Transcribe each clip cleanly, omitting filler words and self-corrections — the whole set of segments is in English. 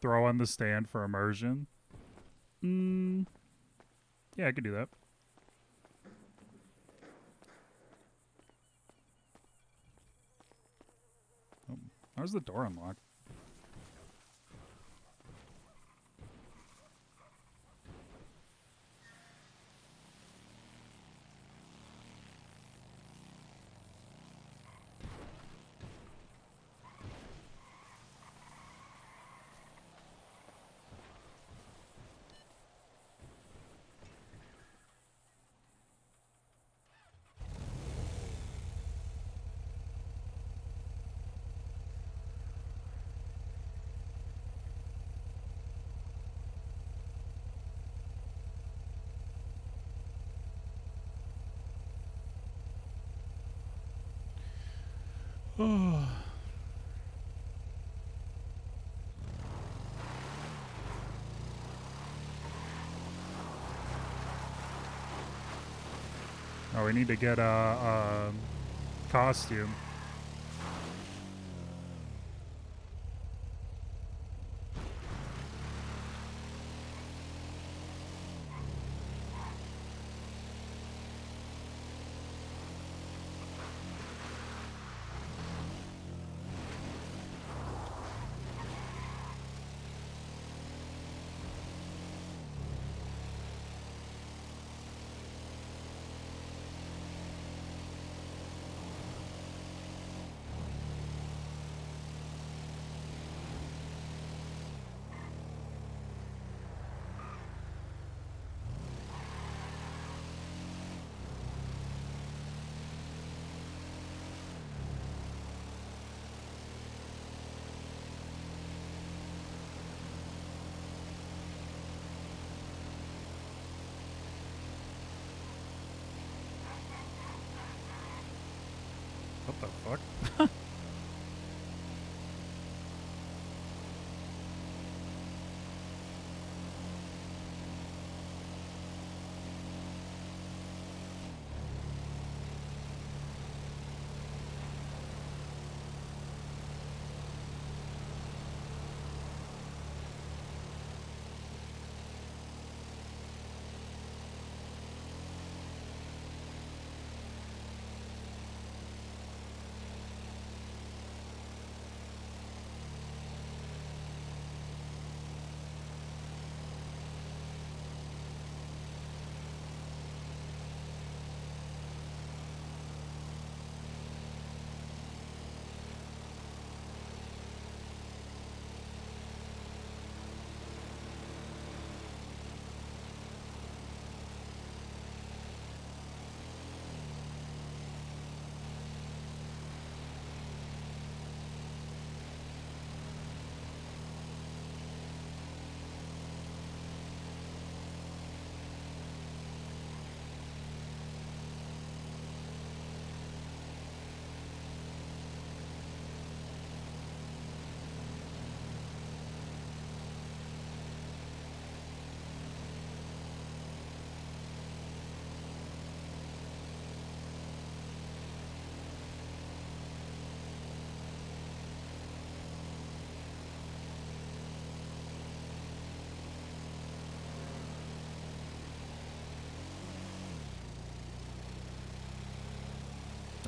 Throw on the stand for immersion. Mm, yeah, I could do that. Oh, how's the door unlocked? Oh. Oh, we need to get a costume. What the fuck?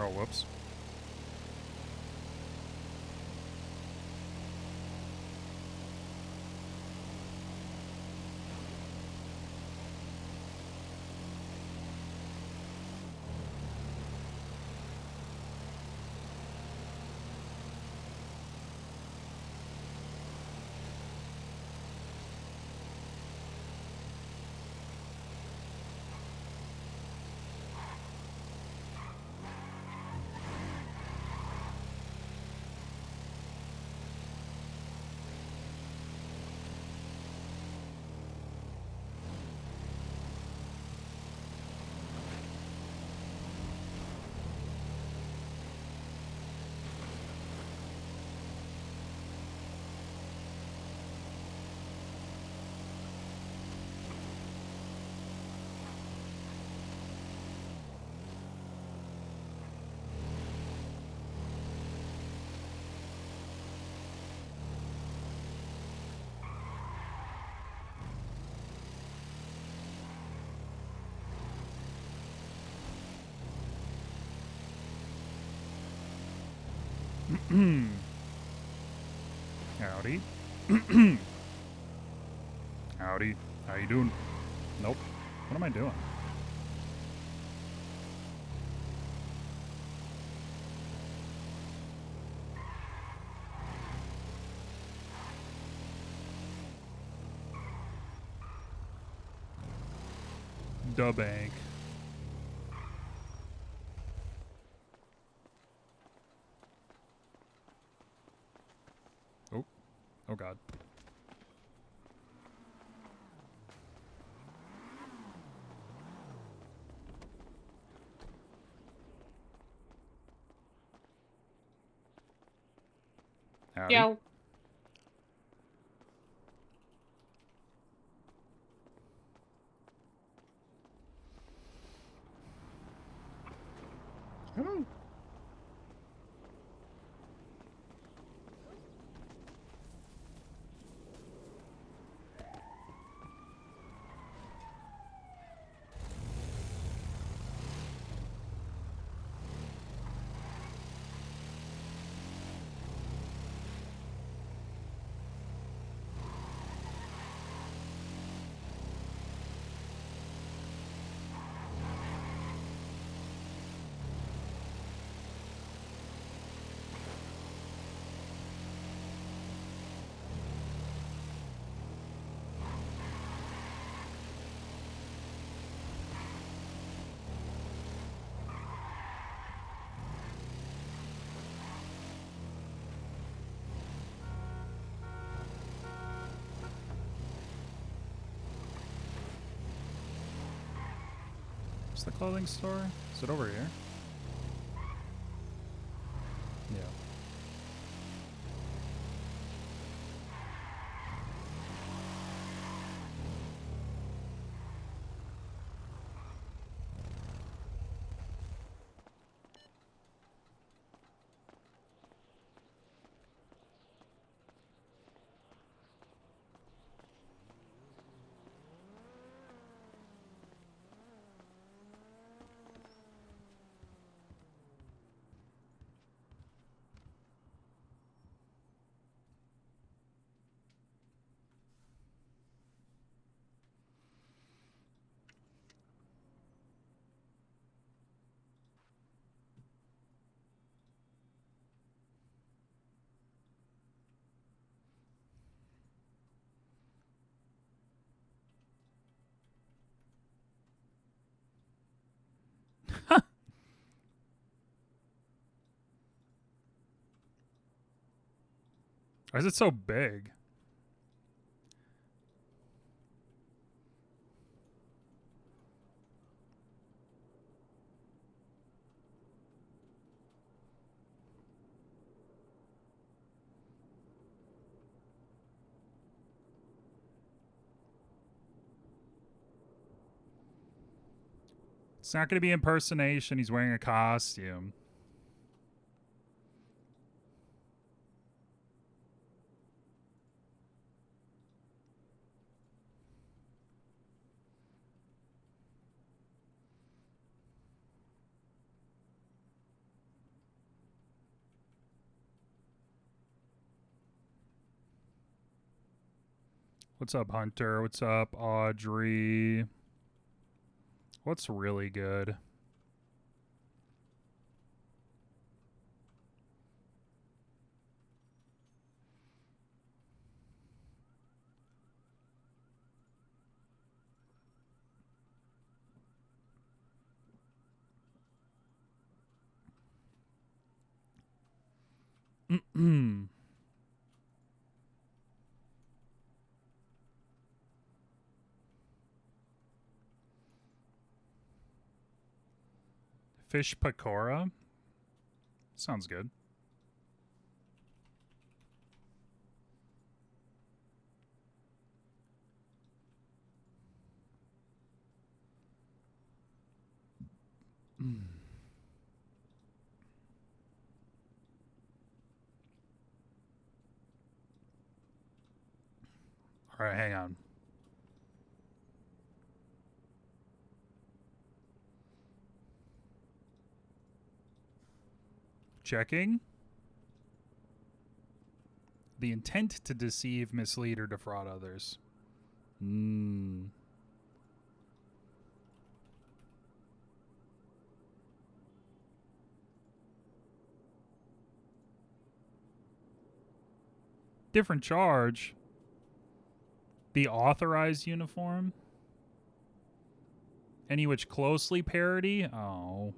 Oh, whoops. Howdy. Howdy. How you doing? Nope. What am I doing? Da bank. Oh. Oh god. Howdy. Yo. Hello. What's the clothing store? Is it over here? Yeah. Why is it so big? It's not going to be impersonation. He's wearing a costume. What's up, Hunter? What's up, Audrey? What's really good? Fish pakora? Sounds good. All right, hang on. Checking. the intent to deceive, mislead, or defraud others. Different charge. The authorized uniform. Any which closely parody? Oh.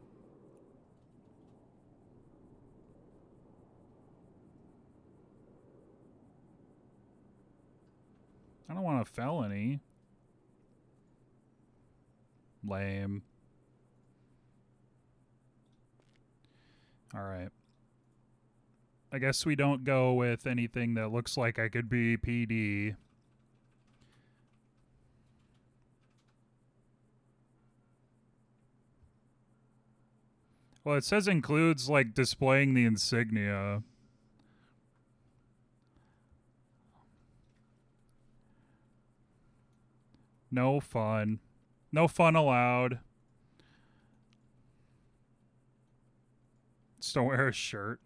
I don't want a felony. Lame. All right. I guess we don't go with anything that looks like I could be PD. Well, it says includes, like, displaying the insignia. No fun. No fun allowed. Just don't wear a shirt.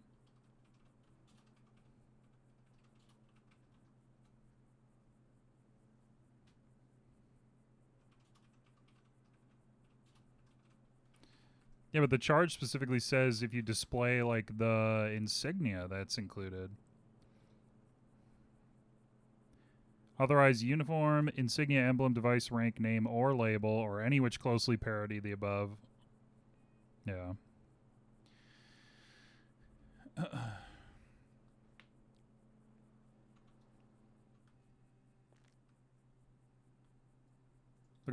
Yeah, but the charge specifically says if you display, like, the insignia, that's included. Authorized uniform, insignia, emblem, device, rank, name, or label, or any which closely parody the above. Yeah. Look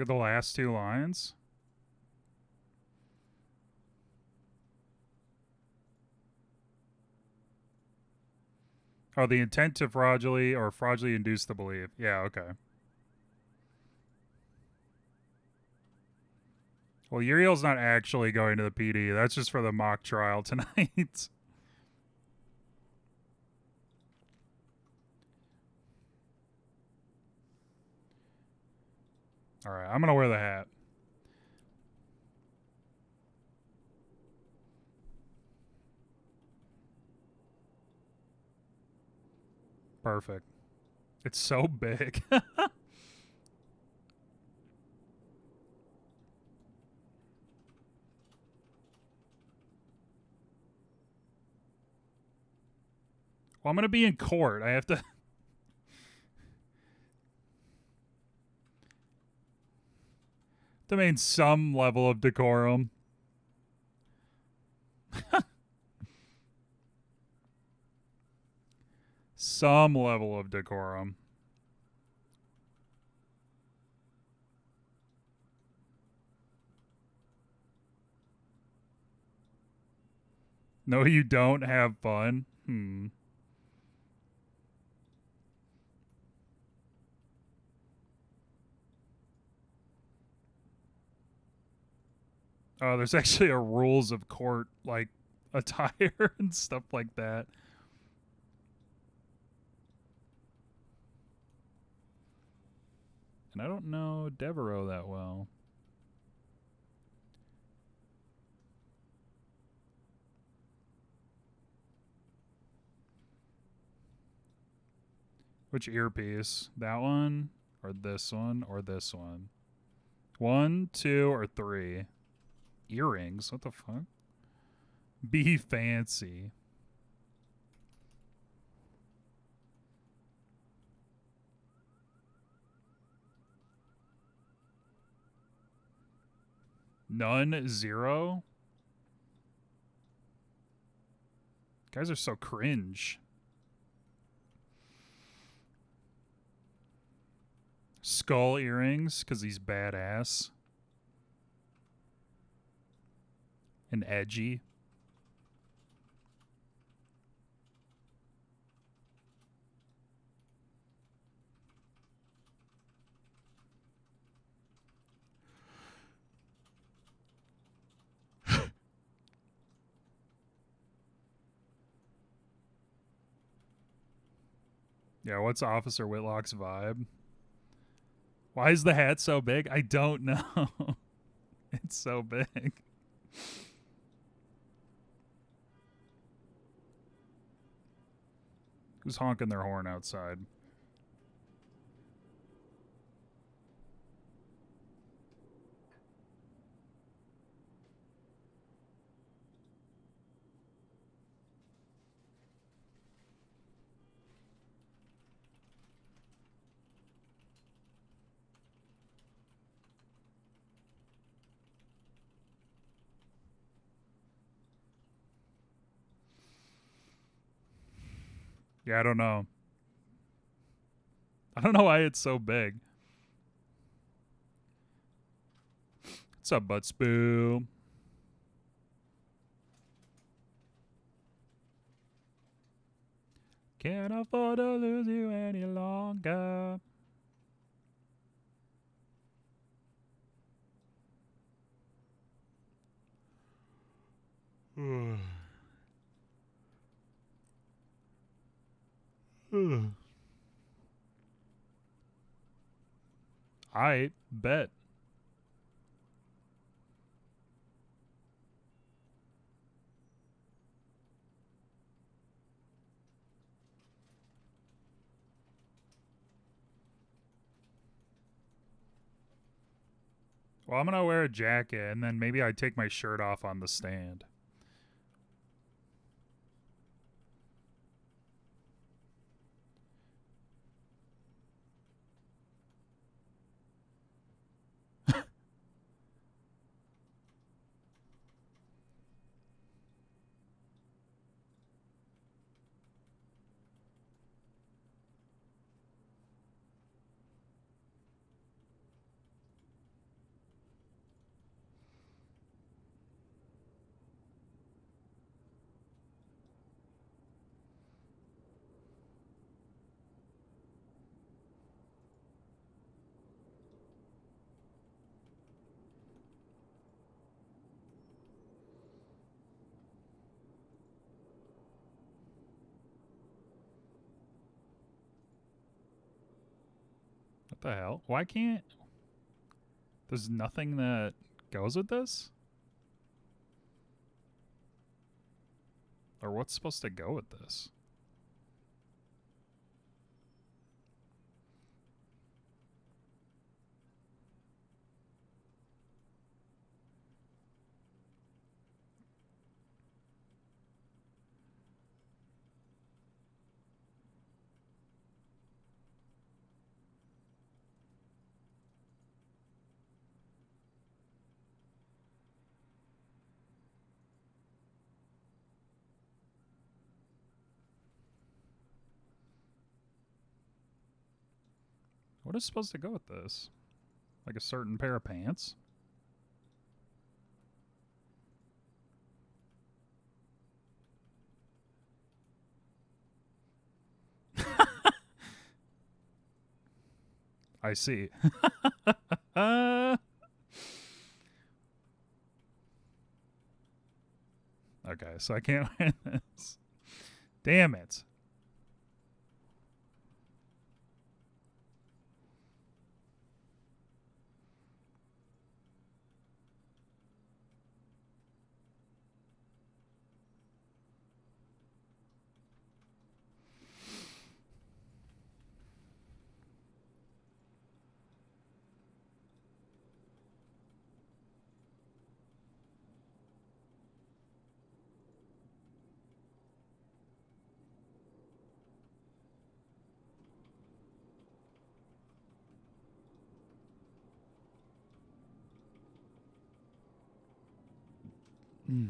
at the last two lines. Oh, the intent to fraudulently induce the belief. Yeah, okay. Well, Uriel's not actually going to the PD. That's just for the mock trial tonight. All right, I'm going to wear the hat. Perfect. It's so big. Well, I'm going to be in court. I have to... to maintain some level of decorum. Some level of decorum. No, you don't have fun. Oh, there's actually a rules of court, like, attire and stuff like that. And I don't know Devereaux that well. Which earpiece? That one? Or this one? Or this one? 1, 2, or 3? Earrings? What the fuck? Be fancy. None? 0? Guys are so cringe. Skull earrings, because he's badass. And edgy. Yeah, what's Officer Whitlock's vibe? Why is the hat so big? I don't know. It's so big. Who's honking their horn outside? Yeah, I don't know. I don't know why it's so big. What's up, Butt Spoo? Can't afford to lose you any longer. I bet. Well, I'm gonna wear a jacket and then maybe I take my shirt off on the stand. What the hell? Why can't... There's nothing that goes with this? Or what's supposed to go with this? What is supposed to go with this? Like a certain pair of pants? I see. Okay, so I can't wear this. Damn it. Mm.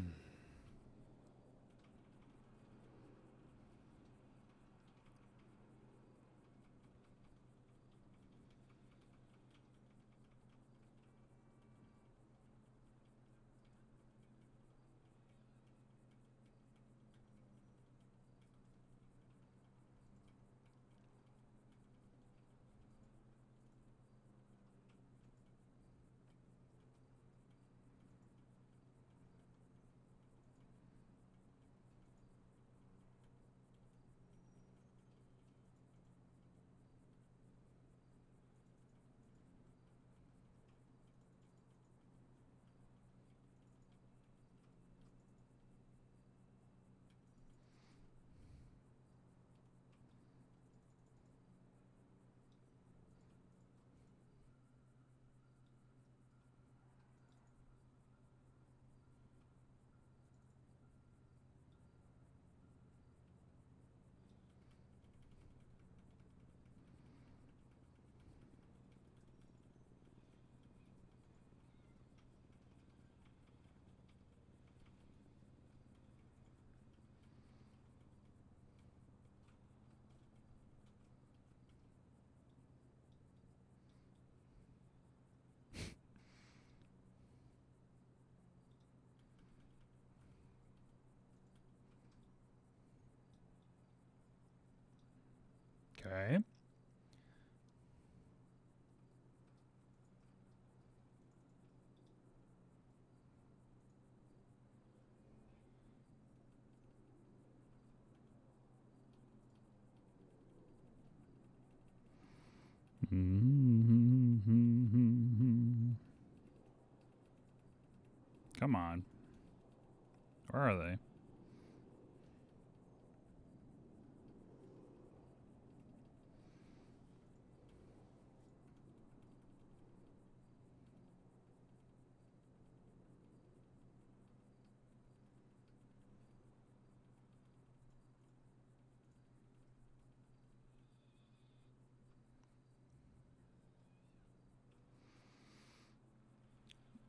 Okay. Come on. Where are they?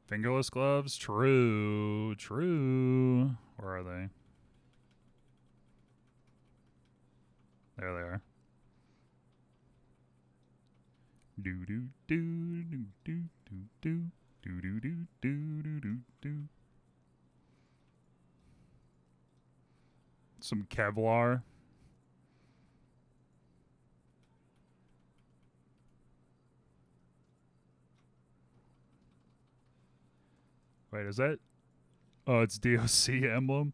Fingerless gloves? True. True. Where are they? There they are. Do do do do do do do do do do do do do do. Some Kevlar. Wait, is that? Oh, it's DOC emblem.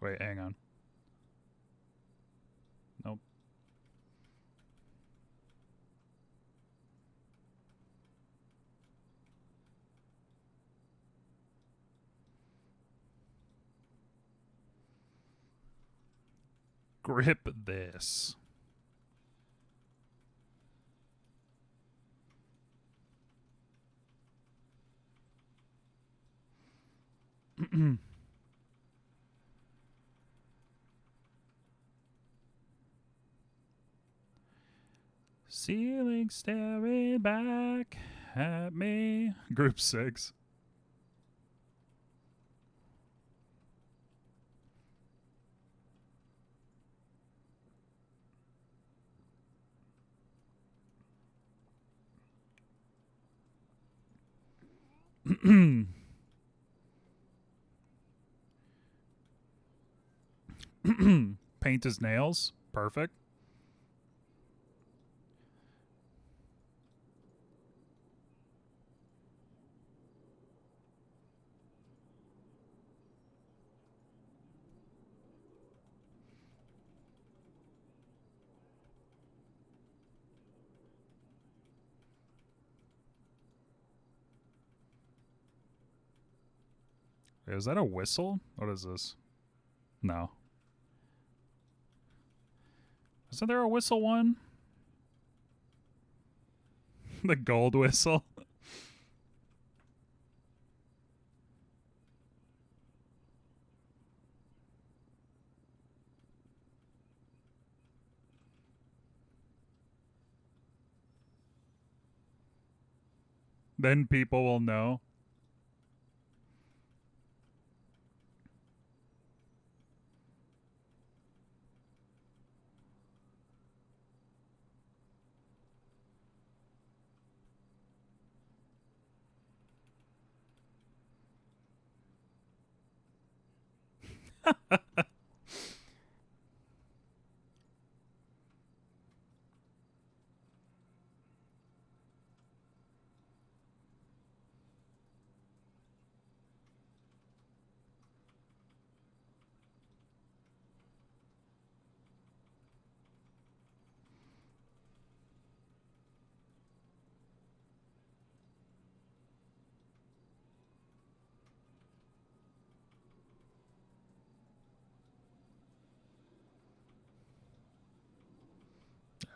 Wait, hang on. Nope. Grip this. Ceiling staring back at me. Group 6. Paint his nails. Perfect. Is that a whistle? What is this? No. Isn't there a whistle one? The gold whistle. Then people will know.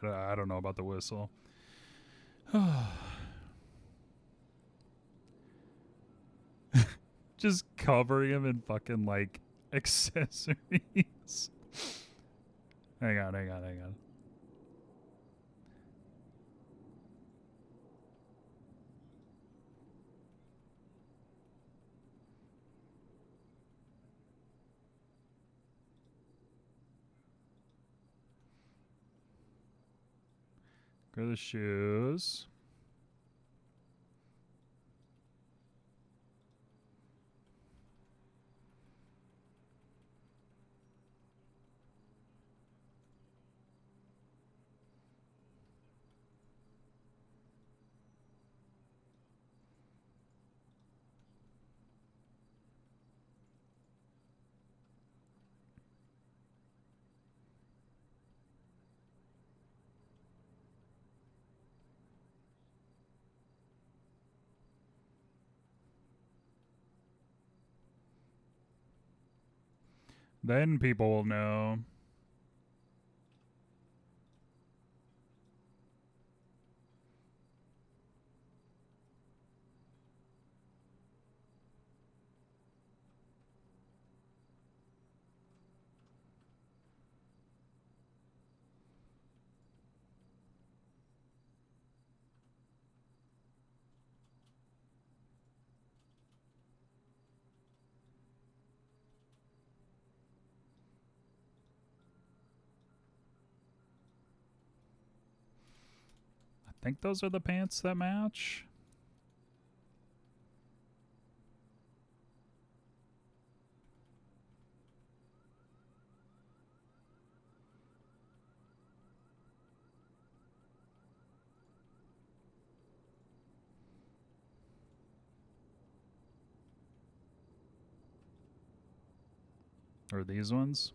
I don't know about the whistle. Just covering him in fucking like accessories. Hang on. Go to the shoes. Then people will know. I think those are the pants that match. Or these ones.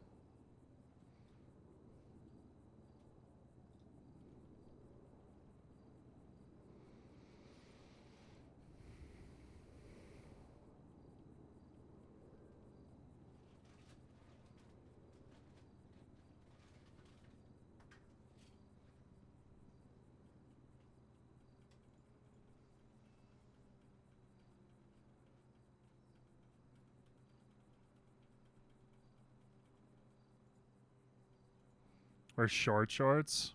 Or short shorts.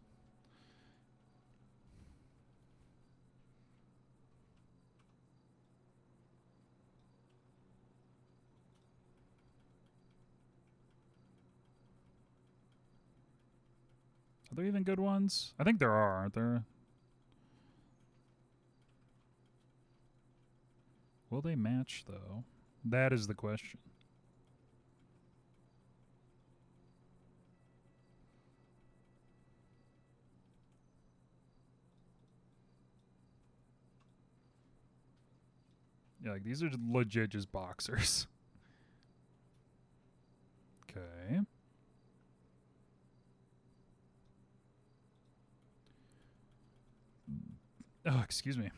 Are there even good ones? I think there are, aren't there? Will they match, though? That is the question. Yeah, like these are legit just boxers. Okay. Oh, excuse me.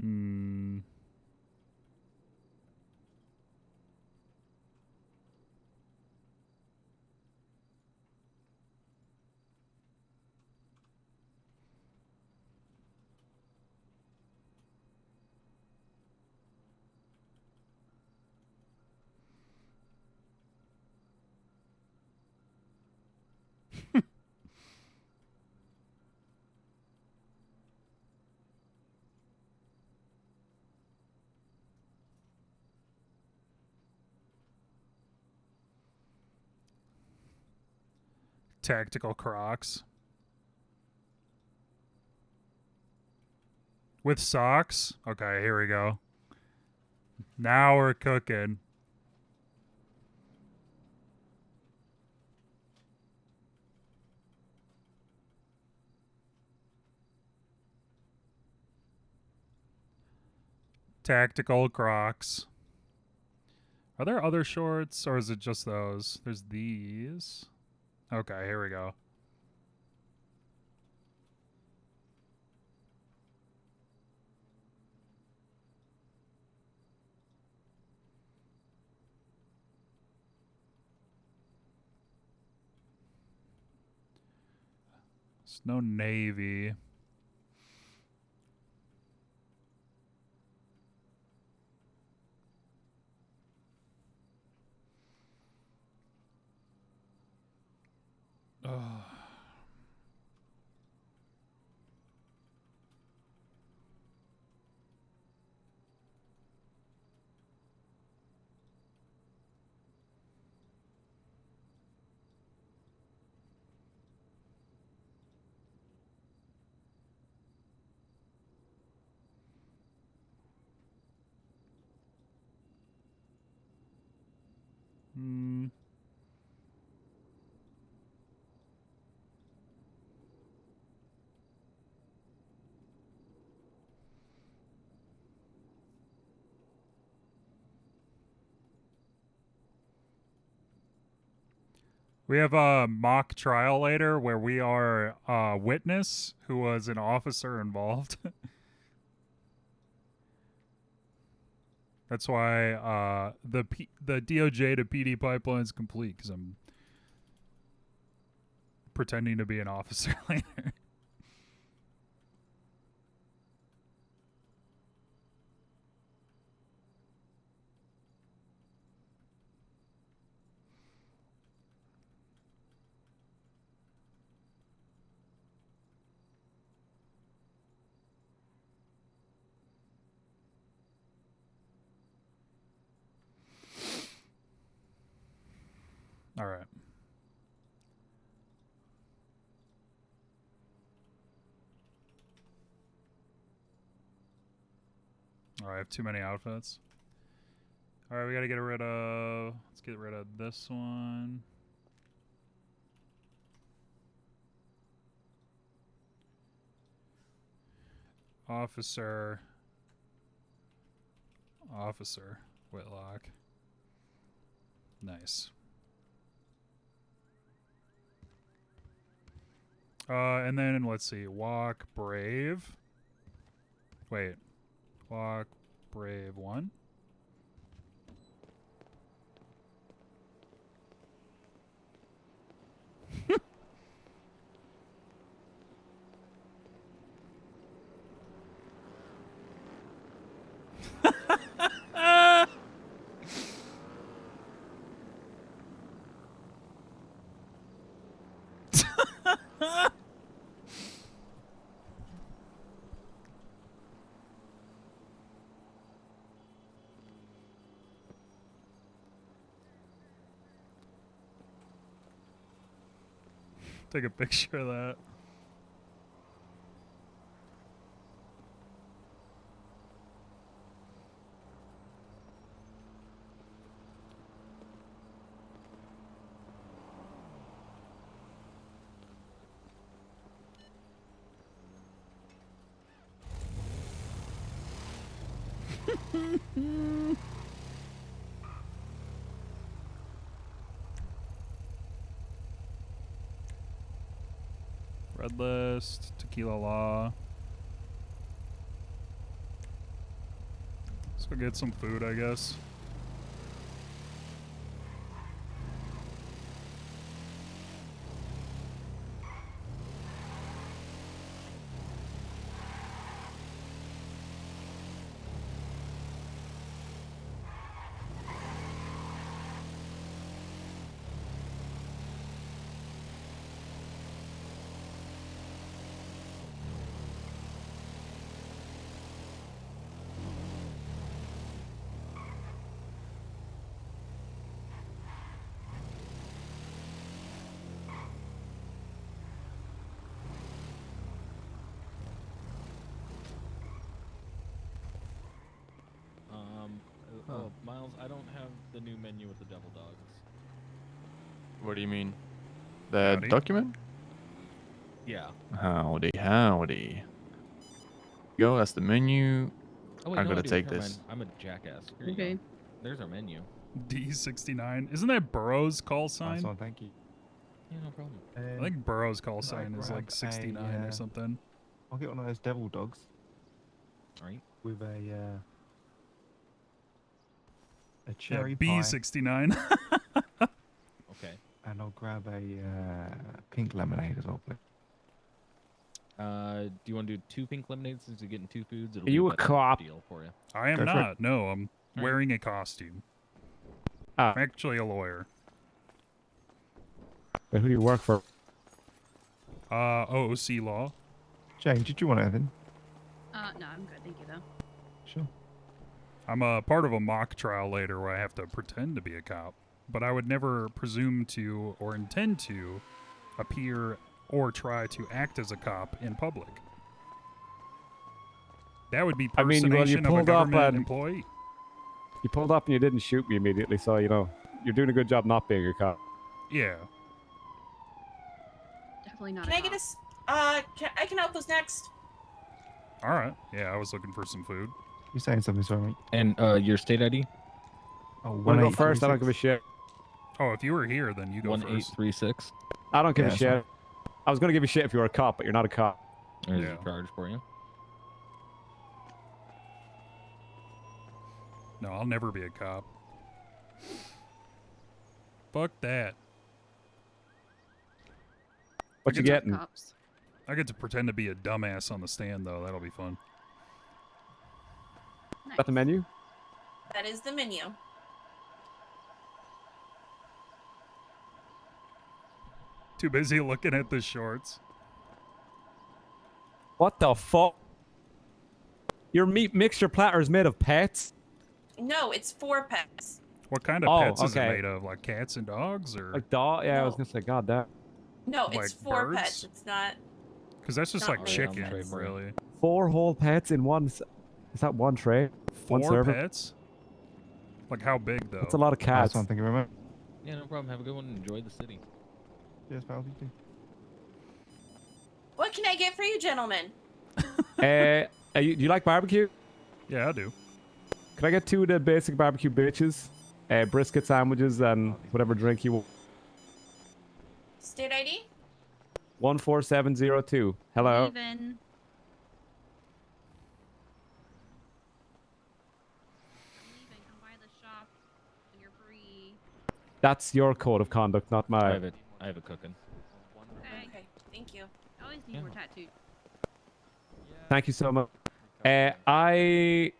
Hmm. Tactical Crocs. With socks? Okay, here we go. Now we're cooking. Tactical Crocs. Are there other shorts, or is it just those? There's these. Okay, here we go. It's no navy. Ugh. Hmm. We have a mock trial later where we are a witness who was an officer involved. That's why the DOJ to PD pipeline is complete because I'm pretending to be an officer later. All right. All right, I have too many outfits. All right, we got to get rid of... Let's get rid of this one. Officer Whitlock. Nice. And then let's see. Walk brave. Wait. Walk brave 1. Take a picture of that. Red list, tequila law. Let's go get some food, I guess. Oh, Miles, I don't have the new menu with the devil dogs. What do you mean? The Howdy. document? Yeah. Howdy, howdy. Go, that's the menu. Oh, wait, I'm no, gonna I do. take Never this. mind. I'm a jackass. Here you Okay. go. There's our menu. D69. Isn't that Burroughs' call sign? Nice one, thank you. Yeah, no problem. I think Burroughs' call Could I sign is grab like 69 a, or something. I'll get one of those devil dogs All right. with a cherry yeah, pie, B69. Okay. and I'll grab a pink lemonade as well, please. Do you want to do 2 pink lemonades since you're getting 2 foods? It'll Are be you a a better cop? deal for you. I am Go for it. not. No, I'm Alright. wearing a costume. Ah, I'm actually a lawyer. but who do you work for? OOC law. Jane, did you want anything? No, I'm good. Thank you, though. Sure. I'm a part of a mock trial later where I have to pretend to be a cop, but I would never presume to or intend to appear or try to act as a cop in public. That would be I mean, well, you personation of a pulled up government and- employee. You pulled up and you didn't shoot me immediately, so, you know, you're doing a good job not being a cop. Yeah. Definitely not. Can a I get cop. us? I can help us next. All right. Yeah, I was looking for some food. You're saying something, sorry, mate. And your state ID? Oh, Want to go first? I don't give a 1836. shit. Oh, if you were here, then you go first. 1836. I don't give Yeah, a that's shit. fine. I was gonna give you shit if you were a cop, but you're not a cop. There's Yeah. a charge for you. No, I'll never be a cop. Fuck that. What you It's getting? Cops. I get to pretend to be a dumbass on the stand, though. That'll be fun. Nice. Got the menu? That is the menu. Too busy looking at the shorts. What the fuck? Your meat mixture platter is made of pets? No, it's 4 pets. What kind of Oh, pets is it okay. made of? Like cats and dogs, or Like dog? Yeah, I was No. gonna say, god damn. No, Like it's 4 birds? pets. It's not. because that's just Not like really chicken, pets. really. 4 whole pets in one. Is that one tray? One 4 server? pets. Like how big though? That's a lot of Nice cats. one, thank you very much. Yeah, no problem. Have a good one. Enjoy the city. Cheers, pal. You too. What can I get for you, gentlemen? Do you like barbecue? Yeah, I do. Can I get 2 of the basic barbecue bitches? Brisket sandwiches and whatever drink you want. State ID? 14702. Hello. Even. Leaving. Come by the shop when you're free. That's your code of conduct, not I mine. have it. I have it cooking. Okay. Okay, thank you. I always need Yeah. more tattoos. Thank you so much. I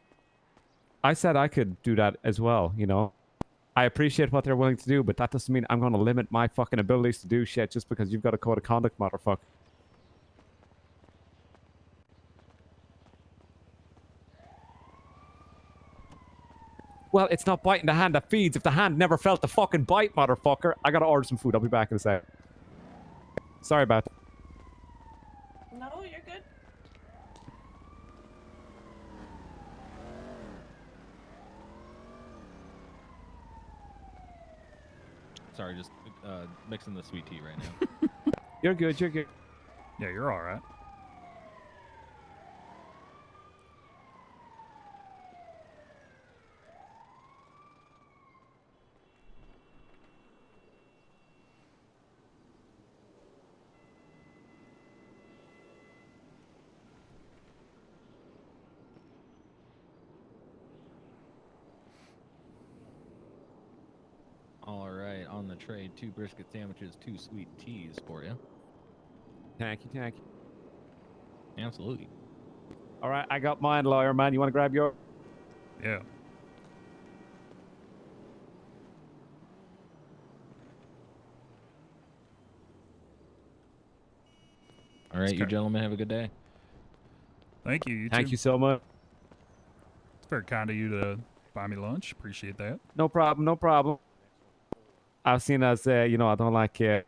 said I could do that as well, you know. I appreciate what they're willing to do, but that doesn't mean I'm going to limit my fucking abilities to do shit just because you've got a code of conduct, motherfucker. Well, it's not biting the hand that feeds if the hand never felt the fucking bite, motherfucker. I gotta order some food. I'll be back in a sec. Sorry about that. No, you're good. Sorry, just mixing the sweet tea right now. You're good, you're good. Yeah, you're all right. All right, on the tray, 2 brisket sandwiches, 2 sweet teas for you. Thank you, thank you. Absolutely. All right, I got mine, lawyer man. You want to grab your... Yeah. All right, you Okay. gentlemen have a good day. Thank you. You Thank too. you so much. It's very kind of you to buy me lunch. Appreciate that. No problem, no problem. I've seen as, you know, I don't like, you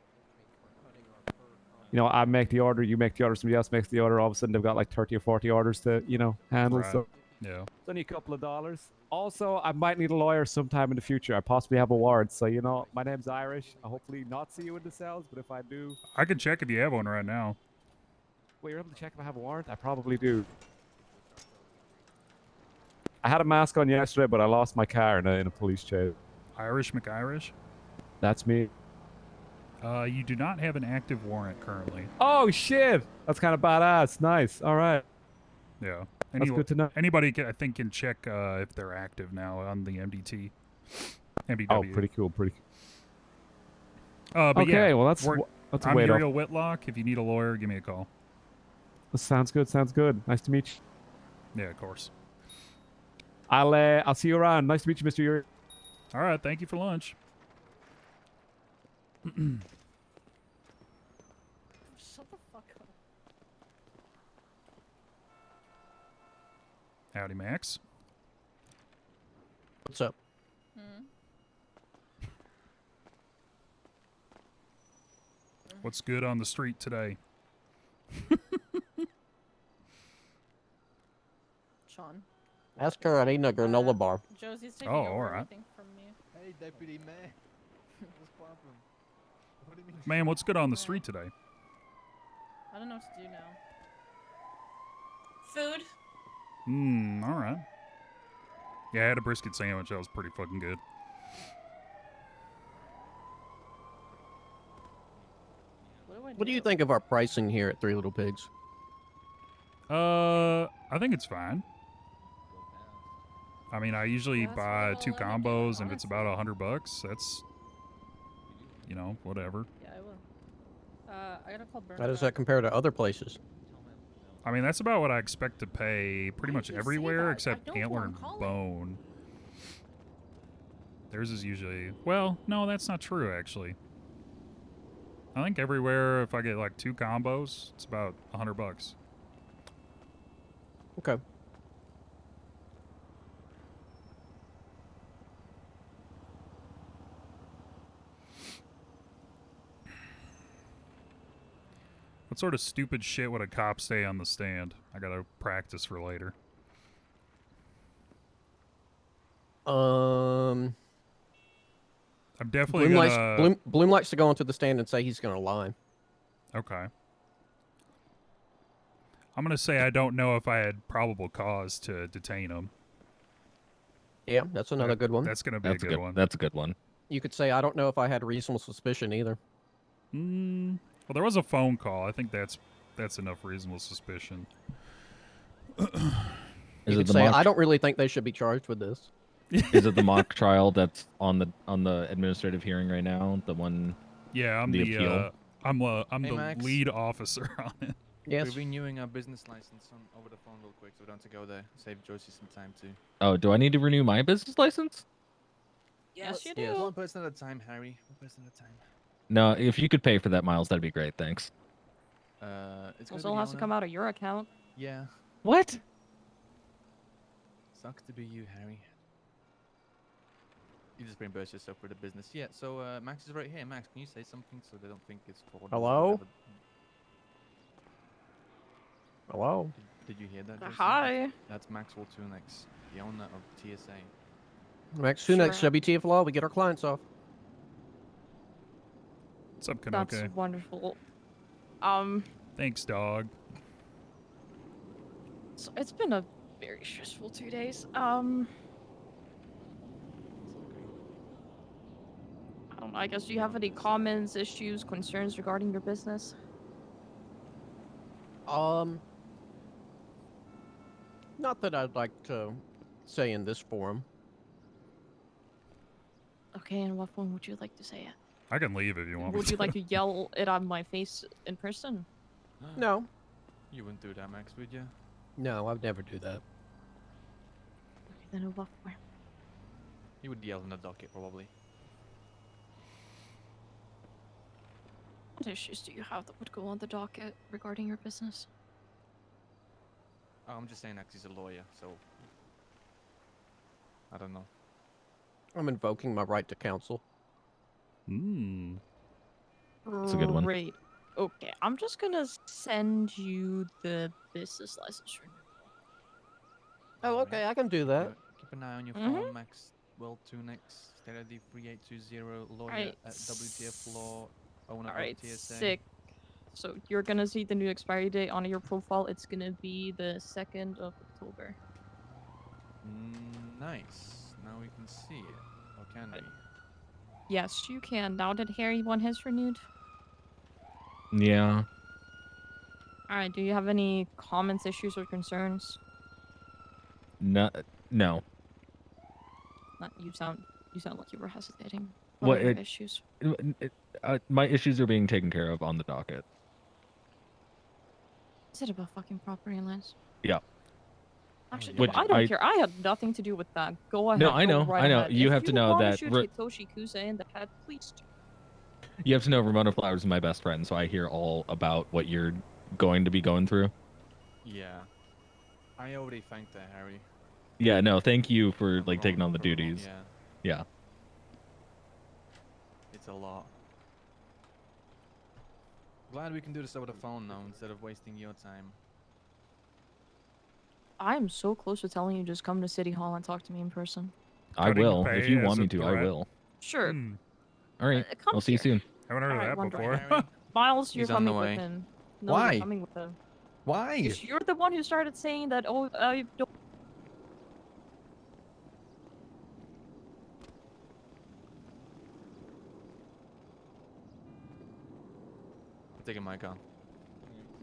know, I make the order, you make the order, somebody else makes the order. All of a sudden, they've got like 30 or 40 orders to, you know, handle. Right. So Yeah. it's only a couple of dollars. Also, I might need a lawyer sometime in the future. I possibly have a warrant. So, you know, my name's Irish. I'll hopefully not see you in the cells, but if I do... I can check if you have one right now. Wait, you're able to check if I have a warrant? I probably do. I had a mask on yesterday, but I lost my car in a police chase. Irish McIrish. That's me. You do not have an active warrant currently. Oh, shit! That's kind of badass. Nice. All right. Yeah. That's good to know. Anybody, I think, can check if they're active now on the MDT. MDW. Oh, pretty cool. Pretty But okay, yeah, well, that's we're- a I'm weight off. Uriel Whitlock. If you need a lawyer, give me a call. Sounds good. Sounds good. Nice to meet you. Yeah, of course. I'll see you around. Nice to meet you, Mr. Uriel. All right. Thank you for lunch. Shut the fuck up. Howdy, Max. What's up? What's good on the street today? Sean. Ask her I need a granola bar. Josie's taking Oh, over alright. everything from me. Hey, Deputy Mayor. What's poppin'? What do you mean? Man, what's good on the street today? I don't know what to do now. Food. Alright. Yeah, I had a brisket sandwich. That was pretty fucking good. What do you think of our pricing here at Three Little Pigs? I think it's fine. I mean, I usually That's buy what 2 I'll end up combos, doing, and if it's about $100, that's, you know, whatever. Yeah, I will. I gotta call Burn. How does that compare to other places? I mean, that's about what I expect to pay pretty Why much did you say everywhere that? I except know who Antler I'm and calling. Bone. Theirs is usually... Well, no, that's not true, actually. I think everywhere, if I get like 2 combos, it's about $100. Okay. What sort of stupid shit would a cop say on the stand? I gotta practice for later. Um, I'm definitely Bloom gonna... likes Bloom likes to go onto the stand and say he's gonna lie. Okay. I'm gonna say I don't know if I had probable cause to detain him. Yeah, that's another good one. That's gonna be a good one. That's a good one. You could say I don't know if I had reasonable suspicion either. Well, there was a phone call. I think that's enough reasonable suspicion. Is You it could the say mock? I don't really think they should be charged with this. Is it the mock trial that's on the administrative hearing right now? The one. Yeah, I'm The the appeal? I'm Hey, the Max. lead officer on it. Yes. We're renewing our business license over the phone real quick, so we don't have to go there. Save Josie some time too. Oh, do I need to renew my business license? Yes, you Yes. do. One person at a time, Harry. One person at a time. No, if you could pay for that, Miles, that'd be great. Thanks. It's It gonna still be has to come out of your account. Yeah. What? Sucks to be you, Harry. You just bring burst yourself for the business. Yeah, so Max is right here. Max, can you say something so they don't think it's fraud? or Hello? whatever? Hello. Did you hear that? Josie? Hi. That's Maxwell Tunex, the owner of TSA. Max, who next? Sure. WTF law? We get our clients off. What's up, That's Kanoke? wonderful. Thanks, dog. So it's been a very stressful 2 days. I don't know. I guess, do you have any comments, issues, concerns regarding your business? Not that I'd like to say in this forum. Okay, in what form would you like to say it? I can leave if you want me Would you to. like to yell it on my face in person? No. You wouldn't do that, Max, would you? No, I'd never do that. Okay, then in what form? You would yell in the docket, probably. What issues do you have that would go on the docket regarding your business? Oh, I'm just saying that 'cause he's a lawyer, so... I don't know. I'm invoking my right to counsel. That's a good one. Great. Okay, I'm just gonna send you the business license renewal. Oh, okay, I can do that. Keep an eye on your Mhm. phone, Max. Well, Tunex, State ID 3820, lawyer Alright, at WTF Law, owner Alright, of TSA. sick. So you're gonna see the new expiry date on your profile. It's gonna be the 2nd of October. Nice. Now we can see it. Or can we? Yes, you can. Now that Harry one has renewed. Yeah. Alright, do you have any comments, issues, or concerns? No. No. You sound like you were hesitating. What What are your it- issues? My issues are being taken care of on the docket. Is it about fucking property lines? Yeah. Actually, yeah. no, Which I don't I- care. I had nothing to do with that. Go ahead. No, I go know, right I know. ahead. You If have to know wanna that shoot Hitoshi Kuze in the head, please do. You have to know Ramona Flowers is my best friend, so I hear all about what you're going to be going through. Yeah. I already thanked her, Harry. Yeah, no, thank you for I'm like taking on wrong the for wrong, duties. Yeah. Yeah. It's a lot. Glad we can do this over the phone now instead of wasting your time. I'm so close to telling you just come to City Hall and talk to me in person. I Cutting will. pay If you as want a me to, I threat? will. Sure. Hmm. All right. Come I'll see you here. soon. Haven't heard Alright, of that wonderful. before. Miles, you're He's on the coming with way. him. No, Why? you're coming with him. Why? 'Cause you're the one who started saying that, oh, don't. I'm taking my gun.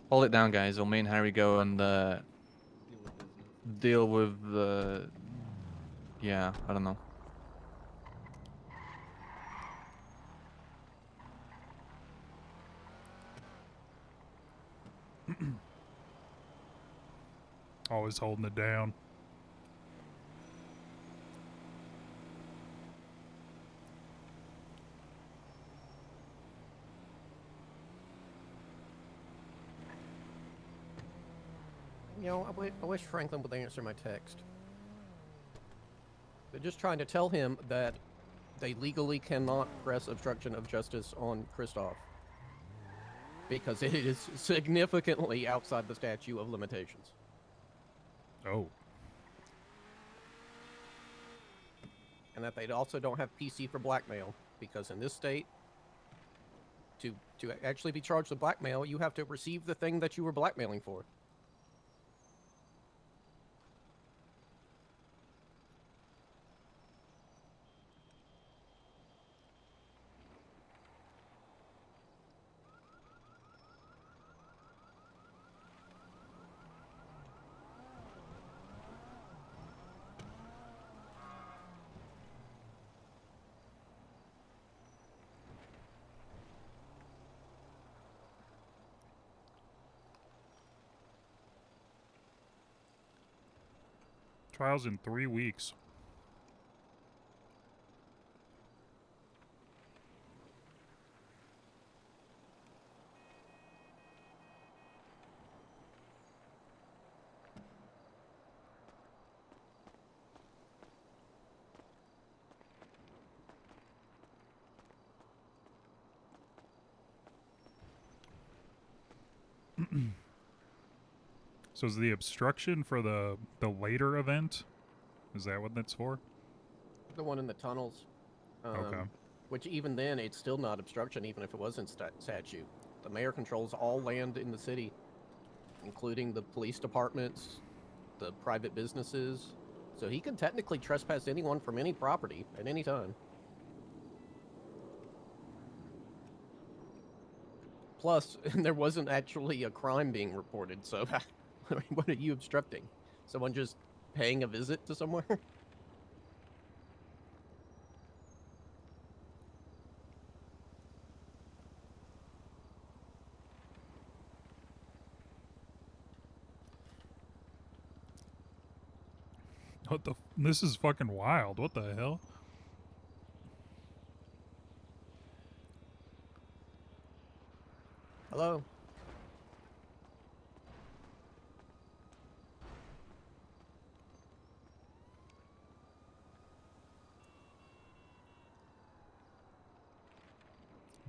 Hold it down, guys. Or me and Harry go and Deal with business. deal with the. Yeah, I don't know. Always holding it down. You know, I wish Franklin would answer my text. They're just trying to tell him that they legally cannot press obstruction of justice on Christoph because it is significantly outside the statute of limitations. Oh. And that they also don't have PC for blackmail because in this state, to actually be charged with blackmail, you have to receive the thing that you were blackmailing for. Trials in 3 weeks. So is the obstruction for the later event? Is that what that's for? The one in the tunnels. Okay. Which even then, it's still not obstruction, even if it was in statute. The mayor controls all land in the city, including the police departments, the private businesses. So he can technically trespass anyone from any property at any time. Plus, there wasn't actually a crime being reported, so what are you obstructing? Someone just paying a visit to somewhere? What the? This is fucking wild. What the hell? Hello?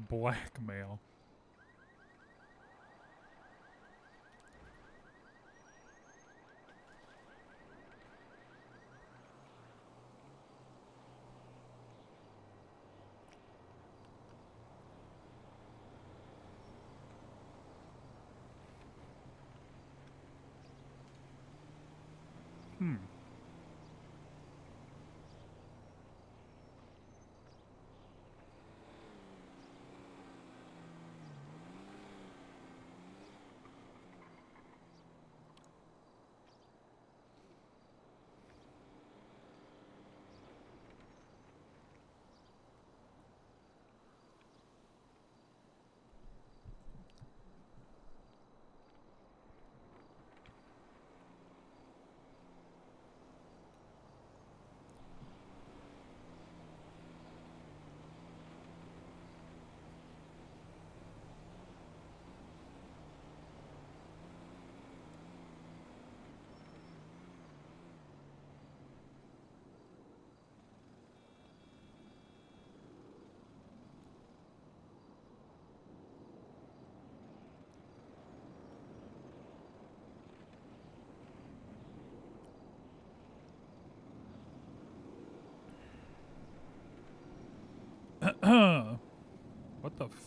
Blackmail. Hmm.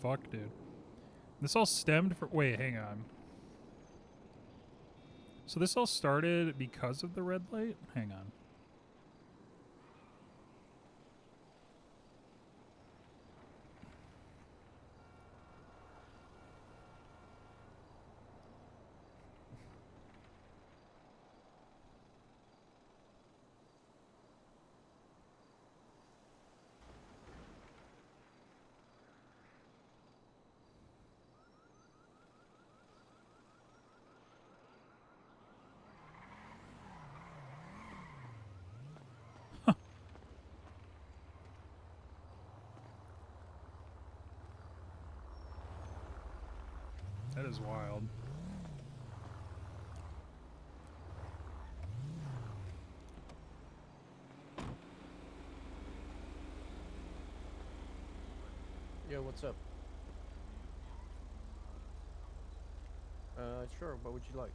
fuck, dude? This all stemmed from... Wait, hang on. So this all started because of the red light? Hang on. That is wild. Yo, what's up? Sure. What would you like?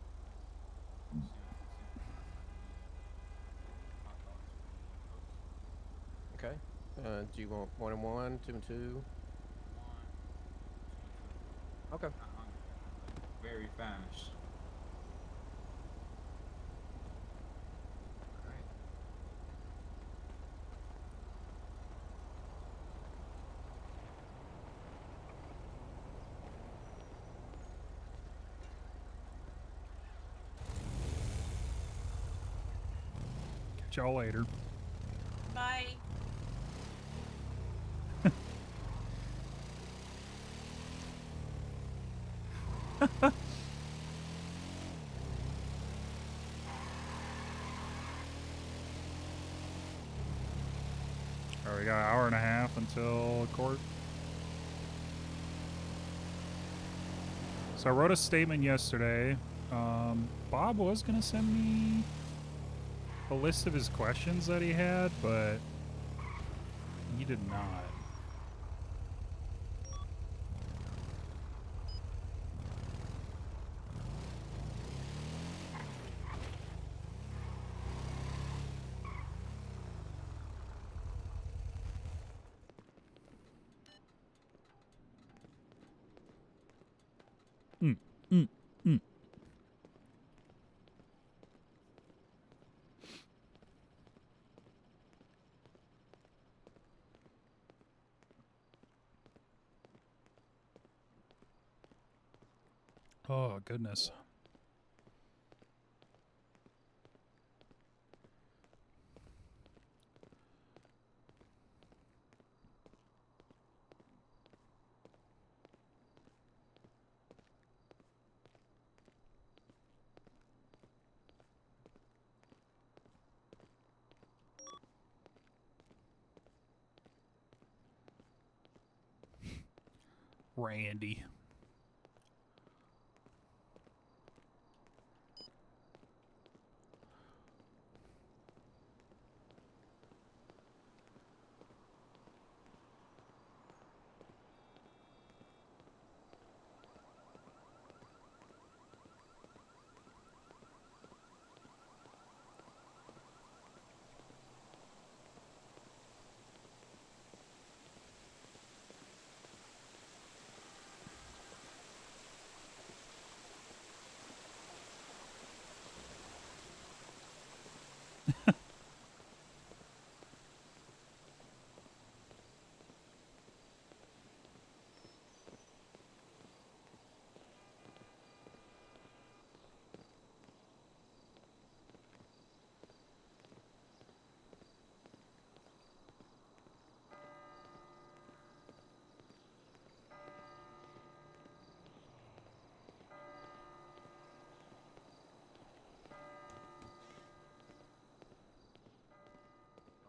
Okay. Do you want 1 and 1, 2 and 2? Okay. Very famished. Catch y'all later. Bye. Alright, we got an hour and a half until court. So I wrote a statement yesterday. Bob was going to send me a list of his questions that he had, but he did not. Oh, goodness. Randy.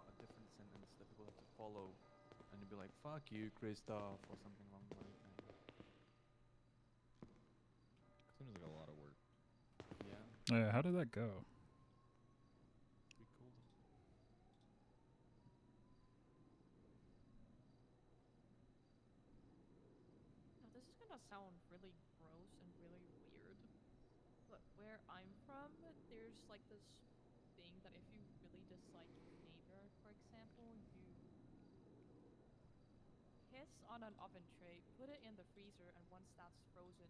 A different sentence that people have to follow, and you'd be like, "Fuck you, Christoph," or something along those lines. Seems like a lot of work. Yeah, How did that go? we cool. Now, this is gonna sound really gross and really weird, but where I'm from, there's like this thing that if you really dislike your neighbor, for example, you piss on an oven tray, put it in the freezer, and once that's frozen,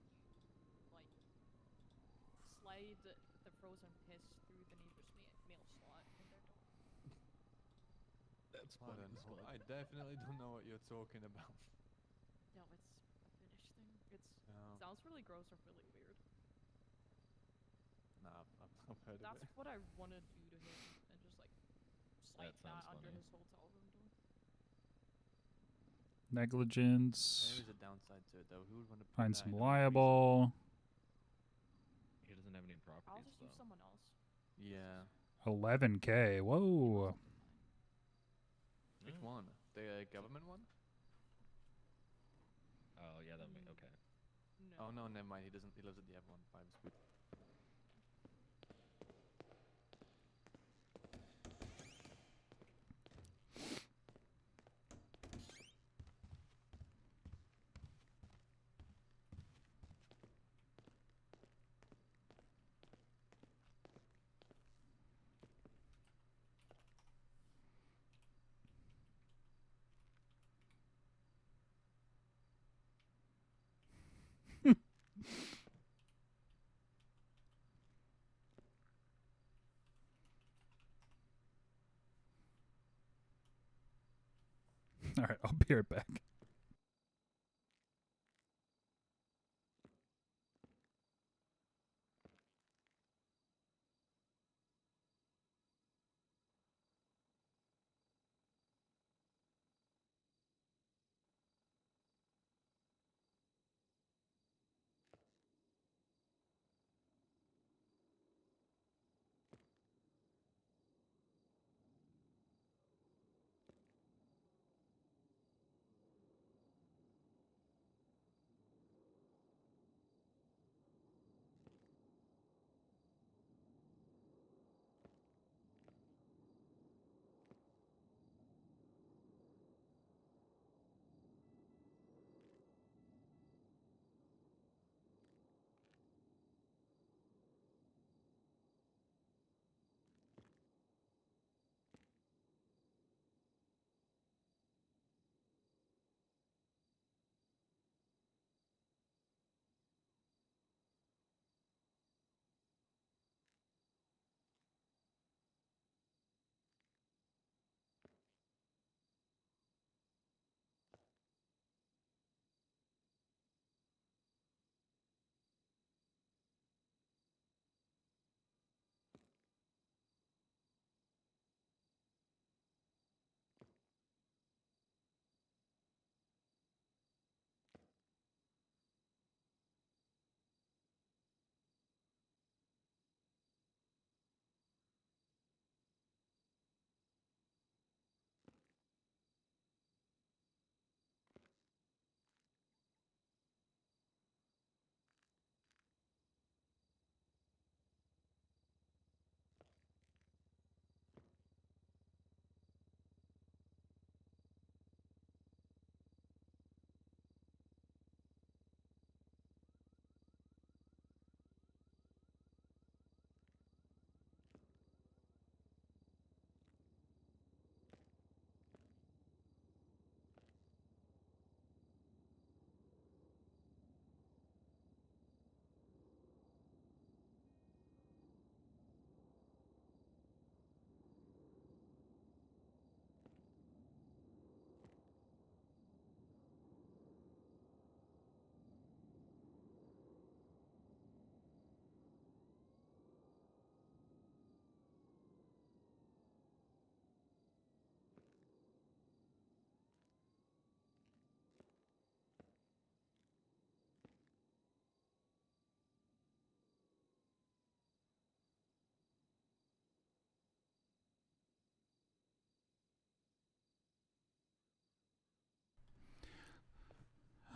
you like slide the frozen piss through the neighbor's mail slot in their door. That's I funny don't as know. fuck. I definitely don't know what you're talking about. No, it's a Finnish thing. It's No, sounds really gross or really weird. nah, I've heard That's of it. what I want to do to him, and just like slide That sounds under funny. his hotel room door. There Negligence. is a downside to it though. Who would want to put Find that some in a freezer? liable. He doesn't have any I'll properties just though. use someone else. 'Yah. 11K. Whoa. Emails will be fine. Which Mm. one? The government one? Oh yeah, that may okay. No. Oh no, never mind. He doesn't. He lives at the F1 5 speed. All right, I'll be right back.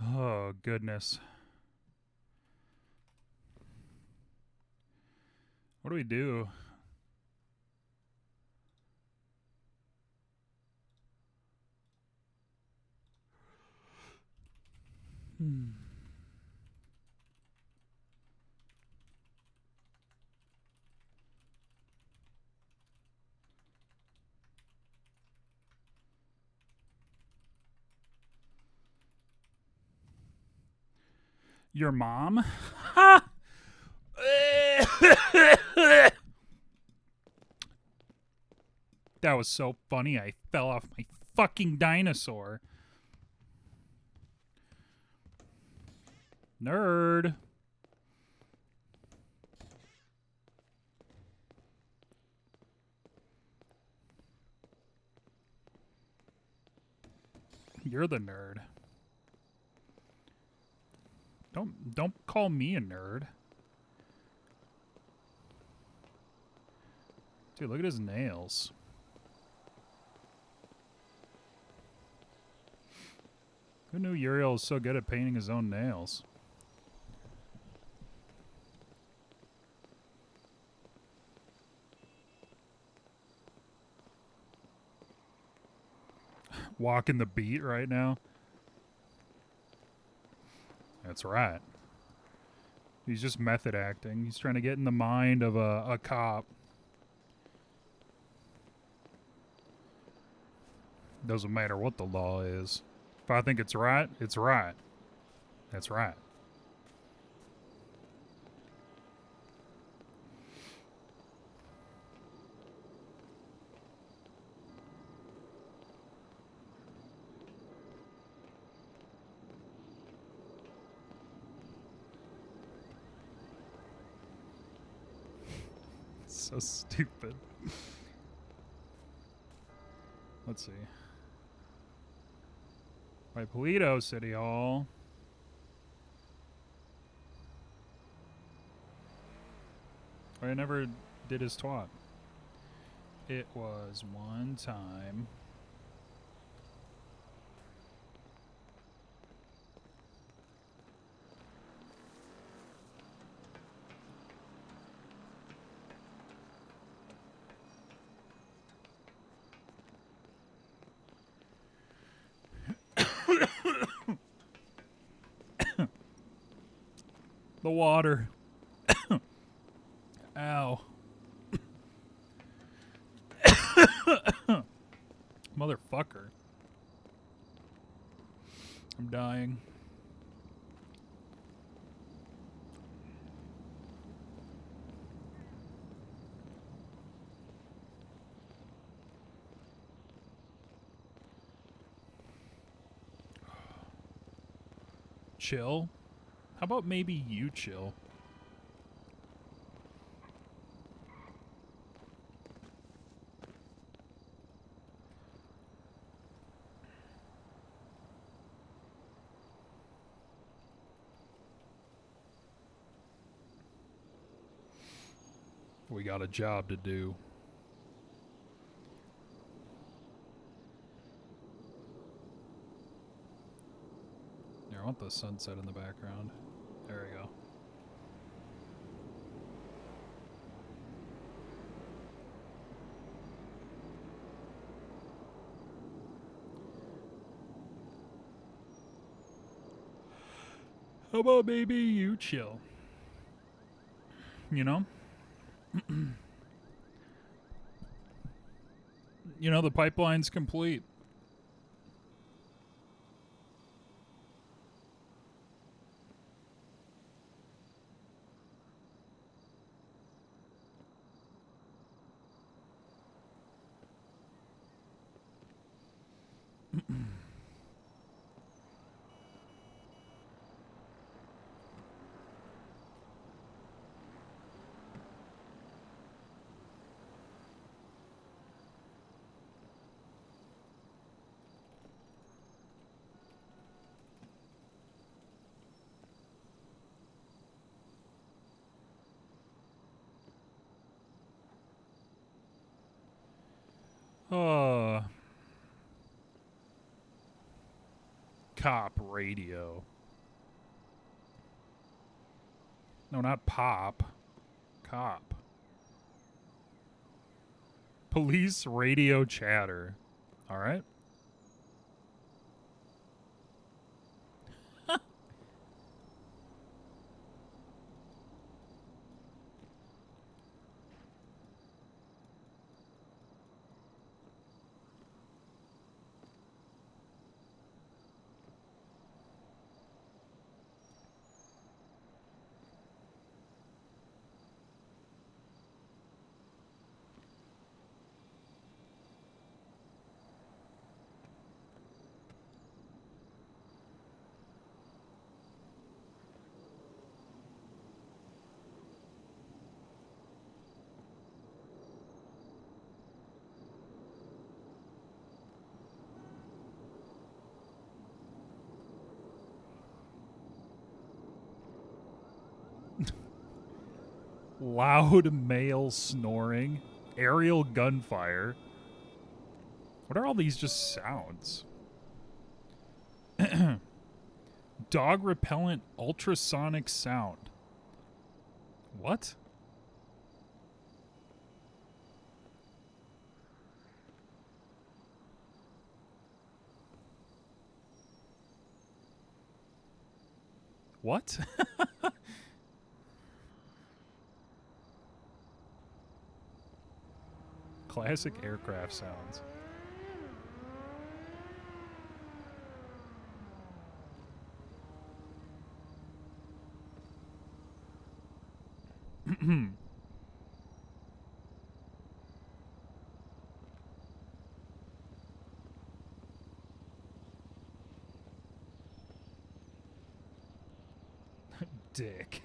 Oh, goodness. What do we do? Your mom? Ha! That was so funny. I fell off my fucking dinosaur. Nerd. You're the nerd. Don't call me a nerd. Dude, look at his nails. Who knew Uriel was so good at painting his own nails? Walking the beat right now. That's right. He's just method acting. He's trying to get in the mind of a cop. Doesn't matter what the law is. If I think it's right, it's right. That's right. So stupid. Let's see. By Polito City Hall. I never did his twat. It was one time. The water. Ow. Motherfucker. I'm dying. Chill? How about maybe you chill? We got a job to do. Here, I want the sunset in the background. There we go. How about maybe you chill? You know? You know, the pipeline's complete. Cop radio. No, not pop. Cop. Police radio chatter. All right. Loud male snoring. Aerial gunfire. What are all these just sounds? Dog repellent ultrasonic sound. What? What? Classic aircraft sounds. Dick.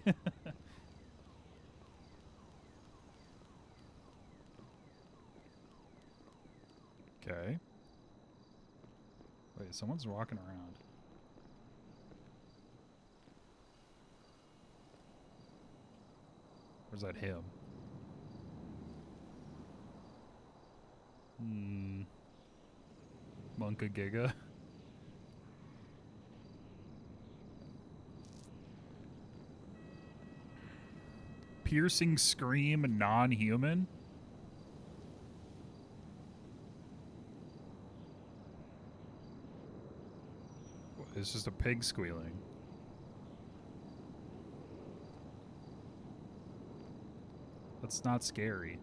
Okay. Wait, someone's walking around. Or is that him? Monka Giga. Piercing scream, non-human. It's just a pig squealing. That's not scary.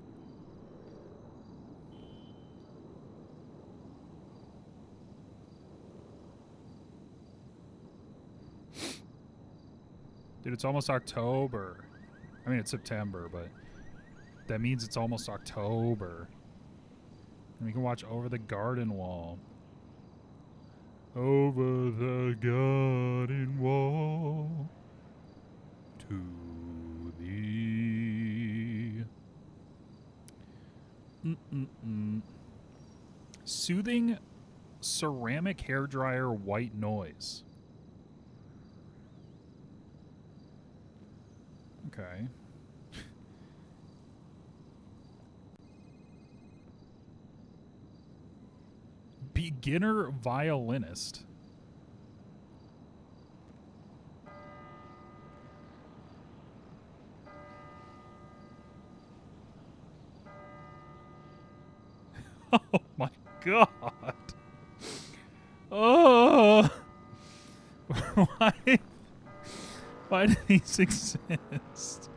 Dude, it's almost October. I mean, it's September, but that means it's almost October. And we can watch Over the Garden Wall. Over the garden wall to thee. Soothing ceramic hairdryer white noise. Okay. Beginner violinist. Oh my god. Oh. Why do these exist?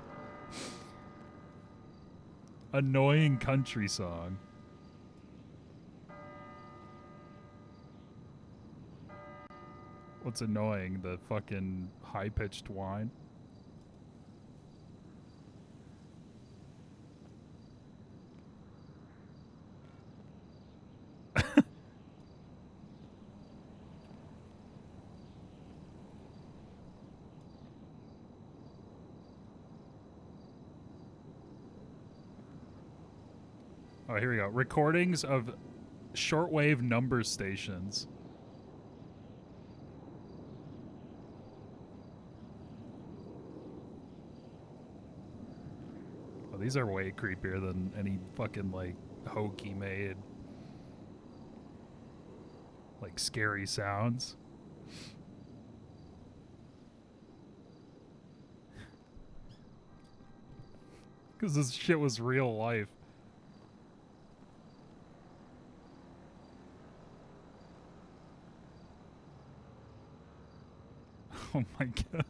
Annoying country song. What's annoying? The fucking high-pitched whine? Oh, here we go. Recordings of shortwave number stations. Oh, these are way creepier than any fucking, like, hokey made, like, scary sounds. Because this shit was real life. Oh my god.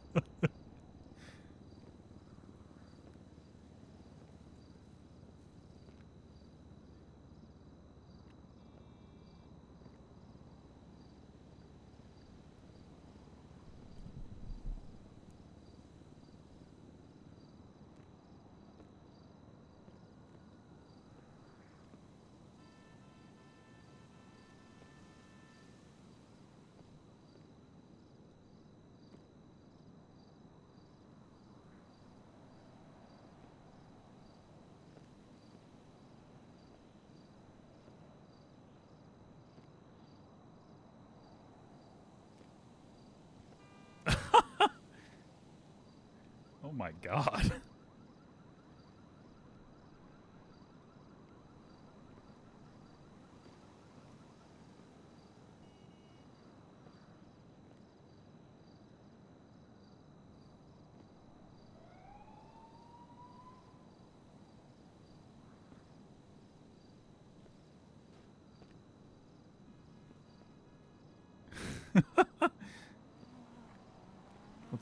Oh my god.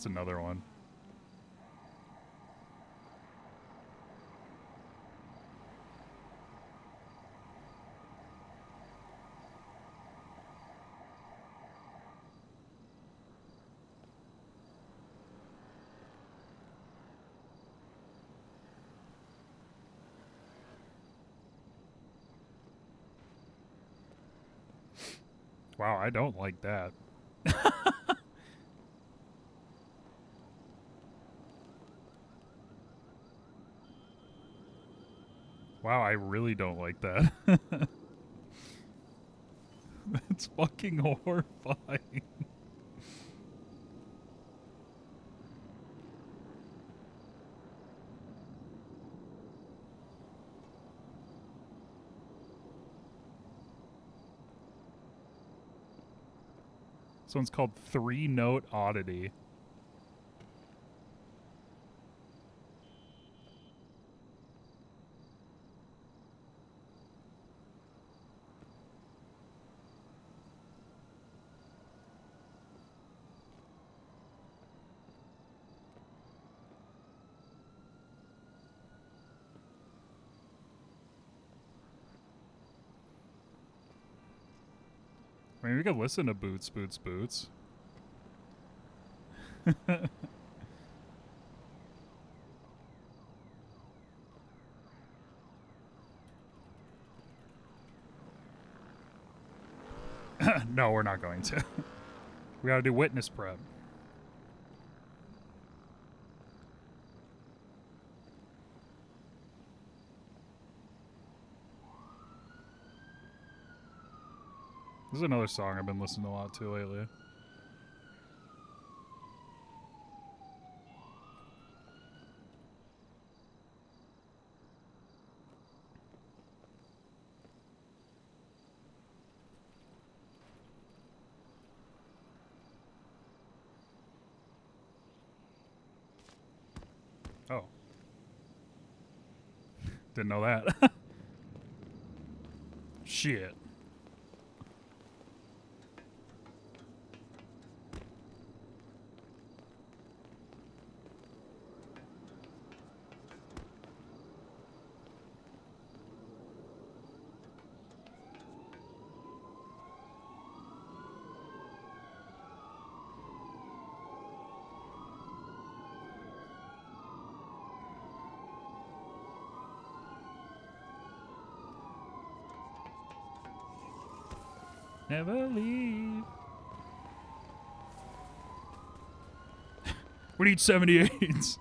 It's another one. Wow, I don't like that. Wow, I really don't like that. That's fucking horrifying. This one's called 3-Note Oddity. I mean, we could listen to Boots, Boots, Boots. No, we're not going to. We gotta do witness prep. This is another song I've been listening a lot to lately. Oh. Didn't know that. Shit. Never leave. We need 78s.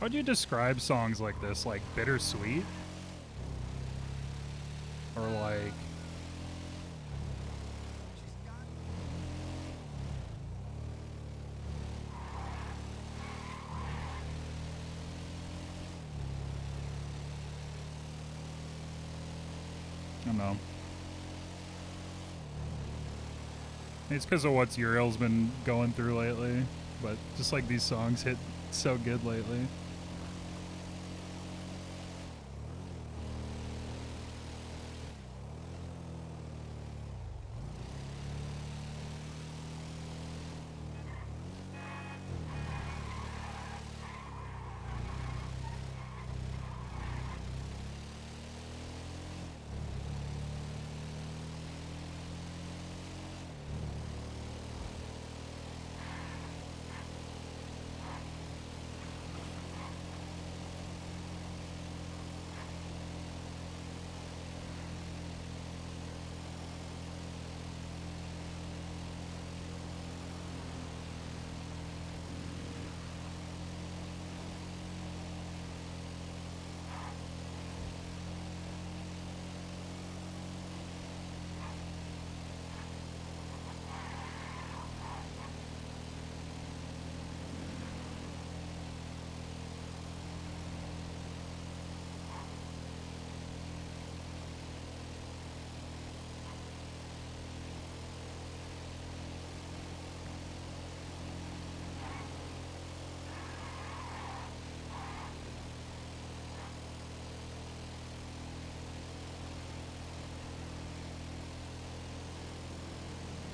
How'd you describe songs like this? Like bittersweet? Or like... I don't know. It's because of what Uriel's been going through lately. But just like these songs hit so good lately.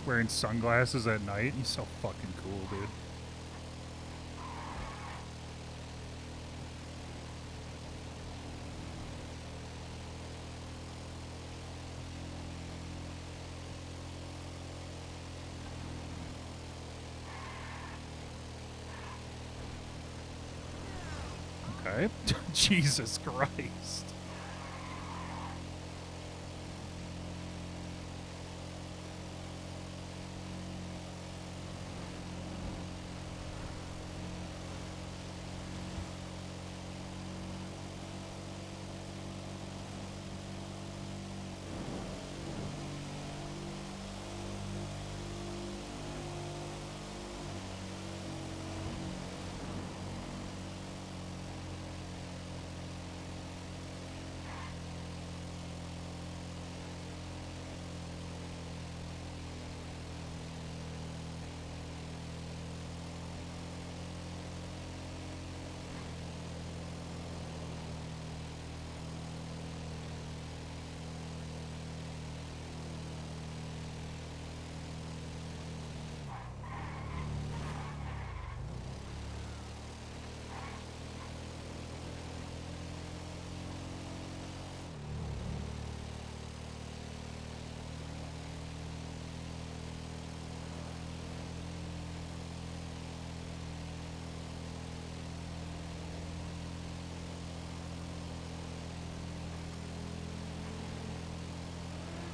wearing sunglasses at night. He's so fucking cool, dude. Okay. Jesus Christ.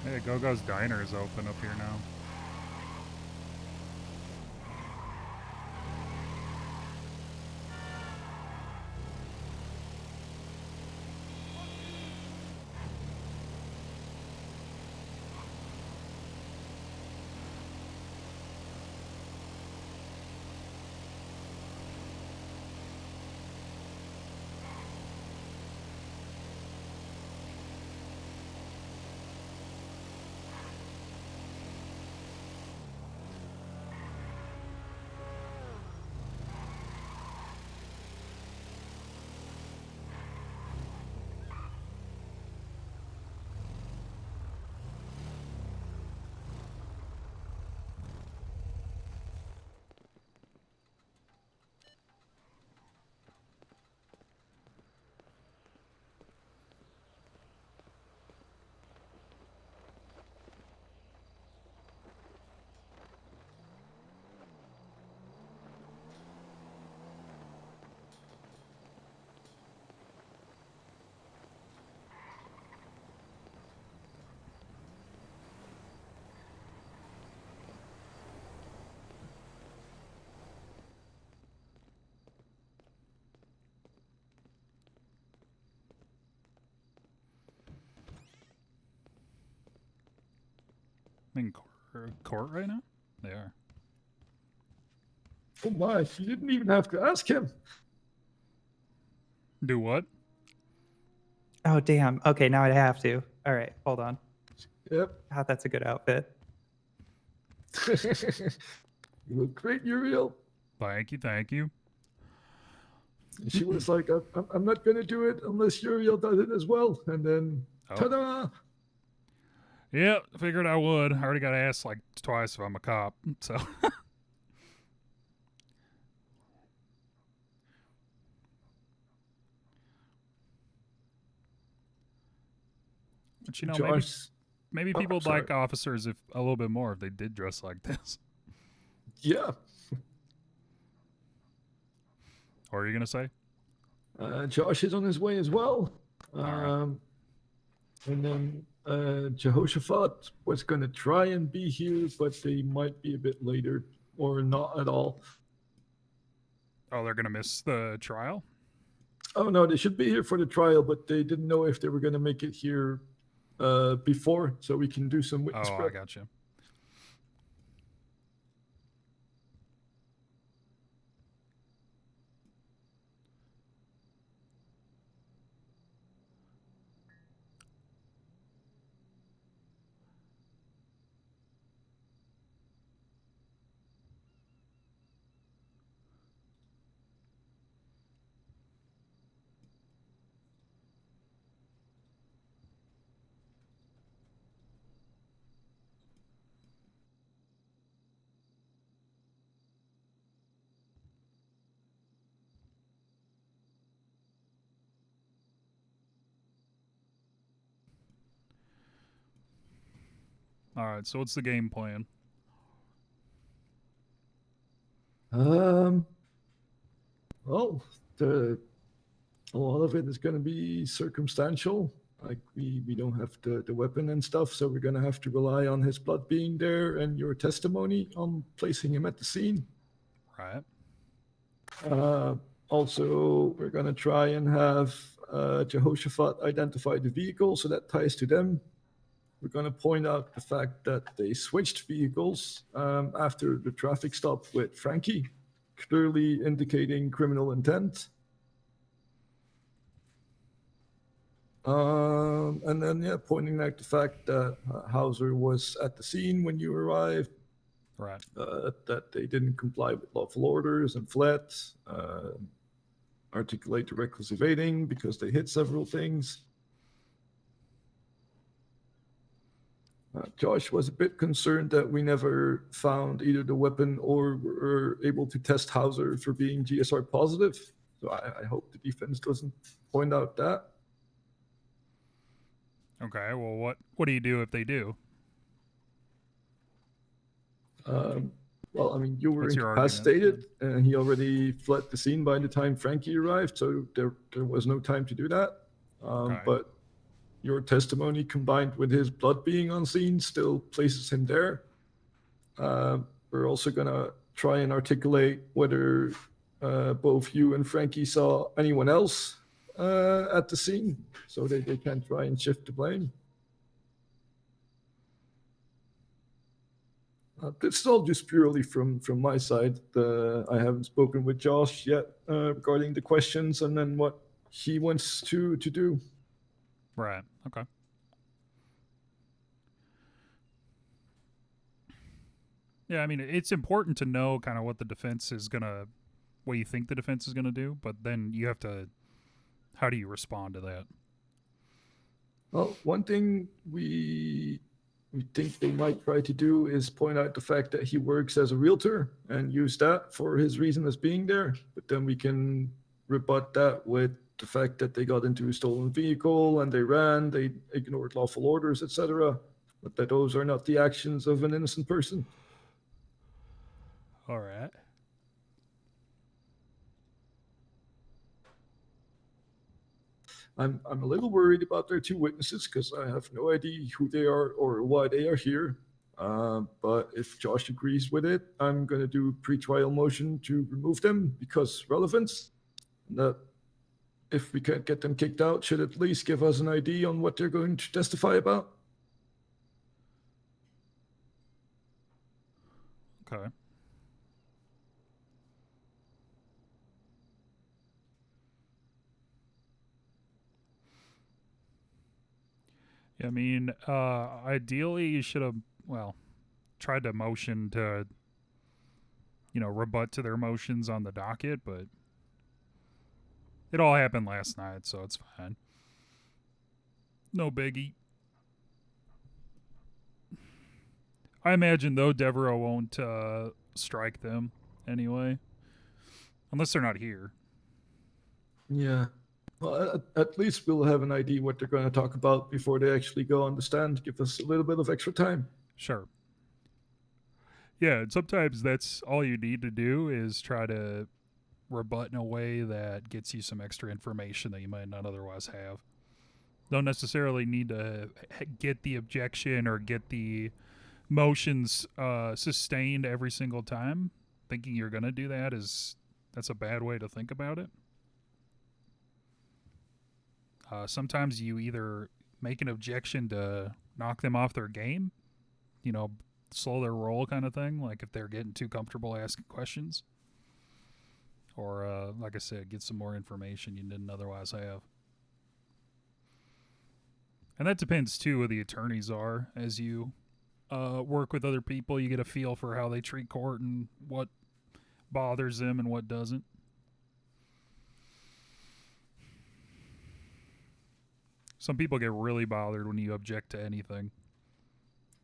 Hey, Go-Go's Diner is open up here now. I'm in court right now? They are. Oh my, you didn't even have to ask him. Do what? Oh, damn. Okay, now I have to. All right, hold on. Yep. God, that's a good outfit. You look great, Uriel. Thank you, thank you. She was like, I'm not going to do it unless Uriel does it as well. And then, ta-da! Yeah, figured I would. I already got asked like twice if I'm a cop, so. But you know, maybe people would like officers if a little bit more if they did dress like this. Yeah. What are you gonna say? Josh is on his way as well. And then Jehoshaphat was going to try and be here, but they might be a bit later or not at all. Oh, they're gonna miss the trial? Oh no, they should be here for the trial, but they didn't know if they were going to make it here before, so we can do some witness prep. I got you. All right. So what's the game plan? Well, a lot of it is going to be circumstantial. Like we don't have the weapon and stuff, so we're going to have to rely on his blood being there and your testimony on placing him at the scene. Right. Also, we're going to try and have Jehoshaphat identify the vehicle, so that ties to them. We're going to point out the fact that they switched vehicles after the traffic stop with Frankie, clearly indicating criminal intent. And then, yeah, pointing out the fact that Hauser was at the scene when you arrived. Right. That they didn't comply with lawful orders and fled. Articulate the reckless evading because they hit several things. Josh was a bit concerned that we never found either the weapon or were able to test Hauser for being GSR positive. So I hope the defense doesn't point out that. Okay. Well, what do you do if they do? Well, I mean, you were What's your argument? incapacitated, and he already fled the scene by the time Frankie arrived, so there was no time to do that. Okay. But your testimony combined with his blood being on scene still places him there. We're also going to try and articulate whether both you and Frankie saw anyone else at the scene, so they can try and shift the blame. This is all just purely from my side. I haven't spoken with Josh yet regarding the questions and then what he wants to do. Right. Okay. Yeah, I mean, it's important to know kind of what the defense is what you think the defense is gonna do, but then you have to. How do you respond to that? Well, one thing we think they might try to do is point out the fact that he works as a realtor and use that for his reason as being there. But then we can rebut that with the fact that they got into a stolen vehicle and they ran, they ignored lawful orders, etc. But that those are not the actions of an innocent person. All right. I'm a little worried about their two witnesses because I have no idea who they are or why they are here. But if Josh agrees with it, I'm going to do pre-trial motion to remove them because relevance. That if we can't get them kicked out, should at least give us an idea on what they're going to testify about. Okay. I mean, ideally you should have, tried to motion to, rebut to their motions on the docket, but it all happened last night, so it's fine. No biggie. I imagine, though, Devereaux won't strike them anyway, unless they're not here. Yeah. Well, at least we'll have an idea what they're going to talk about before they actually go on the stand. Give us a little bit of extra time. Sure. Yeah, and sometimes that's all you need to do is try to rebut in a way that gets you some extra information that you might not otherwise have. Don't necessarily need to get the objection or get the motions sustained every single time. Thinking you're going to do that's a bad way to think about it. Sometimes you either make an objection to knock them off their game, slow their roll kind of thing, like if they're getting too comfortable asking questions. Or, like I said, get some more information you didn't otherwise have. And that depends, too, who the attorneys are. As you work with other people, you get a feel for how they treat court and what bothers them and what doesn't. Some people get really bothered when you object to anything.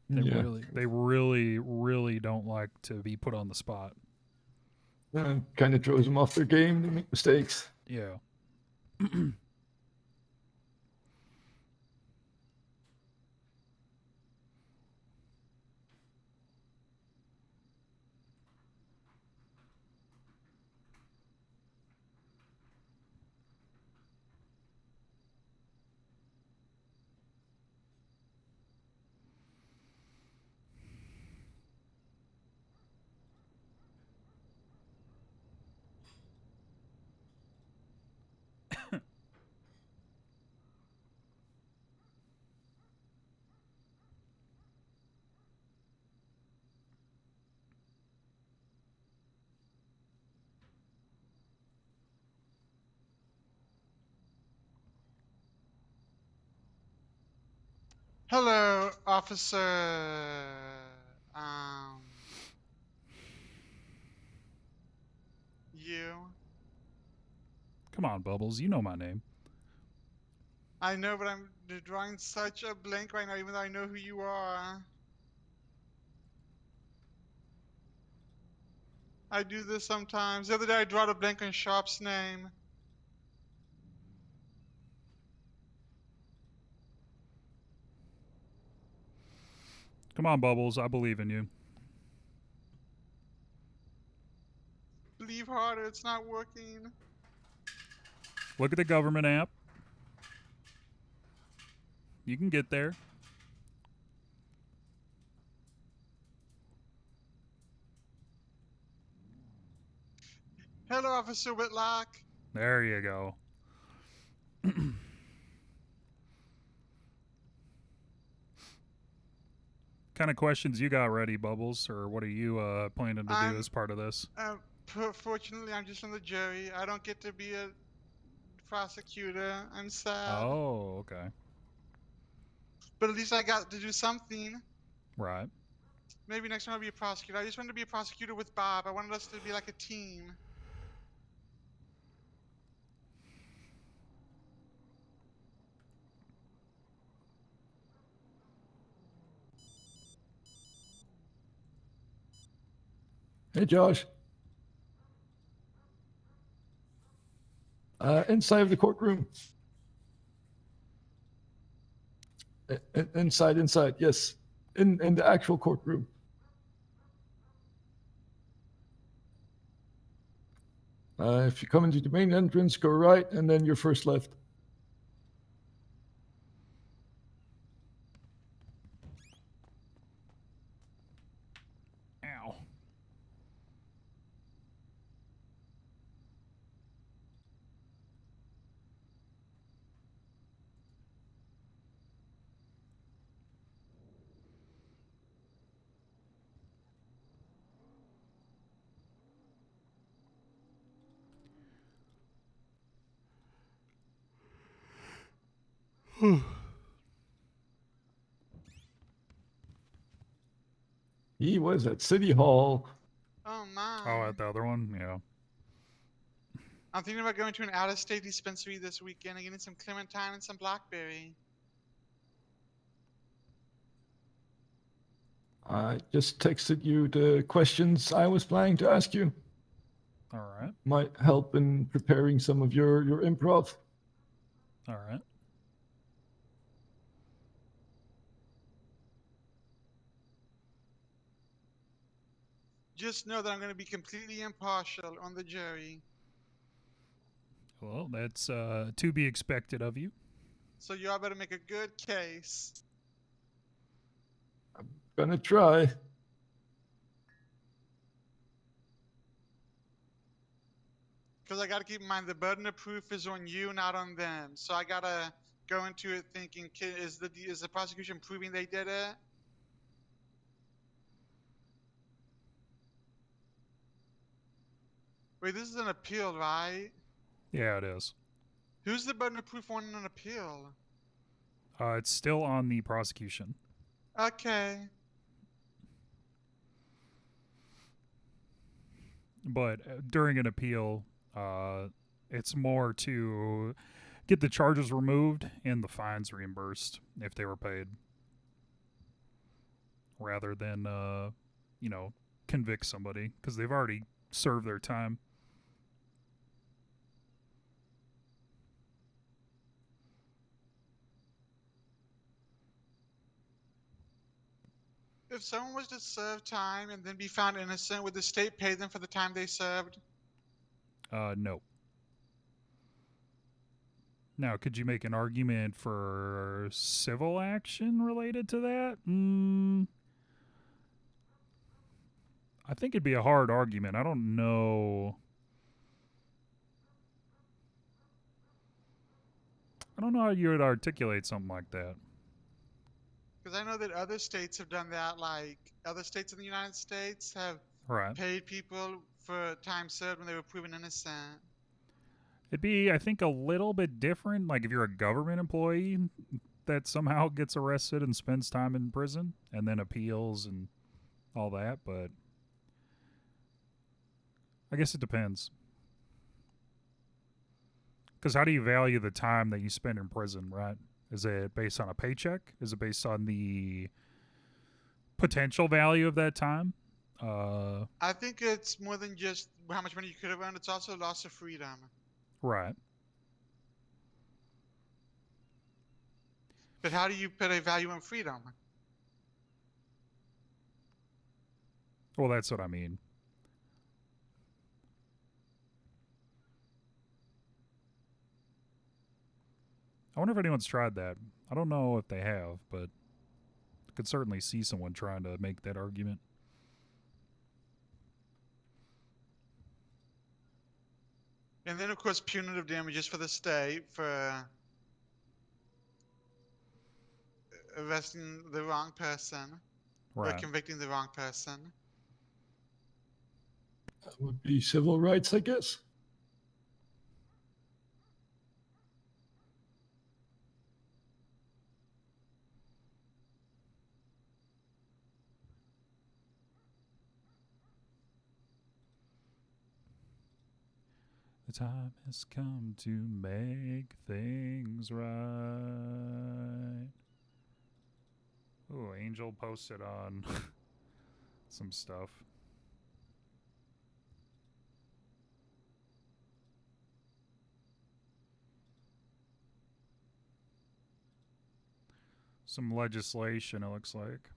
They really, really don't like to be put on the spot. Kind of throws them off their game. They make mistakes. Yeah. Hello, officer. Um, you. Come on, Bubbles. You know my name. I know, but I'm drawing such a blank right now, even though I know who you are. I do this sometimes. The other day I drawed a blank on Sharp's name. Come on, Bubbles. I believe in you. Believe harder, it's not working. Look at the government app. You can get there. Hello, Officer Whitlock. There you go. Kind of questions you got ready, Bubbles, or what are you planning to do as part of this? Fortunately, I'm just on the jury. I don't get to be a prosecutor. I'm sad. Oh, okay. But at least I got to do something. Right. Maybe next time I'll be a prosecutor. I just wanted to be a prosecutor with Bob. I wanted us to be like a team. Hey, Josh. Inside of the courtroom. Inside. Yes, in the actual courtroom. If you come into the main entrance, go right, and then your first left. Ow. He was at City Hall. Oh my. Oh, at the other one? Yeah. I'm thinking about going to an out-of-state dispensary this weekend and getting some clementine and some blackberry. I just texted you the questions I was planning to ask you. All right. Might help in preparing some of your improv. All right. Just know that I'm going to be completely impartial on the jury. Well, that's to be expected of you. So y'all better make a good case. Gonna try. Because I got to keep in mind the burden of proof is on you, not on them. So I got to go into it thinking, is the prosecution proving they did it? Wait, this is an appeal, right? Yeah, it is. Who's the burden of proof on an appeal? It's still on the prosecution. Okay. But during an appeal, it's more to get the charges removed and the fines reimbursed if they were paid, rather than convict somebody because they've already served their time. If someone was to serve time and then be found innocent, would the state pay them for the time they served? No. Now, could you make an argument for civil action related to that? I think it'd be a hard argument. I don't know. I don't know how you would articulate something like that. Because I know that other states have done that, like other states in the United States have paid people for time served when they were proven innocent. It'd be, I think, a little bit different. Like if you're a government employee, that somehow gets arrested and spends time in prison and then appeals and all that, but I guess it depends. Because how do you value the time that you spend in prison, right? Is it based on a paycheck? Is it based on the potential value of that time? I think it's more than just how much money you could have earned. It's also loss of freedom. Right. But how do you put a value on freedom? Well, that's what I mean. I wonder if anyone's tried that. I don't know if they have, but I could certainly see someone trying to make that argument. And then, of course, punitive damages for the state for arresting the wrong person or Right. convicting the wrong person. That would be civil rights, I guess. The time has come to make things right. Oh, Angel posted on some stuff. Some legislation, it looks like.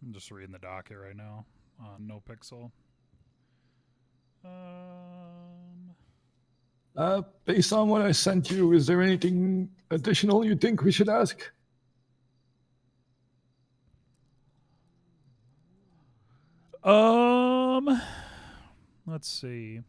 I'm just reading the docket right now on NoPixel. Based on what I sent you, is there anything additional you think we should ask? Let's see.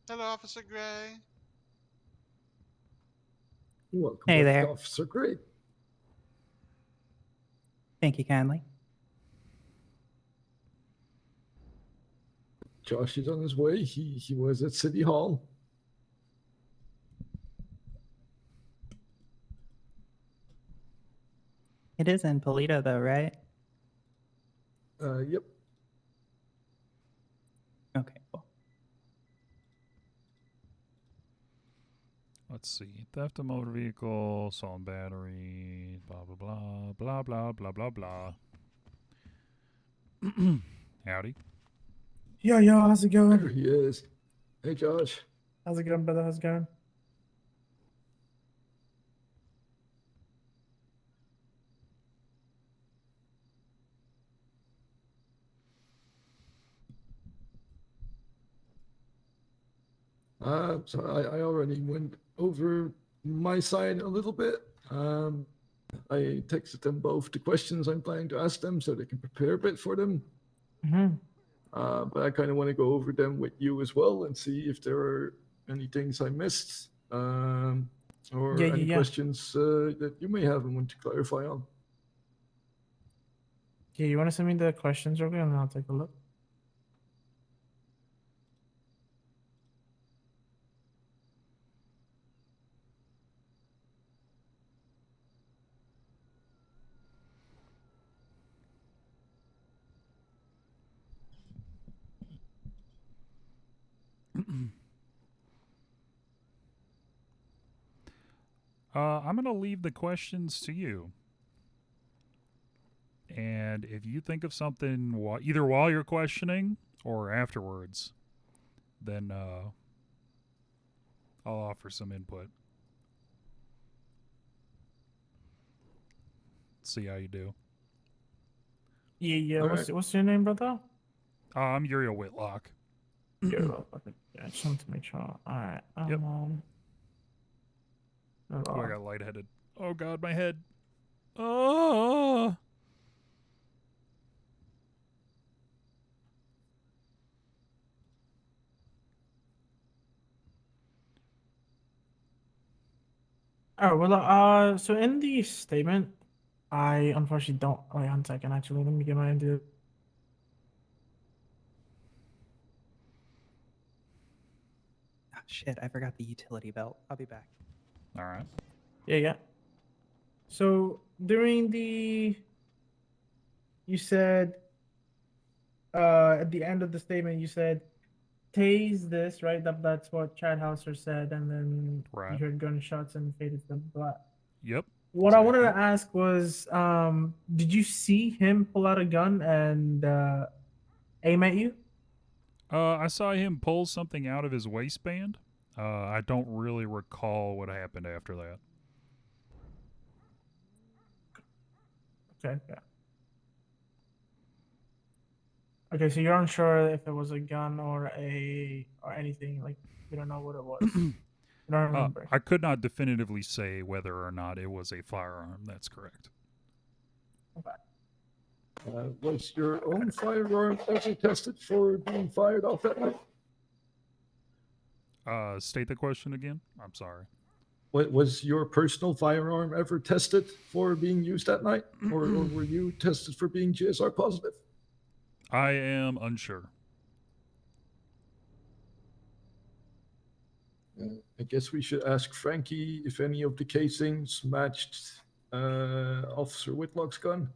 Hello, Officer Gray. Welcome Hey back, there. Officer Gray. Thank you kindly. Josh is on his way. He was at City Hall. It is in Polito, though, right? Yep. Okay, cool. Let's see. Theft of motor vehicle, assault and battery, blah, blah, blah, blah, blah, blah, blah, blah. Howdy. Yo, how's it going? There he is. Hey, Josh. How's it going, brother? How's it going? So I already went over my side a little bit. I texted them both the questions I'm planning to ask them so they can prepare a bit for them. Mm-hmm. But I kind of want to go over them with you as well and see if there are any things I missed or any questions that you may have and want to clarify on. Yeah, you want to send me the questions real quick and then I'll take a look? I'm going to leave the questions to you. And if you think of something either while you're questioning or afterwards, then I'll offer some input. See how you do. Yeah. All What's your name, brother? I'm Uriel Whitlock. Yeah, I just wanted to make sure. All right. Yep. Oh, Oh, I got lightheaded. Oh God, my head. Oh. Oh well. So in the statement, I unfortunately don't. Wait 1 second. Actually, let me get my into. Oh, shit, I forgot the utility belt. I'll be back. All right. Yeah. So during you said, at the end of the statement, you said, "Tase this," right? That's what Chad Hauser said, and then you heard gunshots and faded to black. Yep. What I wanted to ask was, did you see him pull out a gun and aim at you? I saw him pull something out of his waistband. I don't really recall what happened after that. Okay. Yeah. Okay, so you're unsure if it was a gun or anything. Like, you don't know what it was. You don't remember. I could not definitively say whether or not it was a firearm. That's correct. Okay. Was your own firearm ever tested for being fired off that night? State the question again. I'm sorry. Was your personal firearm ever tested for being used that night, or were you tested for being GSR positive? I am unsure. I guess we should ask Frankie if any of the casings matched Officer Whitlock's gun.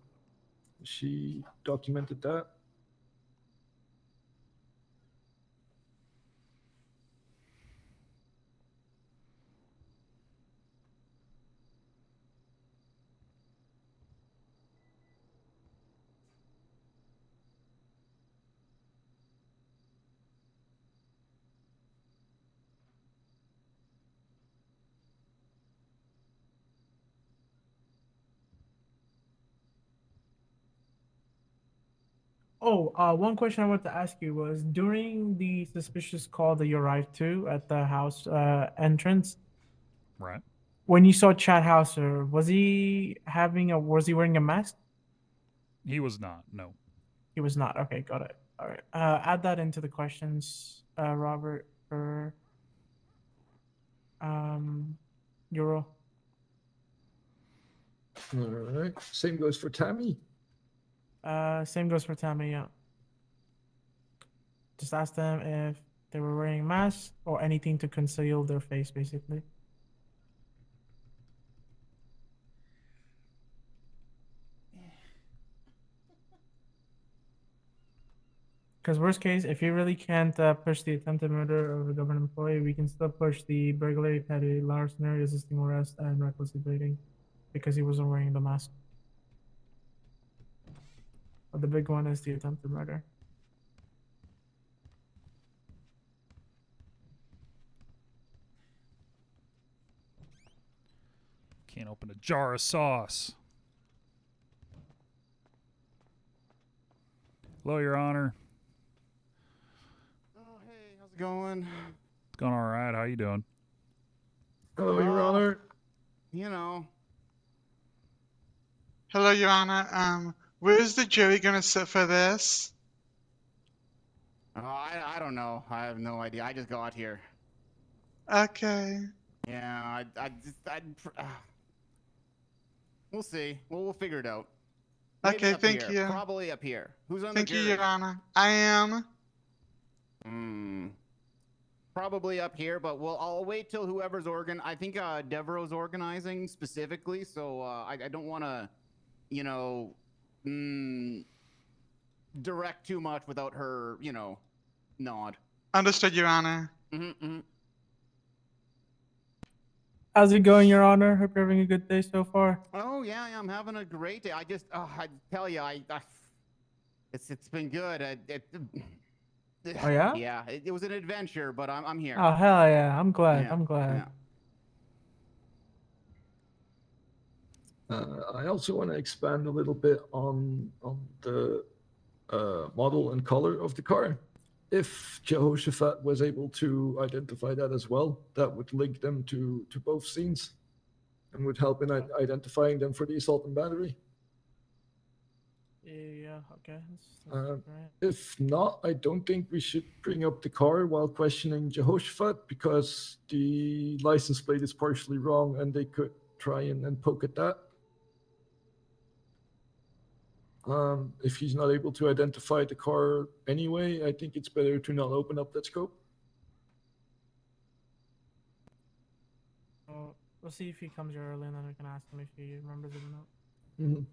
She documented that. Oh, one question I wanted to ask you was during the suspicious call that you arrived to at the house entrance. Right. When you saw Chad Hauser, was he wearing a mask? He was not. No. He was not. Okay, got it. All right. Add that into the questions, Robert, for Euro. All right. Same goes for Tammy. Same goes for Tammy. Yeah. Just ask them if they were wearing masks or anything to conceal their face, basically. Because worst case, if you really can't push the attempted murder of a government employee, we can still push the burglary, petty larceny, resisting arrest, and reckless evading, because he wasn't wearing the mask. But the big one is the attempted murder. Can't open a jar of sauce. Hello, Your Honor. Oh, hey, how's it going? It's going all right. How you doing? Hello, Your Honor. You know. Hello, Your Honor. Where's the jury gonna sit for this? Oh, I don't know. I have no idea. I just got here. Okay. Yeah, we'll see. We'll figure it out. Maybe Okay, up thank here. you. Probably up here. Who's on Thank the you, jury? Your Honor. I am. Probably up here, but I'll wait till whoever's I think Devereaux's organizing specifically, so I don't want to, direct too much without her, nod. Understood, Your Honor. How's it going, Your Honor? Hope you're having a good day so far. Oh yeah, I'm having a great day. I just, I tell you, it's been good. Oh yeah? Yeah, it was an adventure, but I'm here. Oh hell yeah! I'm glad. Yeah, I'm glad. I also want to expand a little bit on the model and color of the car. If Jehoshaphat was able to identify that as well, that would link them to both scenes and would help in identifying them for the assault and battery. Yeah. Okay. Uh, Right. If not, I don't think we should bring up the car while questioning Jehoshaphat because the license plate is partially wrong and they could try and poke at that. If he's not able to identify the car anyway, I think it's better to not open up that scope. We'll see if he comes here early, and then we can ask him if he remembers it or not. Mhm.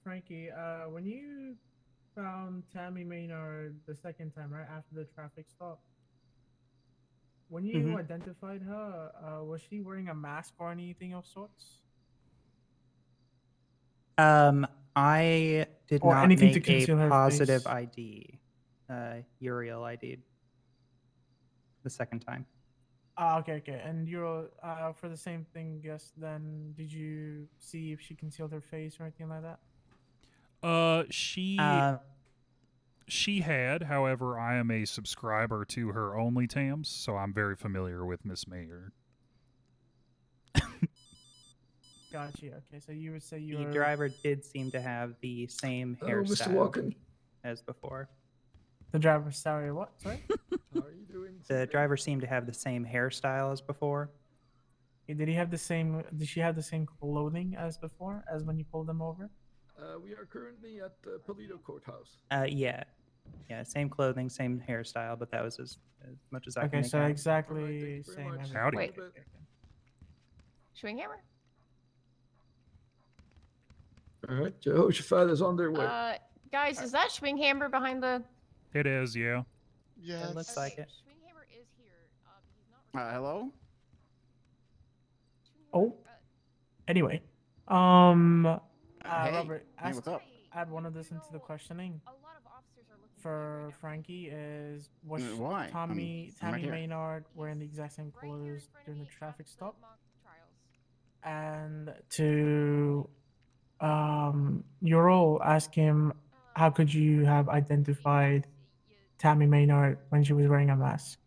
Frankie, when you found Tammy Maynard the second time, right after the traffic stop, when you Mhm. identified her, was she wearing a mask or anything of sorts? I did Or not anything to make a conceal her positive face? ID. Uriel ID'd the second time. Okay. And you're for the same thing, guess. Then did you see if she concealed her face or anything like that? She had, however, I am a subscriber to her only Tams, so I'm very familiar with Miss Mayer. Gotcha. Okay, so you would say The you're driver did seem to have the same Mr. hairstyle Walken. as before. the driver. Sorry, what? Sorry. How are you doing? The driver seemed to have the same hairstyle as before. Did he have the same? Did she have the same clothing as before, as when you pulled them over? We are currently at the Polito Courthouse. Yeah, same clothing, same hairstyle, but that was as much as I can Okay, make so out. exactly same. much. everything. Howdy. Wait. Okay. Schwinghammer? All right, Jehoshaphat is on their way. Guys, is that Schwinghammer behind the... It is, yeah. Yes. It looks like it. Schwinghammer is here. He's not... Hello? Oh. Anyway, Hey. Robert, Hey, what's up? add one of this into the questioning A lot of officers are looking for Frankie. Is was Why? Tammy I'm right here. Maynard wearing the exact same colors during the traffic stop? mock trials. And to Uriel, ask him how could you have identified Tammy Maynard when she was wearing a mask?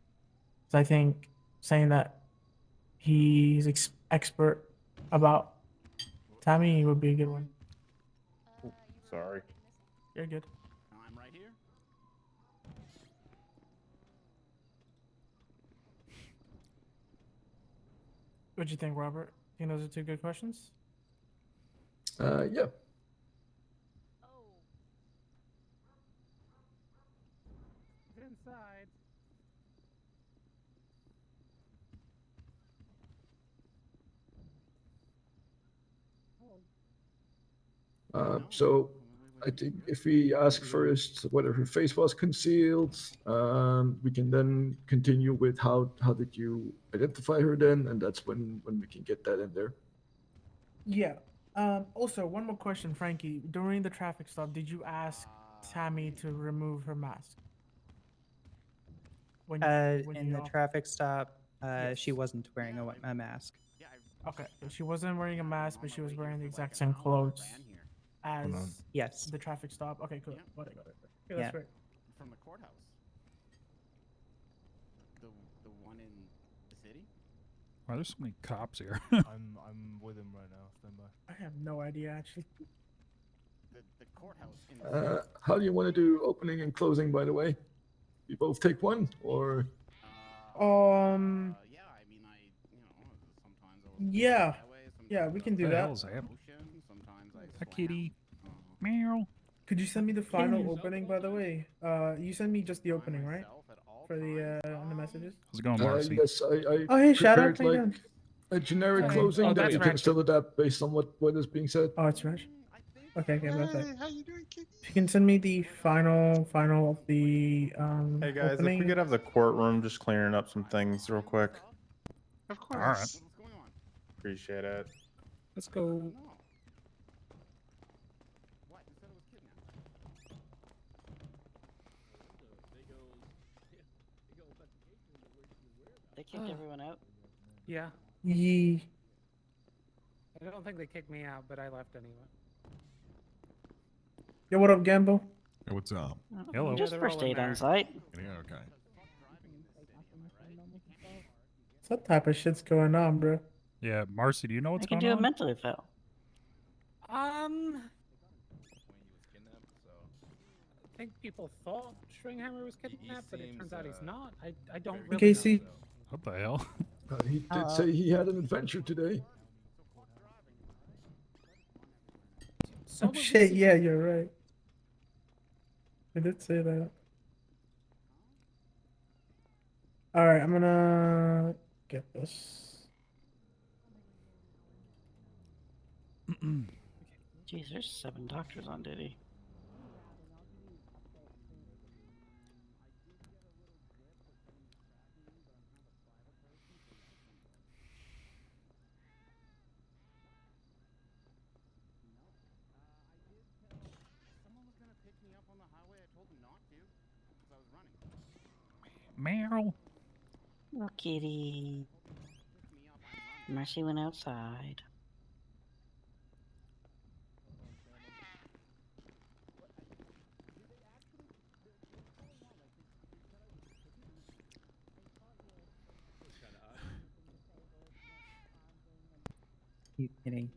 So I think saying that he's expert about Tammy would be a good one. Sorry. You're good. I'm right here. What'd you think, Robert? Think those are two good questions? Yeah. Inside. So I think if we ask first whether her face was concealed, we can then continue with how did you identify her then, and that's when we can get that in there. Yeah. Also, one more question, Frankie. During the traffic stop, did you ask Tammy to remove her mask? When In the traffic stop, she wasn't wearing a mask. Okay, so she wasn't wearing a mask, but she was wearing the exact same clothes as Yes. the traffic stop. Okay, cool. Got it. Okay, Yeah. that's great. From the courthouse. The one in the city? Why there's so many cops here? I'm with him right now. Stand by. I have no idea, actually. The courthouse in the city. How do you want to do opening and closing, by the way? You both take one, or? Yeah, I mean, sometimes I was Yeah. that way, Yeah, we can do What the that. hell's happening? sometimes I Hi, kitty. Meow. Could you send me the final opening, by the way? You send me just the opening, right? For the on the messages. How's it going, Marcy? Yes, I Oh, hey, Shadow. prepared How you like doing? a generic Hi. closing Oh, that that's you can right. still adapt based on what is being said. Oh, it's right. I think Okay, perfect. Hey, how you doing, kitty? If you can send me the final of the Hey guys, opening. if we could have the courtroom just clearing up some things real quick. Of All right. course. Appreciate it. Let's go. They kicked everyone out. Yeah. Yee. I don't think they kicked me out, but I left anyway. Yo, what up, Gamble? Hey, what's up? Hello. Just they're first all in aid on there. site. Yeah, okay. What type of shit's going on, bro? Yeah, Marcy, do you know what's I can going do on? a mental eval. I think people thought Stringhammer was kidnapped, but it turns out he's not. I don't really Casey. know. What the hell? He did say he had an adventure today. So Oh was shit, Missy. yeah, you're right. I did say that. Alright, I'm gonna get this. Jeez, there's 7 doctors on duty. Meow. Oh, kitty. Mercy went outside. You kidding?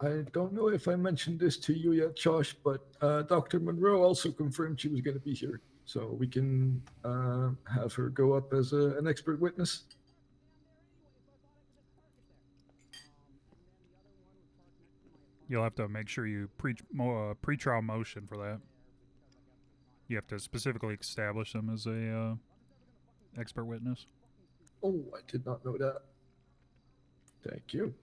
I don't know if I mentioned this to you yet, Josh, but Dr. Monroe also confirmed she was going to be here. So we can have her go up as an expert witness. You'll have to make sure you pre-trial motion for that. You have to specifically establish them as a expert witness. Oh, I did not know that. Thank you.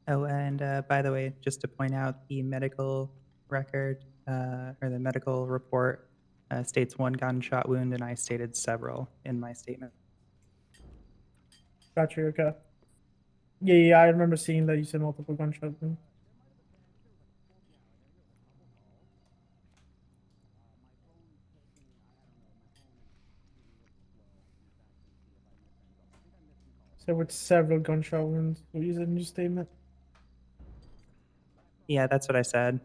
Oh, and by the way, just to point out, the medical record or the medical report states 1 gunshot wound, and I stated several in my statement. Gotcha, okay. Yeah, I remember seeing that you said multiple gunshot wounds. So with several gunshot wounds, what you said in your statement? Yeah, that's what I said.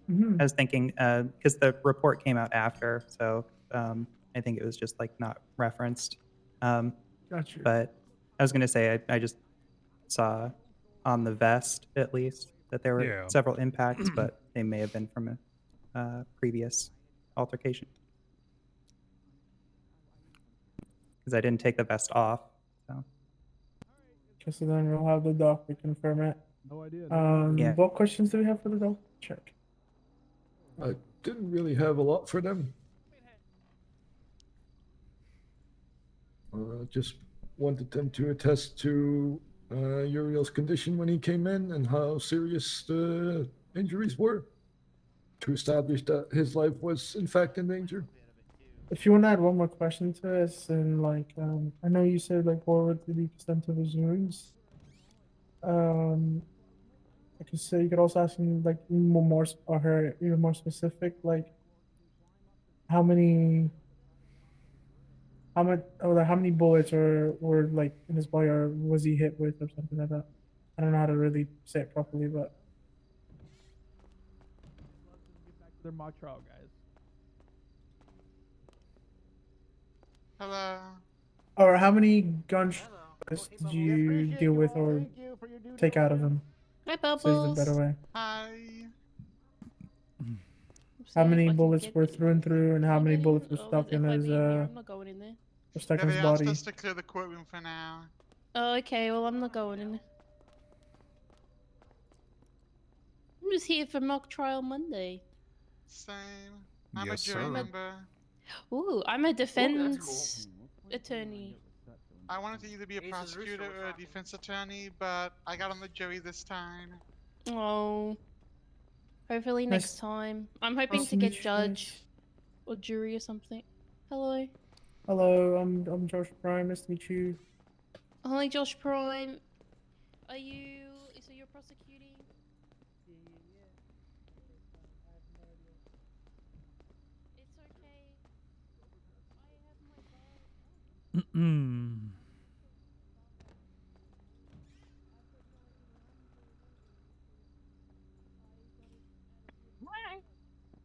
I was thinking because the report came out after, so I think it was just like not referenced. Gotcha. But I was gonna say I just saw on the vest at least that there were Yeah. several impacts, but they may have been from a previous altercation. Because I didn't take the vest off. So Okay, so then we'll have the doctor confirm it. No idea. Yeah. What questions do we have for the doctor? Check. I didn't really have a lot for them. Just wanted them to attest to Uriel's condition when he came in and how serious the injuries were to establish that his life was in fact in danger. if you want to add one more question to this, and like, I know you said like what were the extent of his wounds. I could say you could also ask him like more or her even more specific, like how many, how much, or like how many bullets were like in his body, or was he hit with, or something like that. I don't know how to really say it properly, but Their mock trial, guys. Hello. or how many gunshots did you deal with or take out of him? Hi, So is the better Bubbles. way. Hi. How many if I can bullets get were through and through, and how many bullets were Oh, stuck in if his I'm in here, I'm not going in there. were stuck Yeah, in his they asked body? us to clear the courtroom for now. Oh, okay. Well, I'm not going in there. I'm just here for mock trial Monday. Same. I'm a Yes, jury sir. member. Ooh, I'm a defense attorney. I wanted to either be a prosecutor or a defense attorney, but I got on the jury this time. Oh. Hopefully Nice- next time. I'm hoping nice to to get meet you judge guys. or jury or something. Hello. Hello, I'm Josh Prime. Nice to meet you. Hi, Josh Prime. Are you? So you're prosecuting? It's okay. I have my bug. Mm-mm.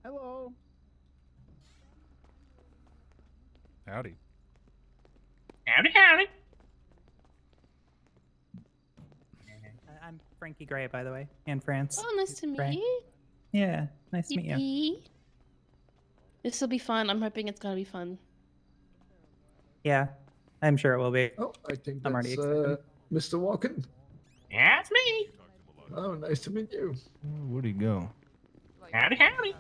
Hello. Howdy. Howdy, howdy. I'm Frankie Gray, by the way, and France. Oh, nice to meet Gray. you. Yeah, nice to meet you. Yippee. This will be fun. I'm hoping it's gonna be fun. Yeah, I'm sure it will be. Oh, I think I'm already that's excited. Mr. Walken. Yeah, it's me. Oh, nice to meet you. Where'd he go? Howdy, howdy.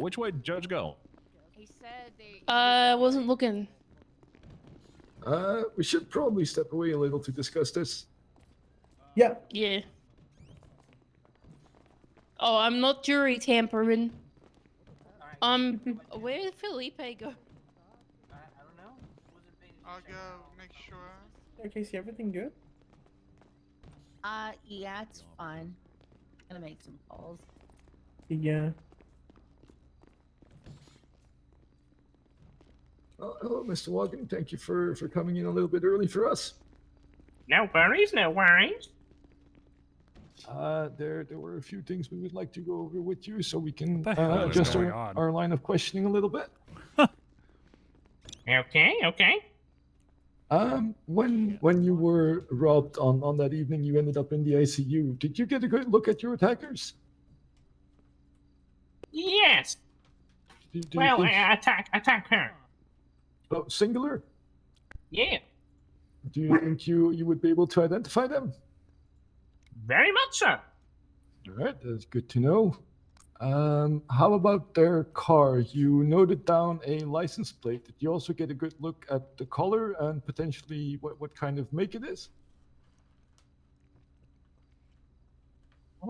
Which way did Judge go? He said they. I wasn't looking. We should probably step away a little to discuss this. Yeah. Yeah. Oh, I'm not jury tampering. Where did Felipe go? I'll go make sure. Hey, Casey, everything good? Yeah, it's fine. Gonna make some calls. Yeah. Oh, hello, Mr. Walken. Thank you for coming in a little bit early for us. No worries, no worries. There were a few things we would like to go over with you so we can What the hell is adjust going on? our line of questioning a little bit. Okay, okay. When you were robbed on that evening, you ended up in the ICU. Did you get a good look at your attackers? Yes. Do you Well, think- I attack her. Oh, singular? Yeah, Do you think you would be able to identify them? very much so. All right, that's good to know. How about their car? You noted down a license plate. Did you also get a good look at the color and potentially what kind of make it is?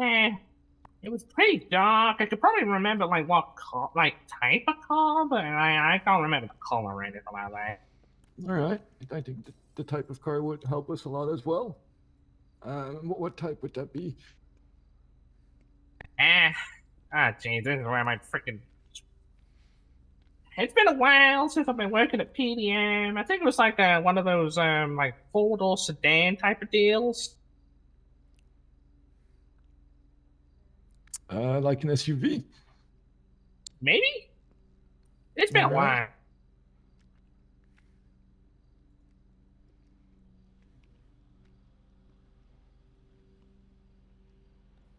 It was pretty dark. I could probably remember like what type of car, but I can't remember the color or anything like that. All right, I think the type of car would help us a lot as well. What type would that be? Geez, this is where my freaking. It's been a while since I've been working at PDM. I think it was like one of those like 4-door sedan type of deals. Like an SUV? Maybe. It's been a Alright.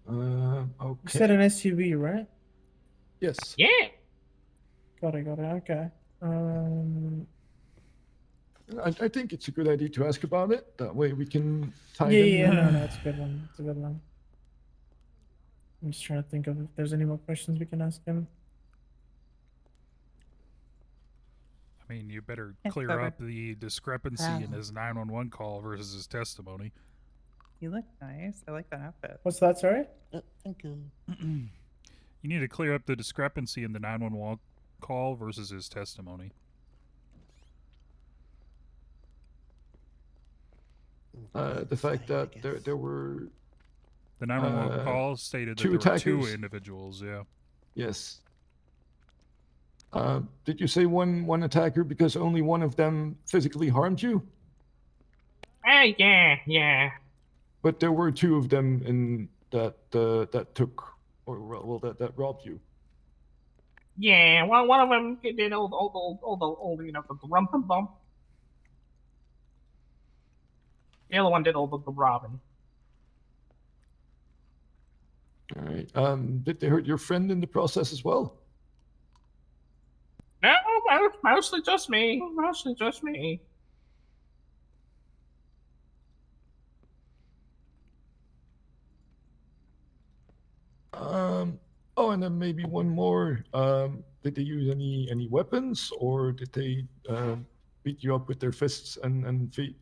You Okay. said an SUV, right? Yes. Yeah. Got it. Okay. I think it's a good idea to ask about it. That way we can tie Yeah, them. no, it's a good one. It's a good one. I'm just trying to think of if there's any more questions we can ask him. I mean, you better Yeah, clear cover. up the discrepancy in his 911 call versus his testimony. You look nice. I like that outfit. What's that, sorry? Thank you. You need to clear up the discrepancy in the 911 call versus his testimony. The fact that there were The 911 call stated that two there were two attackers. individuals. Yeah. Yes. Did you say one attacker because only one of them physically harmed you? Yeah. But there were two of them in that took, or well, that robbed you. Yeah, well, one of them did all the the rump and bump. The other one did all the robbing. All right. Did they hurt your friend in the process as well? No, mostly just me. Mostly just me. Oh, and then maybe one more. Did they use any weapons, or did they beat you up with their fists and feet?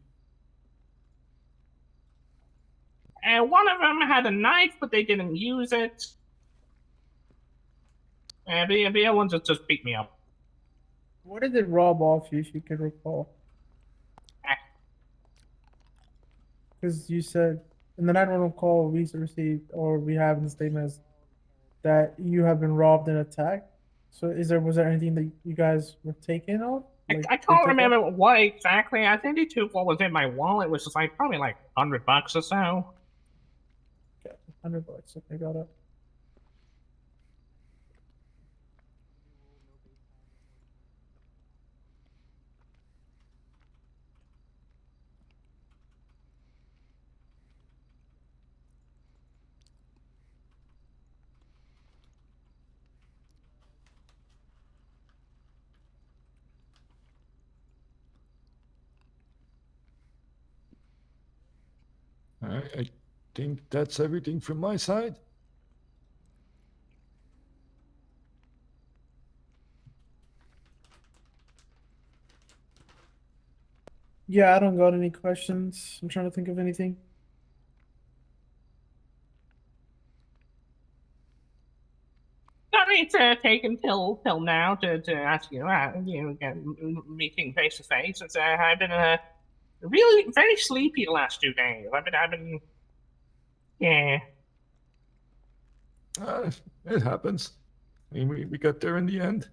One of them had a knife, but they didn't use it. And the other one just beat me up. What did they rob off you, if you could recall? Because you said in the 911 call we received, or we have in the statements, that you have been robbed and attacked. So was there anything that you guys were taken on? Like, I can't remember what exactly. I think they took what was in my wallet, which was like probably like $100 or so. Okay, $100. Okay, got it. All right. I think that's everything from my side. Yeah, I don't got any questions. I'm trying to think of anything. I need to take until now to ask you out. Get meeting face to face. I've been really very sleepy the last 2 days. I've been yeah. It happens. I mean, we got there in the end.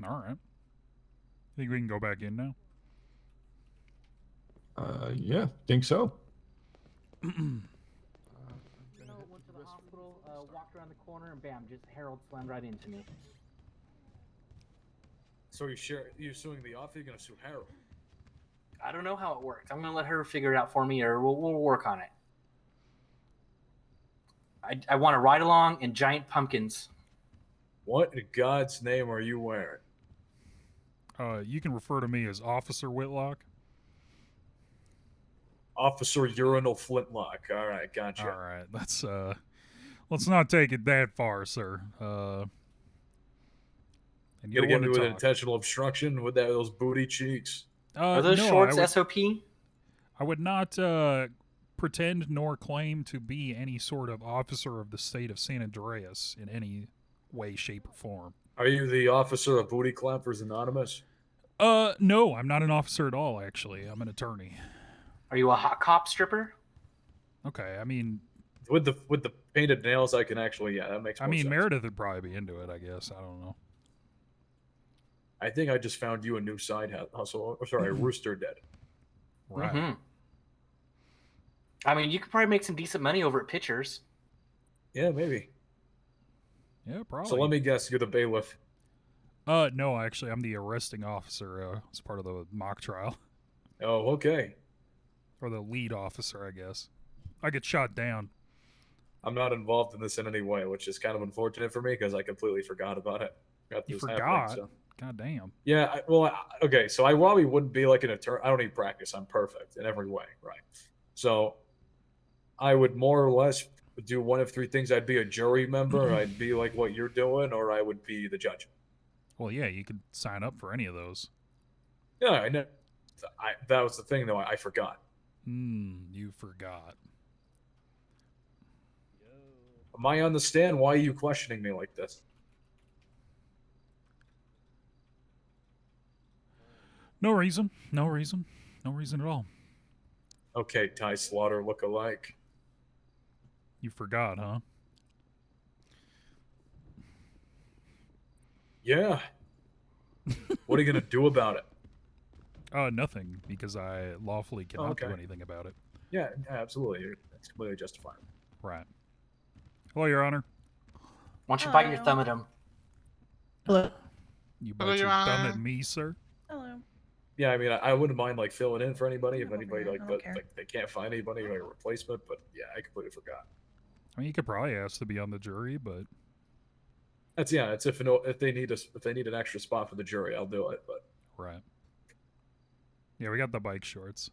All right. Think we can go back in now? Yeah, think so. Went to the hospital, walked around the corner, and bam, just Harold slammed right into me. So you suing the author? You're gonna sue Harold? I don't know how it works. I'm gonna let her figure it out for me, or we'll work on it. I want a ride along and giant pumpkins. What in God's name are you wearing? You can refer to me as Officer Whitlock. Officer Urinal Flintlock. All right, gotcha. All right, let's not take it that far, sir. And You you're gonna get one me to with talk. intentional obstruction with those booty cheeks? Are those no, shorts I would, SOP? I would not pretend nor claim to be any sort of officer of the state of San Andreas in any way, shape, or form. Are you the officer of Booty Clappers Anonymous? No, I'm not an officer at all, actually. I'm an attorney. Are you a hot cop stripper? Okay, I mean... With the painted nails, I can actually, yeah, that makes more sense. Meredith would probably be into it, I guess. I don't know. I think I just found you a new side hustle. Oh, sorry, Rooster Dead. Right. Mm-hmm. I mean, you could probably make some decent money over at Pitchers. Yeah, maybe. Yeah, probably. So let me guess, you're the bailiff. No, actually, I'm the arresting officer as part of the mock trial. Oh, okay. Or the lead officer, I guess. I get shot down. I'm not involved in this in any way, which is kind of unfortunate for me because I completely forgot about it. You forgot? God damn. Yeah, okay, so I probably wouldn't be like an attorney. I don't need practice. I'm perfect in every way, right? So I would more or less do one of three things. I'd be a jury member, I'd be like what you're doing, or I would be the judge. Well, yeah, you could sign up for any of those. Yeah, I know. That was the thing, though. I forgot. You forgot. Am I on the stand? Why are you questioning me like this? No reason. No reason. No reason at all. Okay, Ty Slaughter look alike. You forgot, huh? Yeah. What are you going to do about it? Nothing, because I lawfully cannot do okay. anything about it. Yeah, absolutely. That's completely justified. Right. Hello, Your Honor. Why don't you bite your thumb at him? Hello. You Hello, bite Your your thumb Honor. at me, sir? Hello. Yeah, I mean, I wouldn't mind like filling in for anybody if anybody I like, don't but care. like they can't find anybody like a replacement. But yeah, I completely forgot. I mean, you could probably ask to be on the jury, but That's if they need an extra spot for the jury, I'll do it. But right. Yeah, we got the bike shorts.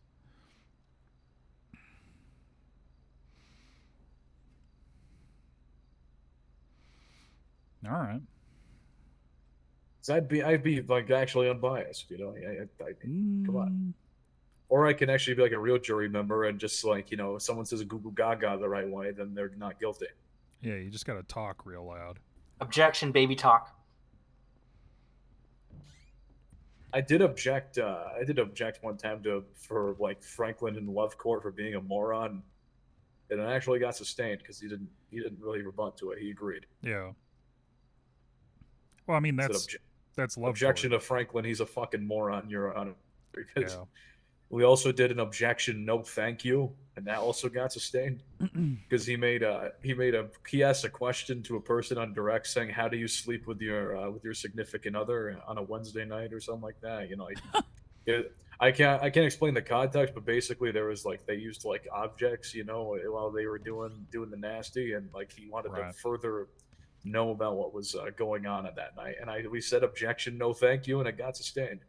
All right. so I'd be like actually unbiased, you know. Come on. Or I can actually be like a real jury member and just like, if someone says a Google Gaga the right way, then they're not guilty. Yeah, you just got to talk real loud. Objection, baby talk. I did object one time for like Franklin in Love Court for being a moron, and it actually got sustained because he didn't really rebut to it. He agreed. Yeah. Well, I mean, that's love objection court. to Franklin. He's a fucking moron, Your Honor. Because Yeah. we also did an objection, no thank you, and that also got sustained because he asked a question to a person on direct saying, "How do you sleep with your significant other on a Wednesday night or something like that?" I can't explain the context, but basically there was like they used like objects, while they were doing the nasty, and like he wanted to further know about what was going on at that night, and we said objection, no thank you, and it got sustained.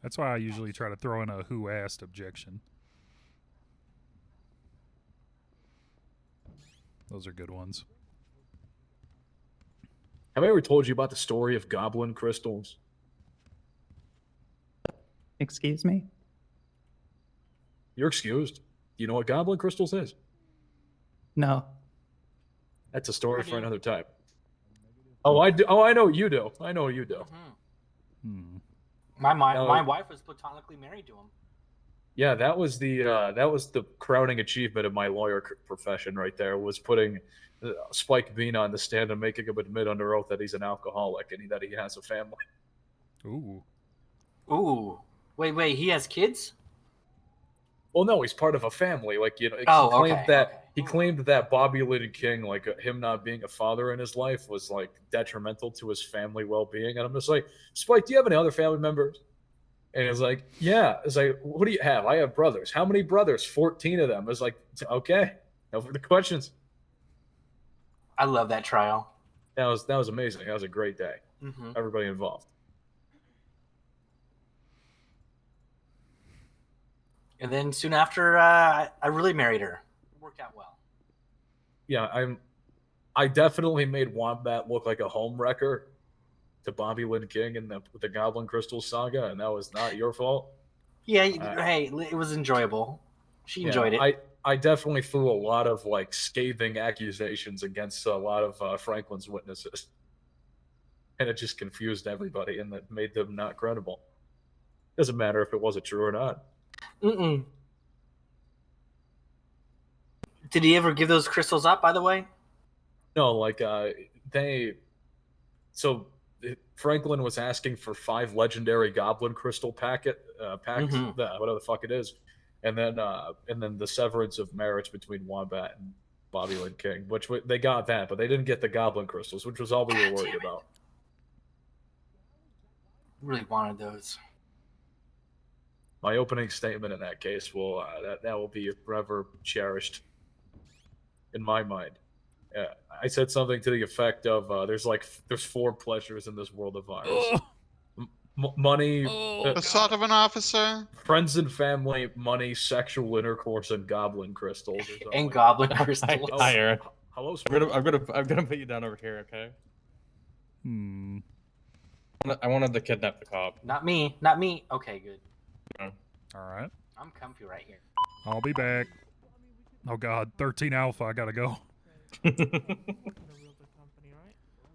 That's why I usually try to throw in a who asked objection. Those are good ones. Have I ever told you about the story of goblin crystals? Excuse me? You're excused. Do you know what goblin crystals is? No. That's a story for another time. Oh, I do. Oh, I know you do. I know you do. My wife was platonically married to him. Yeah, that was the crowning achievement of my lawyer profession right there, was putting Spike Bean on the stand and making him admit under oath that he's an alcoholic and that he has a family. Ooh. Wait, he has kids? Well, no, he's part of a family. Like, he claimed that Bobby Lynn King, like him not being a father in his life, was like detrimental to his family well-being. And I'm just like, Spike, do you have any other family members? And it's like, yeah. It's like, what do you have? I have brothers. How many brothers? 14 of them. It's like, okay, no further questions. I love that trial. That was amazing. That was a great day. Everybody involved. And then soon after, I really married her. It worked out well. Yeah, I definitely made Wombat look like a home wrecker to Bobby Lynn King in the Goblin Crystal saga, and that was not your fault. Yeah, hey, it was enjoyable. She enjoyed it. I definitely threw a lot of like scathing accusations against a lot of Franklin's witnesses, and it just confused everybody, and that made them not credible. Doesn't matter if it wasn't true or not. Did he ever give those crystals up, by the way? No, like Franklin was asking for 5 legendary goblin crystal packs, whatever the fuck it is, and then the severance of marriage between Wombat and Bobby Lynn King, which they got that, but they didn't get the goblin crystals, which was all we were worried about. Really wanted those. My opening statement in that case will that will be forever cherished in my mind. I said something to the effect of there's 4 pleasures in this world of ours: money, assault of an officer, friends and family, money, sexual intercourse, and goblin crystals. Or something goblin crystals. Hi, Aaron. Hello. I'm gonna put you down over here, okay? I wanted to kidnap the cop. Not me. Not me. Okay, good. Oh. All right. I'm comfy right here. I'll be back. Oh God, 13 Alpha. I gotta go.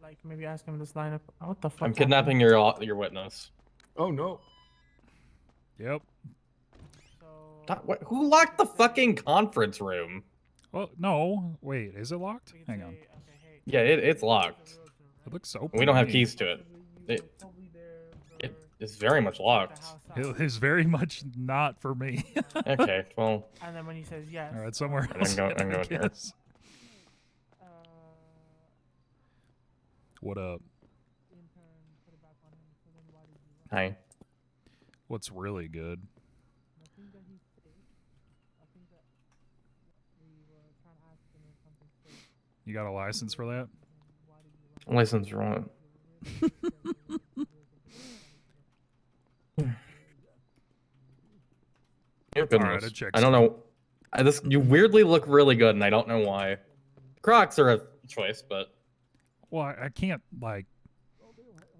Like maybe ask him this line up. What the fuck? I'm kidnapping your witness. Oh no. Yep. Who locked the fucking conference room? Well, no. Wait, is it locked? Hang on. Yeah, it's locked. It looks open. We don't to have me. keys to it. It is very much locked. It is very much not for me. Okay, well. And then when he says yes. All right, somewhere I'm else. going I here. guess. What up? Hi. What's really good? You got a license for that? License wrong. Goodness. Alright, I don't know. You weirdly look really good, and I don't know why. Crocs are a choice, but Well, I can't like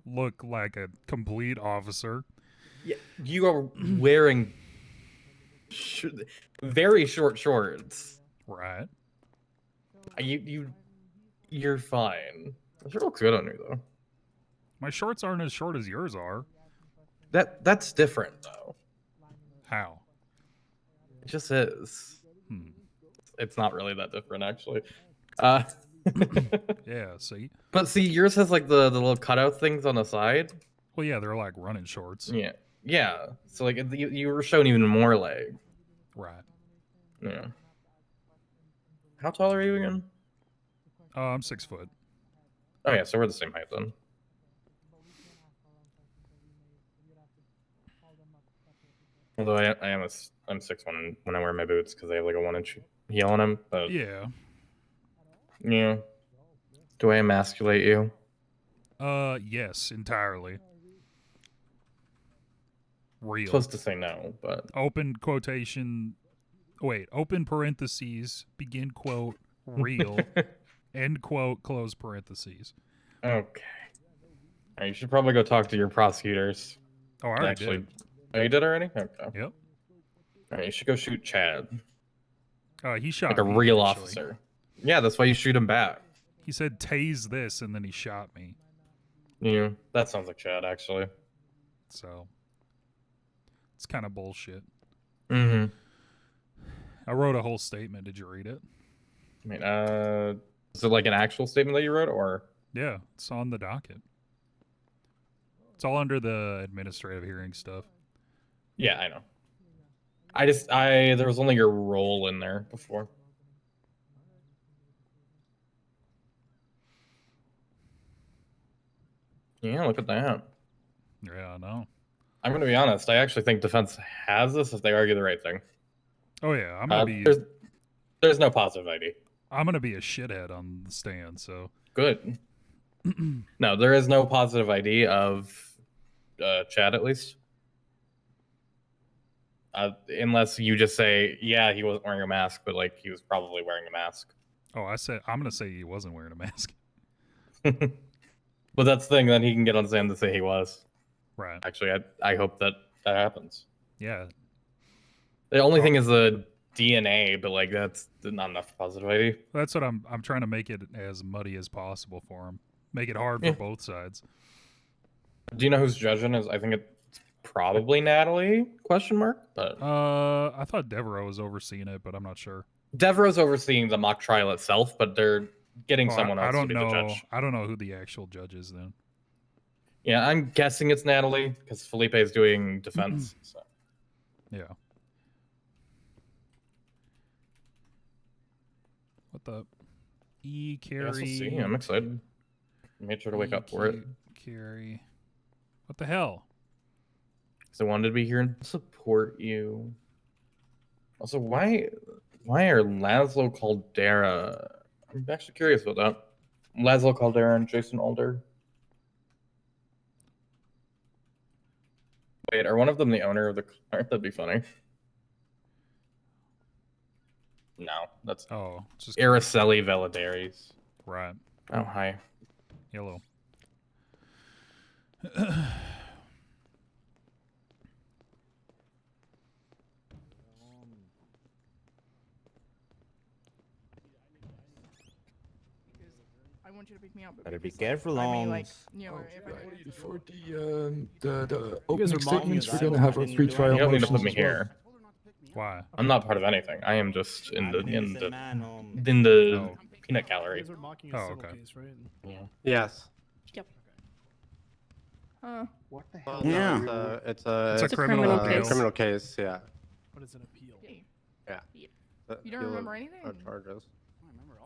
look like a complete officer. yeah, you are wearing very short shorts. Right. You're fine. It sure looks good on you though. My shorts aren't as short as yours are. That's different though. How? It just is. It's not really that different actually. Yeah, see? But see, yours has like the little cutout things on the side. Well, yeah, they're like running shorts. Yeah. Yeah. So like you were showing even more leg. Right. Yeah. How tall are you again? I'm 6 foot. Oh yeah, so we're the same height then. Although I'm 6'1" when I wear my boots because they have like a 1-inch heel on them. But Yeah. yeah. Do I emasculate you? Yes, entirely. Real. Supposed to say no, but open quotation. Wait, open parentheses, begin quote, real, end quote, close parentheses. okay. All right, you should probably go talk to your prosecutors. Oh, I already did. Oh, you did already? Okay. Yep. All right, you should go shoot Chad. He shot like a me, real actually. officer. Yeah, that's why you shoot him back. He said, "Tase this," and then he shot me. Yeah, that sounds like Chad, actually. So it's kind of bullshit. Mm-hmm. I wrote a whole statement. Did you read it? I mean, is it like an actual statement that you wrote, or? Yeah, it's on the docket. It's all under the administrative hearing stuff. Yeah, I know. There was only your role in there before. Yeah, look at that. Yeah, I know. I'm going to be honest. I actually think defense has this if they argue the right thing. Oh yeah, I'm gonna be. There's no positive ID. I'm gonna be a shithead on the stand. So good. No, there is no positive ID of Chad, at least. Unless you just say, yeah, he wasn't wearing a mask, but like he was probably wearing a mask. Oh, I'm gonna say he wasn't wearing a mask. But that's the thing. Then he can get on stand to say he was. Right. Actually, I hope that happens. Yeah. The only thing is the DNA, but like that's not enough positive ID. That's what I'm trying to make it as muddy as possible for him. Make it hard for both sides. Do you know who's judging? I think it's probably Natalie? Question mark. But I thought Devereaux was overseeing it, but I'm not sure. Devereaux's overseeing the mock trial itself, but they're getting someone else to be the judge. I don't know who the actual judge is then. Yeah, I'm guessing it's Natalie because Felipe is doing defense. So. Yeah. What the carry? See, I'm excited. Made sure to wake up for it. Carry. What the hell? So I wanted to be here and support you. Also, why are Laszlo Caldera? I'm actually curious about that. Laszlo Caldera and Jason Alder. Wait, are one of them the owner of the car? That'd be funny. No, that's just Araceli Valadares. Right. Oh, hi. Hello. I want you to pick me up. But Better be because, like, careful, I mean, like, Holmes. you know, if I Right before the You guys opening are mocking statements, us, we're so gonna have I our didn't do pre-trial You don't need to motions put me as well. here. Why? I'm not part of anything. I am just in the Innocent man, in the peanut gallery. You guys are mocking Oh, a civil okay. case, right? Yeah. Yes. Yep. What the Well, hell? no, Yeah. it's It's a criminal appeal. criminal case, yeah. But it's an appeal. Yeah. You don't remember anything? Charges.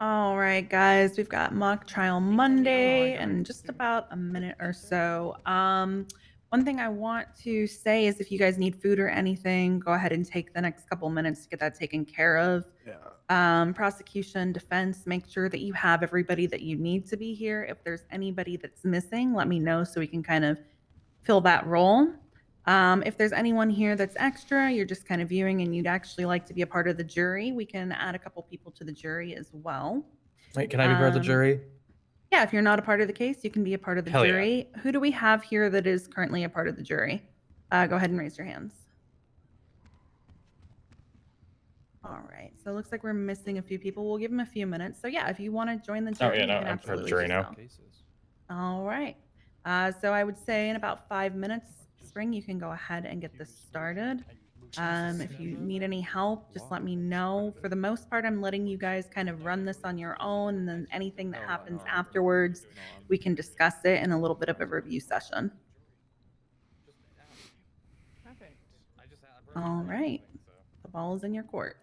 All right, guys, we've got mock trial Monday in just about a minute or so. One thing I want to say is if you guys need food or anything, go ahead and take the next couple minutes to get that taken care of. Prosecution, defense, make sure that you have everybody that you need to be here. If there's anybody that's missing, let me know so we can kind of fill that role. If there's anyone here that's extra, you're just kind of viewing and you'd actually like to be a part of the jury, we can add a couple people to the jury as well. Wait, can I be part of the jury? Yeah, if you're not a part of the case, you can be a part of the Hell yeah. jury. Who do we have here that is currently a part of the jury? Go ahead and raise your hands. All right, so it looks like we're missing a few people. We'll give them a few minutes. So yeah, if you want to join the jury, Oh yeah, no, you can I'm part of the absolutely jury do now. so. All right. So I would say in about 5 minutes, Spring, you can go ahead and get this started. If you need any help, just let me know. For the most part, I'm letting you guys kind of run this on your own, and then anything that happens afterwards, we can discuss it in a little bit of a review session. Perfect. All right. The ball is in your court.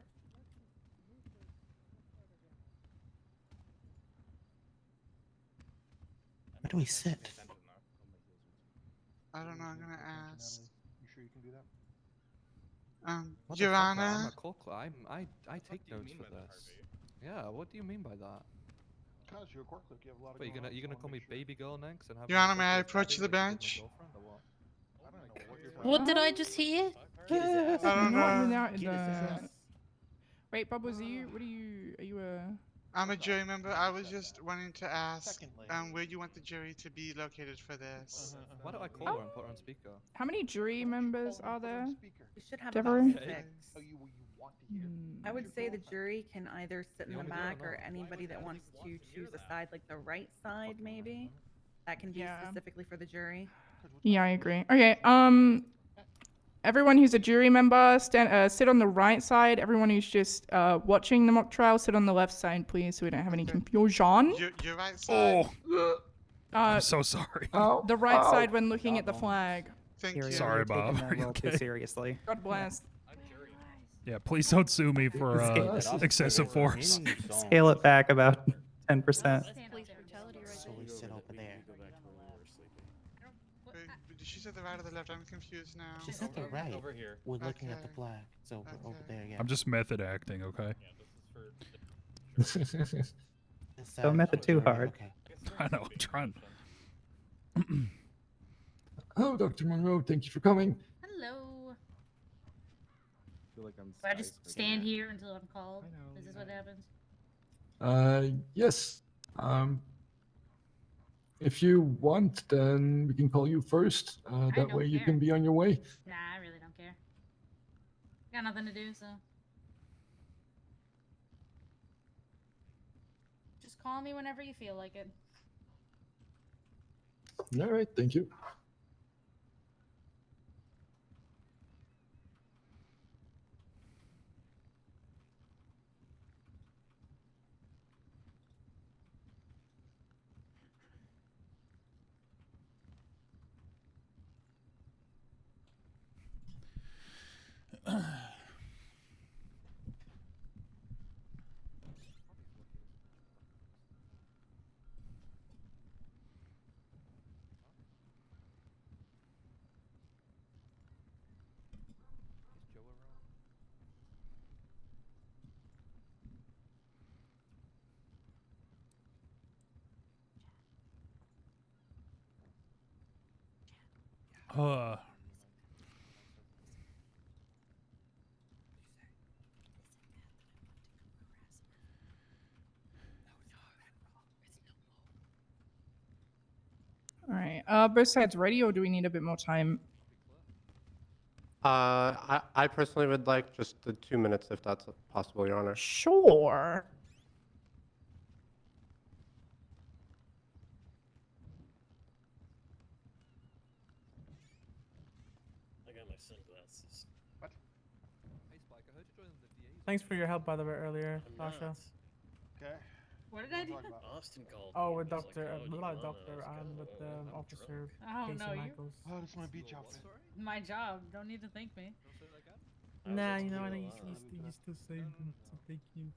Where do we sit? I don't know. I'm gonna ask. You sure you can do that? Your I'm Honor. a court clerk. I take notes for this. Yeah, what do you mean by that? Because you're a court clerk, you have a lot of. But you're gonna call me baby girl next and have. Your Honor, may I approach the bench? What did I just hear? I don't know. Wait, Bubbles, are you a... I'm a jury member. I was just wanting to ask where you want the jury to be located for this. Why don't I call her and put her on speaker? How many jury members are there? We should have Deborah? about 6. I would say the jury can either sit in the back or anybody that wants to choose a side, like the right side, maybe. That can be specifically for the jury. Yeah, I agree. Okay, everyone who's a jury member, sit on the right side. Everyone who's just watching the mock trial, sit on the left side, please, so we don't have any confusion. Your right side. I'm so sorry. The right side when looking at the flag. Thank you. Sorry, Bob. Taking Are that you role too okay? seriously. God bless. Yeah, please don't sue me for excessive force. Scale it back about 10%. So we sit over there. Did she say the right or the left? I'm confused now. She said the right. We're looking at the flag, so we're over there. Yeah. I'm just method acting, okay? Don't method too hard. I know, I'm trying. Hello, Dr. Monroe. Thank you for coming. Hello. I feel like I'm. Do I just stand here until I'm called? Is this what happens? Yes. If you want, then we can call you first. That don't way you care. can be on your way. Nah, I really don't care. Got nothing to do, so. Just call me whenever you feel like it. All right. Thank you. All right. both sides ready, or do we need a bit more time? I personally would like just the 2 minutes if that's possible, Your Honor. Sure. I got my sunglasses. What? Hey Spike, I heard you joining the DA's. Thanks for your help, by the way, earlier, Sasha. Okay. What did I do? Austin called. Oh, me with and was Doctor, like, "Oh, do you not wanna?" I Doctor, was like, with "Oh, I'm Officer Oh, Casey no, you- Michaels. Oh, this is my beach outfit. My job. Don't need to thank me. Nah, you know, what? I used to say them, so thank you.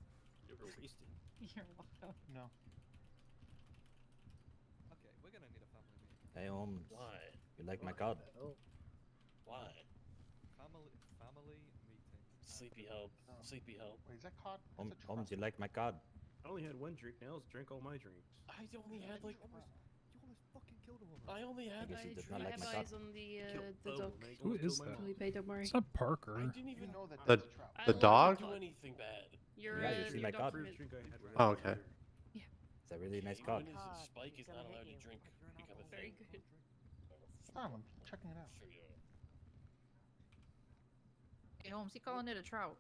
You were wasted. You're welcome. No. Okay, we're gonna need a family meeting. Hey, Why? you like my card? Why? Family meeting. Sleepy help. Sleepy help. Wait, is that cod? Holmes, you like my card? I only had one drink. Now let's drink all my drinks. I only had like. You almost fucking killed a woman. I only had. I guess he like does three- not I like my have card. eyes on the Kill- dog. Who is that? Totally paid, don't worry. It's not Parker. I didn't even know that. The I the don't dog? do anything bad. Your, Yeah, you see your my card? document. Oh, okay. It's a really nice card. One is Spike is not allowed to drink. Become a Very thing. good. I'm checking it out. Hey, Holmes, he calling it a trout.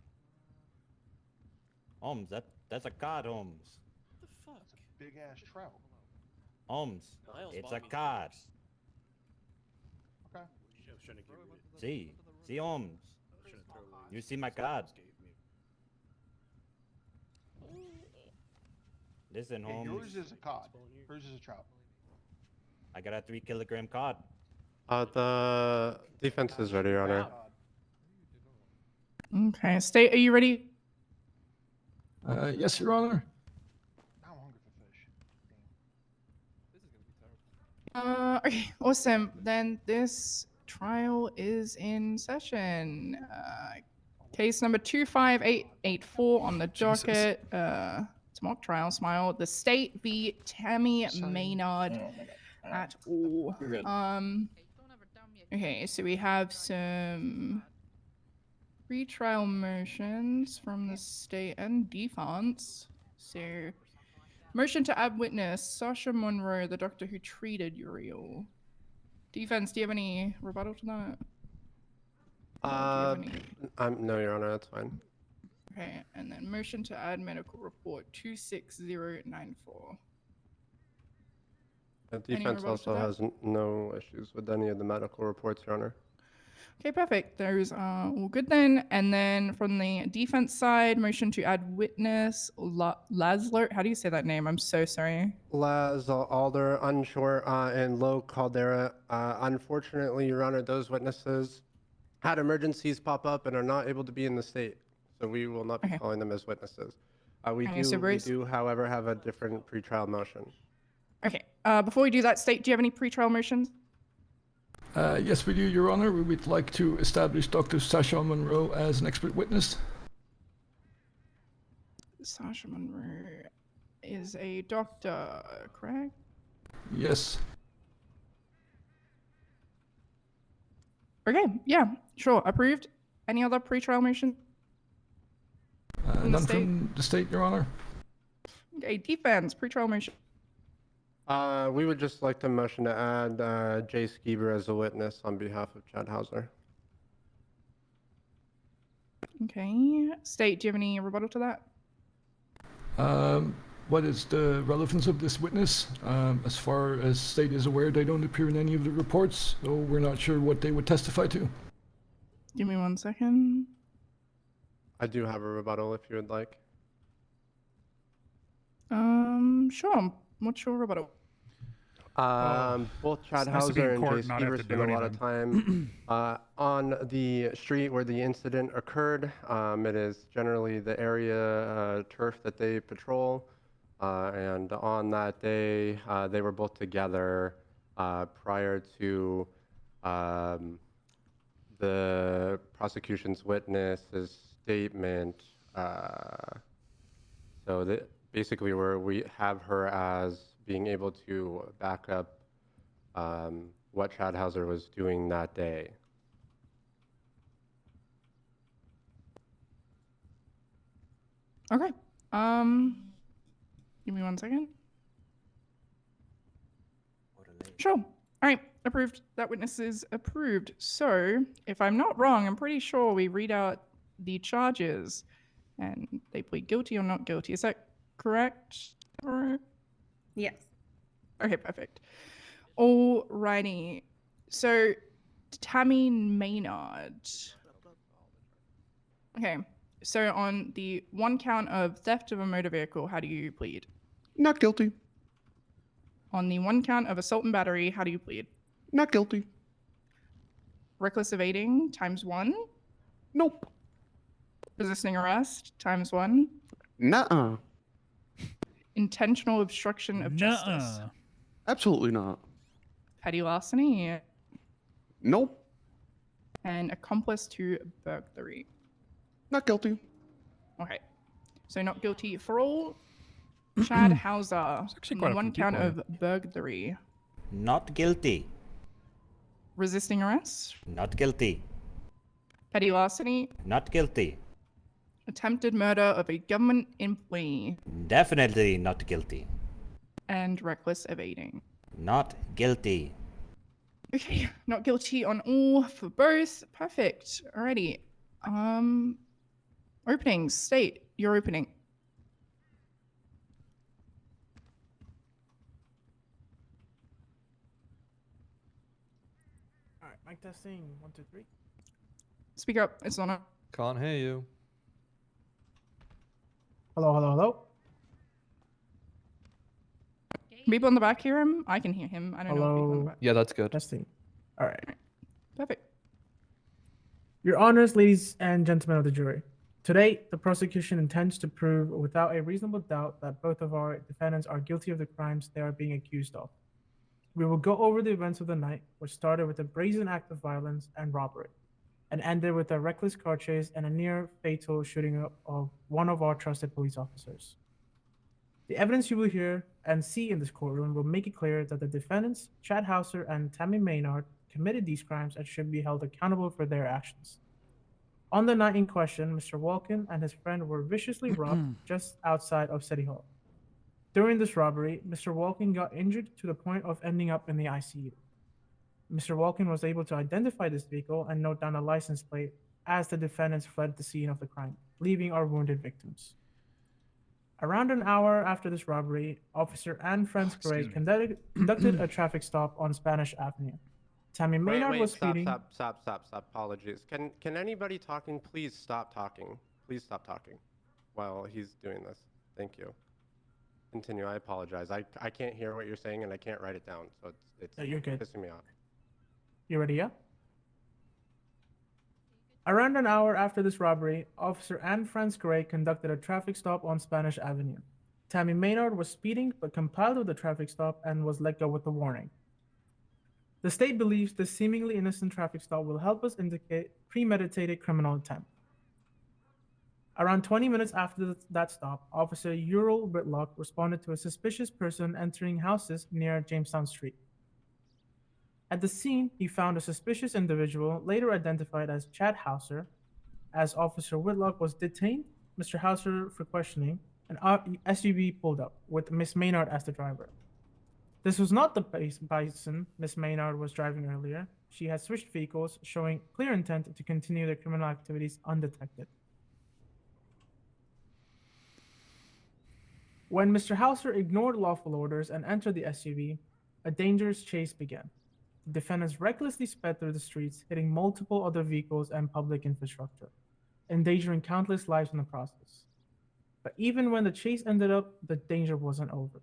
Holmes, that's a card, Holmes. What the fuck? Big ass trout. Holmes, Miles it's bought a me card. drinks. Okay. I was trying to give you it. See, Holmes. You see my card. Listen, Yeah, Holmes. yours is a cod. Hers is a trout. I got a 3-kilogram card. The defense is ready, Your Honor. Okay, State, are you ready? Yes, Your Honor. Now I'm hungry for fish. Damn. This is gonna be terrible. Okay, awesome. Then this trial is in session. Case number 25884 on the docket. It's mock trial. Smile. The State v. Tammy Maynard at all. You're good. Okay, so we have some retrial motions from the state and defense. So, motion to add witness Sasha Monroe, the doctor who treated Uriel. Defense, do you have any rebuttal to that? No, Your Honor, that's fine. Okay, and then motion to add medical report 26094. The Any defense rebuttal to also that? has no issues with any of the medical reports, Your Honor. Okay, perfect. Those are all good then. And then from the defense side, motion to add witness Laszlo. How do you say that name? I'm so sorry. Laz Alder, Unshore, and Low Caldera. Unfortunately, Your Honor, those witnesses had emergencies pop up and are not able to be in the state, so we will not be calling them as witnesses. We Okay, so we Bruce- do, however, have a different pretrial motion. Okay, before we do that, State, do you have any pretrial motions? Yes, we do, Your Honor. We would like to establish Dr. Sasha Monroe as an expert witness. Sasha Monroe is a doctor, correct? Yes. Okay, yeah, sure, approved. Any other pretrial motion? From the None state? from the state, Your Honor. Okay, defense, pretrial motion. We would just like to motion to add Jay Skeeber as a witness on behalf of Chad Hauser. Okay, State, do you have any rebuttal to that? What is the relevance of this witness? As far as state is aware, they don't appear in any of the reports, so we're not sure what they would testify to. Give me 1 second. I do have a rebuttal if you would like. Sure. What's your rebuttal? Both Chad it's nice to be Hauser in and court, Jay not have Skeeber to spent do a lot of time on the street where the incident occurred. It is generally the area turf that they patrol. And on that day, they were both together prior to the prosecution's witness's statement. So that basically we have her as being able to back up what Chad Hauser was doing that day. Okay. Give me 1 second. Sure. All right, approved. That witness is approved. So, if I'm not wrong, I'm pretty sure we read out the charges and they plead guilty or not guilty. Is that correct? Yes. Okay, perfect. Alrighty. So, Tammy Maynard. Okay, so on the one count of theft of a motor vehicle, how do you plead? Not guilty. On the one count of assault and battery, how do you plead? Not guilty. Reckless evading, ×1. Nope. Resisting arrest, ×1. Nuh-uh. Intentional obstruction of justice. Absolutely not. Petty larceny. Nope. And accomplice to burglary. Not guilty. Okay. So not guilty for all. Chad Hauser. On quite a one few count people of burglary. Not guilty. Resisting arrest. Not guilty. Petty larceny. Not guilty. Attempted murder of a government employee. Definitely not guilty. And reckless evading. Not guilty. Okay, not guilty on all for both. Perfect. Alrighty. Openings. State your opening. All right, mic testing. 1, 2, 3. Speak up. It's on. Can't hear you. Hello, hello, hello. Can people in the back hear him? I can hear him. I don't know if people in the Hello. back. Yeah, that's good. Testing. All right. Perfect. Your honors, ladies and gentlemen of the jury. Today, the prosecution intends to prove without a reasonable doubt that both of our defendants are guilty of the crimes they are being accused of. We will go over the events of the night, which started with a brazen act of violence and robbery, and ended with a reckless car chase and a near fatal shooting up of one of our trusted police officers. The evidence you will hear and see in this courtroom will make it clear that the defendants, Chad Hauser and Tammy Maynard, committed these crimes and should be held accountable for their actions. On the night in question, Mr. Walken and his friend were viciously robbed just outside of City Hall. During this robbery, Mr. Walken got injured to the point of ending up in the ICU. Mr. Walken was able to identify this vehicle and note down a license plate as the defendants fled the scene of the crime, leaving our wounded victims. Around an hour after this robbery, Officer Anne Franz Gray conducted a traffic stop on Spanish Avenue. Tammy Maynard was speeding. Stop. Apologies. Can anybody talking please stop talking? Please stop talking while he's doing this. Thank you. Continue. I apologize. I can't hear what you're saying and I can't write it down, so it's You're good. pissing me off. You ready, yeah? Around an hour after this robbery, Officer Anne Franz Gray conducted a traffic stop on Spanish Avenue. Tammy Maynard was speeding but complied with the traffic stop and was let go with a warning. The state believes this seemingly innocent traffic stop will help us indicate premeditated criminal intent. Around 20 minutes after that stop, Officer Uriel Whitlock responded to a suspicious person entering houses near Jamestown Street. At the scene, he found a suspicious individual, later identified as Chad Hauser. As Officer Whitlock was detained, Mr. Hauser for questioning, an SUV pulled up, with Miss Maynard as the driver. This was not the Bison Miss Maynard was driving earlier. She had switched vehicles, showing clear intent to continue their criminal activities undetected. When Mr. Hauser ignored lawful orders and entered the SUV, a dangerous chase began. The defendants recklessly sped through the streets, hitting multiple other vehicles and public infrastructure, endangering countless lives in the process. But even when the chase ended up, the danger wasn't over.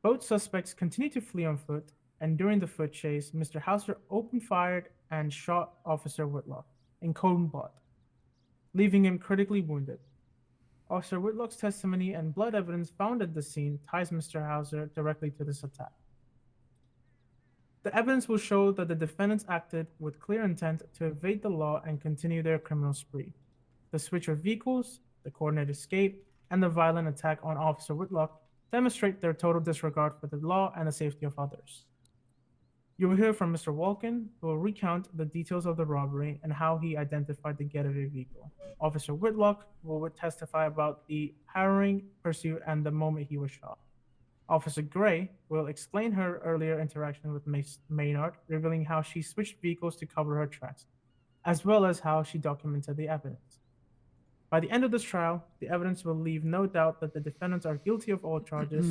Both suspects continued to flee on foot, and during the foot chase, Mr. Hauser opened fire and shot Officer Whitlock in cold blood, leaving him critically wounded. Officer Whitlock's testimony and blood evidence found at the scene ties Mr. Hauser directly to this attack. The evidence will show that the defendants acted with clear intent to evade the law and continue their criminal spree. The switch of vehicles, the coordinated escape, and the violent attack on Officer Whitlock demonstrate their total disregard for the law and the safety of others. You will hear from Mr. Walken, who will recount the details of the robbery and how he identified the getaway vehicle. Officer Whitlock will testify about the harrowing pursuit and the moment he was shot. Officer Gray will explain her earlier interaction with Maynard, revealing how she switched vehicles to cover her tracks, as well as how she documented the evidence. By the end of this trial, the evidence will leave no doubt that the defendants are guilty of all charges.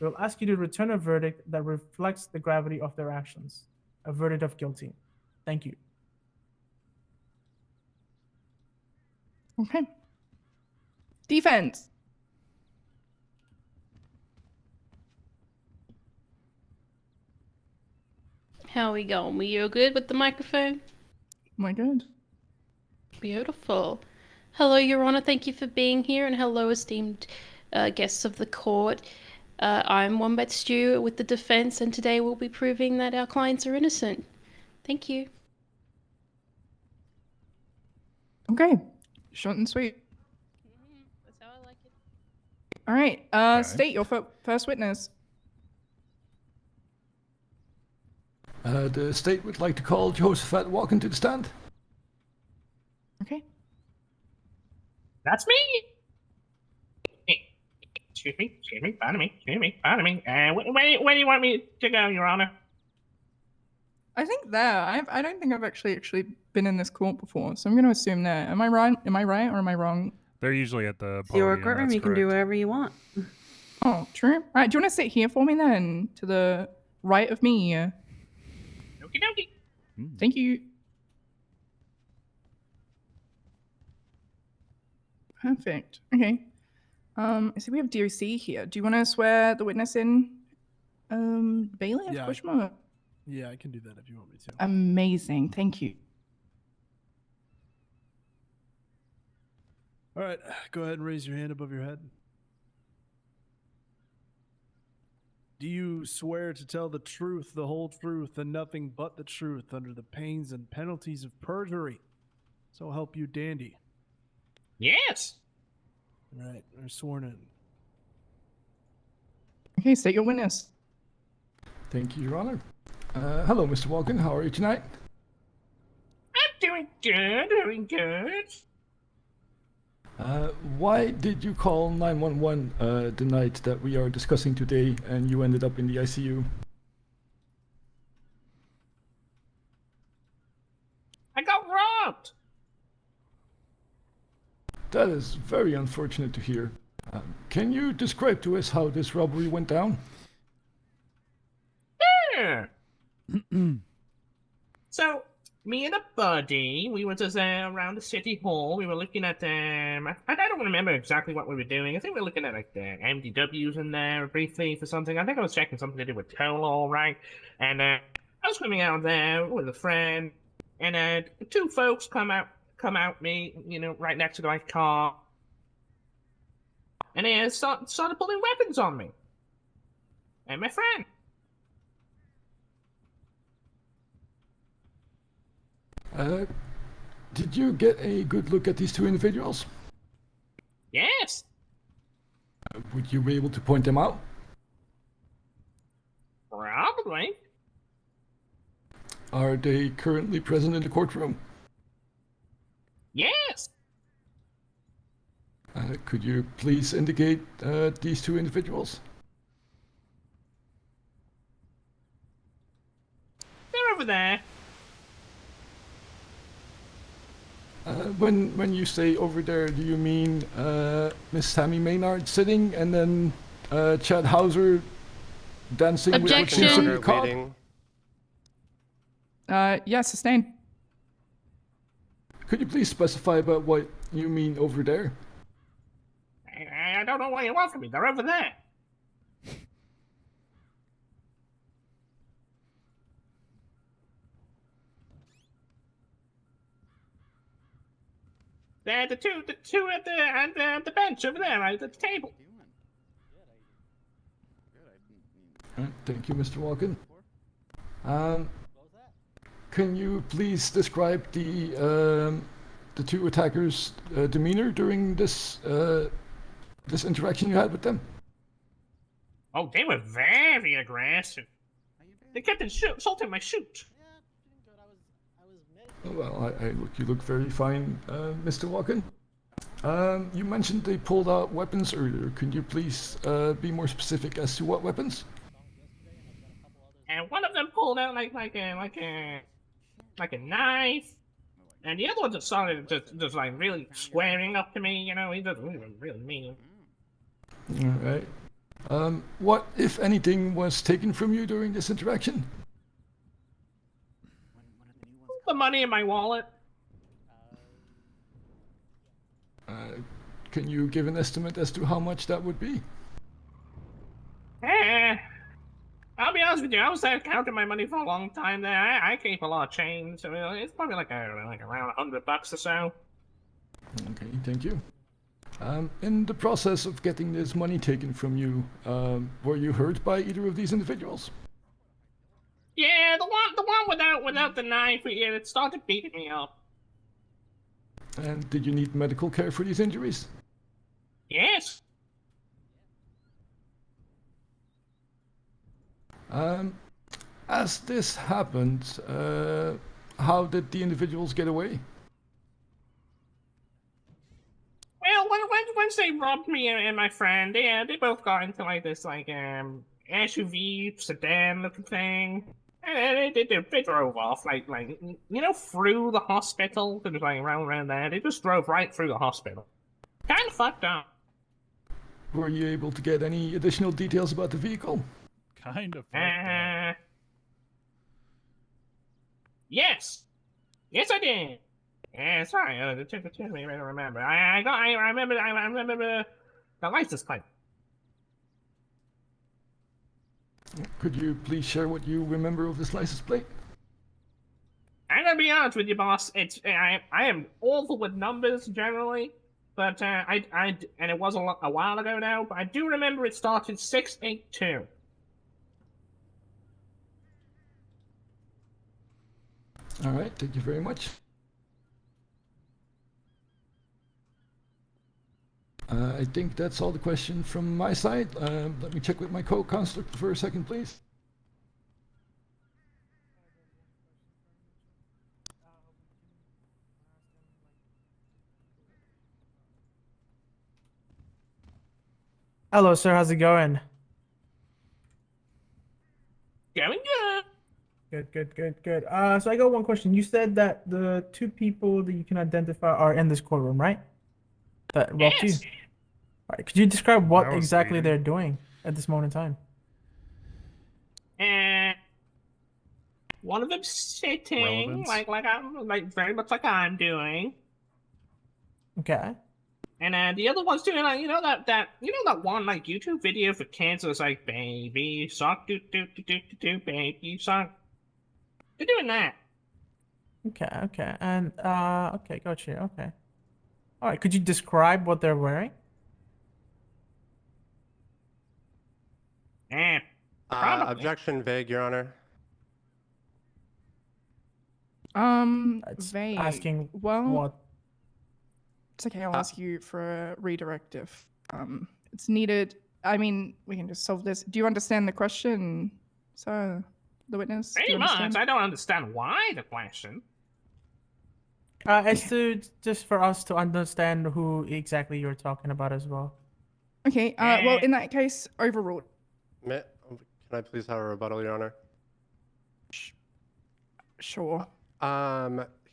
We will ask you to return a verdict that reflects the gravity of their actions. A verdict of guilty. Thank you. Okay. Defense. How are we going? Were you good with the microphone? My good. Beautiful. Hello, Your Honor. Thank you for being here, and hello, esteemed guests of the court. I'm Wombat Stew with the defense, and today we'll be proving that our clients are innocent. Thank you. Okay. Short and sweet. That's how I like it. All right. Okay. State your first witness. The state would like to call Jehoshaphat Walken to the stand. Okay. That's me. Excuse me, pardon me. Where do you want me to go, Your Honor? I think there. I don't think I've actually been in this court before, so I'm going to assume there. Am I right? Am I right or am I wrong? They're usually at the It's your podium, courtroom. that's You can do correct. whatever you want. Oh, true. All right. Do you want to sit here for me then, to the right of me? Okie dokie. Thank you. Perfect. Okay. So we have DOC here. Do you want to swear the witness in? Bailiff? Yeah. Question mark? Yeah, I can do that if you want me to. Amazing. Thank you. All right, go ahead and raise your hand above your head. Do you swear to tell the truth, the whole truth, and nothing but the truth under the pains and penalties of perjury? So help you, Dandy. Yes. All right, they're sworn in. Okay, state your witness. Thank you, Your Honor. Hello, Mr. Walken. How are you tonight? I'm doing good. Why did you call 911 the night that we are discussing today and you ended up in the ICU? I got robbed. That is very unfortunate to hear. Can you describe to us how this robbery went down? Yeah. So, me and a buddy, we were just around the city hall. We were looking at I don't remember exactly what we were doing. I think we were looking at like the MDWs in there briefly for something. I think I was checking something to do with toll, all right. And I was swimming out there with a friend, and two folks come out me, right next to my car, and they started pulling weapons on me and my friend. Did you get a good look at these two individuals? Yes. Would you be able to point them out? Probably. Are they currently present in the courtroom? Yes. Could you please indicate these two individuals? They're over there. When you say over there, do you mean Miss Tammy Maynard sitting and then Chad Hauser dancing with what seems to be a cop? Yes, sustained. Could you please specify about what you mean over there? I don't know why you want from me. They're over there. They're the two at the bench over there, right at the table. Thank you, Mr. Walken. Can you please describe the two attackers' demeanor during this this interaction you had with them? Oh, they were very aggressive. They kept insulting my suit. Well, you look very fine, Mr. Walken. You mentioned they pulled out weapons earlier. Could you please be more specific as to what weapons? And one of them pulled out like a knife, and the other one just started just like really squaring up to me. You know, he just really mean. All right. What, if anything, was taken from you during this interaction? The money in my wallet. Can you give an estimate as to how much that would be? I'll be honest with you. I was there counting my money for a long time there. I keep a lot of change. I mean, it's probably like around $100 or so. Okay, thank you. In the process of getting this money taken from you, were you hurt by either of these individuals? Yeah, the one without the knife, yeah, it started beating me up. And did you need medical care for these injuries? Yes. As this happened, how did the individuals get away? Well, once they robbed me and my friend, they both got into like this SUV sedan looking thing. And they drove off like through the hospital. It was like around there. They just drove right through the hospital. Kind of fucked up. Were you able to get any additional details about the vehicle? Kind of fucked up. Yes, I did. Yeah, sorry, it took me to remember. I remember the license plate. Could you please share what you remember of this license plate? I'm gonna be honest with you, boss. I am awful with numbers generally, but and it was a while ago now. But I do remember it started 682. All right, thank you very much. I think that's all the question from my side. Let me check with my co-constable for a second, please. Hello, sir. How's it going? Going good. Good. So I got one question. You said that the two people that you can identify are in this courtroom, right? That robbed you. All right. Could you describe what exactly they're doing at this moment in time? One of them sitting Relevance. like very much like I'm doing. Okay. And the other one's doing that one like YouTube video for kids that's like baby sock do baby sock. They're doing that. Okay. And okay, gotcha. Okay. All right. Could you describe what they're wearing? Objection vague, Your Honor. It's Vague. asking Well, what. it's okay. I'll ask you for a redirective. It's needed. I mean, we can just solve this. Do you understand the question, sir? The witness? Do Pretty you much. understand? I don't understand why the question. It's just for us to understand who exactly you're talking about as well. Okay. Well, in that case, overruled. Can I please have a rebuttal, Your Honor? Sure.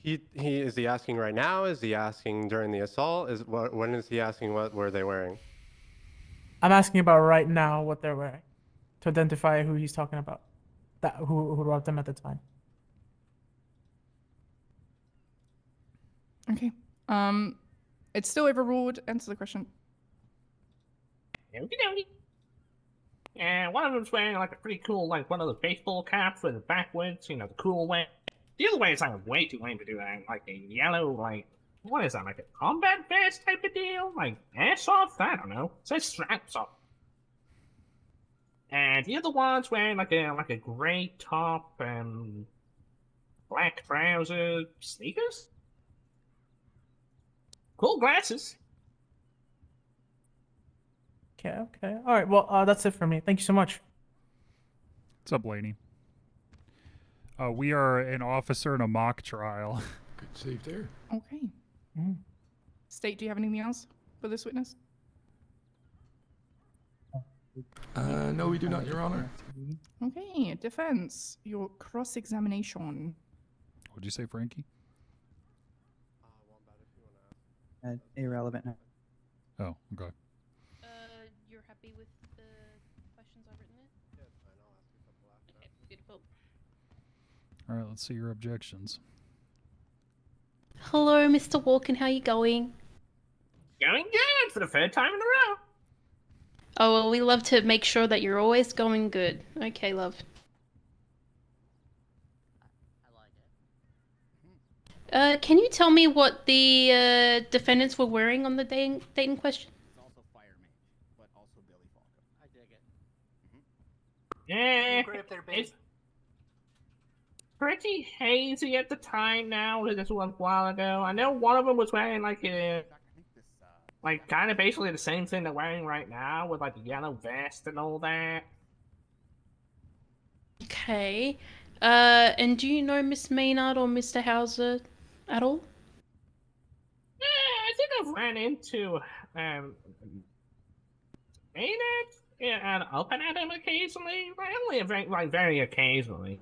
He is he asking right now? Is he asking during the assault? When is he asking what were they wearing? I'm asking about right now what they're wearing, to identify who he's talking about, who robbed them at the time. Okay. It's still overruled. Answer the question. Okey-dokey. And one of them's wearing like a pretty cool, like one of the baseball caps with it backwards, the cool way. The other way is like way too lame to do that. Like a yellow, like, what is that, like a combat vest type of deal? Like airsoft? I don't know. It says straps up. And the other one's wearing like a gray top and black trousers, sneakers? Cool glasses. Okay. All right. Well, that's it for me. Thank you so much. What's up, Laney? We are an officer in a mock trial. Good save there. Okay. State, do you have anything else for this witness? No, we do not, Your Honor. Okay, defense, your cross-examination. What'd you say, Frankie? Irrelevant now. Oh, okay. You're happy with the questions I've written in? Yeah, it's fine. I'll ask a couple after. Okay, beautiful. All right, let's see your objections. Hello, Mr. Walken. How you going? Going good for the third time in a row. Oh, well, we love to make sure that you're always going good. Okay, love. Can you tell me what the defendants were wearing on the date in question? Yeah, it's pretty hazy at the time now, because this was a while ago. I know one of them was wearing like kind of basically the same thing they're wearing right now, with like the yellow vest and all that. Okay. And do you know Miss Maynard or Mr. Hauser at all? Yeah, I think I've ran into Maynard, yeah, and open at him occasionally, but only very occasionally.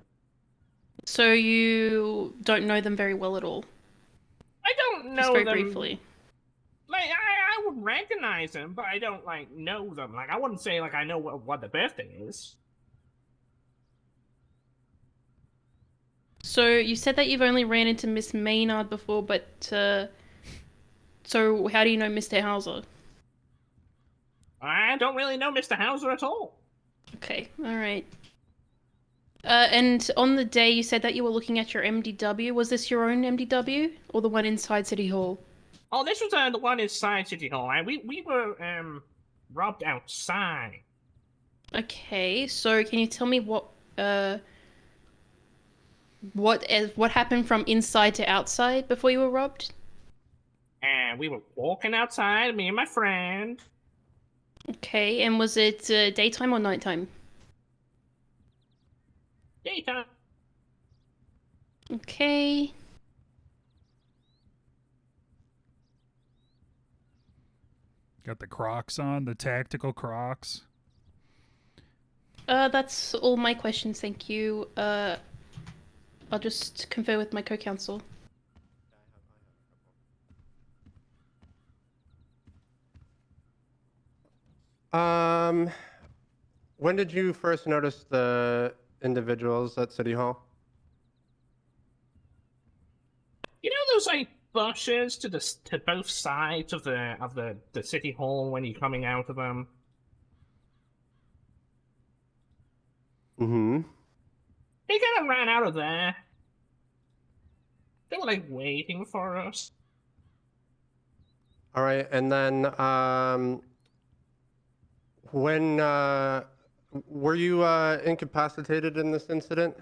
So you don't know them very well at all? I don't know Just very them briefly. Like, I would recognize them, but I don't, like, know them. Like, I wouldn't say, like, I know what the birthday is. So you said that you've only ran into Miss Maynard before, but so how do you know Mr. Hauser? I don't really know Mr. Hauser at all. Okay, alright. And on the day you said that you were looking at your MDW, was this your own MDW? Or the one inside City Hall? Oh, this was the one inside City Hall. We were robbed outside. Okay, so can you tell me what happened from inside to outside before you were robbed? And we were walking outside, me and my friend. Okay, and was it daytime or nighttime? Daytime. Okay. Got the Crocs on, the tactical Crocs. That's all my questions, thank you. I'll just confer with my co-counsel. When did you first notice the individuals at City Hall? You know those like bushes to both sides of the City Hall when you're coming out of them? Mm-hmm. They kind of ran out of there. They were like waiting for us. All right, and then when were you incapacitated in this incident?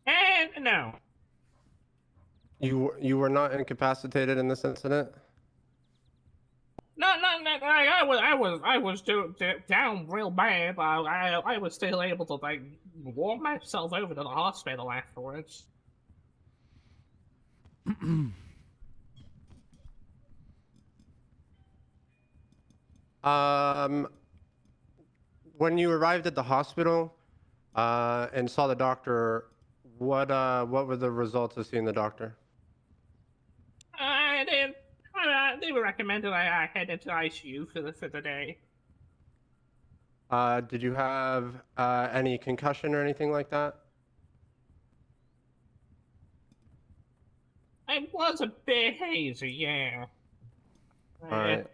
And no. You were not incapacitated in this incident? No. I was down real bad. I was still able to like walk myself over to the hospital afterwards. When you arrived at the hospital and saw the doctor, what were the results of seeing the doctor? They were recommended I head into ICU for the day. Did you have any concussion or anything like that? I was a bit hazy, yeah. All right.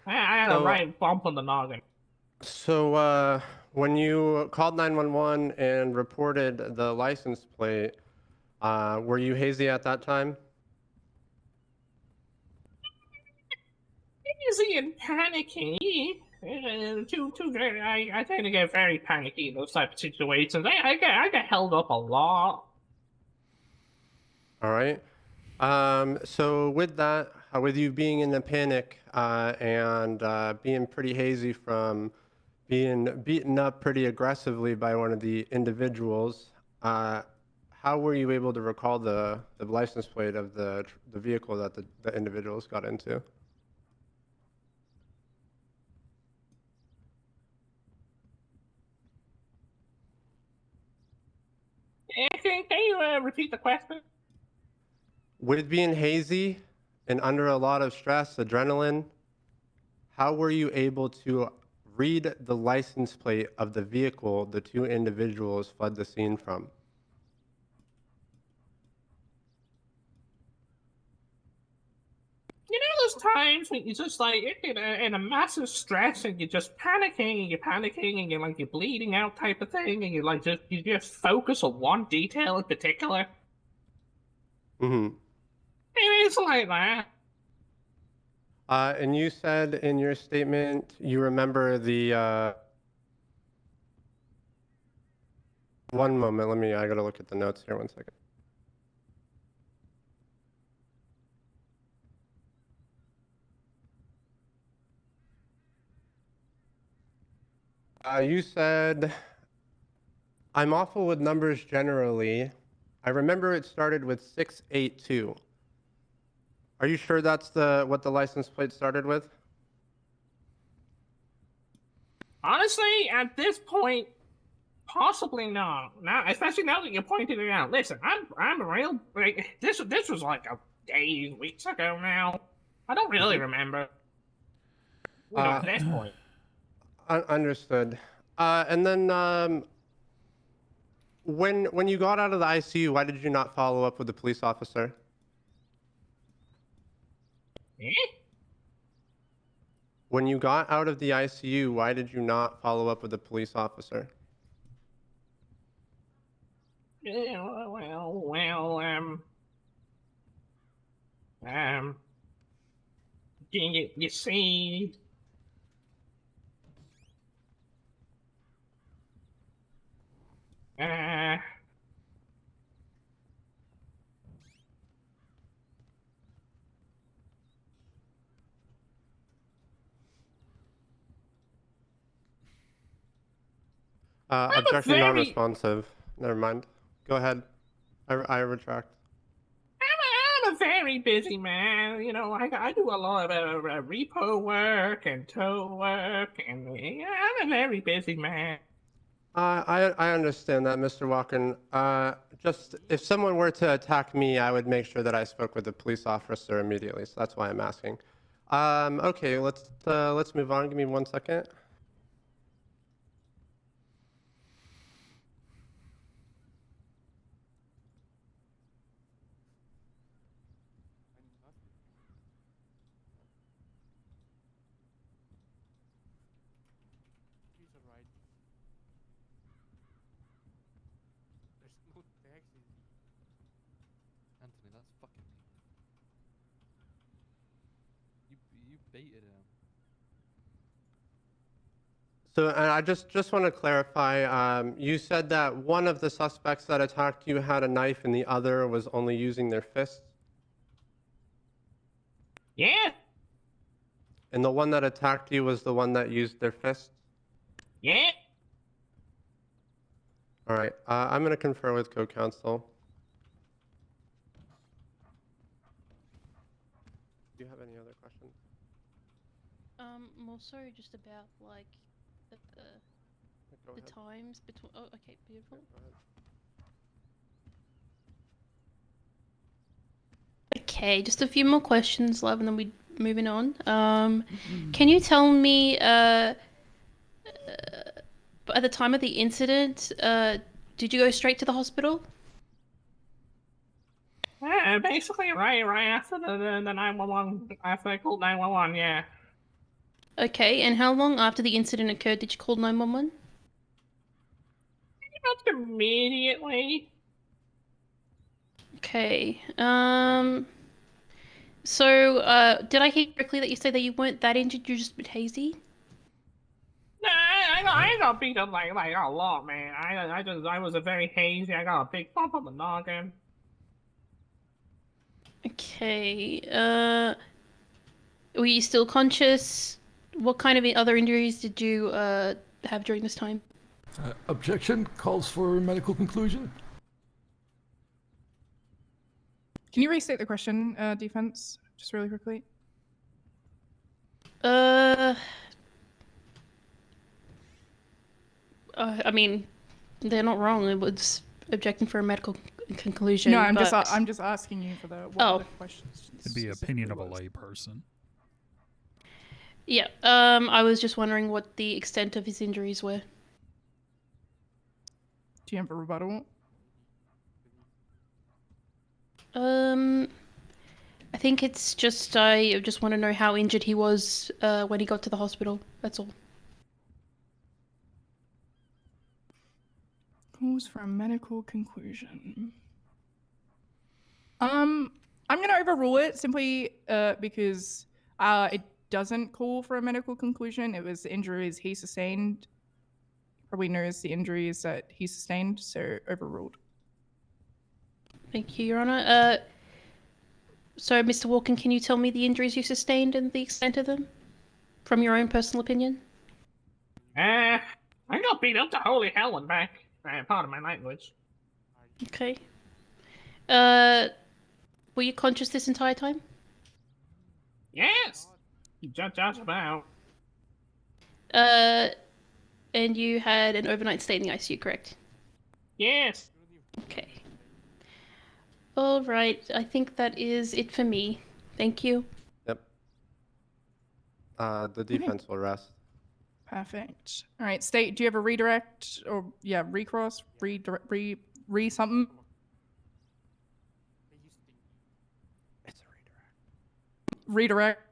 I had a right bump on the noggin. So when you called 911 and reported the license plate, were you hazy at that time? Hazy and panicky. I tend to get very panicky in those type of situations. I get held up a lot. All right. So with that, with you being in a panic and being pretty hazy from being beaten up pretty aggressively by one of the individuals, how were you able to recall the license plate of the vehicle that the individuals got into? Can you repeat the question? With being hazy and under a lot of stress, adrenaline, how were you able to read the license plate of the vehicle the two individuals fled the scene from? You know those times when you just like in a massive stress and you're just panicking and you're bleeding out type of thing and you just focus on one detail in particular. Mm-hmm. It is like that. And you said in your statement you remember the. One moment, I gotta look at the notes here. 1 second. You said, I'm awful with numbers generally. I remember it started with 682. Are you sure that's what the license plate started with? Honestly, at this point, possibly not. Now, especially now that you pointed it out. Listen, I'm a real this was like a days, weeks ago now. I don't really remember. At this point. Understood. And then when you got out of the ICU, why did you not follow up with the police officer? Eh? When you got out of the ICU, why did you not follow up with the police officer? Yeah, you see, Objection non-responsive. Never mind. Go ahead. I retract. I'm a very busy man. You know, I do a lot of repo work and tow work, and I'm a very busy man. I understand that, Mr. Walken. Just if someone were to attack me, I would make sure that I spoke with the police officer immediately. So that's why I'm asking. Okay, let's move on. Give me 1 second. He's alright. There's no taxi. Anthony, that's fucking me. You baited him. So, and I just want to clarify. You said that one of the suspects that attacked you had a knife, and the other was only using their fists. Yeah. And the one that attacked you was the one that used their fists? Yeah. All right. I'm going to confer with co-counsel. Do you have any other questions? More so just about like the times between. Oh, okay, beautiful. Okay, just a few more questions, love, and then we moving on. Can you tell me, at the time of the incident, did you go straight to the hospital? Basically, right after the 911, after I called 911, yeah. Okay, and how long after the incident occurred did you call 911? Not immediately. Okay. So, did I hear correctly that you said that you weren't that injured, you're just a bit hazy? Nah, I got beat up like a lot, man. I was a very hazy. I got a big bump on the noggin. Okay. Were you still conscious? What kind of other injuries did you have during this time? Objection calls for medical conclusion. Can you restate the question, defense, just really quickly? I mean, they're not wrong. It was objecting for a medical conclusion. No, I'm but... just asking you for the Oh. the questions. It'd be opinion of a layperson. Yeah. I was just wondering what the extent of his injuries were. Do you have a rebuttal? I think it's just I just want to know how injured he was when he got to the hospital. That's all. Calls for a medical conclusion. I'm gonna overrule it simply because it doesn't call for a medical conclusion. It was the injuries he sustained. Probably knows the injuries that he sustained, so overruled. Thank you, Your Honor. So, Mr. Walken, can you tell me the injuries you sustained and the extent of them? From your own personal opinion? I got beat up to holy hell and back. Pardon my language. Okay. Were you conscious this entire time? Yes! Just about. And you had an overnight stay in the ICU, correct? Yes. Okay. All right. I think that is it for me. Thank you. Yep. The defense will rest. Perfect. All right, State, do you have a redirect or recross, re something? It's a Redirect.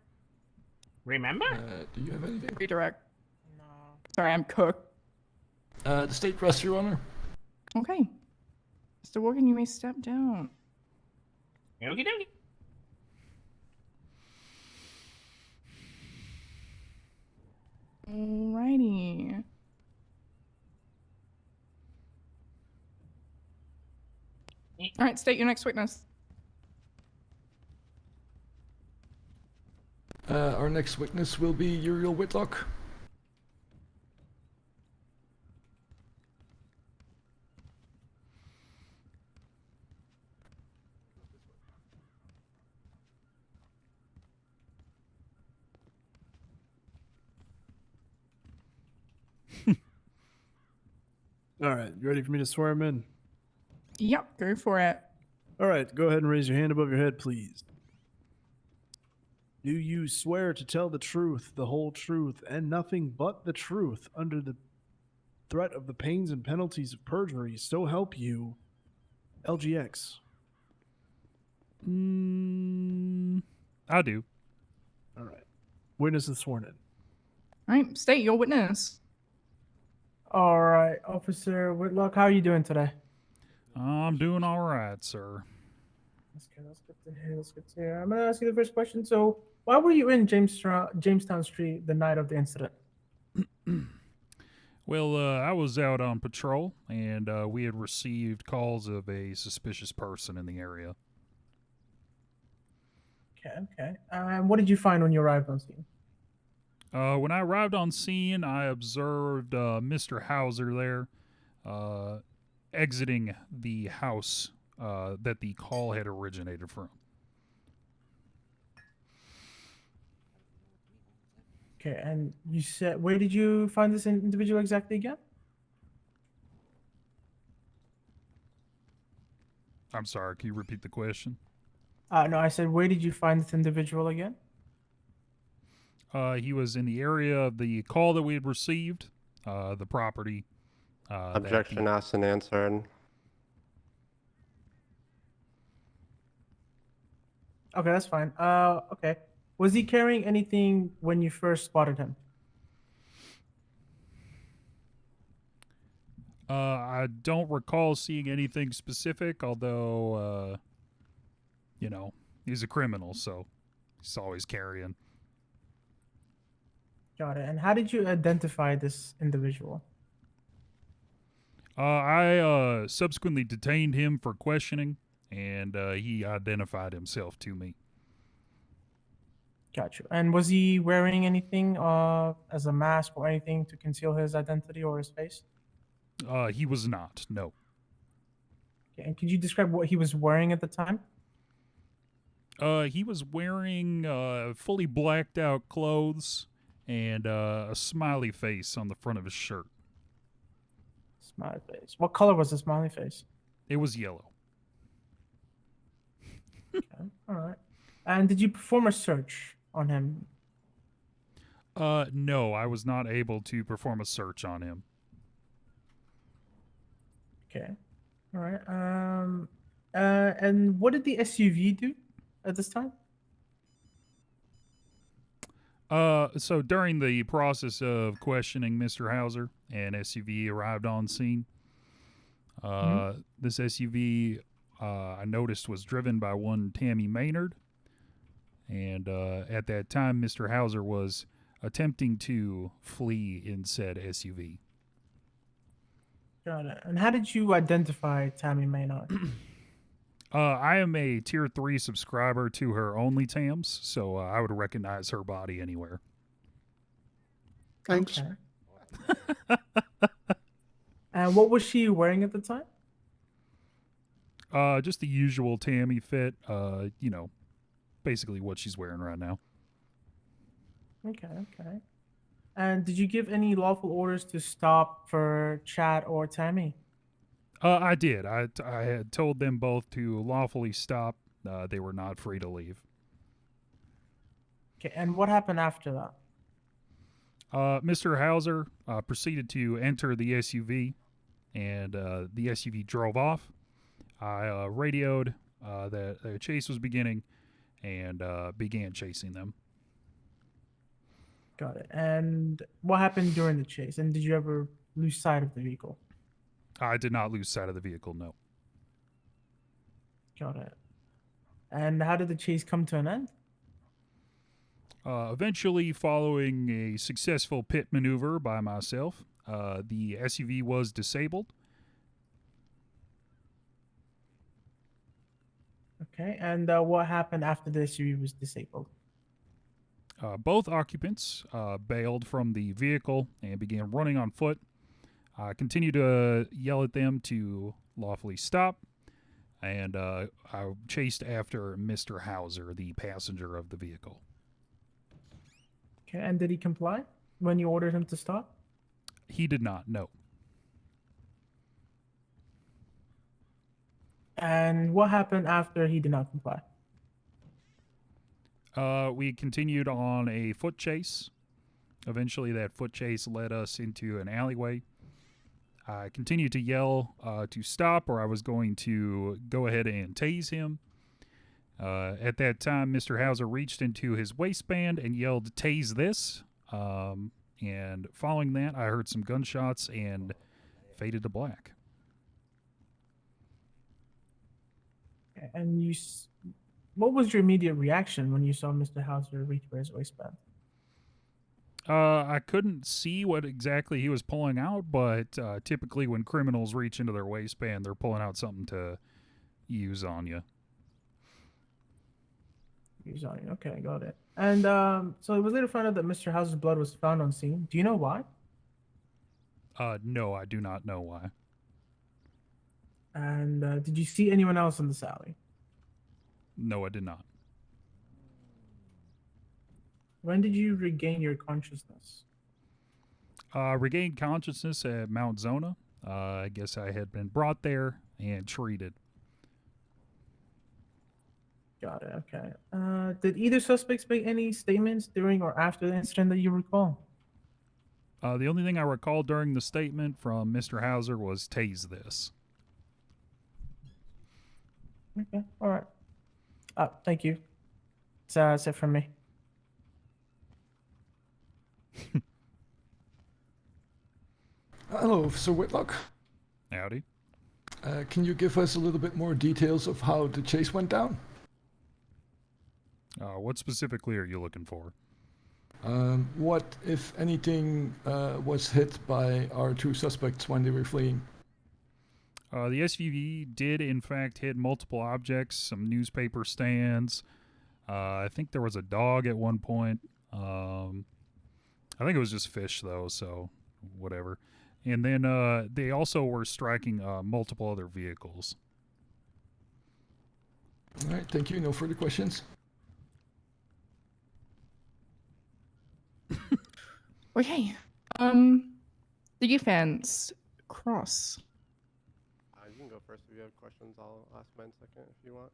Remember? Do you have anything? Redirect. No. Sorry, I'm cooked. The state rests, Your Honor. Okay. Mr. Walken, you may step down. Okie dokie. Alrighty. All right, state your next witness. Our next witness will be Uriel Whitlock. All right, you ready for me to swear him in? Yep, go for it. All right, go ahead and raise your hand above your head, please. Do you swear to tell the truth, the whole truth, and nothing but the truth under the threat of the pains and penalties of perjury, so help you, LGX? I do. All right. Witness is sworn in. All right, state your witness. All right, Officer Whitlock, how are you doing today? I'm doing all right, sir. That's good. That's good to hear. That's good to hear. I'm gonna ask you the first question. So, why were you in Jamestown Street the night of the incident? Well, I was out on patrol, and we had received calls of a suspicious person in the area. Okay. What did you find when you arrived on scene? When I arrived on scene, I observed Mr. Hauser there exiting the house that the call had originated from. Okay, and you said, where did you find this individual exactly again? I'm sorry, can you repeat the question? No, I said, where did you find this individual again? He was in the area of the call that we had received, the property. Objection asked and answered. Okay, that's fine. Okay. Was he carrying anything when you first spotted him? I don't recall seeing anything specific, although, he's a criminal, so he's always carrying. Got it. And how did you identify this individual? I subsequently detained him for questioning, and he identified himself to me. Got you. And was he wearing anything as a mask or anything to conceal his identity or his face? He was not, no. Okay. And could you describe what he was wearing at the time? He was wearing fully blacked out clothes and a smiley face on the front of his shirt. Smiley face. What color was the smiley face? It was yellow. Okay. All right. And did you perform a search on him? No, I was not able to perform a search on him. Okay. All right. And what did the SUV do at this time? So during the process of questioning Mr. Hauser, an SUV arrived on scene. This SUV, I noticed, was driven by one Tammy Maynard. And at that time, Mr. Hauser was attempting to flee in said SUV. Got it. And how did you identify Tammy Maynard? I am a tier 3 subscriber to her only Tams, so I would recognize her body anywhere. Thanks. Okay. And what was she wearing at the time? Just the usual Tammy fit, basically what she's wearing right now. Okay, okay. And did you give any lawful orders to stop for Chad or Tammy? I did. I had told them both to lawfully stop. They were not free to leave. Okay, and what happened after that? Mr. Hauser proceeded to enter the SUV, and the SUV drove off. I radioed that a chase was beginning and began chasing them. Got it. And what happened during the chase? And did you ever lose sight of the vehicle? I did not lose sight of the vehicle, no. Got it. And how did the chase come to an end? Eventually, following a successful pit maneuver by myself, the SUV was disabled. Okay, and what happened after the SUV was disabled? Both occupants bailed from the vehicle and began running on foot. I continued to yell at them to lawfully stop, and I chased after Mr. Hauser, the passenger of the vehicle. Okay, and did he comply when you ordered him to stop? He did not, no. And what happened after he did not comply? We continued on a foot chase. Eventually, that foot chase led us into an alleyway. I continued to yell to stop, or I was going to go ahead and tase him. At that time, Mr. Hauser reached into his waistband and yelled, "Tase this!" And following that, I heard some gunshots and faded to black. And what was your immediate reaction when you saw Mr. Hauser reach for his waistband? I couldn't see what exactly he was pulling out, but typically when criminals reach into their waistband, they're pulling out something to use on you. Use on you. Okay, got it. And so it was later found out that Mr. Hauser's blood was found on scene. Do you know why? No, I do not know why. And did you see anyone else in this alley? No, I did not. When did you regain your consciousness? Regained consciousness at Mount Zona. I guess I had been brought there and treated. Got it. Okay. Did either suspects make any statements during or after the incident that you recall? The only thing I recall during the statement from Mr. Hauser was "tase this." Okay. All right. Thank you. That's it from me. Hello, Officer Whitlock. Howdy. Can you give us a little bit more details of how the chase went down? What specifically are you looking for? What, if anything, was hit by our two suspects when they were fleeing? The SUV did, in fact, hit multiple objects, some newspaper stands. I think there was a dog at one point. I think it was just fish, though, so whatever. And then they also were striking multiple other vehicles. All right, thank you. No further questions. Okay. The defense, Cross. You can go first if you have questions. I'll ask mine second if you want.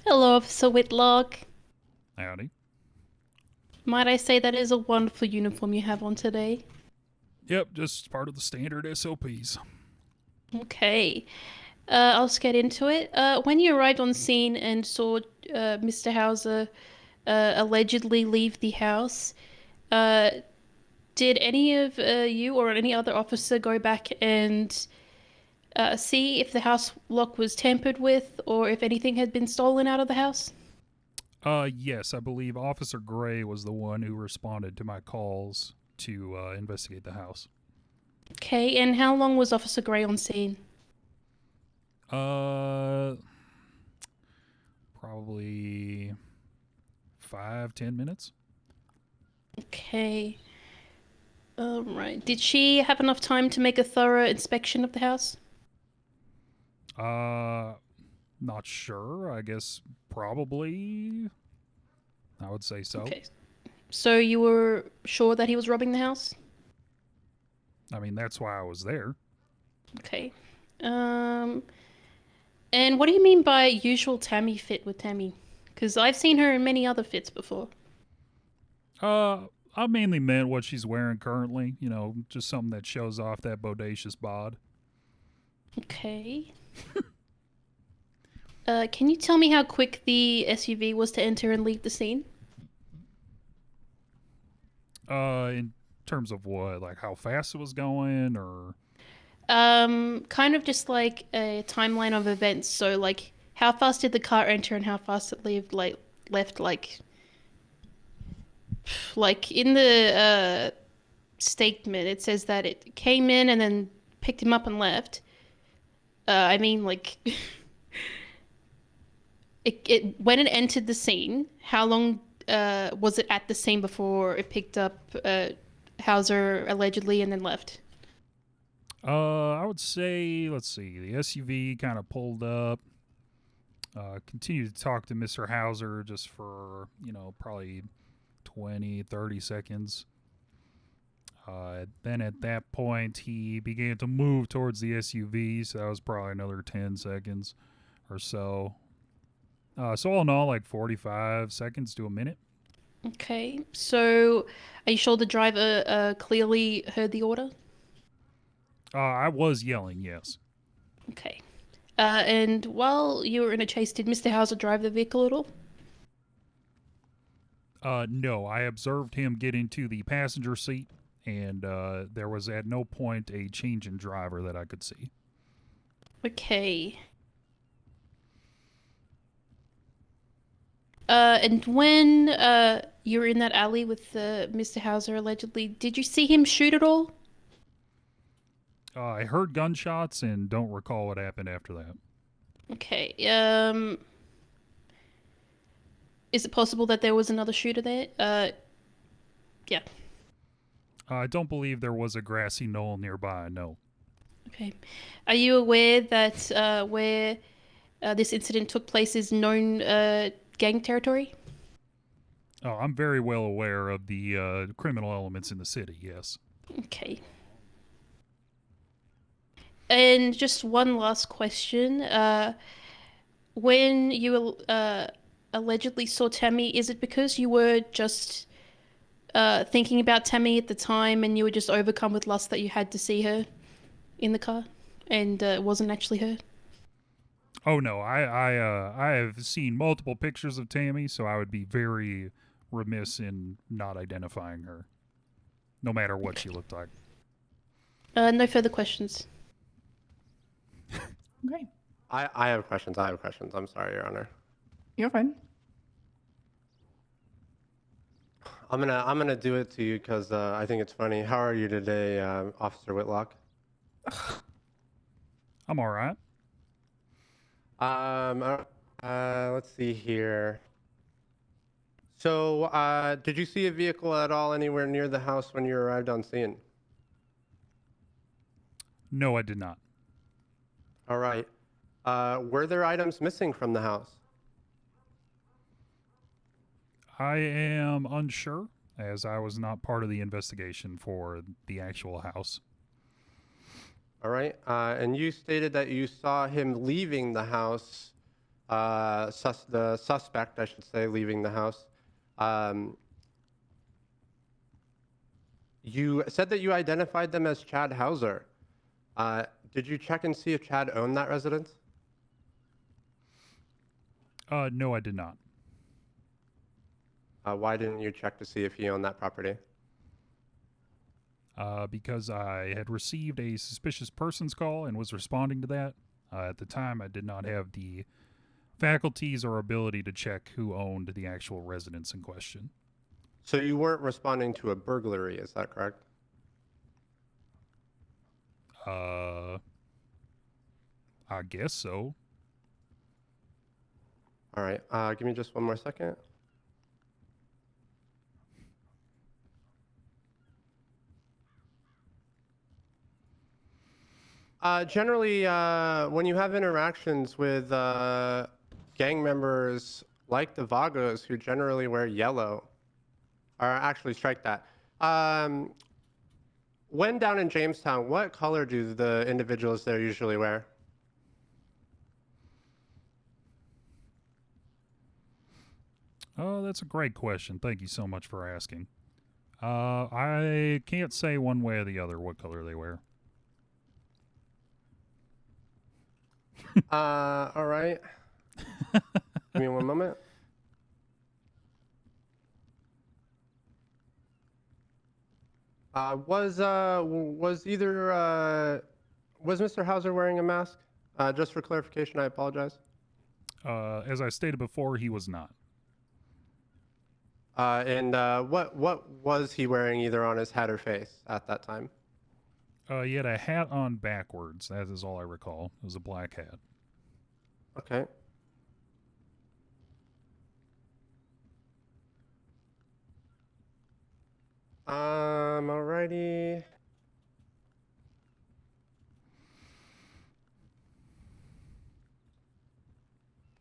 Hello, Officer Whitlock. Howdy. Might I say that is a wonderful uniform you have on today? Yep, just part of the standard SOPs. Okay. I'll just get into it. When you arrived on scene and saw Mr. Hauser allegedly leave the house, did any of you or any other officer go back and see if the house lock was tampered with or if anything had been stolen out of the house? Yes, I believe Officer Gray was the one who responded to my calls to investigate the house. Okay, and how long was Officer Gray on scene? Probably 5-10 minutes. Okay. Alright. Did she have enough time to make a thorough inspection of the house? Not sure. I guess probably. I would say so. Okay. So you were sure that he was robbing the house? I mean, that's why I was there. Okay. And what do you mean by usual Tammy fit with Tammy? Because I've seen her in many other fits before. I mainly meant what she's wearing currently. You know, just something that shows off that bodacious bod. Okay. Can you tell me how quick the SUV was to enter and leave the scene? In terms of what? Like how fast it was going, or? Kind of just like a timeline of events. So, like, how fast did the car enter and how fast it left, like in the statement, it says that it came in and then picked him up and left. I mean, like, it when it entered the scene, how long was it at the scene before it picked up Hauser allegedly and then left? I would say, let's see, the SUV kind of pulled up, continued to talk to Mr. Hauser just for, probably 20, 30 seconds. Then at that point, he began to move towards the SUV, so that was probably another 10 seconds or so. So all in all, like 45 seconds to a minute. Okay, so are you sure the driver clearly heard the order? I was yelling, yes. Okay. And while you were in a chase, did Mr. Hauser drive the vehicle at all? No, I observed him get into the passenger seat, and there was at no point a change in driver that I could see. Okay. And when you were in that alley with Mr. Hauser allegedly, did you see him shoot at all? I heard gunshots and don't recall what happened after that. Okay. Is it possible that there was another shooter there? Yeah. I don't believe there was a grassy knoll nearby, no. Okay. Are you aware that where this incident took place is known gang territory? Oh, I'm very well aware of the criminal elements in the city, yes. Okay. And just one last question. When you allegedly saw Tammy, is it because you were just thinking about Tammy at the time and you were just overcome with lust that you had to see her in the car and it wasn't actually her? Oh no, I have seen multiple pictures of Tammy, so I would be very remiss in not identifying her, no matter what she looked like. No further questions. Okay. I have questions. I'm sorry, Your Honor. You're fine. I'm gonna do it to you because I think it's funny. How are you today, Officer Whitlock? I'm all right. Let's see here. So, did you see a vehicle at all anywhere near the house when you arrived on scene? No, I did not. All right. Were there items missing from the house? I am unsure, as I was not part of the investigation for the actual house. All right. And you stated that you saw him leaving the house, the suspect, I should say, leaving the house. You said that you identified them as Chad Hauser. Did you check and see if Chad owned that residence? No, I did not. Why didn't you check to see if he owned that property? Because I had received a suspicious persons call and was responding to that. At the time, I did not have the faculties or ability to check who owned the actual residence in question. So you weren't responding to a burglary, is that correct? I guess so. All right. Give me just one more second. Generally, when you have interactions with gang members like the Vagos, who generally wear yellow, or actually strike that. When down in Jamestown, what color do the individuals there usually wear? Oh, that's a great question. Thank you so much for asking. I can't say one way or the other what color they wear. All right. Give me one moment. Was Mr. Hauser wearing a mask? Just for clarification, I apologize. As I stated before, he was not. And what was he wearing either on his head or face at that time? He had a hat on backwards. That is all I recall. It was a black hat. Okay. Alrighty.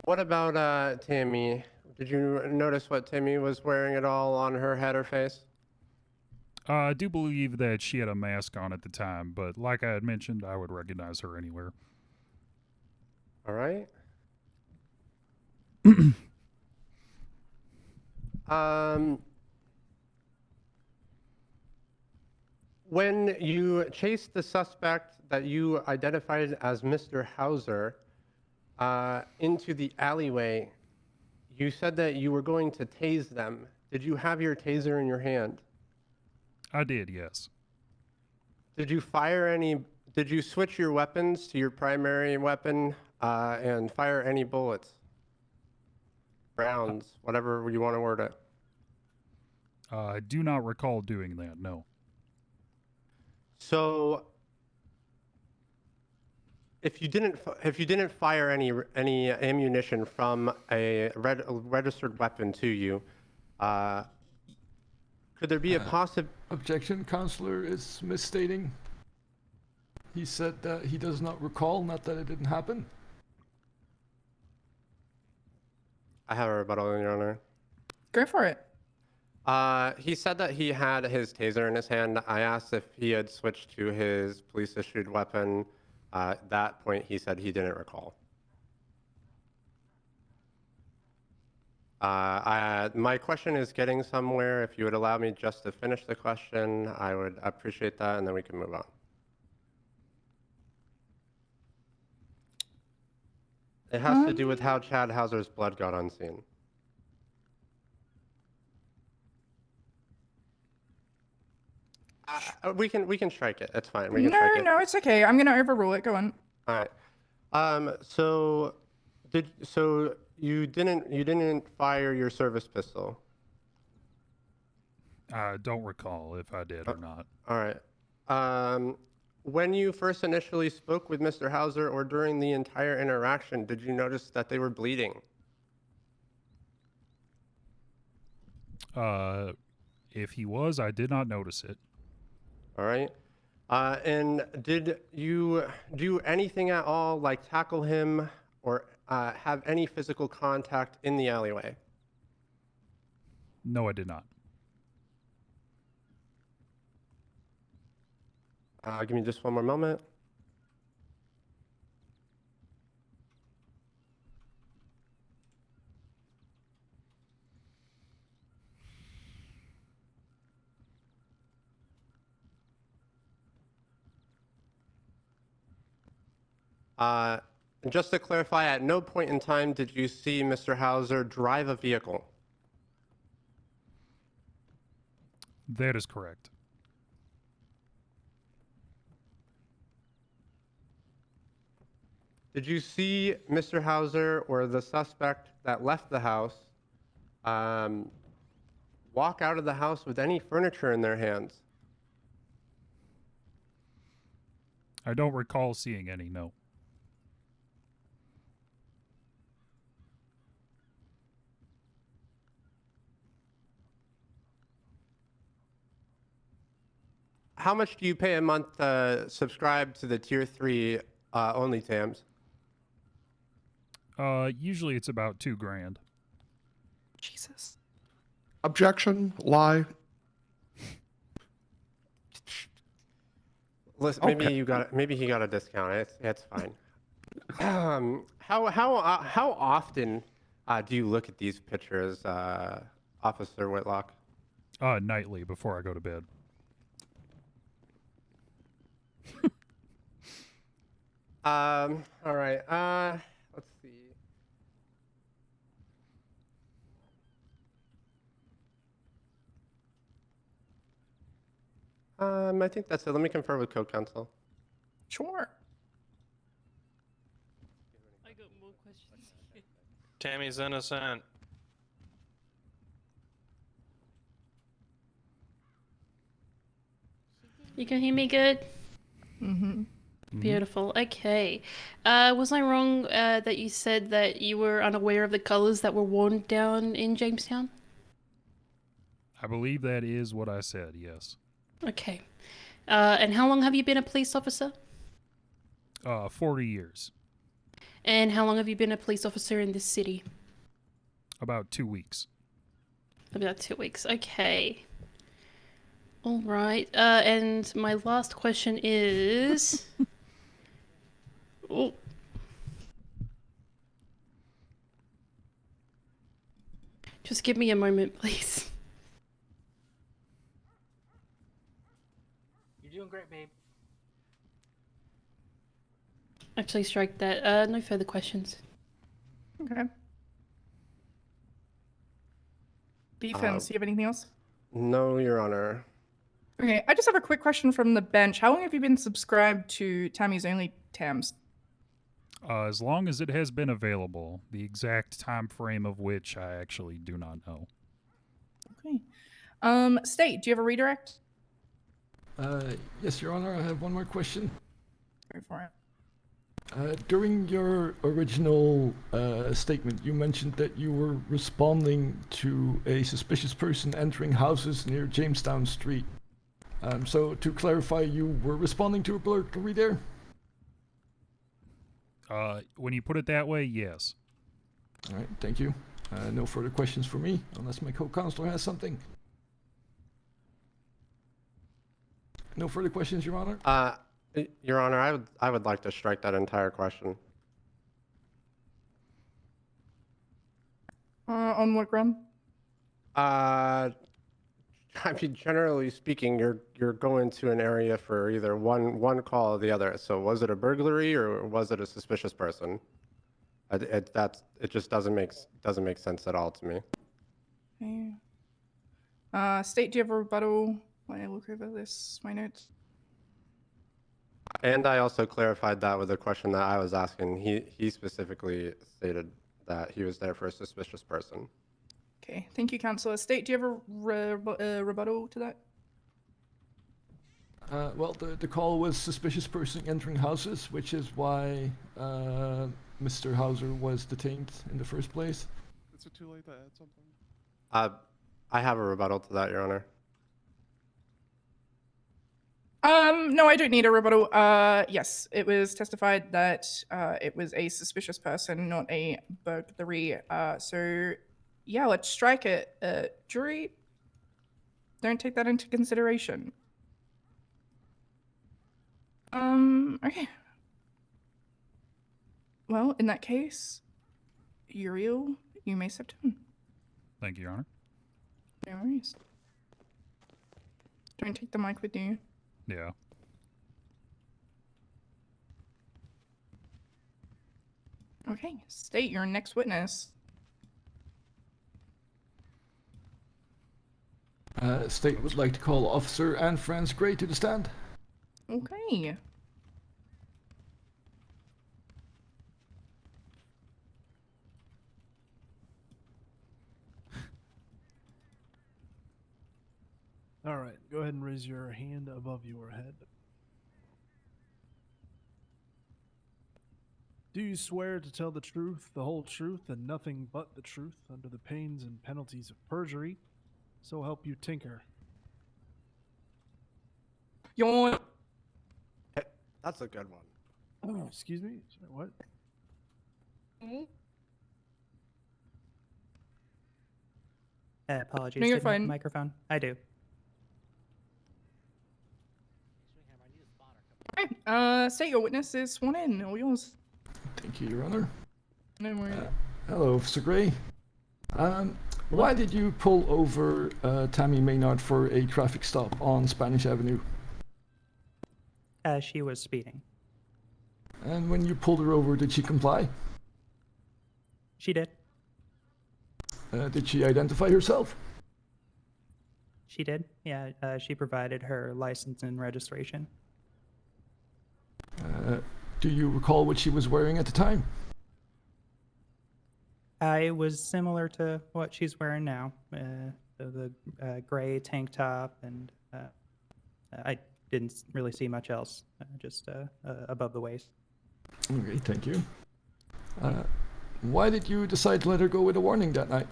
What about Tammy? Did you notice what Tammy was wearing at all on her head or face? I do believe that she had a mask on at the time, but like I had mentioned, I would recognize her anywhere. All right. When you chased the suspect that you identified as Mr. Hauser into the alleyway, you said that you were going to tase them. Did you have your taser in your hand? I did, yes. Did you switch your weapons to your primary weapon and fire any bullets? Rounds, whatever you want to word it. I do not recall doing that, no. So, if you didn't fire any ammunition from a registered weapon to you, could there be a Objection, Counselor is misstating. He said that he does not recall, not that it didn't happen. I have a rebuttal, Your Honor. Go for it. He said that he had his taser in his hand. I asked if he had switched to his police-issued weapon. At that point, he said he didn't recall. My question is getting somewhere. If you would allow me just to finish the question, I would appreciate that, and then we can move on. It has to do with how Chad Hauser's blood got unseen. We can strike it. It's fine. We can strike it. No, it's okay. I'm gonna overrule it. Go on. All right. So you didn't fire your service pistol? I don't recall if I did or not. All right. When you first initially spoke with Mr. Hauser or during the entire interaction, did you notice that they were bleeding? If he was, I did not notice it. All right. And did you do anything at all, like tackle him or have any physical contact in the alleyway? No, I did not. Give me just one more moment. And just to clarify, at no point in time did you see Mr. Hauser drive a vehicle? That is correct. Did you see Mr. Hauser or the suspect that left the house walk out of the house with any furniture in their hands? I don't recall seeing any, no. How much do you pay a month to subscribe to the Tier 3 only TAMs? Usually it's about $2,000. Jesus. Objection. Lie. Listen, maybe you got maybe he got a discount. It's fine. How often do you look at these pictures, Officer Whitlock? Nightly before I go to bed. All right. Let's see. I think that's it. Let me confer with Code Counsel. Sure. I got more questions. Tammy's innocent. You can hear me good? Mm-hmm. Beautiful. Okay. Was I wrong that you said that you were unaware of the colors that were worn down in Jamestown? I believe that is what I said, yes. Okay. And how long have you been a police officer? 40 years. And how long have you been a police officer in this city? About 2 weeks. About 2 weeks. Okay. All right. And my last question is... Oh. Just give me a moment, please. You're doing great, babe. Actually, strike that. No further questions. Okay. Defense, do you have anything else? No, Your Honor. Okay, I just have a quick question from the bench. How long have you been subscribed to Tammy's Only TAMs? As long as it has been available, the exact time frame of which I actually do not know. Okay. State, do you have a redirect? Yes, Your Honor, I have one more question. Go for it. During your original statement, you mentioned that you were responding to a suspicious person entering houses near Jamestown Street. So to clarify, you were responding to a burglary there? When you put it that way, yes. All right, thank you. No further questions for me, unless my co-counselor has something. No further questions, Your Honor? Your Honor, I would like to strike that entire question. On what ground? I mean, generally speaking, you're going to an area for either one call or the other. So was it a burglary or was it a suspicious person? It just doesn't make sense at all to me. Okay. State, do you have a rebuttal? While I look over my notes. And I also clarified that with a question that I was asking. He specifically stated that he was there for a suspicious person. Okay, thank you, Counselor. State, do you have a rebuttal to that? Well, the call was suspicious person entering houses, which is why Mr. Hauser was detained in the first place. Is it too late to add something? I have a rebuttal to that, Your Honor. No, I don't need a rebuttal. Yes, it was testified that it was a suspicious person, not a burglary. So, yeah, let's strike it. Jury, don't take that into consideration. Okay. Well, in that case, Uriel, you may step down. Thank you, Your Honor. No worries. Don't take the mic with you. Yeah. Okay, state your next witness. State would like to call Officer Anne France Gray to the stand. Okay. All right, go ahead and raise your hand above your head. Do you swear to tell the truth, the whole truth, and nothing but the truth under the pains and penalties of perjury? So help you tinker. Yawn. Hey, that's a good one. Oh, excuse me? Sorry, what? Apologies. No, you're didn't have the fine. microphone. I do. Okay, state your witness is sworn in. All yours. Thank you, Your Honor. No worries. Hello, Officer Gray. Why did you pull over Tammy Maynard for a traffic stop on Spanish Avenue? She was speeding. And when you pulled her over, did she comply? She did. Did she identify herself? She did. Yeah, she provided her license and registration. Do you recall what she was wearing at the time? It was similar to what she's wearing now. The gray tank top, and I didn't really see much else, just above the waist. Okay, thank you. Why did you decide to let her go with a warning that night?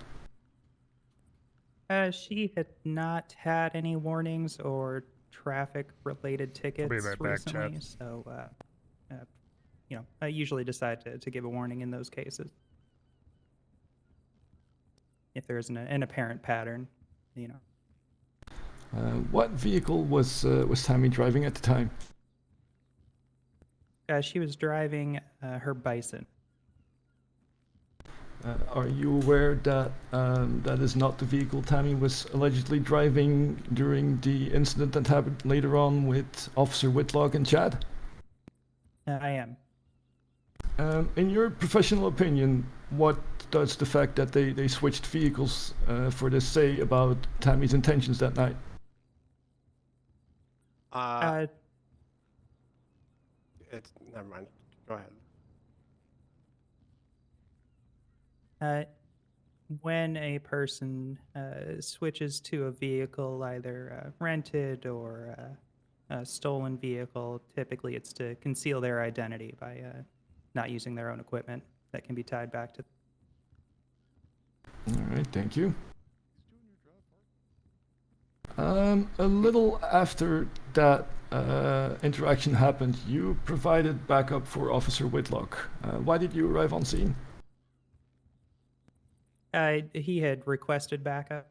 She had not had any warnings or traffic-related tickets right back, Chad. recently, so I usually decide to give a warning in those cases if there is an apparent pattern, What vehicle was Tammy driving at the time? She was driving her Bison. Are you aware that that is not the vehicle Tammy was allegedly driving during the incident that happened later on with Officer Whitlock and Chad? I am. In your professional opinion, what does the fact that they switched vehicles for this say about Tammy's intentions that night? It's never mind. Go ahead. When a person switches to a vehicle, either rented or a stolen vehicle, typically it's to conceal their identity by not using their own equipment that can be tied back to. All right, thank you. A little after that interaction happened, you provided backup for Officer Whitlock. Why did you arrive on scene? He had requested backup.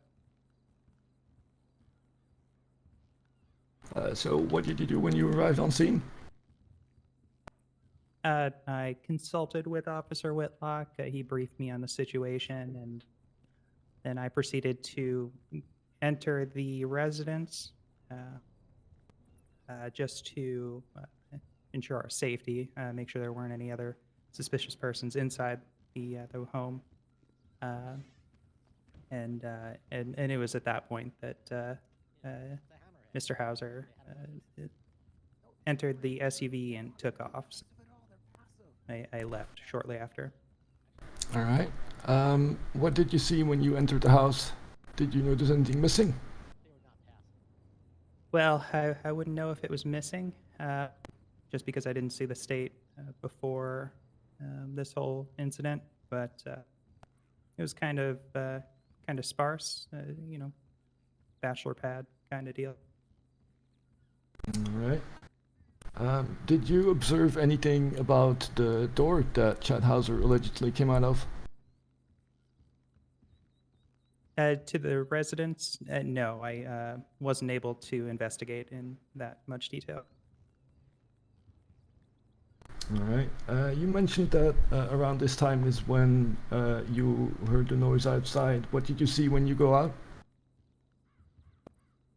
So what did you do when you arrived on scene? I consulted with Officer Whitlock. He briefed me on the situation, and then I proceeded to enter the residence just to ensure our safety, make sure there weren't any other suspicious persons inside the home. And it was at that point that Mr. Hauser entered the SUV and took off. So I left shortly after. All right. What did you see when you entered the house? Did you notice anything missing? Well, I wouldn't know if it was missing, just because I didn't see the state before this whole incident. But it was kind of sparse, bachelor pad kind of deal. All right. Did you observe anything about the door that Chad Hauser allegedly came out of? To the residents, no, I wasn't able to investigate in that much detail. All right. You mentioned that around this time is when you heard the noise outside. What did you see when you go out?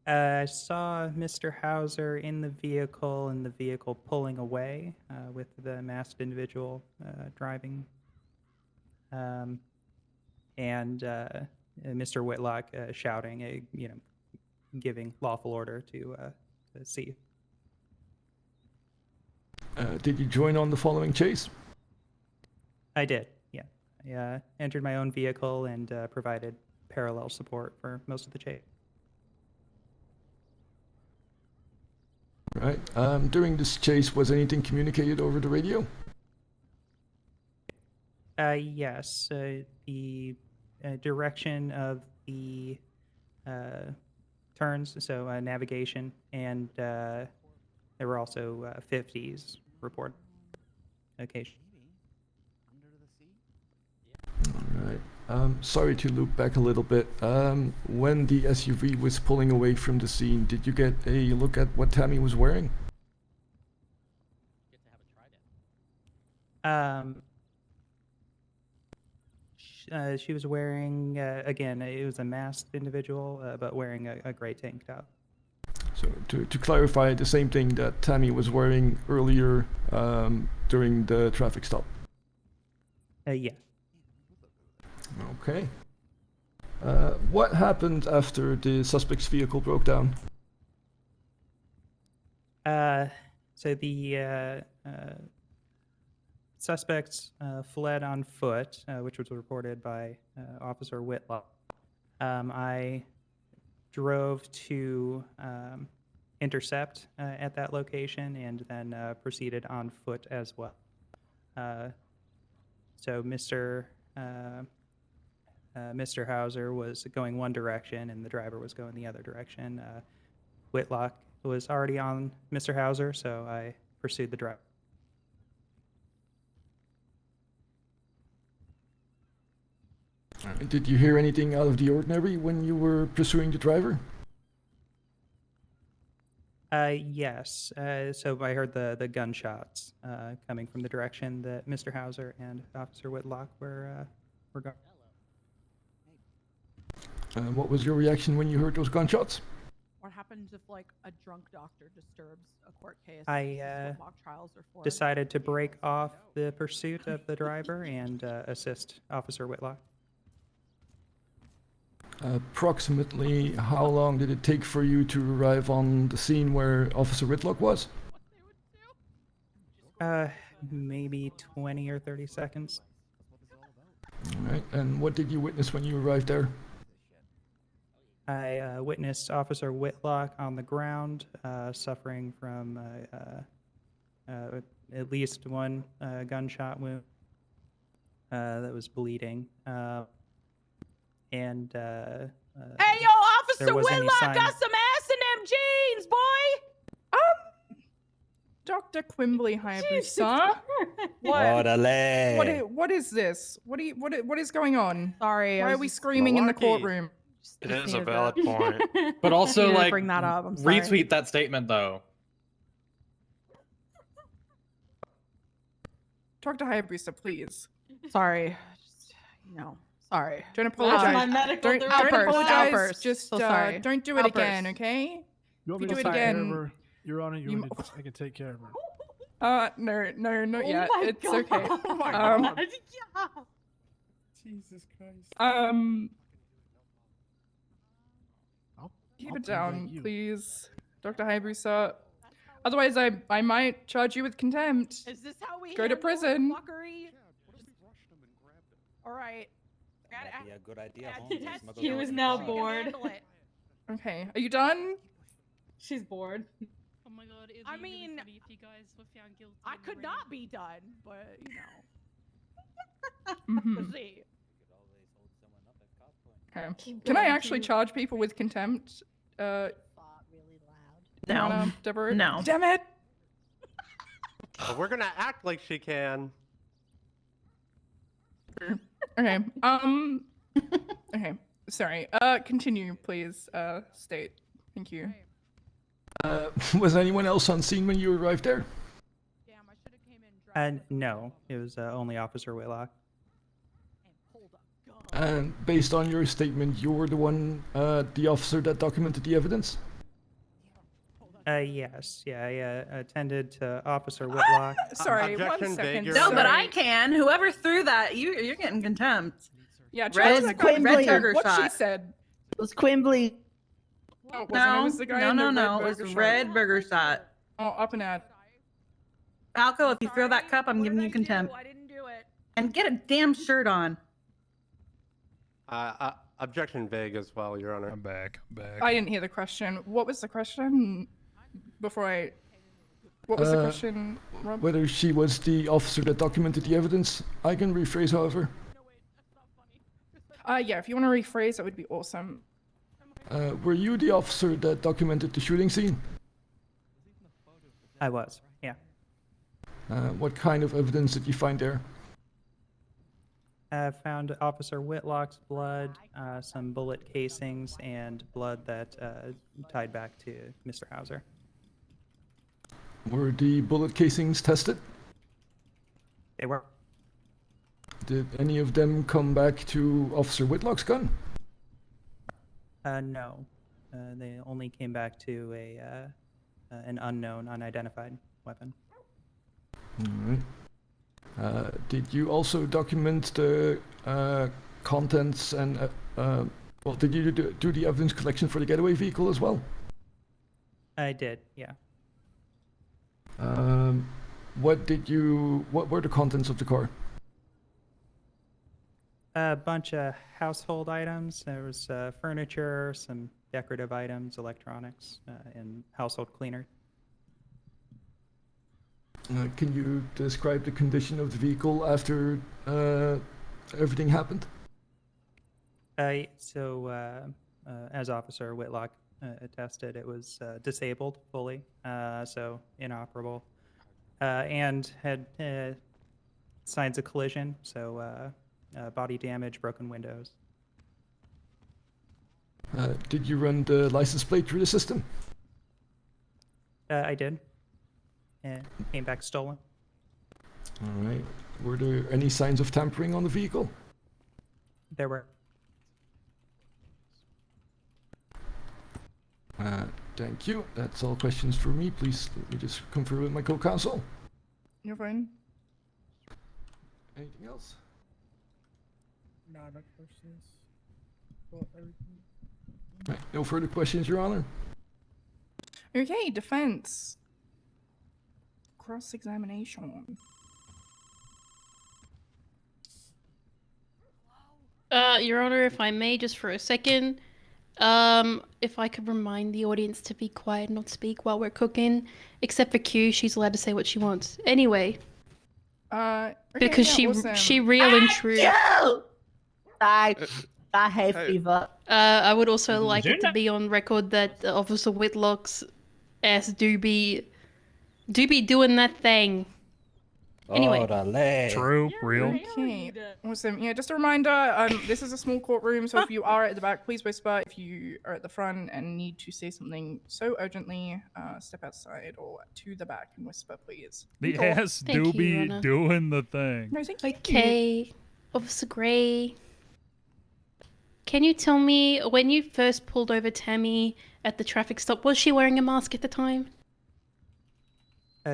I saw Mr. Hauser in the vehicle and the vehicle pulling away with the masked individual driving. And Mr. Whitlock shouting, giving lawful order to see. Did you join on the following chase? I did, yeah. I entered my own vehicle and provided parallel support for most of the chase. Right. During this chase, was anything communicated over the radio? Yes. The direction of the turns, so navigation, and there were also 50s reported occasion. All right. Sorry to loop back a little bit. When the SUV was pulling away from the scene, did you get a look at what Tammy was wearing? She was wearing, again, it was a masked individual, but wearing a gray tank top. So to clarify, the same thing that Tammy was wearing earlier during the traffic stop? Yeah. Okay. What happened after the suspect's vehicle broke down? So the suspects fled on foot, which was reported by Officer Whitlock. I drove to intercept at that location and then proceeded on foot as well. So Mr. Hauser was going one direction and the driver was going the other direction. Whitlock was already on Mr. Hauser, so I pursued the driver. Did you hear anything out of the ordinary when you were pursuing the driver? Yes. So I heard the gunshots coming from the direction that Mr. Hauser and Officer Whitlock were going. What was your reaction when you heard those gunshots? What happens if, like, a drunk doctor disturbs a court case? I mock trials are for. decided to break off the pursuit of the driver and assist Officer Whitlock. Approximately how long did it take for you to arrive on the scene where Officer Whitlock was? Maybe 20 or 30 seconds. All right. And what did you witness when you arrived there? I witnessed Officer Whitlock on the ground, suffering from at least one gunshot wound that was bleeding. And Hey, yo, Officer Whitlock got some ass in them jeans, boy! Dr. Quimbley Hayabusa. Orderly. What is this? What is going on? Sorry. Why are we screaming in the courtroom? It is a valid point. But also, needed to like, bring that up. I'm sorry. retweet that statement, though. Dr. Hayabusa, please. Sorry. Just, sorry. Don't apologize. my medical Don't director. apologize. Outburst. Just So sorry. don't do it Outburst. again, okay? You want If me you to do it take care of again. her? Your Honor, I can take care of her. No, not yet. my It's God. okay. Oh my God. Yeah. Jesus Christ. Keep I'll it down, prevent you. please, Dr. Hayabusa. Otherwise, I might charge you with contempt. Is this how we Go to handle prison. fuckery? All right. Might be a good idea. He was now bored. Okay, are you done? She's bored. Oh my god, it'd be I really mean, funny if you guys were found guilty. I in the could rain. not be done, but Mhm. we'll see. Okay. Can I actually charge people with contempt? You No. wanna divert? No. Damn it! But we're gonna act like she can. Okay. Okay. Sorry. Continue, please. State. Thank you. Was anyone else on scene when you arrived there? No, it was only Officer Whitlock. And based on your statement, you were the one, the officer that documented the evidence? Yes, yeah, I attended to Officer Whitlock. Sorry, Objection, 1 second. Your No, but Honor. I can. Whoever threw that, you're getting contempt. Yeah, Red, Red red burger what she shot. said. It was Quimbley. Oh, it wasn't. No, It was the guy no, in the no, red no. It was burger shot. red burger shot. Oh, up and at. Falco, if you throw that cup, I'm giving you contempt. I didn't do it. And get a damn shirt on. Objection vague as well, Your Honor. I'm back. I didn't hear the question. What was the question? What was the question, Rob? Whether she was the officer that documented the evidence. I can rephrase, however. Yeah, if you want to rephrase, that would be awesome. Were you the officer that documented the shooting scene? I was, yeah. What kind of evidence did you find there? I found Officer Whitlock's blood, some bullet casings, and blood that tied back to Mr. Hauser. Were the bullet casings tested? They were. Did any of them come back to Officer Whitlock's gun? No. They only came back to an unknown, unidentified weapon. Alright. Did you also document the contents and, well, did you do the evidence collection for the getaway vehicle as well? I did, yeah. What were the contents of the car? A bunch of household items. There was furniture, some decorative items, electronics, and household cleaner. Can you describe the condition of the vehicle after everything happened? As Officer Whitlock attested, it was disabled fully, so inoperable, and had signs of collision, so body damage, broken windows. Did you run the license plate through the system? I did. Came back stolen. All right. Were there any signs of tampering on the vehicle? There were. Thank you. That's all questions for me. Please let me just confer with my co-counsel. You're fine. Anything else? No other questions. Well, everything. Right. No further questions, Your Honor. Okay, defense. Cross-examination. Your Honor, if I may, just for a second, if I could remind the audience to be quiet and not speak while we're cooking, except for Q, she's allowed to say what she wants. Anyway. Okay, because yeah, awesome. she real and true. I have fever. I would also like it to be on record that Officer Whitlock's ass do be doing that thing. Anyway. True, real. Okay, awesome. Yeah, just a reminder, this is a small courtroom, so if you are at the back, please whisper. If you are at the front and need to say something so urgently, step outside or to the back and whisper, please. The ass do be doing the thing. No, thank you. Okay, Officer Gray. Can you tell me, when you first pulled over Tammy at the traffic stop, was she wearing a mask at the time?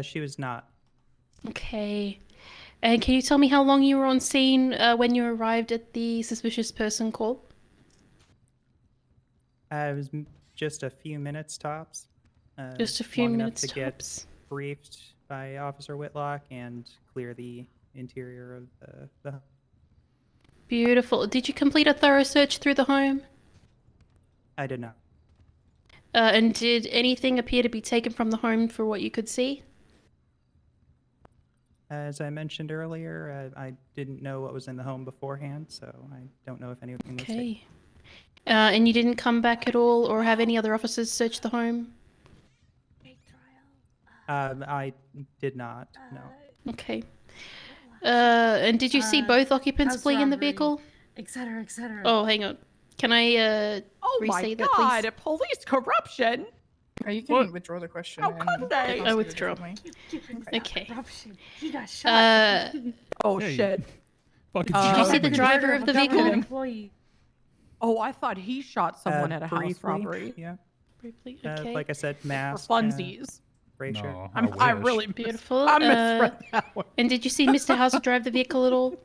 She was not. Okay. And can you tell me how long you were on scene when you arrived at the suspicious person call? It was just a few minutes tops. Just a few long minutes enough to tops. get briefed by Officer Whitlock and clear the interior of the home. Beautiful. Did you complete a thorough search through the home? I did not. And did anything appear to be taken from the home for what you could see? As I mentioned earlier, I didn't know what was in the home beforehand, so I don't know if anything was taken. Okay. And you didn't come back at all or have any other officers search the home? I did not. No. Okay. And did you see both occupants house fleeing in the robbery, vehicle? etc., etc. Oh, hang on. Can I Oh my re-say that, please? God! Police corruption. You can withdraw the question. Oh, and God dang. ask I it withdraw. differently. Okay. Corruption. He got shot. Oh Hey, shit. Fucking Did you see the shot me. driver of the vehicle? Employee. Oh, I thought he shot someone at a house Briefly, robbery. Yeah. Briefly, okay. Like I said, mask. For funsies. Gray shirt. No, I wish. really Beautiful. I misread that one. And did you see Mr. Hauser drive the vehicle at all?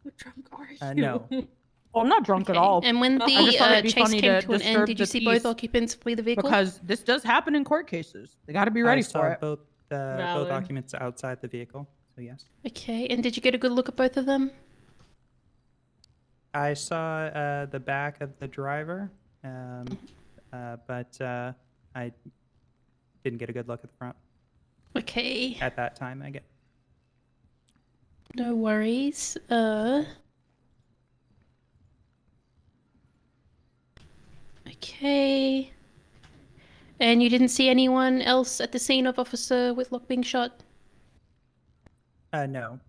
What drunk are No. Well, I'm not drunk at all. And when I just thought the it'd be chase funny came to to an end, disturb did you the see both peace occupants flee the vehicle? because this does happen in court cases. They got to be ready I for saw it. both Valid. occupants outside the vehicle. So yes. Okay, and did you get a good look at both of them? I saw the back of the driver, but I didn't get a good look at the front. Okay. At that time, I get. No worries. Okay. And you didn't see anyone else at the scene of Officer Whitlock being shot? No,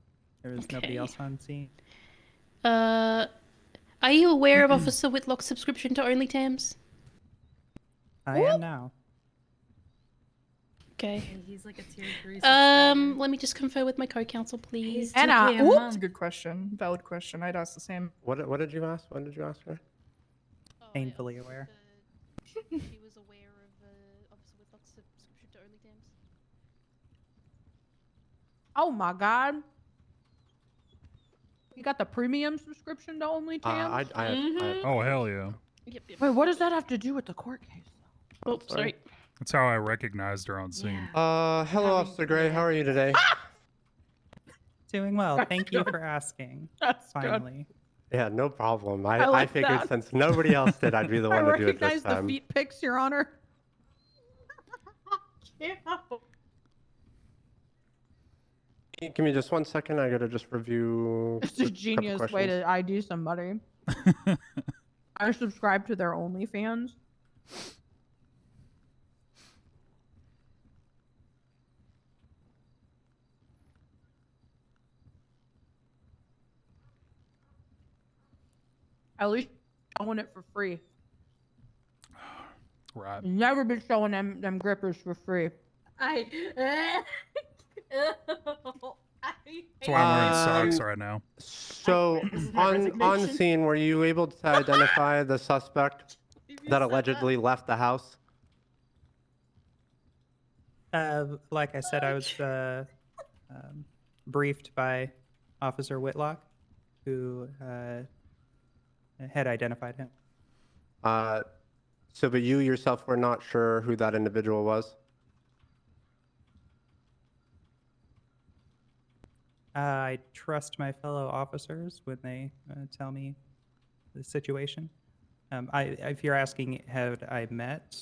there was nobody Okay. else on scene. Are you aware of Officer Whitlock's subscription to OnlyTams? I am now. Okay. He's like a tier 3 Let me just confer with my co-counsel, please. Anna, That's a good question. Valid question. I'd ask the same. What did you ask? What did you ask her? Painfully aware. She was aware of Officer Whitlock's subscription to OnlyTams. Oh my God. You got the premium subscription to OnlyTams? Oh, hell yeah. Wait, what does that have to do with the court case? Oh, sorry. That's how I recognized her on scene. Hello, Officer Gray. How are you today? Doing well. Thank you for asking. That's finally. Yeah, no problem. I I like figured that. since nobody else did, I'd be the I one to do it recognize this the time. feet pics, Your Honor. Give me just 1 second. I gotta just review. It's a genius way to ID somebody. I subscribe to their OnlyFans. At least showing it for free. Right. Never been showing them grippers for free. That's why I'm wearing socks right now. So, on scene, were you able to identify the suspect that allegedly left the house? Like I said, I was briefed by Officer Whitlock, who had identified him. So, but you yourself were not sure who that individual was? I trust my fellow officers when they tell me the situation. If you're asking, had I met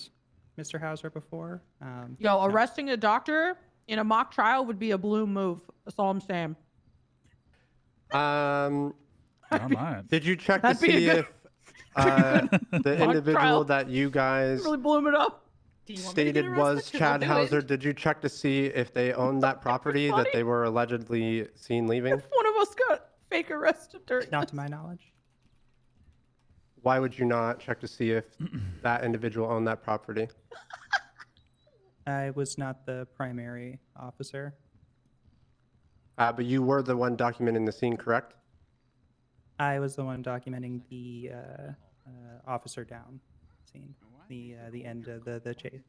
Mr. Hauser before? Yo, arresting a doctor in a mock trial would be a blue move. That's all I'm saying. Did you check to That'd be a see good- if the mock individual trial. that you guys Really blew it up. stated was Chad Hauser, did you check to see if they owned that property that they were allegedly seen leaving? One of us got fake arrested during. Not to my knowledge. Why would you not check to see if that individual owned that property? I was not the primary officer. But you were the one documenting the scene, correct? I was the one documenting the officer down scene, the end of the chase.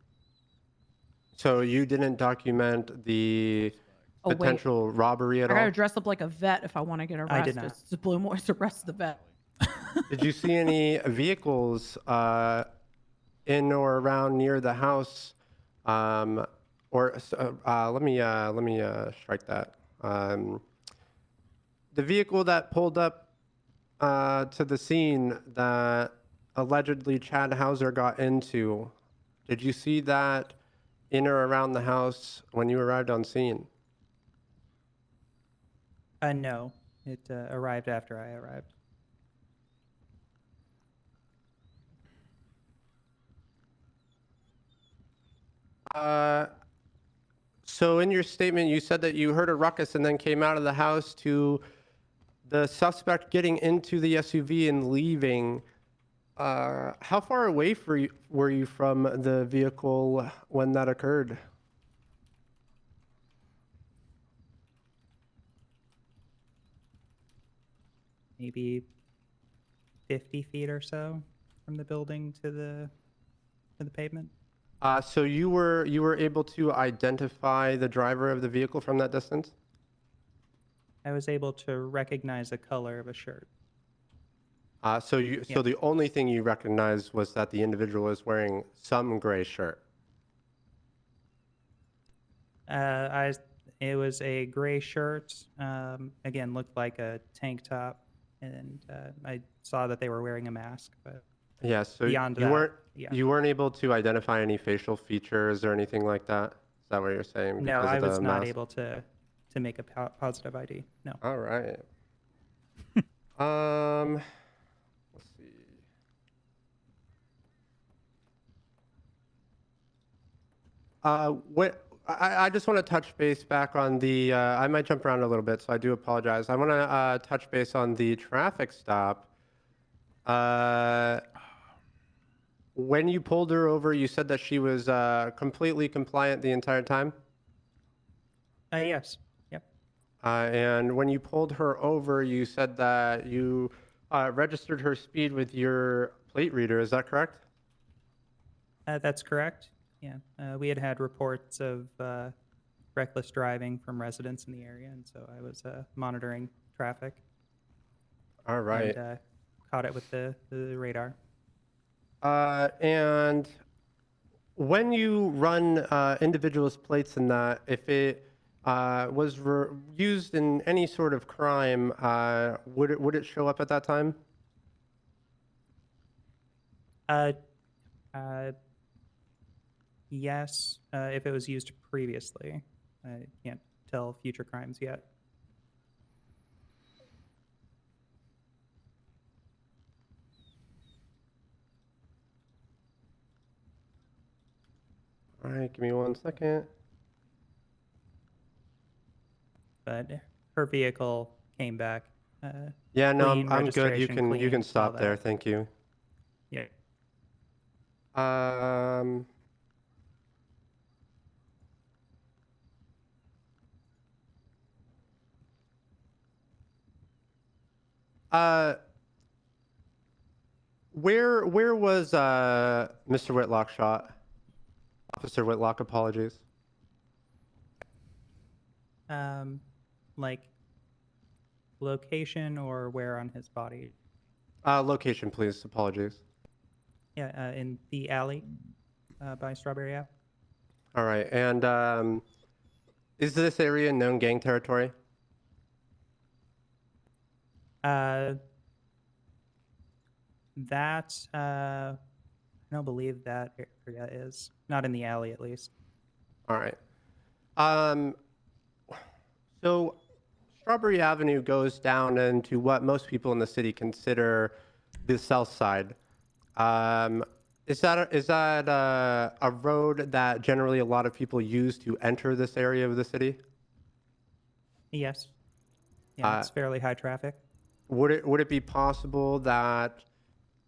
So you didn't document the Oh, wait. potential robbery at I gotta all? dress up like a vet if I want to get arrested. I did not. It's Blue Moors arrest the vet. Did you see any vehicles in or around near the house? Let me strike that. The vehicle that pulled up to the scene that allegedly Chad Hauser got into, did you see that in or around the house when you arrived on scene? No, it arrived after I arrived. So in your statement, you said that you heard a ruckus and then came out of the house to the suspect getting into the SUV and leaving. How far away were you from the vehicle when that occurred? Maybe 50 feet or so from the building to the pavement. So you were able to identify the driver of the vehicle from that distance? I was able to recognize the color of a shirt. So the only thing you recognized was that the individual was wearing some gray shirt. It was a gray shirt. Again, looked like a tank top, and I saw that they were wearing a mask. But Yeah. So beyond you that, weren't yeah. you weren't able to identify any facial features or anything like that. Is that what you're saying? No, because I of the was not mask? able to make a positive ID. No. All right. Let's see. I just want to touch base back on the. I might jump around a little bit, so I do apologize. I want to touch base on the traffic stop. When you pulled her over, you said that she was completely compliant the entire time. Yes. Yep. And when you pulled her over, you said that you registered her speed with your plate reader. Is that correct? That's correct. Yeah. We had reports of reckless driving from residents in the area, and so I was monitoring traffic. All right. And caught it with the radar. And when you run individuals' plates in that, if it was used in any sort of crime, would it show up at that time? Yes, if it was used previously. I can't tell future crimes yet. All right, give me 1 second. But her vehicle came back. Yeah, no, clean, I'm good. You registration can clean, stop all there. that. Thank you. Yeah. Where was Mr. Whitlock shot? Officer Whitlock, apologies. Like location or where on his body? Location, please. Apologies. Yeah, in the alley by Strawberry Ave. All right, and is this area known gang territory? That I don't believe that area is not in the alley, at least. All right. So Strawberry Avenue goes down into what most people in the city consider the south side. Is that a road that generally a lot of people use to enter this area of the city? Yes. Yeah, it's fairly high traffic. Would it be possible that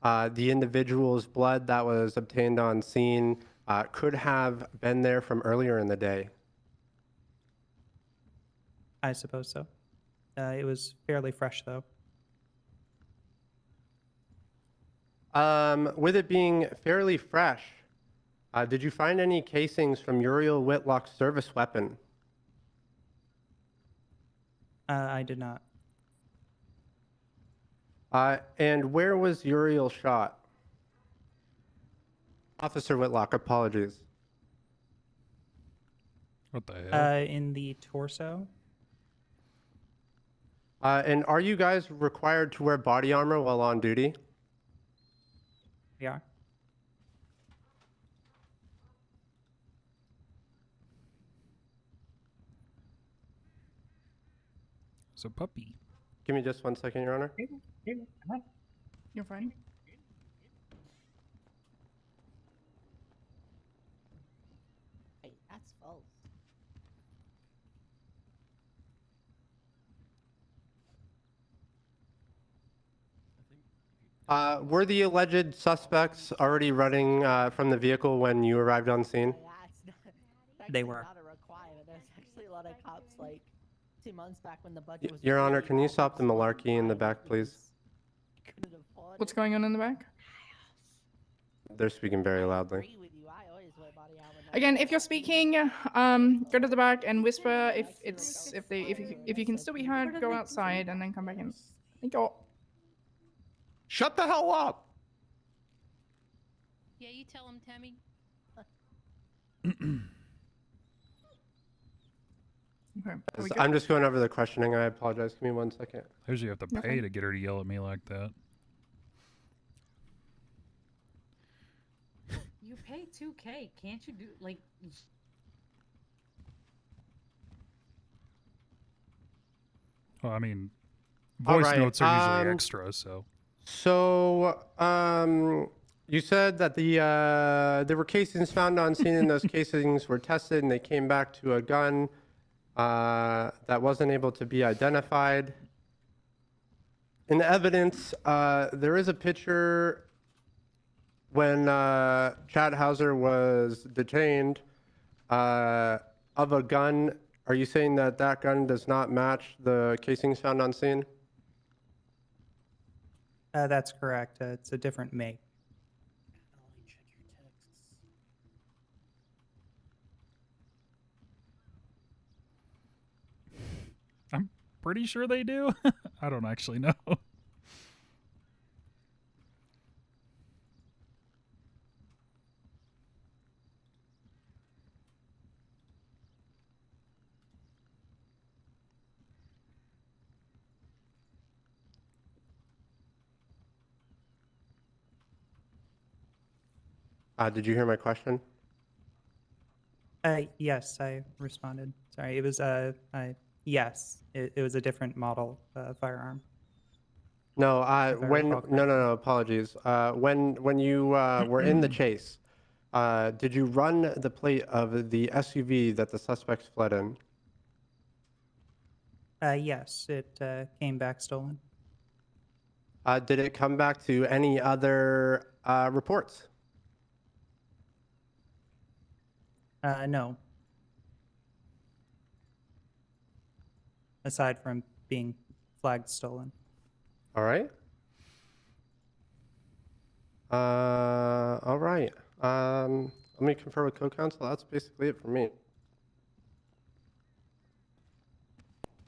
the individual's blood that was obtained on scene could have been there from earlier in the day? I suppose so. It was fairly fresh, though. With it being fairly fresh, did you find any casings from Uriel Whitlock's service weapon? I did not. And where was Uriel shot? Officer Whitlock, apologies. What the hell? In the torso. And are you guys required to wear body armor while on duty? We are. It's a puppy. Give me just 1 second, Your Honor. You're fine. Hey, that's false. Were the alleged suspects already running from the vehicle when you arrived on scene? They were. There's actually a lot of cops like 2 months back when the budget was. Your Honor, really can you low, stop the just wasn't malarkey in the buying back, it please? because couldn't afford What's it. going on in the back? They're speaking very loudly. Agree with you. I always wear body armor. Again, if you're speaking, go to the back and whisper. If you can still be heard, go outside and then come back in. Thank you. Shut the hell up! Yeah, you tell him, Tammy. Okay. I'm just going over the questioning. I apologize. Give me 1 second. I usually have to pay to get her to yell at me like that. You pay $2K, can't you do like? Well, I mean, All voice right, notes are usually extra, so. So, you said that there were casings found on scene, and those casings were tested, and they came back to a gun that wasn't able to be identified. In the evidence, there is a picture when Chad Hauser was detained of a gun. Are you saying that that gun does not match the casings found on scene? That's correct. It's a different make. I'm pretty sure they do. I don't actually know. Did you hear my question? Yes, I responded. Sorry, it was yes, it was a different model firearm. No, If I when recall no, apologies. When you were in the chase, did you run the plate of the SUV that the suspects fled in? Yes, it came back stolen. Did it come back to any other reports? No. Aside from being flagged stolen. All right. All right. Let me confer with co-counsel. That's basically it for me.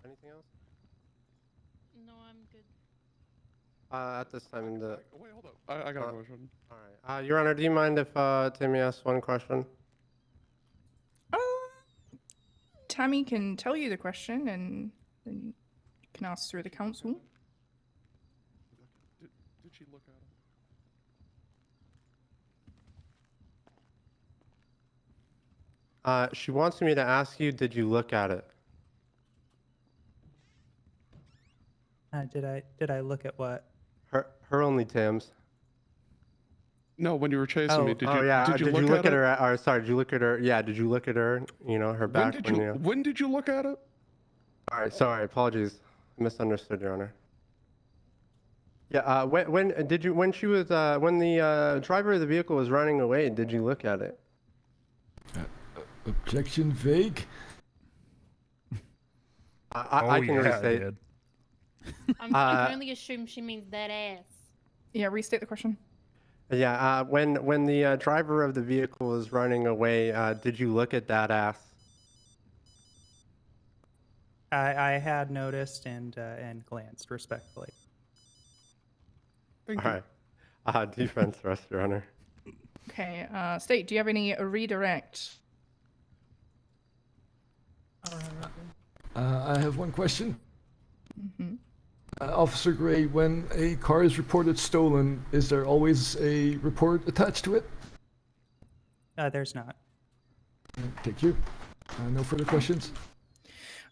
Anything else? No, I'm good. At this time, the. Wait, hold up. I got a question. All right. Your Honor, do you mind if Timmy asks one question? Tammy can tell you the question, and then you can ask through the council. Did she look at him? She wants me to ask you, did you look at it? Did I look at what? Her only Tams. No, when you were chasing me, did you? Yeah. Did you look at it? her? Or sorry, did you look at her? Yeah. Did you look at her? You know, her back. When did you look at it? All right. Sorry. Apologies. Misunderstood, Your Honor. Yeah. When did you? When she was? When the driver of the vehicle was running away, did you look at it? Objection vague. I can restate. I can only assume she means that ass. Yeah, restate the question. Yeah. When the driver of the vehicle was running away, did you look at that ass? I had noticed and glanced respectfully. Thank you. All right. Defense thrust, Your Honor. Okay, State, do you have any redirect? I have one question. Mm-hmm. Officer Gray, when a car is reported stolen, is there always a report attached to it? There's not. Thank you. No further questions?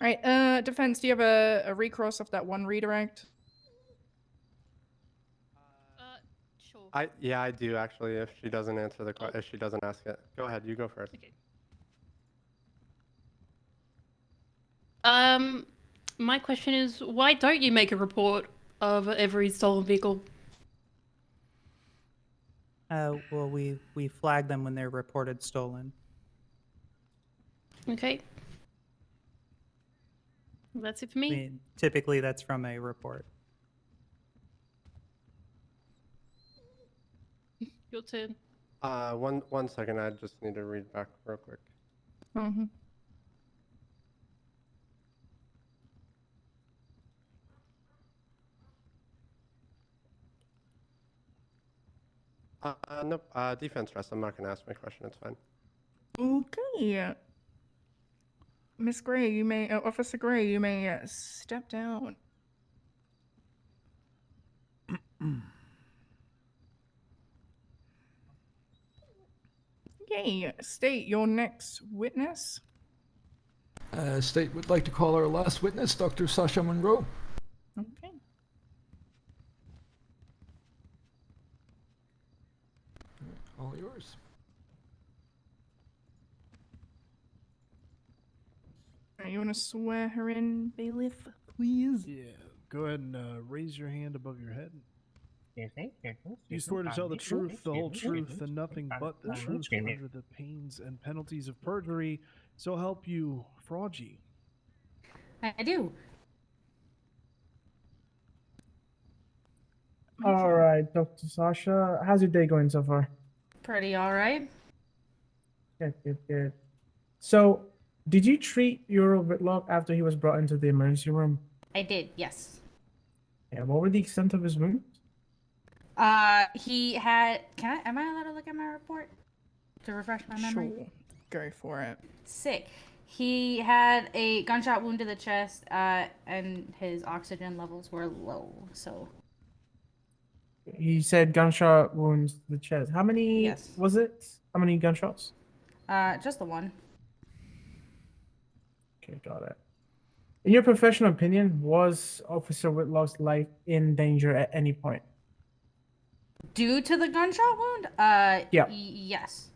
All right, Defense, do you have a recross of that one redirect? Sure. I do actually. If she doesn't answer the question, if she doesn't ask it, go ahead. You go first. Okay. My question is, why don't you make a report of every stolen vehicle? Well, we flag them when they're reported stolen. Okay. That's it for me. I mean, typically that's from a report. Your turn. One second. I just need to read back real quick. Mm-hmm. Nope. Defense rest. I'm not gonna ask my question. It's fine. Okay. Miss Gray, you may, Officer Gray, you may step down. Okay, state your next witness. State would like to call our last witness, Dr. Sasha Monroe. Okay. All yours. You want to swear her in, bailiff, please? Yeah. Go ahead and raise your hand above your head. You swear to tell the truth, the whole truth, and nothing but the truth under the pains and penalties of perjury. So help you, Fraugy. I do. All right, Dr. Sasha, how's your day going so far? Pretty all right. Good. So, did you treat Uriel Whitlock after he was brought into the emergency room? I did, yes. Yeah, what were the extent of his wounds? He had. Am I allowed to look at my report to refresh my memory? Sure. Go for it. Sick. He had a gunshot wound to the chest, and his oxygen levels were low. So. He said gunshot wounds to the chest. How many Yes. was it? How many gunshots? Just the one. Okay, got it. In your professional opinion, was Officer Whitlock's life in danger at any point? Due to the gunshot wound? Yeah. Yes.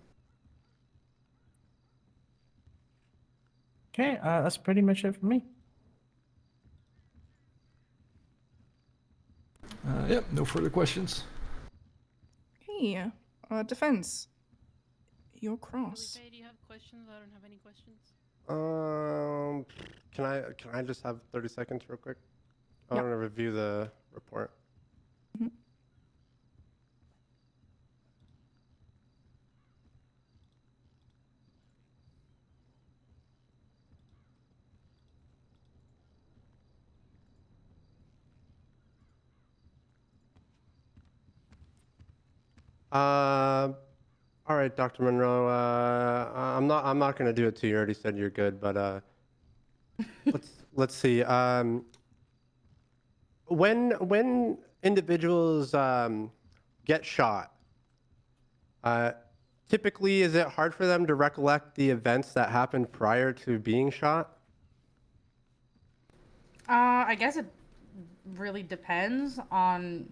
Okay, that's pretty much it for me. Yep, no further questions. Hey, defense. You're cross. Do you have questions? I don't have any questions. Can I just have 30 seconds real quick? I Yeah. want to review the report. All right, Dr. Monroe. I'm not gonna do it to you. You already said you're good, but let's see. When individuals get shot, typically is it hard for them to recollect the events that happened prior to being shot? I guess it really depends on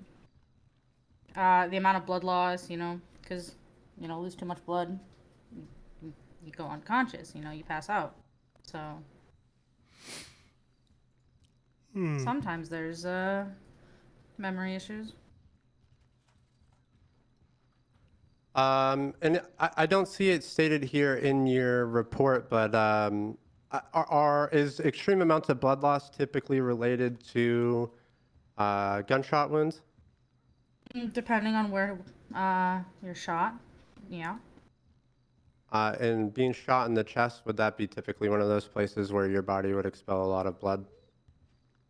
the amount of blood loss, because, lose too much blood, you go unconscious, you pass out. So sometimes there's memory issues. And I don't see it stated here in your report, but is extreme amounts of blood loss typically related to gunshot wounds? Depending on where you're shot, yeah. And being shot in the chest, would that be typically one of those places where your body would expel a lot of blood?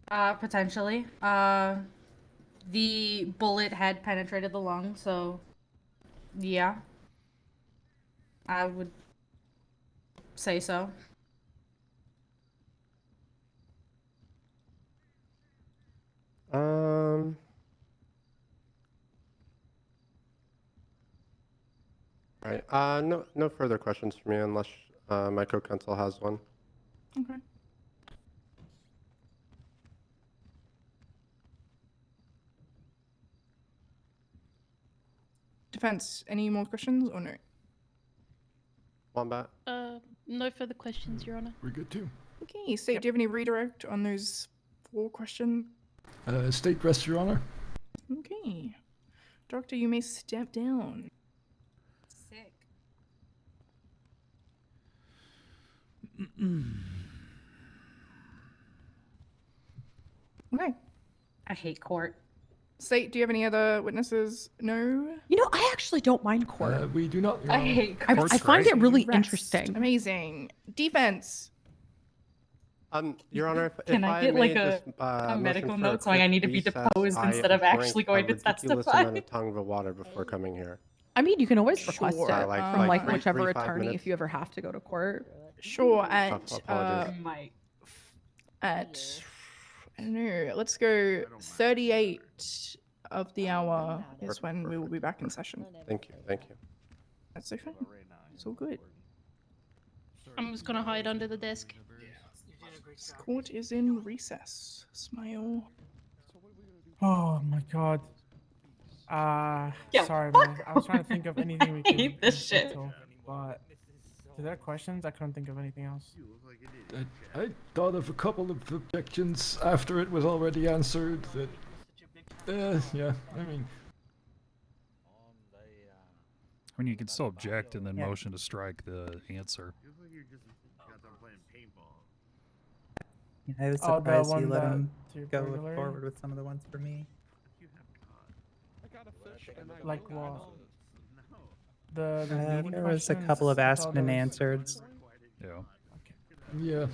Potentially. The bullet had penetrated the lung, so yeah. I would say so. Right. No further questions for me unless my co-counsel has one. Okay. Defense, any more questions or no? Wombat? No further questions, Your Honor. We're good too. Okay, State, do you have any redirect on those 4 questions? State rests, Your Honor. Okay. Doctor, you may step down. Okay. I hate court. State, do you have any other witnesses? No. You know, I actually don't mind court. We do not. I hate I, court. I find it really Rest. interesting. Amazing. Defense. Your Honor, Can I get like a medical note saying I need to be deposed instead of actually going to testify? Amount of tongue of water before coming here. I mean, you can always request Sure. it Like- from like whichever three, 5 attorney minutes. if you ever have to go to court. Sure. At Apologies. I don't know. Let's go 38 of the hour is when we will be back in session. Thank you. Thank you. That's okay. It's all good. I'm just gonna hide under the desk. This court is in recess. Smile. Oh my god. Yo, Sorry, fuck man. I was trying to think of anything we I could hate this shit. settle, but to their questions, I couldn't think of anything else. I thought of a couple of objections after it was already answered. That, yeah, I mean, I mean, you can still object and then Yeah. motion to strike the answer. I was Oh, the surprised you one let that him to go burglary? forward with some of the ones for me. Like what? The leading There was a questions, couple of I asked thought and there was- answered. Yeah.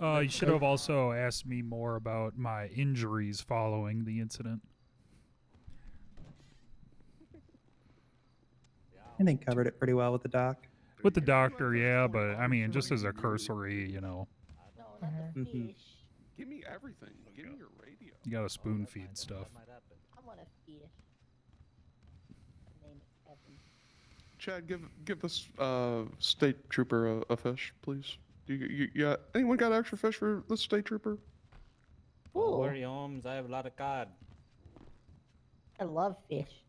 yeah. You should have also asked me more about my injuries following the incident. I think covered it pretty well with the doc. With the doctor, yeah, but I mean, just as a cursory, you know, Mhm. Give me everything. Give me your radio. you gotta spoon feed stuff. Chad, give this state trooper a fish, please. Yeah. Anyone got extra fish for this state trooper? Don't worry, Holmes. I have a lot of cod. I love fish.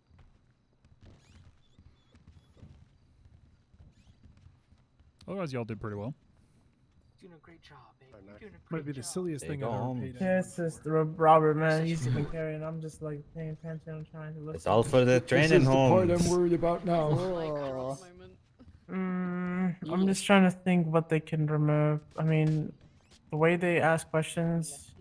Otherwise, y'all did pretty well. Doing a great job, babe. You're doing a Might be the silliest thing I've ever paid. Yeah, it's just Robert, man. He's been carrying. I'm just like paying attention. I'm trying to listen. It's all for the This training, is the part Holmes. I'm worried about now. I'm just trying to think what they can remove. I mean, the way they ask questions.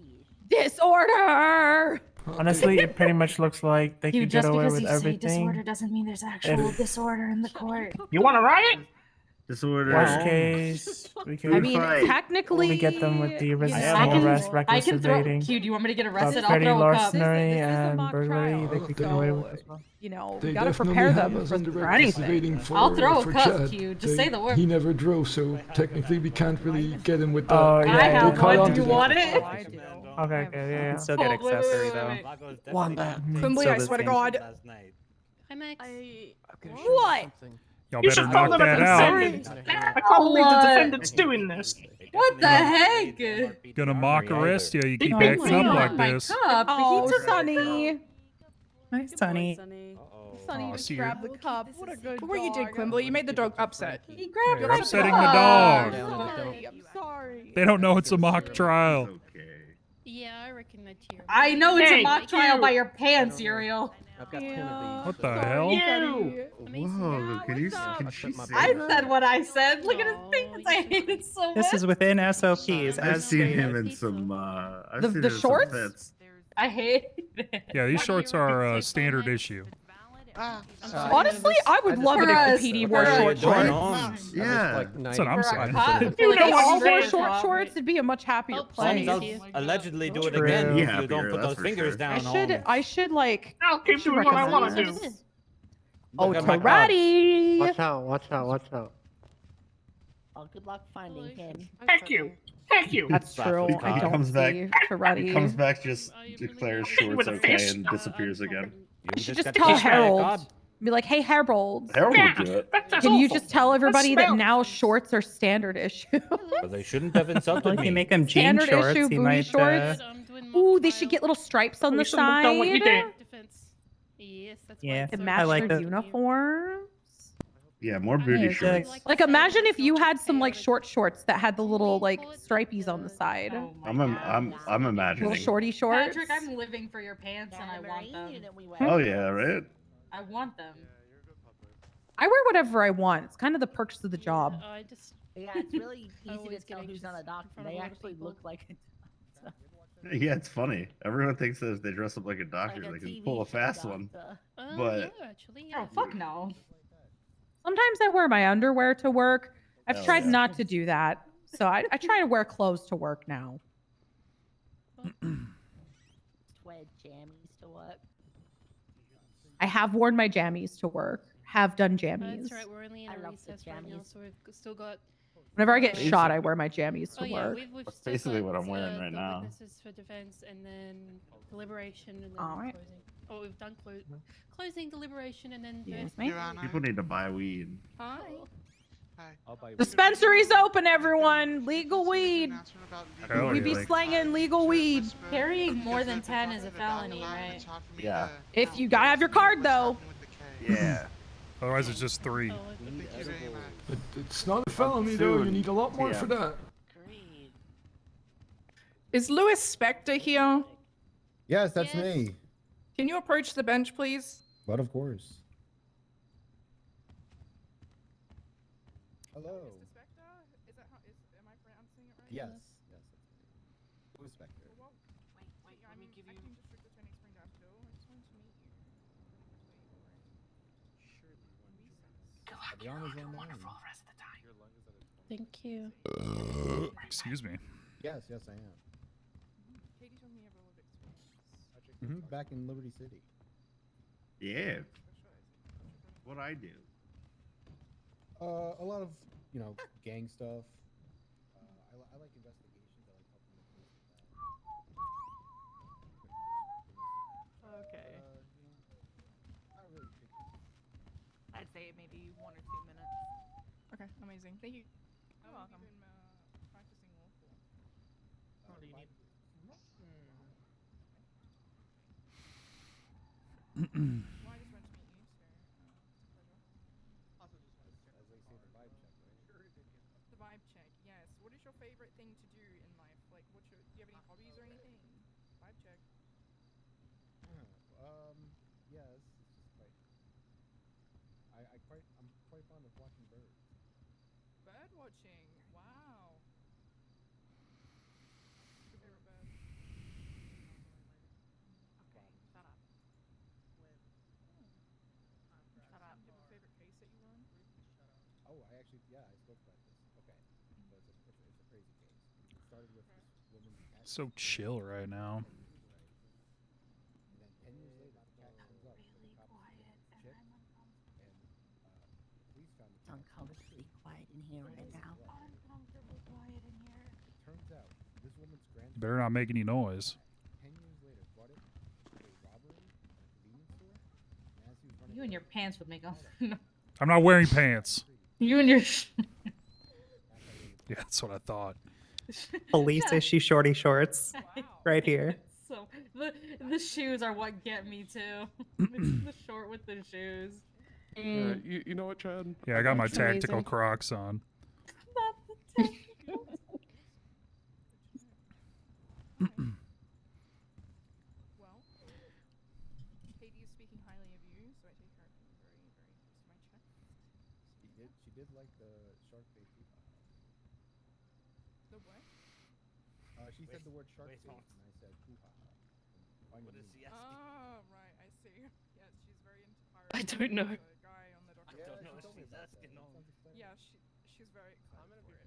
Disorder! Honestly, it pretty much looks like they You could get just away because with you say everything. disorder doesn't mean there's actual If- disorder in the court. You want to riot? Disorder. Worst case, we could. I mean, technically, we get them with the you resisting know, arrest, I reckless can throw. evading. Q, do you want me to get But arrested? I'll petty throw a cup. larceny This is a and mock burglary, trial, they could get away with so, as well. you know, They we gotta definitely prepare have them us for, under for reckless evading anything. for, I'll throw a for cup, Chad. Q. Just say the word. He never drove, so technically we can't really get him with that. Oh, I yeah, have They caught one. on Do to you that. want it? I do. Okay, You yeah. can still get Hold, wait, wait, accessory wait, though. wait. Wombat. Quimbley, So I the swear to same God. Last night. Hi, Max. What? Y'all You better should call knock them a that out. defendant. I can't believe the defendant's doing this. What the heck? Gonna mock arrest you. You keep Oh acting my up God, like my this. cup. Oh, He took Sonny. Nice, Sonny. Sonny Aw, just see, grabbed the cup. What a good Look what you did, dog. Quimbley. You made the dog upset. He grabbed You're my upsetting cup. the dog. Sorry, I'm sorry. They don't know it's a mock trial. Yeah, I reckon that's your. I know it's Hey, a mock trial you. by your pants, Uriel. I've got 10 of What these. the hell? You. Whoa, can you can she say I that? said what I said. Look at his face. I hate it so much. This is within SOPs. I've as seen stated. him in some I've The- seen the him in shorts? some fits. I hate it. Yeah, these shorts are standard issue. Honestly, I would love it For if us, the PD for wore us. short Doing shorts. Holmes. Yeah. That's what I'm For a saying. cop. You Like, know if they what all you wore did. short shorts, it'd be a much happier place. Holmes, I'll allegedly do it True. again if Yeah, you don't Pierre, put that's those for fingers sure. down, I Holmes. should like. I'll keep should doing what I want to recommend do. this. Oh, Look at my card. karate! Watch out! Watch out! Watch out! Oh, good luck finding him. Thank you. Thank you. That's true. I He don't comes back- see He karate. comes back, just declares shorts With a okay, fist. and disappears again. You should just just got tell kicked by a Harold. cop. Be like, hey, Harold. Harold Yeah, would do it. that's Can you awful. just tell everybody that smell. now shorts are standard issue? But they shouldn't have Well, insulted if me. you make them jean Standard shorts, issue you booty might. shorts. Ooh, they should get little stripes on You the shouldn't have done what you side. did. Defense. Yes, that's Yeah, To I match like their that. uniforms. Yeah, more booty Yeah, shorts. just- Like, imagine if you had some like short shorts that had the little like stripies on the side. Oh my I'm Little imagining. shorty shorts. Patrick, I'm living for your pants and I want them. Oh yeah, right. I want them. I wear whatever I want. It's kind of the perks of the job. I just Yeah, it's really easy to always tell get who's not a anxious in doctor. front of They a lot of actually people. look like a doctor. Yeah, it's funny. Everyone thinks that if they dress up like a doctor, Like a they can TV pull a show fast one. doctor. But Yeah, actually, Oh, fuck no. Sometimes I wear my underwear to work. I've Hell tried yeah. not to do that. So I try to wear clothes to work now. Wear jammies to work. I have worn my jammies to work. Have done jammies. That's right. We're only in I a love the recess right now, jammies. so we've still got. Whenever I get Basic. shot, I wear my jammies to Oh yeah, work. we've That's still basically got, what I'm wearing right the now. witnesses for defense, and then deliberation, and then All right. closing. Oh, we've done closing, deliberation, and then Yes, verdict. ma'am. People need to buy weed. Hi. I'll buy weed. Dispensary's open, everyone. Legal weed. Hell We yeah. be slanging legal weed. Carrying more than 10 is a felony, right? Yeah. If you gotta have your card, though. Yeah. Otherwise, it's just 3. It's not a felony though. You soon. need a lot more Yeah. for that. Is Louis Spector here? Yes, that's Yes. me. Can you approach the bench, please? But of course. Hello. Mr. Spector? Is that how am I pronouncing it right? Yes. Yes. Louis Spector. Wait, I mean, I came to strictly training spring after. I just wanted to meet you. The honor's on mine. Thank you. Excuse me. Yes, yes, I am. Katie told me you have a lot of experience. Back in Liberty City. Yeah. What I do. A lot of, gang stuff. I like investigations. I like helping the police with that. Okay. Not really picky. I'd say maybe 1 or 2 minutes. Okay, amazing. Thank you. You're welcome. You've been practicing law for. How do you need? Well, I just wanted to meet you, so it's a pleasure. As they say, the vibe check, right? The vibe check, yes. What is your favorite thing to do in life? Like, do you have any hobbies or anything? Vibe check. Yeah, it's just quite. I'm quite fond of watching birds. Bird watching. Wow. What's your favorite bird? Okay, shut up. Shut up. Do you have a favorite case that you won? Oh, I spoke about this. Okay, so it's a crazy case. It started with this woman's cat. So chill right now. And then 10 years later, the cat comes up. Really quiet, and police found the It's cat. uncomfortably quiet in here right now. Uncomfortably quiet in here. It turns out this woman's grandson. Better not make any noise. 10 years later, brought it to a robbery at a convenience store. And as he was running You and your away, pants would make up. I'm not wearing pants. You and your. Yeah, that's what I thought. Police issue shorty shorts. Right here. So the shoes are what get me too. It's the short with the shoes. Alright, you know what, Chad? Yeah, I got my That's tactical amazing. Crocs on. Well, Katie is speaking highly of you, so I take her very, very close to my chest. She did like the shark bait. The what? She said the word shark wait, bait, hold and I said hoo-ha. What is he asking? Oh, right, I see. Yes, she's very into I don't know. The guy on the I documentary. don't know she what told me she's about that. asking. That sounds exciting. Yeah, she's very excited for it.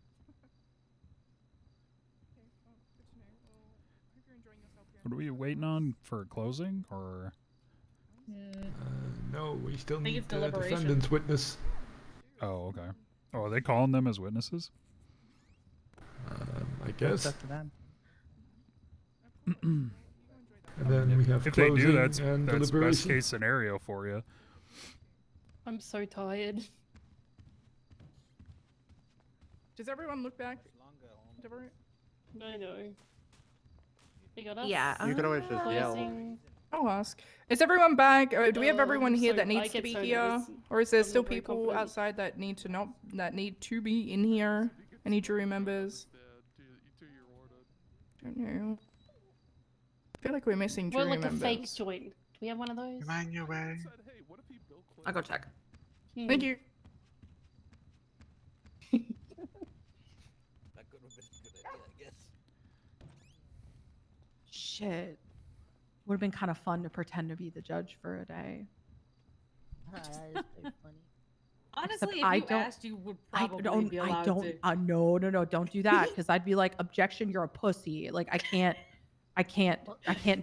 Okay, well, good to know. Well, I hope you're enjoying yourself here. What are we waiting on for closing, or? No, we still think need it's the deliberation. defendant's witness. Oh, okay. Oh, are they calling them as witnesses? I guess. It's up to them. And then we have If they closing do, that's and best deliberation. case scenario for you. I'm so tired. Does everyone look back? Deborah? I know. You got us? Yeah. You could always just yell. Closing. I'll ask. Is everyone back? Do we have everyone here so that I needs to get be so here, nervous. or is there I'm still not very people confident. outside that need to be in here? Any jury members? Don't know. I feel like we're missing What, jury like a members. fake joint? Do we have one of those? Am I in your way? I'll go check. Thank you. shit. Would have been kind of fun to pretend to be the judge for a day. Honestly, I if you don't- asked, you would probably be allowed I don't. to. No, don't do that because I'd be like, objection, you're a pussy. Like I can't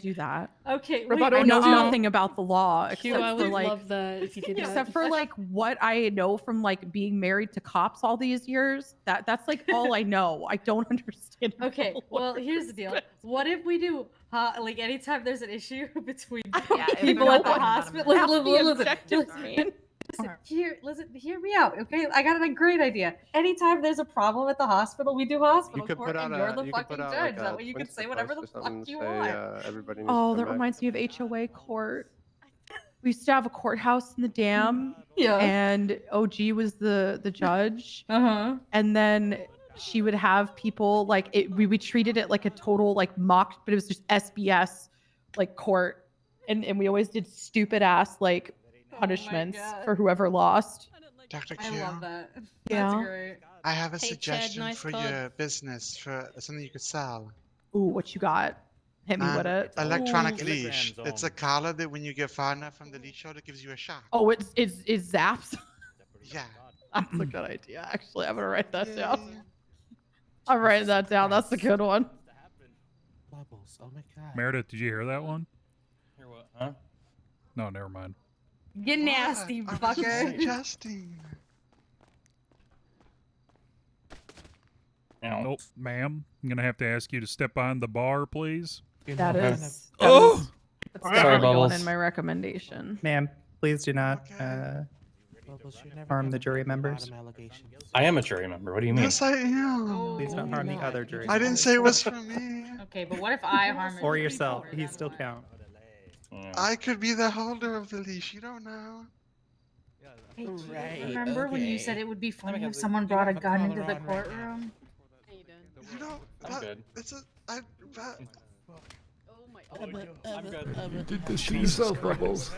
do that. Okay, wait, Rebuttal. I know nothing about the law Q, except I for would like, love that if you did that. except for like what I know from like being married to cops all these years. That's like all I know. I don't understand. Okay, well, here's the deal. What if we do, like, anytime there's an issue between if people they're at the not hospital? Ask Listen, the listen, objectives, listen, man. listen, hear me out, okay? I got a great idea. Anytime there's a problem at the hospital, we do hospital could court, put out and you're a- the you could fucking put out, judge. like, That a way you can Twitter say whatever the post or fuck something, you say, want. everybody needs Oh, to that come back. reminds me of HOA court. We used to have a courthouse in the dam. Yeah. And OG was the judge. Uh-huh. And then she would have people like it. We treated it like a total like mock, but it was just SBS like court, and we always did stupid ass like punishments for whoever lost. Dr. I Q, love that. That's Yeah. great. I have a Hey, Chad, suggestion nice for card. your business, for something you could sell. Ooh, what you got? Hit me with it. Electronic Ooh. leash. It's a collar that when you get far enough from the leash hold, it gives you a shock. Oh, it's zaps. Yeah. That's a good idea. Actually, I'm gonna write that down. I'm writing that down. That's a good one. Bubbles. Oh my god. Meredith, did you hear that one? Hear what? Huh? No, never mind. Get nasty, fucker. Suggesting. Nope, ma'am. I'm gonna have to ask you to step behind the bar, please. That is. Oh! That's Sorry, definitely going Bubbles. in my recommendation. Ma'am, please do not Bubbles, you're never harm gonna the jury get members. bottom allegations. I am a jury member. What do you mean? Yes, I am. Please don't harm the other jury I didn't members. say it was for me. Okay, but what if I harm it? Or yourself. He still count. I could be the holder of the leash. You don't know. Hey, do you Right, remember when you said it would be funny if someone brought a gun into the courtroom? You know, I'm good. it's a. I. That, I'm good. You did this to yourself, Bubbles.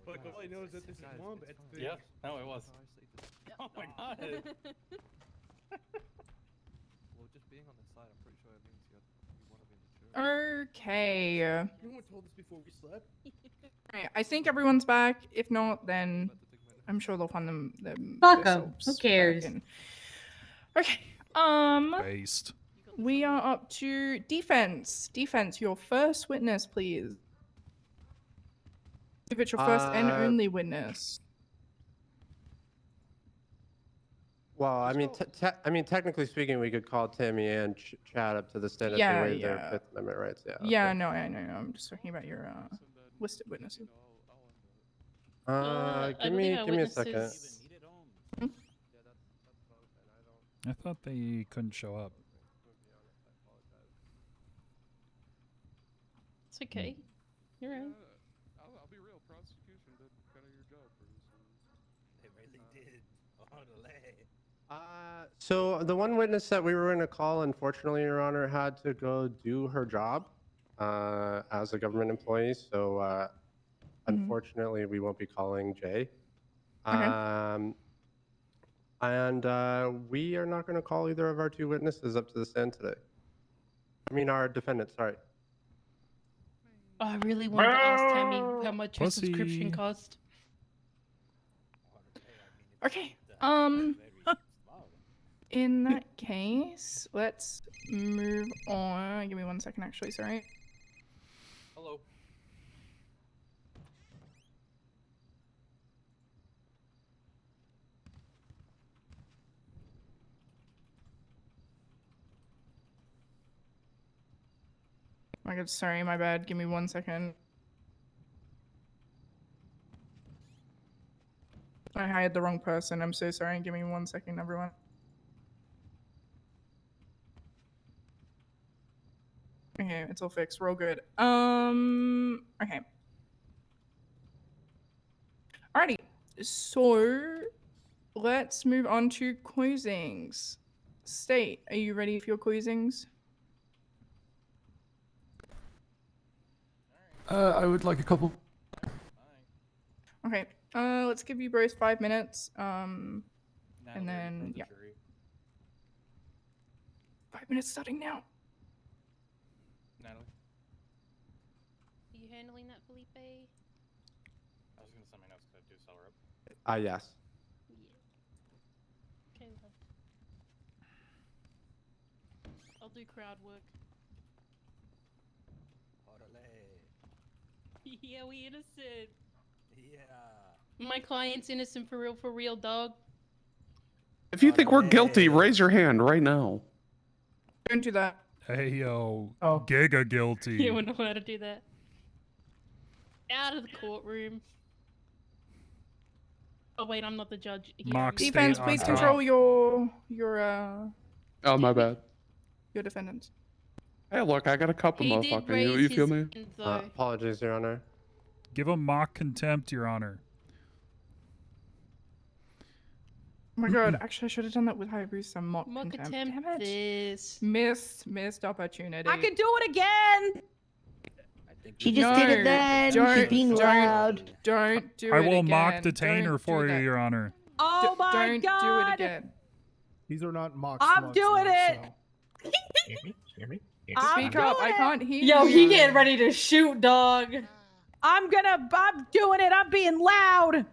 But all I know is that this is Wombat's thing. Yeah, no, it was. Oh my god. Well, just being on the side, I'm pretty sure it means you want to be in the jury. Okay. No one told us before we slept. Alright, I think everyone's back. If not, then I'm sure they'll find them. Fuck 'em. Who cares? Okay. Based. We are up to defense. Defense, your first witness, please. If it's your first and only witness. Well, I mean, technically speaking, we could call Tammy and Chad up to the stand if Yeah, they waive their yeah. Fifth Amendment rights. Yeah. Yeah, okay. no, I know. I'm just talking about your listed witnesses. Give me a second. I thought they couldn't show up. It's okay. You're right. I'll be real. Prosecution did kind of your job for you. They really did. Oh, delay. So the one witness that we were going to call, unfortunately, Your Honor, had to go do her job as a government employee. So unfortunately, we won't be calling Jay. And we are not going to call either of our two witnesses up to the stand today. I mean, our defendants. Sorry. Oh, I really wanted to ask Tammy how much her subscription Pussy. cost. Okay. In that case, let's move on. Give me 1 second, actually. Sorry. Hello. Oh my god, sorry, my bad. Give me 1 second. I hired the wrong person. I'm so sorry. Give me 1 second, everyone. Okay, it's all fixed. We're all good. Okay. Alrighty. So, let's move on to closings. State, are you ready for your closings? I would like a couple. Okay. Let's give you both 5 minutes. And then, yeah. 5 minutes starting now. handling that, Felipe? I was gonna send my notes because I do sell rope. Yes. Okay, love. I'll do crowd work. Yeah, we innocent. Yeah. My client's innocent for real, dog. If you think we're guilty, raise your hand right now. Don't do that. Hey yo, Oh. Giga guilty. You wouldn't know how to do that. Out of the courtroom. Oh wait, I'm not the judge. Here, Mock I'm- Defense, state please on control top. Oh, my bad. your defendants. Hey, look, I got a couple He did motherfucking you. raise You feel his me? hand, though. Apologies, Your Honor. Give him mock contempt, Your Honor. Oh my god, actually I should have done that with Hayabusa mock Mock contempt. attempt Damn it. this. Missed opportunity. I can do it again. She just did it then. She's being loud. Don't do I it will again. mock detain her Don't for do you, that. Your Honor. Oh my Don't god. do it again. These are not mock I'm slugs, doing though, it. so- Speak up. I can't hear Yo, you. he getting ready to shoot, dog. I'm doing it. I'm being loud.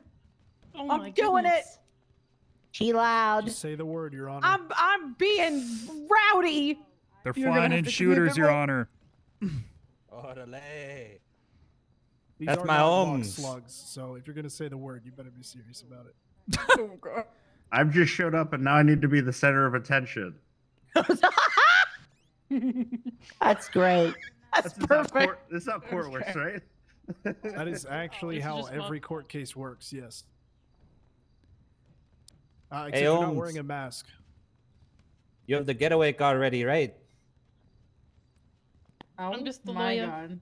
Oh I'm my doing goodness. it. She loud. Just say the word, Your Honor. I'm being rowdy. They're You're gonna flying have in to shooters, commit Your rape. Honor. Orale. These That's are my not mock homes. slugs, so if you're gonna say the word, you better be serious about it. Oh god. I've just showed up and now I need to be the center of attention. That's great. That's perfect. This is how court works, right? That is actually This is how just every mock. court case works. Yes. Except Hey, you're not Holmes. wearing a mask. You have the getaway car ready, right? Oh I'm just the my lawyer. god.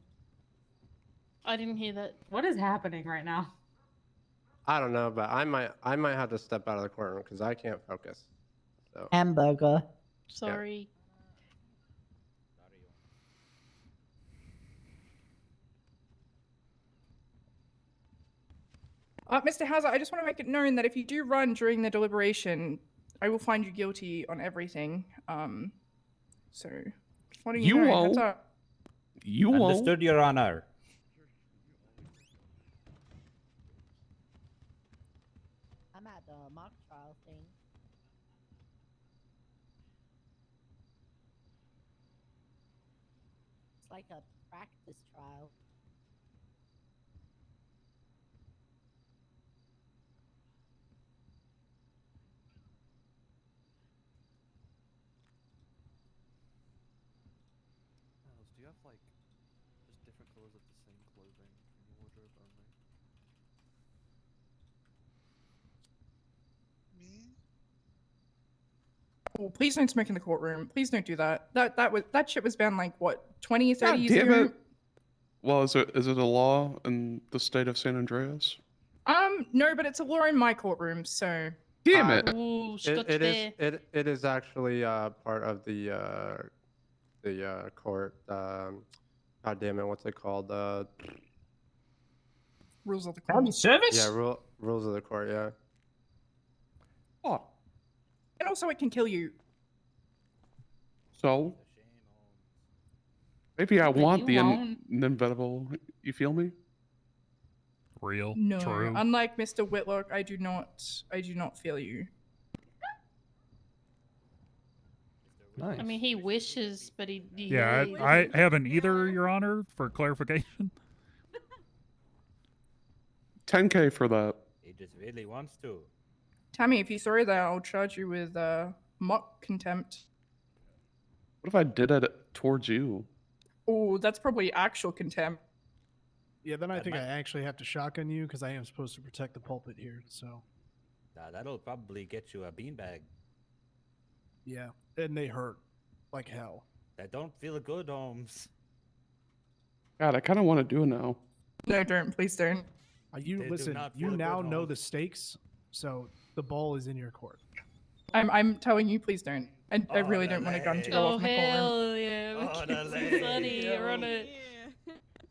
I didn't hear that. What is happening right now? I don't know, but I might have to step out of the courtroom because I can't focus. So Hamburger. Sorry. Mr. Hauser, I just want to make it known that if you do run during the deliberation, I will find you guilty on everything. So just wanting You know, won't. heads up. You won't. Understood, Your Honor. I'm at the mock trial thing. It's like a practice trial. Miles, do you have like just different colors of the same clothing in your wardrobe only? Me? Oh, please don't smoke in the courtroom. Please don't do that. That shit was banned like what 20, 30 God years damn ago. it. Well, is it a law in the state of San Andreas? No, but it's a law in my courtroom, so Damn it. Ooh, it is actually part of the court. God damn it, what's it called? rules of the County court. service? Yeah, rules of the court. Yeah. Oh, And also it can kill you. so maybe I But want you the won't. inevitable. You feel me? Real. No, True. unlike Mr. Whitlock, I do not feel you. Nice. I mean, he wishes, but he. Yeah, I haven't either, Your Honor, for clarification. 10K for that. He just really wants to. Tammy, if you throw that, I'll charge you with mock contempt. What if I did it towards you? Oh, that's probably actual contempt. Yeah, then I think I actually have to shotgun you because I am supposed to protect the pulpit here. So That'll probably get you a beanbag. yeah, and they hurt like hell. That don't feel good, Holmes. God, I kind of want to do it now. No, don't. Please don't. You They do listen. not You feel now good, know Holmes. the stakes, so the ball is in your court. I'm telling you, please don't. I really don't want a gun to go Oh off in the courtroom. hell yeah! Look at Sunny, you're on it.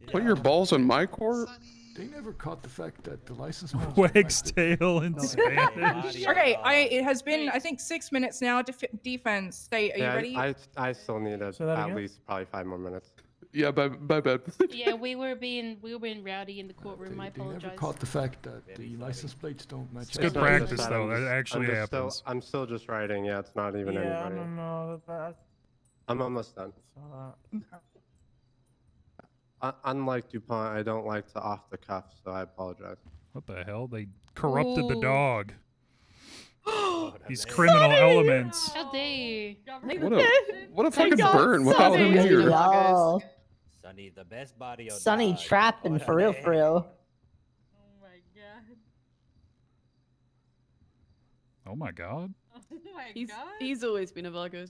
Put your balls in my court? They never caught the fact that the license plate Wags tail in Spanish. Okay, it has been I think 6 minutes now. Defense, state, are you ready? I still need Say that at again? least probably 5 more minutes. Yeah, my bad. Yeah, we were being rowdy in the courtroom. I They never apologize. caught the fact that the license plates don't match. It's good not just practice that, though. I'm That just- actually I'm just happens. Still, I'm still just writing. Yeah, it's not even Yeah, anybody. no, that's I'm almost done. Unlike DuPont, I don't like to off the cuff, so I apologize. What the hell? They corrupted the Ooh. dog. These criminal elements. How dare you? What a They fucking got burn while I'm Sonny. here. Y'all. Sonny, the best body of Sonny dog. trapping for real, for real. Oh my god. Oh my god. Oh my He's god. he's always been a Virgo.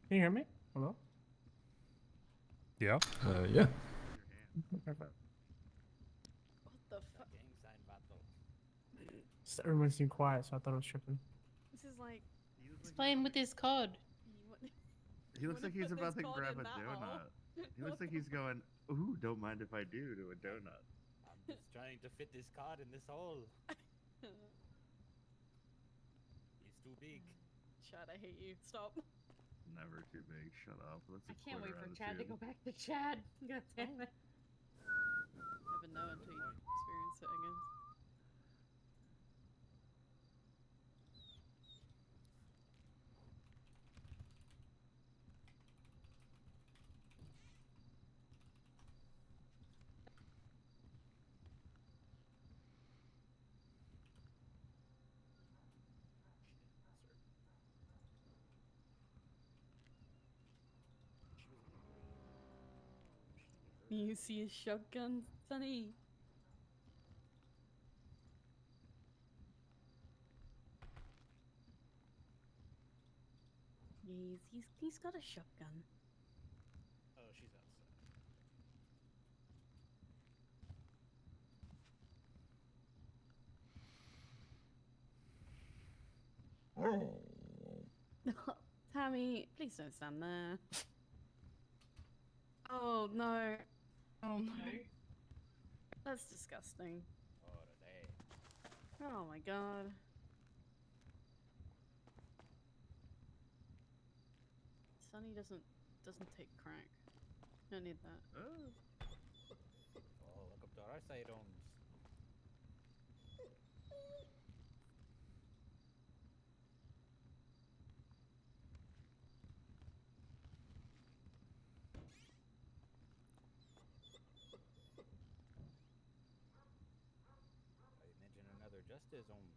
Can you hear me? Hello? Yeah. Yeah. Perfect. What the fuck? Everyone seemed quiet, so I thought it was tripping. This is like. He's playing with his cod. He looks like he's about to grab a donut. He looks like he's going, ooh, don't mind if I do, to a donut. I'm just trying to fit this card in this hole. He's too big. Chad, I hate you. Stop. Never too big. Shut up. That's a I can't wait quarter for Chad to attitude. go back to Chad. God damn it. Never know until you experience it, I guess. You see his shotgun, Sonny? Yeah, he's got a shotgun. Oh, she's outside. Tammy, please don't stand there. Oh no. Oh no. That's disgusting. Oh my god. Sonny doesn't take crack. Don't need that. Oh, look up to our side homes. I imagine another justice homes.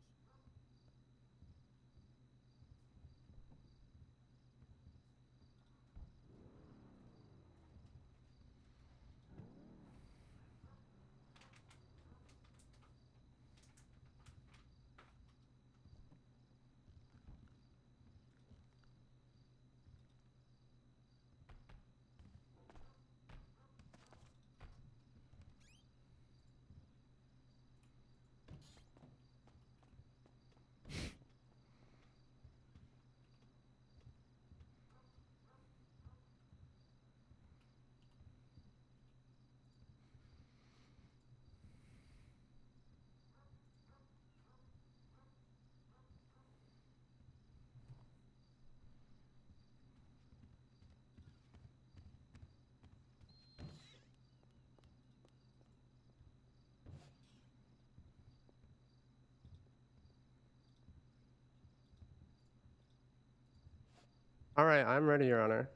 All right, I'm ready, Your Honor.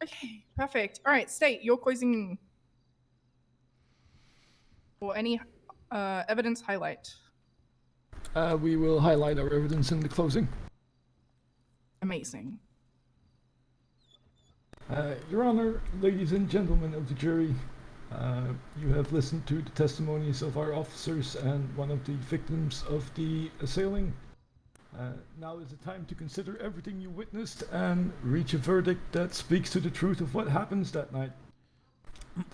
Okay, perfect. All right, state your closing or any evidence highlight. We will highlight our evidence in the closing. Amazing. Your Honor, ladies and gentlemen of the jury, you have listened to the testimonies of our officers and one of the victims of the assailing. Now is the time to consider everything you witnessed and reach a verdict that speaks to the truth of what happens that night.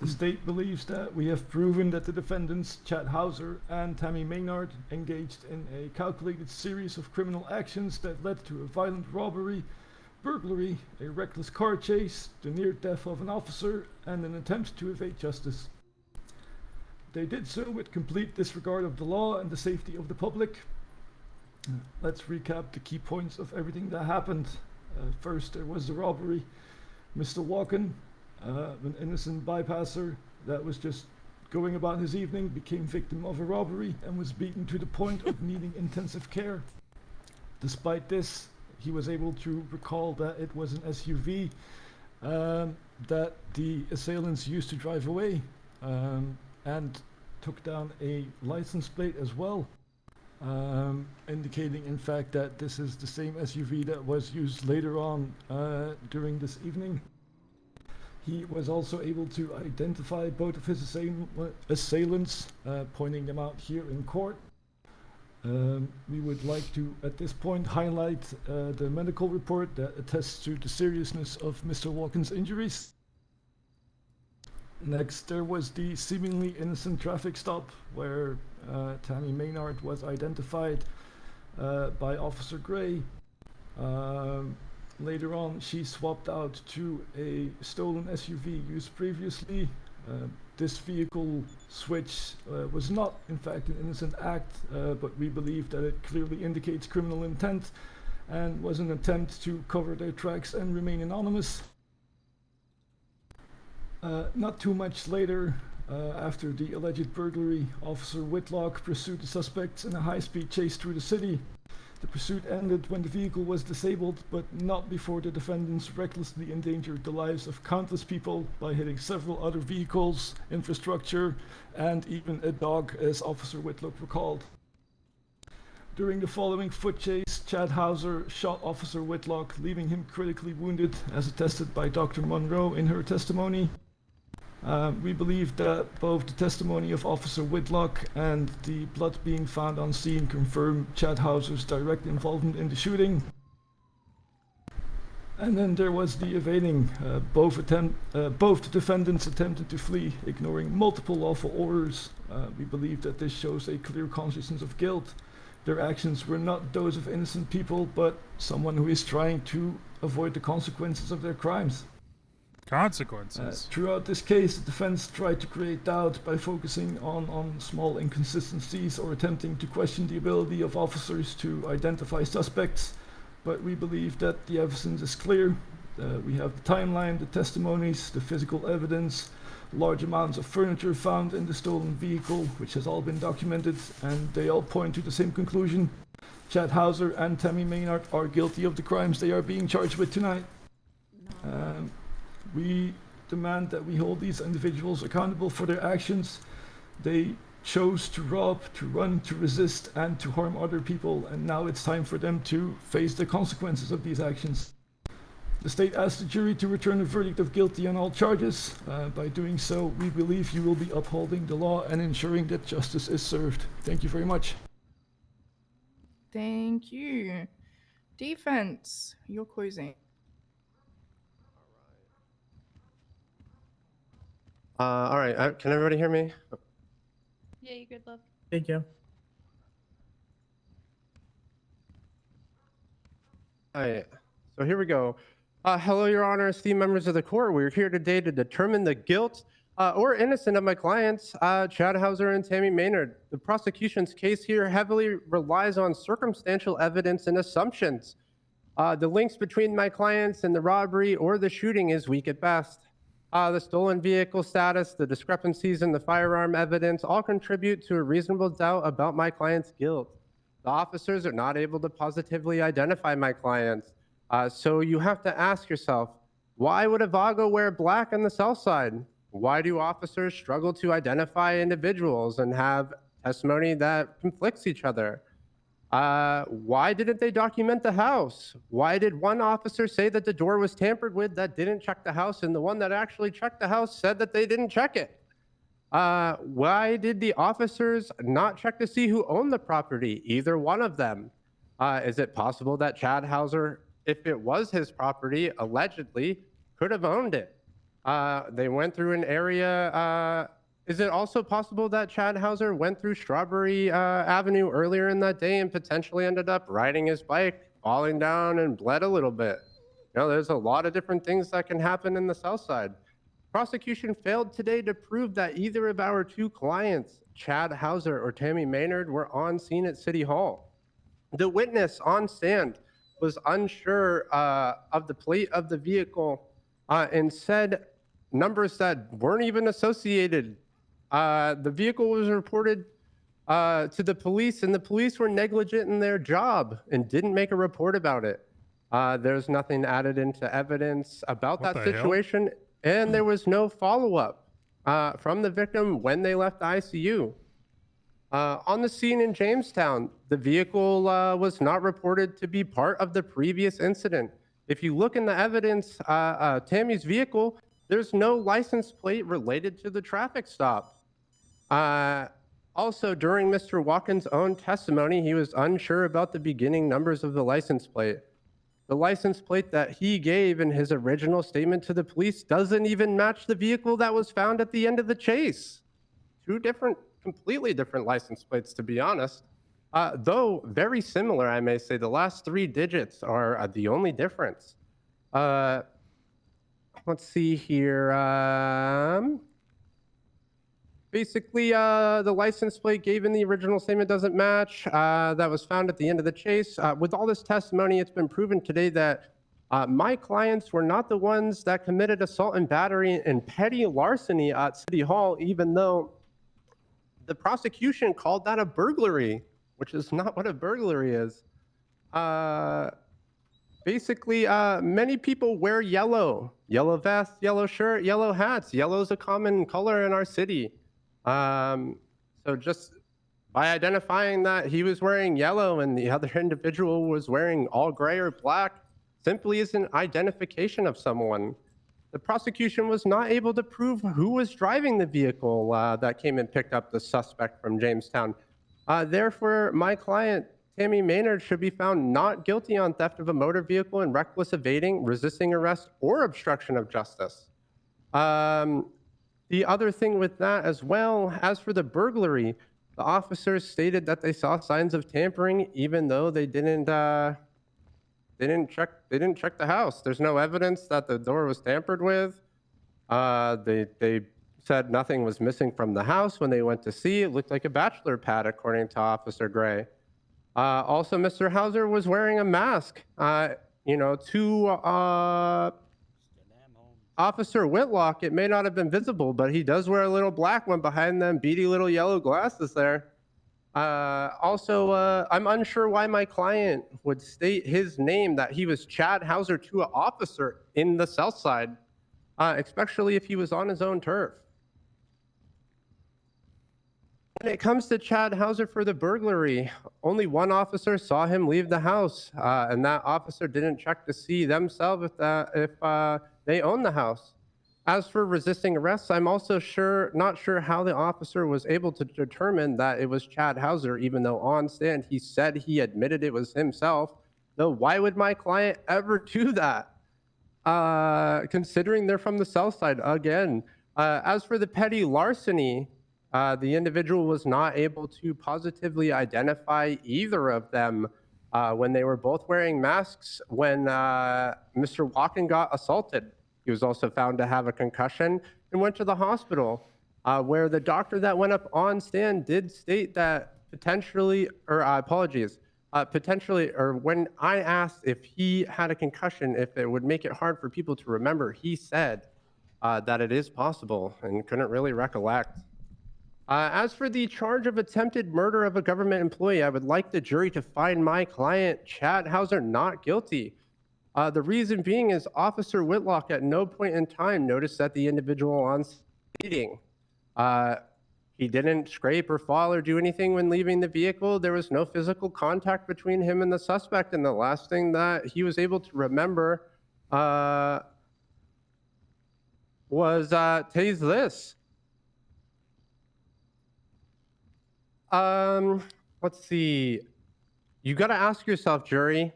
The state believes that we have proven that the defendants, Chad Hauser and Tammy Maynard, engaged in a calculated series of criminal actions that led to a violent robbery, burglary, a reckless car chase, the near death of an officer, and an attempt to evade justice. They did so with complete disregard of the law and the safety of the public. Let's recap the key points of everything that happened. First, there was the robbery. Mr. Walken, an innocent bypasser that was just going about his evening, became victim of a robbery and was beaten to the point of needing intensive care. Despite this, he was able to recall that it was an SUV that the assailants used to drive away, and took down a license plate as well, indicating in fact that this is the same SUV that was used later on during this evening. He was also able to identify both of his assailants, pointing them out here in court. We would like to, at this point, highlight the medical report that attests to the seriousness of Mr. Walken's injuries. Next, there was the seemingly innocent traffic stop where Tammy Maynard was identified by Officer Gray. Later on, she swapped out to a stolen SUV used previously. This vehicle switch was not, in fact, an innocent act, but we believe that it clearly indicates criminal intent and was an attempt to cover their tracks and remain anonymous. Not too much later, after the alleged burglary, Officer Whitlock pursued the suspects in a high-speed chase through the city. The pursuit ended when the vehicle was disabled, but not before the defendants recklessly endangered the lives of countless people by hitting several other vehicles, infrastructure, and even a dog, as Officer Whitlock recalled. During the following foot chase, Chad Hauser shot Officer Whitlock, leaving him critically wounded, as attested by Dr. Monroe in her testimony. We believe that both the testimony of Officer Whitlock and the blood being found on scene confirm Chad Hauser's direct involvement in the shooting. And then there was the evading. Both the defendants attempted to flee, ignoring multiple lawful orders. We believe that this shows a clear consciousness of guilt. Their actions were not those of innocent people, but someone who is trying to avoid the consequences of their crimes. Consequences. Throughout this case, the defense tried to create doubt by focusing on small inconsistencies or attempting to question the ability of officers to identify suspects, but we believe that the evidence is clear. We have the timeline, the testimonies, the physical evidence, large amounts of furniture found in the stolen vehicle, which has all been documented, and they all point to the same conclusion. Chad Hauser and Tammy Maynard are guilty of the crimes they are being charged with tonight. We demand that we hold these individuals accountable for their actions. They chose to rob, to run, to resist, and to harm other people, and now it's time for them to face the consequences of these actions. The state asks the jury to return a verdict of guilty on all charges. By doing so, we believe you will be upholding the law and ensuring that justice is served. Thank you very much. Thank you. Defense, you're closing. All right, can everybody hear me? Yeah, you good, love. Thank you. All right, so here we go. Hello, Your Honor, esteemed members of the court. We're here today to determine the guilt or innocence of my clients, Chad Hauser and Tammy Maynard. The prosecution's case here heavily relies on circumstantial evidence and assumptions. The links between my clients and the robbery or the shooting is weak at best. The stolen vehicle status, the discrepancies in the firearm evidence all contribute to a reasonable doubt about my client's guilt. The officers are not able to positively identify my clients. So you have to ask yourself, why would a Vago wear black on the south side? Why do officers struggle to identify individuals and have testimony that conflicts each other? Why didn't they document the house? Why did one officer say that the door was tampered with that didn't check the house, and the one that actually checked the house said that they didn't check it? Why did the officers not check to see who owned the property? Either one of them. Is it possible that Chad Hauser, if it was his property, allegedly could have owned it? They went through an area. Is it also possible that Chad Hauser went through Strawberry Avenue earlier in that day and potentially ended up riding his bike, falling down, and bled a little bit? You know, there's a lot of different things that can happen in the South Side. Prosecution failed today to prove that either of our two clients, Chad Hauser or Tammy Maynard, were on scene at City Hall. The witness on stand was unsure of the plate of the vehicle and said numbers that weren't even associated. The vehicle was reported to the police, and the police were negligent in their job and didn't make a report about it. There's nothing added into evidence about What that the hell? situation, and there was no follow-up from the victim when they left the ICU. On the scene in Jamestown, the vehicle was not reported to be part of the previous incident. If you look in the evidence, Tammy's vehicle, there's no license plate related to the traffic stop. Also, during Mr. Watkins' own testimony, he was unsure about the beginning numbers of the license plate. The license plate that he gave in his original statement to the police doesn't even match the vehicle that was found at the end of the chase. Two completely different license plates, to be honest. Though very similar, I may say. The last three digits are the only difference. Let's see here. Basically, the license plate gave in the original statement doesn't match. That was found at the end of the chase. With all this testimony, it's been proven today that my clients were not the ones that committed assault and battery and petty larceny at City Hall, even though the prosecution called that a burglary, which is not what a burglary is. Basically, many people wear yellow vests, yellow shirt, yellow hats. Yellow is a common color in our city. So just by identifying that he was wearing yellow and the other individual was wearing all gray or black simply is an identification of someone. The prosecution was not able to prove who was driving the vehicle that came and picked up the suspect from Jamestown. Therefore, my client, Tammy Maynard, should be found not guilty on theft of a motor vehicle and reckless evading, resisting arrest, or obstruction of justice. The other thing with that as well, as for the burglary, the officers stated that they saw signs of tampering, even though they didn't check the house. There's no evidence that the door was tampered with. They said nothing was missing from the house when they went to see. It looked like a bachelor pad, according to Officer Gray. Also, Mr. Hauser was wearing a mask. Officer Whitlock, it may not have been visible, but he does wear a little black one behind them beady little yellow glasses there. Also, I'm unsure why my client would state his name, that he was Chad Hauser, to an officer in the South Side, especially if he was on his own turf. When it comes to Chad Hauser for the burglary, only one officer saw him leave the house, and that officer didn't check to see themselves if they own the house. As for resisting arrest, I'm also not sure how the officer was able to determine that it was Chad Hauser, even though on stand he said he admitted it was himself. Though why would my client ever do that? Considering they're from the South Side again. As for the petty larceny, the individual was not able to positively identify either of them when they were both wearing masks when Mr. Walken got assaulted. He was also found to have a concussion and went to the hospital, where the doctor that went up on stand did state that potentially, or when I asked if he had a concussion, if it would make it hard for people to remember, he said that it is possible and couldn't really recollect. As for the charge of attempted murder of a government employee, I would like the jury to find my client, Chad Hauser, not guilty. The reason being is Officer Whitlock at no point in time noticed that the individual on speeding. He didn't scrape or fall or do anything when leaving the vehicle. There was no physical contact between him and the suspect. And the last thing that he was able to remember was tase this. Let's see. You got to ask yourself, jury,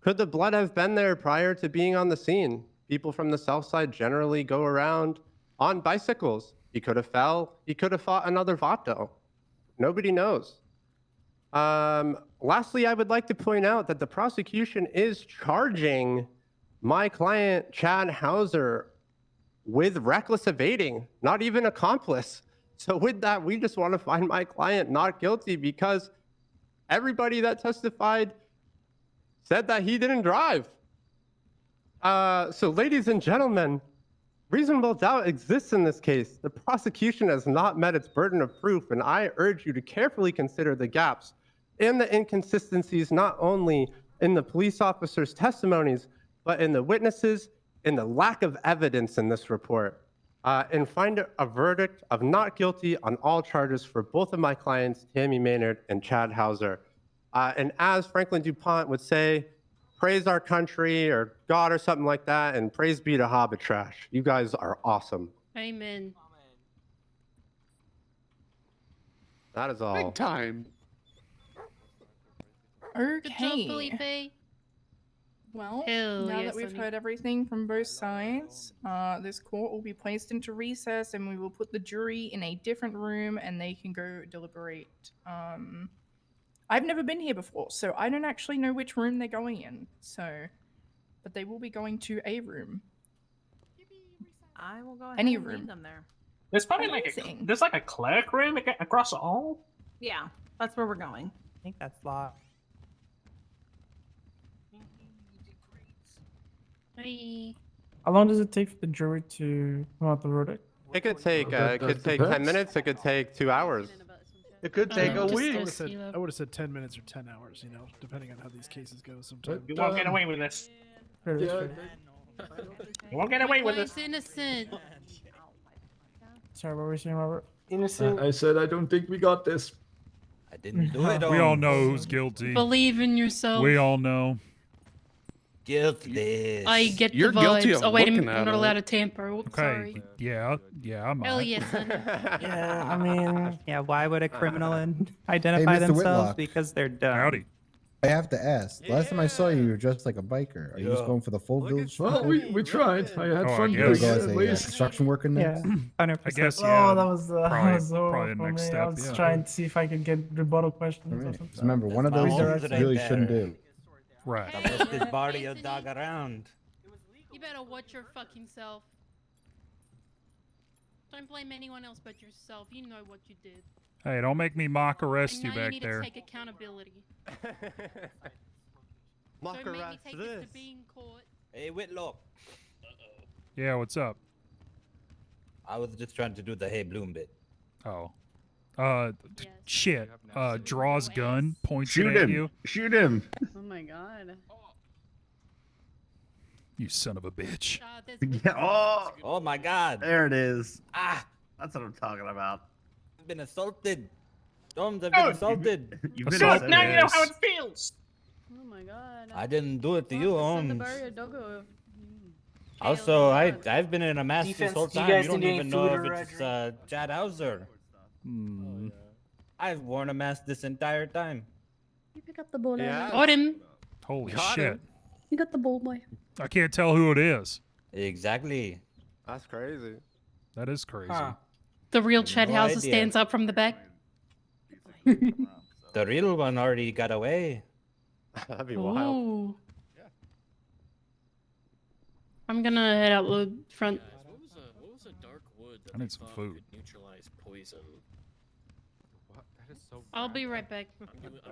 could the blood have been there prior to being on the scene? People from the south side generally go around on bicycles. He could have fell. He could have fought another vato. Nobody knows. Lastly, I would like to point out that the prosecution is charging my client, Chad Hauser, with reckless evading, not even accomplice. So with that, we just want to find my client not guilty because everybody that testified said that he didn't drive. So ladies and gentlemen, reasonable doubt exists in this case. The prosecution has not met its burden of proof, and I urge you to carefully consider the gaps and the inconsistencies not only in the police officers' testimonies, but in the witnesses, in the lack of evidence in this report, and find a verdict of not guilty on all charges for both of my clients, Tammy Maynard and Chad Hauser. And as Franklin DuPont would say, praise our country or God or something like that, and praise be to Hobbit Trash. You guys are awesome. Amen. That is all. Big time. Good job, Okay. Felipe. Well, Hell now yes, that we've honey. heard everything from both sides, this court will be placed into recess and we will put the jury in a different room and they can go deliberate. I've never been here before, so I don't actually know which room they're going in. So, but they will be going to a room. I will go ahead Any and leave room. them there. There's probably Amazing. there's like a clerk room across the hall. Yeah, that's where we're going. I think that's locked. Bye. How long does it take for the jury to come out the verdict? It could take That- it could that take 10 depends. minutes. It could take 2 hours. It could take a just week. I would have said 10 minutes or 10 hours, depending on how these cases go sometimes. You won't get away with this. Fair, that's Yeah, fair. You won't get away with Whitlock's this. innocent. Sorry, what were you saying, Robert? I said I don't think we got this. I didn't do it. We all know who's guilty. Believe in yourself. We all know. Guilty. I get You're the vibes. guilty of Oh wait, looking I'm at not it. allowed to tamper. Oops, Okay. sorry. Yeah, I might. Hell yes, honey. Yeah, I mean, yeah. Why would a criminal identify Mr. themselves? Whitlock. Because they're dumb. Howdy. I have to ask. Last time I saw you, you were dressed like a biker. Are you just Yeah. going for the full village? Well, we tried. I had Oh, I fun guess. doing Go it as at a least. construction worker next? Yeah. 100%. I guess, yeah. Oh, that was probably, so probably the for next me. step, I was yeah. trying to see if I could get rebuttal questions. All Or right. something. Just remember, one of That's those my you homes right really there. shouldn't do. Right. Supposed to body your dog around. You better watch your fucking self. Don't blame anyone else but yourself. You know what you did. Hey, don't make me mock arrest And you now you back need there. to take accountability. Mock Don't make me arrest take this to this. being caught. Hey, Whitlock. Yeah, what's up? I was just trying to do the hey bloom bit. Oh. Yes. Shit. Draws gun, points Shoot it at him! you. Shoot him! Oh my god. You son of a bitch. Yeah, oh, Oh my God. there it is. Ah, That's what I'm talking about. I've been assaulted. Storms have been assaulted. You've been Assault assaulted. Now you know Yes. how it feels. Oh my god. I didn't do it to you, Send the Holmes. barrier doggo. Also, I've been in a mask this Defense, whole do you time. guys You don't need any even know food if or it's Chad Hauser. Hmm. I've worn a mask this entire time. You pick up the ball. Yeah. Got him. Holy Got shit. him. You got the ball, boy. I can't tell who it is. Exactly. That's crazy. That is crazy. Huh. The real Chad No Hauser idea. stands up from the back. The real one already got away. That'd be wild. Ooh. I'm gonna head out the front. What was a dark wood I need some food. neutralize poison? I'll be right back. I'm doing the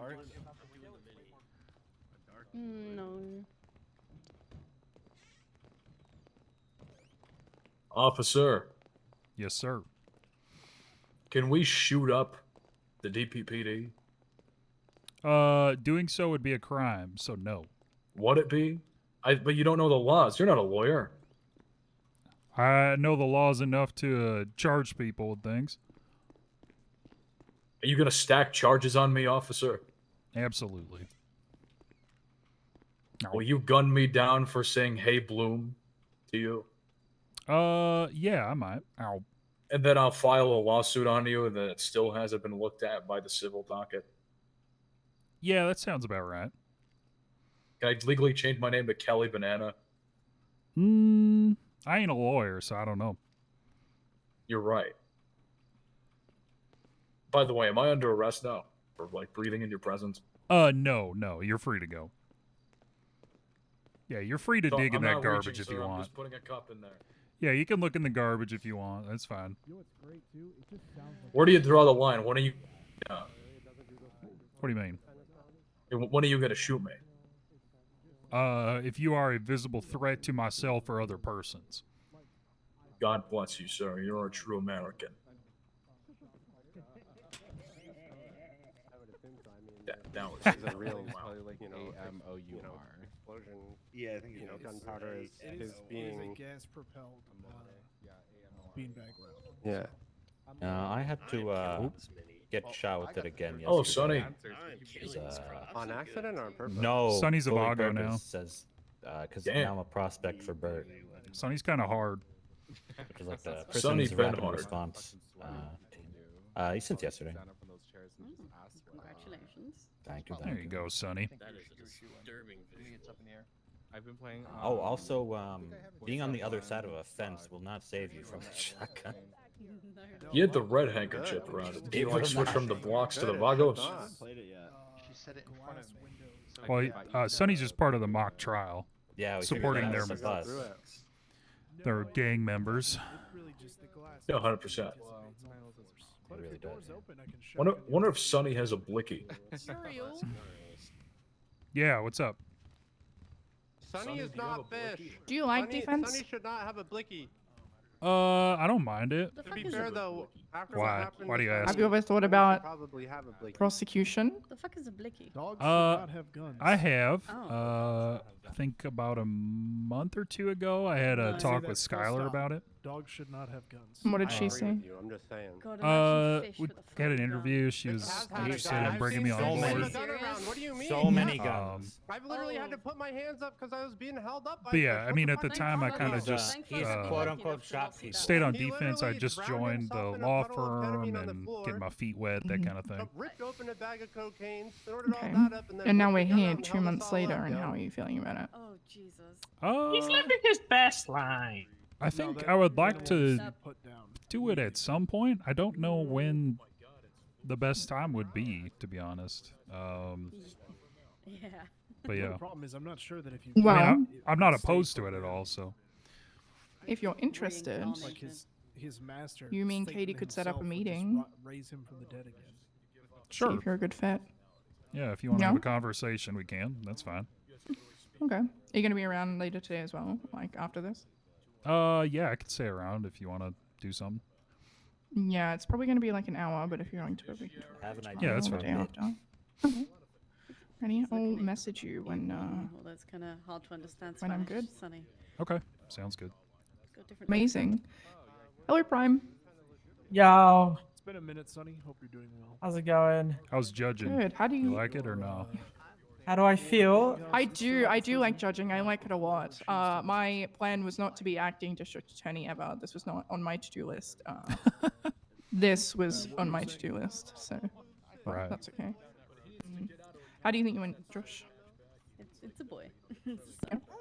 mini. No. Officer, Yes, sir. can we shoot up the DPPD? Doing so would be a crime, so no. Would it be? But you don't know the laws. You're not a lawyer. I know the laws enough to charge people with things. Are you gonna stack charges on me, officer? Absolutely. Will you gun me down for saying "Hey, Bloom" to you? Yeah, I might. Ow. And then I'll file a lawsuit on you that still hasn't been looked at by the civil docket. Yeah, that sounds about right. Can I legally change my name to Kelly Banana? I ain't a lawyer, so I don't know. You're right. By the way, am I under arrest now for like breathing in your presence? No, you're free to go. Yeah, you're free to So dig in I'm that not garbage reaching, if sir. you I'm want. just putting a cup in there. Yeah, you can look in the garbage if you want. That's fine. Where do you draw the line? When are you? What do you mean? When are you gonna shoot me? If you are a visible threat to myself or other persons. God bless you, sir. You're a true American. That was a real, AMOUR. explosion. Yeah, I think gunpowder is a being. gas propelled beanbag round. Yeah. I had to get shouted again yesterday. Oh, Sonny. On accident or on purpose? No. Sonny's a fully Vago now. purpose, Says, because Damn. now I'm a prospect for Bert. Sonny's kind of hard. Which is like the Sonny prison's been rapid hard. response team. Since yesterday. Congratulations. Thank you. There you go, Sonny. That is a disturbing video. It's up in the air. I've been playing. Oh, also, being on the other side of a fence will not save you from a shotgun. You had the red handkerchief around it. Did you like switch from the blocks to the Vagos? Played it yet. She said it in front of me. Well, Sonny's just part of the mock trial. Yeah, we supporting figured their that was us. their gang members. Yeah, 100%. It really does. Wonder if Sonny has a blicky. Uriel. Yeah, what's up? Sonny is not fish. Do you like defense? Sonny should not have a blicky. I don't mind it. To be fair, though, after Why? what happened, Why do you ask? Have you ever thought Sonny should about probably have a blicky. prosecution? The fuck is a blicky? Dogs should not have guns. I have. Oh. I think about a month or two ago, I had a talk with Skylar about it. Dogs should not have guns. What did I she agree say? with you, I'm just saying. God, imagine fish We with a had an fucking interview. She was Has had a interested gun. in I've bringing seen me on so many board. gun around. What do you mean? So many guns. I've literally had to put my hands up because I was being held up by But yeah, fish. I What mean, the at the fuck? time, I kind of He's, just he's quote unquote shot people. stayed on He defense. I literally just drowned joined the himself in a law puddle of firm ketamine on the and floor. getting my feet wet, that kind of thing. Ripped open a bag of cocaine, snorted Okay. all that up, and then And now put we're the gun here out and 2 held us months all later, up, and yo. how are you feeling about it? Oh Jesus. He's living his best life. I think I would like to do it at some point. I don't know when the best time would be, to be honest. Yeah. But yeah. The problem is, I'm not sure that if you. Well- I mean, I'm not opposed to it at all. So If you're interested, like his master. you mean Satan Katie could set up a himself would just meeting? Raise him from the dead again. See sure. if you're a good fit. Yeah, if you want to No? have a conversation, we can. That's fine. Okay. Are you gonna be around later today as well, like after this? Yeah, I could stay around if you want to do something. Yeah, it's probably gonna be like an hour, but if you're going to, we can Have an Yeah, that's the day fine. after. Okay. Ready? I'll message you when Well, that's kind of hard to understand. when I'm Spanish, good. Sonny. Okay, sounds good. Got different Amazing. Hello, Prime. Yo, It's been a minute, Sonny. Hope you're doing well. how's it going? How's judging? Good. How do You you? like it or no? How do I feel? I do like judging. I like it a lot. My plan was not to be acting district attorney ever. This was not on my to-do list. This was on my to-do list, so but Right. that's okay. How do you think you went, Josh? It's a boy.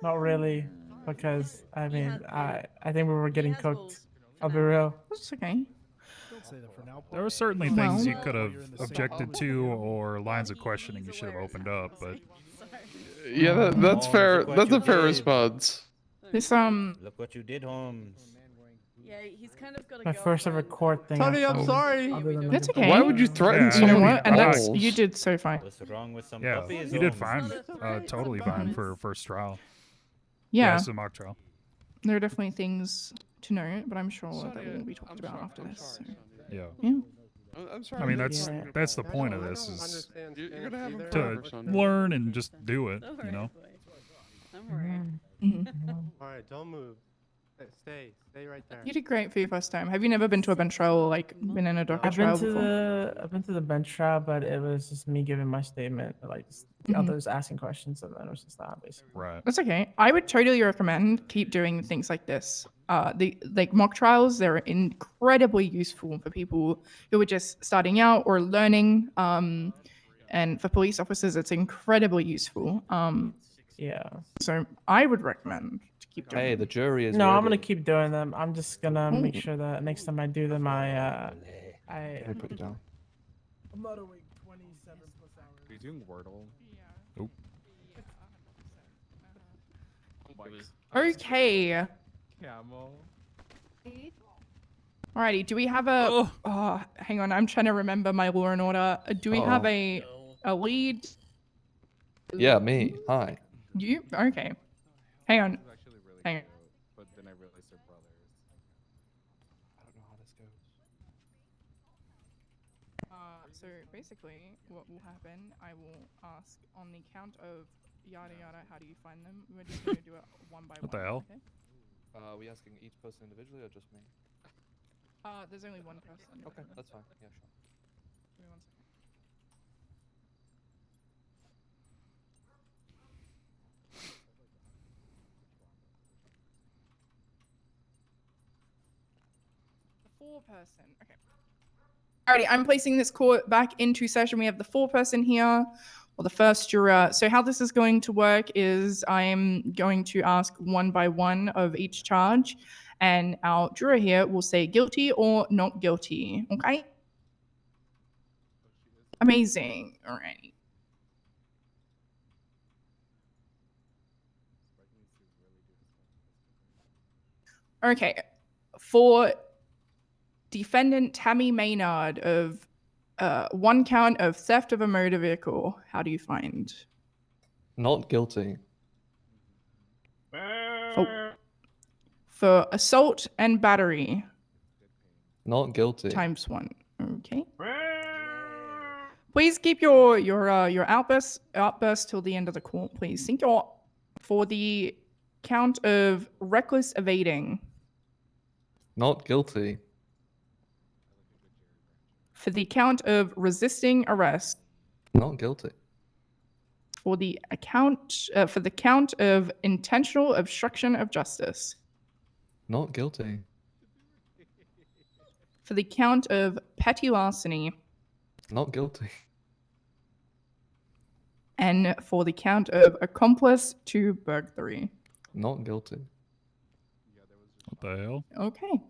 Not really, because I mean, has I think we were getting has cooked. balls I'll for be now. real. That's okay. Don't say that for now. There were certainly Well- things you could have objected to or lines of questioning you should have opened up, but Yeah, that's Oh, fair. look what That's you a fair did. response. This Look what you did, Holmes. Yeah, he's kind of got a My first ever court thing. Sonny, I've I'm done, sorry. other than That's like okay. Why would you threaten Yeah, You know someone? what? And that's else? you did so fine. What's wrong with some yeah, puppies? you did Holmes? fine. Totally fine for first trial. Yeah, it's a mock trial. there are definitely things to note, but I'm sure that will be talked about after this. So. Yeah. Yeah. I'm sorry. I mean, that's Yeah. that's the point of I this don't is understand You're Spanish gonna have him either. to forever, Sonny. learn and just do it. You know. Don't worry. All right, don't move. Stay right there. You did great for your first time. Have you never been to a bench trial or like been in a docket I've been trial to before? I've been to the bench trial, but it was just me giving my statement, like just the others asking questions, and then it was just that basically. Right. That's okay. I would totally recommend keep doing things like this. The like mock trials, they're incredibly useful for people who are just starting out or learning. And for police officers, it's incredibly useful. Yeah. So I would recommend to keep doing. Hey, the jury is No, I'm ready. gonna keep doing them. I'm just gonna make Ooh. sure that next time I do them, I put it down. I'm not awake 27 plus hours. Are you doing Wordle? Nope. Okay. Camel. Alrighty. Do we have a? Oh, hang on. I'm trying to remember my Law and Order. Do we have a lead? Yeah, me. Hi. You? Okay. Hang on. Hang on. But then I realized they're brothers. I don't know how this goes. So basically, what will happen? I will ask on the count of yada yada. How do you find them? We're just gonna do it one by What one. the hell? Okay? Are we asking each person individually or just me? There's only one person. Okay, that's fine. Yeah, sure. Give me 1 second. The 4-person. Okay. Alrighty, I'm placing this court back into session. We have the 4-person here, or the first juror. So how this is going to work is I'm going to ask one by one of each charge, and our juror here will say guilty or not guilty. Okay? Amazing. Alrighty. Okay. For defendant Tammy Maynard of 1 count of theft of a motor vehicle, how do you find? Not guilty. For assault and battery, Not guilty. ×1. Okay. Please keep your outburst till the end of the call, please. Think your for the count of reckless evading. Not guilty. For the count of resisting arrest. Not guilty. For the count of intentional obstruction of justice. Not guilty. For the count of petty larceny. Not guilty. And for the count of accomplice to burglary. Not guilty. What the hell? Okay.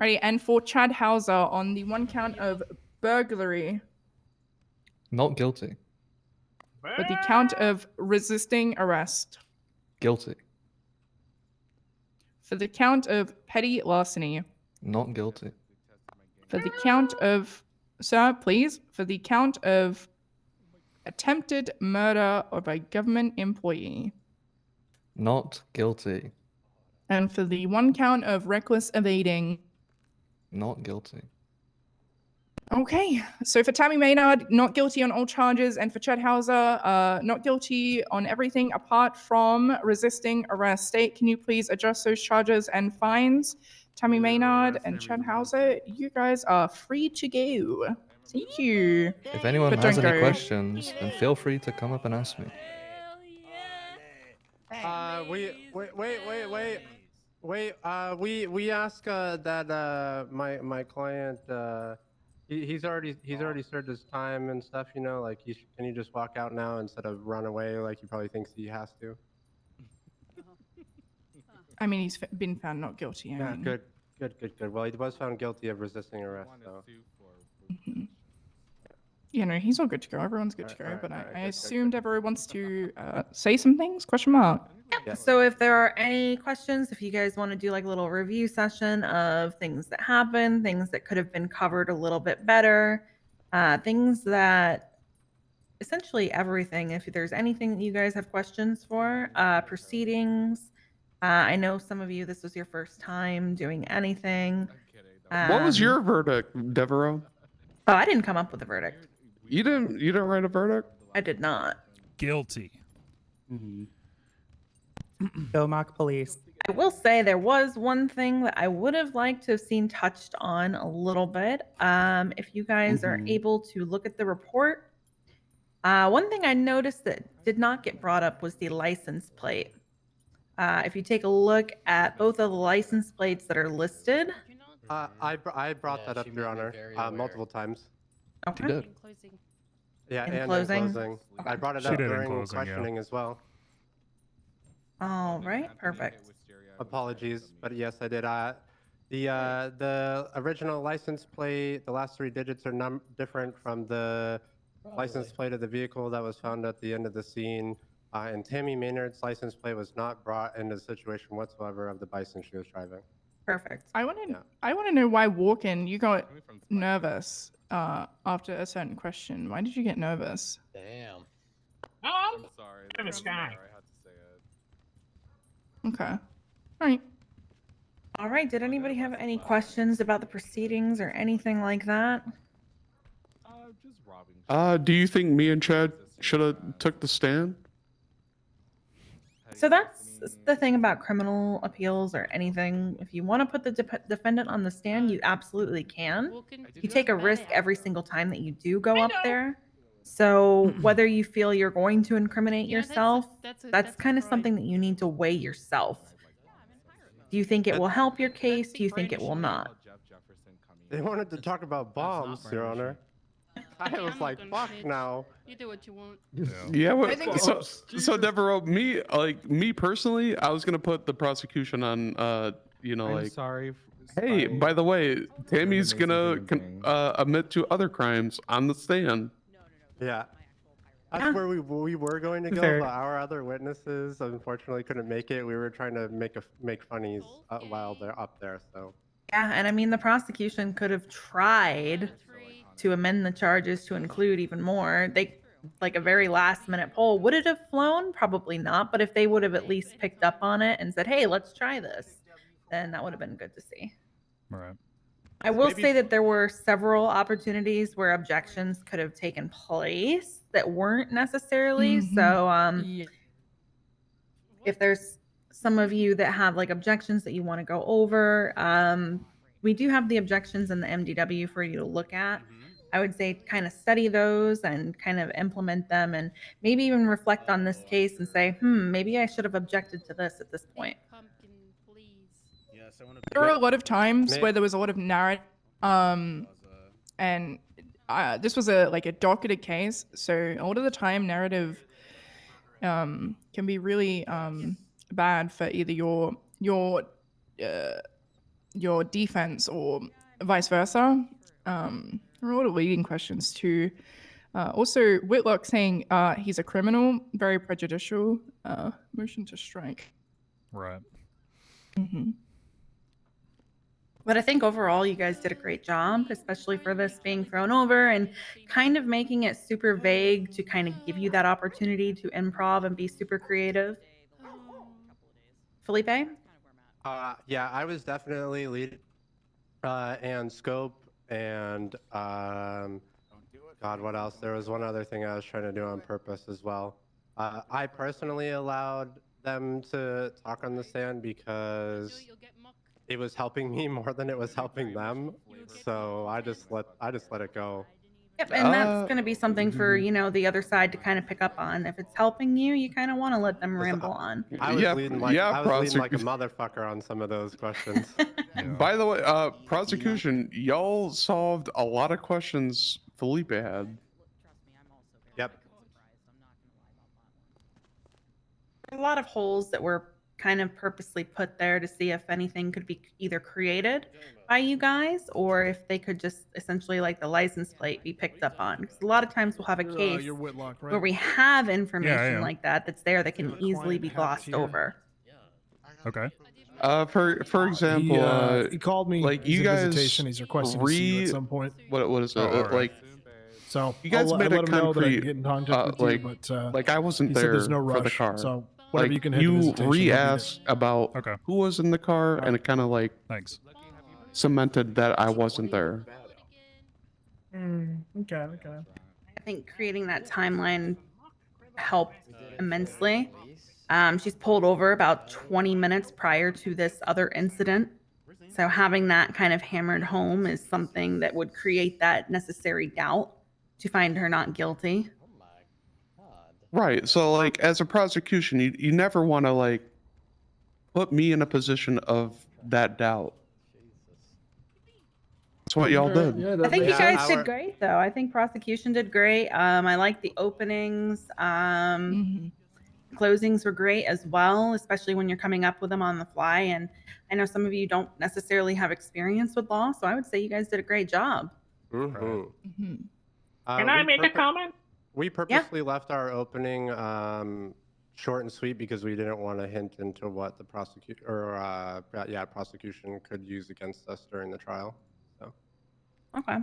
Alrighty, and for Chad Hauser on the 1 count of burglary. Not guilty. For the count of resisting arrest. Guilty. For the count of petty larceny. Not guilty. For the count of, sir, please, for the count of attempted murder of a government employee. Not guilty. And for the 1 count of reckless evading. Not guilty. Okay, so for Tammy Maynard, not guilty on all charges, and for Chad Hauser, not guilty on everything apart from resisting arrest. State, can you please adjust those charges and fines? Tammy Maynard and Chad Hauser, you guys are free to go. Thank you. If anyone But has don't any go. questions, then feel free to come up and ask me. We ask that my client he's already served his time and stuff, you know, like can you just walk out now instead of run away like he probably thinks he has to? I mean, he's been found not guilty. I Yeah, mean. good. Well, he was found guilty of resisting arrest, so. You know, he's all good to go. Everyone's good to go. Alright, But alright, I good, assumed everyone wants to say some things? Question mark. So if there are any questions, if you guys want to do like a little review session of things that happened, things that could have been covered a little bit better, things that essentially everything, if there's anything that you guys have questions for, proceedings. I know some of you, this was your first time doing anything. What was your verdict, Devereaux? Oh, I didn't come up with a verdict. You didn't write a verdict? I did not. Guilty. Go mock police. I will say there was one thing that I would have liked to have seen touched on a little bit. If you guys are able to look at the report, one thing I noticed that did not get brought up was the license plate. If you take a look at both of the license plates that are listed. I brought that up, Your Honor, multiple times. Okay. You did. In closing. Yeah, In and closing? in closing. I brought it She up did in during closing, yeah. questioning as well. All right, perfect. Apologies, but yes, I did. The original license plate, the last 3 digits are different from the license plate of the vehicle that was found at the end of the scene. And Tammy Maynard's license plate was not brought into the situation whatsoever of the bison she was driving. Perfect. I want to know why walk-in you got nervous after a certain question. Why did you get nervous? Damn. I'm sorry. nervous guy. I had to say it. Okay. All right. All right. Did anybody have any questions about the proceedings or anything like that? Just robbing. Do you think me and Chad should have took the stand? So that's the thing about criminal appeals or anything. If you want to put the defendant on the stand, you absolutely can. You take a risk every single time that you do go up there. So whether you feel you're going to incriminate yourself, that's kind of something that you need to weigh yourself. Do you think it will help your case? Do you think it will not? They wanted to talk about bombs, Your Honor. I was like, fuck now. You do what you want. Yeah, so Devereaux, me personally, I was gonna put the prosecution on, I'm sorry. Hey, by the way, Tammy's gonna admit to other crimes on the stand. Yeah. That's where we were going to go, Fair. but our other witnesses unfortunately couldn't make it. We were trying to make funnies while they're up there, so. Yeah, and I mean, the prosecution could have tried to amend the charges to include even more. They, like a very last minute poll, would it have flown? Probably not. But if they would have at least picked up on it and said, hey, let's try this, then that would have been good to see. Right. I will say that there were several opportunities where objections could have taken place that weren't necessarily. So if there's some of you that have like objections that you want to go over, we do have the objections in the MDW for you to look at. I would say kind of study those and kind of implement them and maybe even reflect on this case and say, maybe I should have objected to this at this point. There were a lot of times where there was a lot of narrative, and this was a docketed case, so a lot of the time narrative can be really bad for either your defense or vice versa. There were a lot of leading questions too. Also, Whitlock saying he's a criminal, very prejudicial. Motion to strike. Right. But I think overall you guys did a great job, especially for this being thrown over and kind of making it super vague to kind of give you that opportunity to improv and be super creative. Felipe? Yeah, I was definitely lead and scope and God, what else? There was one other thing I was trying to do on purpose as well. I personally allowed them to talk on the stand because it was helping me more than it was helping them. So I just let it go. Yep, and that's going to be something for, the other side to kind of pick up on. If it's helping you, you kind of want to let them ramble on. I was leading like a motherfucker on some of those questions. By the way, prosecution, y'all solved a lot of questions Felipe had. Yep. There's a lot of holes that were kind of purposely put there to see if anything could be either created by you guys or if they could just essentially, like the license plate, be picked up on. Because a lot of times we'll have a case You're Whitlock, right? where we have information am. like that's there that can easily be glossed over. Okay. For example, he called me. like He's you in guys visitation. He's requesting to see you at some point. What is it? Oh, all right. Like So you guys I'll made let a him know that I can concrete, get in contact with you, but like I wasn't he said there there's no for the rush, car. so whatever Like, you can head to you visitation, I'll be there. re-asked about who was in the car, and it kind of like cemented that I wasn't there. Okay. I think creating that timeline helped immensely. She's pulled over about 20 minutes prior to this other incident. So having that kind of hammered home is something that would create that necessary doubt to find her not guilty. Right. So like as a prosecution, you never want to like put me in a position of that doubt. That's what y'all did. Yeah, I that think you makes guys sense. did great, though. I think prosecution did great. I like the openings. Closings were great as well, especially when you're coming up with them on the fly. And I know some of you don't necessarily have experience with law, so I would say you guys did a great job. Mm-hmm. Can I make a comment? We purposely left our opening short and sweet because we didn't want to hint into what the prosecution could use against us during the trial. So. Okay.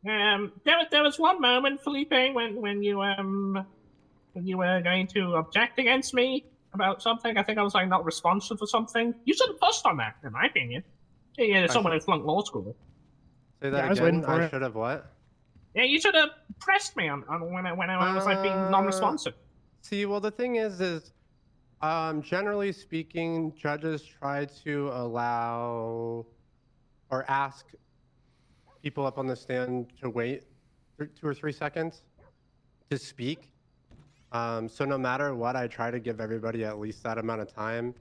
There was one moment, Felipe, when you were going to object against me about something. I think I was like not responsive or something. You should have pushed on that, in my opinion. Yeah, someone who flunked law school. Say that again. I should have what? Yeah, you should have pressed me on when I was like being non-responsive. See, well, the thing is generally speaking, judges try to allow or ask people up on the stand to wait 2 or 3 seconds to speak. So no matter what, I try to give everybody at least that amount of time.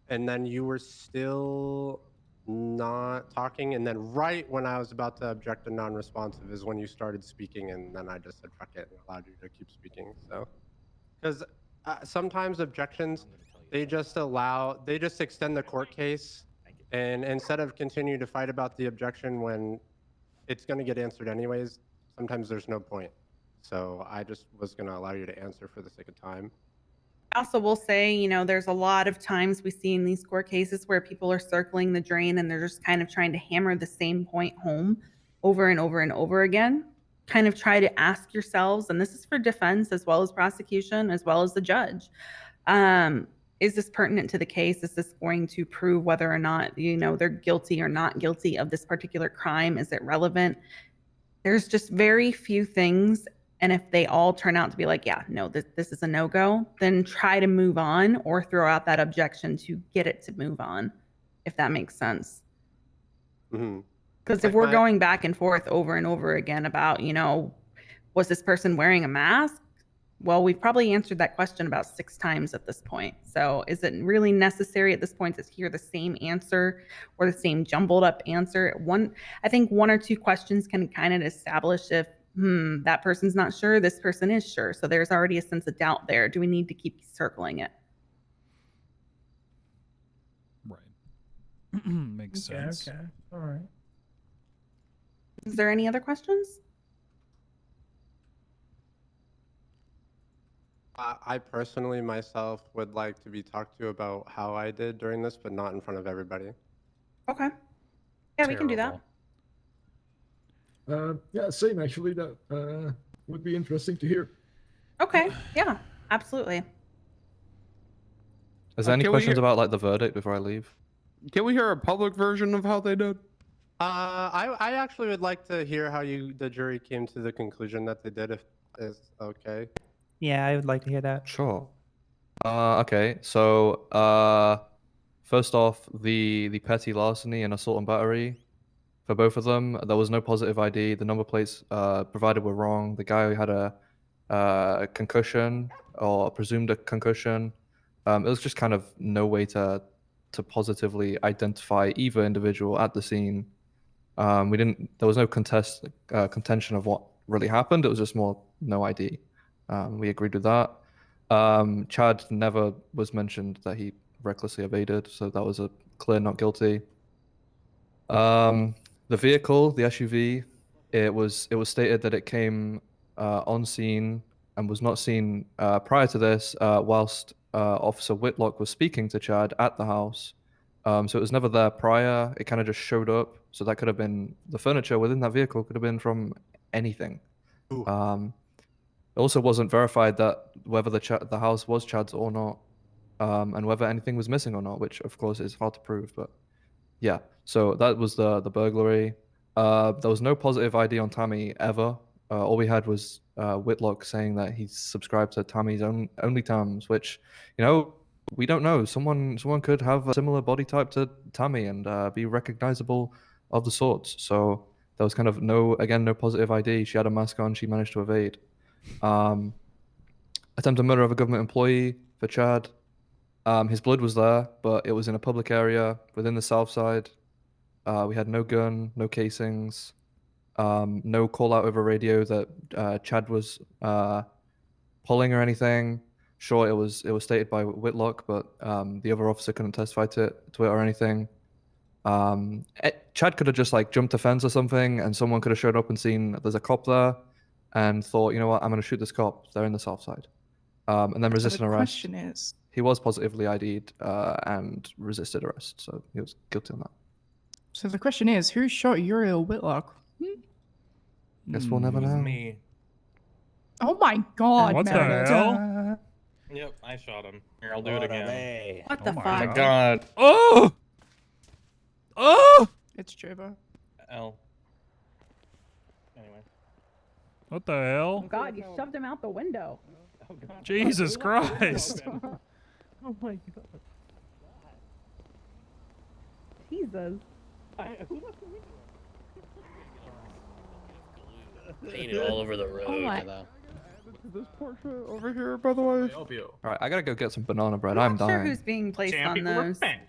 And then you were still not talking. And then right when I was about to object to non-responsive is when you started speaking. And then I just said, fuck it, and allowed you to keep speaking. So, because sometimes objections, they just extend the court case. And instead of continue to fight about the objection when it's going to get answered anyways, sometimes there's no point. So I just was going to allow you to answer for the sake of time. I also will say, you know, there's a lot of times we see in these court cases where people are circling the drain and they're just kind of trying to hammer the same point home over and over and over again. Kind of try to ask yourselves, and this is for defense as well as prosecution, as well as the judge. Is this pertinent to the case? Is this going to prove whether or not, you know, they're guilty or not guilty of this particular crime? Is it relevant? There's just very few things. And if they all turn out to be like, yeah, no, this is a no-go, then try to move on or throw out that objection to get it to move on, if that makes sense. Because if we're going back and forth over and over again about, you know, was this person wearing a mask? Well, we've probably answered that question about 6 times at this point. So is it really necessary at this point to hear the same answer or the same jumbled up answer? I think 1 or 2 questions can kind of establish if, that person's not sure, this person is sure. So there's already a sense of doubt there. Do we need to keep circling it? Right. Makes sense. Okay. All right. Is there any other questions? I personally myself would like to be talked to about how I did during this, but not in front of everybody. Okay. Yeah, we can do that. Yeah, same actually. That would be interesting to hear. Okay. Yeah, absolutely. Is there any questions about like the verdict before I leave? Can we hear a public version of how they did? I actually would like to hear how the jury came to the conclusion that they did, if it's okay. Yeah, I would like to hear that. Sure. Okay. So, first off, the petty larceny and assault and battery, for both of them, there was no positive ID. The number plates provided were wrong. The guy had a concussion or presumed a concussion. It was just kind of no way to positively identify either individual at the scene. There was no contention of what really happened. It was just more no ID. We agreed with that. Chad never was mentioned that he recklessly evaded, so that was a clear not guilty. The vehicle, the SUV, it was stated that it came on scene and was not seen prior to this, whilst Officer Whitlock was speaking to Chad at the house. So it was never there prior. It kind of just showed up. So that could have been the furniture within that vehicle could have been from anything. It also wasn't verified that whether the house was Chad's or not, and whether anything was missing or not, which of course is hard to prove. But yeah, so that was the burglary. There was no positive ID on Tammy ever. All we had was Whitlock saying that he's subscribed to Tammy's only Tams, which, you know, we don't know. Someone could have a similar body type to Tammy and be recognizable of the sorts. So there was kind of no positive ID. She had a mask on. She managed to evade. Attempted murder of a government employee for Chad. His blood was there, but it was in a public area within the south side. We had no gun, no casings, no call out over radio that Chad was pulling or anything. Sure, it was stated by Whitlock, but the other officer couldn't testify to it or anything. Chad could have just like jumped a fence or something, and someone could have showed up and seen there's a cop there, and thought, you know what, I'm going to shoot this cop. They're in the south side, and then resisted arrest. Question is, he was positively ID'd and resisted arrest, so he was guilty on that. so the question is, who shot Uriel Whitlock? Guess we'll never know. Me. Oh my God! What the Meredith. hell? Yep, I shot him. Here, I'll do it again. What the my fuck? Oh my god. Oh! Oh! It's Trevor. L. Anyway. What the hell? Oh God, you shoved him out the window. Oh god. Jesus Christ! Oh my God. Jesus. Painted all over the road. Oh my. This portrait over here, by the way. All right, I gotta go get some banana bread. I'm I'm not sure dying. who's being placed Damn, on people were those. bent.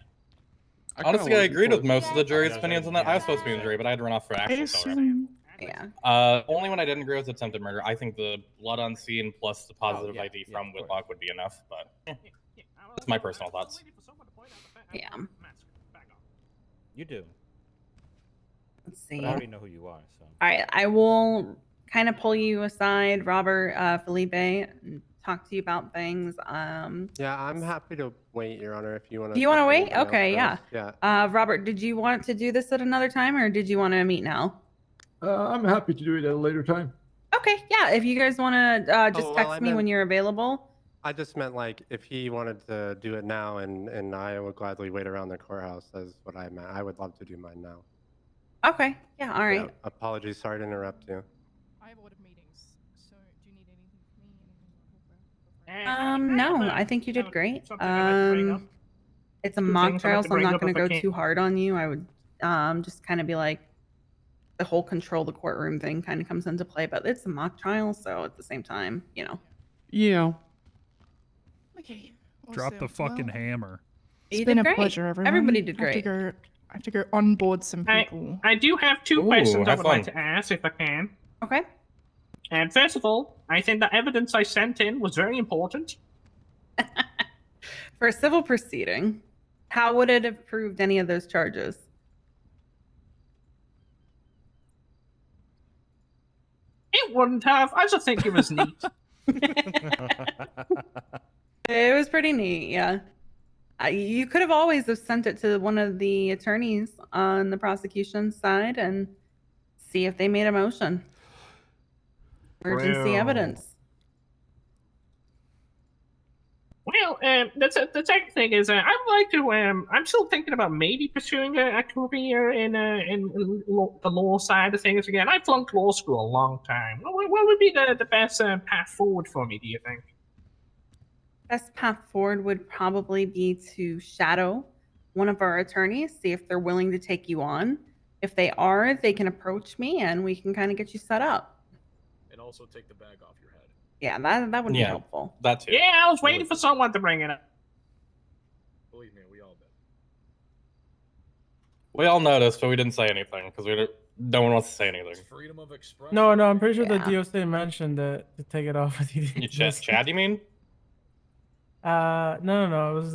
Honestly, I agreed with most of the jury's opinions on that. I was supposed to be in the jury, but I had to run off for actual already. Yeah. Only when I didn't agree with attempted murder. I think the blood on scene plus the positive ID from Whitlock would be enough, but that's my personal thoughts. Yeah. You do. Let's see. But I already know who you are, so. All right, I will kind of pull you aside, Robert, Felipe, and talk to you about things. Yeah, I'm happy to wait, Your Honor, if you want to. Do you want to wait? anything else Okay, yeah. first. Yeah. Robert, did you want to do this at another time, or did you want to meet now? I'm happy to do it at a later time. Okay, yeah. If you guys want to just Oh, well, text I me when meant- you're available. I just meant like if he wanted to do it now, and I would gladly wait around the courthouse. That's what I meant. I would love to do mine now. Okay, yeah, all right. Yeah, apologies, sorry to interrupt you. I have a lot of meetings, so do you need anything from me? No, I think you did great. Something I'd like to bring up. It's a Two mock things I'd trial, like to so I'm bring not up going to if I go can. too hard on you. I would just kind of be like, the whole control the courtroom thing kind of comes into play, but it's a mock trial, so at the same time, you know. Yeah. Okay. Drop the fucking hammer. It's You been did a great. pleasure, everyone. Everybody did I have to great. I have to go onboard some people. I do have two Ooh, questions I have would like fun. to ask, if I can. Okay. And first of all, I think the evidence I sent in was very important. For a civil proceeding, how would it have proved any of those charges? It wouldn't have. I just think it was neat. It was pretty neat, yeah. You could have always have sent it to one of the attorneys on the prosecution side and see if they made a motion. Emergency Well. evidence. Well, the second thing is, I would like to. I'm still thinking about maybe pursuing a career in the law side of things again. I flunked law school a long time. What would be the best path forward for me? Do you think? Best path forward would probably be to shadow one of our attorneys, see if they're willing to take you on. If they are, they can approach me and we can kind of get you set up. And also take the bag off your head. Yeah, that would be helpful. That too. Yeah, I was waiting for someone to bring it up. Believe me, we all did. We all noticed, but we didn't say anything because no one wants to say anything. Freedom of expression. No, I'm pretty sure Yeah. the DOJ mentioned that to take it off with you. You Chad, you mean? No. It was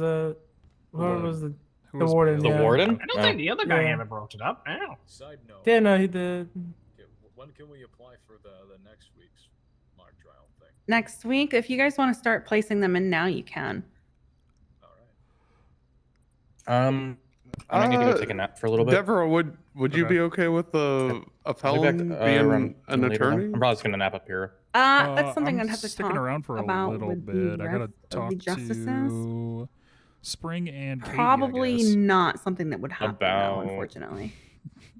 whoever was the was warden. The yeah. warden? I don't think the other guy Yeah. ever brought it up. Ow. Side note. Yeah, no, he did. Okay, when can we apply for the next week's mock trial thing? Next week, if you guys want to start placing them in now, you can. All right. I might need to go take a nap for a little bit. Deborah, would you Okay. be okay with a I'll be felon back, being around an later on. attorney? I'm probably just gonna nap up here. That's something I'm I'd have to sticking talk around for a about little with bit. the I gotta rest of talk the justices. to Spring and Katie, I Probably guess. not something that would happen now, About- unfortunately.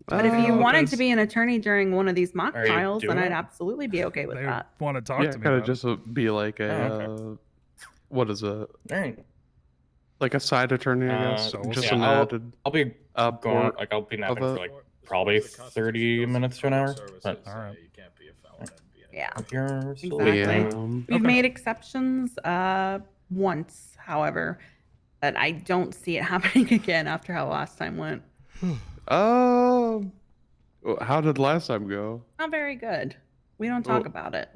But if the you wanted to office. be an attorney during one of these mock Are you trials, then doing I'd it? absolutely be okay with They that. want to talk Yeah, to me kind of about just be like a Oh, what is it? Alright. Like a side attorney, I guess. So we'll Just see. an added. I'll be going port like I'll be of napping for it. like probably 30 minutes to an hour. But All right. Yeah, if you're still exactly. down- We've Okay. made exceptions once, however, but I don't see it happening again after how last time went. How did last time go? Not very good. We don't talk about it.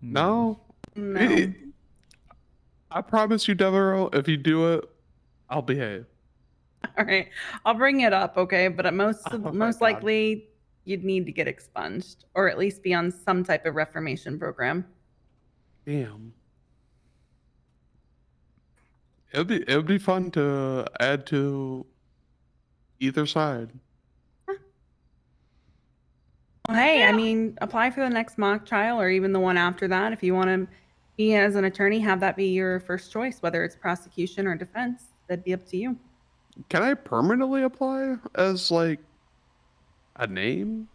No. No. I promise you, Devereaux, if you do it, I'll behave. All right, I'll bring it up, okay? But most Oh my most God. likely, you'd need to get expunged, or at least be on some type of reformation program. Damn. It would be fun to add to either side. Well, hey, I mean, apply for the next mock trial or even the one after that. If you want to be as an attorney, have that be your first choice, whether it's prosecution or defense. That'd be up to you. Can I permanently apply as like a name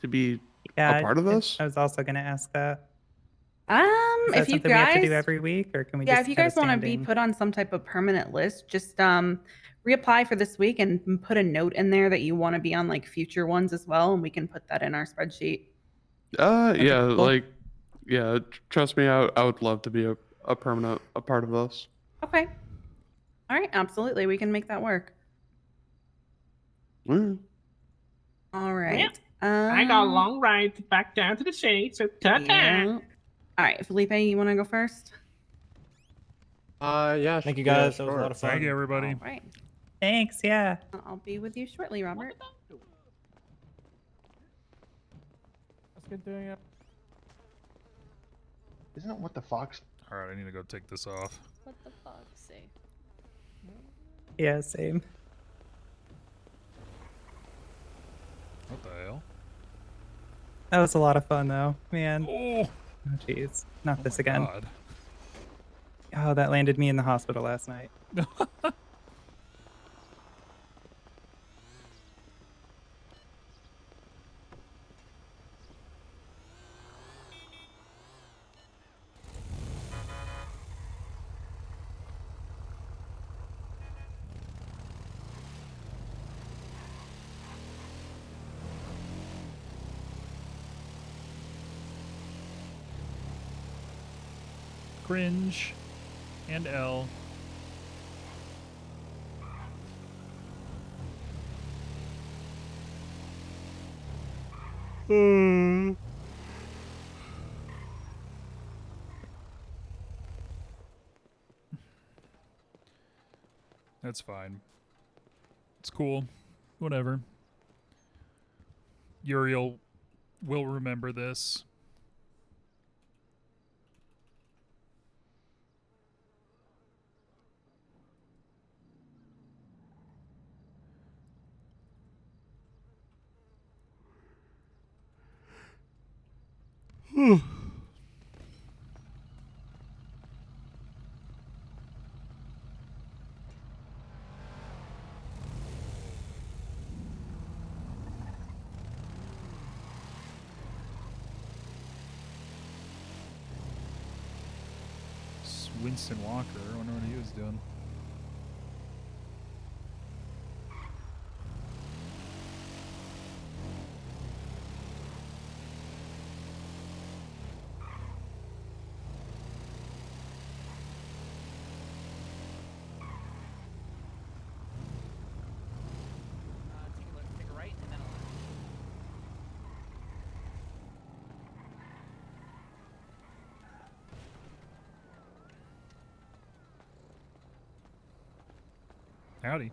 to be a part of this? I was also going to ask that. Is that If you something we have to do guys, every week, or can we yeah, just if you have a guys want to be standing- put on some type of permanent list, just reapply for this week and put a note in there that you want to be on like future ones as well, and we can put that in our spreadsheet. Yeah, cool. like, yeah. Trust me, I would love to be a permanent a part of this. Okay. All right, absolutely, we can make that work. Mm. All right. I got a long ride back down to the city, so ta-ta. Yeah. All right, Felipe, you want to go first? Yeah. Thank you yeah, guys. That was a lot of fun. Thank you, everybody. All right. Thanks, yeah. I'll be with you shortly, Robert. Let's get doing it. Isn't it what the fox? All right, I need to go take this off. What the fuck? Say. Yeah, same. What the hell? That was a lot of fun, though, man. Oh, jeez, not this again. God. Oh, that landed me in the hospital last night. Cringe and L. That's fine. It's cool. Whatever. Uriel will remember this. Winston Walker. I wonder what he was doing. Howdy.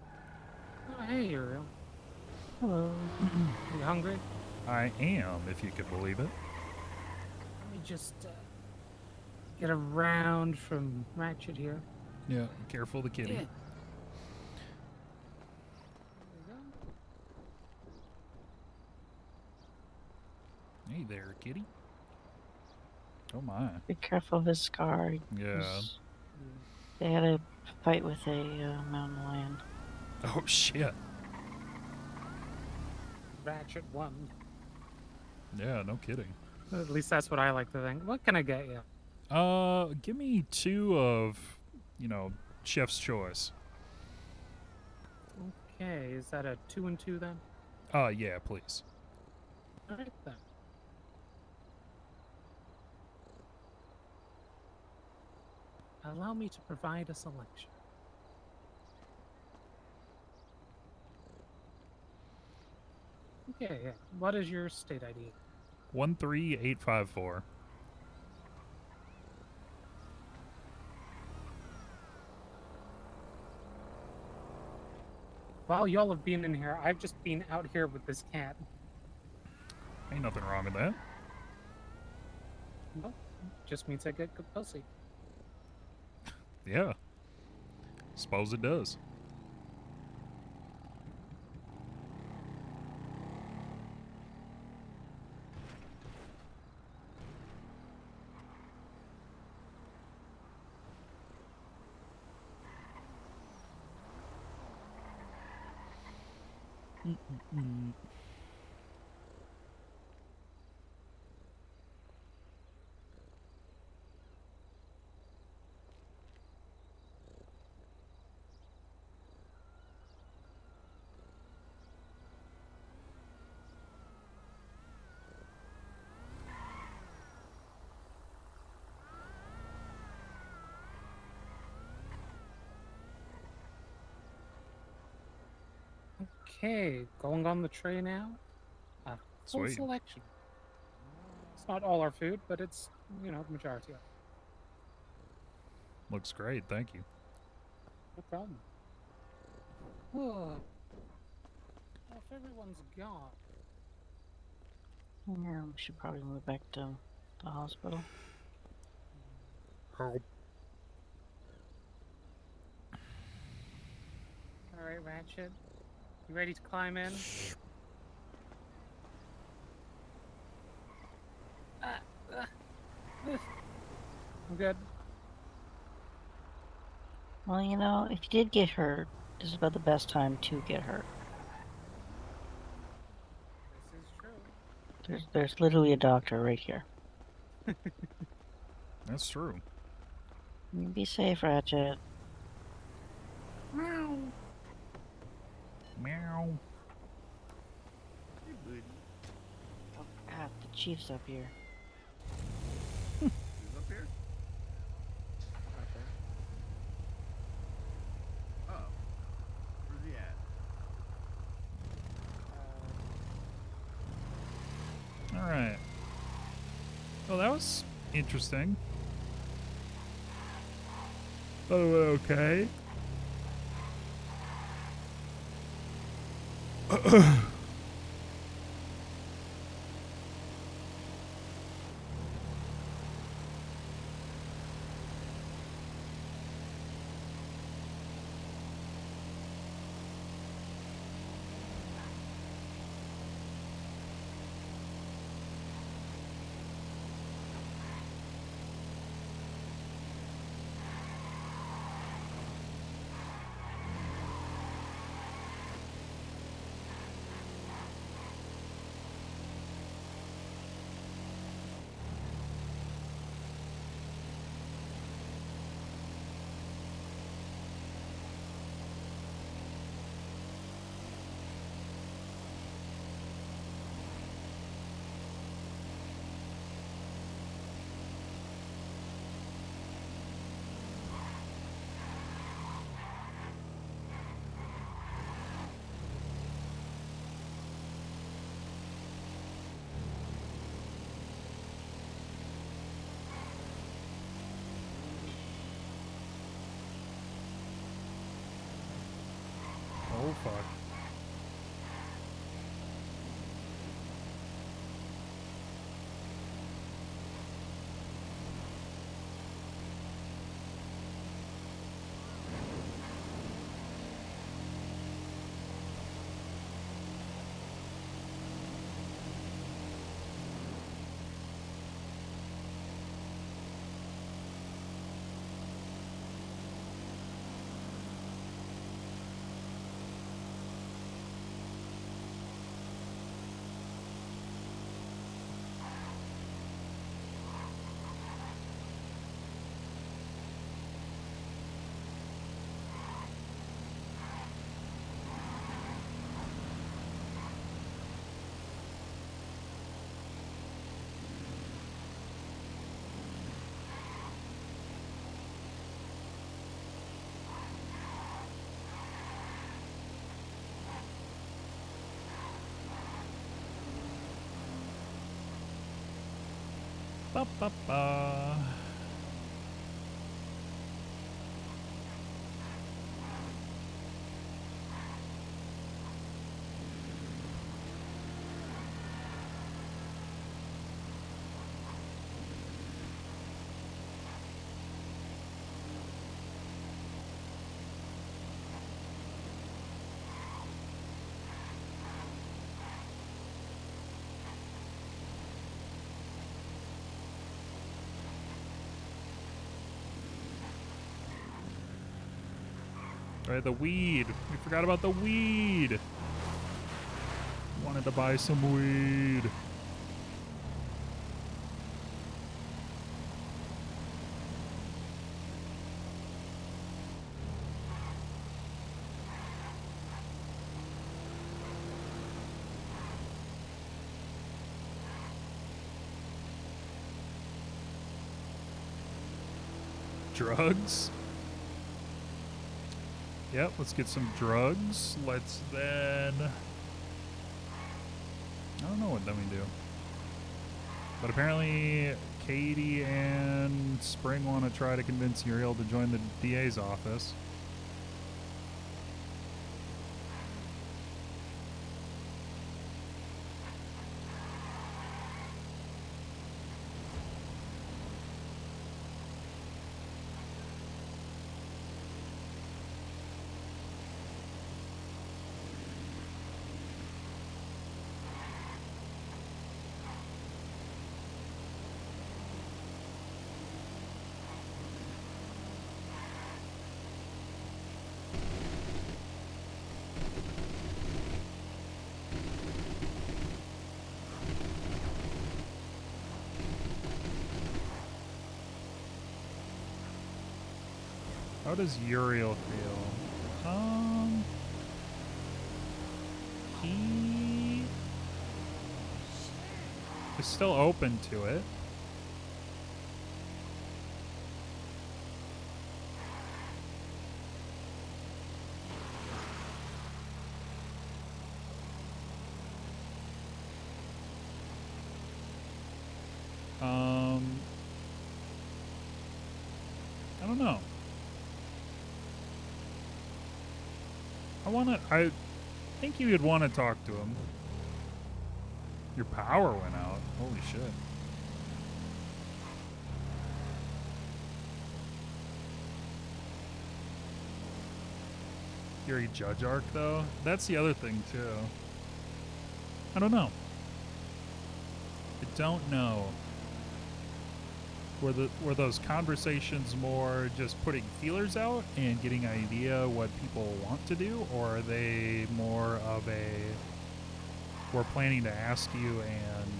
Oh, hey, Uriel. Hello. You hungry? I am, if you could believe it. Let me just get around from Ratchet here. Yeah, careful the kitty. Yeah. Hey there, kitty. Oh my. Be careful of his scar. Yeah. They had a fight with a mountain lion. Oh shit. Ratchet one. Yeah, no kidding. At least that's what I like to think. What can I get you? Give me 2 of, chef's choice. Okay, is that a 2 and 2 then? Yeah, please. All right then. Allow me to provide a selection. Okay, yeah. What is your state ID? 13854. While y'all have been in here, I've just been out here with this cat. Ain't nothing wrong with that. Nope. Just means I get good pussy. Yeah. Suppose it does. Okay, going on the tray now. Full Sweet. selection. It's not all our food, but it's, the majority of it. Looks great, thank you. No problem. Oh. Well, if everyone's gone. Yeah, we should probably move back to the hospital. Help. All right, Ratchet. You ready to climb in? I'm good. Well, if you did get hurt, this is about the best time to get hurt. This is true. There's literally a doctor right here. That's true. Be safe, Ratchet. Meow. Meow. Hey, buddy. Oh, God, the chief's up here. Who's up here? Oh. Where's he at? All right. Well, that was interesting. Oh, okay. Ba, ba, ba. All right, the weed. We forgot about the weed. Wanted to buy some weed. Drugs? Yep, let's get some drugs. Let's then... I don't know what then we do. But apparently Katie and Spring want to try to convince Uriel to join the DA's office. How does Uriel feel? He is still open to it. I don't know. I think you would want to talk to him. Your power went out. Holy shit. You're a judge arc though? That's the other thing too. I don't know. I don't know. Were those conversations more just putting feelers out and getting an idea what people want to do, or are they more of a we're planning to ask you and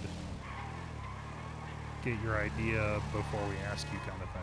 get your idea before we ask you kind of thing?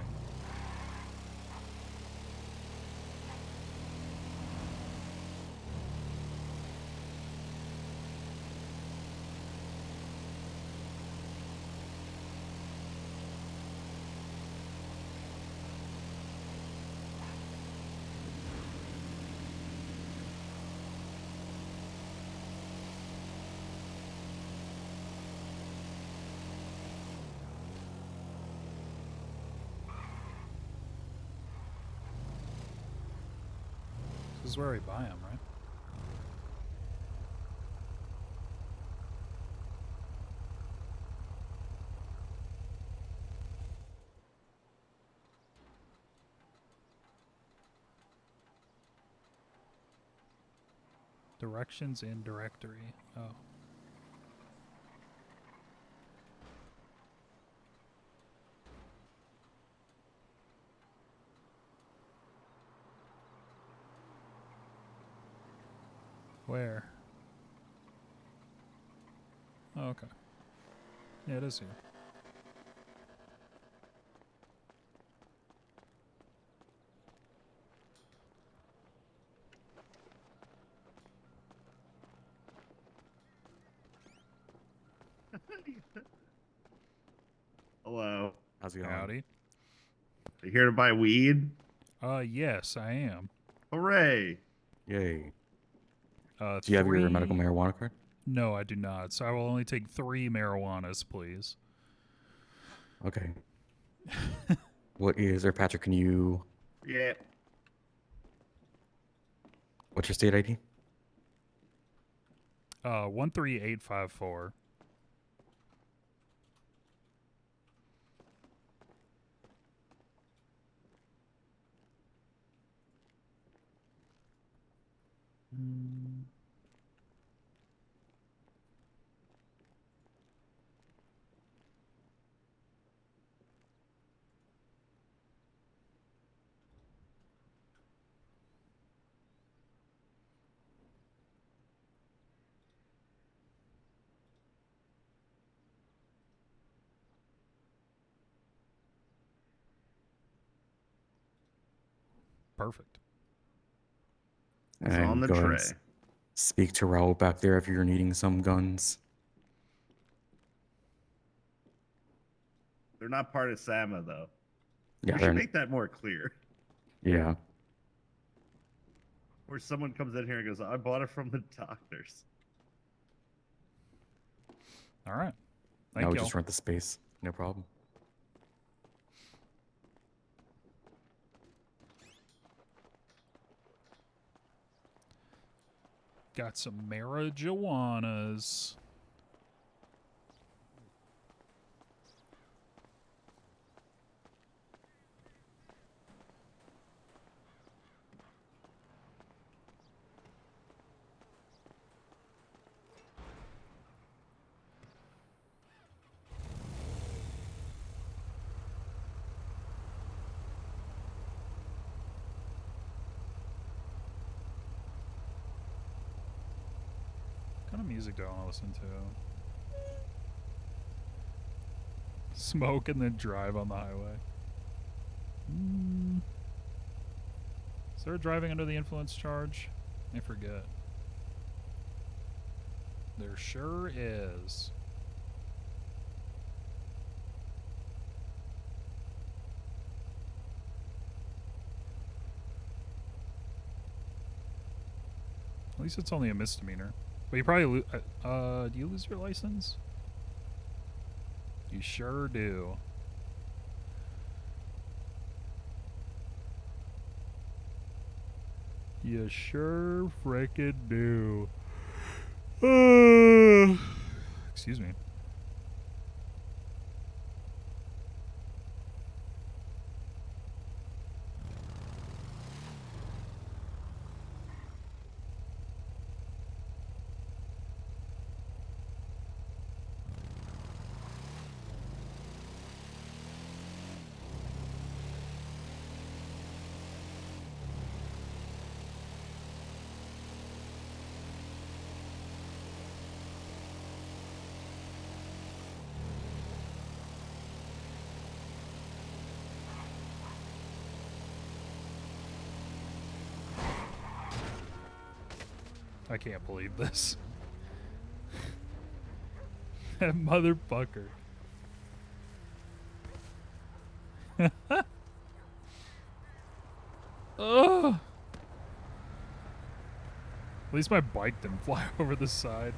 This is where we buy them, right? Directions in directory. Oh. Where? Oh, okay. Yeah, it is here. Hello. How's it going? Howdy. You here to buy weed? Yes, I am. Hooray. Yay. Do you have your medical marijuana card? No, I do not. So I will only take 3 marijuanas, please. Okay. What is there, Patrick? Can you? Yeah. What's your state ID? 13854. Perfect. It's And on the go ahead and tray. speak to Raul back there if you're needing some guns. They're not part of SAMA, though. Yeah, We they're should make that more clear. yeah. Or someone comes in here and goes, I bought it from the doctors. All right. No, Thank we you. just rent the space. No problem. Got some marijuanas. What kind of music do I want to listen to? Smoke and then drive on the highway. Is there a driving under the influence charge? I forget. There sure is. At least it's only a misdemeanor. But you probably do you lose your license? You sure do. You sure frickin' do. Excuse me. I can't believe this. That motherfucker. Ugh. At least my bike didn't fly over the side.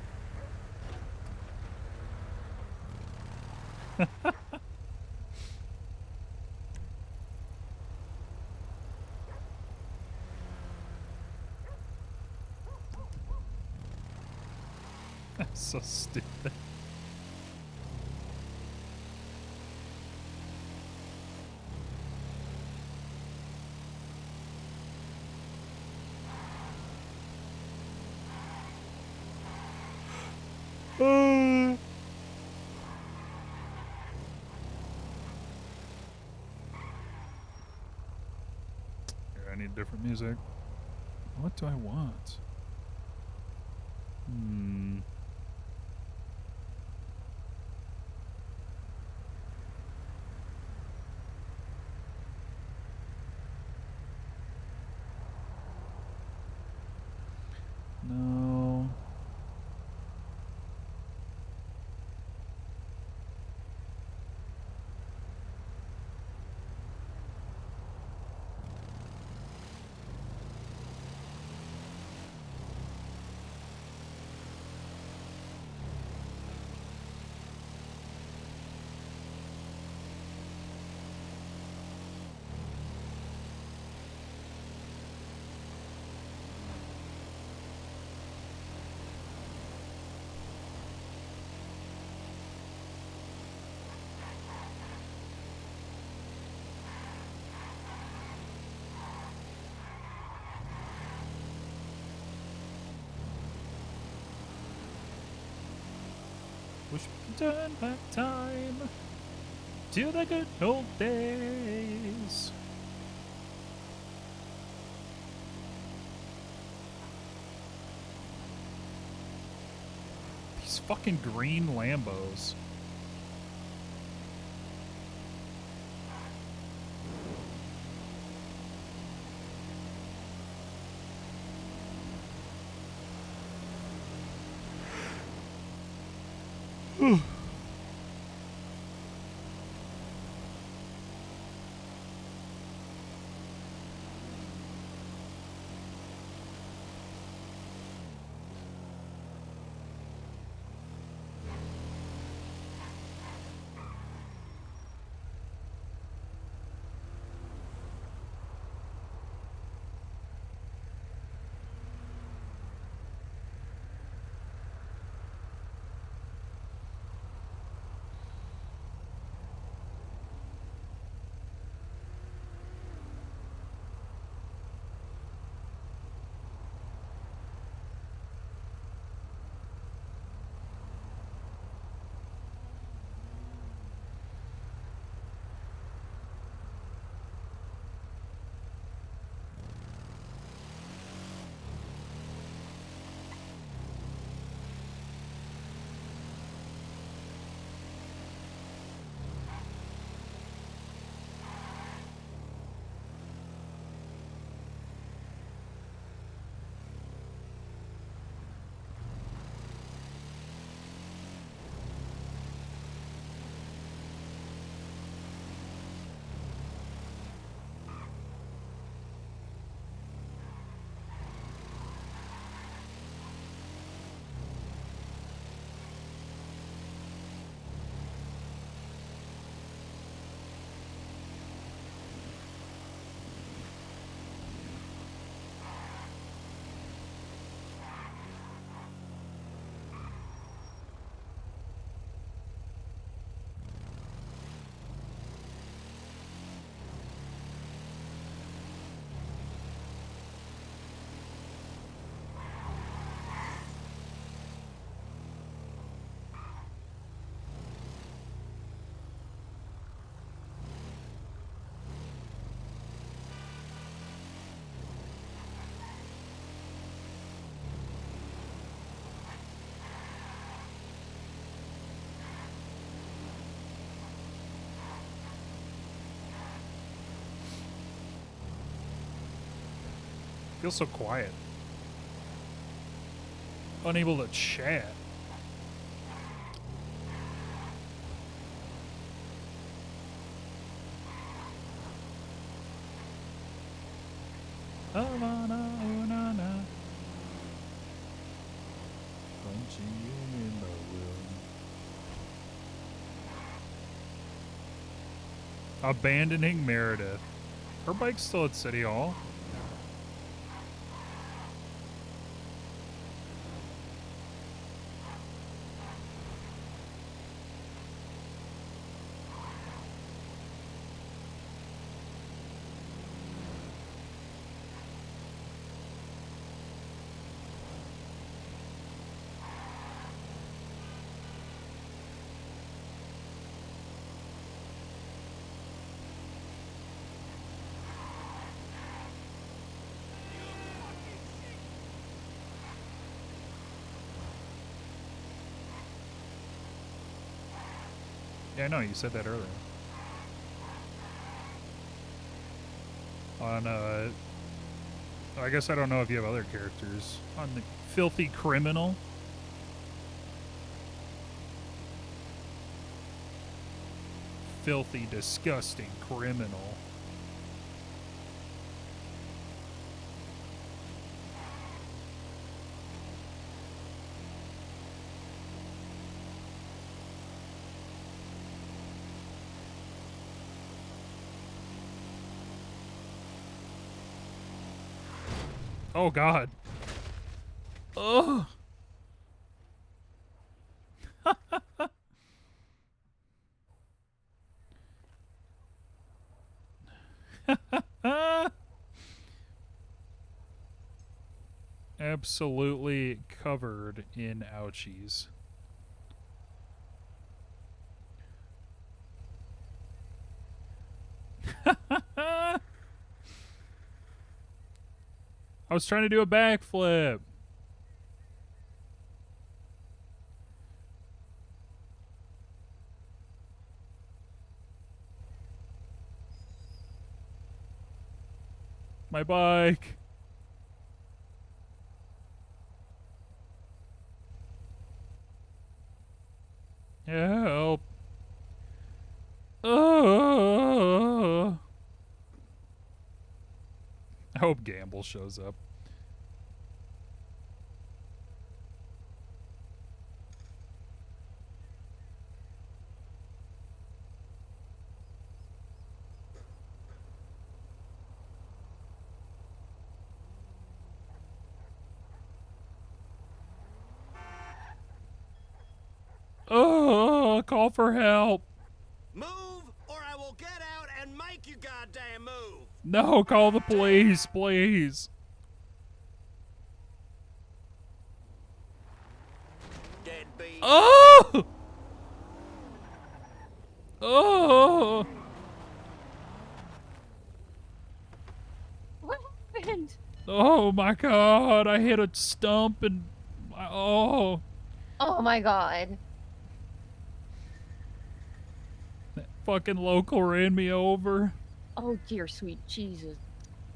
That's so stupid. Here, I need different music. What do I want? No. Wish we could turn back time to the good old days. These fucking green Lambos. Feels so quiet. Unable to chat. Havana, oh, na, na. Punching in the room. Abandoning Meredith. Her bike's still at City Hall. Yeah, I know, you said that earlier. On, I guess I don't know if you have other characters. On the Filthy Criminal. Filthy, disgusting criminal. Oh God. Ugh. Absolutely covered in ouchies. I was trying to do a backflip. My bike. Help. I hope Gamble shows up. Oh, call for help. Move, or I will get out and make you goddamn move. No, call the police, please. Deadbeat. Oh! Oh! What happened? Oh my god, I hit a stump and oh. Oh my god. That fucking local ran me over. Oh dear sweet Jesus.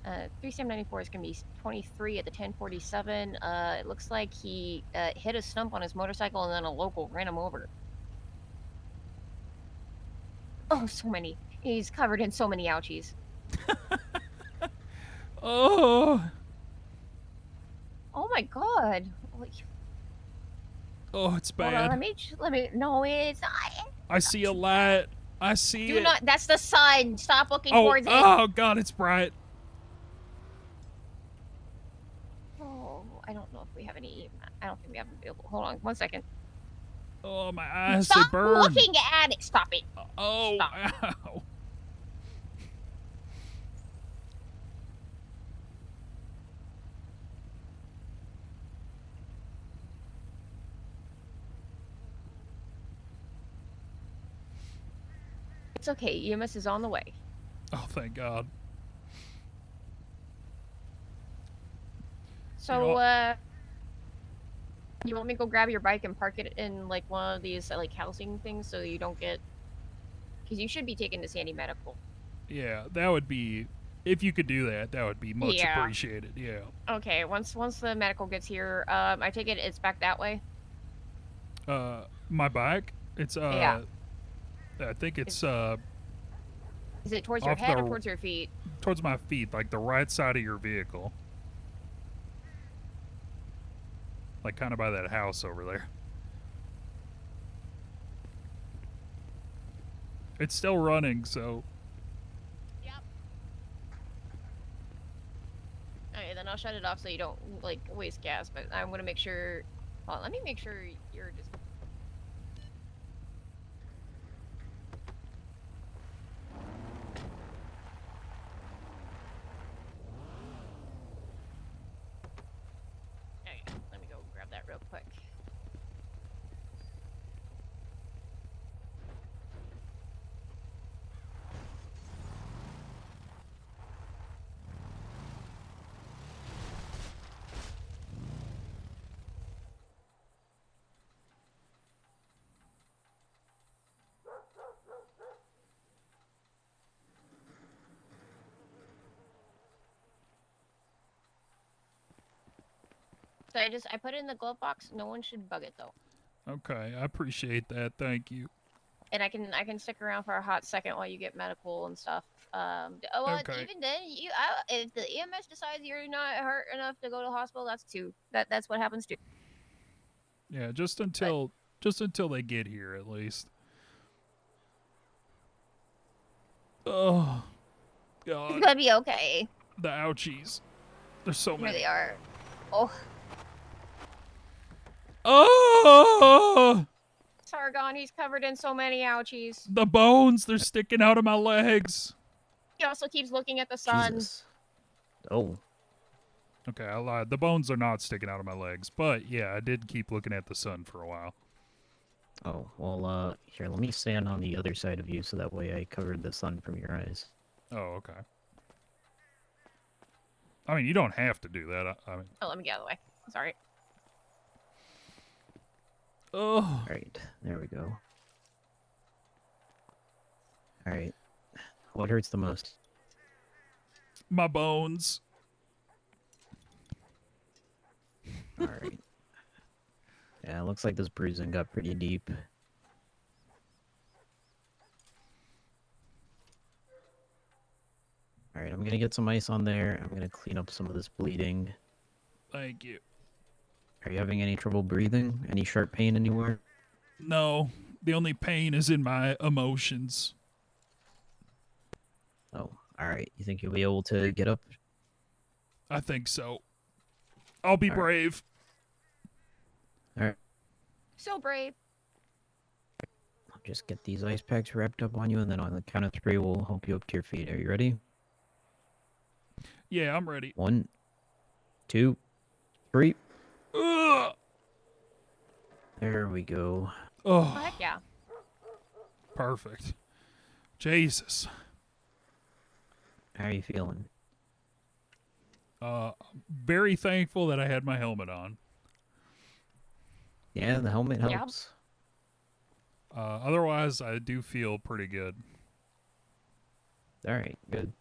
3794 is gonna be 23 at the 1047. It looks like he hit a stump on his motorcycle and then a local ran him over. Oh, so many. He's covered in so many ouchies. Oh. Oh my god. Oh, it's Hold on, bad. let me, no, it's not. I see a light. I see Do it. not, that's the sign. Stop looking Oh, towards it. oh god, it's bright. Oh, I don't know if we have any, I don't think we have them available. Hold on, 1 second. Oh, my eyes, Stop they burn. looking at it. Stop it. Oh, Stop. ow. It's okay. EMS is on the way. Oh, thank God. So, you want me to go grab your bike and park it in, like, one of these, like, housing things so you don't get... Because you should be taken to Sandy Medical. Yeah, that would be, if you could do that, that would be much Yeah. appreciated. Yeah. Okay, once the medical gets here, I take it it's back that way? My bike, it's Yeah. I think it's Is it towards your off head the- or towards your feet? towards my feet, like the right side of your vehicle. Like kind of by that house over there. It's still running, so Yep. Okay, then I'll shut it off so you don't, like, waste gas, but I'm gonna make sure... Well, let me make sure you're just... Okay, let me go grab that real quick. So I put it in the glove box. No one should bug it though. okay, I appreciate that. Thank you. And I can stick around for a hot second while you get medical and stuff. Well, Okay. even then, if the EMS decides you're not hurt enough to go to the hospital, that's what happens too. Yeah, just until they get here at least. Oh, God. It's gonna be okay. The ouchies. There's so Here many. they are. Oh, Oh! Sargon, he's covered in so many ouchies. The bones, they're sticking out of my legs. He also keeps looking at the sun. Oh. Okay, I lied. The bones are not sticking out of my legs, but yeah, I did keep looking at the sun for a while. Oh, well, here, let me stand on the other side of you so that way I covered the sun from your eyes. Oh, okay. I mean, you don't have to do that. I mean, Oh, let me get out of the way. Sorry. oh. All right, there we go. All right, what hurts the most? My bones. All right. Yeah, it looks like this bruising got pretty deep. All right, I'm gonna get some ice on there. I'm gonna clean up some of this bleeding. Thank you. Are you having any trouble breathing? Any sharp pain anywhere? No, the only pain is in my emotions. Oh, all right. You think you'll be able to get up? I think so. I'll be All right. brave. All right. So brave. I'll just get these ice packs wrapped up on you, and then on the count of 3, we'll help you up to your feet. Are you ready? Yeah, I'm ready. 1, 2, 3. Ugh! There we go. Oh, Oh, heck yeah. perfect. Jesus. How are you feeling? Very thankful that I had my helmet on. Yeah, the helmet Yep. helps. Otherwise, I do feel pretty good. All right, good.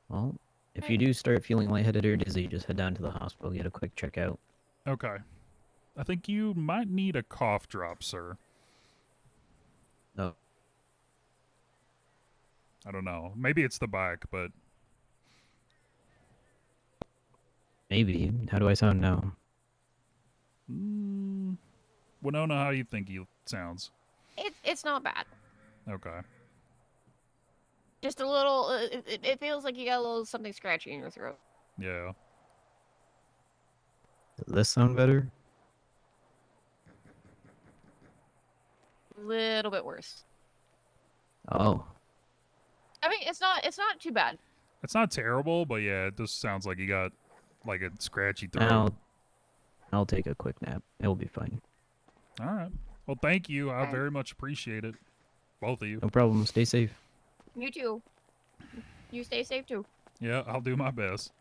Well, if you do start feeling lightheaded or dizzy, just head down to the hospital, get a quick checkout. Okay. I think you might need a cough drop, sir. Oh. I don't know. Maybe it's the bike, but Maybe. How do I sound now? Winona, how do you think he sounds? It's not bad. Okay. Just a little. It feels like you got a little something scratchy in your throat. Yeah. Does this sound better? Little bit worse. Oh. I mean, it's not too bad. It's not terrible, but yeah, it just sounds like you got like a scratchy throat. I'll take a quick nap. It'll be fine. All right. Well, thank you. I Okay. very much appreciate it. Both of you. No problem. Stay safe. You too. You stay safe too. Yeah, I'll do my best.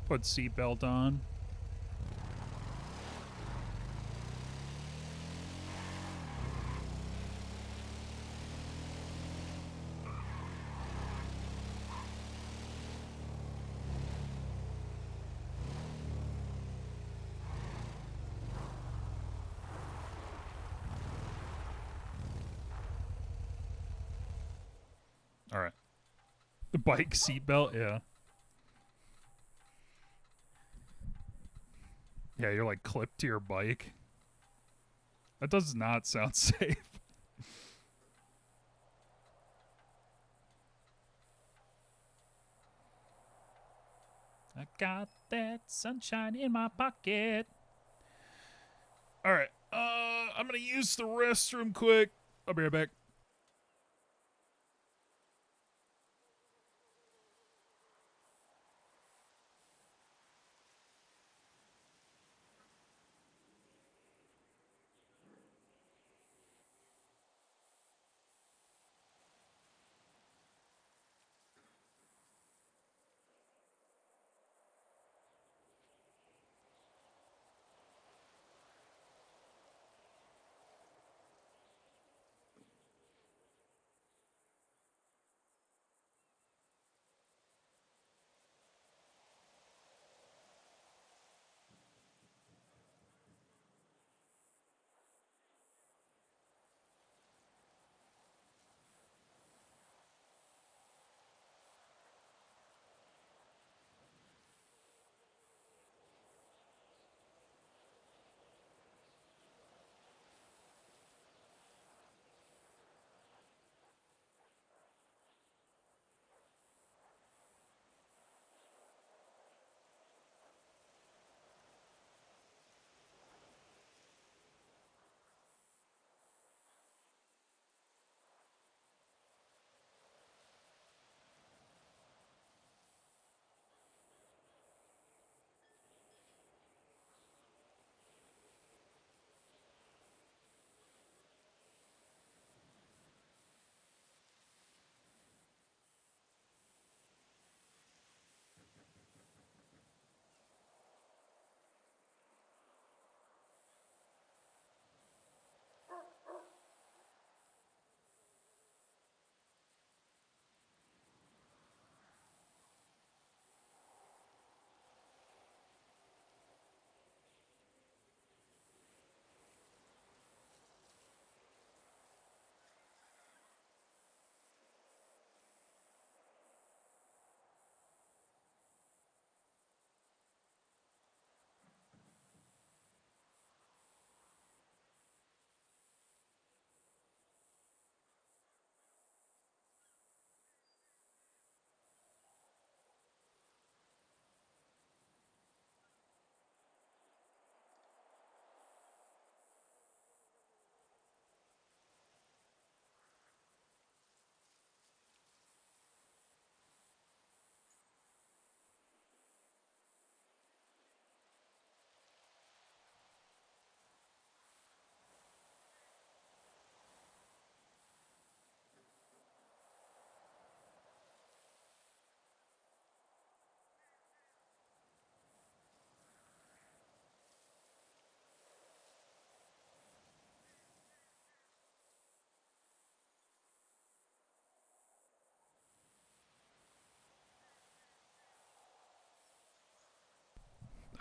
Put seatbelt on. All right. The bike seatbelt, yeah. Yeah, you're like clipped to your bike. That does not sound safe. I got that sunshine in my pocket. All right. I'm gonna use the restroom quick. I'll be right back.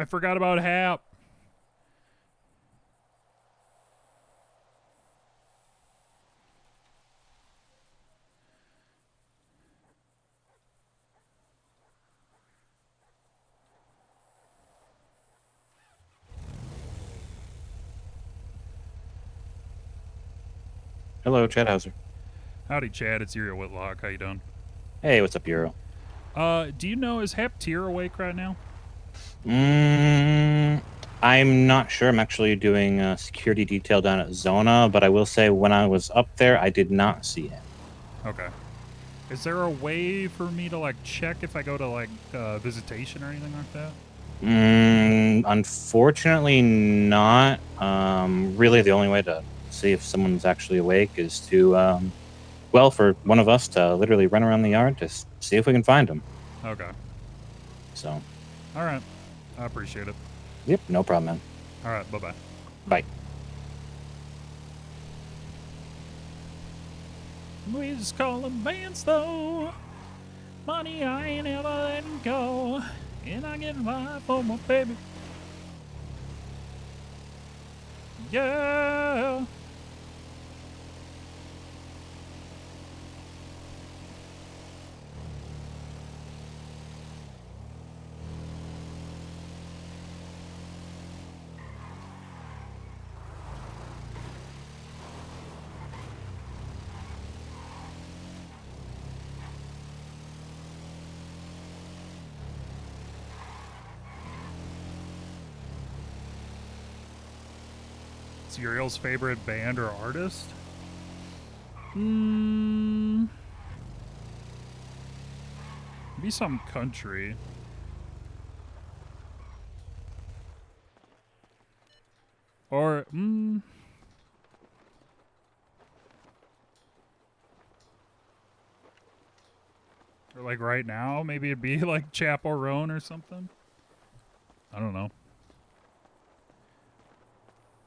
I forgot about Hap. Hello, Chad Hauser. Howdy, Chad. It's Uriel Whitlock. How you doing? Hey, what's up, Euro? Do you know, is Hap Tier awake right now? I'm not sure. I'm actually doing a security detail down at Zona, but I will say when I was up there, I did not see him. Okay. Is there a way for me to, like, check if I go to, like, visitation or anything like that? Unfortunately not. Really the only way to see if someone's actually awake is to, well, for one of us to literally run around the yard to see if we can find him. Okay. So. All right. I appreciate it. Yep, no problem, man. All right. Bye-bye. Bye. We just call them bands, though. Money I ain't ever letting go. And I get by for my baby. Yeah. It's Uriel's favorite band or artist? Be some country. Or, or like right now, maybe it'd be like Chapel Roan or something. I don't know.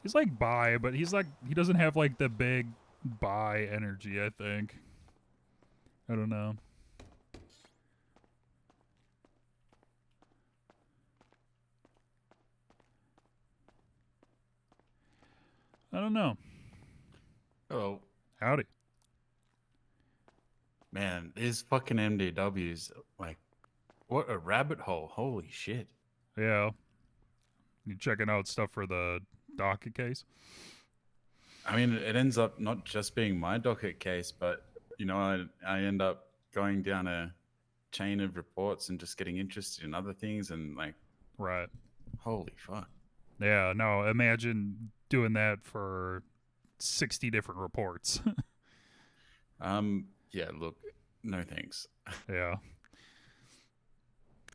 He's like bi, but he's like, he doesn't have like the big bi energy, I think. I don't know. I don't know. Oh. Howdy. Man, these fucking MDWs, like, what a rabbit hole. Holy shit. Yeah. You checking out stuff for the docket case? I mean, it ends up not just being my docket case, but, you know, I end up going down a chain of reports and just getting interested in other things and, like, right. Holy fuck. Yeah, no, imagine doing that for 60 different reports. Yeah, look, no thanks. Yeah.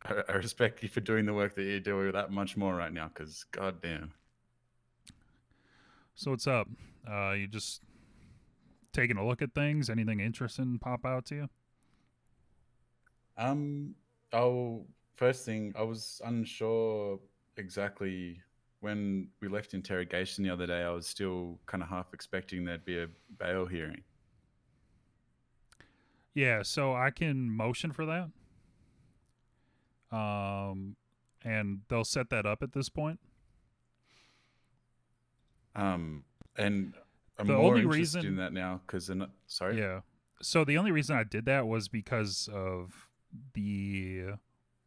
I respect you for doing the work that you're doing that much more right now, because goddamn. So what's up? You just taking a look at things? Anything interesting pop out to you? First thing, I was unsure exactly when we left interrogation the other day. I was still kind of half expecting there'd be a bail hearing. Yeah, so I can motion for that. And they'll set that up at this point. And I'm the more only interested reason in that now because sorry. Yeah. So the only reason I did that was because of the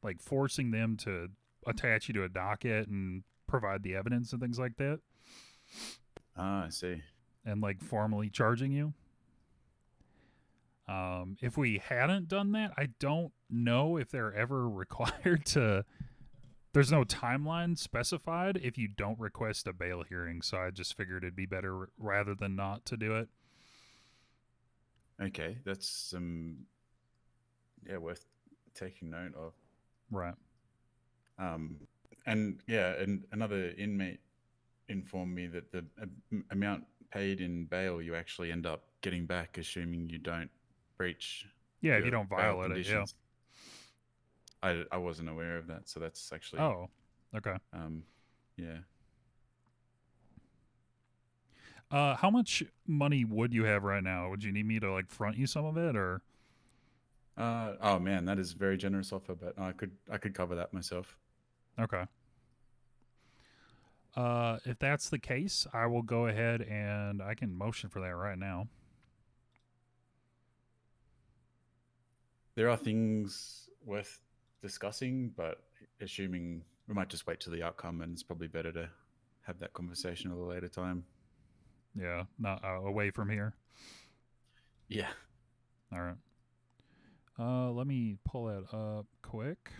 like forcing them to attach you to a docket and provide the evidence and things like that. Ah, I see. And like formally charging you. If we hadn't done that, I don't know if they're ever required to. There's no timeline specified if you don't request a bail hearing, so I just figured it'd be better rather than not to do it. Okay, that's worth taking note of. Right. And yeah, and another inmate informed me that the amount paid in bail you actually end up getting back, assuming you don't breach. Yeah, if your you don't bail violate it, yeah. conditions. I wasn't aware of that, so that's actually. Oh, okay. Yeah. How much money would you have right now? Would you need me to like front you some of it, or? Oh man, that is very generous offer, but I could cover that myself. Okay. If that's the case, I will go ahead and I can motion for that right now. There are things worth discussing, but assuming we might just wait till the outcome, and it's probably better to have that conversation at a later time. Yeah, not away from here. Yeah. All right. Let me pull that up quick.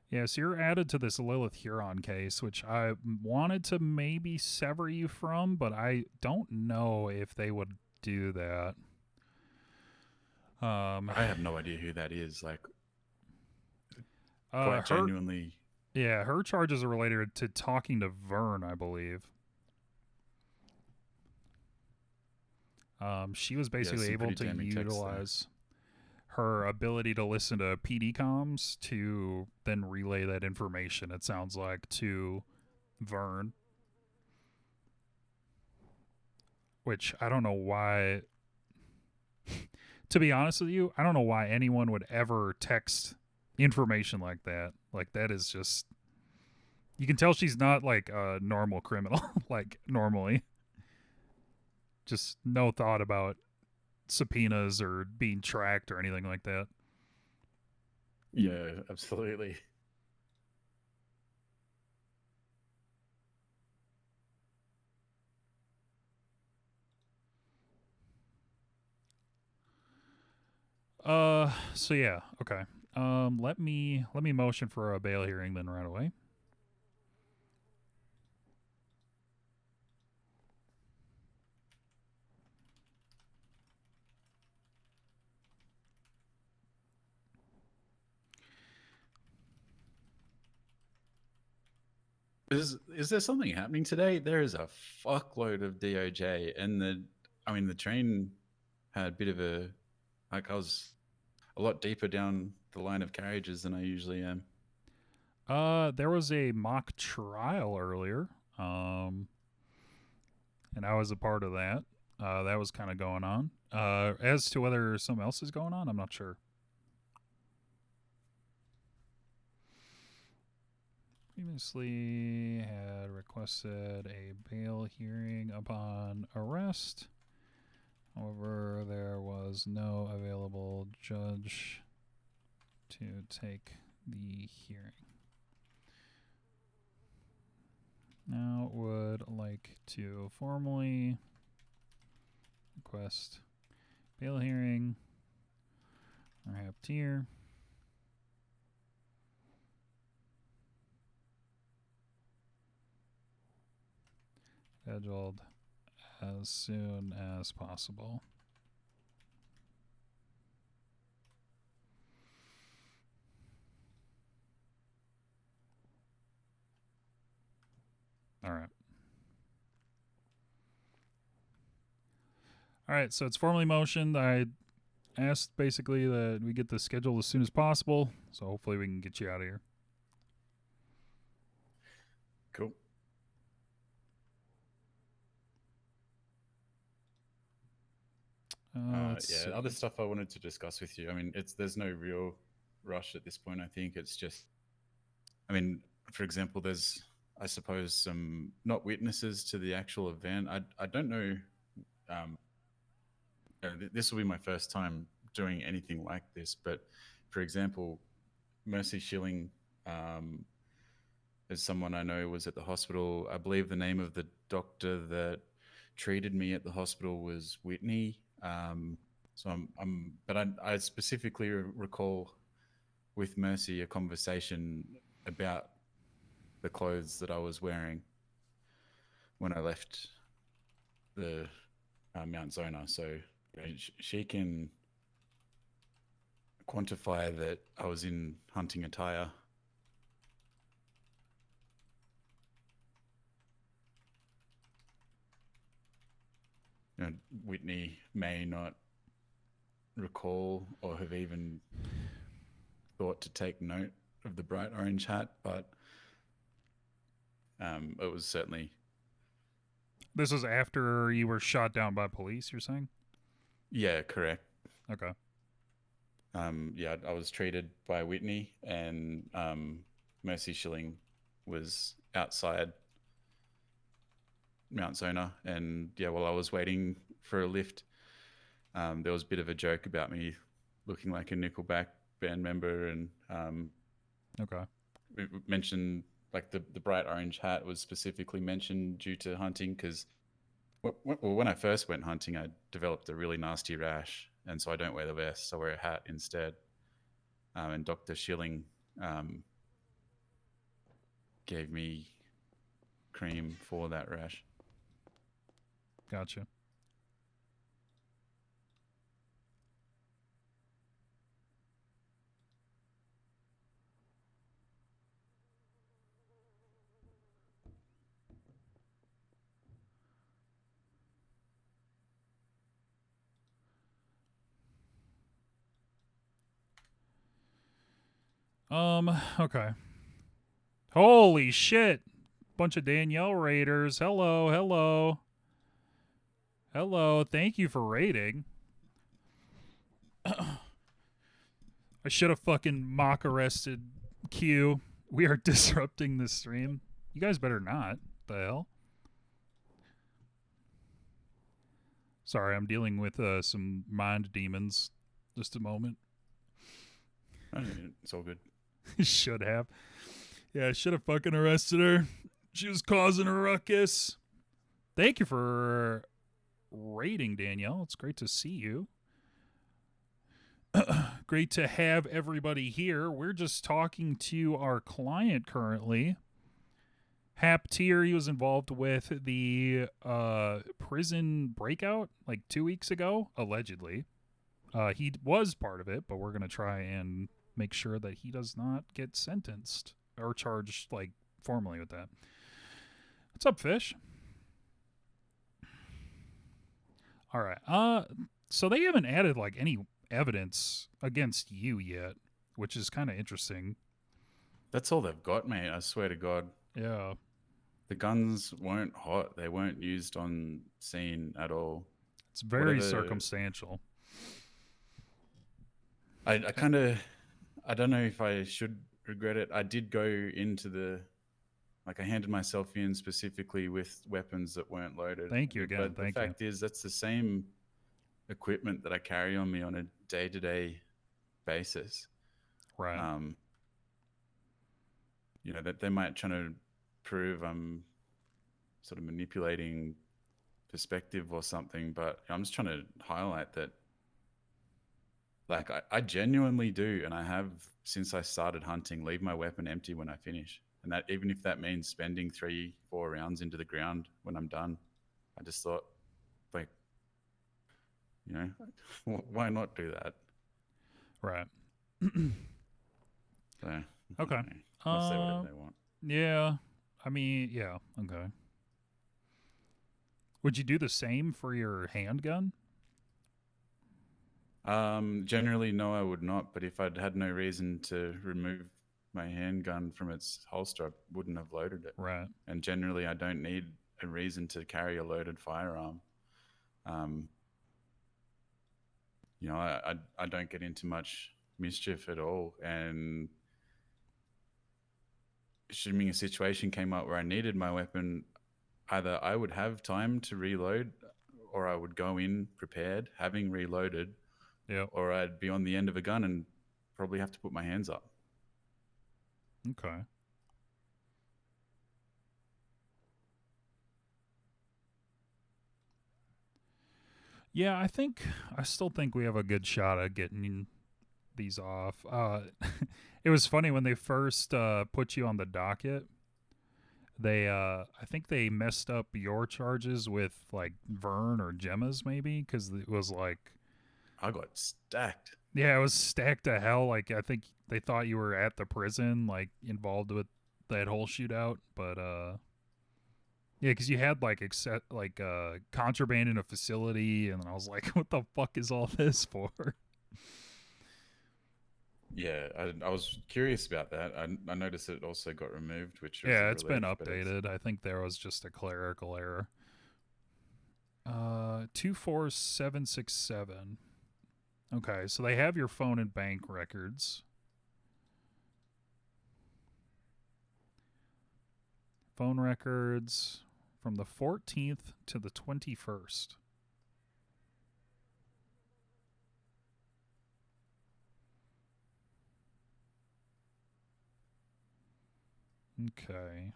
Yeah, so you're added to this Lilith Huron case, which I wanted to maybe sever you from, but I don't know if they would do that. I have no idea who that is. Like, quite genuinely. Yeah, her charges are related to talking to Vern, I believe. She was basically able to utilize her ability to listen to PD comms to then relay that information, it sounds like, to Vern. Which I don't know why. To be honest with you, I don't know why anyone would ever text information like that. Like, that is just... You can tell she's not like a normal criminal, like normally. Just no thought about subpoenas or being tracked or anything like that. Yeah, absolutely. So yeah, okay. Let me motion for a bail hearing then right away. Is there something happening today? There is a fuckload of DOJ, and the train had a bit of a, like, I was a lot deeper down the line of carriages than I usually am. There was a mock trial earlier, and I was a part of that. That was kind of going on. As to whether something else is going on, I'm not sure. Previously had requested a bail hearing upon arrest. However, there was no available judge to take the hearing. Now would like to formally request bail hearing or have tier. Scheduled as soon as possible. All right. All right, so it's formally motioned. I asked basically that we get this scheduled as soon as possible, so hopefully we can get you out of here. Cool. Yeah, other stuff I wanted to discuss with you. I mean, there's no real rush at this point. I think it's just, I mean, for example, there's, I suppose, some not witnesses to the actual event. I don't know. This will be my first time doing anything like this, but for example, Mercy Schilling is someone I know was at the hospital. I believe the name of the doctor that treated me at the hospital was Whitney. But I specifically recall with Mercy a conversation about the clothes that I was wearing when I left the Mount Zona. So she can quantify that I was in hunting attire. You know, Whitney may not recall or have even thought to take note of the bright orange hat, but it was certainly... This was after you were shot down by police, you're saying? Yeah, correct. Okay. Yeah, I was treated by Whitney, and Mercy Shilling was outside Mount Zona, and yeah, while I was waiting for a lift, there was a bit of a joke about me looking like a Nickelback band member, and Okay. we mentioned like the bright orange hat was specifically mentioned due to hunting, because when I first went hunting, I developed a really nasty rash, and so I don't wear the vest, I wear a hat instead. And Dr. Schilling gave me cream for that rash. Gotcha. Okay. Holy shit. Bunch of Danielle raiders. Hello, hello. Hello, thank you for raiding. I should have fucking mock arrested Q. We are disrupting the stream. You guys better not. The hell? Sorry, I'm dealing with some mind demons. Just a moment. It's all good. Should have. Yeah, I should have fucking arrested her. She was causing a ruckus. Thank you for raiding, Danielle. It's great to see you. Great to have everybody here. We're just talking to our client currently. Hap Tier, he was involved with the prison breakout like 2 weeks ago, allegedly. He was part of it, but we're going to try and make sure that he does not get sentenced or charged like formally with that. What's up, Fish? All right. So they haven't added like any evidence against you yet, which is kind of interesting. That's all they've got, mate. I swear to God. Yeah. The guns weren't hot. They weren't used on scene at all. It's very circumstantial. I don't know if I should regret it. I did go into I handed myself in specifically with weapons that weren't loaded. Thank you again. But Thank the fact is, that's the same equipment that I carry on me on a day-to-day basis. Right. That they might try to prove I'm sort of manipulating perspective or something, but I'm just trying to highlight that I genuinely do, and I have since I started hunting, leave my weapon empty when I finish. And that even if that means spending 3-4 rounds into the ground when I'm done, I just thought, why not do that? Right. So, okay. I'll say whatever they want. Yeah. I mean, yeah. Okay. Would you do the same for your handgun? Generally, no, I would not. But if I'd had no reason to remove my handgun from its holster, I wouldn't have loaded it. Right. And generally, I don't need a reason to carry a loaded firearm. I don't get into much mischief at all. And assuming a situation came up where I needed my weapon, either I would have time to reload, or I would go in prepared, having reloaded, or I'd be on the end of a gun and probably have to put my hands up. Okay. Yeah, I still think we have a good shot at getting these off. It was funny when they first put you on the docket. They, I think they messed up your charges with like Vern or Gemma's maybe, because it was like I got stacked. Yeah, it was stacked to hell. Like I think they thought you were at the prison, like involved with that whole shootout, but yeah, because you had like contraband in a facility, and I was like, what the fuck is all this for? Yeah, I was curious about that. I noticed it also got removed, which was Yeah, it's been updated. I think there was just a clerical error. 24767. Okay, so they have your phone and bank records. Phone records from the 14th to the 21st. Okay.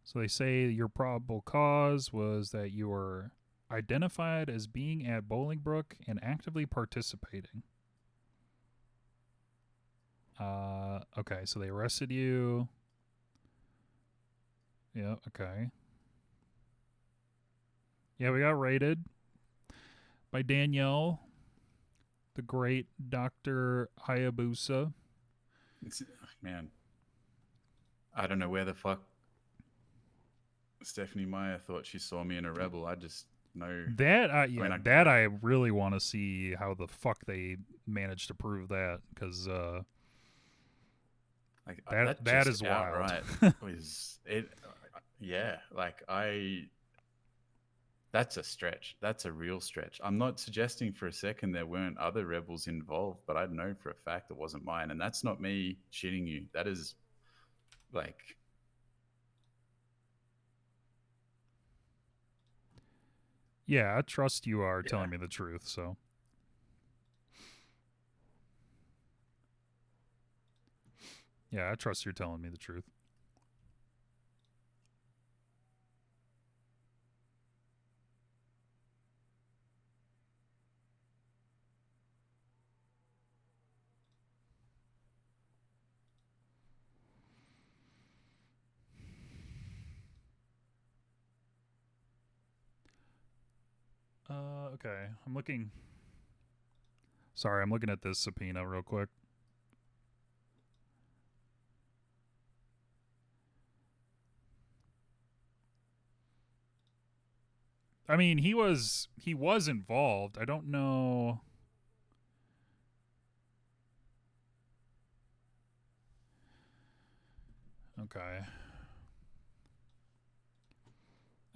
So they say your probable cause was that you were identified as being at Bolingbrook and actively participating. Okay, so they arrested you. Yeah, okay. Yeah, we got raided by Danielle, the great Dr. Hayabusa. Man, I don't know where the fuck Stephanie Meyer thought she saw me in a rebel. I just know That I mean, I really want to see how the fuck they managed to prove that, because that is wild. Was it? Yeah, like that's a stretch. That's a real stretch. I'm not suggesting for a second there weren't other rebels involved, but I know for a fact it wasn't mine, and that's not me shitting you. That is like. Yeah, I trust you are telling me the truth, so. Yeah, I trust you're telling me the truth. Okay. I'm looking. Sorry, I'm looking at this subpoena real quick. I mean, he was involved. I don't know. Okay.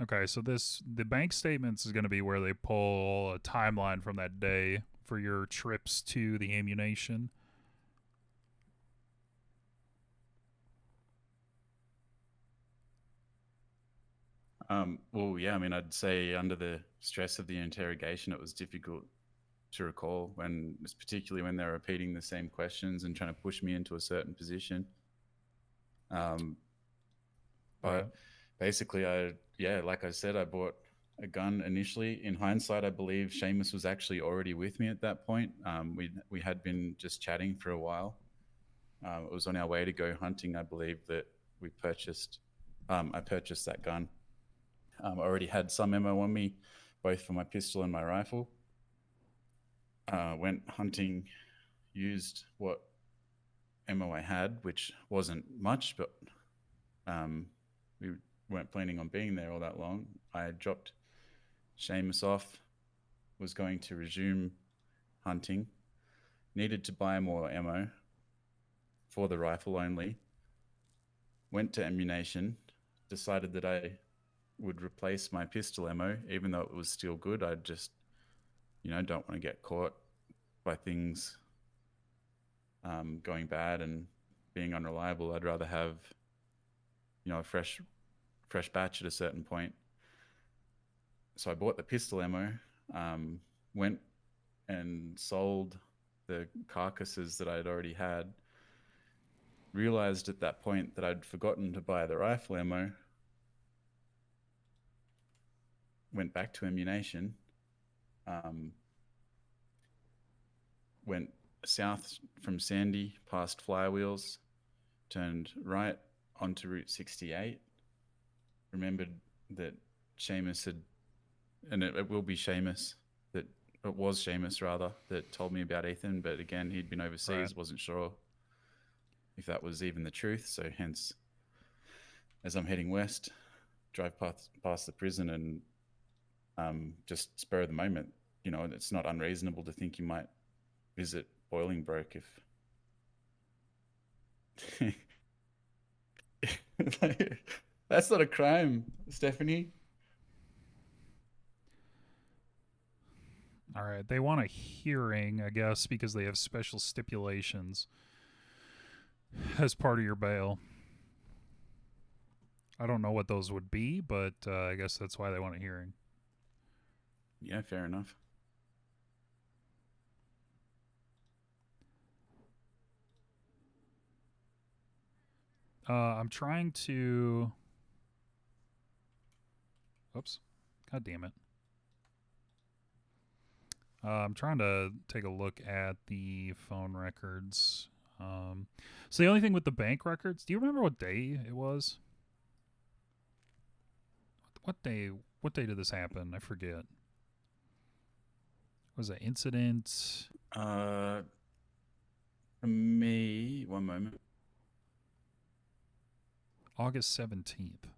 Okay, so the bank statements is going to be where they pull a timeline from that day for your trips to the ammunition. Well, yeah, I mean, I'd say under the stress of the interrogation, it was difficult to recall, particularly when they're repeating the same questions and trying to push me into a certain position. But basically, like I said, I bought a gun initially. In hindsight, I believe Seamus was actually already with me at that point. We had been just chatting for a while. It was on our way to go hunting, I believe, that we purchased. I purchased that gun. I already had some ammo on me, both for my pistol and my rifle. Went hunting, used what ammo I had, which wasn't much, but we weren't planning on being there all that long. I dropped Seamus off, was going to resume hunting, needed to buy more ammo for the rifle only, went to ammunition, decided that I would replace my pistol ammo, even though it was still good. I just, don't want to get caught by things going bad and being unreliable. I'd rather have, a fresh batch at a certain point. So I bought the pistol ammo, went and sold the carcasses that I'd already had, realized at that point that I'd forgotten to buy the rifle ammo, went back to ammunition, went south from Sandy past Flywheels, turned right onto Route 68, remembered that Seamus had, and it will be Seamus, that it was Seamus rather, that told me about Ethan, but again, he'd been overseas, wasn't sure if that was even the truth, so hence, as I'm heading west, drive past the prison and just spur of the moment, it's not unreasonable to think you might visit Bolingbroke if... That's not a crime, Stephanie. All right, they want a hearing, I guess, because they have special stipulations as part of your bail. I don't know what those would be, but I guess that's why they want a hearing. Yeah, fair enough. I'm trying to... Oops. God damn it. I'm trying to take a look at the phone records. So the only thing with the bank records, do you remember what day it was? What day did this happen? I forget. Was it incident? For me, one moment. August 17th.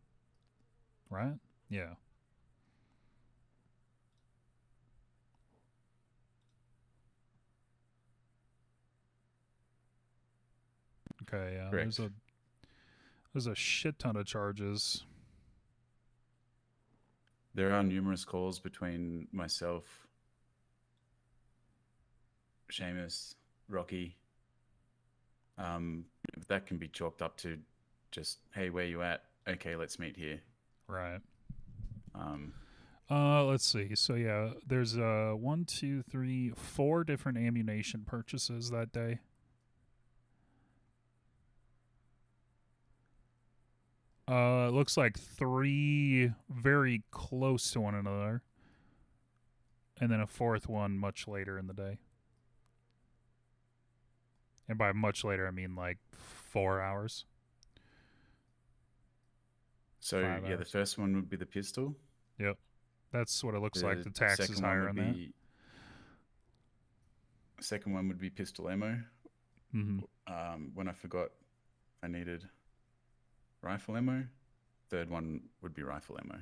Right? Yeah. Okay, yeah. Correct. There's a shit ton of charges. There are numerous calls between myself, Seamus, Rocky. That can be chalked up to just, hey, where you at? Okay, let's meet here. Right. Let's see. So yeah, there's 1, 2, 3, 4 different ammunition purchases that day. It looks like 3 very close to one another, and then a 4th one much later in the day. And by much later, I mean like 4 hours. So 5 yeah, the hours. first one would be the pistol. Yep. That's what it looks like. The tax is second one higher would on that. be. Second one would be pistol ammo. When I forgot I needed rifle ammo. Third one would be rifle ammo.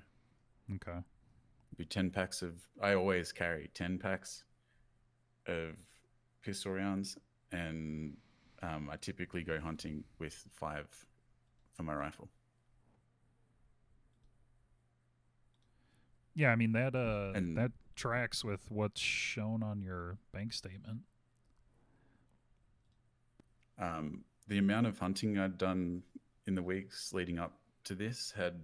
Okay. Be 10 packs of. I always carry 10 packs of pistol rounds, and I typically go hunting with 5 for my rifle. Yeah, I mean that that tracks with what's shown on your bank statement. The amount of hunting I'd done in the weeks leading up to this had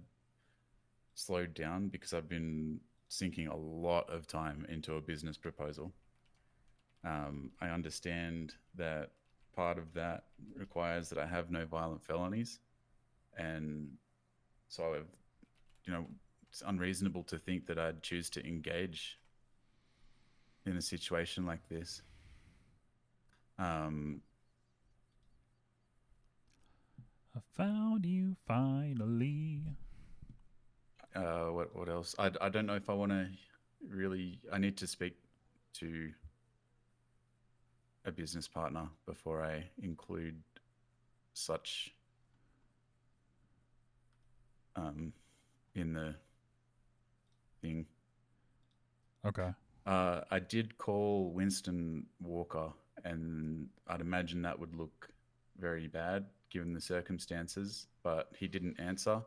slowed down because I've been sinking a lot of time into a business proposal. I understand that part of that requires that I have no violent felonies, and so it's unreasonable to think that I'd choose to engage in a situation like this. I found you finally. What else? I don't know if I want to really. I need to speak to a business partner before I include such in the thing. Okay. I did call Winston Walker, and I'd imagine that would look very bad given the circumstances, but he didn't answer.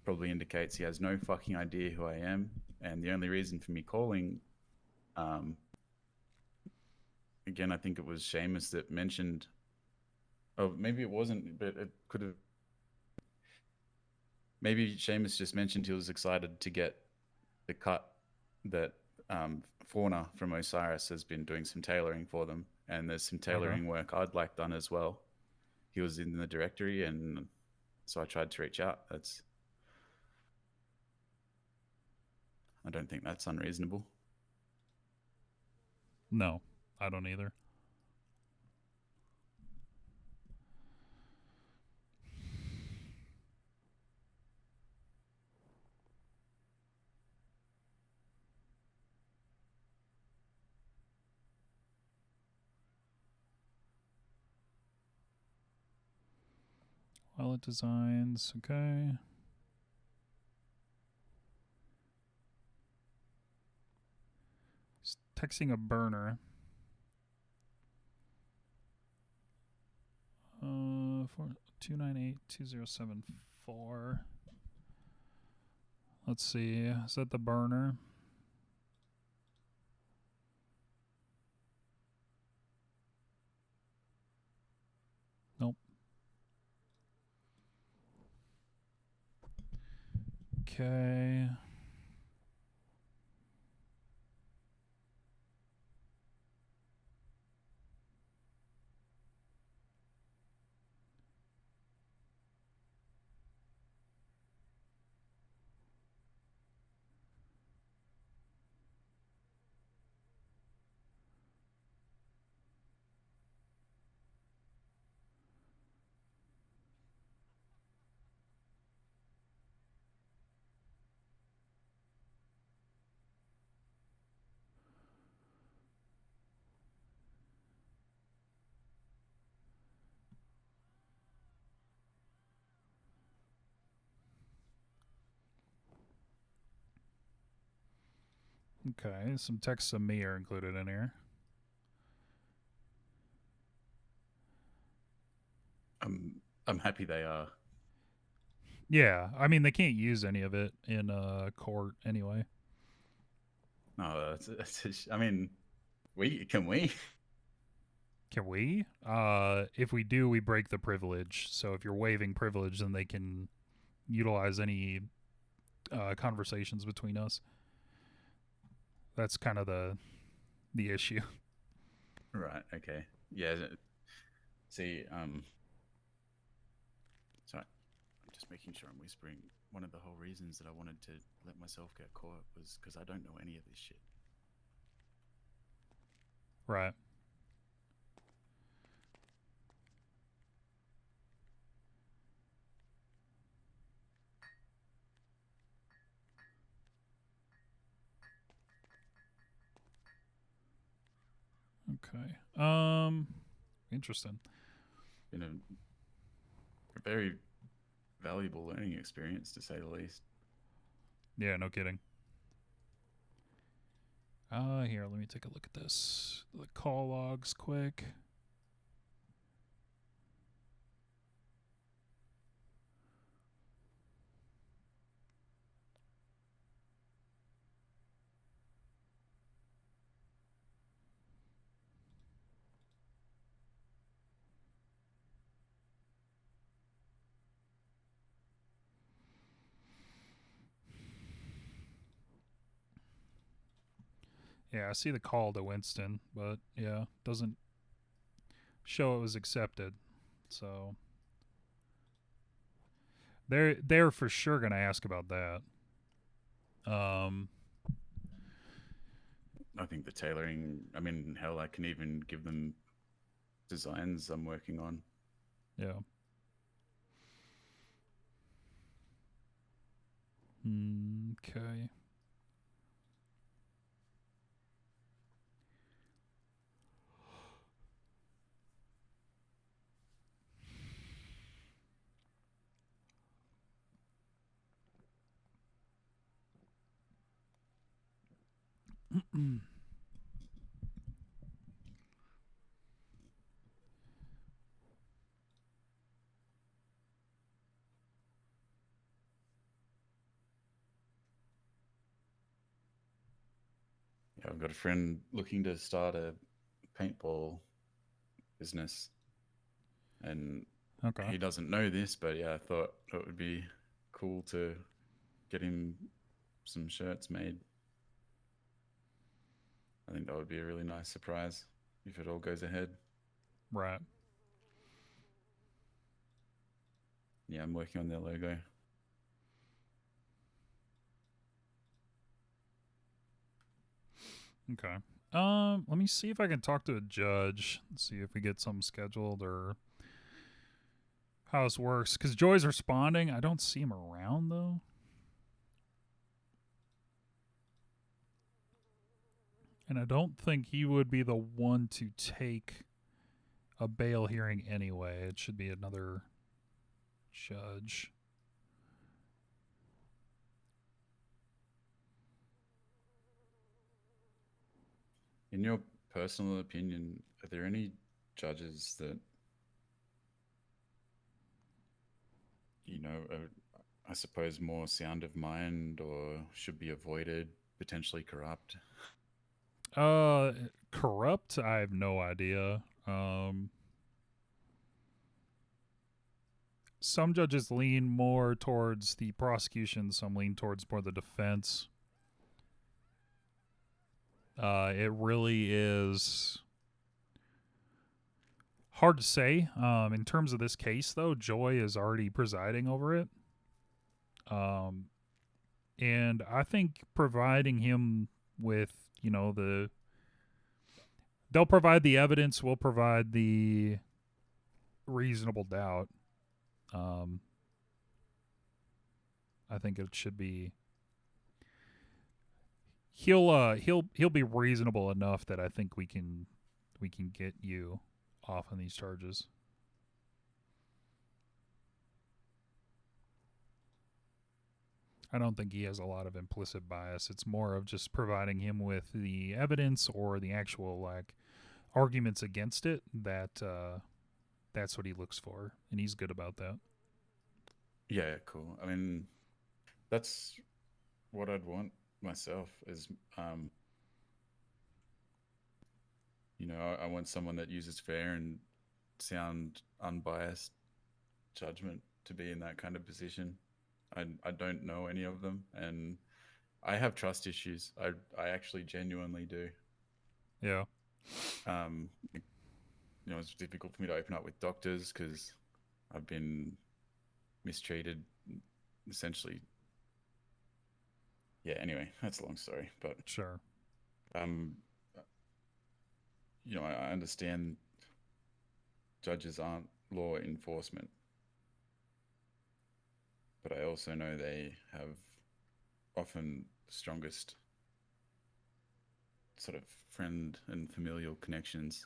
Probably indicates he has no fucking idea who I am, and the only reason for me calling, again, I think it was Seamus that mentioned, oh, maybe it wasn't, but it could have, maybe Seamus just mentioned he was excited to get the cut that Fauna from Osiris has been doing some tailoring for them, and there's some tailoring work I'd like done as well. He was in the directory, and so I tried to reach out. I don't think that's unreasonable. No, I don't either. Wallet designs, okay. Texting a burner. 298-2074. Let's see. Is that the burner? Nope. Okay. Okay, some texts of me are included in here. I'm happy they are. Yeah, I mean they can't use any of it in court anyway. No, I mean, can we? Can we? If we do, we break the privilege. So if you're waiving privilege, then they can utilize any conversations between us. That's kind of the issue. Right. Okay. Yeah. See, sorry, I'm just making sure I'm whispering. One of the whole reasons that I wanted to let myself get caught was because I don't know any of this shit. Right. Okay. Interesting. You know, a very valuable learning experience, to say the least. Yeah, no kidding. Here, let me take a look at this. The call logs quick. Yeah, I see the call to Winston, but yeah, doesn't show it was accepted. So they're for sure gonna ask about that. I think the tailoring, I mean, hell, I can even give them designs I'm working on. Yeah. Okay. Yeah, I've got a friend looking to start a paintball business, and Okay. he doesn't know this, but yeah, I thought it would be cool to get him some shirts made. I think that would be a really nice surprise if it all goes ahead. Right. Yeah, I'm working on their logo. Okay. Let me see if I can talk to a judge and see if we get something scheduled or how this works. Because Joy's responding. I don't see him around though. And I don't think he would be the one to take a bail hearing anyway. It should be another judge. In your personal opinion, are there any judges that, you know, are, I suppose, more sound of mind or should be avoided, potentially corrupt? Corrupt? I have no idea. some judges lean more towards the prosecution, some lean towards more the defense. It really is hard to say. In terms of this case, though, Joy is already presiding over it. And I think providing him with, they'll provide the evidence, we'll provide the reasonable doubt. I think it should be. He'll be reasonable enough that I think we can get you off on these charges. I don't think he has a lot of implicit bias. It's more of just providing him with the evidence or the actual arguments against it that that's what he looks for, and he's good about that. Yeah, cool. I mean, that's what I'd want myself is, I want someone that uses fair and sound unbiased judgment to be in that kind of position. I don't know any of them, and I have trust issues. I actually genuinely do. Yeah. It's difficult for me to open up with doctors because I've been mistreated, essentially. Yeah, anyway, that's a long story, but sure. I understand judges aren't law enforcement, but I also know they have often the strongest sort of friend and familial connections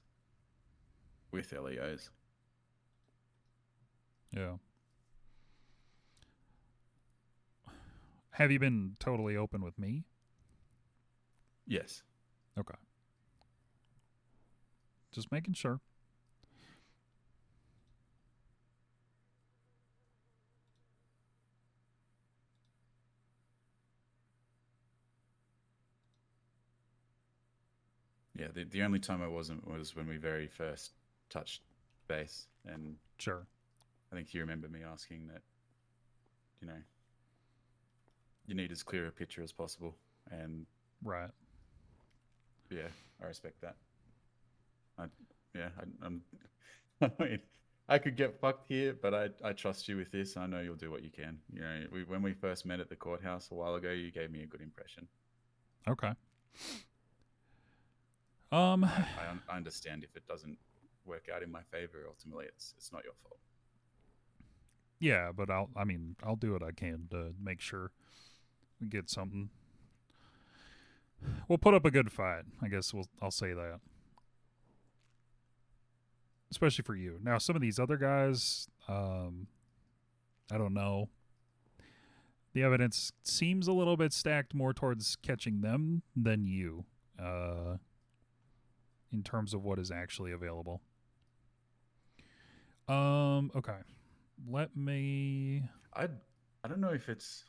with LEOs. Yeah. Have you been totally open with me? Yes. Okay. Just making sure. Yeah, the only time I wasn't was when we very first touched base, and sure, I think you remember me asking that, you need as clear a picture as possible, and right. Yeah, I respect that. I mean, I could get fucked here, but I trust you with this. I know you'll do what you can. When we first met at the courthouse a while ago, you gave me a good impression. Okay. I understand if it doesn't work out in my favor. Ultimately, it's not your fault. Yeah, but I'll do what I can to make sure we get something. We'll put up a good fight. I guess I'll say that. Especially for you. Now, some of these other guys, I don't know. The evidence seems a little bit stacked more towards catching them than you, in terms of what is actually available. Okay. Let me... I don't know if it's...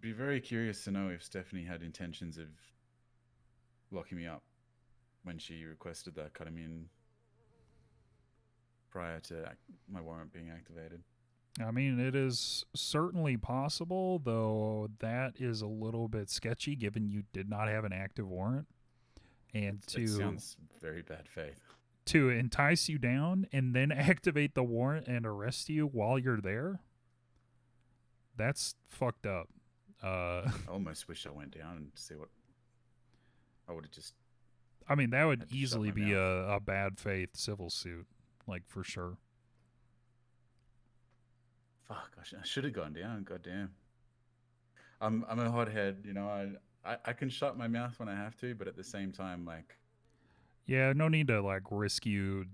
Be very curious to know if Stephanie had intentions of locking me up when she requested that cut him in prior to my warrant being activated. I mean, it is certainly possible, though that is a little bit sketchy given you did not have an active warrant. And It sounds very bad faith. To entice you down and then activate the warrant and arrest you while you're there, that's fucked up. I almost wish I went down and see what I would have just... I mean, that would easily be a bad faith civil suit, like, for sure. Fuck, I should have gone down. Goddamn. I'm a hothead, I can shut my mouth when I have to, but at the same time, like... Yeah, no need to, like, risk you,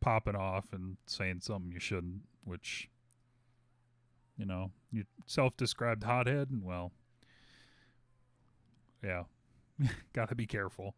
popping off and saying something you shouldn't, which, you self-described hothead, and, well, yeah, gotta be careful.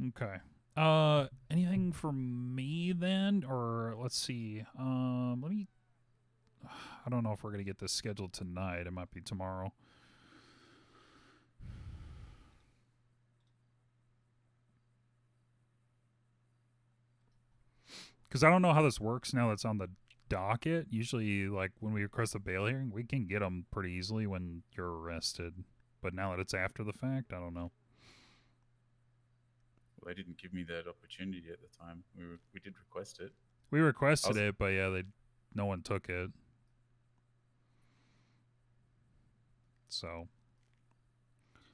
Okay. Anything for me then, or let's see. Let me. I don't know if we're gonna get this scheduled tonight. It might be tomorrow. Because I don't know how this works now that's on the docket. Usually, like, when we request a bail hearing, we can get them pretty easily when you're arrested. But now that it's after the fact, I don't know. Well, they didn't give me that opportunity at the time. We did request it. We requested it, but yeah, no one took it. So.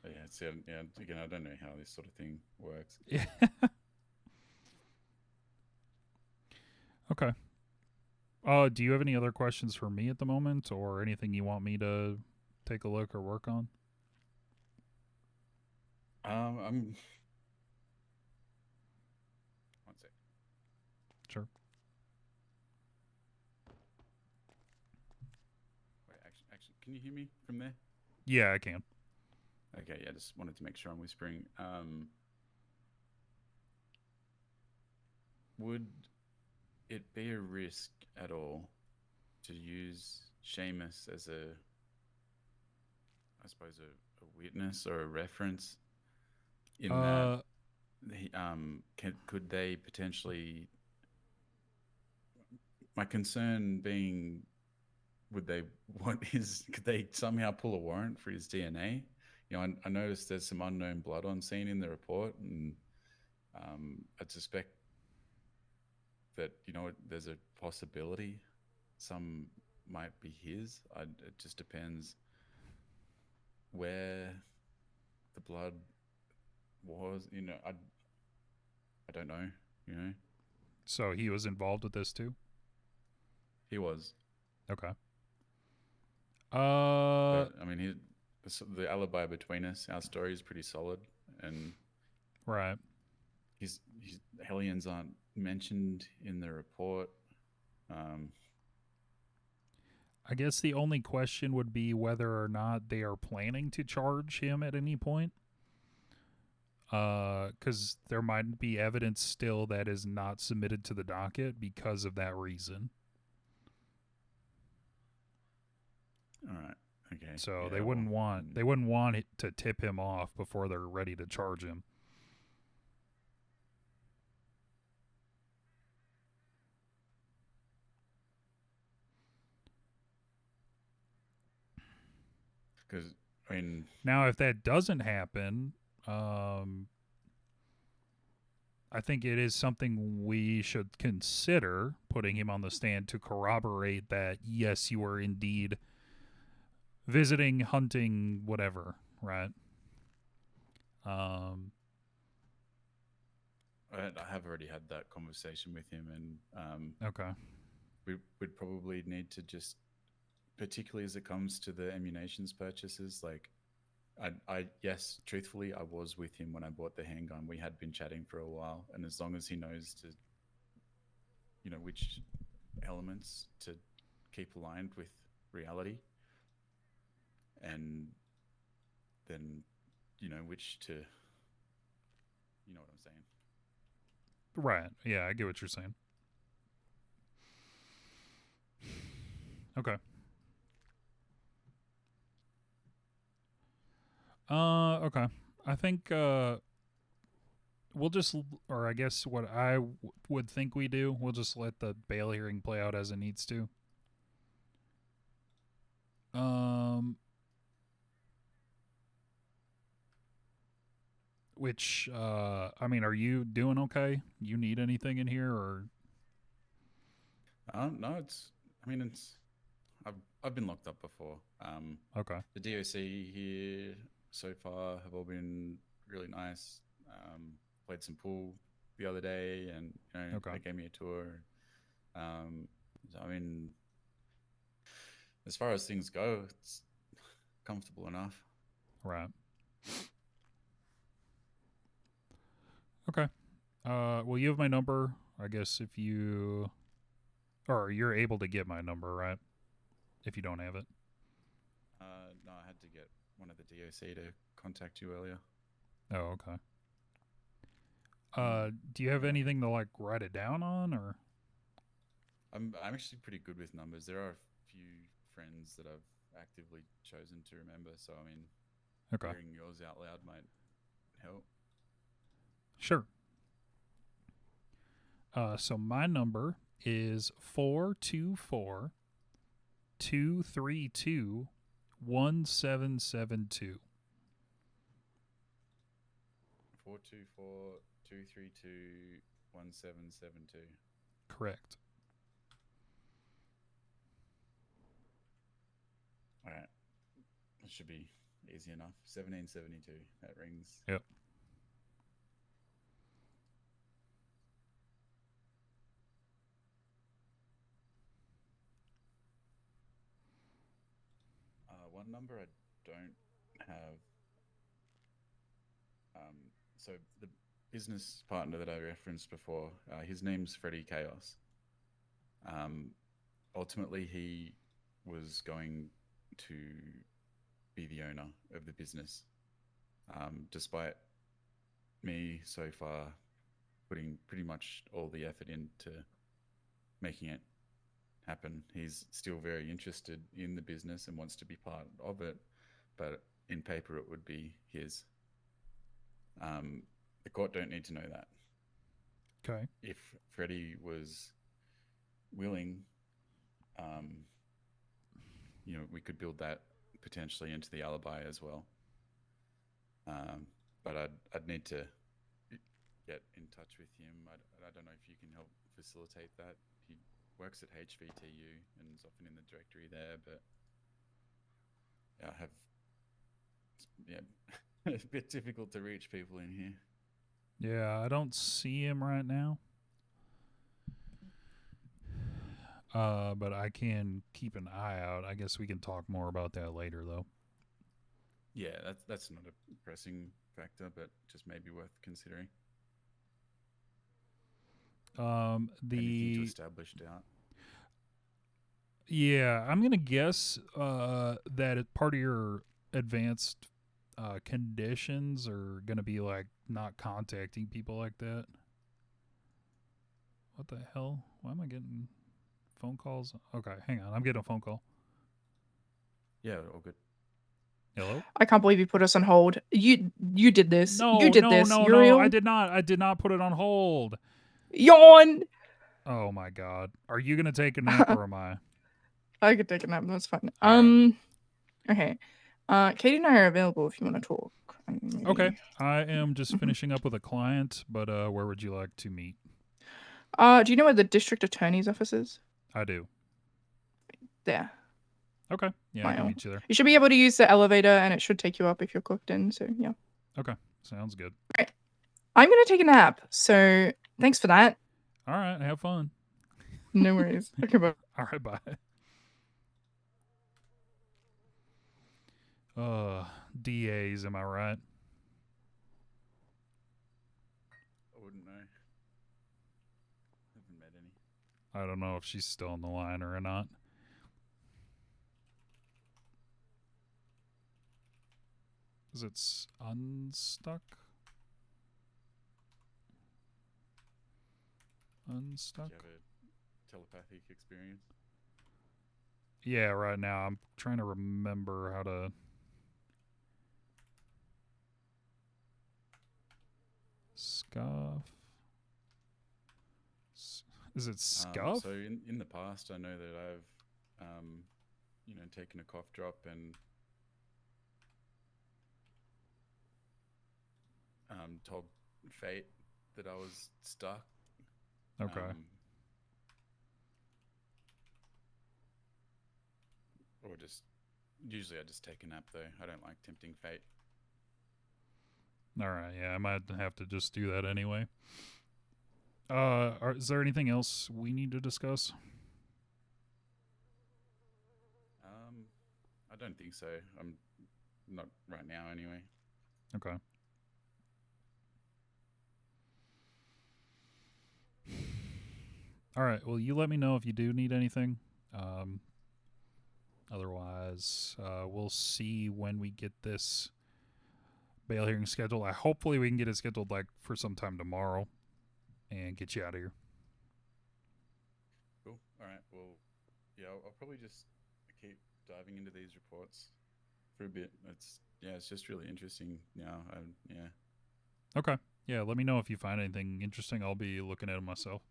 But yeah, it's, yeah. Again, I don't know how this sort of thing works. Yeah. Okay. Do you have any other questions for me at the moment, or anything you want me to take a look or work on? I'm. One sec. Sure. Wait, actually, can you hear me from there? Yeah, I can. Okay, yeah, just wanted to make sure I'm whispering. Would it be a risk at all to use Seamus as a, I suppose, a witness or a reference in that could they potentially, my concern being, could they somehow pull a warrant for his DNA? You know, I noticed there's some unknown blood on scene in the report, and I'd suspect that, you know, there's a possibility some might be his. It just depends where the blood was. You know, I don't know. You know. So he was involved with this too? He was. Okay. But, I mean, the alibi between us, our story is pretty solid, and right. His Hellions aren't mentioned in the report. I guess the only question would be whether or not they are planning to charge him at any point. Because there might be evidence still that is not submitted to the docket because of that reason. All right. Okay. So yeah, they wouldn't want it to tip him off before they're ready to charge him. Because, I mean, now if that doesn't happen, I think it is something we should consider putting him on the stand to corroborate that, yes, you were indeed visiting, hunting, whatever, right? I have already had that conversation with him, and okay, we'd probably need to just, particularly as it comes to the ammunitions purchases, like, yes, truthfully, I was with him when I bought the handgun. We had been chatting for a while, and as long as he knows to, you know, which elements to keep aligned with reality, and then, you know, which to, you know what I'm saying? right? Yeah, I get what you're saying. Okay. Okay. I think we'll just, or I guess what I would think we do, we'll just let the bail hearing play out as it needs to. Which I mean, are you doing okay? You need anything in here, or? No, it's. I mean, it's. I've been locked up before. Okay. The DOC here so far have all been really nice. Played some pool the other day, and, you know, they gave me a tour. So, I mean, as far as things go, it's comfortable enough. Right. Okay. Well, you have my number. I guess if you, or you're able to get my number, right? If you don't have it. No, I had to get one of the DOC to contact you earlier. Oh, okay. Do you have anything to like write it down on, or? I'm actually pretty good with numbers. There are a few friends that I've actively chosen to remember, so I mean, Okay. hearing yours out loud might help. Sure. So my number is 424 232 1772. 424-232-1772. Correct. All right. That should be easy enough. 1772. That rings. Yep. One number I don't have. So the business partner that I referenced before, his name's Freddie Chaos. Ultimately, he was going to be the owner of the business, despite me so far putting pretty much all the effort into making it happen. He's still very interested in the business and wants to be part of it, but in paper it would be his. The court don't need to know that. Okay. If Freddie was willing, we could build that potentially into the alibi as well. But I'd need to get in touch with him. I don't know if you can help facilitate that. He works at HVTU and is often in the directory there, but I have, it's a bit difficult to reach people in here. Yeah, I don't see him right now. But I can keep an eye out. I guess we can talk more about that later, though. Yeah, that's not a pressing factor, but just maybe worth considering. Anything to establish doubt? Yeah, I'm gonna guess that part of your advanced conditions are gonna be like not contacting people like that. What the hell? Why am I getting phone calls? Okay, hang on. I'm getting a phone call. Yeah, all good. Hello? I can't believe you put us on hold. You did this. No, you did no, this. no, Uriel. no. I did not. I did not put it on hold. Yawn. Oh my god. Are you gonna take a nap or am I? I could take a nap. That's fine. All Okay. Katie and I are available if you want to talk. Okay. I am just finishing up with a client, but where would you like to meet? Do you know where the district attorney's office is? I do. There. Okay. Yeah, I can meet you there. You should be able to use the elevator, and it should take you up if you're clocked in. So yeah. Okay. Sounds good. Right. I'm gonna take a nap. So thanks for that. All right. Have fun. No worries. Okay, bye. All right. Bye. DAs, am I right? I wouldn't know. Haven't met any. I don't know if she's still on the line or not. Is it unstuck? Unstuck? Do you have a telepathic experience? Yeah, right now I'm trying to remember how to. Scuff. Is it scuff? So in the past, I know that I've, taken a cough drop and told fate that I was stuck. Okay. Or usually I just take a nap though. I don't like tempting fate. All right, yeah, I might have to just do that anyway. Is there anything else we need to discuss? I don't think so. I'm not right now anyway. Okay. All right, well, you let me know if you do need anything. Otherwise, we'll see when we get this bail hearing scheduled. Hopefully we can get it scheduled like for sometime tomorrow and get you out of here. Cool. All right. Well, yeah, I'll probably just keep diving into these reports for a bit. It's just really interesting now. Yeah. Okay. Yeah, let me know if you find anything interesting. I'll be looking at it myself.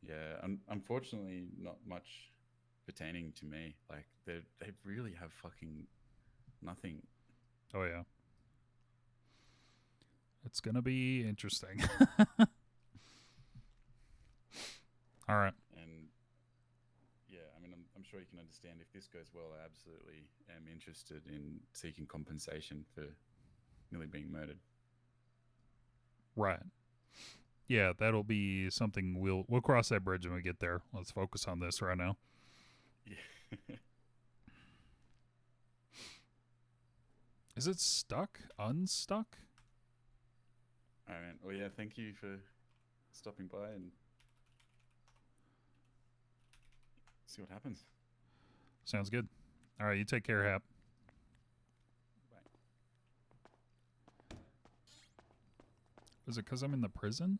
Yeah, unfortunately, not much pertaining to me. Like they really have fucking nothing. Oh yeah. It's gonna be interesting. All right. And yeah, I mean, I'm sure you can understand if this goes well, I absolutely am interested in seeking compensation for nearly being murdered. Right. Yeah, that'll be something we'll cross that bridge when we get there. Let's focus on this right now. Yeah. Is it stuck? Unstuck? All right, man. Well, yeah, thank you for stopping by and see what happens. Sounds good. All right, you take care, Hap. Bye. Is it because I'm in the prison?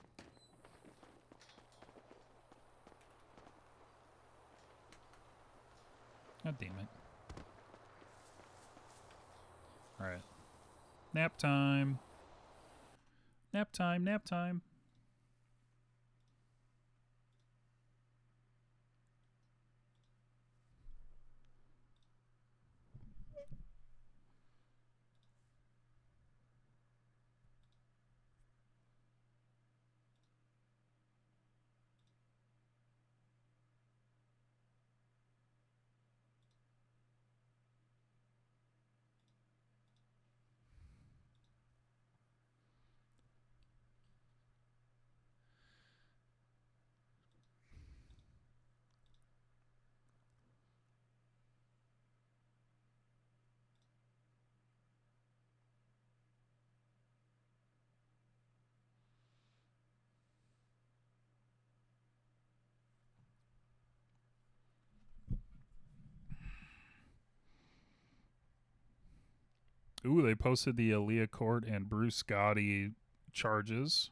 God damn it. All right. Nap time. Nap time, nap time. Ooh, they posted the Aaliyah Court and Bruce Gotti charges.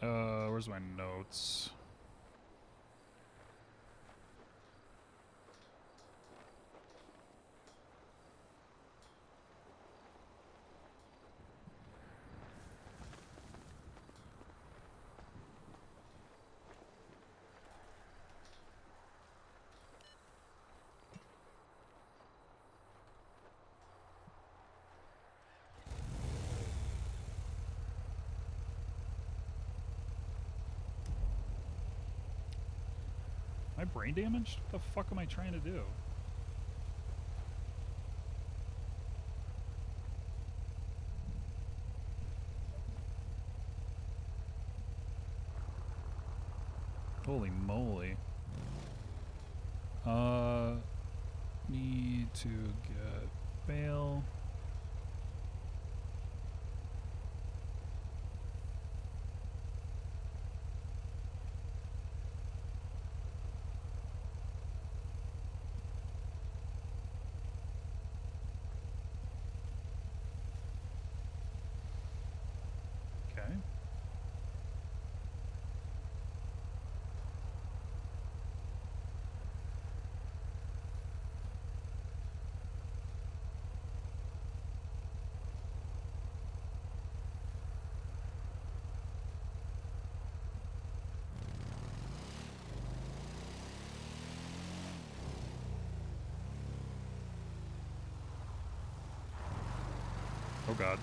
Where's my notes? Am I brain damaged? What the fuck am I trying to do? Holy moly. Need to get bail. Okay. Oh god.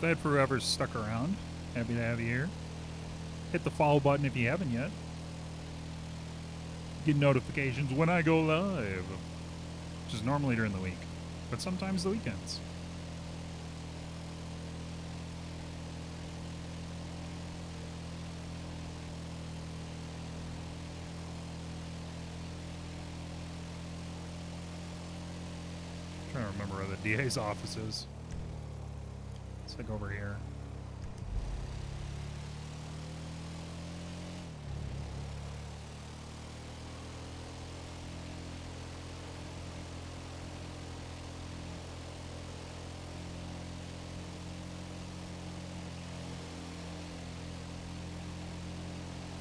Glad for whoever's stuck around. Happy to have you here. Hit the follow button if you haven't yet. Get notifications when I go live, which is normally during the week, but sometimes the weekends. Trying to remember where the DA's office is. Let's look over here.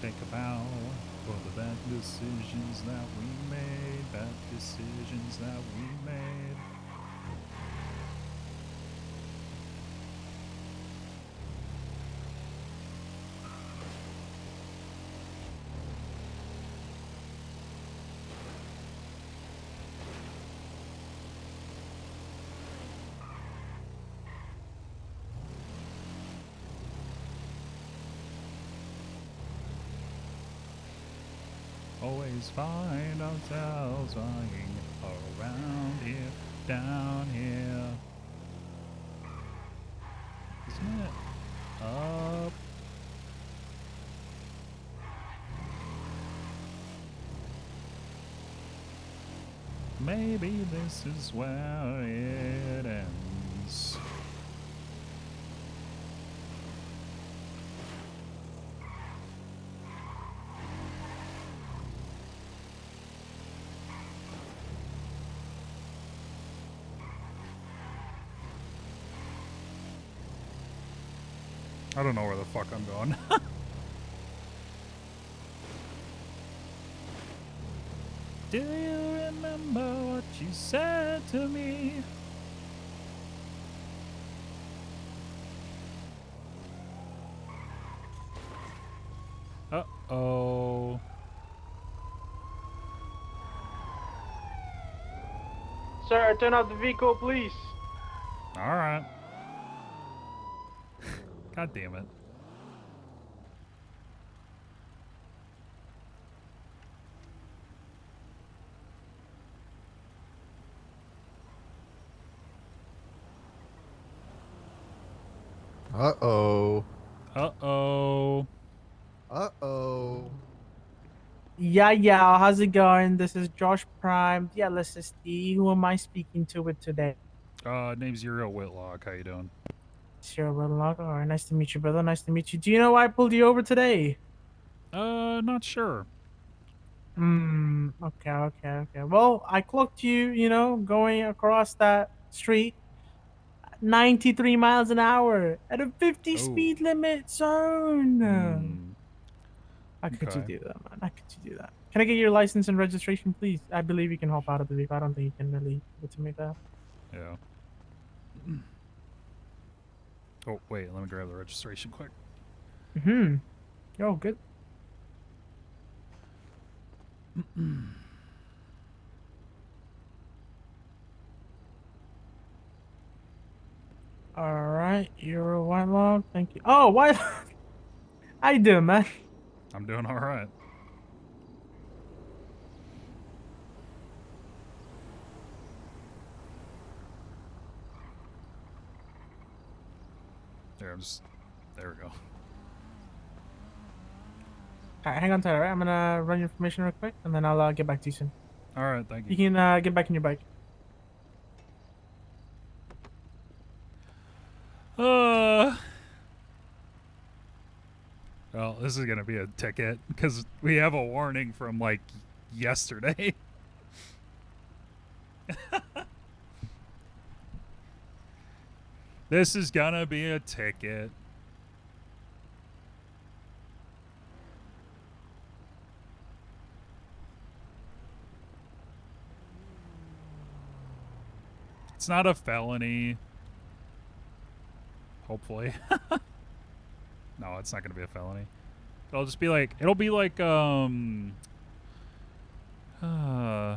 Think about all the bad decisions that we made, bad decisions that we made. Always find ourselves lying around here, down here. Isn't it up? Maybe this is where it ends. I don't know where the fuck I'm going. Do you remember what you said to me? Uh-oh. Sir, turn off the vehicle, please. Alright. God damn it. Uh-oh. Uh-oh. Uh-oh. Yeah, how's it going? This is Josh Prime, the LSSD. Who am I speaking to with today? Name's Uriel Whitlock. How you doing? Sure, Whitlock. All right, nice to meet you, brother. Nice to meet you. Do you know why I pulled you over today? Not sure. Okay. Well, I clocked you, going across that street 93 miles an hour at a 50 speed limit zone. How could you Okay. do that, man? How could you do that? Can I get your license and registration, please? I believe you can hop out of the vehicle. I don't think you can really give it to me that. Yeah. Oh, wait, let me grab the registration quick. Mm-hmm. Oh, good. All right, you're a Whitlock. Thank you. Oh, Whitlock. How you doing, man? I'm doing all right. There we go. All right, hang on tight, all right? I'm gonna run your information real quick, and then I'll get back to you soon. All right, thank You you. can get back in your bike. Well, this is gonna be a ticket because we have a warning from like yesterday. This is gonna be a ticket. It's not a felony. Hopefully. No, it's not gonna be a felony. It'll just be like, I don't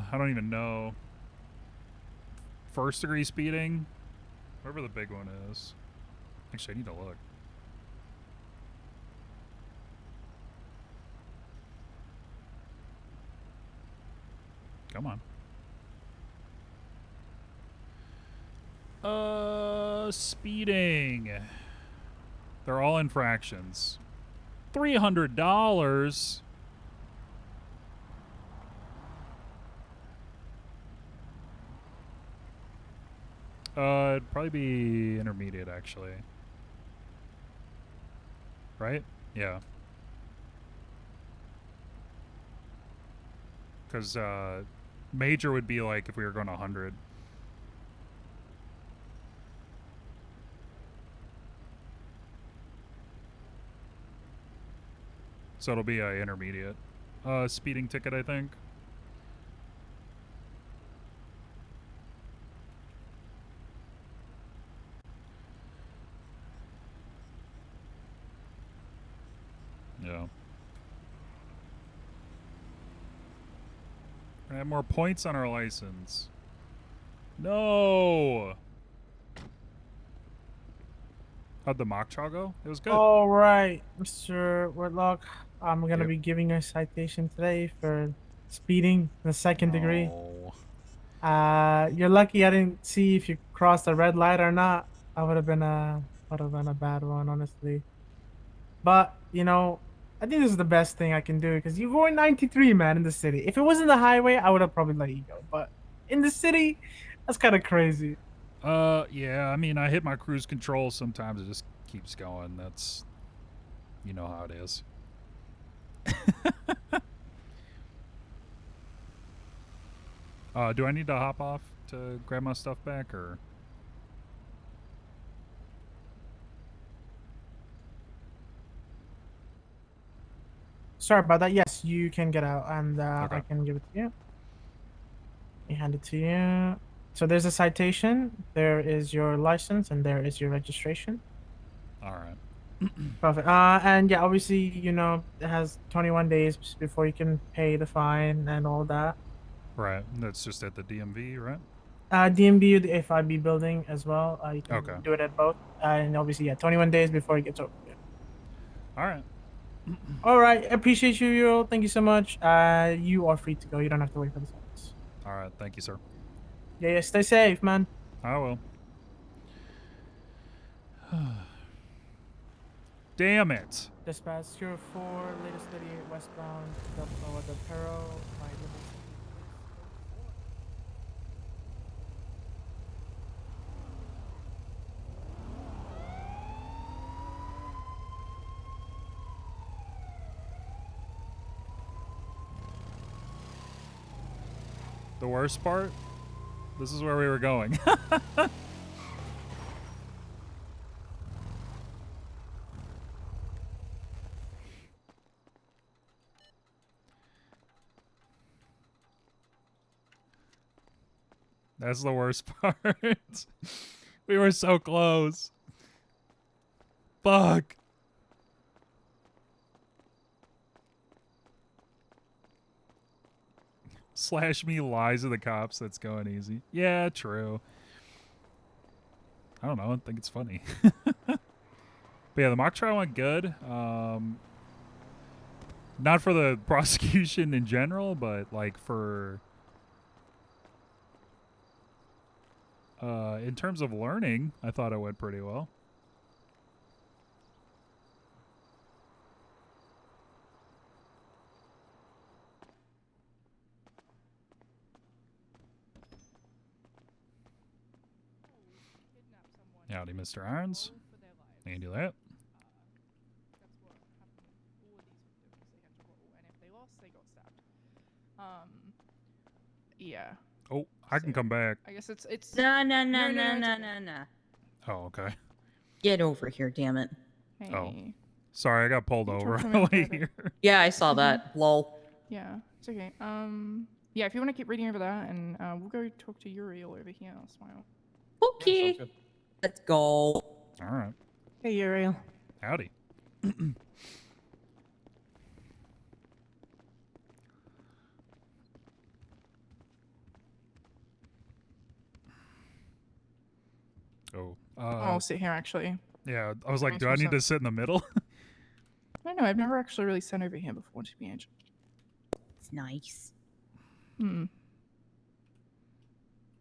even know. First degree speeding? Whatever the big one is. Actually, I need to look. Come on. Speeding. They're all infractions. $300. It'd probably be intermediate, actually. Right? Yeah. Because major would be like if we were going 100. So it'll be a intermediate speeding ticket, I think. Yeah. I have more points on our license. No. How'd the mock trial go? It was good. All right, Mr. Whitlock. I'm gonna Yep. be giving you a citation today for speeding in the second degree. Oh. You're lucky I didn't see if you crossed the red light or not. That would have been a bad one, honestly. But you know, I think this is the best thing I can do because you're going 93, man, in the city. If it was in the highway, I would have probably let you go. But in the city, that's kind of crazy. Yeah, I mean, I hit my cruise control. Sometimes it just keeps going. That's, you know how it is. Do I need to hop off to grab my stuff back, or? Sorry about that. Yes, you can get out, and Okay. I can give it to you. Let me hand it to you. So there's a citation, there is your license, and there is your registration. All right. Perfect. And yeah, obviously, you know, it has 21 days before you can pay the fine and all that. Right. That's just at the DMV, right? DMB or the FIB building as well. You can Okay. do it at both. And obviously, yeah, 21 days before it gets over. Yeah. All right. All right. Appreciate you, Uriel. Thank you so much. You are free to go. You don't have to wait for the service. All right. Thank you, sir. Yeah, yeah. Stay safe, man. I will. Damn it. Dispatch 04, latest 38 westbound, the Perro, my little. The worst part? This is where we were going. That's the worst part. We were so close. Fuck. Slash me lies to the cops. That's going easy. Yeah, true. I don't know. I think it's funny. But yeah, the mock trial went good. Not for the prosecution in general, but like for in terms of learning, I thought it went pretty well. Howdy, Mr. Irons. Handle that. Yeah. Oh, I can come back. I guess it's No. Oh, okay. Get over here, damn it. Oh, sorry, I got pulled over talk to on me the on way private. here. Yeah, I saw that. Lol. Yeah, it's okay. Yeah, if you want to keep reading over that, and we'll go talk to Uriel over here. I'll smile. Okay. Let's go. All right. Hey, Uriel. Howdy. Oh. I'll sit here actually. Yeah, I was like, Nice do I one, need sir. to sit in the middle? I don't know. I've never actually really sat over here before, to be honest. It's nice.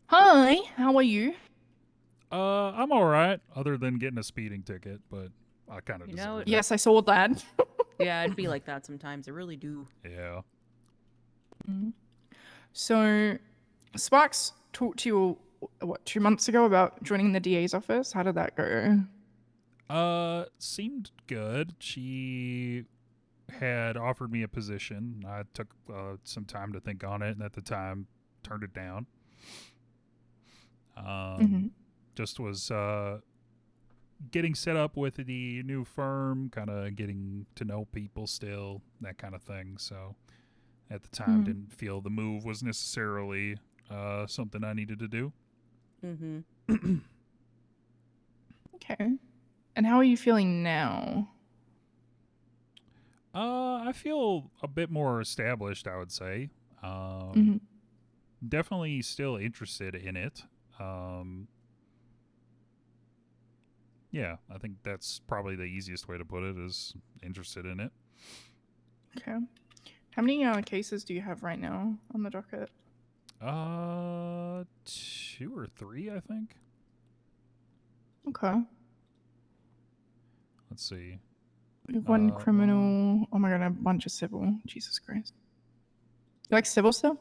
Hi, how are you? I'm all right, other than getting a speeding ticket, but I kind of deserve it. Yes, I saw that. Yeah, it'd be like that sometimes. I really do. Yeah. So, Sparks talked to you, what, 2 months ago about joining the DA's office? How did that go? Seemed good. She had offered me a position. I took some time to think on it, and at the time, turned it down. Just was getting set up with the new firm, kind of getting to know people still, that kind of thing. So at the time, didn't feel the move was necessarily something I needed to do. Okay. And how are you feeling now? I feel a bit more established, I would say. Definitely still interested in it. Yeah, I think that's probably the easiest way to put it, is interested in it. Okay. How many cases do you have right now on the docket? 2 or 3, I think. Okay. Let's see. We have one criminal. Oh my god, a bunch of civil. Jesus Christ. You like civil still?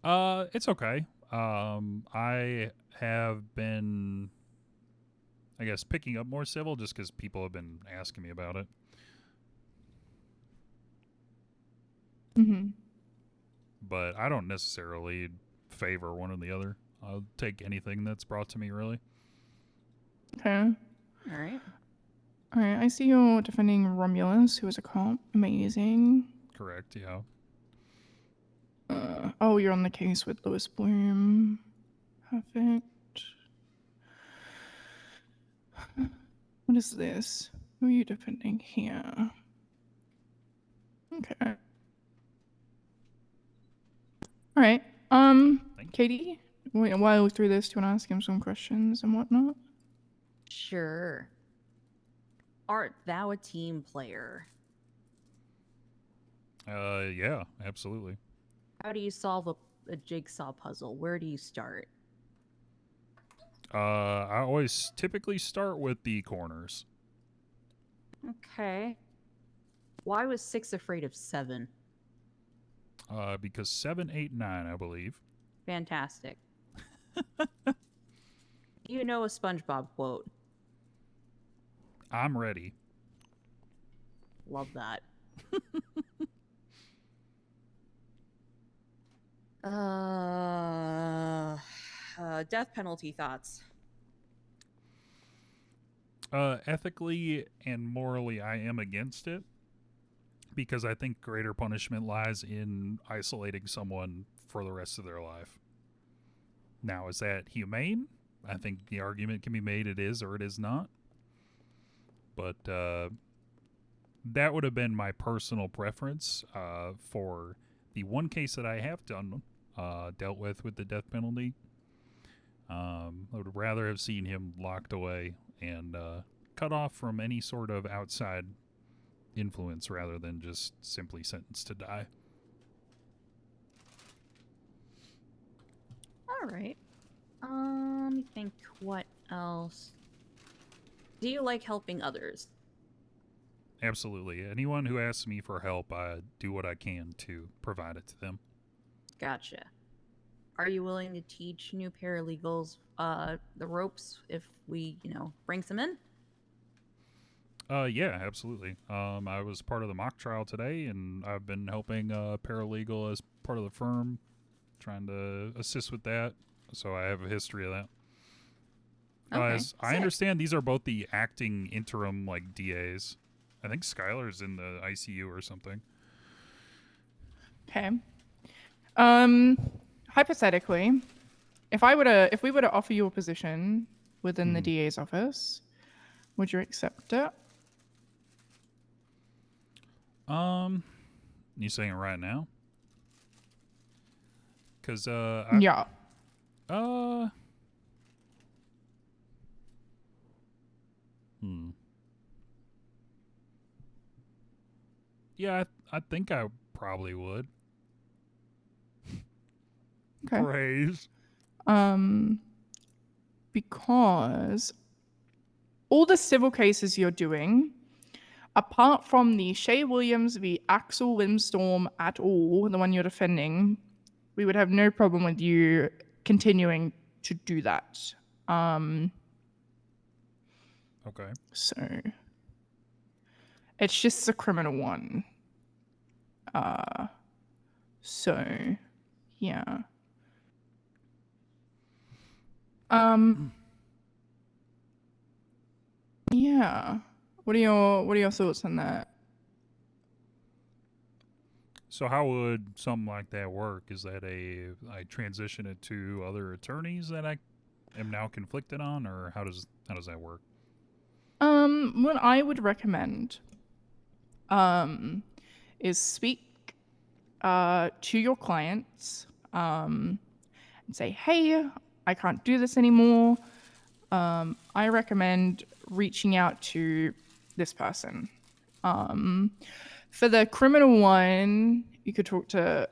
It's okay. I have been, I guess, picking up more civil just because people have been asking me about it. But I don't necessarily favor one or the other. I'll take anything that's brought to me, really. Okay. All right. All right. I see you're defending Romulus, who is a cop. Amazing. Correct, yeah. Oh, you're on the case with Louis Bloom. Perfect. What is this? Who are you defending here? Okay. All right. Katie, while I look through this, do you want to ask him some questions and whatnot? Sure. Art thou a team player? Yeah, absolutely. How do you solve a jigsaw puzzle? Where do you start? I always typically start with the corners. Okay. Why was 6 afraid of 7? Because 7, 8, 9, I believe. Fantastic. You know a SpongeBob quote. I'm ready. Love that. Death penalty thoughts. Ethically and morally, I am against it, because I think greater punishment lies in isolating someone for the rest of their life. Now, is that humane? I think the argument can be made it is or it is not. but that would have been my personal preference for the one case that I have done dealt with the death penalty. I would rather have seen him locked away and cut off from any sort of outside influence rather than just simply sentenced to die. All right. Let me think what else. Do you like helping others? Absolutely. Anyone who asks me for help, I do what I can to provide it to them. Gotcha. Are you willing to teach new paralegals the ropes if we, bring some in? Yeah, absolutely. I was part of the mock trial today, and I've been helping a paralegal as part of the firm, trying to assist with that. So I have a history of that. Okay, As I sick. understand, these are both the acting interim DAs. I think Skylar's in the ICU or something. Okay. Hypothetically, if we were to offer you a position within the DA's office, would you accept it? You saying it right now? Cause yeah. Yeah, I think I probably would. Okay. Praise. Because all the civil cases you're doing, apart from the Shay Williams v. Axel Windstorm at all, the one you're defending, we would have no problem with you continuing to do that. Okay. So it's just the criminal one. So yeah. Yeah. What are your thoughts on that? So how would something like that work? Is that I transition it to other attorneys that I am now conflicted on, or how does that work? What I would recommend is speak to your clients and say, hey, I can't do this anymore. I recommend reaching out to this person. For the criminal one, you could talk to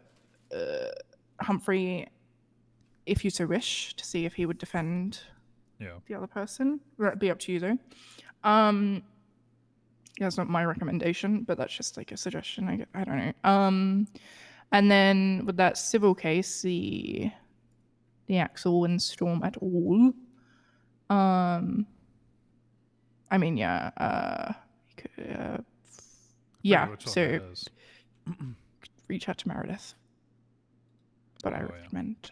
Humphrey if you so wish to see if he would defend the other person. That'd be up to you though. That's not my recommendation, but that's just like a suggestion. I don't know. And then with that civil case, the Axel Windstorm et al. I mean, yeah. Yeah. So reach out to Meredith. But I recommend.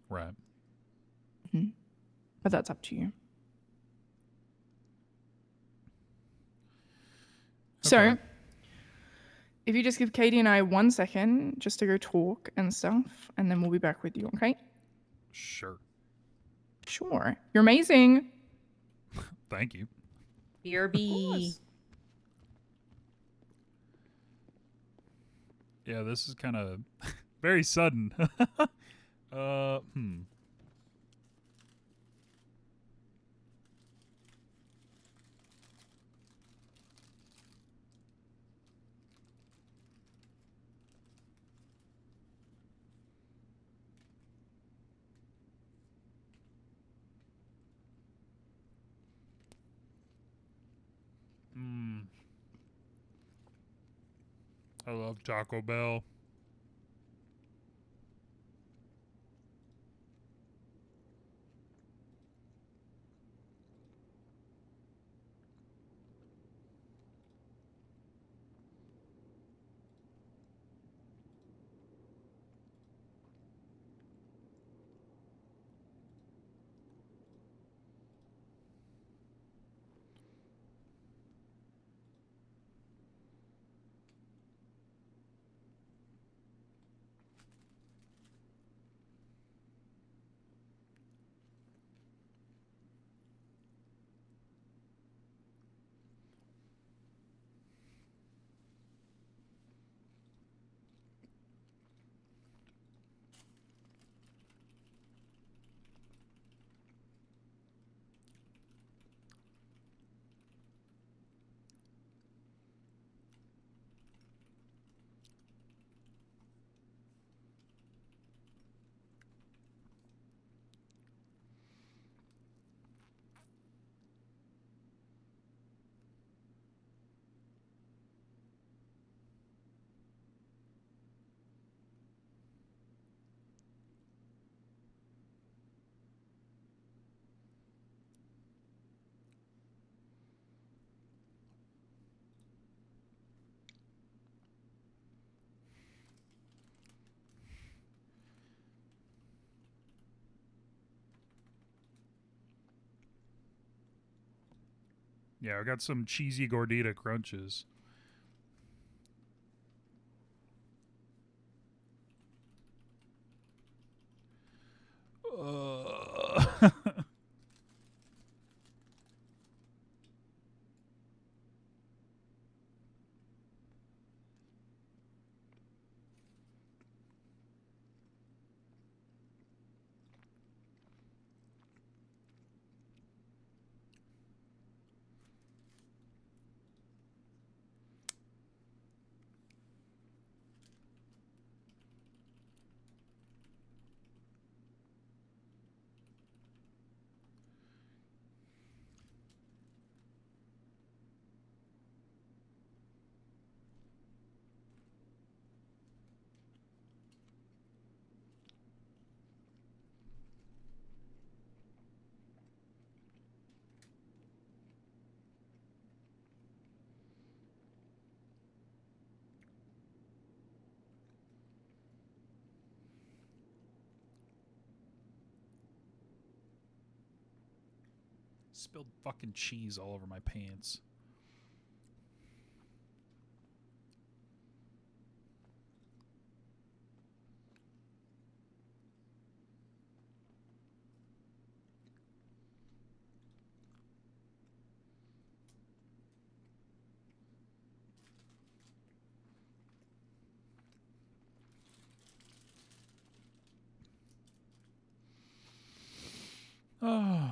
Right. Mm-hmm. But that's up to you. Okay. So, if you just give Katie and I 1 second just to go talk and stuff, and then we'll be back with you, okay? Sure. Sure. You're amazing. Thank you. BRB. Yeah, this is kind of very sudden. I love Taco Bell. Yeah, I got some cheesy gordita crunches. Spilled fucking cheese all over my pants. Oh.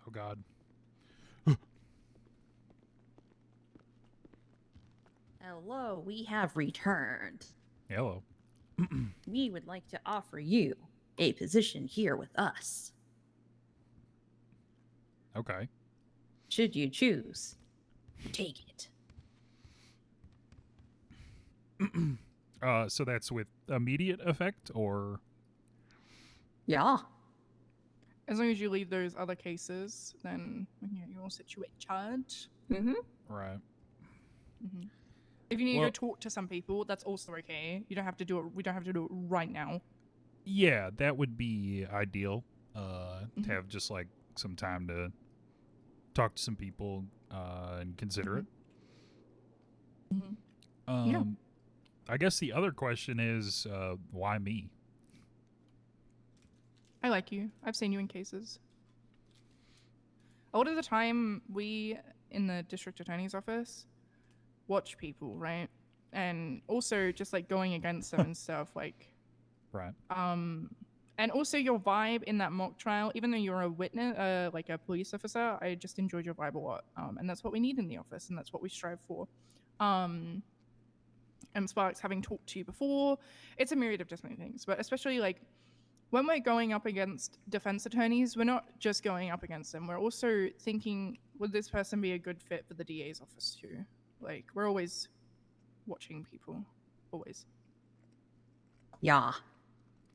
Oh God. Hello, we have returned. Hello. We would like to offer you a position here with us. Okay. Should you choose, take it. So that's with immediate effect, or? Yeah. As long as you leave those other cases, then you're all situated. Mm-hmm. Right. Mm-hmm. If you need Well- to go talk to some people, that's also okay. You don't have to do it. We don't have to do it right now. Yeah, that would be ideal. To Mhm. have just like some time to talk to some people and consider it. Mm-hmm. Yeah. I guess the other question is, why me? I like you. I've seen you in cases. A lot of the time, we in the district attorney's office watch people, right? And also just like going against them and stuff, like. Right. And also your vibe in that mock trial, even though you're a witness, like a police officer, I just enjoyed your vibe a lot. And that's what we need in the office, and that's what we strive for. And Sparks, having talked to you before, it's a myriad of different things, but especially like when we're going up against defense attorneys, we're not just going up against them. We're also thinking, would this person be a good fit for the DA's office too? Like, we're always watching people. Always. Yeah.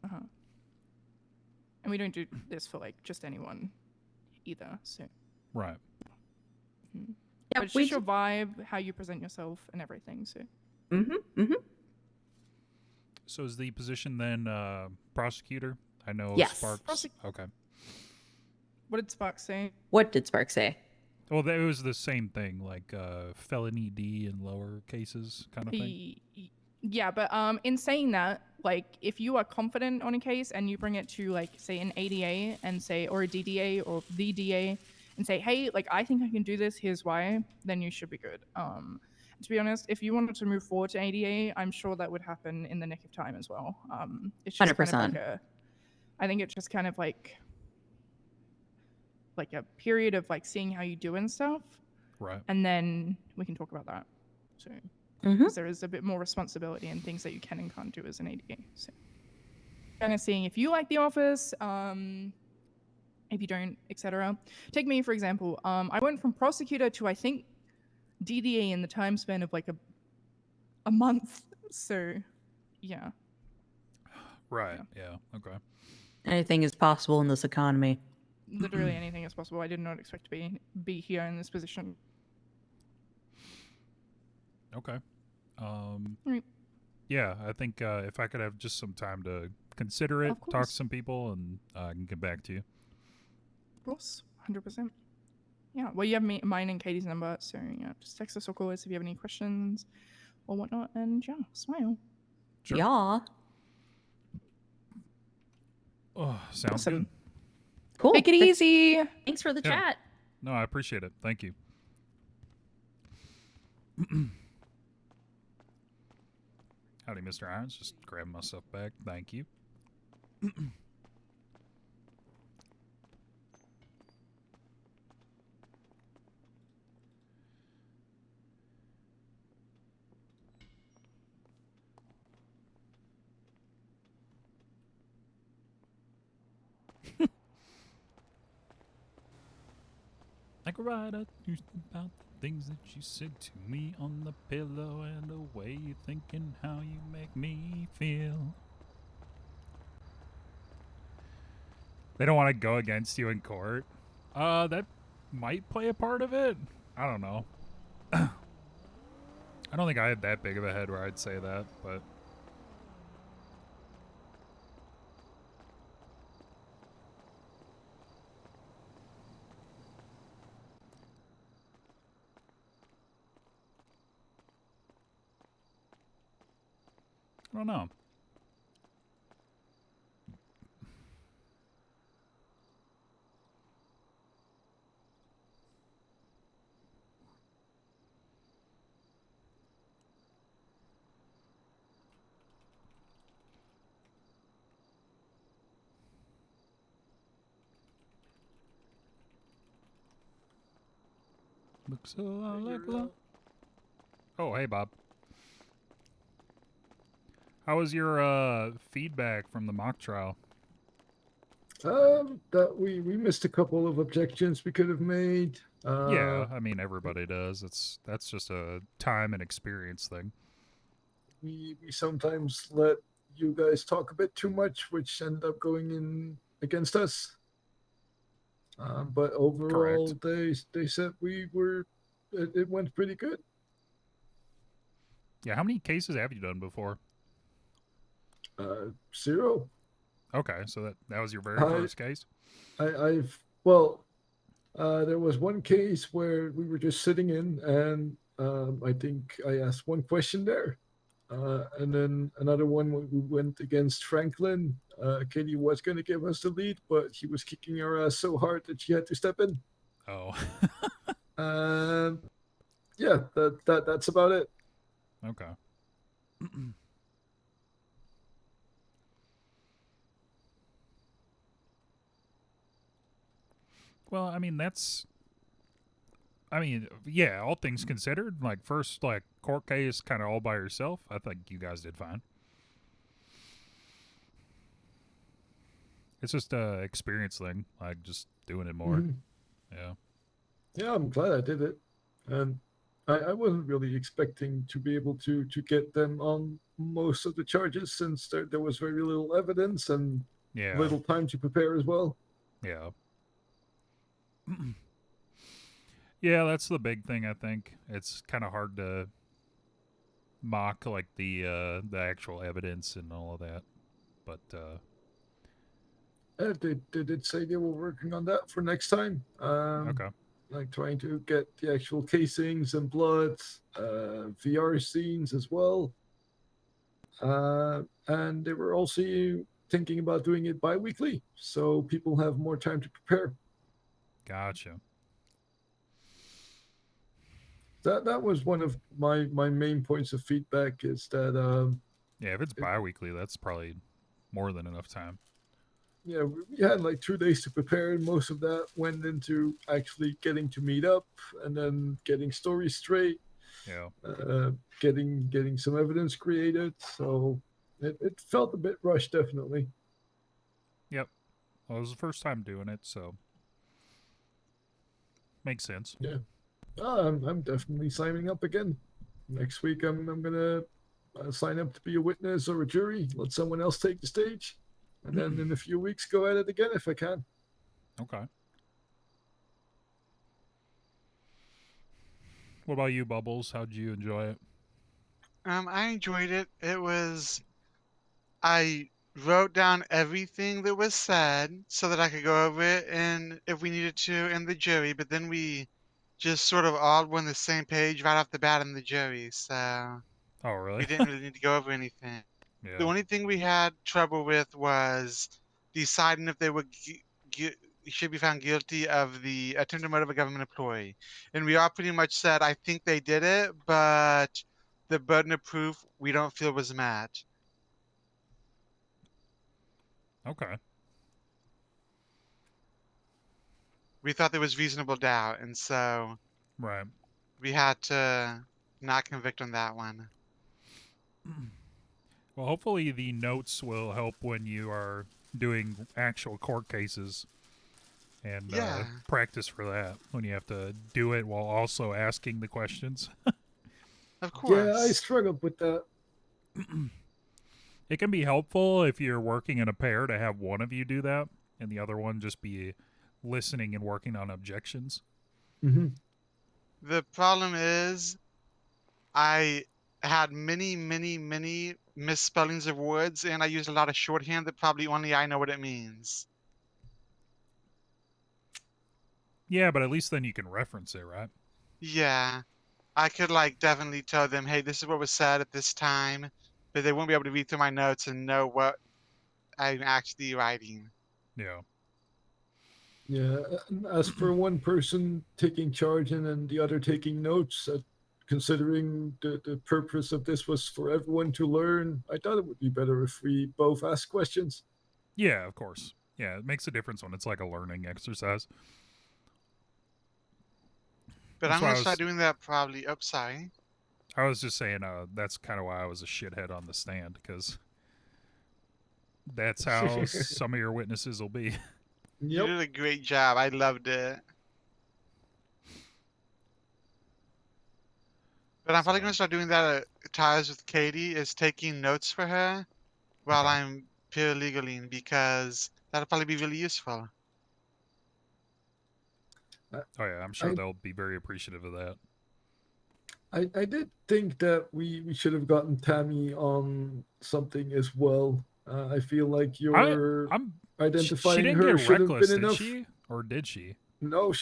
Uh-huh. And we don't do this for like just anyone either, so. Right. Mm-hmm. Yeah, but it's just your vibe, how you present yourself and everything, so. So is the position then prosecutor? I know Yes. Sparks. Okay. What did Sparks say? What did Sparks say? Well, it was the same thing, like felony D in lower cases kind of thing. Yeah, but in saying that, like if you are confident on a case and you bring it to like say an ADA and say, or a DDA or the DA and say, hey, like I think I can do this, here's why, then you should be good. To be honest, if you wanted to move forward to ADA, I'm sure that would happen in the nick of time as well. It's just kind of 100%. like I think it's just kind of like a period of like seeing how you do and stuff. Right. And then we can talk about that. So, Mhm. because there is a bit more responsibility and things that you can and can't do as an ADA. So, kind of seeing if you like the office, if you don't, etc. Take me for example. I went from prosecutor to I think DDA in the time span of like a month. So, yeah. Right. Yeah. Okay. Anything is possible in this economy. Literally anything is possible. I did not expect to be here in this position. Okay. Right. Yeah, I think if I could have just some time to consider it, Of talk to course. some people, and I can get back to you. Of course, 100%. Yeah, well, you have mine and Katie's number, so yeah, just text us or call us if you have any questions or whatnot, and yeah, smile. Sure. Yeah. Oh, sounds Awesome. good. Cool. Take it easy. Thanks for the Yeah. chat. No, I appreciate it. Thank you. Howdy, Mr. Irons. Just grabbing myself back. Thank you. Like a writer about the things that you said to me on the pillow and the way you think and how you make me feel. They don't want to go against you in court. That might play a part of it. I don't know. I don't think I had that big of a head where I'd say that, but I don't know. Looks a lot like love. Oh, hey, Bob. How was your feedback from the mock trial? That we missed a couple of objections we could have made. Yeah, I mean everybody does. That's just a time and experience thing. We sometimes let you guys talk a bit too much, which end up going in against us. But overall, they said it went pretty good. Yeah, how many cases have you done before? 0. Okay, so that was your very I- first case? There was one case where we were just sitting in, and I think I asked one question there. And then another one when we went against Franklin. Katie was going to give us the lead, but he was kicking our ass so hard that she had to step in. Oh. Yeah, that's about it. Okay. Well, I mean, yeah, all things considered, like first like court case kind of all by yourself, I think you guys did fine. It's just a experience thing, like just doing it more. Mhm. Yeah. Yeah, I'm glad I did it. And I wasn't really expecting to be able to get them on most of the charges, since there was very little evidence and Yeah. little time to prepare as well. Yeah. Yeah, that's the big thing, I think. It's kind of hard to mock like the actual evidence and all of that. But They did say they were working on that for next time. Okay. Like trying to get the actual casings and bloods, VR scenes as well. And they were also thinking about doing it bi-weekly, so people have more time to prepare. Gotcha. That was one of my main points of feedback, is that Yeah, if it's bi-weekly, that's probably more than enough time. yeah, we had like 2 days to prepare, and most of that went into actually getting to meet up and then getting stories straight. Yeah. Getting some evidence created. So it felt a bit rushed, definitely. Yep. Well, it was the first time doing it, so makes sense. Yeah. I'm definitely signing up again. Next week, I'm gonna sign up to be a witness or a jury. Let someone else take the stage, and then in a few weeks, go at it again if I can. Okay. What about you, Bubbles? How'd you enjoy it? I enjoyed it. I wrote down everything that was said so that I could go over it, and if we needed to, in the jury. But then we just sort of all were on the same page right off the bat in the jury, so Oh, really? we didn't really need to go over anything. Yeah. The only thing we had trouble with was deciding if they were should be found guilty of the attempted murder of a government employee. And we all pretty much said, I think they did it, but the burden of proof we don't feel was met. Okay. We thought there was reasonable doubt, and so Right. we had to not convict on that one. Well, hopefully the notes will help when you are doing actual court cases and Yeah. practice for that when you have to do it while also asking the questions. Of course. Yeah, I struggled with that. It can be helpful if you're working in a pair to have one of you do that and the other one just be listening and working on objections. Mm-hmm. The problem is I had many misspellings of words, and I used a lot of shorthand that probably only I know what it means. Yeah, but at least then you can reference it, right? Yeah. I could like definitely tell them, hey, this is what was said at this time, but they won't be able to read through my notes and know what I'm actually writing. Yeah. Yeah, as for one person taking charge and then the other taking notes, considering the purpose of this was for everyone to learn, I thought it would be better if we both ask questions. Yeah, of course. Yeah, it makes a difference when it's like a learning exercise. But That's I'm why gonna start doing that probably. Oh, sorry. I was just saying that's kind of why I was a shithead on the stand, because that's how some of your witnesses will be. You did a great job. I loved it. But I'm probably gonna start doing that at times with Katie, is taking notes for her while I'm paralegaling, because that'll probably be really useful. Oh yeah, I'm sure they'll be very appreciative of that. I did think that we should have gotten Tammy on something as well. I feel like you're identifying she didn't her get should have reckless, been did enough. she? Or did she? No,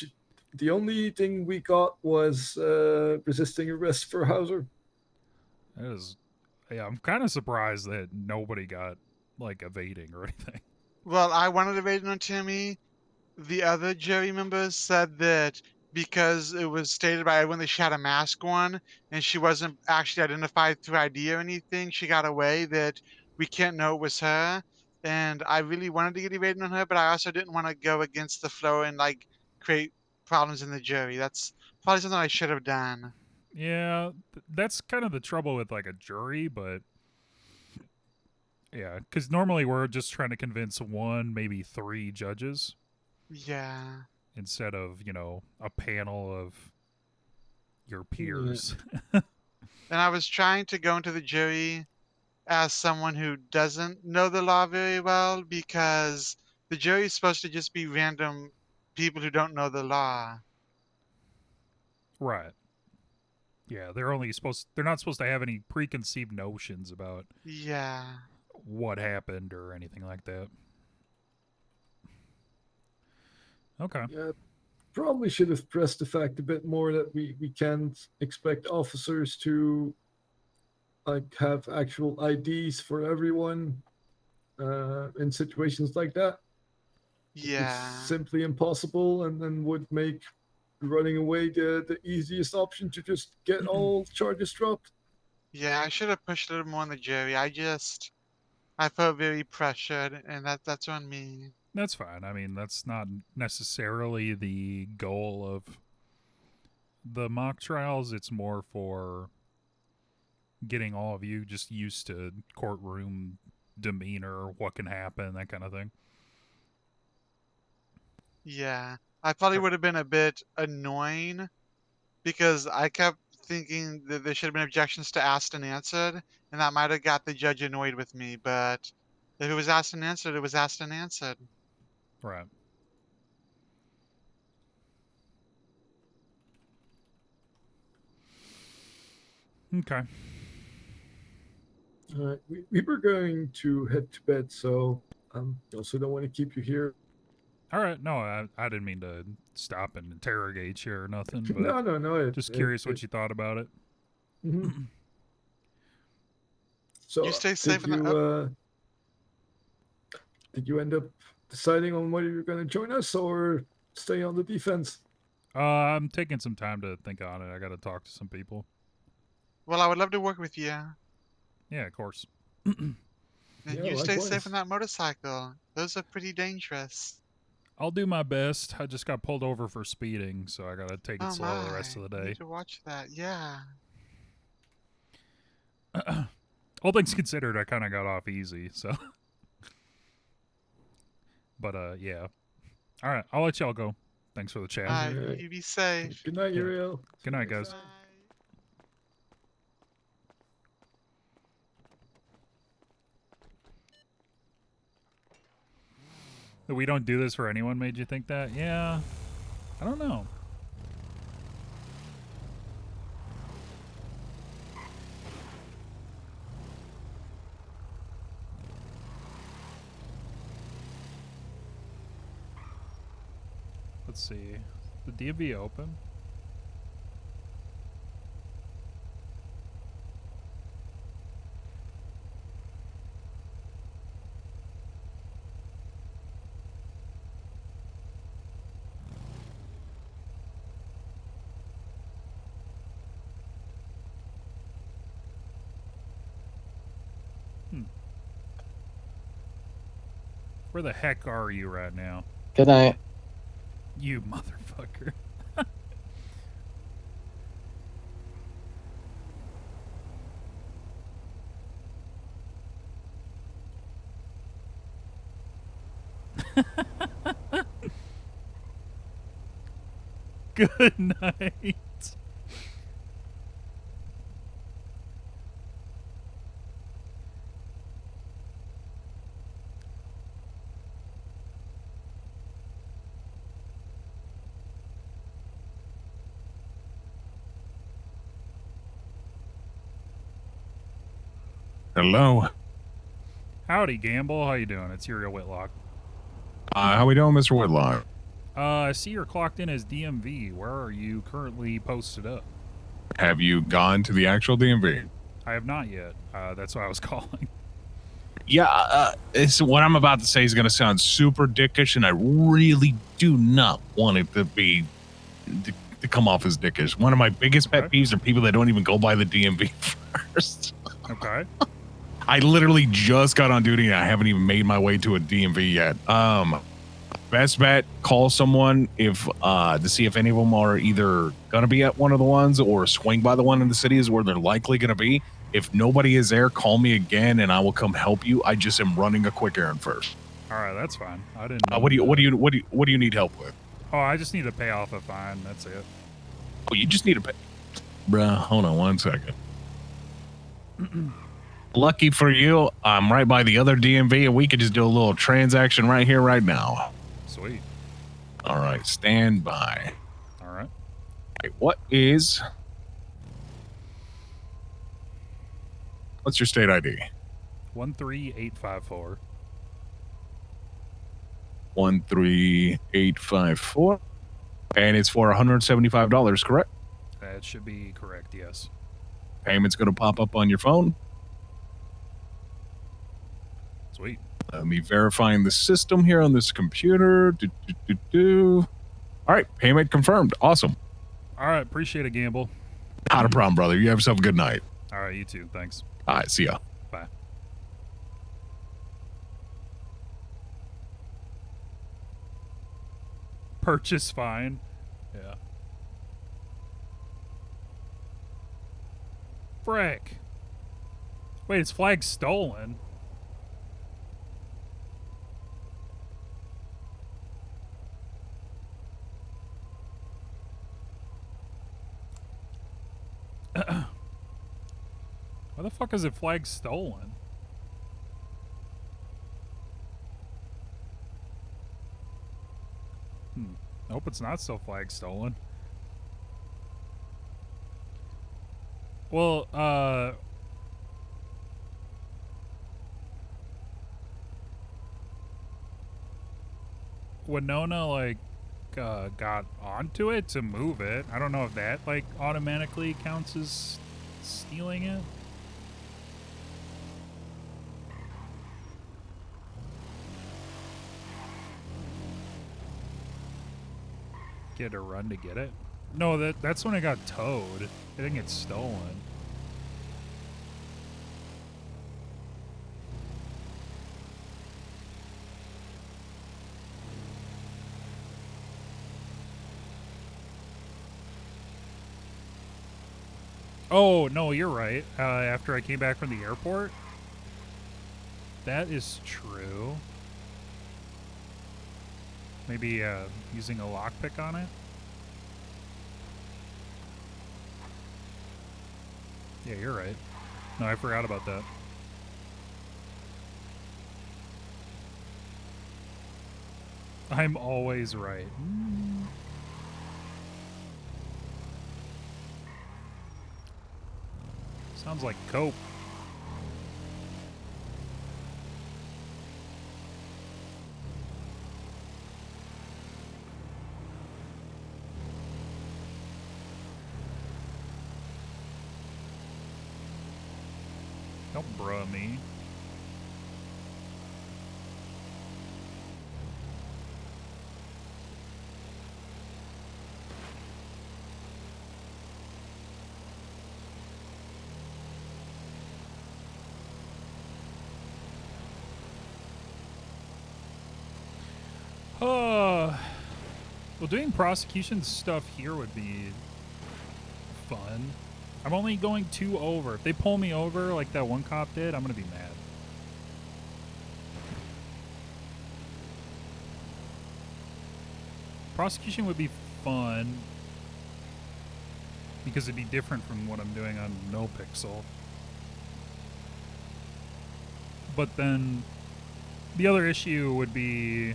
the only thing we got was resisting arrest for Hauser. It was, yeah, I'm kind of surprised that nobody got like evading or anything. Well, I wanted to raid on Timmy. The other jury members said that because it was stated by everyone that she had a mask on and she wasn't actually identified through ID or anything, she got away, that we can't know it was her. And I really wanted to get evaded on her, but I also didn't want to go against the flow and like create problems in the jury. That's probably something I should have done. Yeah, that's kind of the trouble with like a jury, but yeah, because normally we're just trying to convince one, maybe 3 judges. Yeah. Instead of, a panel of your peers. And I was trying to go into the jury as someone who doesn't know the law very well, because the jury is supposed to just be random people who don't know the law. Right. Yeah, they're not supposed to have any preconceived notions about what happened or anything like that. Okay. Yeah, probably should have pressed the fact a bit more that we can't expect officers to like have actual IDs for everyone in situations like that. Yeah. It's simply impossible, and then would make running away the easiest option to just get all charges dropped. Yeah, I should have pushed a little more on the jury. I felt very pressured, and that's on me. That's fine. I mean, that's not necessarily the goal of the mock trials. It's more for getting all of you just used to courtroom demeanor, what can happen, that kind of thing. Yeah, I probably would have been a bit annoying because I kept thinking that there should have been objections to asked and answered, and that might have got the judge annoyed with me. But if it was asked and answered, it was asked and answered. Right. Okay. We were going to head to bed, so also don't want to keep you here. All right. No, I didn't mean to stop and interrogate you or nothing, but no. Just curious what you thought about it. Mhm. So You stay safe did in you did you end up deciding on whether you're going to join us or stay on the defense? I'm taking some time to think on it. I got to talk to some people. Well, I would love to work with you. Yeah, of course. And Yeah, you stay safe likewise. on that motorcycle. Those are pretty dangerous. I'll do my best. I just got pulled over for speeding, so I got to take it Oh slow my! the rest of the You day. need to watch that. Yeah. All things considered, I kind of got off easy, so. But yeah. All right, I'll let y'all go. Thanks for the chat. All right, you be safe. Good night, Yeah. Uriel. Good night, guys. That we don't do this for anyone made you think that? Yeah. I don't know. Let's see. The DMV open? Where the heck are you right now? Good night. You motherfucker. Good night. Hello. Howdy, Gamble. How you doing? It's Uriel Whitlock. How we doing, Mr. Whitlock? I see you're clocked in as DMV. Where are you currently posted up? Have you gone to the actual DMV? I have not yet. That's why I was calling. Yeah, it's what I'm about to say is going to sound super dickish, and I really do not want it to be to come off as dickish. One of my biggest pet peeves are people that don't even go by the DMV first. Okay. I literally just got on duty and I haven't even made my way to a DMV yet. Best bet, call someone if to see if any of them are either gonna be at one of the ones or swing by the one in the city is where they're likely gonna be. If nobody is there, call me again and I will come help you. I just am running a quick errand first. All right, that's fine. I didn't know What do you need help with? Oh, I just need to pay off a fine. That's it. Oh, you just need to pay. Bruh, hold on one second. Lucky for you, I'm right by the other DMV and we could just do a little transaction right here, right now. Sweet. All right, stand by. All right. Okay, what's your state ID? 13854. 13854. And it's for $175, correct? That should be correct, yes. Payment's going to pop up on your phone. Sweet. Let me verifying the system here on this computer. All right, payment confirmed. Awesome. All right, appreciate it, Gamble. Not a problem, brother. You have yourself a good night. All right, you too. Thanks. All right, see ya. Bye. Purchase fine. Yeah. Frick. Wait, it's flag stolen. Why the fuck is it flag stolen? I hope it's not still flag stolen. Well, Winona, like, got onto it to move it. I don't know if that, like, automatically counts as stealing it. Get a run to get it? No, that's when it got towed. It didn't get stolen. Oh, no, you're right. After I came back from the airport? That is true. Maybe using a lockpick on it? Yeah, you're right. No, I forgot about that. I'm always right. Sounds like cope. Don't bruh me. Well, doing prosecution stuff here would be fun. I'm only going 2 over. If they pull me over like that one cop did, I'm going to be mad. Prosecution would be fun because it'd be different from what I'm doing on No Pixel. But then the other issue would be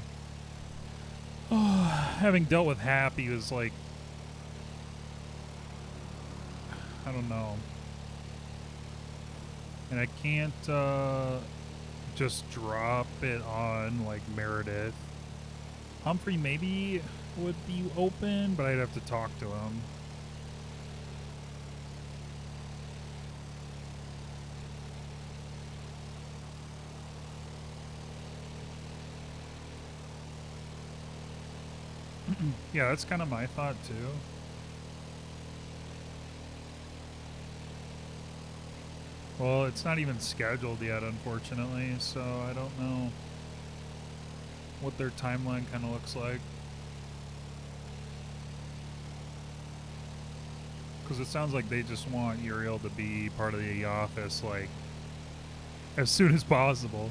having dealt with Hap, he was like, I don't know. And I can't just drop it on like Meredith. Humphrey maybe would be open, but I'd have to talk to him. Yeah, that's kind of my thought too. Well, it's not even scheduled yet, unfortunately, so I don't know what their timeline kind of looks like. Because it sounds like they just want Uriel to be part of the office, like, as soon as possible.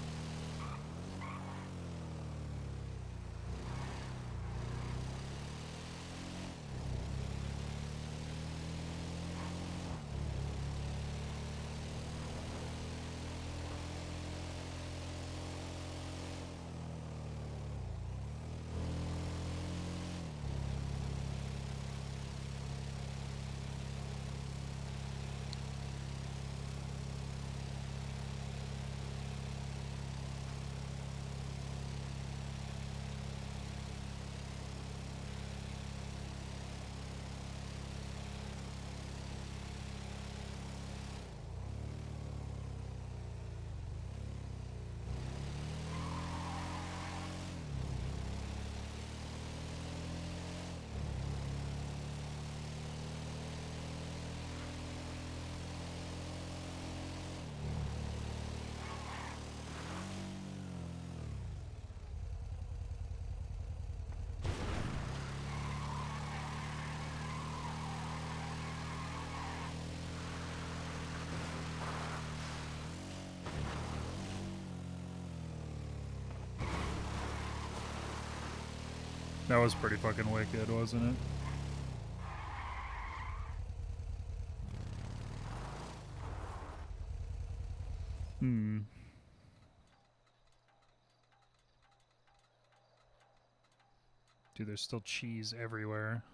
That was pretty fucking wicked, wasn't it? Hmm. Dude, there's still cheese everywhere.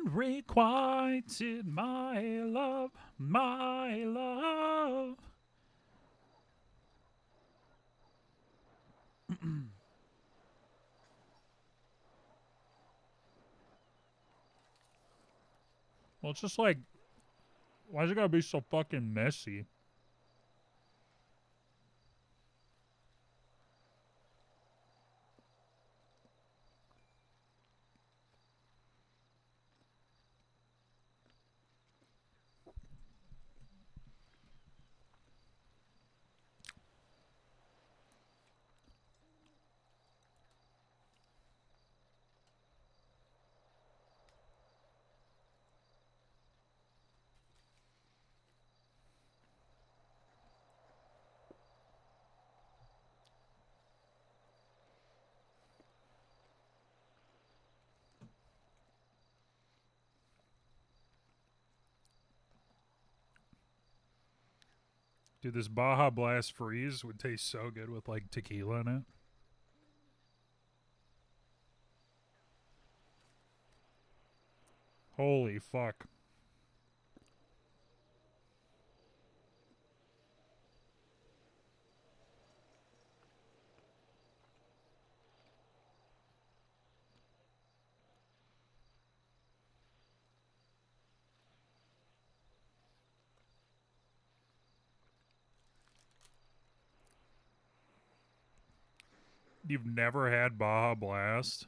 Unrequited, my love, my love. Well, it's just like, why's it gotta be so fucking messy? Dude, this Baja Blast Freeze would taste so good with like tequila in it. Holy fuck. You've never had Baja Blast?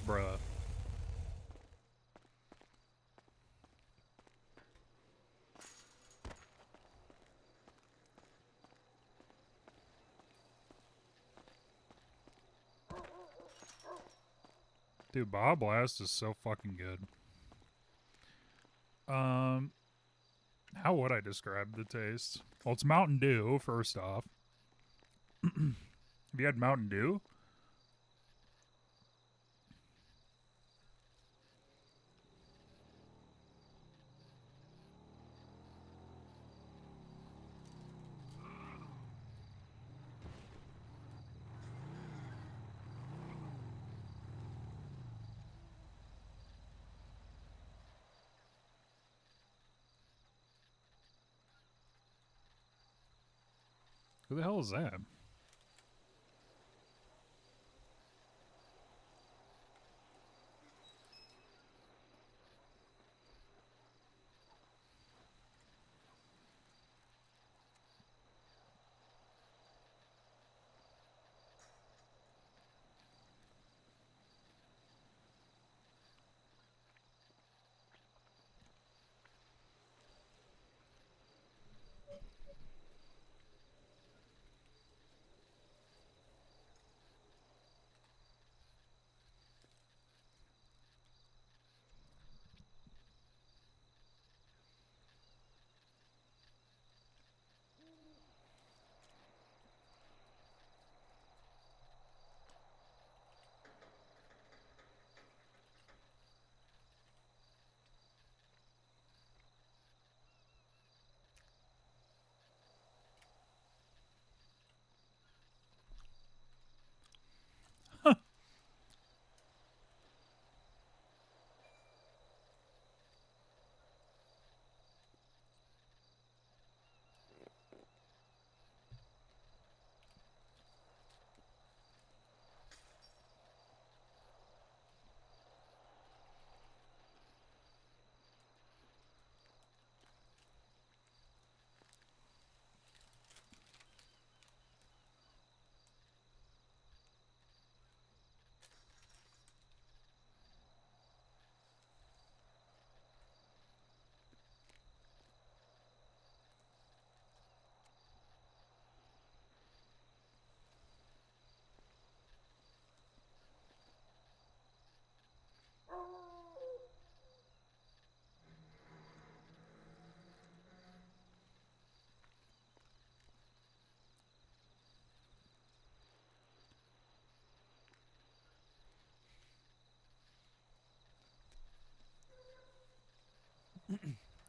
Bruh. Dude, Baja Blast is so fucking good. How would I describe the taste? Well, it's Mountain Dew, first off. Have you had Mountain Dew? Who the hell is that?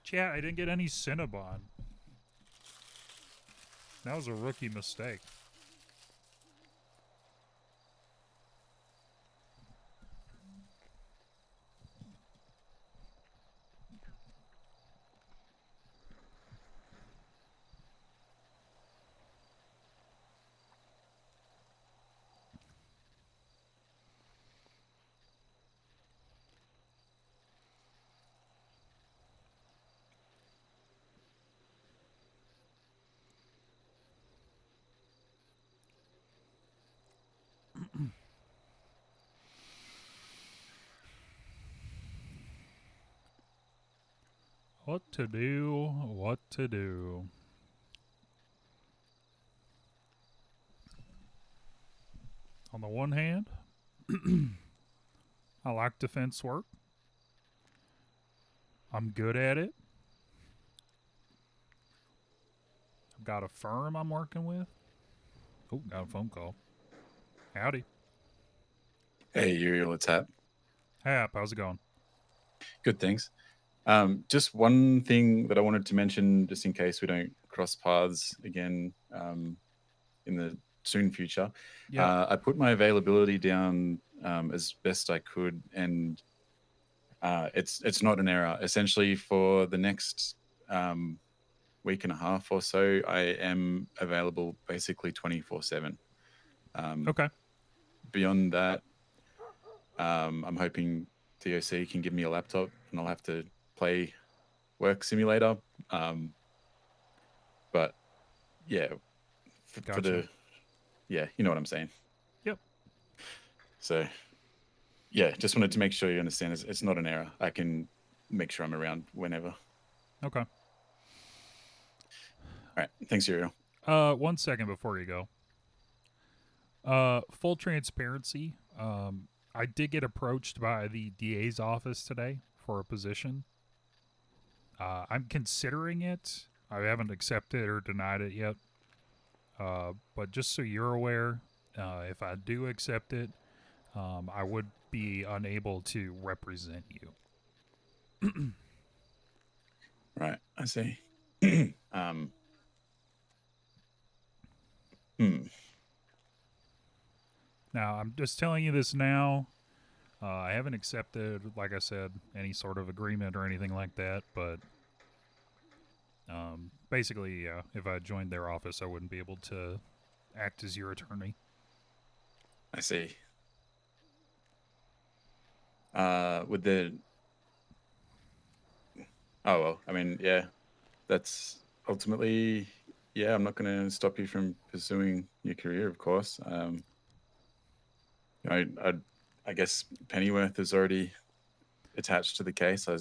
Chat, I didn't get any Cinnabon. That was a rookie mistake. What to do? What to do? On the one hand, I like defense work. I'm good at it. I've got a firm I'm working with. Oh, got a phone call. Howdy. Hey, Uriel, it's Hap. Hap, how's it going? Good, thanks. Just one thing that I wanted to mention, just in case we don't cross paths again in the soon future. Yeah. I put my availability down as best I could, and it's not an error. Essentially, for the next week and a half or so, I am available basically 24/7. Okay. Beyond that, I'm hoping DOC can give me a laptop, and I'll have to play Work Simulator. But yeah, for Gotcha. the you know what I'm saying. Yep. So yeah, just wanted to make sure you understand it's not an error. I can make sure I'm around whenever. Okay. All right. Thanks, Uriel. 1 second before you go. Full transparency. I did get approached by the DA's office today for a position. I'm considering it. I haven't accepted or denied it yet. But just so you're aware, if I do accept it, I would be unable to represent you. Right. I see. Now, I'm just telling you this now. I haven't accepted, like I said, any sort of agreement or anything like that, but basically, yeah, if I joined their office, I wouldn't be able to act as your attorney. I see. With the well, I mean, yeah, that's ultimately, yeah, I'm not going to stop you from pursuing your career, of course. I guess Pennyworth is already attached to the case. I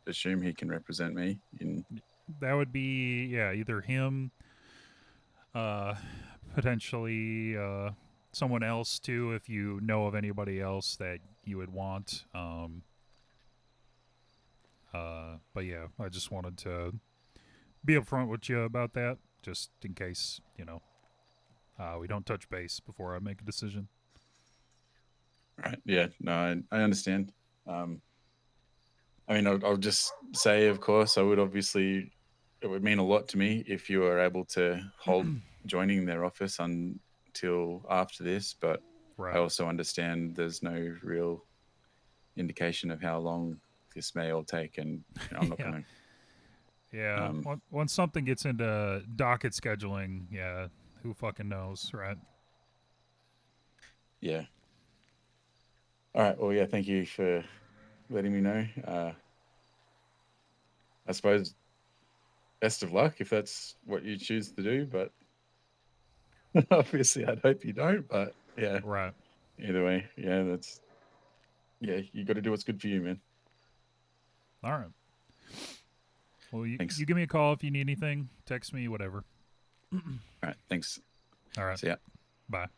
assume he can represent me in. That would be, yeah, either him, potentially someone else too, if you know of anybody else that you would want. But yeah, I just wanted to be upfront with you about that, just in case, we don't touch base before I make a decision. Right. Yeah. No, I understand. I mean, I'll just say, of course, it would mean a lot to me if you were able to hold joining their office until after this. But right. I also understand there's no real indication of how long this may all take, and I'm not going to. Yeah. Once something gets into docket scheduling, yeah, who fucking knows, right? Yeah. All right. Well, yeah. Thank you for letting me know. I suppose best of luck if that's what you choose to do, but obviously I'd hope you don't. But yeah. Right. Either way, yeah, you got to do what's good for you, man. All right. Well, you Thanks. you give me a call if you need anything. Text me, whatever. All right. Thanks. All right. See ya. Bye.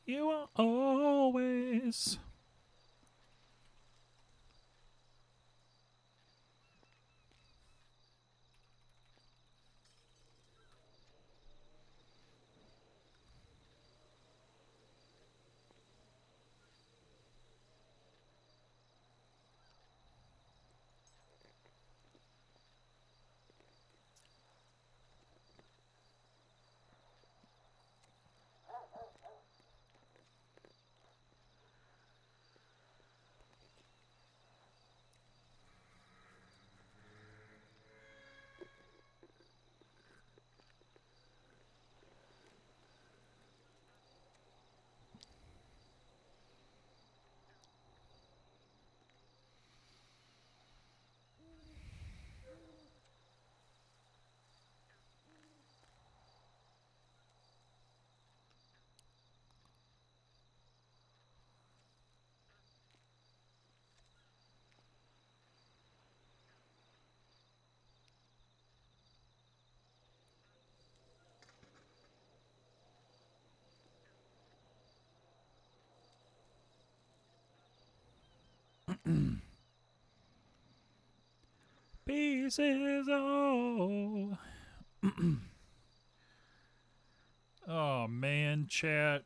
You are always. Pieces oh. Oh man, chat.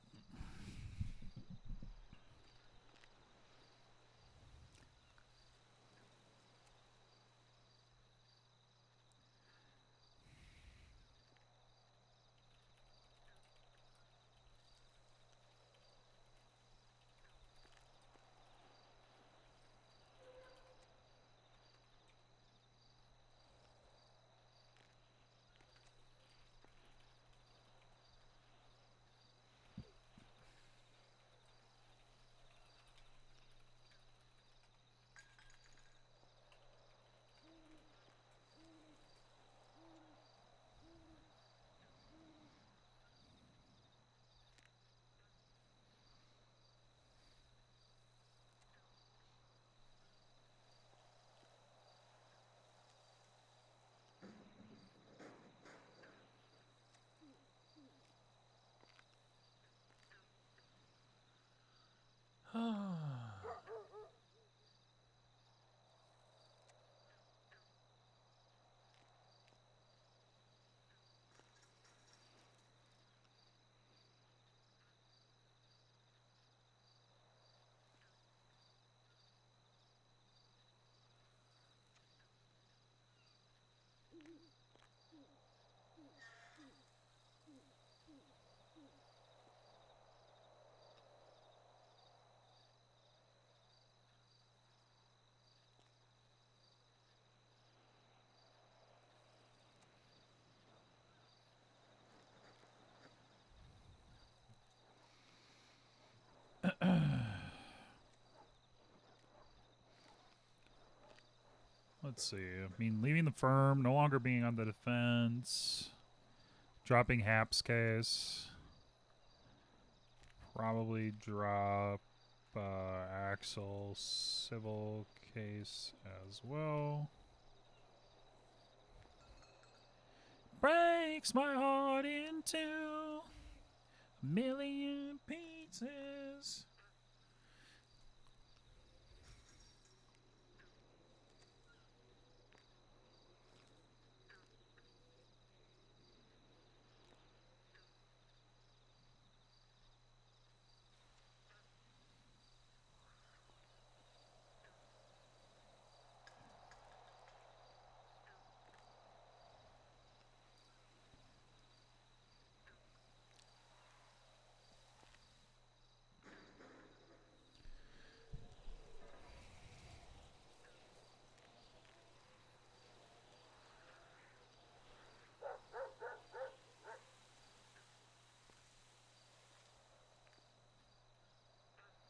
Let's see. I mean, leaving the firm, no longer being on the defense, dropping Hap's case, probably drop Axel's civil case as well. Breaks my heart into a million pieces.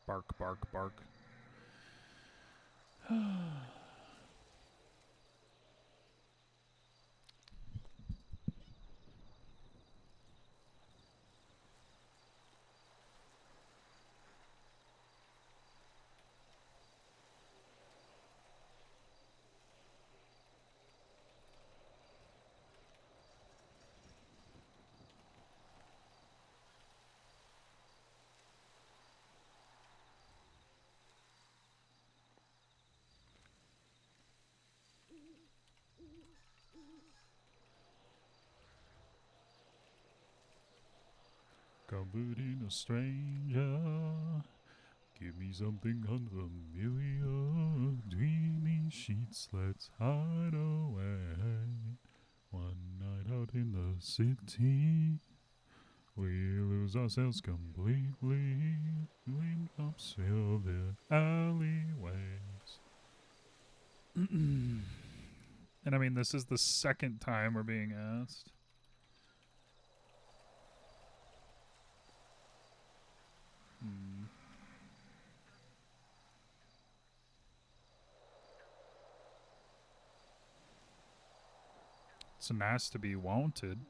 Bark, bark, bark. Comforting a stranger. Give me something unfamiliar. Dreamy sheets, let's hide away. One night out in the city, we lose ourselves completely. Raindrops fill the alleyways. And I mean, this is the second time we're being asked. It's nice to be wanted.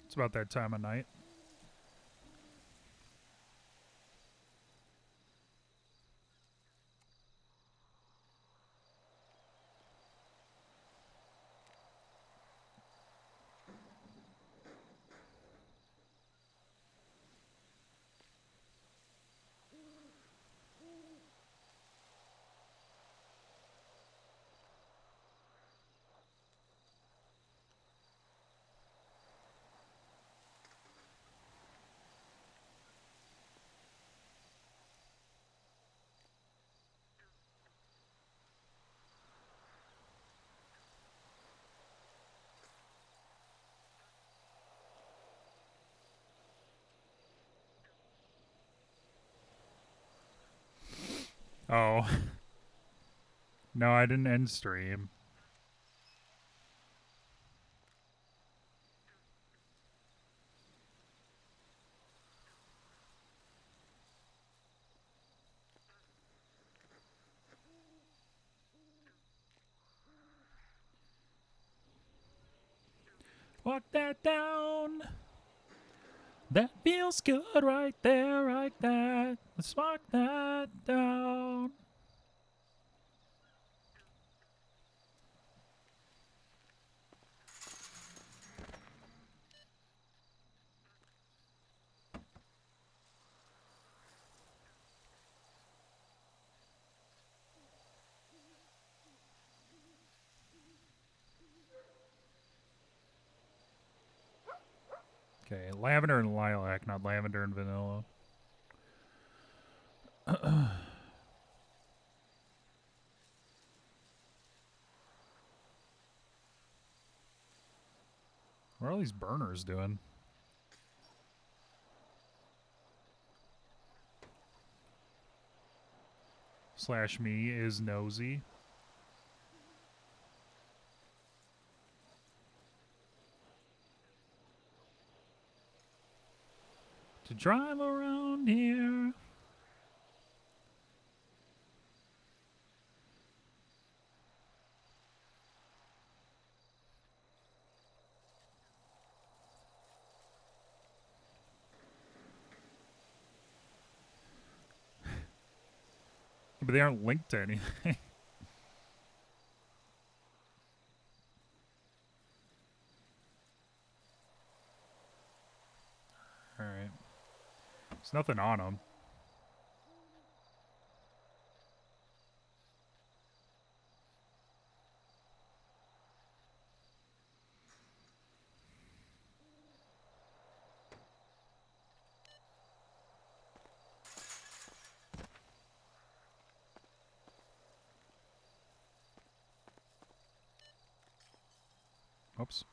It's about that time of night. Oh. No, I didn't end stream. Walk that down. That feels good right there, right there. Let's walk that down. Okay, lavender and lilac, not lavender and vanilla. What are all these burners doing? Slash me is nosy. To drive around here. But they aren't linked to anything. Alright. There's nothing on them. Oops.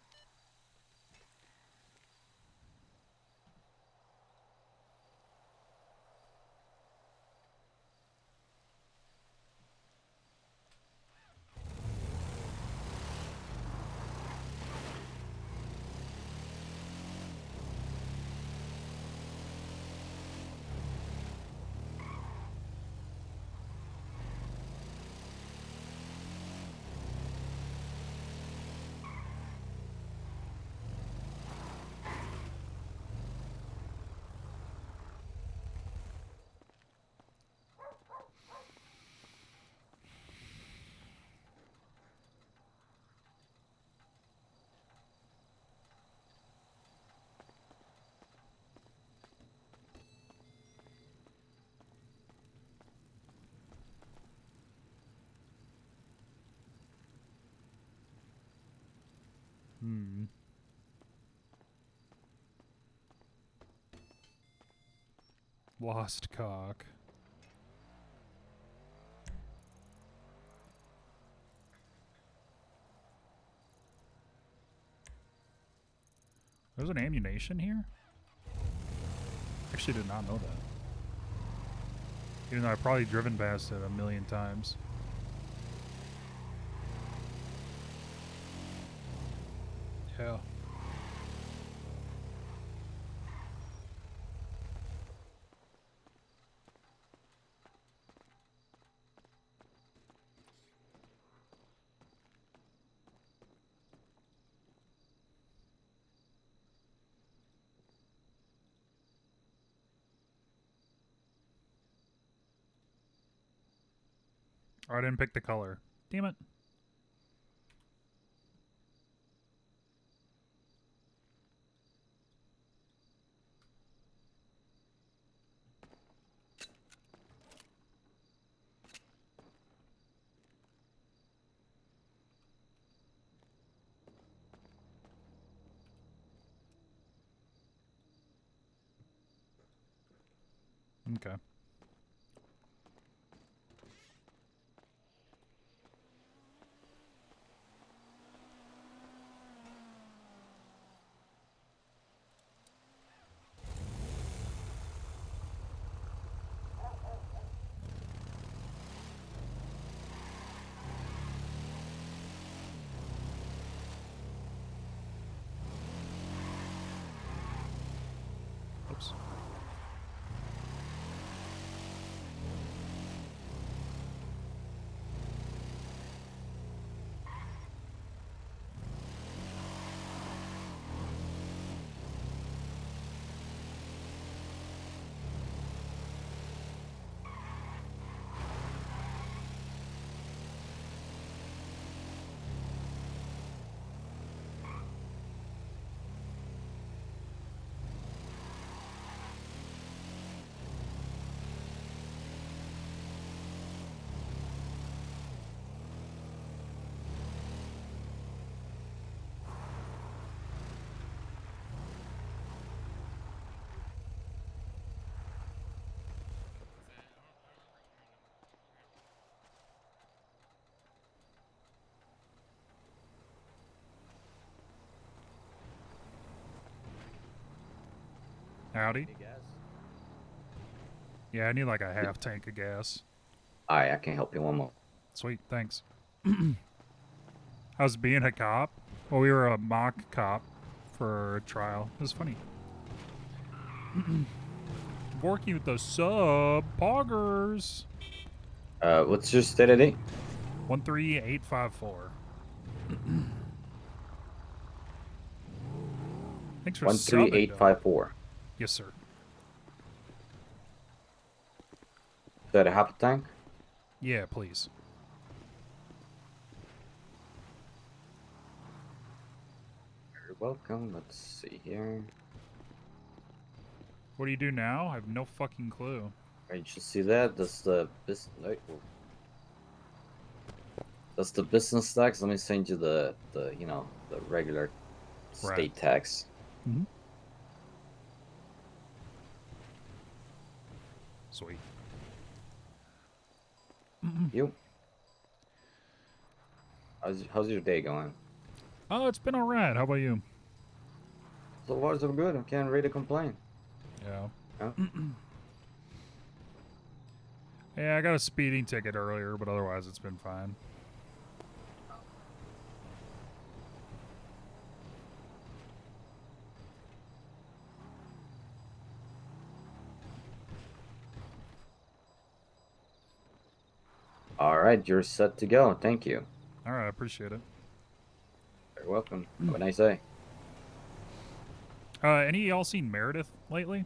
Lost cock. There's an ammunition here? Actually did not know that. Even though I've probably driven past it a million times. Yeah. Oh, I didn't pick the color. Damn it. Okay. Oops. Howdy. Yeah, I need like a half tank of gas. Alright, I can help you one more. Sweet, thanks. How's being a cop? Well, we were a mock cop for a trial. It was funny. Working with the sub poggers. What's your state ID? 13854. Thanks for 13854. Yes, sir. Is that a half tank? Yeah, please. You're welcome. Let's see here. What do you do now? I have no fucking clue. Alright, you see that? That's the That's the business tax. Let me send you the the regular state tax. Mm-hmm. Sweet. You. How's your day going? Oh, it's been alright. How about you? So far, so good. I can't really complain. Yeah. Yeah. Yeah, I got a speeding ticket earlier, but otherwise it's been fine. All right, you're set to go. Thank you. All right, I appreciate it. You're welcome. Have a nice day. Any of y'all seen Meredith lately?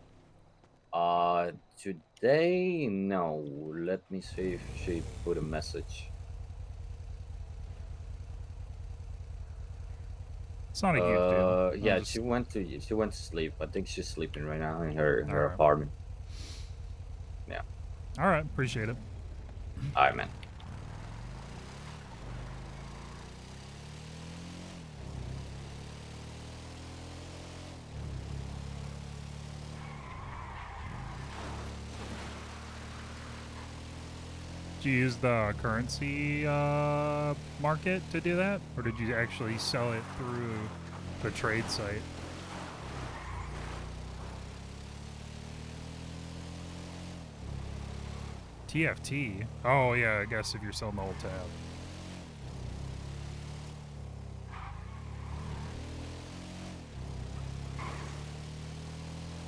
Today, no. Let me see if she put a message. It's not a huge deal. Yeah, she went to sleep. I think she's sleeping right now in her Alright. apartment. Yeah. All right, appreciate it. All right, man. Did you use the currency market to do that? Or did you actually sell it through the trade site? TFT? Oh, yeah, I guess if you're selling the whole tab.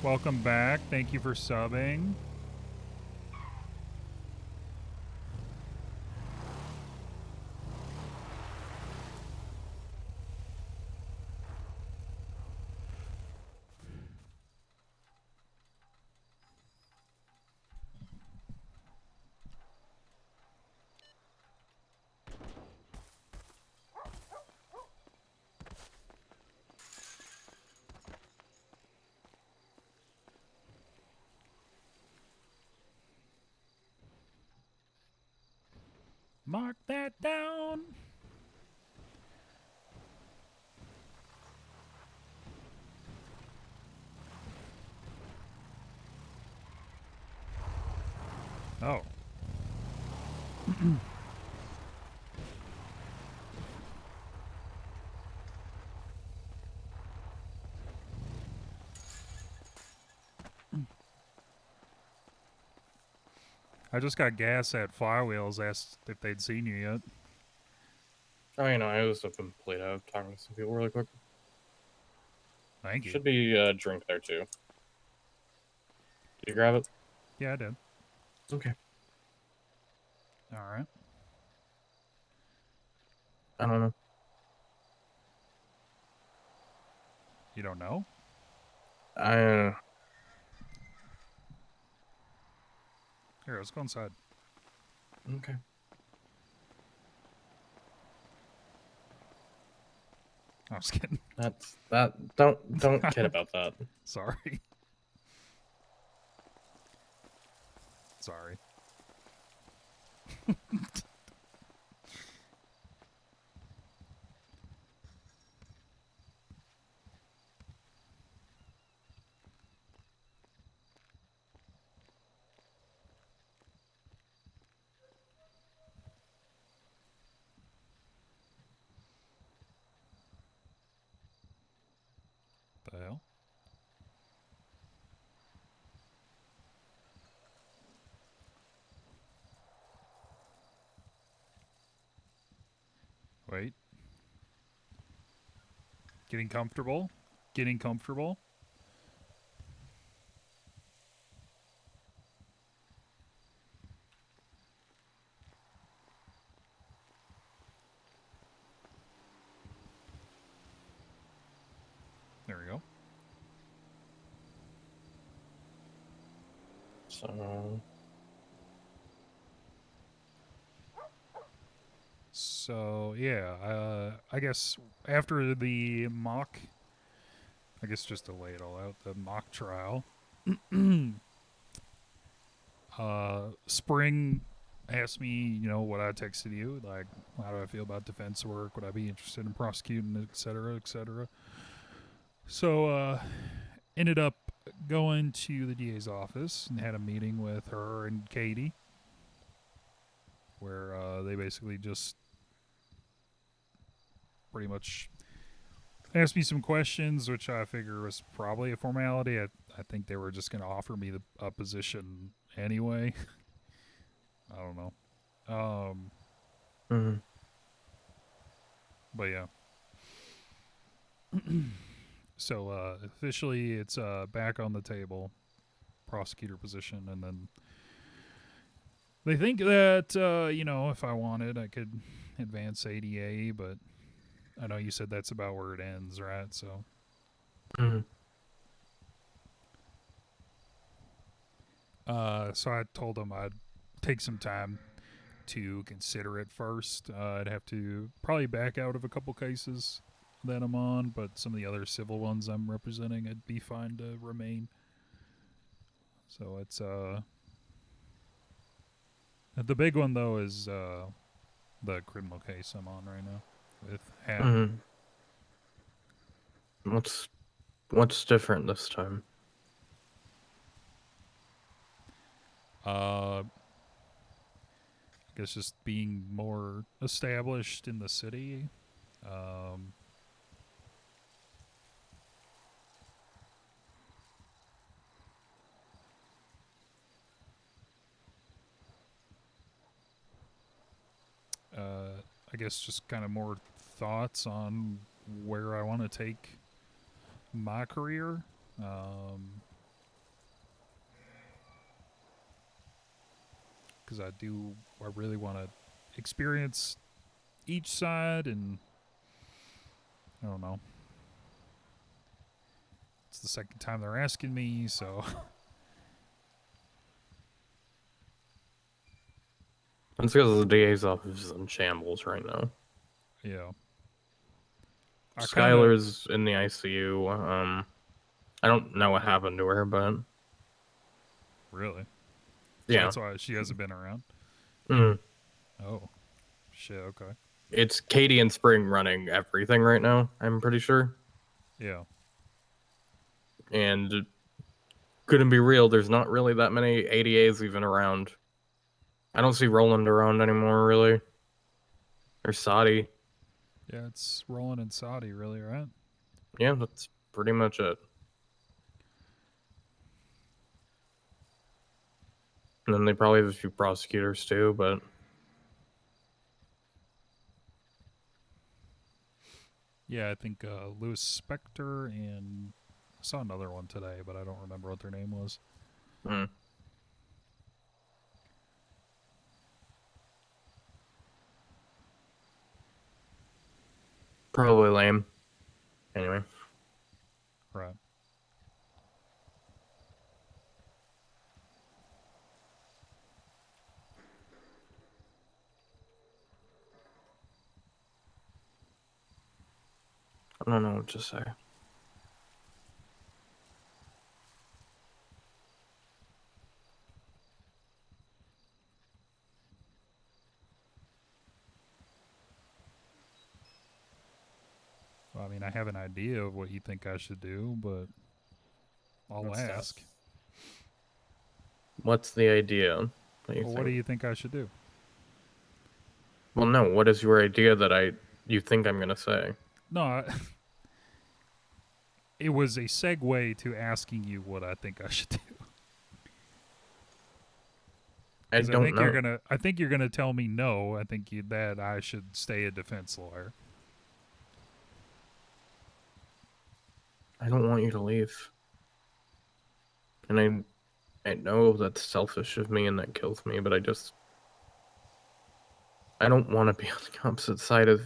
Welcome back. Thank you for subbing. Mark that down. Oh. I just got gas at Firewheels. Asked if they'd seen you yet. Oh, you know, I was up in Plato talking to some people really quick. Thank you. Should be a drink there too. Did you grab it? Yeah, I did. Okay. All right. I don't know. You don't know? Here, let's go inside. Okay. I was kidding. Don't kid about that. Sorry. Sorry. The hell? Wait. Getting comfortable? Getting comfortable? There we go. So yeah, I guess after the mock, I guess just to lay it all out, the mock trial, Spring asked me, you know, what I texted you, like, how do I feel about defense work? Would I be interested in prosecuting, et cetera, et cetera. So ended up going to the DA's office and had a meeting with her and Katie, where they basically just pretty much asked me some questions, which I figure was probably a formality. I think they were just going to offer me a position anyway. I don't know. Mhm. But yeah. So officially, it's back on the table, prosecutor position, and then they think that if I wanted, I could advance ADA, but I know you said that's about where it ends, right? So. Mhm. So I told them I'd take some time to consider it first. I'd have to probably back out of a couple cases that I'm on, but some of the other civil ones I'm representing, I'd be fine to remain. So it's the big one though is the criminal case I'm on right now with Hatton. What's different this time? I guess just being more established in the city. I guess just kind of more thoughts on where I want to take my career. Because I really want to experience each side, and I don't know. It's the second time they're asking me, so. It's because the DA's office is in shambles right now. Yeah. Skylar's in the ICU. I don't know what happened to her, but Really? So yeah, that's why she hasn't been around. Oh, shit. Okay. It's Katie and Spring running everything right now. I'm pretty sure. Yeah. And couldn't be real. There's not really that many ADAs even around. I don't see Roland around anymore, really. Or Saudi. Yeah, it's Roland and Saudi, really, right? Yeah, that's pretty much it. And then they probably have a few prosecutors too, but Yeah, I think Louis Spector and I saw another one today, but I don't remember what their name was. probably lame. Anyway. Right. I don't know what to say. Well, I mean, I have an idea of what you think I should do, but I'll ask. What's the idea? What do you think I should do? Well, no. What is your idea that you think I'm gonna say? No, it was a segue to asking you what I think I should do. I don't know. I think you're gonna tell me no. I think that I should stay a defense lawyer. I don't want you to leave. And I know that's selfish of me and that kills me, but I don't want to be on the opposite side of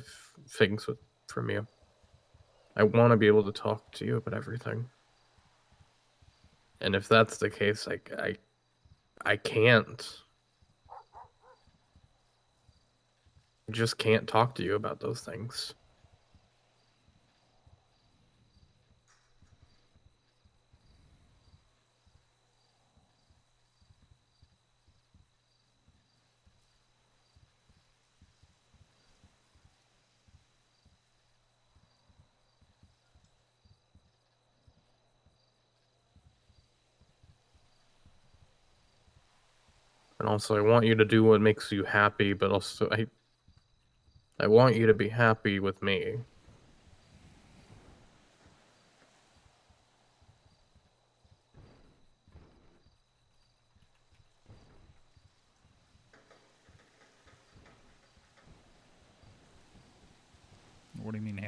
things from you. I want to be able to talk to you about everything. And if that's the case, I can't. I just can't talk to you about those things. And also, I want you to do what makes you happy, but also I want you to be happy with me.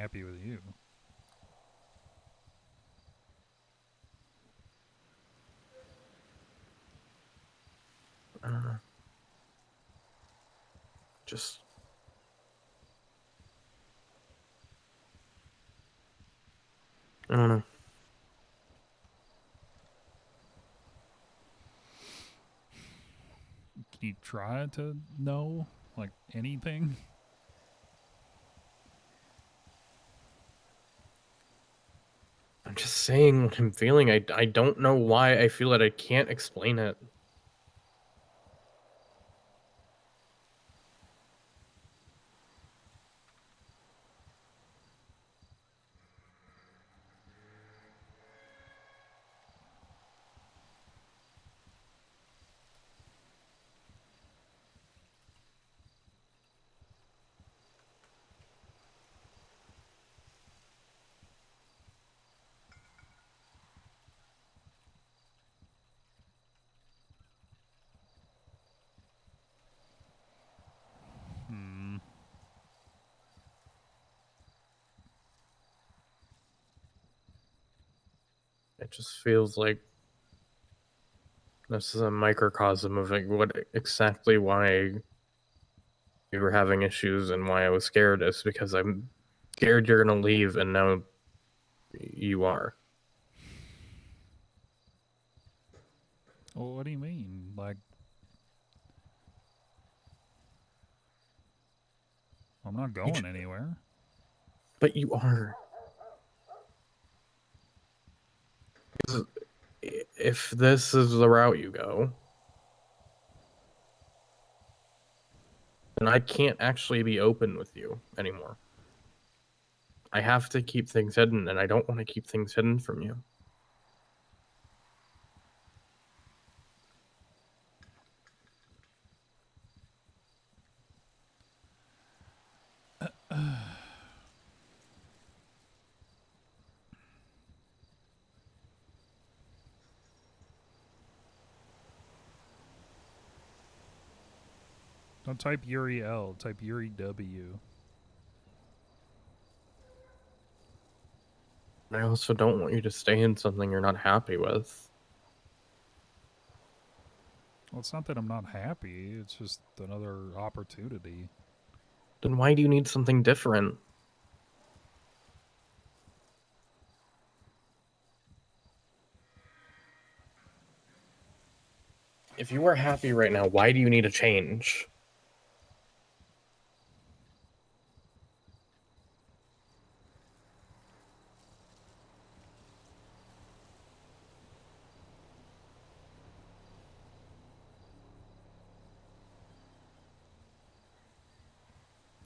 happy with you. I don't know. Just I don't know. Can you try to know, like, anything? I'm just saying what I'm feeling. I don't know why I feel that I can't explain it. Hmm. It just feels like this is a microcosm of like what exactly why we were having issues and why I was scared is because I'm scared you're gonna leave and now you are. Well, what do you mean? Like, I'm not going anywhere. But you are. If this is the route you go, then I can't actually be open with you anymore. I have to keep things hidden, and I don't want to keep things hidden from you. Don't type Uriel, type Uri W. I also don't want you to stay in something you're not happy with. Well, it's not that I'm not happy, it's just another opportunity. Then why do you need something different? If you are happy right now, why do you need a change?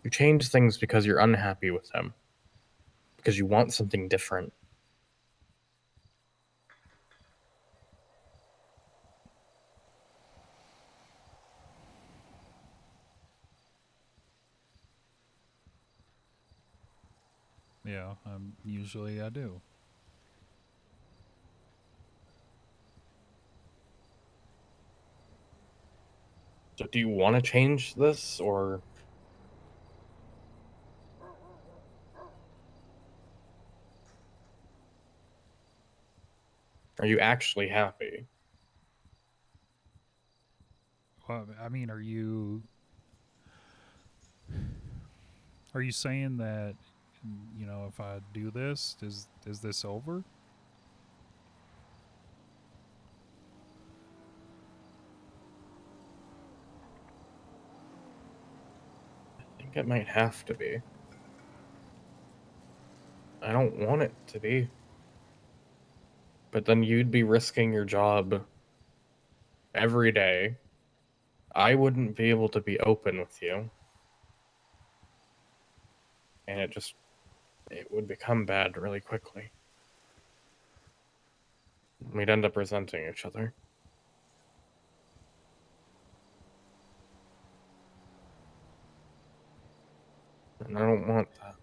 You change things because you're unhappy with him. Because you want something different. Yeah, usually I do. So do you want to change this, or... Are you actually happy? Well, I mean, are you saying that, you know, if I do this, is this over? I think it might have to be. I don't want it to be. But then you'd be risking your job every day. I wouldn't be able to be open with you. And it would become bad really quickly. We'd end up resenting each other. And I don't want that.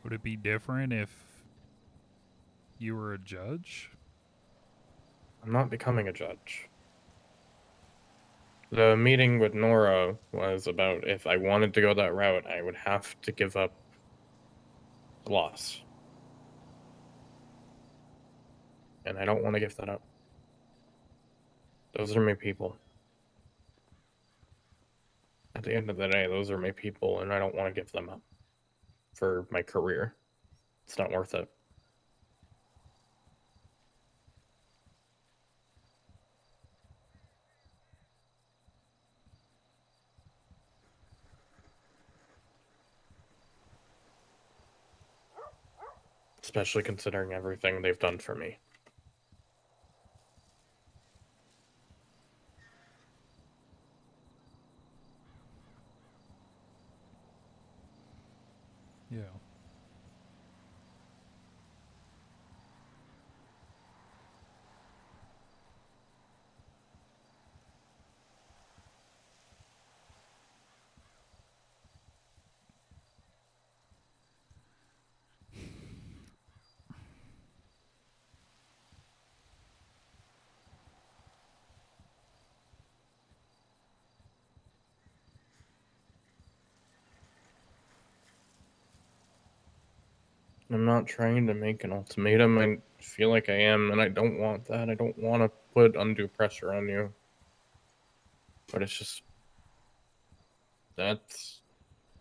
Would it be different if you were a judge? I'm not becoming a judge. The meeting with Nora was about if I wanted to go that route, I would have to give up gloss. And I don't want to give that up. Those are my people. At the end of the day, those are my people, and I don't want to give them up for my career. It's not worth it. Especially considering everything they've done for me. Yeah. I'm not trying to make an ultimatum. I feel like I am, and I don't want that. I don't want to put undue pressure on you. But it's just... that's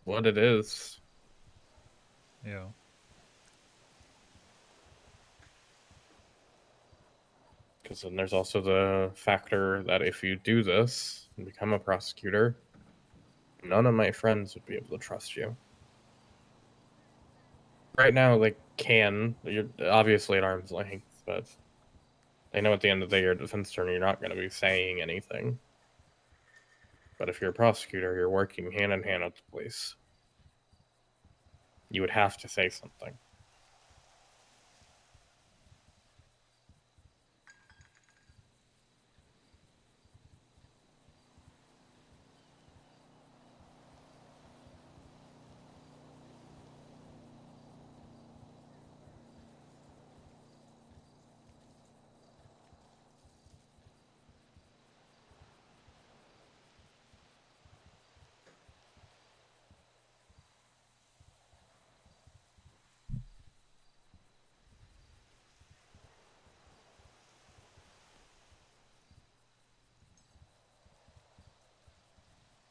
what it is. Yeah. Because then there's also the factor that if you do this and become a prosecutor, none of my friends would be able to trust you. Right now, they can. You're obviously at arm's length, but they know at the end of the day you're a defense attorney, you're not going to be saying anything. But if you're a prosecutor, you're working hand in hand with the police. You would have to say something.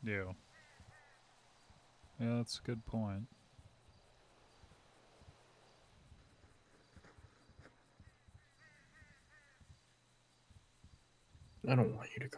Yeah. Yeah, that's a good point. I don't want you to go.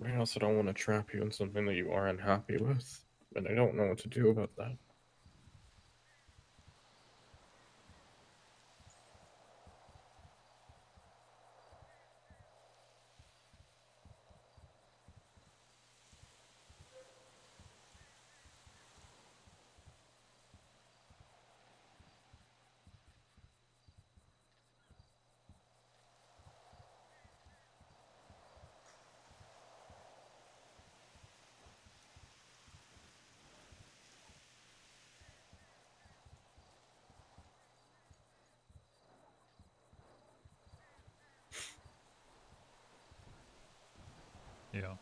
I also don't want to trap you in something that you are unhappy with, and I don't know what to do about that. Yeah.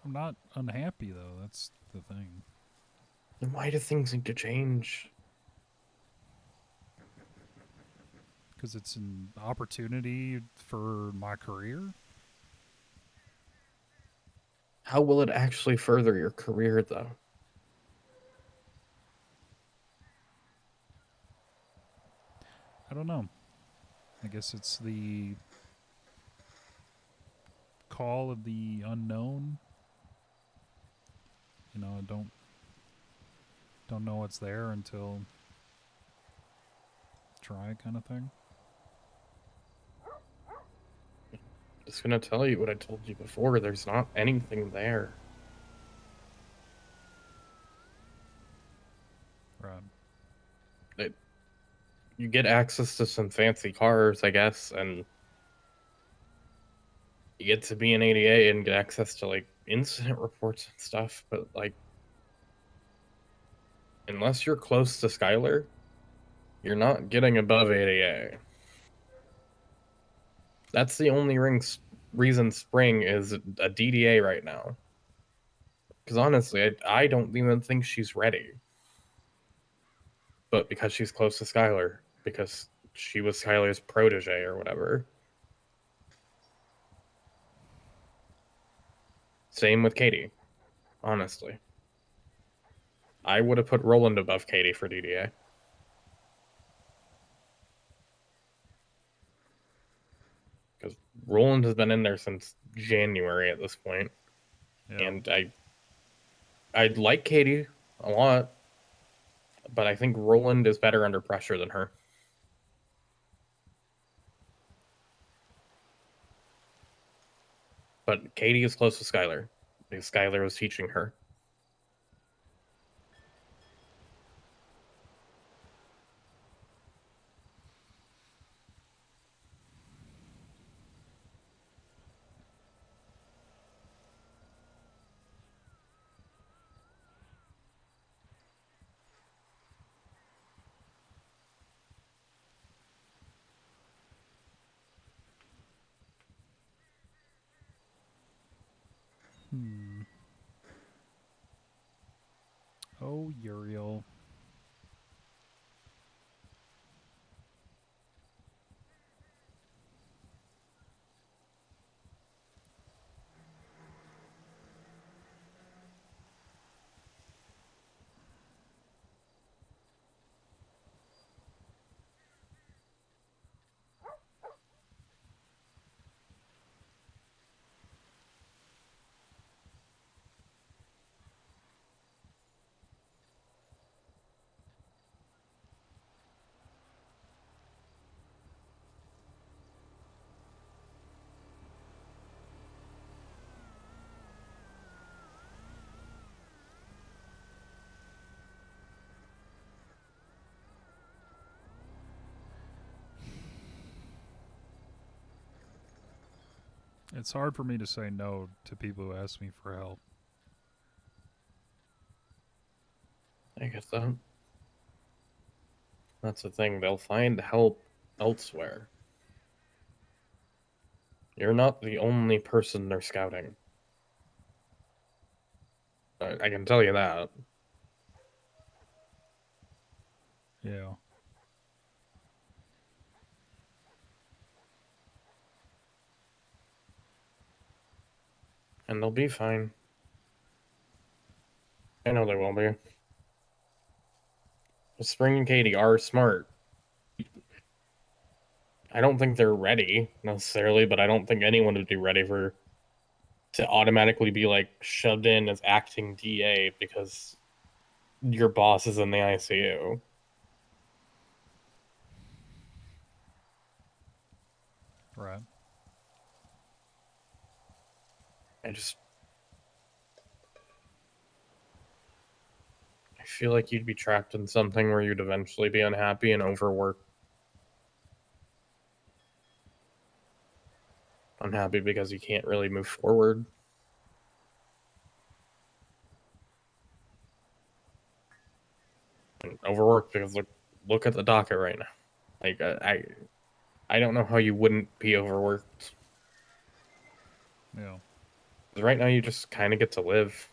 I'm not unhappy though. That's the thing. Then why do things need to change? Because it's an opportunity for my career. How will it actually further your career, though? I don't know. I guess it's the call of the unknown. You know, I don't know what's there until try kind of thing. Just gonna tell you what I told you before. There's not anything there. Right. You get access to some fancy cars, I guess, and you get to be an ADA and get access to like incident reports and stuff. But like, unless you're close to Skylar, you're not getting above ADA. That's the only reason Spring is a DDA right now. Because honestly, I don't even think she's ready. But because she's close to Skylar, because she was Skylar's protege or whatever. Same with Katie, honestly. I would have put Roland above Katie for DDA. Because Roland has been in there since January at this point. Yeah. And I like Katie a lot, but I think Roland is better under pressure than her. But Katie is close to Skylar, because Skylar was teaching her. Oh, Uriel. It's hard for me to say no to people who ask me for help. I guess that. That's the thing. They'll find help elsewhere. You're not the only person they're scouting. I can tell you that. Yeah. And they'll be fine. I know they will be. Spring and Katie are smart. I don't think they're ready necessarily, but I don't think anyone would be ready to automatically be like shoved in as acting DA because your boss is in the ICU. Right. I feel like you'd be trapped in something where you'd eventually be unhappy and overwork. Unhappy because you can't really move forward. And overworked because look at the docket right now. Like I don't know how you wouldn't be overworked. Yeah. Right now you just kind of get to live.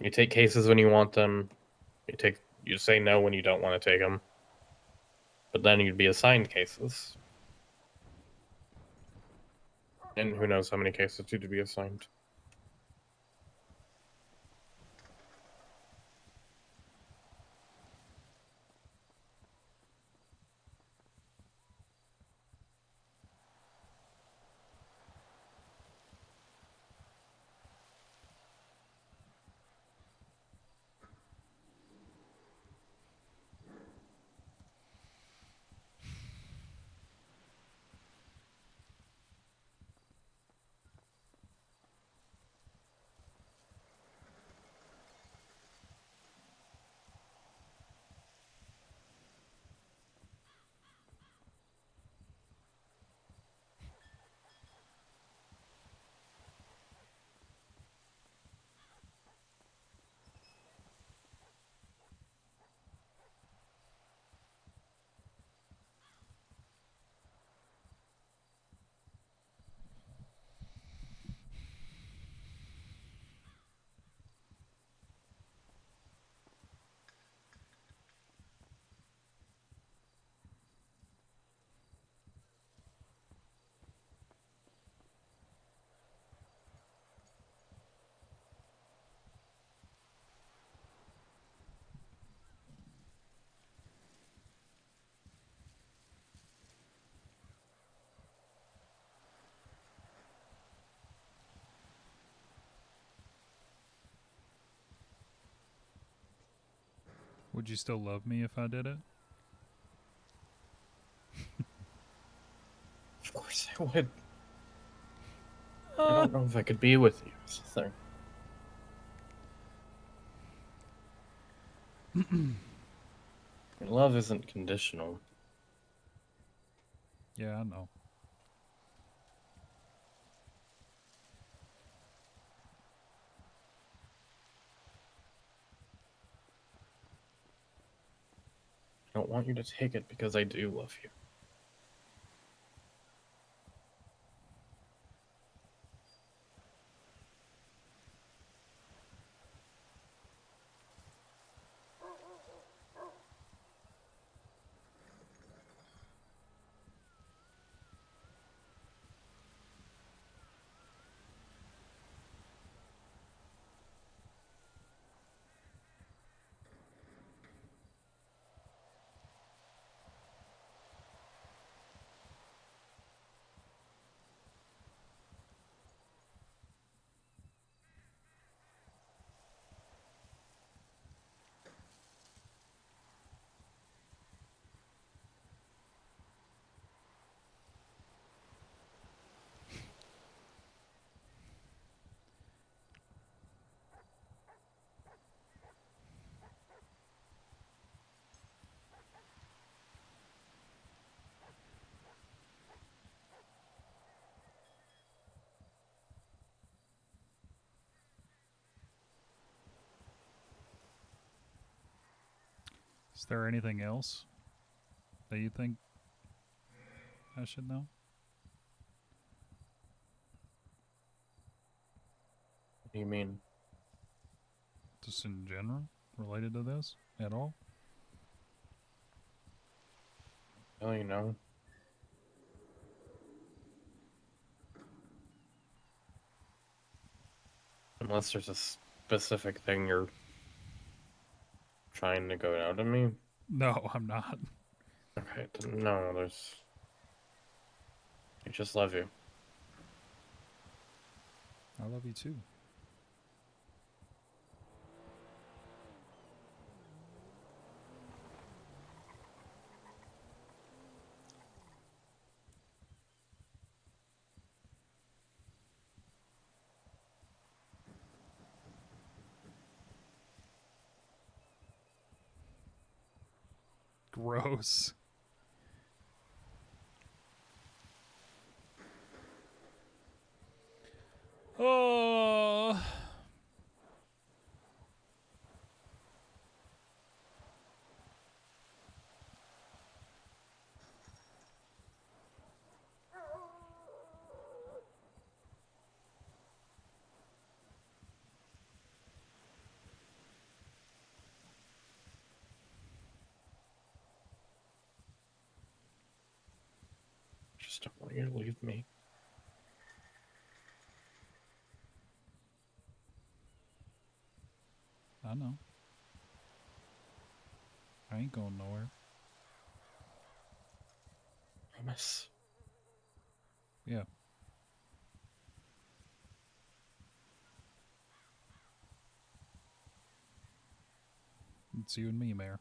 You take cases when you want them. You say no when you don't want to take them. But then you'd be assigned cases. And who knows how many cases due to be assigned. Would you still love me if I did it? Of course I would. I don't know if I could be with you. That's the thing. Love isn't conditional. Yeah, I know. I don't want you to take it because I do love you. Is there anything else that you think I should know? What do you mean? Just in general, related to this at all? Oh, you know. Unless there's a specific thing you're trying to go out of me. No, I'm not. Okay, no, there's... I just love you. I love you too. Gross. Oh. Just don't want you to leave me. I know. I ain't going nowhere. Promise. Yeah. It's you and me, Mayor.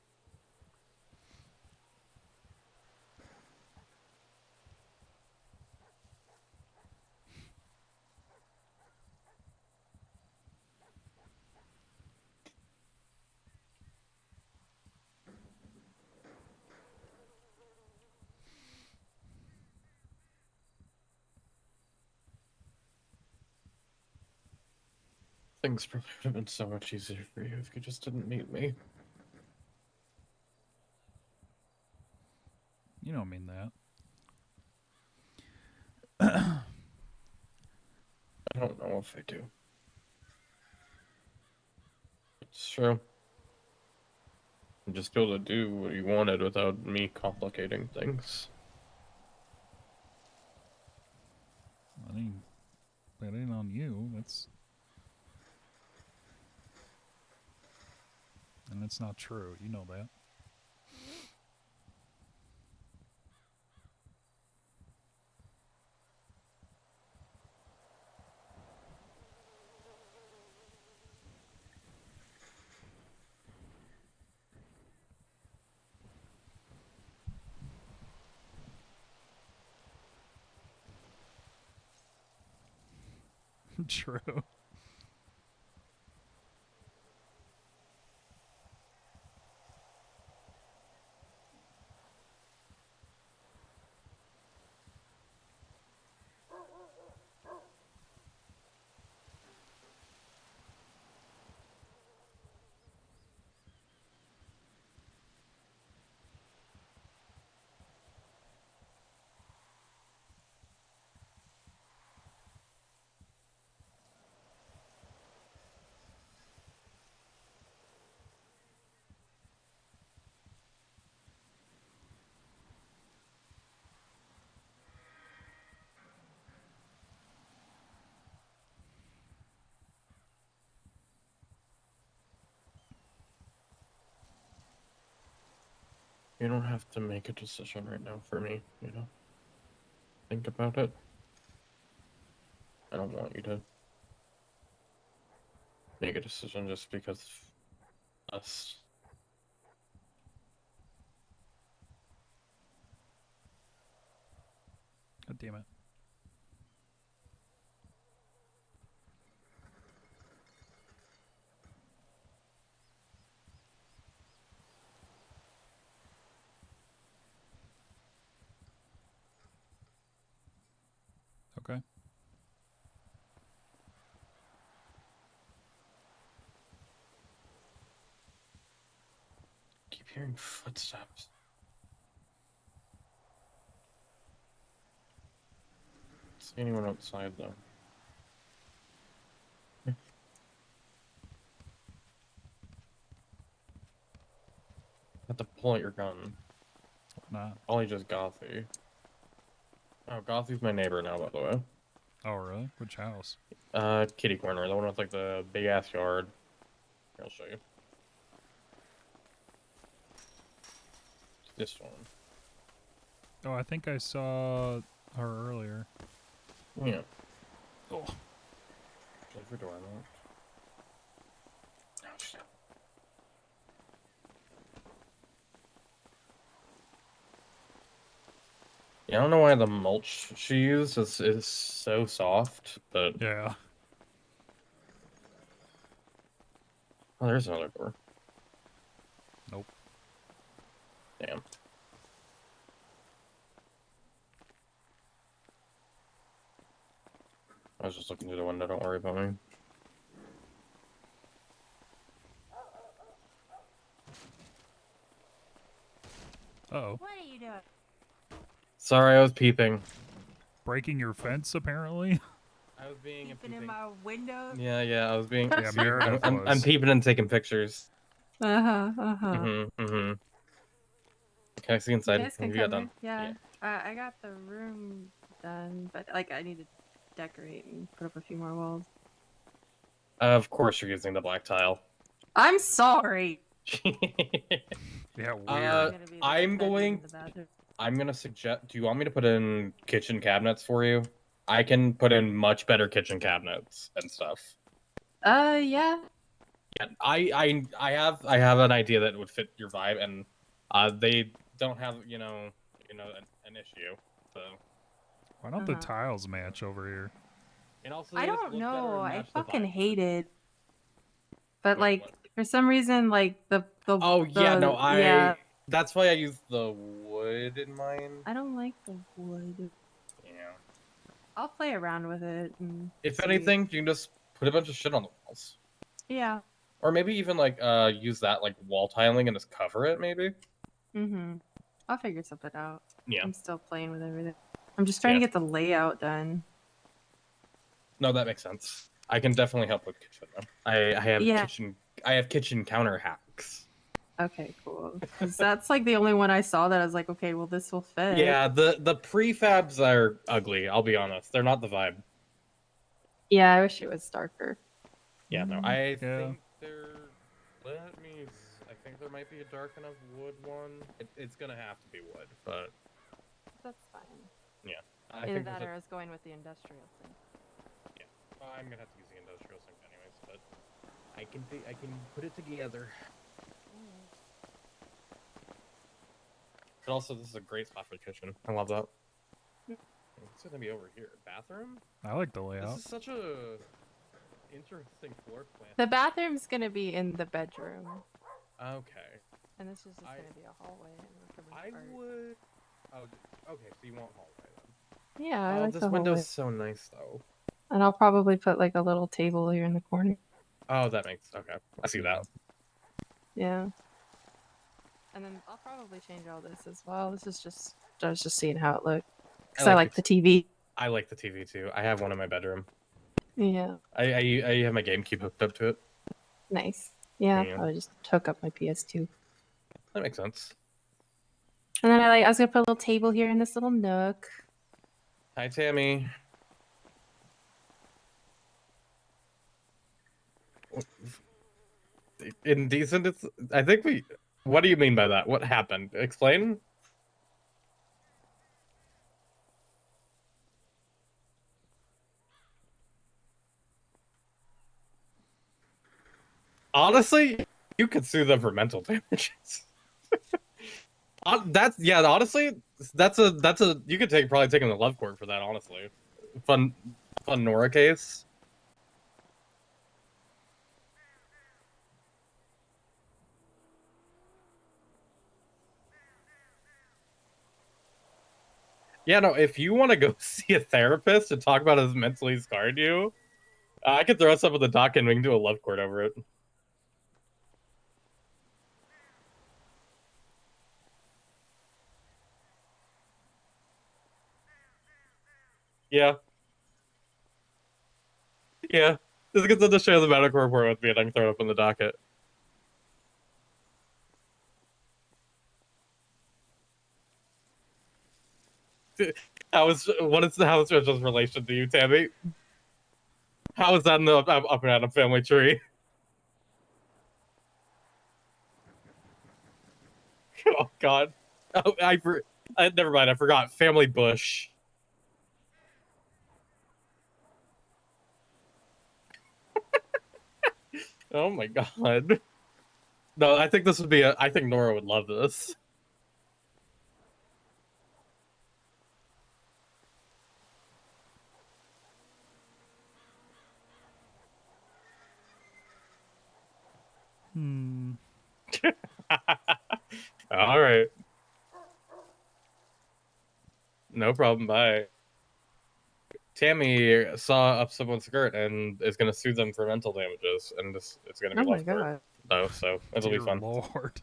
Things probably would have been so much easier for you if you just didn't meet me. You don't mean that. I don't know if I do. It's true. I'm just able to do what you wanted without me complicating things. That ain't on you. And that's not true. You know that. True. You don't have to make a decision right now for me, you know? Think about it. I don't want you to make a decision just because of us. God damn it. Okay. Keep hearing footsteps. See anyone outside though? Have to pull out your gun. Not. Probably just Gothy. Oh, Gothy's my neighbor now, by the way. Oh, really? Which house? Kitty corner, the one with like the big ass yard. Here, I'll show you. This one. Oh, I think I saw her earlier. Yeah. Oh. Leave her door unlocked. Yeah, I don't know why the mulch she used is so soft, but... Yeah. Oh, there's another door. Nope. Damn. I was just looking through the window, don't worry about me. Uh-oh. What are you doing? Sorry, I was peeping. Breaking your fence, apparently? I was being Peeping in my window? Yeah, I was being... Yeah, Meredith I'm peeping and taking pictures. Uh-huh. Mm-hmm. Can I see You inside? guys can Have you got come done? here. Yeah. I got the room done, but like I need to decorate and put up a few more walls. Of course you're using the black tile. I'm sorry. Yeah, weird. I'm gonna suggest. Do you want me to put in kitchen cabinets for you? I can put in much better kitchen cabinets and stuff. Yeah. Yeah, I have an idea that would fit your vibe, and they don't have an issue. So Why don't the tiles match over here? and also I they just don't look better know. and I match the fucking vibe. hate it. But Wait, like what? for some reason, like the Oh yeah, no, yeah. That's why I use the wood in mine. I don't like the wood. Yeah. I'll play around with it. And If see. anything, you can just put a bunch of shit on the walls. Yeah. Or maybe even like use that like wall tiling and just cover it maybe. I'll figure something out. Yeah. I'm still playing with everything. I'm just trying to get the layout done. No, that makes sense. I can definitely help with kitchen though. I have Yeah. kitchen counter hacks. Okay, cool. Because that's like the only one I saw that I was like, okay, well this will fit. Yeah, the prefabs are ugly, I'll be honest. They're not the vibe. Yeah, I wish it was darker. Yeah, no, I Yeah. think there. I think there might be a dark enough wood one. It's gonna have to be wood, but That's fine. yeah. I Either think that there's or I was going with the industrial thing. well, I'm gonna have to use the industrial sink anyways, but I can put it together. But also, this is a great spot for the kitchen. I love that. What's gonna be over here? Bathroom? I like the layout. This is such a interesting floor plan. The bathroom's gonna be in the bedroom. Okay. And this is just gonna be a hallway. I would. Oh, okay. So you want hallway then? Yeah, I like this the window's hallway. so nice though. And I'll probably put like a little table here in the corner. Oh, that makes okay. I see that. Yeah. And then I'll probably change all this as well. This is just I was just seeing how it looked because I like the TV. I like the TV too. I have one in my bedroom. Yeah. I have my GameCube hooked up to it. Nice. Yeah. Yeah. I'll just hook up my PS2. That makes sense. And then I was gonna put a little table here in this little nook. Hi, Tammy. Indecent? I think we... What do you mean by that? What happened? Explain? Honestly, you could sue them for mental damages. Honestly, that's a you could probably take him to love court for that, honestly. Fun Nora case. Yeah, no, if you want to go see a therapist and talk about how mentally scarred you, I could throw stuff on the docket and we can do a love court over it. Yeah. Yeah. Just gets to share the medical report with me and I can throw it up on the docket. How's Rachel's relation to you, Tammy? How is that in the up and Adam family tree? Oh God! Oh, never mind. I forgot. Family Bush. Oh my God! No, I think this would be I think Nora would love this. All right. No problem. Bye. Tammy saw up someone's skirt and is going to sue them for mental damages, and it's going to be left court. Oh, so it'll be fun. Lord.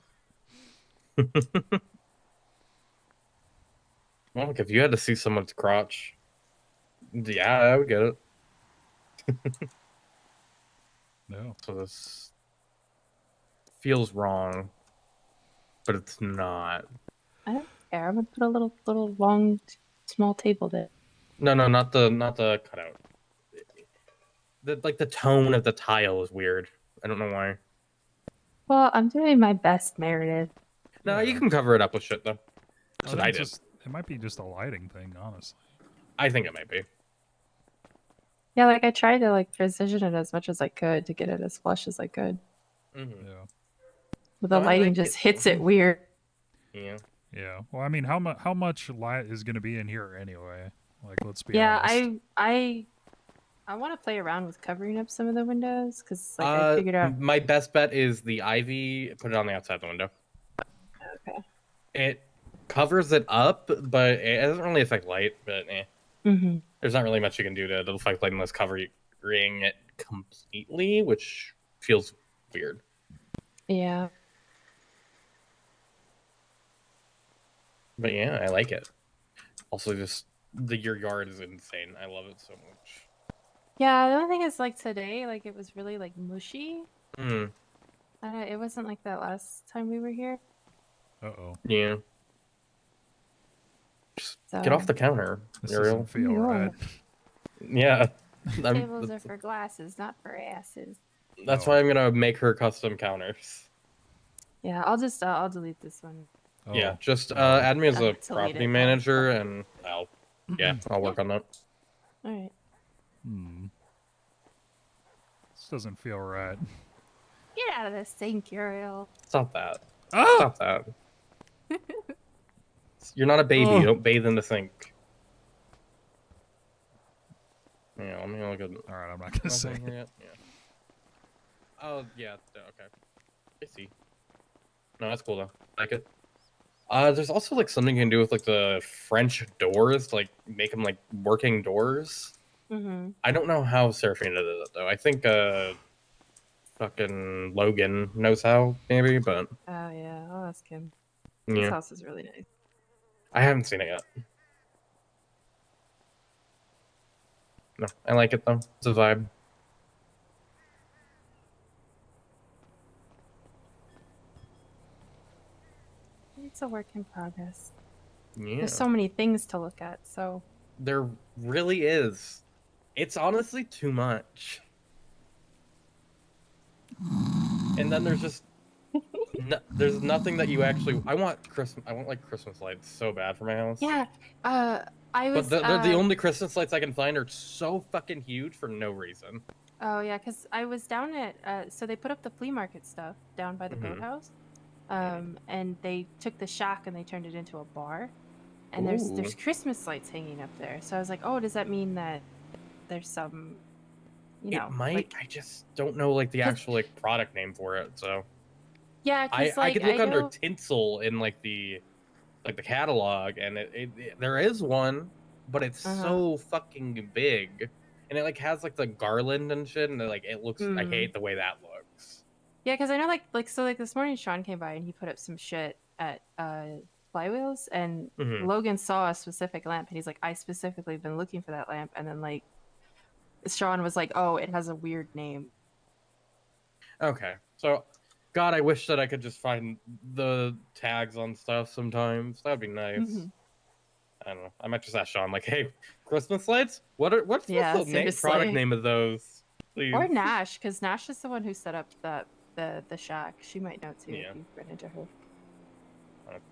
Well, look, if you had to see someone's crotch, yeah, I would get it. No. So this feels wrong, but it's not. I don't care. I'm gonna put a little long, small table there. No, not the cutout. The tone of the tile is weird. I don't know why. Well, I'm doing my best, Meredith. No, you can cover it up with shit though. That's what I did. It might be just a lighting thing, honestly. I think it might be. Yeah, like I tried to like precision it as much as I could to get it as flush as I could. Mm-hmm. Yeah. But the lighting just hits it weird. Yeah. Yeah. Well, I mean, how much light is going to be in here anyway? Like, let's be Yeah, honest. I want to play around with covering up some of the windows because like I figured out. My best bet is the ivy. Put it on the outside the window. Okay. It covers it up, but it doesn't really affect light. But Mm-hmm. there's not really much you can do to affect light unless covering it completely, which feels weird. Yeah. But yeah, I like it. Also, just your yard is insane. I love it so much. Yeah, the only thing is like today, like it was really like mushy. Hmm. It wasn't like that last time we were here. Uh-oh. Yeah. Just get off the counter, This Uriel. doesn't feel right. Yeah. Tables are for glasses, not for asses. That's why I'm gonna make her custom counters. Yeah, I'll delete this one. Yeah, just add me as a Delete property it. manager, and I'll work on that. All right. This doesn't feel right. Get out of this sink, Uriel. Stop that. Oh! Stop that. You're not a baby. Oh. You don't bathe in the sink. Yeah, let me look at. All right, I'm not gonna say Nothing it. here yet? Yeah. Oh yeah. Okay. I see. No, that's cool though. I like it. There's also like something you can do with like the French doors, like make them like working doors. Mm-hmm. I don't know how Seraphina did it though. I think fucking Logan knows how, maybe, but Oh yeah, I'll ask him. His yeah. house is really nice. I haven't seen it yet. No, I like it though. It's a vibe. It's a work in progress. Yeah. There's so many things to look at, so There really is. It's honestly too much. And then there's just there's nothing that you actually. I want like Christmas lights so bad for my house. yeah. I was. But they're the only Christmas lights I can find are so fucking huge for no reason. Oh yeah, because I was down at so they put up the flea market stuff down by the Mhm. boathouse, and they took the shack and they turned it into a bar, and there's Ooh. Christmas lights hanging up there. So I was like, oh, does that mean that there's some, It might. I just don't know like the actual like product name for it. So yeah, I because like could look under know- tinsel in like the catalog, and there is one, but it's Uh-huh. so fucking big, and it like has like the garland and shit, and it looks. I Mm. hate the way that looks. Yeah, because I know like this morning Sean came by and he put up some shit at Flywheels, and Mhm. Logan saw a specific lamp and he's like, I specifically been looking for that lamp, and then like Sean was like, oh, it has a weird name. Okay, so God, I wish that I could just find the tags on stuff sometimes. That'd be nice. Mhm. I don't know. I might just ask Sean, like, hey, Christmas lights? What's Yeah, the product seriously. name of those? Please. Or Nash, because Nash is the one who set up the shack. She might know too Yeah. if you run into her.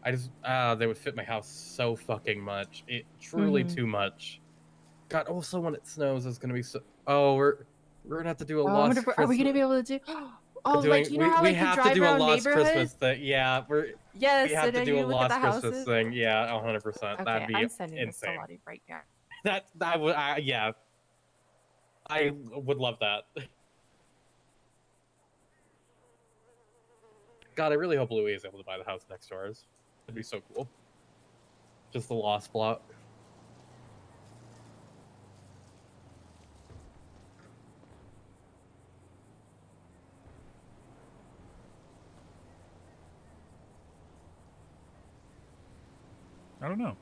I just they would fit my house so fucking much. It truly Mhm. too much. God, also when it snows, it's gonna be so. Oh, we're gonna have to do a Oh, I lost wonder if are we Christmas. gonna be able to do? Oh, Doing- like you know how we like you have drive to do a around lost neighborhoods? Christmas thing. Yeah, Yes, we have and to then do a you look at lost the Christmas houses. thing. Yeah, 100%. Okay, That'd be I'm sending this to insane. Lottie right now. That would yeah. I would love that. God, I really hope Louis is able to buy the house next to ours. It'd be so cool. Just the lost block. I don't know.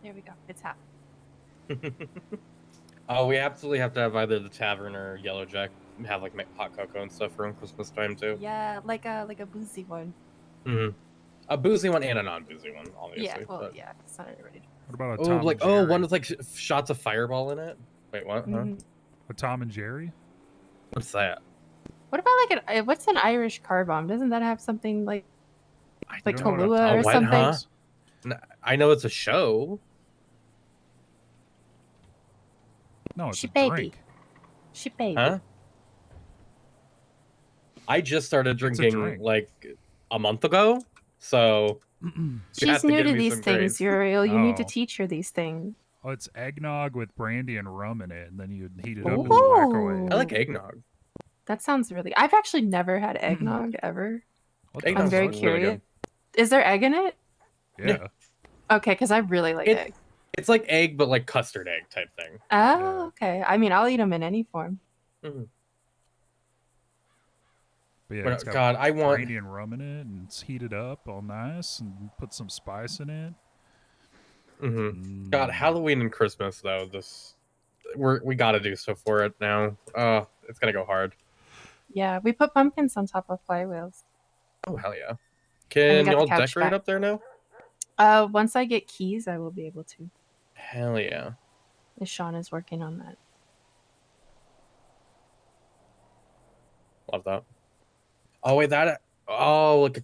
There we go. It's happening. Oh, we absolutely have to have either the tavern or Yellow Jack have like hot cocoa and stuff around Christmas time too. Yeah, like a boozy one. Hmm. A boozy one and a non-boozy one, obviously. Yeah, well, but... yeah, it's not everybody. What about a Oh, Tom like and Jerry? one with like shots of fireball in it. Wait, what? Huh? A Tom and Jerry? What's that? What about like what's an Irish car bomb? Doesn't that have something like don't know what a Kahlua Tom or and something? Jerry Huh? is? I know it's a show. No, it's She a baby. drink. She baby. Huh? I just started It's a drinking drink. like a month ago, so you She's have to new give to me these some things, grades. Uriel. You need to Oh. teach her these things. Oh, it's eggnog with brandy and rum in it, and then you heat it up in the microwave. I like eggnog. That sounds really. I've actually never had eggnog ever. What I'm Eggnog's very really curious. good. Is there egg in it? Yeah. Okay, because I really like egg. It's like egg, but like custard egg type thing. Oh, okay. I mean, I'll eat them in any form. Mhm. But yeah, But, it's got God, I want- brandy and rum in it, and it's heated up all nice, and put some spice in it. Mm-hmm. God, Halloween and Christmas though. We got to do stuff for it now. It's gonna go hard. Yeah, we put pumpkins on top of flywheels. Oh hell yeah! And we Can got the y'all couch decorate back. up there now? Once I get keys, I will be able to. Hell yeah! Sean is working on that. Love that. Oh wait, that. Oh, like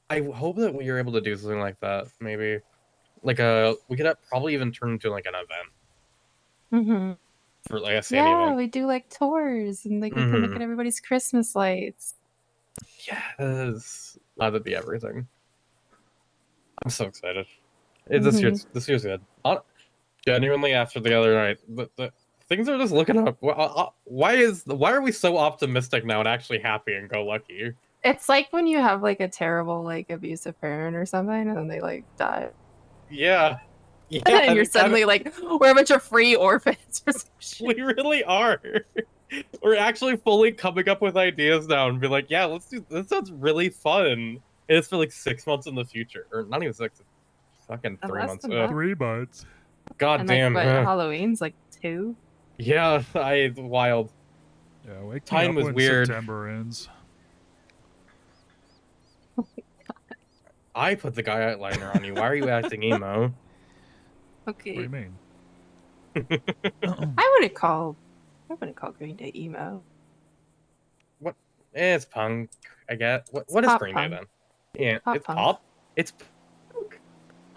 I hope that we are able to do something like that. Maybe, like we could probably even turn into like an event Mm-hmm. for like a Sandy Yeah, event. we do like tours and like we can look Mhm. at everybody's Christmas lights. Yes, that'd be everything. I'm so excited. This year's good. Genuinely, after the other night, the things are just looking up. Why are we so optimistic now and actually happy and go lucky? It's like when you have like a terrible like abusive parent or something and then they like die. Yeah. Yeah, and you're it kinda- suddenly like, we're a bunch of free orphans or some shit. We really are. We're actually fully coming up with ideas now and be like, yeah, let's do this. Sounds really fun. And it's for like 6 months in the future, or not even 6, fucking 3 Less months. than that. 3 months. God And damn. like, what, Halloween's like 2? Yeah, wild. Yeah, wake me Time up was when weird. September ends. I put the guy eyeliner on you. Why are you acting emo? Okay. What do you mean? I wouldn't call Green Day emo. What? It's punk. I get. What is pop Green Day punk. then? Yeah, Pop it's punk. pop. It's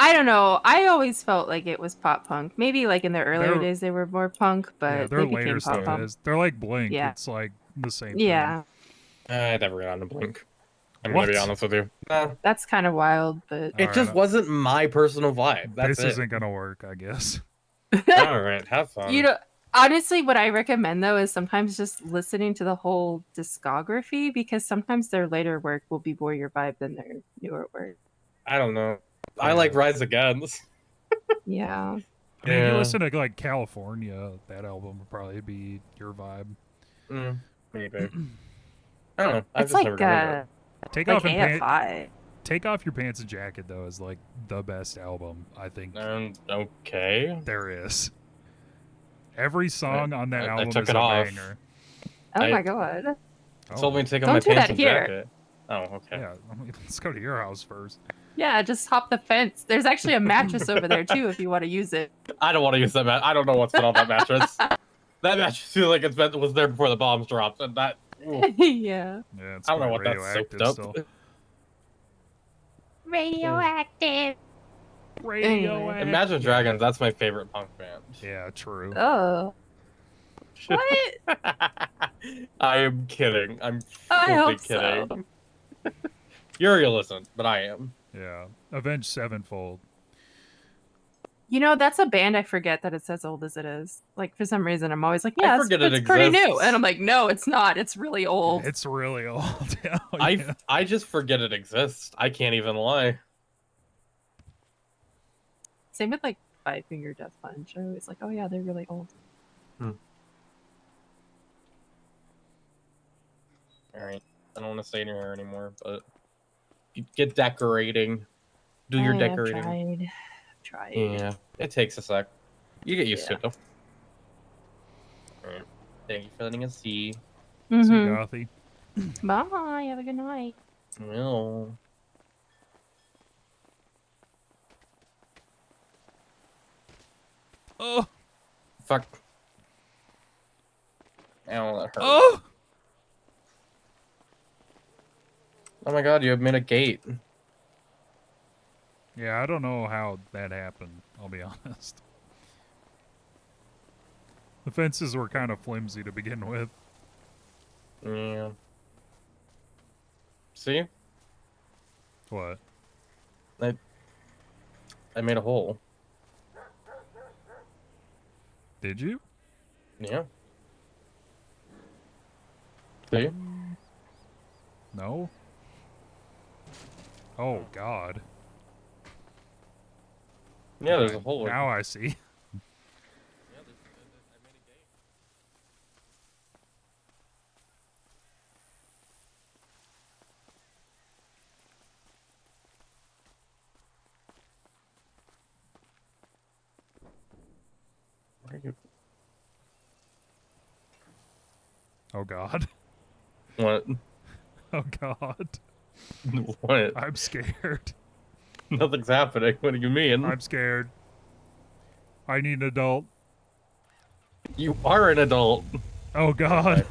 I don't know. I always felt like it was pop punk. Maybe like in their earlier Their- days they were more punk, but Yeah, they their became later pop stuff punk. is. They're like Blink. Yeah. It's like the same Yeah. I never got on to Blink. I'm gonna be What? honest with you. Nah, That's kind of wild, but it just wasn't my personal vibe. That's This it. isn't gonna work, I guess. All right, have fun. you know, honestly, what I recommend though is sometimes just listening to the whole discography because sometimes their later work will be more your vibe than their newer work. I don't know. I like Rise Against. Yeah. I mean, if you Yeah. listen to like California, that album would probably be your vibe. Maybe. I don't know. I've It's just never like gone into it. Take like off and AFI. Take Off Your Pants and Jacket though is like the best album I think Okay. there is. Every song on that I album took is it a off. banger. Oh I- my god. It told me to take off Don't my do pants that and here. jacket. Oh, okay. Yeah, let's go to your house first. Yeah, just hop the fence. There's actually a mattress over there too if you want to use it. I don't want to use that I don't know what's been on that mattress. That mattress feels like was there before the bombs dropped, and that. Ooh. Yeah. Yeah, it's I don't know quite what that's soaked radioactive up. still. Radioactive. Radioactive. Imagine Dragons. That's my favorite punk band. Yeah, true. Oh. What? I am kidding. I'm I fully hope kidding. Uriel isn't, but I am. Yeah. Avenged Sevenfold. You know, that's a band I forget that it's as old as it is. Like for some reason I'm always like, I yeah, forget it's it pretty new. exists. And I'm like, no, it's not. It's really old. It's really old. Yeah, I just forget it exists. I can't even lie. Same with like Five Finger Death Punch. I was like, oh yeah, they're really old. Alright. I don't want to stay in your hair anymore, but you get decorating. Do your decorating. I've tried. Yeah. It takes a sec. You get used to Yeah. it though. Alright. Thank you for letting us see. See Mhm. Gothy. Bye. Have a good night. Well. Oh. Fuck. Ow, that hurt. Oh. Oh my god, you have made a gate. Yeah, I don't know how that happened, I'll be honest. The fences were kind of flimsy to begin with. Yeah. See? What? I made a hole. Did you? Yeah. See? No? Oh, God. Yeah, there's Okay, a hole. now I see. Where are you? Oh, God. What? Oh, God. What? I'm scared. Nothing's happening. What do you mean? I'm scared. I need an adult. You are an adult. Oh, God. Okay.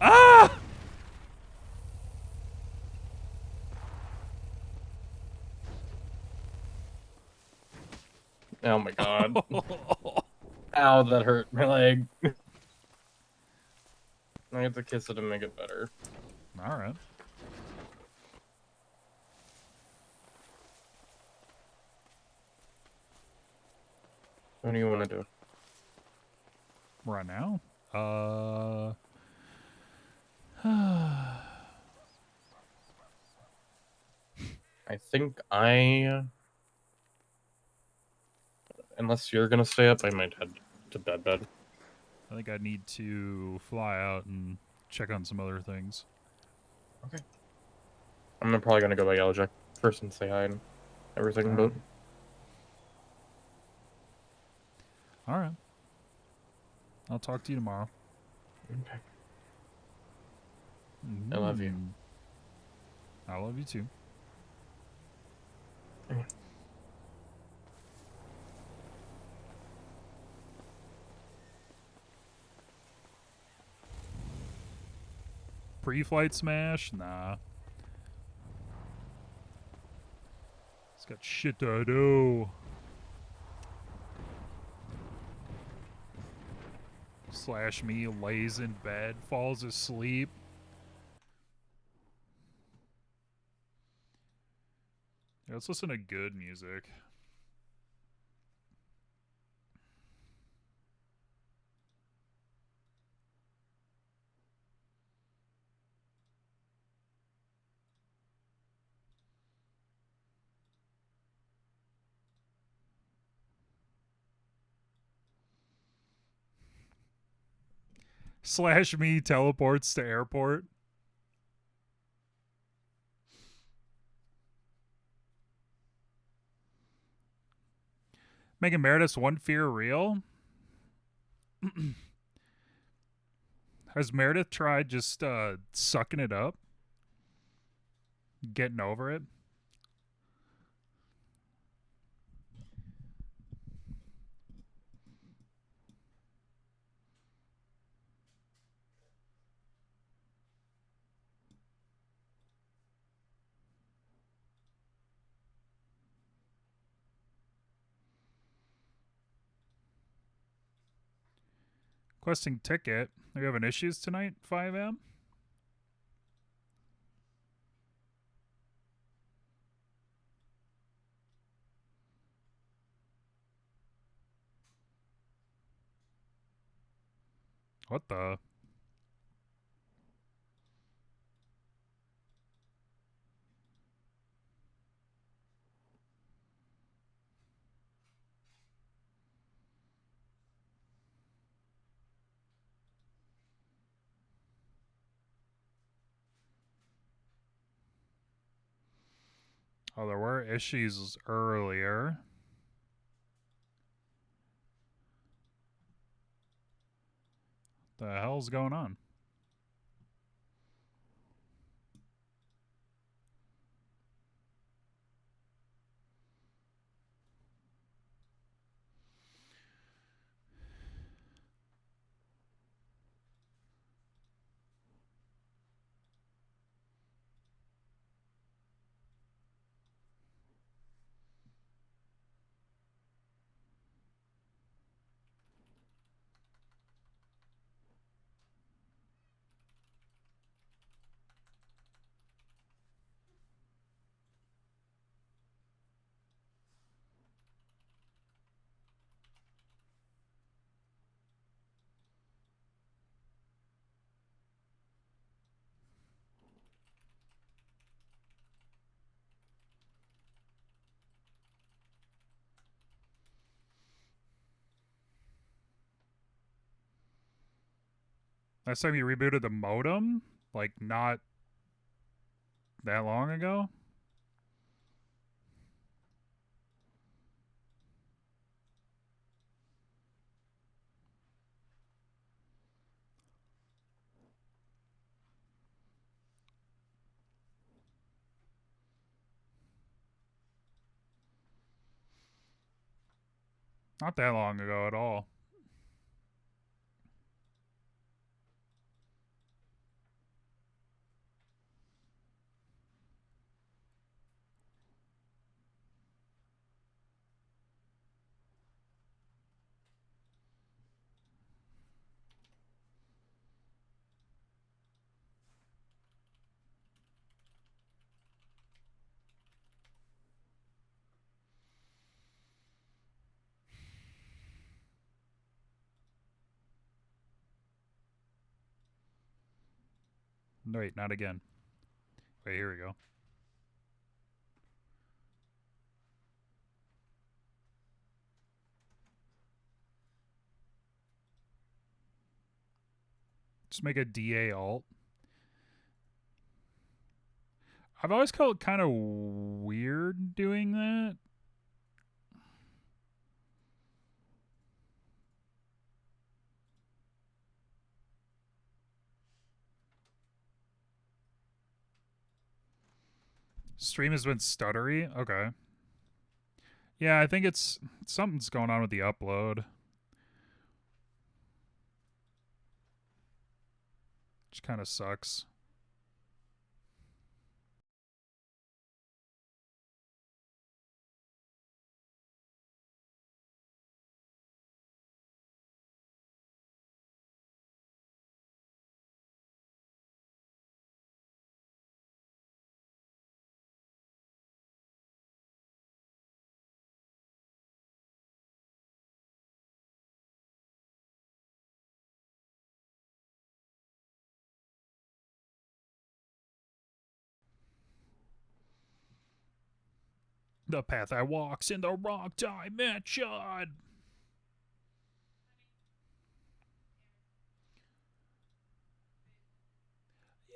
Ah! Oh my god. Ow, that hurt my leg. I have to kiss it to make it better. Alright. What do you want to do? Right now? I think unless you're gonna stay up, I might head to bed. I think I need to fly out and check on some other things. Okay. I'm probably gonna go by Yellow Jack first and say hi and everything, but... Alright. I'll talk to you tomorrow. Okay. I love you. I love you too. Okay. Pre-flight smash? Nah. It's got shit to do. Slash me lays in bed, falls asleep. Yeah, let's listen to good music. Slash me teleports to airport. Making Meredith's one fear real? Has Meredith tried just sucking it up? Getting over it? Questing ticket. Are you having issues tonight, 5M? What the? Oh, there were issues earlier. The hell's going on? Last time you rebooted the modem? Like, not that long ago? Not that long ago at all. No, wait, not again. Wait, here we go. Just make a DA alt. I've always felt kind of weird doing that. Stream has been stuttery. Okay. Yeah, I think it's something's going on with the upload. Which kind of sucks. The path I walk's in the wrong dimension.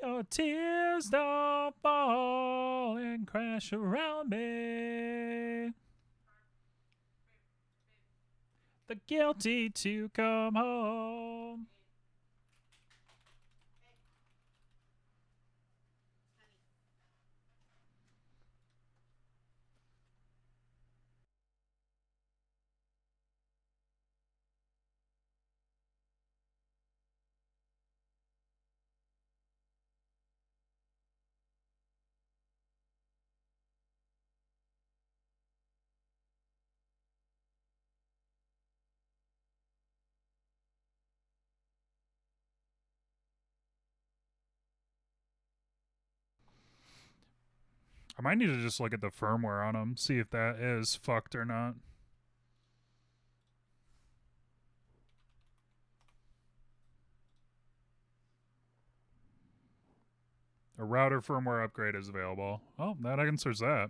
Your tears don't fall and crash around me. The guilty to come home. I might need to just look at the firmware on them, see if that is fucked or not. A router firmware upgrade is available. Oh, that answers that.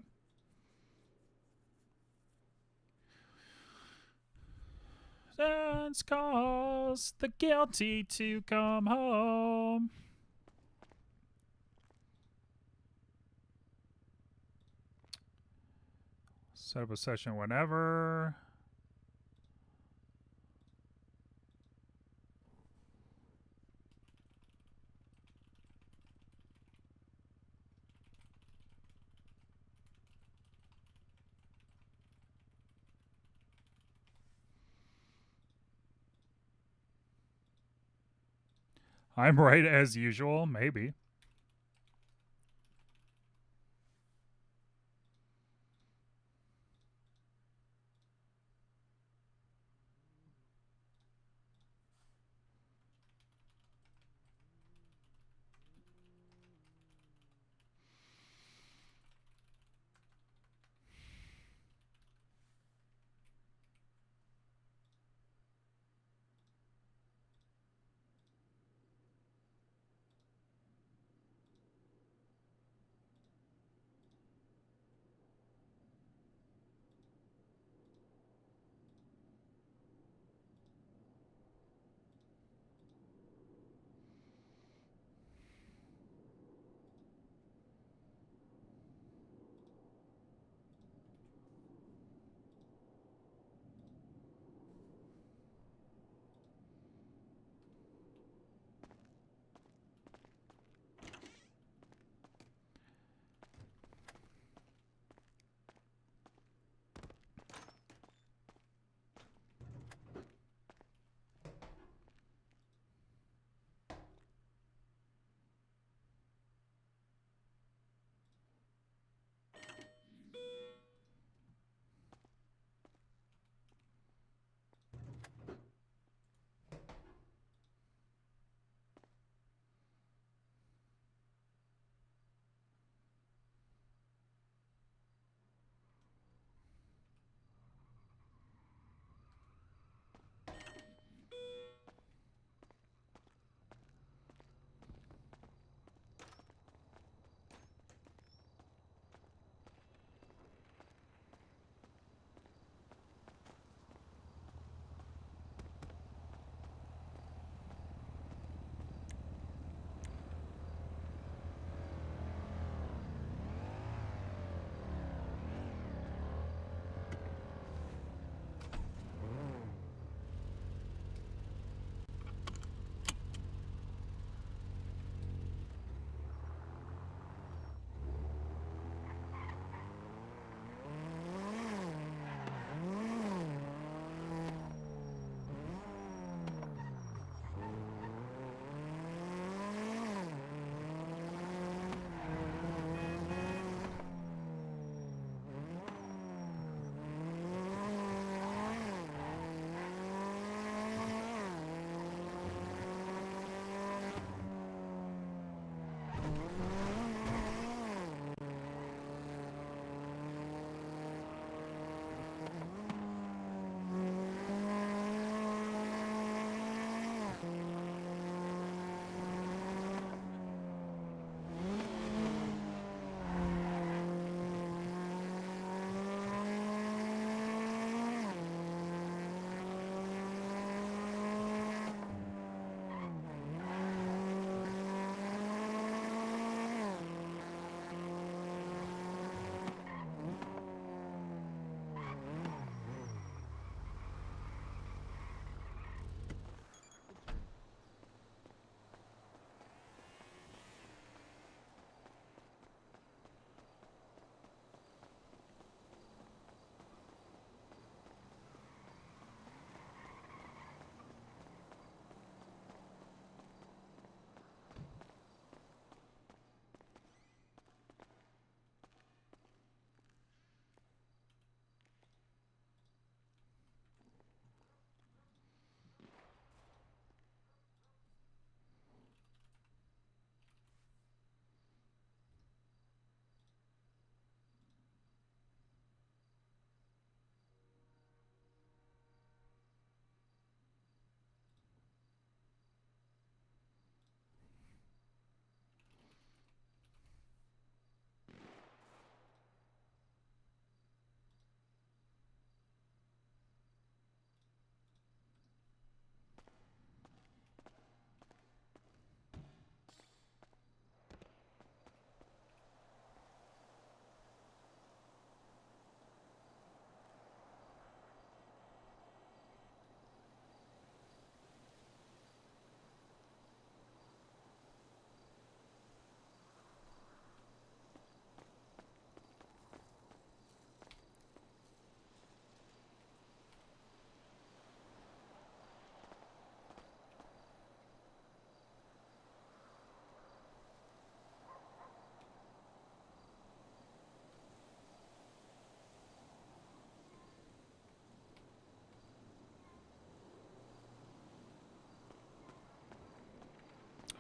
Dance calls the guilty to come home. Set up a session whenever. I'm right as usual, maybe.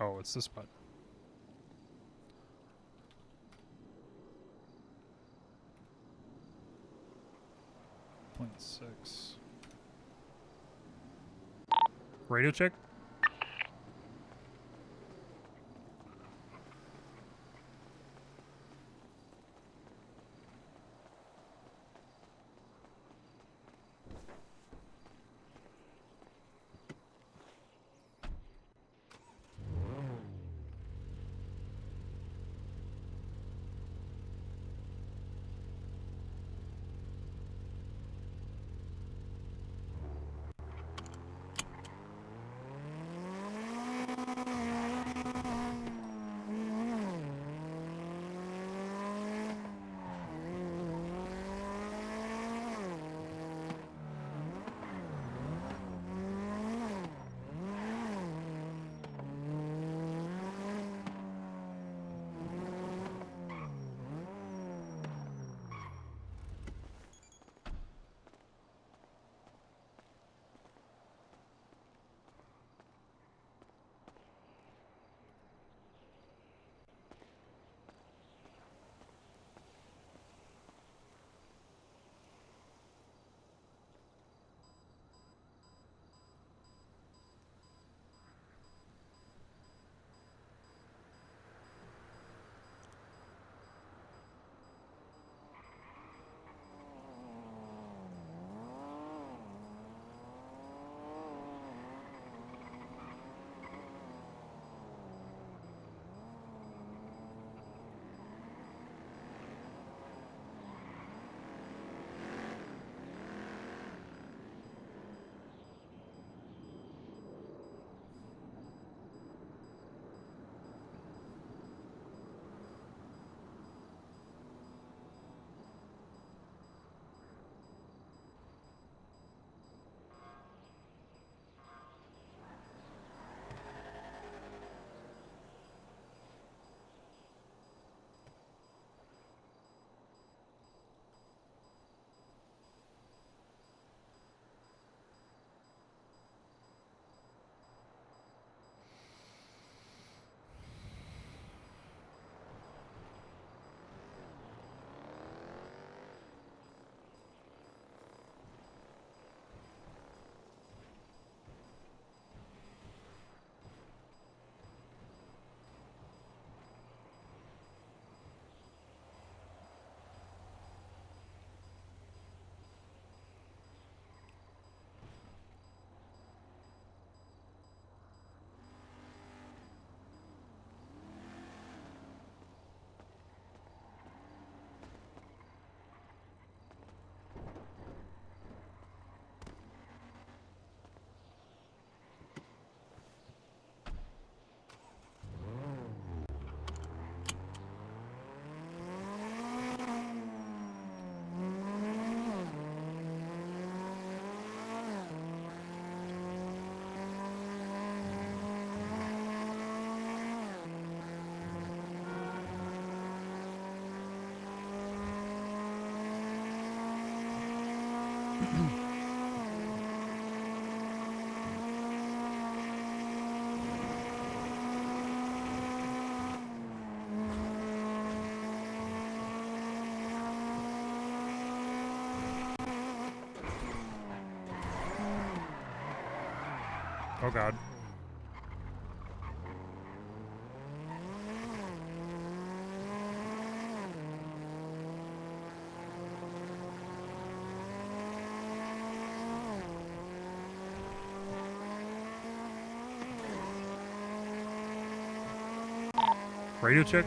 Oh, it's this button. .6. Radio check. Oh god. Radio check.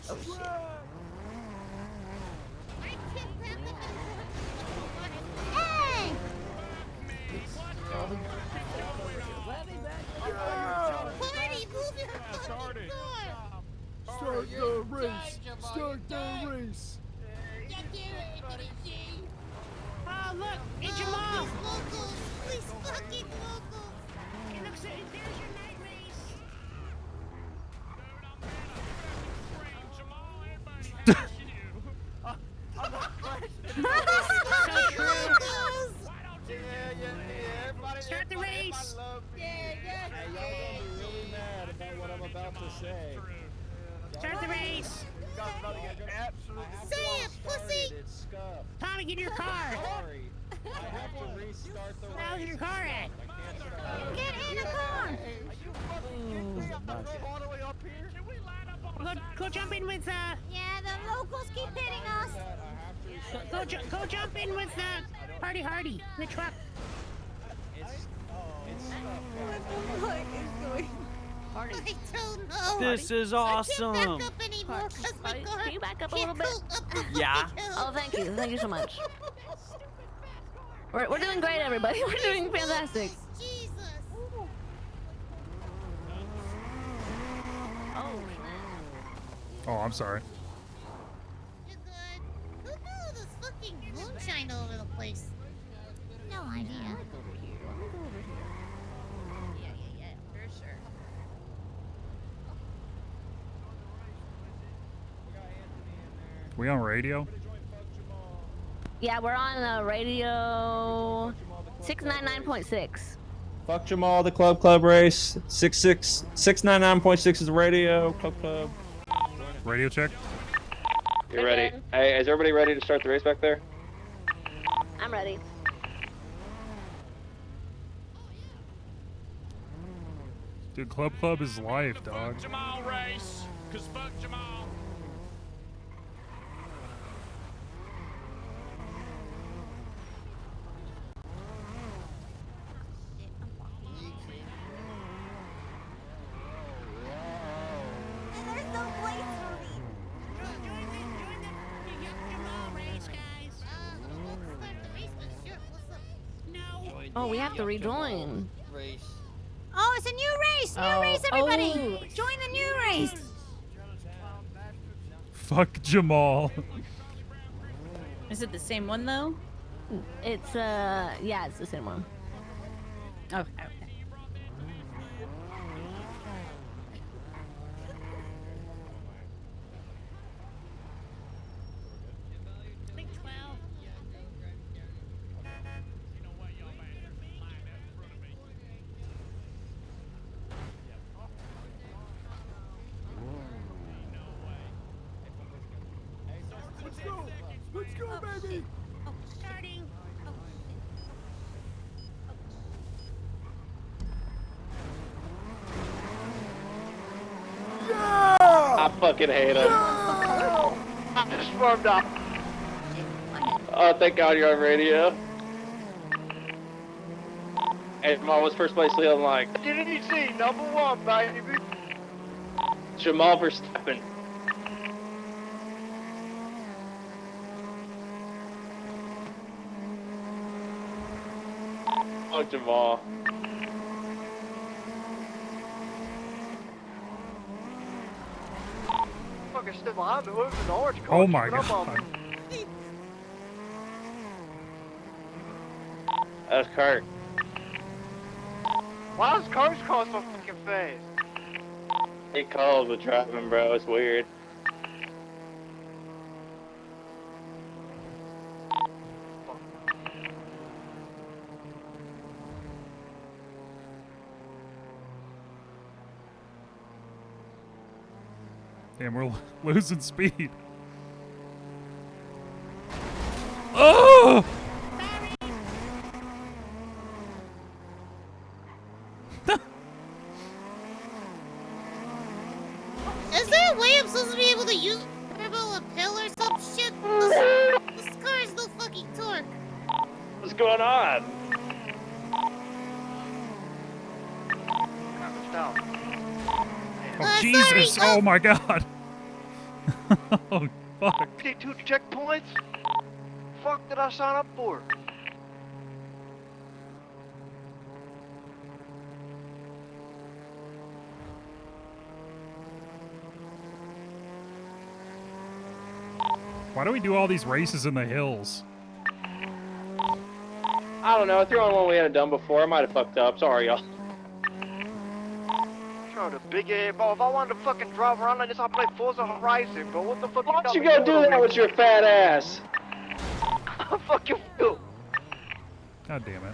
Oh shit. Hey! Party, move your fucking car! Start the race! Start the race! Oh, look! It's Jamal! These locals! These fucking locals! It looks like there's your night race! So true! Start the race! Hey, y'all gonna be really mad about what I'm about to say. Start the race! Say it, pussy! It's scuffed. Tommy, get in your car! Sorry. I have to restart the race. Where's your car at? Get in the car! Go jump in with Yeah, the locals keep hitting us. Go jump in with Hardy Hardy, the truck. What is going I don't know. This is awesome. I can't back up anymore because my car Can you back up a can't little bit? go up the Yeah. fucking hill. Oh, thank you. Thank you so much. We're doing great, everybody. We're doing fantastic. Jesus. Oh, I'm sorry. You're good. Who blew all this fucking moonshine all over the place? No idea. Yeah, for sure. We on radio? Yeah, we're on radio 699.6. Fuck Jamal, the club race. 699.6 is the radio. Club. Radio check. You're ready. Hey, is everybody ready to start the race back there? I'm ready. Dude, Club is life, dog. Jamal race, cause fuck Jamal. There's no place for me. Join the Jamal race, guys. We'll start the race, but sure, what's up? No. Oh, we have to rejoin. Oh, it's a new race! New race, everybody! Join the new race! Fuck Jamal. Is it the same one though? It's yeah, it's the same one. Okay. Let's go, baby! Starting. Yeah! I fucking hate him. I just warmed up. Oh, thank God you're on radio. Hey, Jamal was first place lead. I'm like, DDC, #1, baby. Jamal Verstappen. Oh, Jamal. Fucking still behind me. Who's an orange car? Oh my Keeping up on god. me. That's Kurt. Why is Kurt's car so fucking fast? He called with driving, bro. It's weird. Damn, we're losing speed. Oh! Is there a way I'm supposed to be able to use turbo a pill or some shit? This car has no fucking torque. What's going on? Oh, Jesus! sorry. Oh my god! Oh, fuck. 52 checkpoints? Fuck did I sign up for? Why do we do all these races in the hills? I don't know. I threw on one we hadn't done before. I might have fucked up. Sorry, y'all. Bro, the big ass bro. If I wanted to fucking drive around like this, I'd play Forza Horizon, bro. What the fuck? Why don't you go do that with your fat ass? Fuck you. God damn it.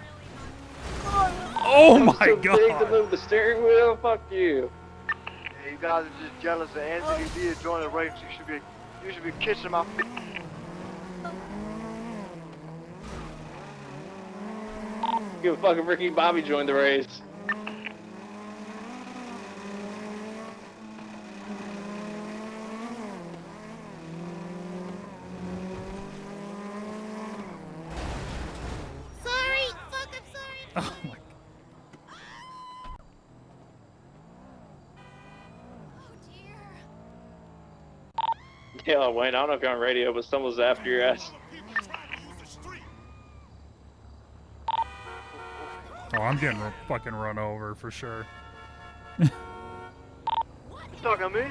Oh I'm my too god. big to move the steering wheel. Fuck you. Yeah, you guys are just jealous that Anthony D joined the race. You should be kissing my feet. Give a fucking Ricky Bobby joined the race. Sorry! Fuck, I'm sorry! Oh my. Yeah, Wayne, I don't know if you're on radio, but someone's after your ass. Oh, I'm getting fucking run over for sure. Talking to me?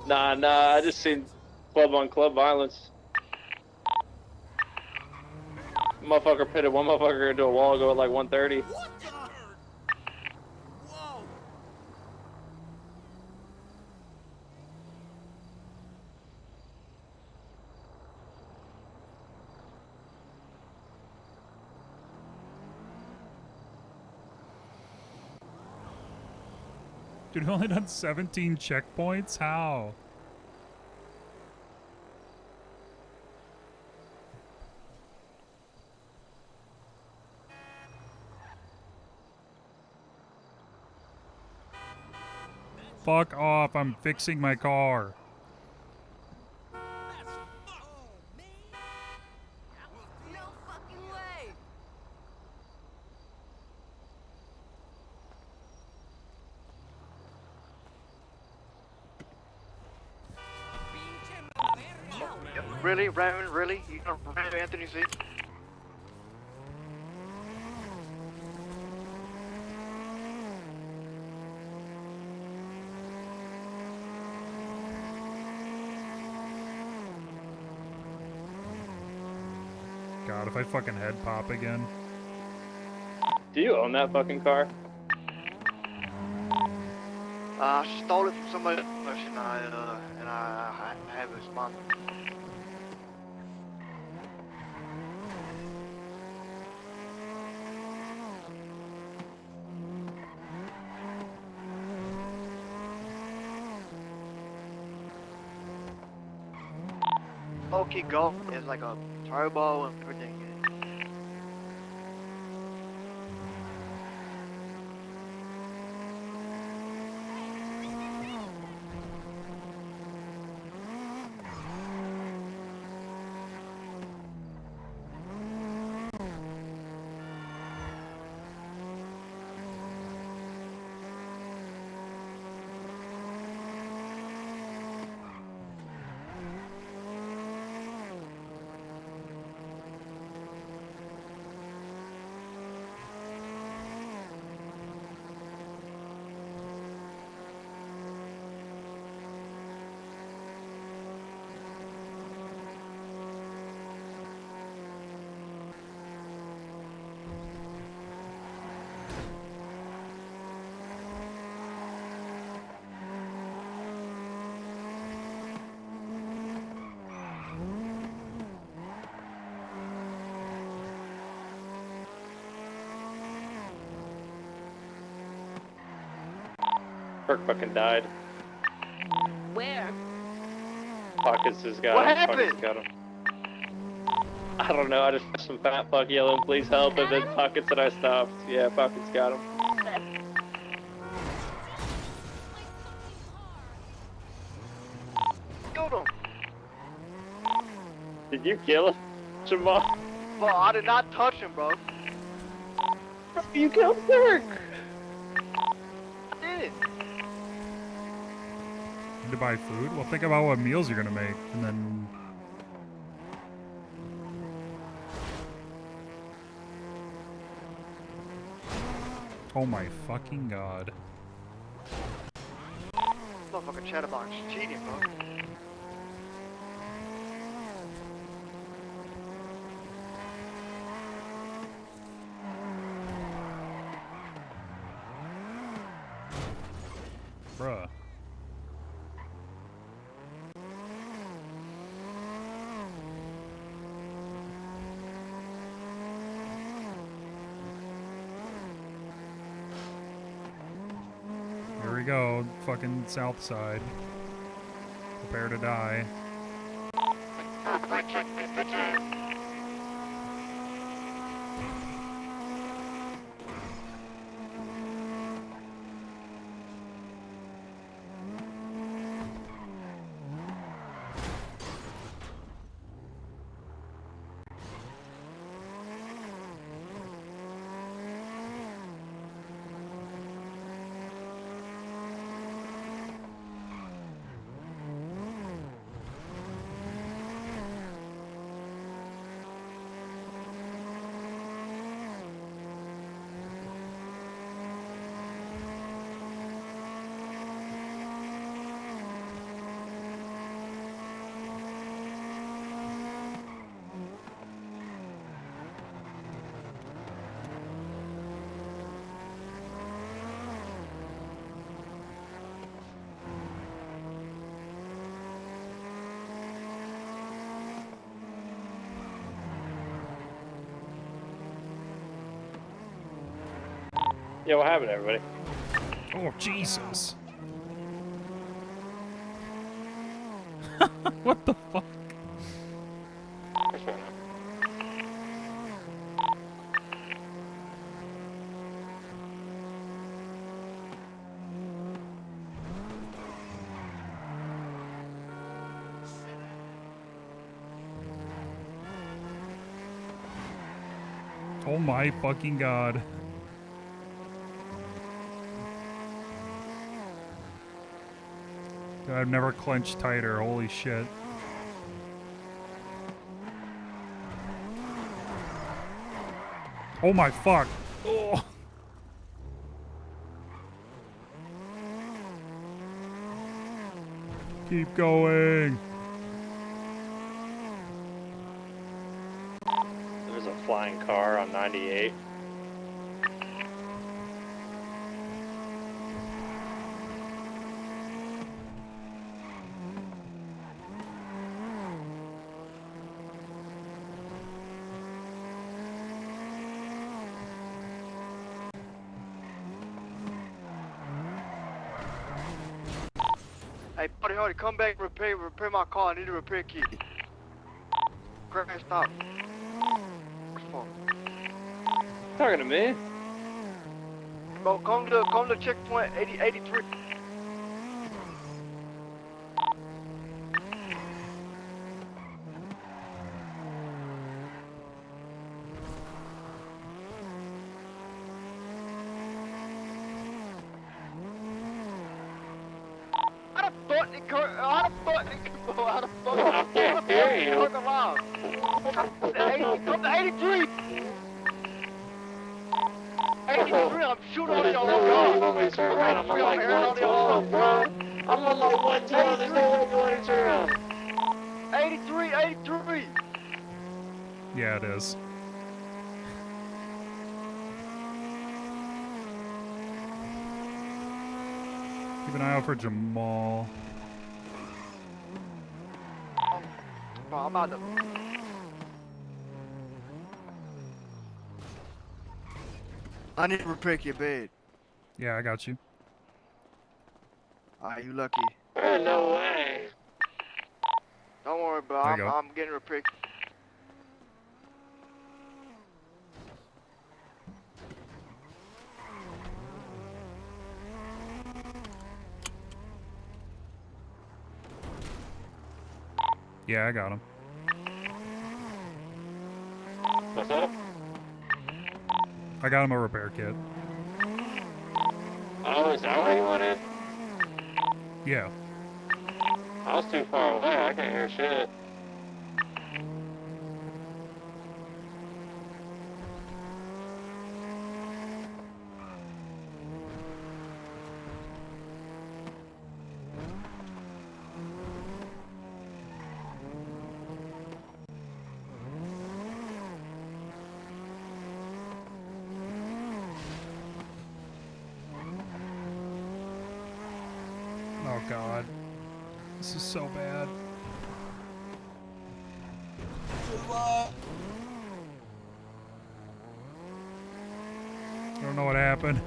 Nah, I just seen club on club violence. Motherfucker pitted one motherfucker into a wall go at like 130. Dude, we only done 17 checkpoints? How? Fuck off, I'm fixing my car. No fucking way! Really, Raymond? Really? You gonna ram Anthony C? God, if I fucking head pop again. Do you own that fucking car? I stole it from somebody else, and I have it sponsored. Low-key Golf is like a turbo and everything. Kirk fucking died. Where? Pockets has got What him. happened? Pockets got him. I don't know. I just heard some fat fuck yelling, "Please help!" and then Pockets said I stopped. Yeah, Pockets got him. Killed him. Did you kill him, Jamal? Bro, I did not touch him, bro. You killed Kirk. I did. Need to buy food? Well, think about what meals you're gonna make, and then... Oh my fucking god. Motherfucking chatterbox cheating, bro. Bruh. Here we go, fucking south side. Prepare to die. Yeah, what happened, everybody? Oh, Jesus. What the fuck? Oh my fucking god. Dude, I've never clenched tighter, holy shit. Oh my fuck. Oh. Keep going. There's a flying car on 98. Hey, buddy, Hardy, come back and repair my car. I need a repair kit. Crash stop. Talking to me? Bro, come to checkpoint 83. How the fuck did go out of fuck? I can't hear you. Come to 83. 83, I'm shooting on y'all. I'm like 112, bro. I'm on like 112. There's no way you want to turn. 83. Yeah, it is. Keep an eye out for Jamal. Bro, I'm out to... I need to repair your bed. Yeah, I got you. Are you lucky? No way. Don't worry, bro. There you go. I'm getting repaired. Yeah, I got him. What's up? I got him a repair kit. Oh, is that what you wanted? Yeah. I was too far away. I can't hear shit. Oh god. This is so bad. I don't know what happened.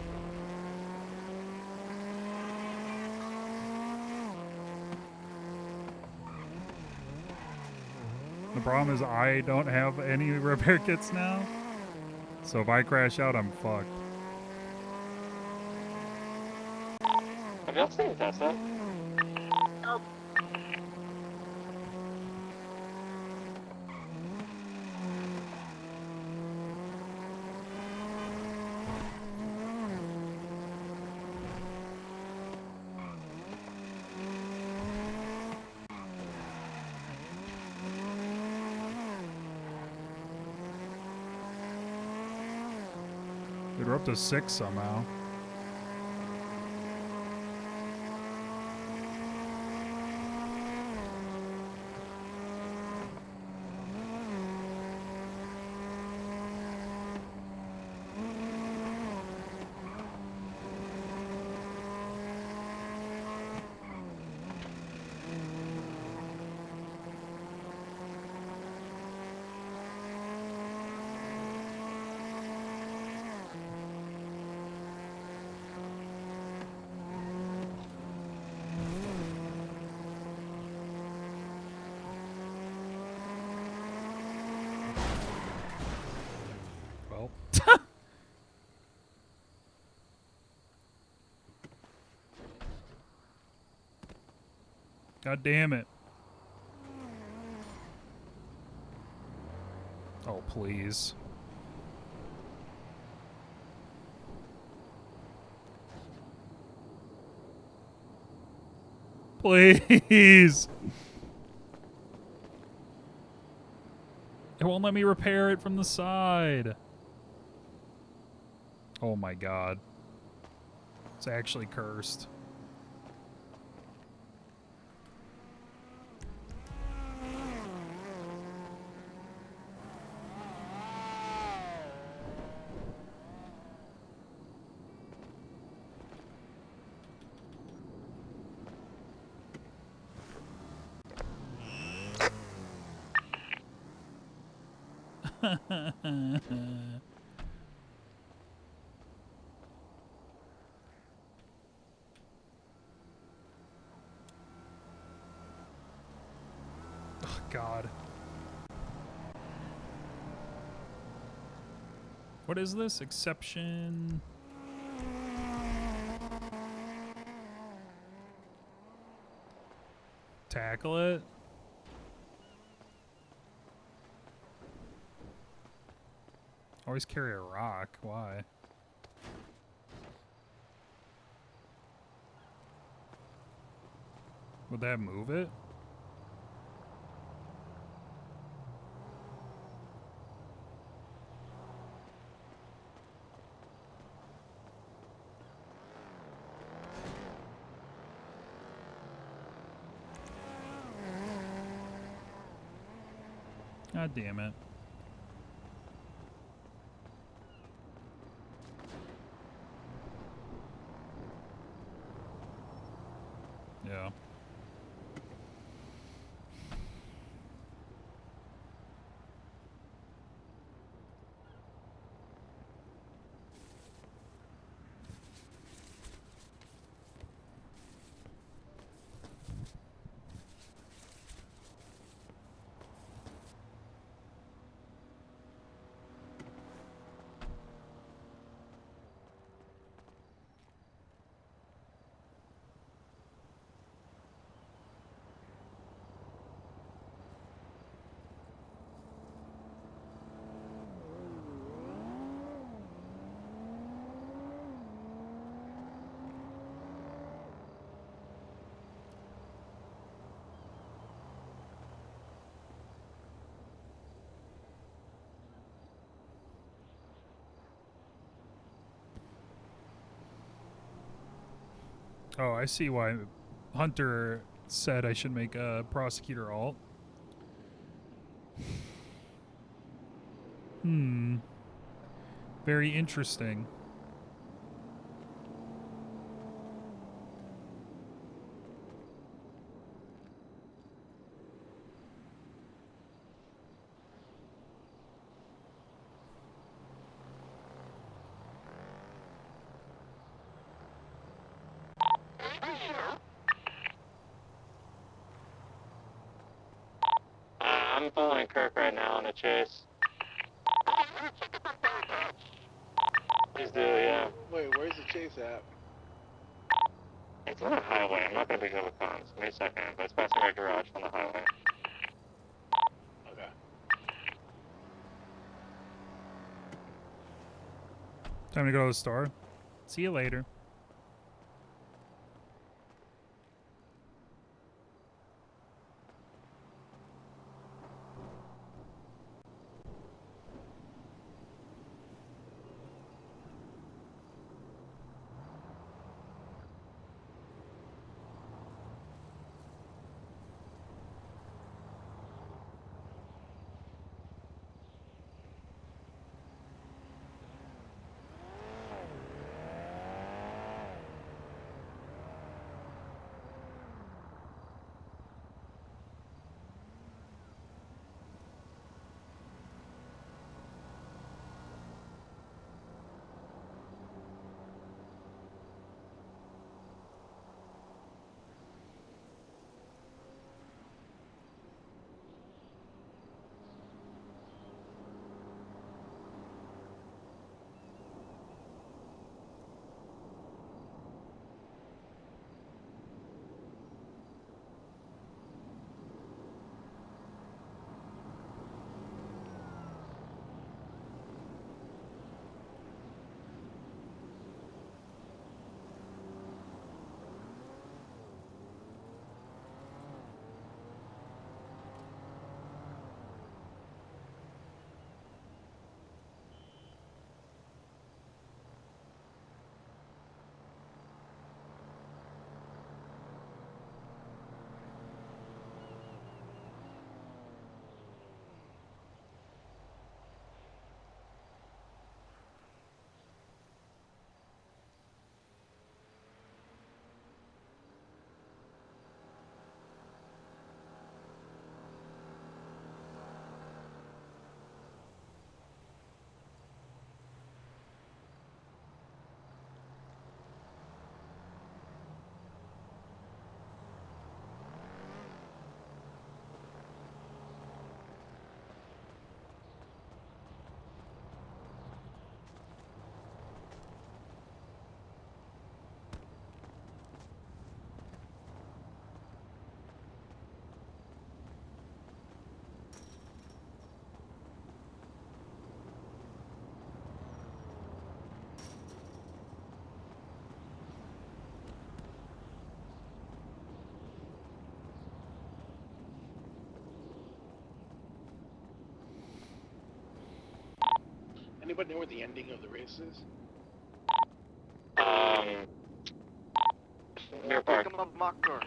The problem is I don't have any repair kits now. So if I crash out, I'm fucked. Have y'all seen Tesla? Dude, we're up to 6 somehow. Well. God damn it. Oh, please. Please. It won't let me repair it from the side. Oh my god. It's actually cursed. Oh, God. What is this? Exception. Tackle it? Always carry a rock. Why? Would that move it? God damn it. Yeah. Oh, I see why Hunter said I should make a prosecutor alt. Very interesting. I'm following Kirk right now on a chase. Please do, yeah. Wait, where's the chase at? It's on the highway. I'm not gonna be good with comms. Give me a second, but it's passing my garage on the highway. Okay. Time to go to the store. See you later. Anybody know where the ending of the race is? Near park. Pick him up, Makar.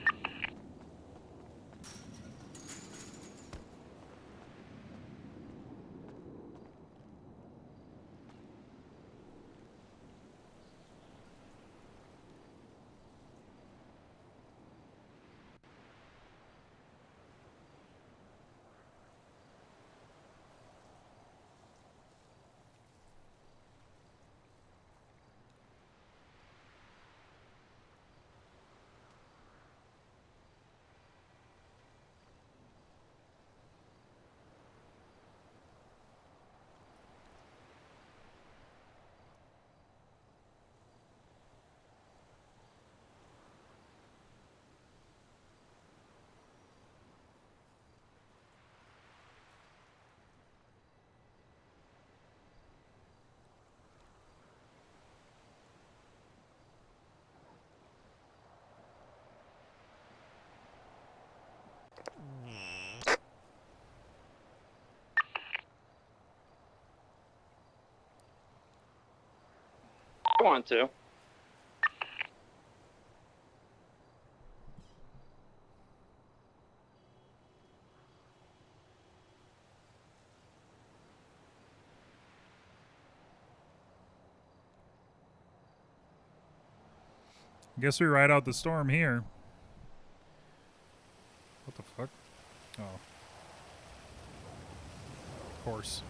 I want to. Guess we ride out the storm here. What the fuck? Oh. Of course.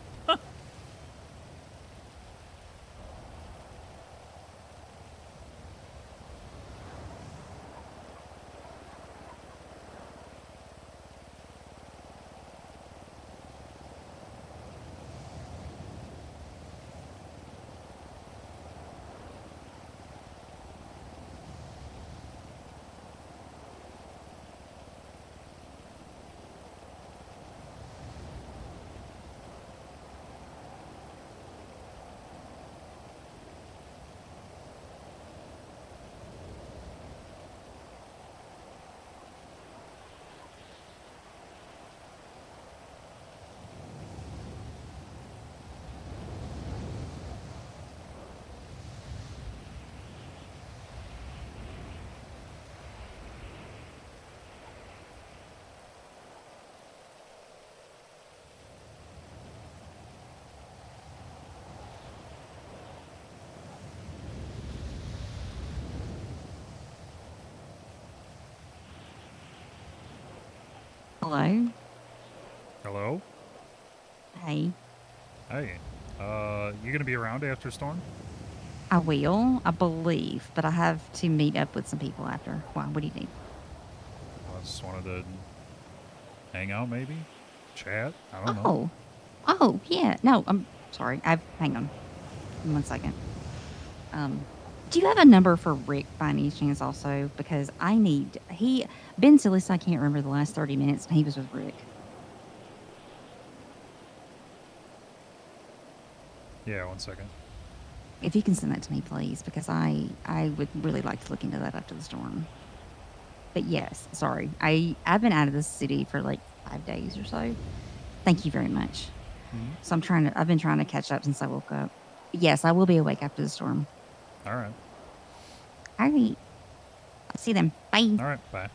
Hello. Hello? Hey. Hey. You gonna be around after storm? I will, I believe, but I have to meet up with some people after. Why? What do you need? I just wanted to hang out, maybe? Chat? I don't know. Oh. Oh, yeah. No, I'm sorry. Hang on. 1 second. Do you have a number for Rick by any chance also? Because Ben Sillis, I can't remember the last 30 minutes, and he was with Rick. Yeah, 1 second. If you can send that to me, please, because I would really like to look into that after the storm. But yes, sorry. I've been out of the city for like 5 days or so. Thank you very much. Mhm. So I've been trying to catch up since I woke up. Yes, I will be awake after the storm. All right. All right. I'll see them. Bye. All right. Bye.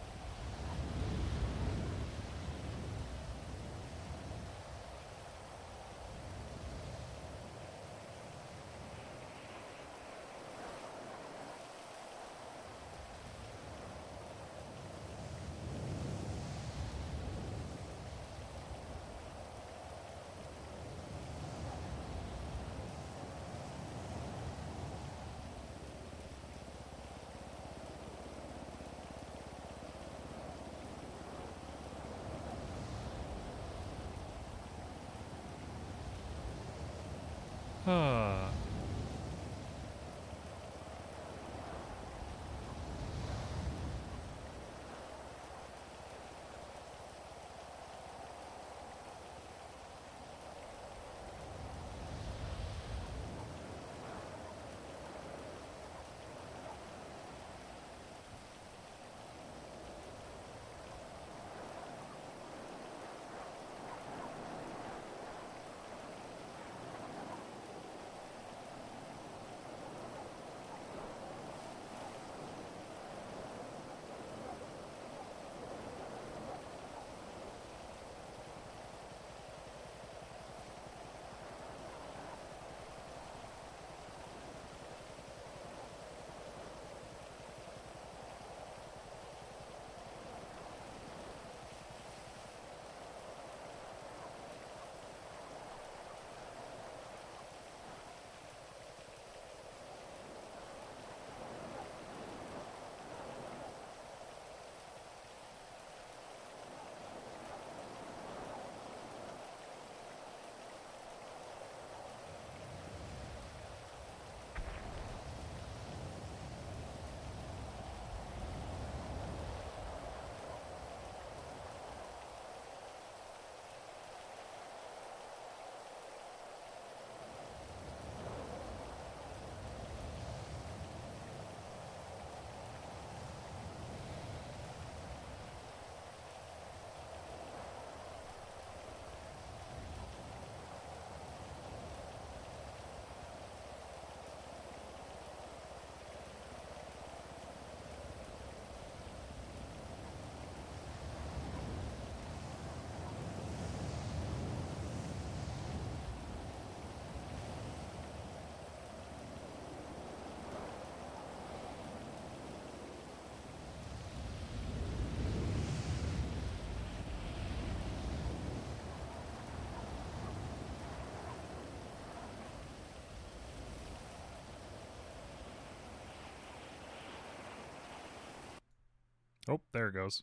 Oh, there it goes.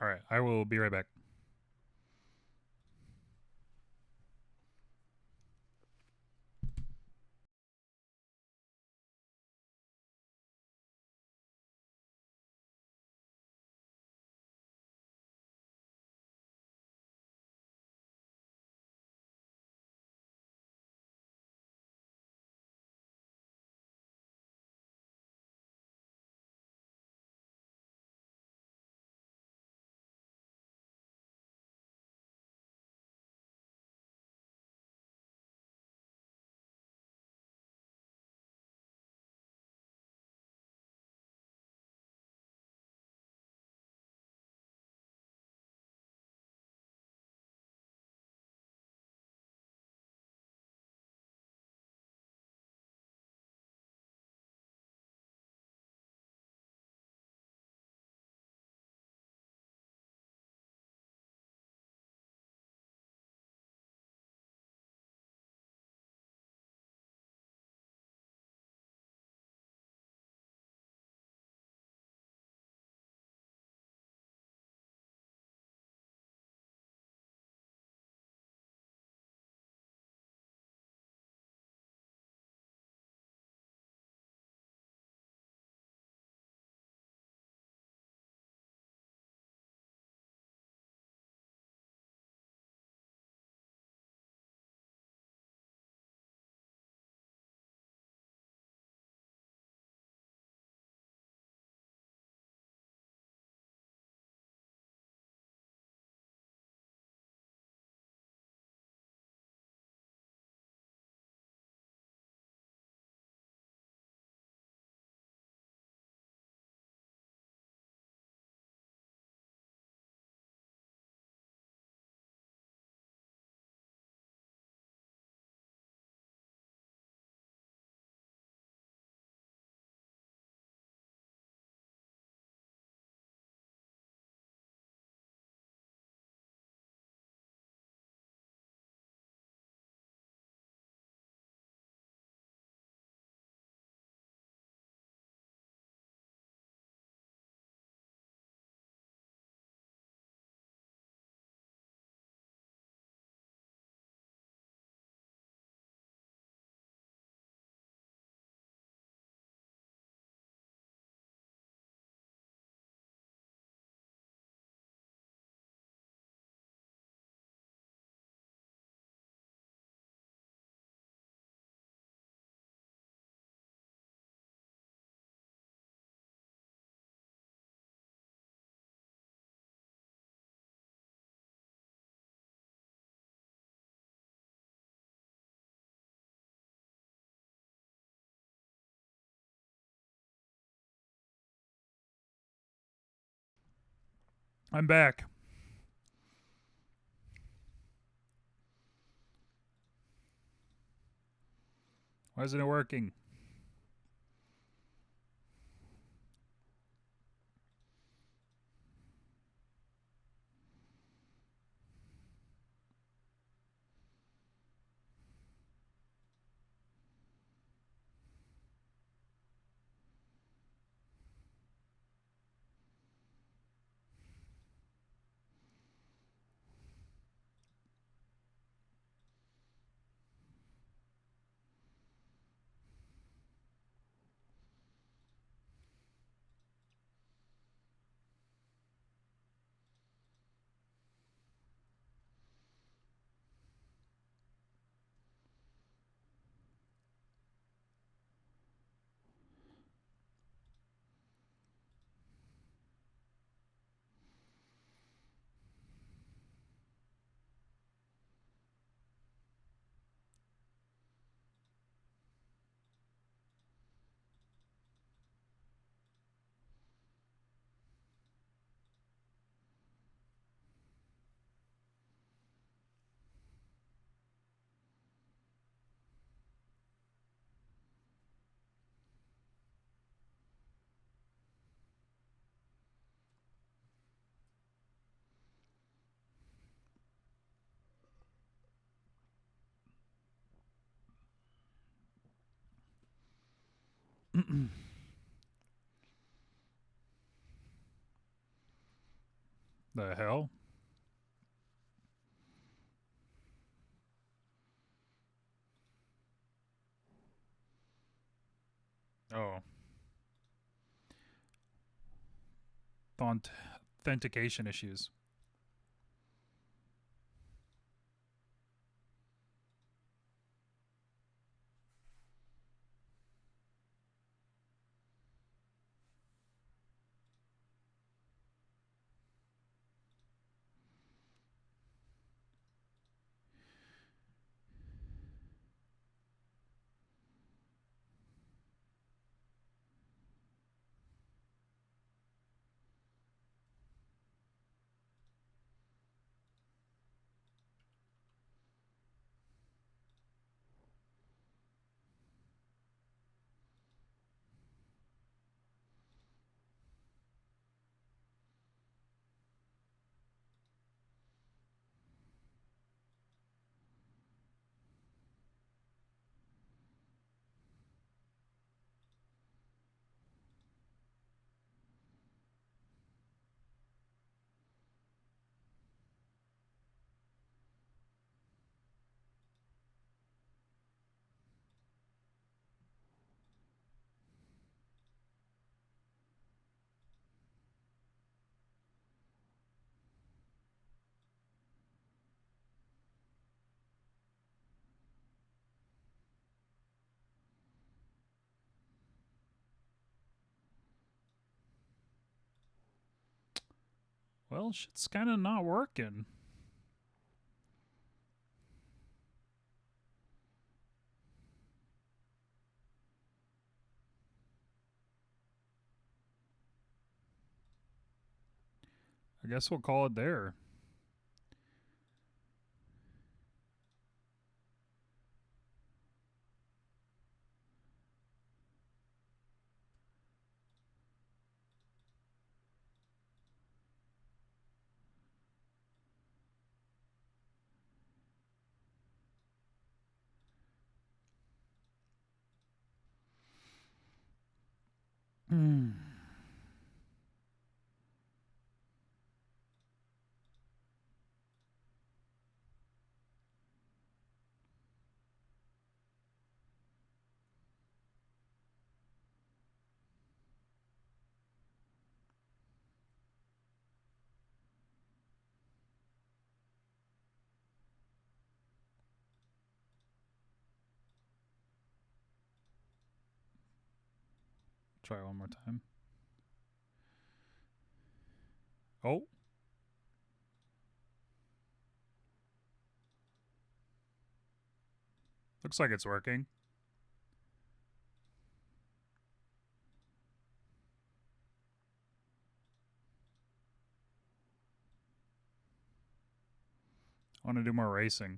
All right, I will be right back. I'm back. Why isn't it working? The hell? Oh. Authentication issues. Well, shit's kind of not working. I guess we'll call it there. Try one more time. Oh. Looks like it's working. I want to do more racing.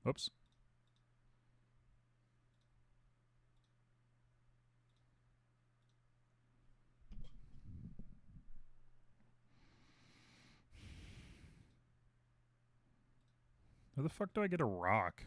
Oops. Where the fuck do I get a rock?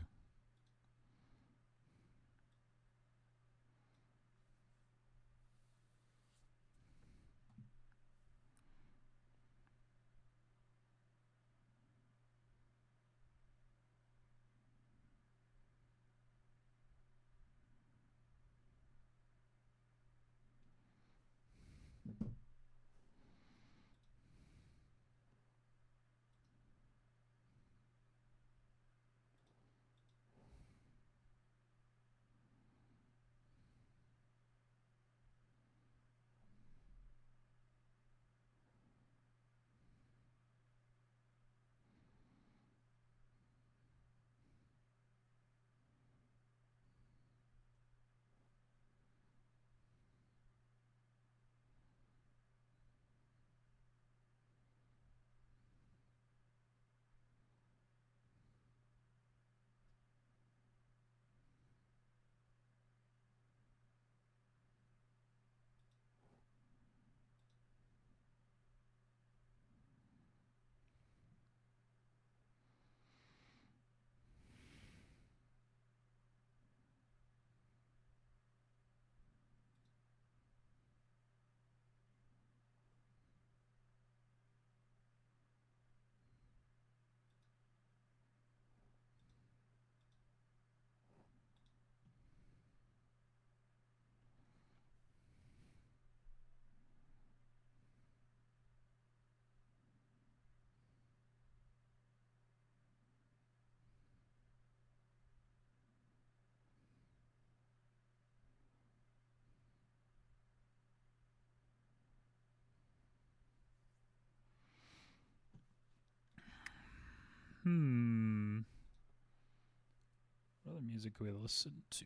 What other music could we listen to?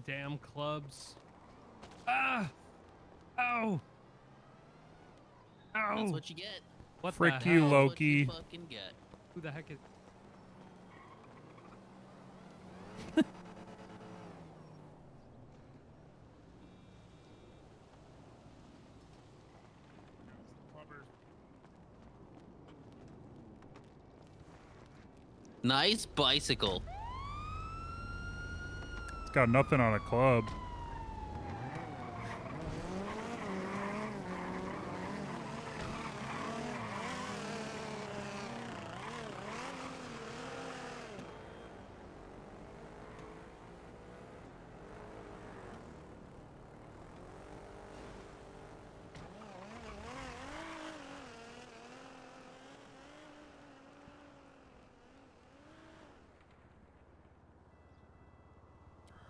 Damn clubs. Ah! Ow! Ow! That's what you get. What Frick the you, hell? Loki. That's what you fucking get. Who the heck is... Nice bicycle. It's got nothing on a club.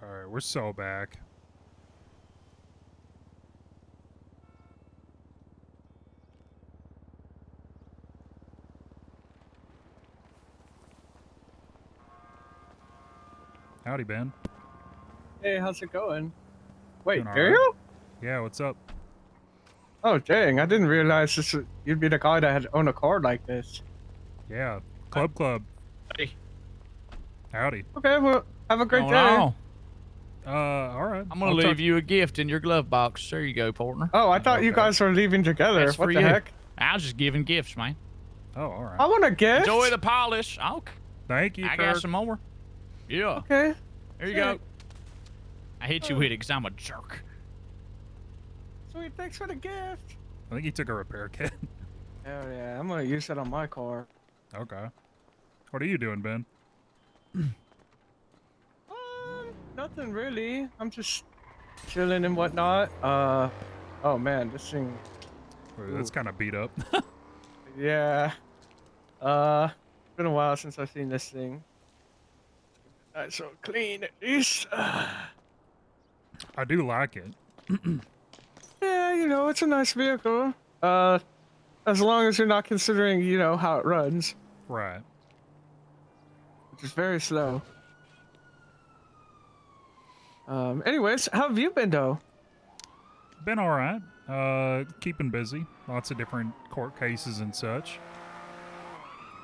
Alright, we're so back. Howdy, Ben. Hey, how's it going? Wait, Doing all Uriel? right. Yeah, what's up? Oh, dang, I didn't realize you'd be the guy that had owned a car like this. Yeah, Club. Hey. Howdy. Okay, well, have a great Going day. on? All right. I'm gonna leave you a gift in your glove box. There you go, partner. Oh, I thought you guys were leaving together. That's What for the you. heck? I was just giving gifts, man. Oh, all right. I want a gift. Enjoy the polish. Okay. Thank you, I Kirk. got some more. Yeah. Okay. There you go. I hit you with it because I'm a jerk. Sweet, thanks for the gift. I think he took a repair kit. Hell yeah, I'm gonna use that on my car. Okay. What are you doing, Ben? Nothing really. I'm just chilling and whatnot. Oh man, this thing. Wait, that's kind of beat up. Yeah. It's been a while since I've seen this thing. Not so clean at least. I do like it. Yeah, you know, it's a nice vehicle. As long as you're not considering, you know, how it runs. Right. Which is very slow. Anyways, how have you been though? Been all right. Keeping busy. Lots of different court cases and such.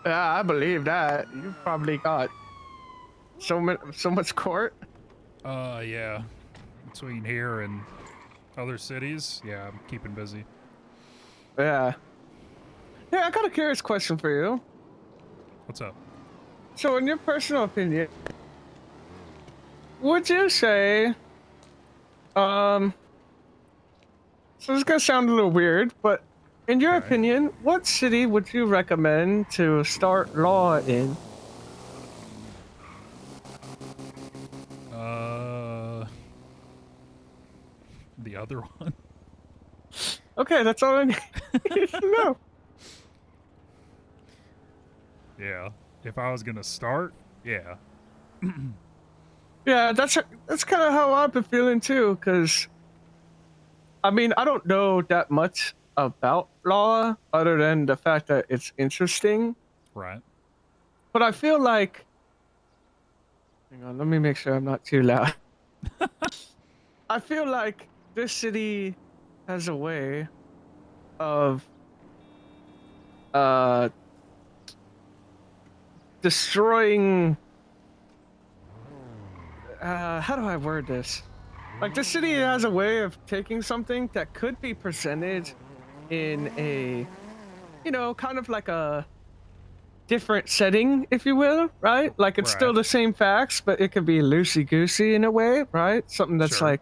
Yeah, I believe that. You've probably got so much court. Yeah. Between here and Other cities? Yeah, I'm keeping busy. Yeah. Hey, I got a curious question for you. What's up? So, in your personal opinion, would you say, so this is gonna sound a little weird, but in your opinion, what city would you recommend to start law in? The other one. Okay, that's all I need to know. Yeah. If I was gonna start, yeah. Yeah, that's kind of how I've been feeling too. Cause, I mean, I don't know that much about law other than the fact that it's interesting. Right. But I feel like, hang on, let me make sure I'm not too loud. I feel like this city has a way of destroying, how do I word this? Like, the city has a way of taking something that could be presented in a, you know, kind of like a different setting, if you will, right? Like, it's still Right. the same facts, but it could be loosey-goosey in a way, right? Something that's Sure. like,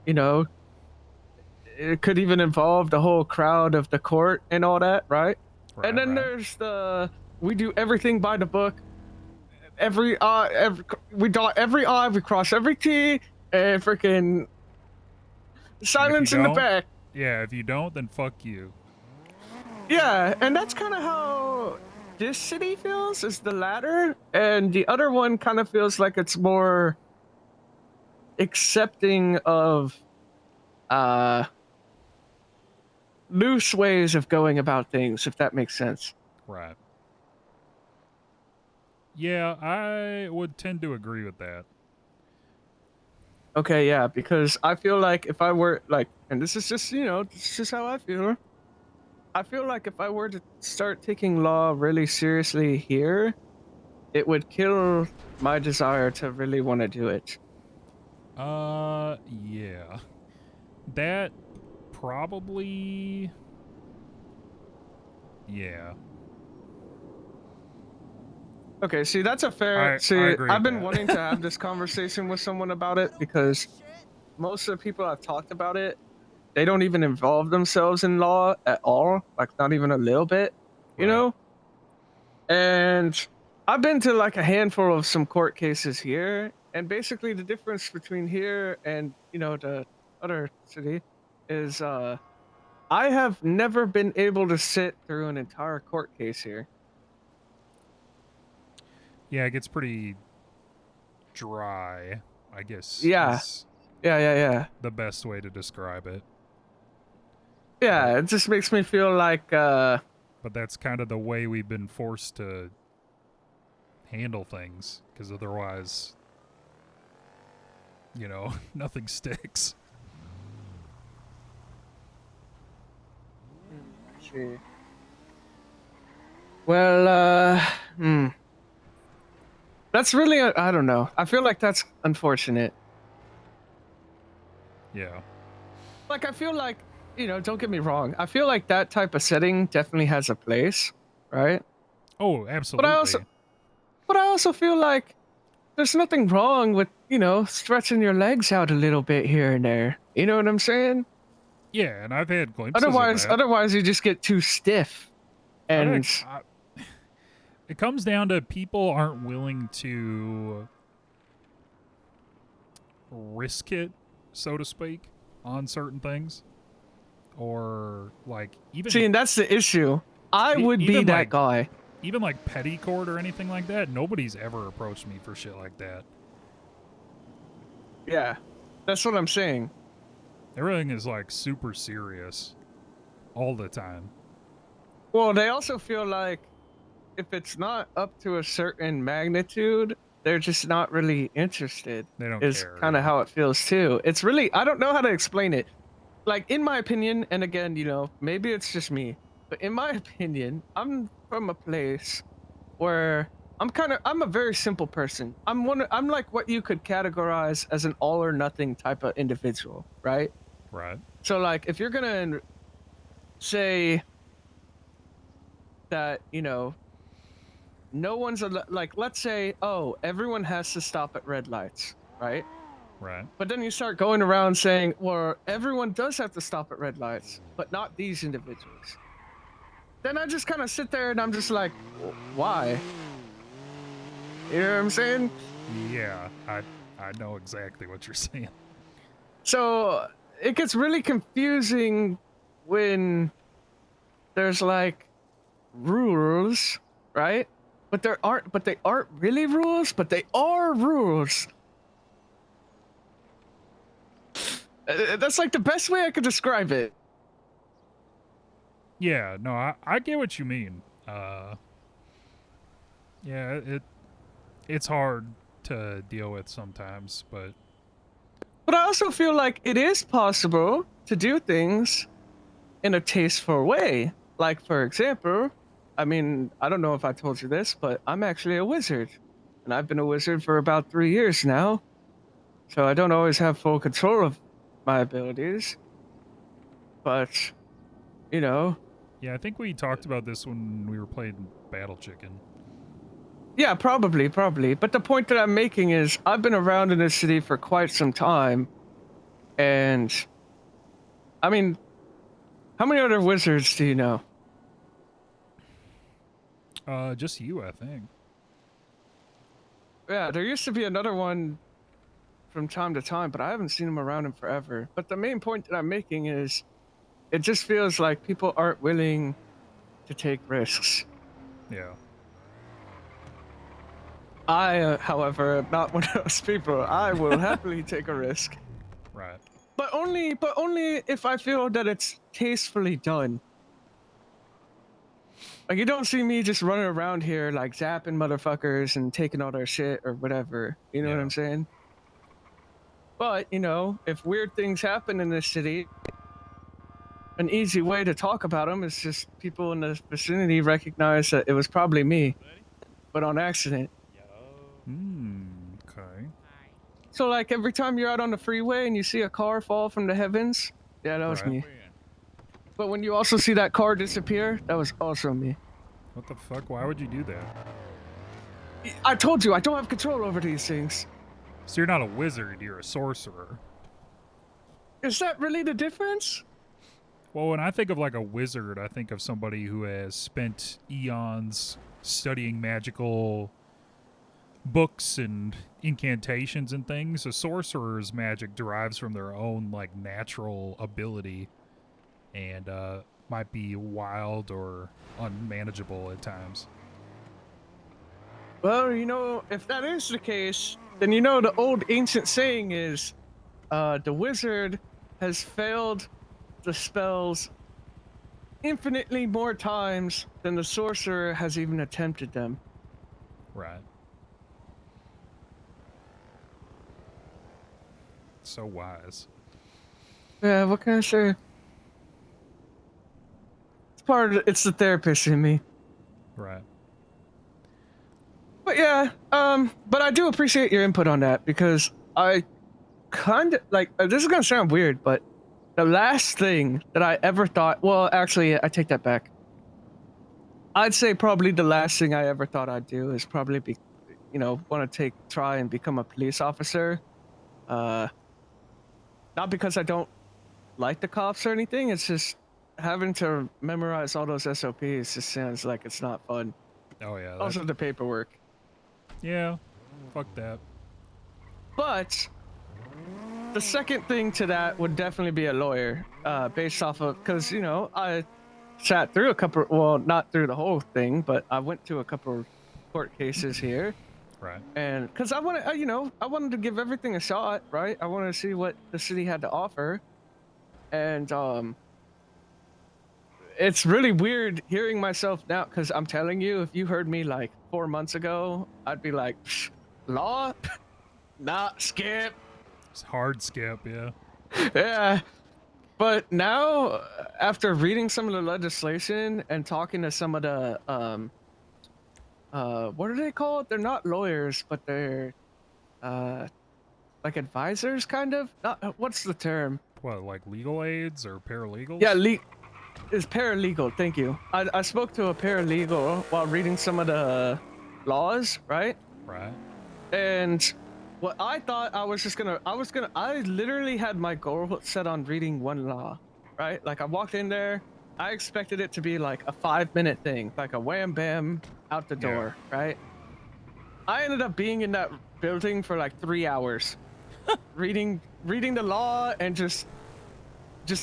you know, it could even involve the whole crowd of the court and all that, right? Right, And then right. there's the, we do everything by the book. We dot every I, we cross every T, and freaking And if silence you in the don't, back. yeah, if you don't, then fuck you. Yeah, and that's kind of how this city feels, is the latter, and the other one kind of feels like it's more accepting of loose ways of going about things, if that makes sense. Right. Yeah, I would tend to agree with that. Okay, yeah, because I feel like if I were like, and this is just, you know, this is just how I feel. I feel like if I were to start taking law really seriously here, it would kill my desire to really want to do it. Yeah. That probably, yeah. Okay, see, that's a fair. I agree I've with been that. wanting to have this conversation with someone about it because most of the people I've talked about it, they don't even involve themselves in law at all, like not even a little bit, you know? And I've been to like a handful of some court cases here, and basically the difference between here and, you know, the other city is I have never been able to sit through an entire court case here. Yeah, it gets pretty dry, I guess. Yeah. Is Yeah. the best way to describe it. Yeah, it just makes me feel like But that's kind of the way we've been forced to handle things, because otherwise, you know, nothing sticks. see. Well, that's really, I don't know. I feel like that's unfortunate. Yeah. Like, I feel like, you know, don't get me wrong. I feel like that type of setting definitely has a place, right? Oh, absolutely. But I also feel like there's nothing wrong with, you know, stretching your legs out a little bit here and there. You know what I'm saying? Yeah, and I've had glimpses of that. Otherwise you just get too stiff. And it comes down to people aren't willing to risk it, so to speak, on certain things. Or like even see, and that's the issue. I would be that guy. Even like petty court or anything like that, nobody's ever approached me for shit like that. Yeah, that's what I'm saying. Everything is like super serious all the time. Well, they also feel like if it's not up to a certain magnitude, they're just not really interested. They don't is care, kind of how it feels too. It's really, I don't know how to explain it. Like, in my opinion, and again, you know, maybe it's just me, but in my opinion, I'm from a place where I'm a very simple person. I'm like what you could categorize as an all or nothing type of individual, right? Right. So like, if you're gonna say that, you know, no one's like, let's say, oh, everyone has to stop at red lights, right? Right. But then you start going around saying, well, everyone does have to stop at red lights, but not these individuals. Then I just kind of sit there and I'm just like, why? You know what I'm saying? Yeah, I know exactly what you're saying. So it gets really confusing when there's like rules, right? But they aren't really rules, but they are rules. That's like the best way I could describe it. Yeah, no, I get what you mean. Yeah, it's hard to deal with sometimes, but I also feel like it is possible to do things in a tasteful way. Like, for example, I mean, I don't know if I told you this, but I'm actually a wizard. And I've been a wizard for about 3 years now. So I don't always have full control of my abilities. But, you know. yeah, I think we talked about this when we were playing Battle Chicken. Yeah, probably. But the point that I'm making is I've been around in this city for quite some time. And, I mean, how many other wizards do you know? Just you, I think. Yeah, there used to be another one from time to time, but I haven't seen him around in forever. But the main point that I'm making is it just feels like people aren't willing to take risks. Yeah. I, however, am not one of those people. I will happily take a risk. Right. But only if I feel that it's tastefully done. Like, you don't see me just running around here, like, zapping motherfuckers and taking all their shit or whatever. You know what I'm saying? But, you know, if weird things happen in this city, an easy way to talk about them is just people in the vicinity recognize that it was probably me, but on accident. Okay. So, like, every time you're out on the freeway and you see a car fall from the heavens, yeah, that was Right. me. But when you also see that car disappear, that was also me. What the fuck? Why would you do that? I told you, I don't have control over these things. So you're not a wizard, you're a sorcerer. Is that really the difference? Well, when I think of like a wizard, I think of somebody who has spent eons studying magical books and incantations and things. A sorcerer's magic derives from their own like natural ability and might be wild or unmanageable at times. Well, you know, if that is the case, then you know the old ancient saying is, the wizard has failed the spells infinitely more times than the sorcerer has even attempted them. Right. So wise. Yeah, what can I say? It's the therapist in me. Right. But yeah, but I do appreciate your input on that because I kind of like, this is gonna sound weird, but the last thing that I ever thought, well, actually, I take that back. I'd say probably the last thing I ever thought I'd do is probably be, you know, want to try and become a police officer. Not because I don't like the cops or anything. It's just having to memorize all those SOPs just sounds like it's not fun. Oh yeah. Also the paperwork. Yeah. Fuck that. But the second thing to that would definitely be a lawyer, based off of, because, you know, I sat through a couple, well, not through the whole thing, but I went to a couple court cases here. Right. And because I wanted, you know, I wanted to give everything a shot, right? I wanted to see what the city had to offer. And it's really weird hearing myself now, because I'm telling you, if you heard me like 4 months ago, I'd be like, law? Nah, skip. It's hard skip, yeah. Yeah. But now, after reading some of the legislation and talking to some of the, what are they called? They're not lawyers, but they're, like advisors, kind of? Not, what's the term? What, like legal aids or paralegals? Yeah, it's paralegal. Thank you. I spoke to a paralegal while reading some of the laws, right? Right. And what I thought I literally had my goal set on reading one law, right? Like I walked in there, I expected it to be like a 5-minute thing, like a wham bam out the door, right? I ended up being in that building for like 3 hours, reading the law and just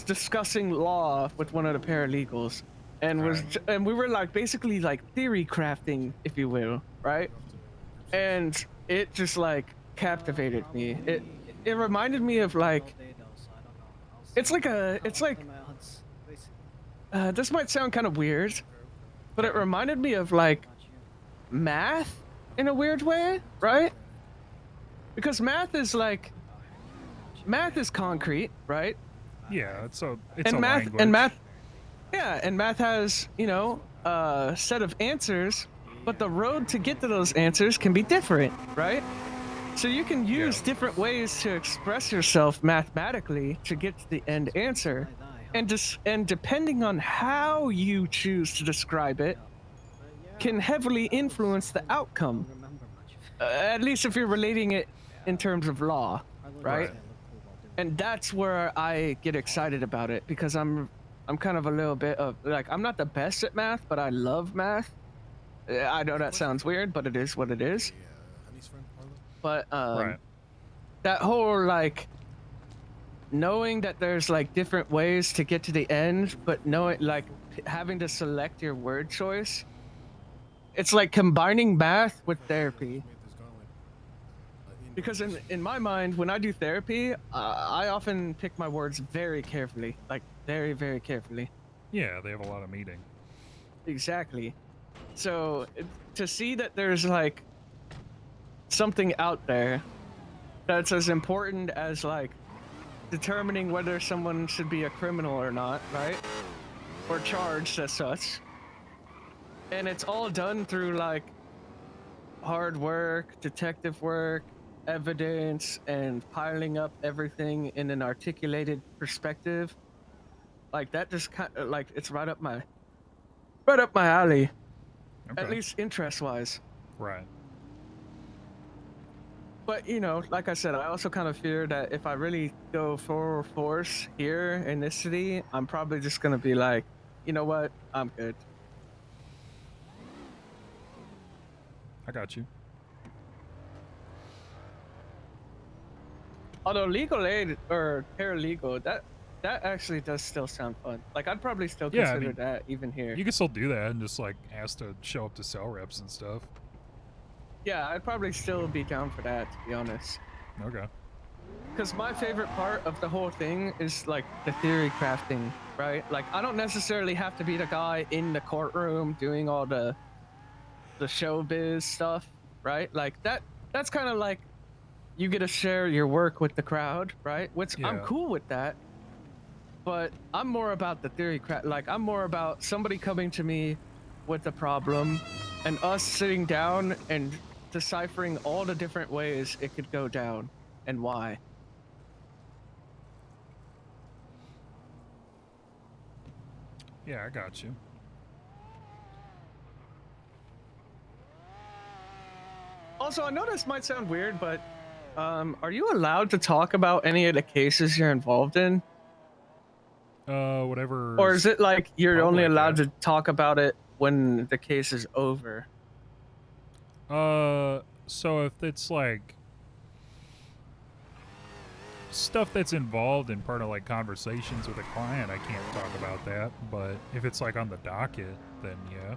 discussing law with one of the paralegals, and and we were like basically like theory crafting, if you will, right? And it just like captivated me. It reminded me of like this might sound kind of weird, but it reminded me of like math in a weird way, right? Because math is concrete, right? Yeah, it's a math language. and math has, you know, a set of answers, but the road to get to those answers can be different, right? So you can use different ways to express yourself mathematically to get to the end answer, and depending on how you choose to describe it can heavily influence the outcome, at least if you're relating it in terms of law, right? And that's where I get excited about it, because I'm kind of a little bit of like, I'm not the best at math, but I love math. I know that sounds weird, but it is what it is. But that whole like knowing that there's like different ways to get to the end, but knowing like having to select your word choice, it's like combining math with therapy. Because in my mind, when I do therapy, I often pick my words very carefully, like very, very carefully. Yeah, they have a lot of meaning. Exactly. So to see that there's like something out there that's as important as like determining whether someone should be a criminal or not, right? Or charged as such. And it's all done through like hard work, detective work, evidence, and piling up everything in an articulated perspective. Like that just kind of like, it's right up my alley. At least interest wise. Right. But you know, like I said, I also kind of fear that if I really go full force here in this city, I'm probably just gonna be like, you know what, I'm good. I got you. Although legal aid or paralegal, that actually does still sound fun. Like I'd probably still consider that even here. You can still do that and just like ask to show up to cell reps and stuff. Yeah, I'd probably still be down for that, to be honest. Okay. Because my favorite part of the whole thing is like the theory crafting, right? Like I don't necessarily have to be the guy in the courtroom doing all the showbiz stuff, right? Like that's kind of like you get to share your work with the crowd, right? Which I'm cool with that. But I'm more about the theory like I'm more about somebody coming to me with a problem and us sitting down and deciphering all the different ways it could go down and why. Yeah, I got you. Also, I know this might sound weird, but are you allowed to talk about any of the cases you're involved in? Whatever. Or is it like you're only allowed to talk about it when the case is over? So if it's like stuff that's involved in part of like conversations with a client, I can't talk about that. But if it's like on the docket, then yeah.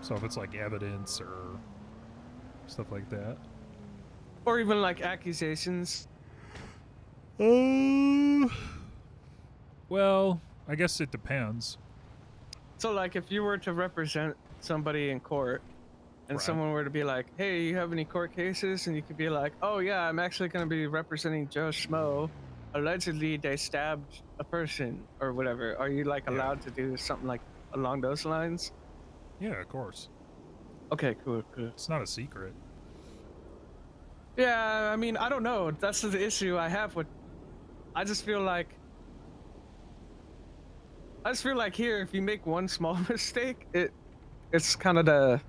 So if it's like evidence or stuff like that. Or even like accusations? Well, I guess it depends. So like if you were to represent somebody in court and someone were to be like, hey, you have any court cases? And you could be like, oh yeah, I'm actually going to be representing Joe Schmo. Allegedly they stabbed a person or whatever. Are you like allowed to do something like along those lines? Yeah, of course. Okay, cool. It's not a secret. Yeah, I mean, I don't know. That's the issue I have with I just feel like here, if you make one small mistake, it's kind of the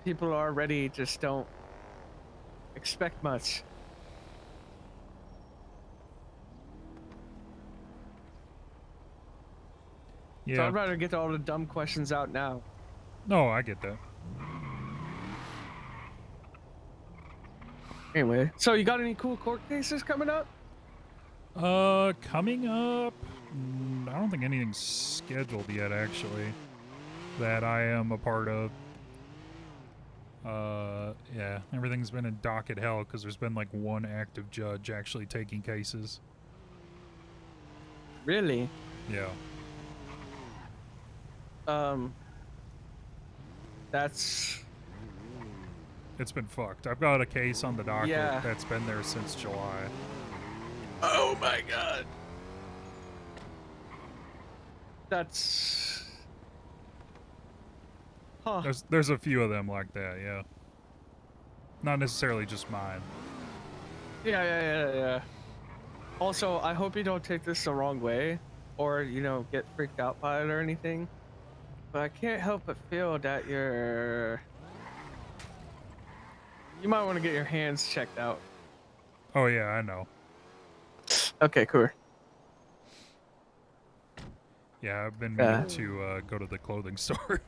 people already just don't expect much. So Yeah. I'd rather get all the dumb questions out now. No, I get that. Anyway, so you got any cool court cases coming up? Coming up, I don't think anything's scheduled yet, actually, that I am a part of. Yeah, everything's been in docket hell because there's been like one active judge actually taking cases. Really? Yeah. That's... It's been fucked. I've got a case on the docket Yeah. that's been there since July. Oh my god. That's... Huh. There's a few of them like that, yeah. Not necessarily just mine. Yeah. Also, I hope you don't take this the wrong way or, you know, get freaked out by it or anything. But I can't help but feel that you might want to get your hands checked out. Oh yeah, I know. Okay, cool. Yeah, I've been meaning to go to the clothing store.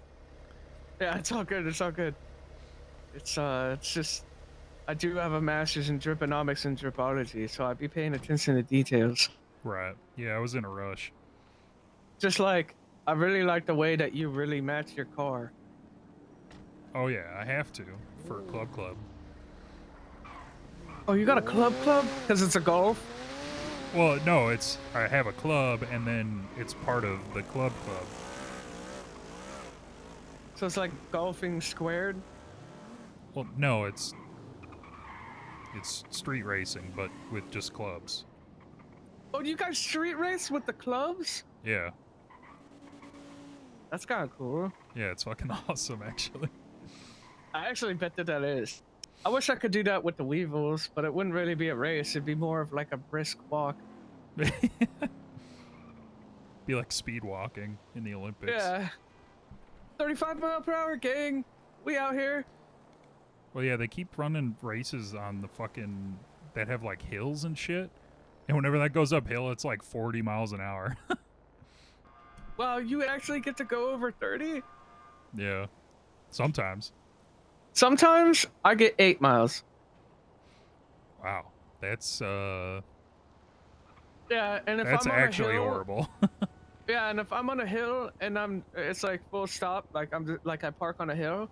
Yeah, it's all good. It's all good. It's just, I do have a master's in driponomics and dripology, so I'd be paying attention to details. Right. Yeah, I was in a rush. Just like, I really like the way that you really match your car. Oh yeah, I have to for club. Oh, you got a club? Because it's a golf? Well, no, I have a club and then it's part of the club. So it's like golfing squared? Well, no, it's street racing, but with just clubs. Oh, you guys street race with the clubs? Yeah. That's kind of cool. Yeah, it's fucking awesome, actually. I actually bet that is. I wish I could do that with the Weevils, but it wouldn't really be a race. It'd be more of like a brisk walk. Be like speed walking in the Olympics. Yeah. 35-mile-per-hour, gang. We out here. Well, yeah, they keep running races on the fucking that have like hills and shit. And whenever that goes uphill, it's like 40 miles an hour. Wow, you actually get to go over 30? Yeah. Sometimes. Sometimes I get 8 miles. Wow. That's Yeah, and if that's I'm on actually a hill, horrible. Yeah, and if I'm on a hill and it's like full stop, like I park on a hill,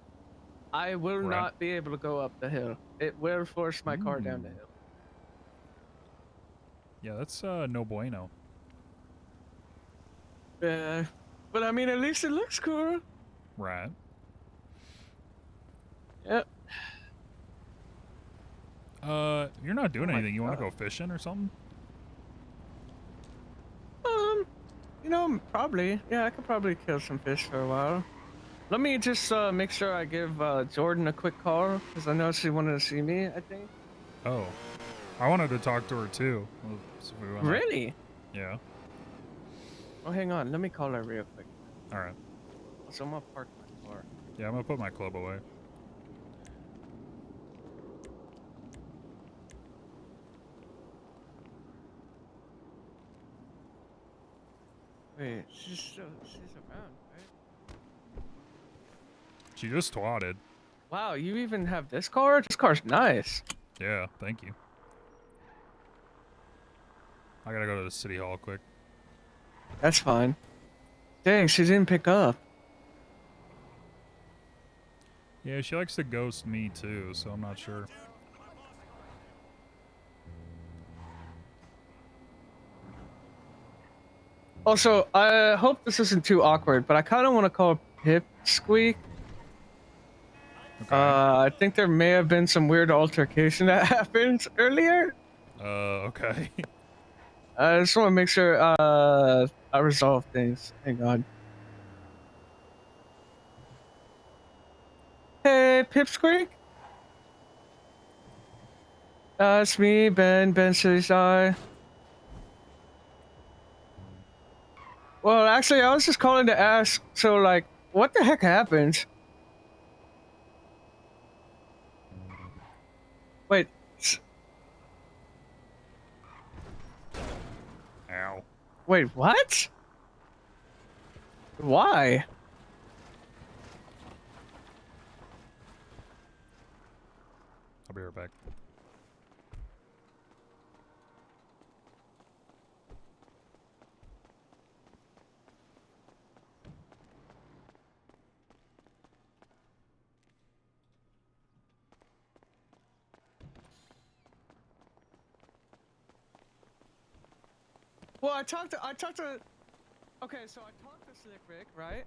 I will Right. not be able to go up the hill. It will force my car down the hill. Yeah, that's no bueno. Yeah, but I mean, at least it looks cool. Right. Yep. You're not doing Oh my anything. You want to God. go fishing or something? You know, probably. Yeah, I could probably kill some fish for a while. Let me just make sure I give Jordan a quick call, because I know she wanted to see me, I think. Oh. I wanted to talk to her too. We'll see if we wanna- Really? Yeah. Oh, hang on. Let me call her real quick. All right. So I'm gonna park my car. Yeah, I'm gonna put my club away. Wait, she's around, right? She just twatted. Wow, you even have this car? This car's nice. Yeah, thank you. I gotta go to the city hall quick. That's fine. Dang, she didn't pick up. Yeah, she likes to ghost me too, so I'm not sure. Also, I hope this isn't too awkward, but I kind of want to call Pipsqueak. I think there may have been some weird altercation that happened earlier. Okay. I just want to make sure I resolve things. Hang on. Hey, Pipsqueak? It's me, Ben Silly. Well, actually, I was just calling to ask, so, like, what the heck happened? Wait. Ow. Wait, what? Why? I'll be right back. Well, I talked to, okay, so I talked to Slick Rick, right?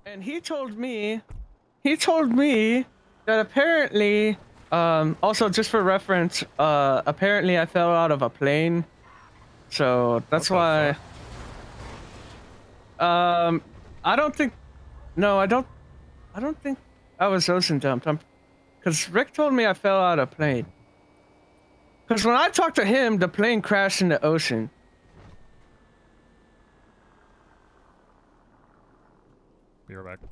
And he told me that apparently, also just for reference, apparently I fell out of a plane. So that's why, I don't think, no, I don't think I was ocean dumped. Cause Rick told me I fell out of a plane. Cause when I talked to him, the plane crashed in the ocean. Be right back.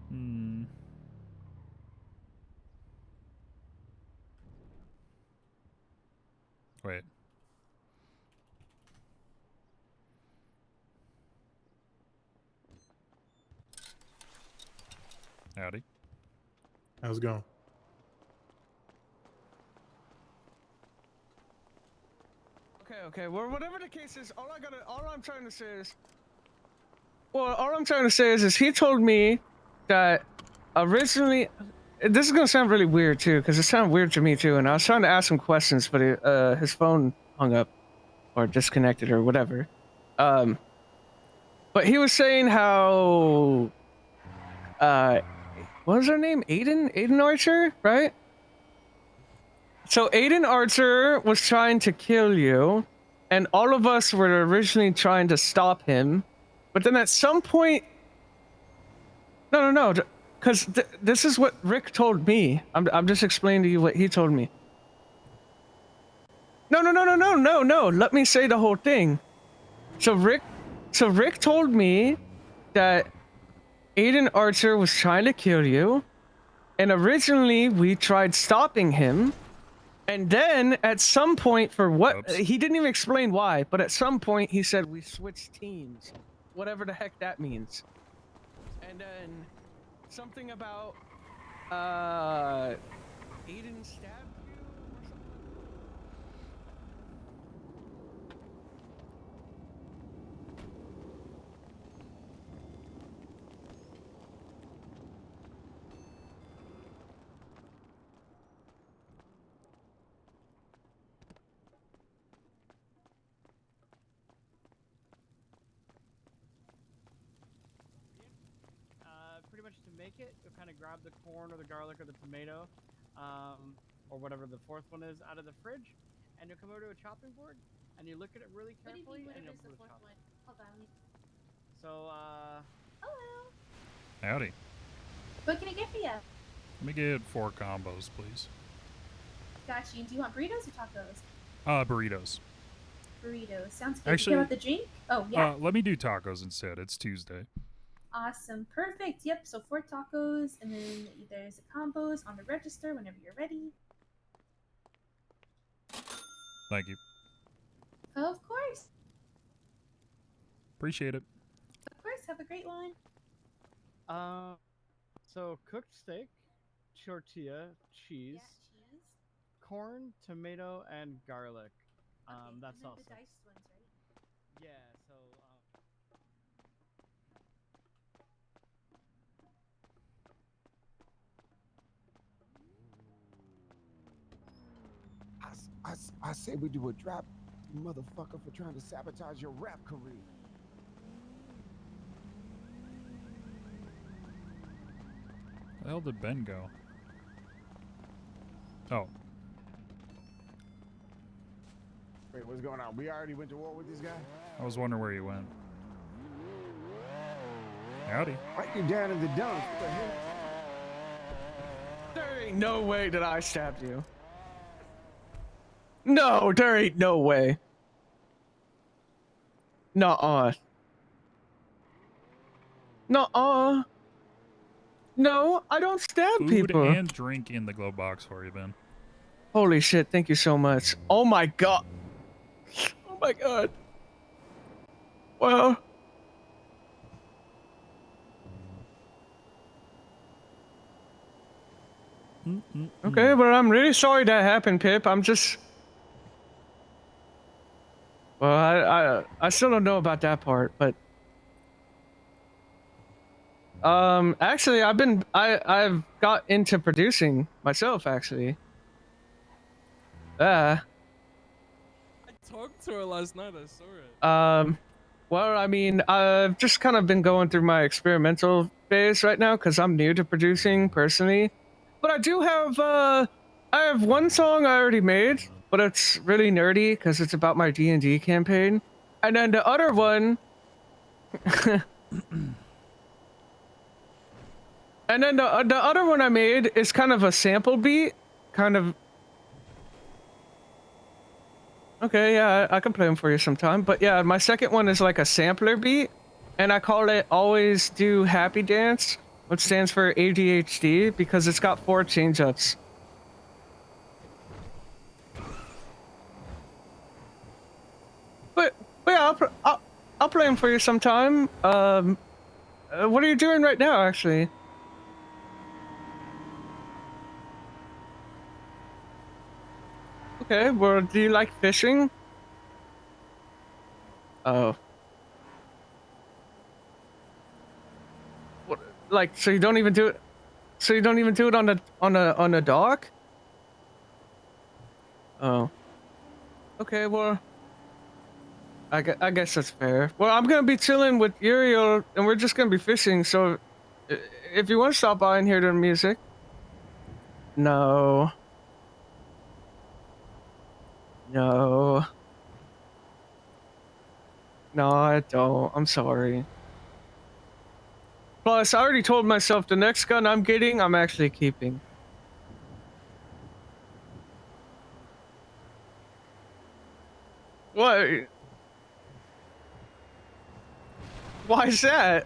Hmm. Wait. Howdy. How's it going? Okay. Well, whatever the case is, all I'm trying to say is, well, all I'm trying to say is he told me that originally, this is gonna sound really weird too, because it sounded weird to me too, and I was trying to ask him questions, but his phone hung up or disconnected or whatever. But he was saying how, what was her name? Aiden Archer, right? So Aiden Archer was trying to kill you, and all of us were originally trying to stop him, but then at some point, no, because this is what Rick told me. I'm just explaining to you what he told me. No. Let me say the whole thing. So Rick told me that Aiden Archer was trying to kill you, and originally we tried stopping him. And then, at some point, for what he didn't even explain why, but at some point he said we switched teams, whatever the heck that means. And then something about Aiden stabbed you or something. Pretty much to make it, you'll kind of grab the corn or the garlic or the tomato, or whatever the fourth one is, out of the fridge, and you'll come over to a chopping board, and you look at it really carefully, and you'll put a chop. Hold on. So, Hello. Howdy. What can I get for you? Let me get 4 combos, please. Got you. Do you want burritos or tacos? Burritos. Burritos. Sounds good. Actually, You want the drink? Oh, yeah. Let me do tacos instead. It's Tuesday. Awesome. Perfect. Yep. So 4 tacos, and then there's the combos on the register whenever you're ready. Thank you. Of course. Appreciate it. Of course. Have a great one. So cooked steak, tortilla, cheese, corn, tomato, and garlic. That's also. The diced ones, right? Yeah. So. I say we do a drop, you motherfucker, for trying to sabotage your rap career. Where the hell did Ben go? Oh. Wait, what's going on? We already went to war with this guy? I was wondering where you went. Howdy. Right you down in the dumps. What the hell? There ain't no way that I stabbed you. No, there ain't no way. Nuh-uh. Nuh-uh. No, I don't stab Food people. and drink in the glove box for you, Ben. Holy shit, thank you so much. Oh my god. Oh my god. Well. Okay, well, I'm really sorry that happened, Pip. I'm just... Well, I still don't know about that part, but... Actually, I've got into producing myself, actually. I talked to her last night, I saw it. Well, I mean, I've just kind of been going through my experimental phase right now, because I'm new to producing, personally. But I do have, I have one song I already made, but it's really nerdy, because it's about my D&D campaign. And then the other one... And then the other one I made is kind of a sample beat, kind of... Okay, yeah, I can play them for you sometime. But yeah, my second one is like a sampler beat, and I call it Always Do Happy Dance, which stands for ADHD, because it's got 4 change-ups. But yeah, I'll play them for you sometime. What are you doing right now, actually? Okay, well, do you like fishing? Oh. What, like, so you don't even do it? So you don't even do it on the dock? Oh. Okay, well, I guess that's fair. Well, I'm gonna be chilling with Uriel, and we're just gonna be fishing. So, if you want to stop by and hear the music. No. No. No, I don't. I'm sorry. Plus, I already told myself the next gun I'm getting, I'm actually keeping. What? Why is that?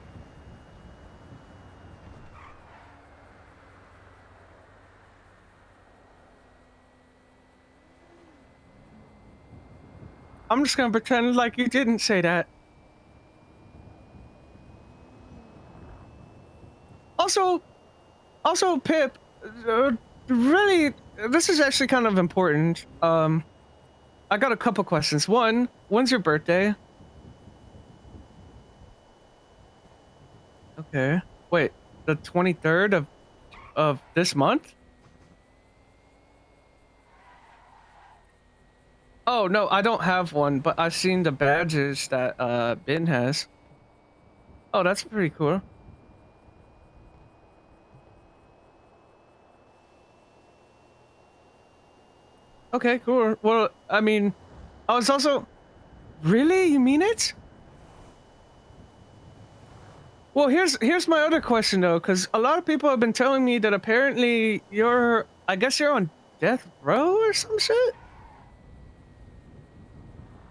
I'm just gonna pretend like you didn't say that. Also, Pip, really, this is actually kind of important. I got a couple questions. One, when's your birthday? Okay. Wait, the 23rd of this month? Oh, no, I don't have one, but I've seen the badges that Ben has. Oh, that's pretty cool. Okay, cool. Well, I mean, I was also... Really? You mean it? Well, here's my other question, though, because a lot of people have been telling me that apparently you're... I guess you're on death row or some shit?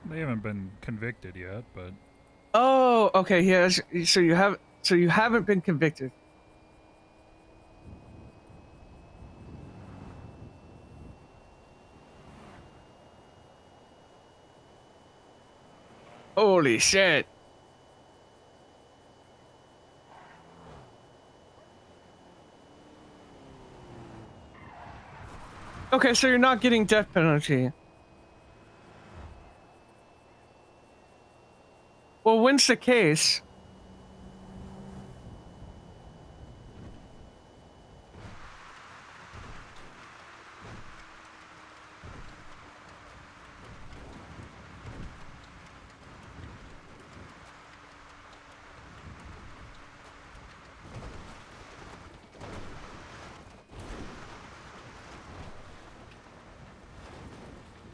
They haven't been convicted yet, but... Oh, okay, yeah, so you haven't been convicted. Holy shit. Okay, so you're not getting death penalty. Well, when's the case?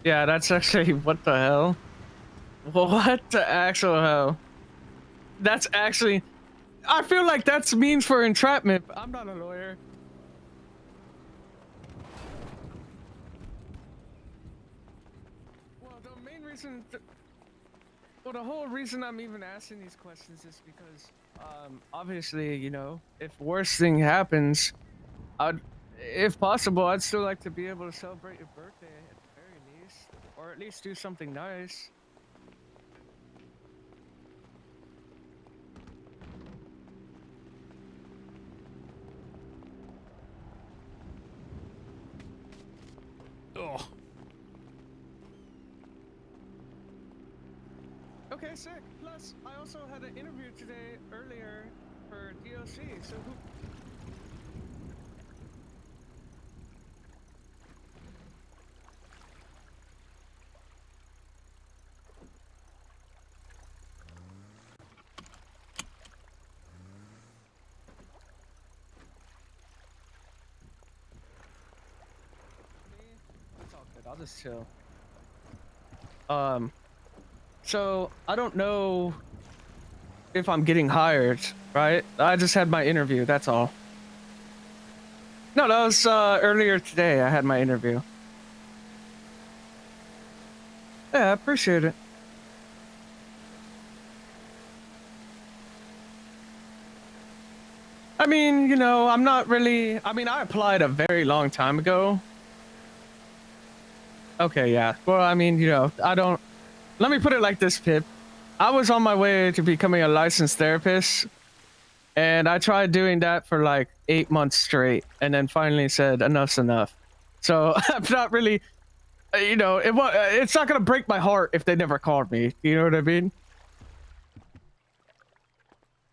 Yeah, that's actually what the hell. What the actual hell? That's actually. I feel like that's means for entrapment. But I'm not a lawyer. Well, the main reason. Well, the whole reason I'm even asking these questions is because, obviously, you know, if worst thing happens, if possible, I'd still like to be able to celebrate your birthday at the very least, or at least do something nice. Oh. Okay, sick. Plus, I also had an interview today earlier for DOC. So who? It's all good. I'll just chill. So I don't know if I'm getting hired, right? I just had my interview. That's all. No, that was earlier today. I had my interview. Yeah, I appreciate it. I mean, you know, I'm not really. I mean, I applied a very long time ago. Okay, yeah. Well, I mean, you know, I don't. Let me put it like this, Pip. I was on my way to becoming a licensed therapist, and I tried doing that for like 8 months straight, and then finally said enough's enough. So I'm not really, you know, it's not gonna break my heart if they never called me. You know what I mean?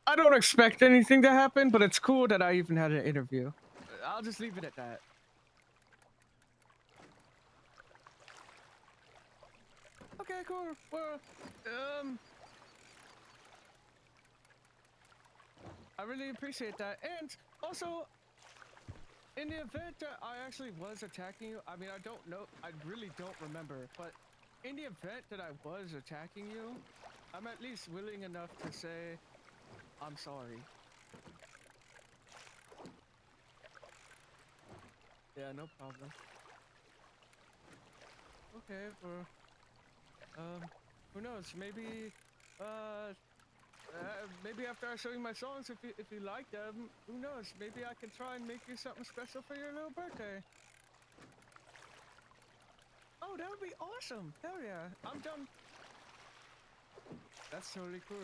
I don't expect anything to happen, but it's cool that I even had an interview. I'll just leave it at that. Okay, cool. Well, I really appreciate that. And also, in the event that I actually was attacking you, I mean, I don't know, I really don't remember, but in the event that I was attacking you, I'm at least willing enough to say, I'm sorry. Yeah, no problem. Okay, well, who knows? Maybe, maybe after I show you my songs, if you like them, who knows? Maybe I can try and make you something special for your little birthday. Oh, that would be awesome! Hell yeah, I'm done. That's totally cool.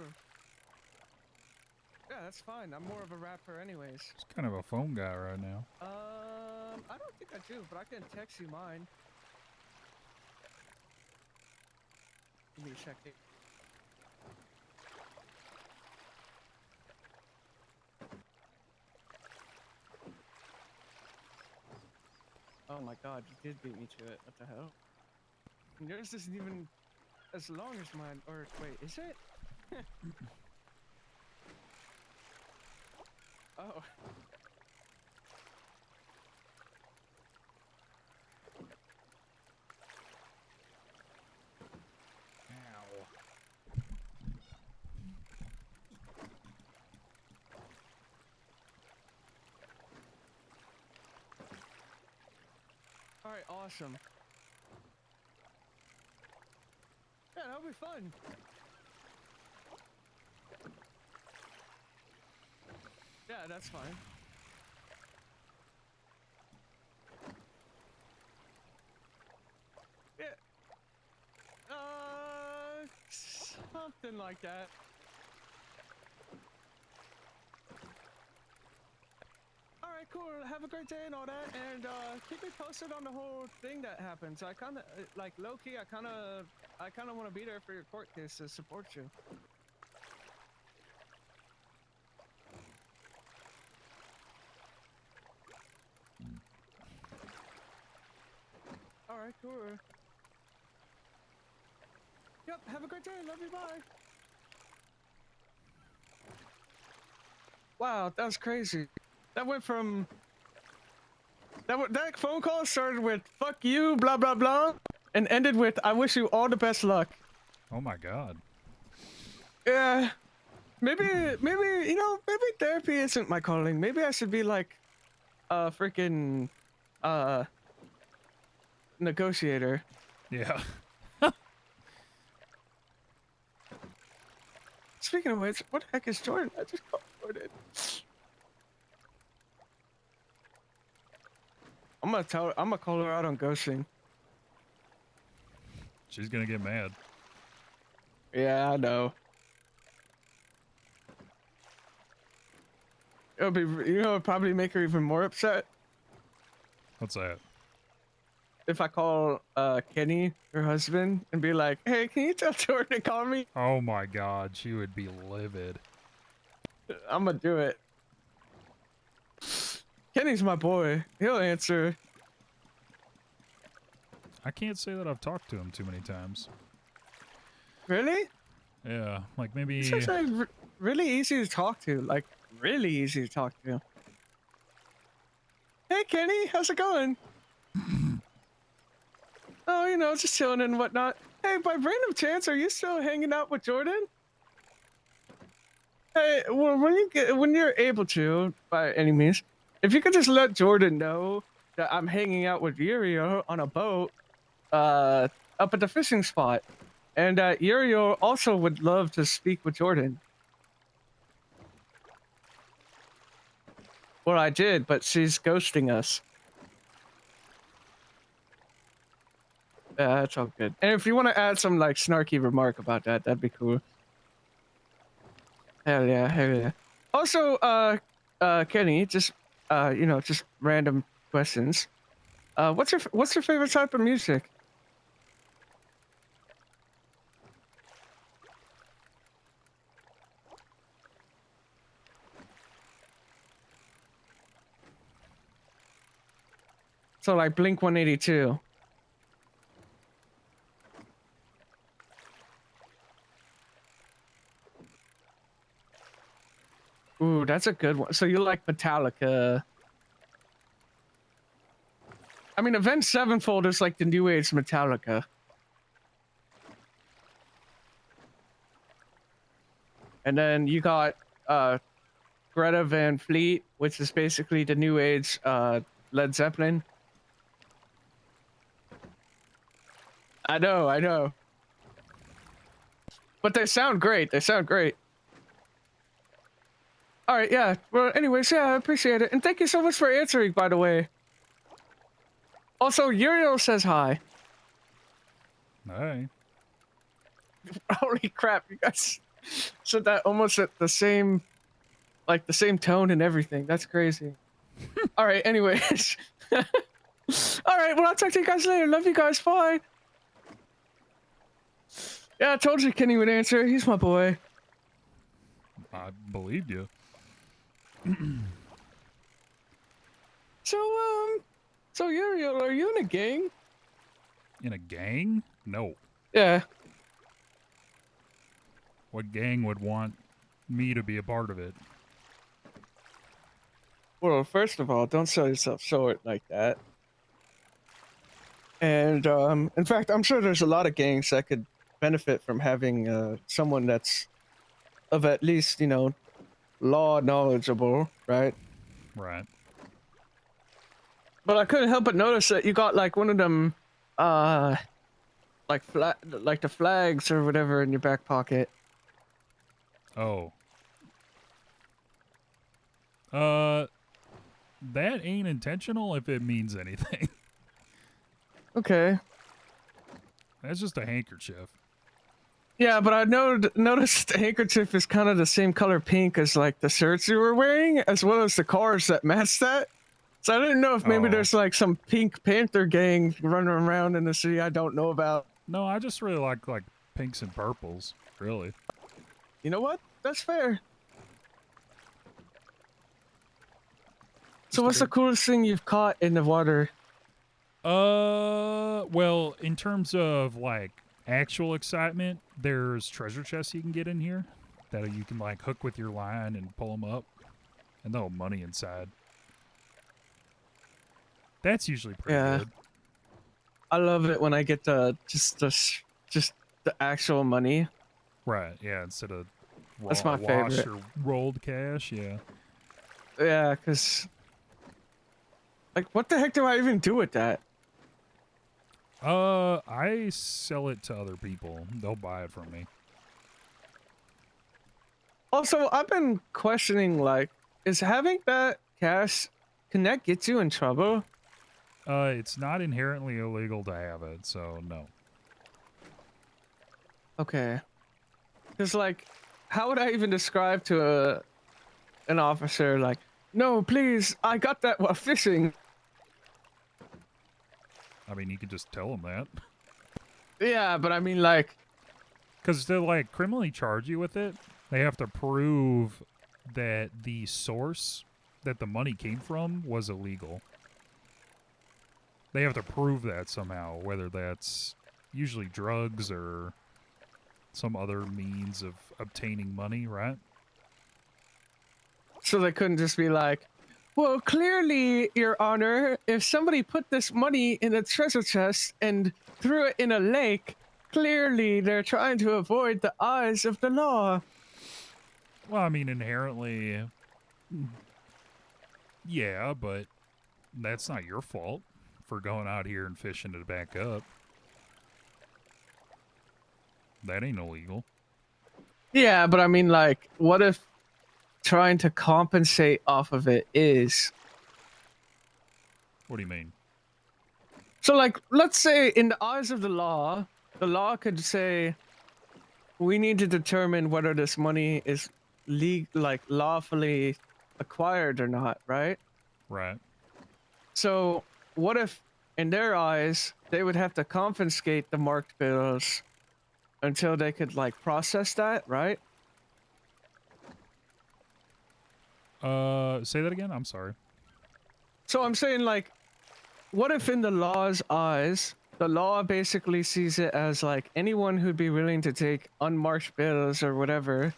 Yeah, that's fine. I'm more of a rapper, anyways. He's kind of a phone guy right now. I don't think I do, but I can text you mine. Give me a second. Oh my god, you did beat me to it. What the hell? Yours isn't even as long as mine. Or wait, is it? Oh. Alright, awesome. Yeah, that'll be fun. Yeah, that's fine. Yeah. Something like that. Alright, cool. Have a great day and all that, and keep me posted on the whole thing that happens. I kind of like low-key. I kind of want to be there for your court case to support you. Alright, cool. Yep. Have a great day. Love you. Bye. Wow, that was crazy. That went from that phone call started with "fuck you," blah blah blah, and ended with, "I wish you all the best luck." Oh my god. Yeah. Maybe maybe therapy isn't my calling. Maybe I should be like a freaking negotiator. Yeah. Speaking of which, what the heck is Jordan? I just called Jordan. I'm gonna call her out on ghosting. She's gonna get mad. Yeah, I know. It'll probably make her even more upset. What's that? If I call Kenny, her husband, and be like, "Hey, can you tell Jordan to call me?" Oh my god, she would be livid. I'm gonna do it. Kenny's my boy. He'll answer. I can't say that I've talked to him too many times. Really? Yeah, like maybe. He's actually really easy to talk to. Like, really easy to talk to. Hey, Kenny, how's it going? Oh, just chilling and whatnot. Hey, by random chance, are you still hanging out with Jordan? Hey, well, when you're able to, by any means, if you could just let Jordan know that I'm hanging out with Uriel on a boat, up at the fishing spot, and Uriel also would love to speak with Jordan. Well, I did, but she's ghosting us. Yeah, that's all good. And if you want to add some like snarky remark about that, that'd be cool. Hell yeah, hell yeah. Also, Kenny, just just random questions. What's your favorite type of music? So like Blink 182. Ooh, that's a good one. So you like Metallica? I mean, Avenged Sevenfold is like the new age Metallica. And then you got Greta Van Fleet, which is basically the new age Led Zeppelin. I know. But they sound great. All right, yeah. Well, anyways, yeah, I appreciate it. And thank you so much for answering, by the way. Also, Uriel says hi. Hi. Holy crap, you guys said that almost at the same tone and everything. That's crazy. All right, anyways. All right, well, I'll talk to you guys later. Love you guys. Bye. Yeah, I told you Kenny would answer. He's my boy. I believed you. So Uriel, are you in a gang? In a gang? No. Yeah. What gang would want me to be a part of it? Well, first of all, don't sell yourself short like that. And in fact, I'm sure there's a lot of gangs that could benefit from having someone that's of at least, law knowledgeable, right? Right. But I couldn't help but notice that you got like one of them like the flags or whatever in your back pocket. Oh. That ain't intentional if it means anything. Okay. That's just a handkerchief. Yeah, but I noticed the handkerchief is kind of the same color pink as like the shirts you were wearing, as well as the cars that match that. So I didn't know if maybe there's like some Pink Panther gang running around in the city I don't know about. No, I just really like pinks and purples, really. You know what? That's fair. So what's the coolest thing you've caught in the water? Well, in terms of like actual excitement, there's treasure chests you can get in here that you can like hook with your line and pull them up, and they'll have money inside. That's usually pretty good. I love it when I get just the actual money. Right. Yeah. Instead of That's my wash favorite. or rolled cash. Yeah. Yeah, cause like, what the heck do I even do with that? I sell it to other people. They'll buy it from me. Also, I've been questioning, like, is having that cash, can that get you in trouble? It's not inherently illegal to have it, so no. Okay. Because, like, how would I even describe to an officer, like, no, please, I got that while fishing. I mean, you could just tell them that. Yeah, but I mean, like... Because to, like, criminally charge you with it, they have to prove that the source that the money came from was illegal. They have to prove that somehow, whether that's usually drugs or some other means of obtaining money, right? So they couldn't just be like, well, clearly, Your Honor, if somebody put this money in a treasure chest and threw it in a lake, clearly they're trying to avoid the eyes of the law. Well, I mean, inherently, yeah, but that's not your fault for going out here and fishing it back up. That ain't illegal. Yeah, but I mean, like, what if trying to compensate off of it is? What do you mean? So, like, let's say in the eyes of the law could say, we need to determine whether this money is lawfully acquired or not, right? Right. So, what if, in their eyes, they would have to confiscate the marked bills until they could, like, process that, right? Say that again? I'm sorry. So I'm saying, like, what if in the law's eyes, the law basically sees it as, like, anyone who'd be willing to take unmarked bills or whatever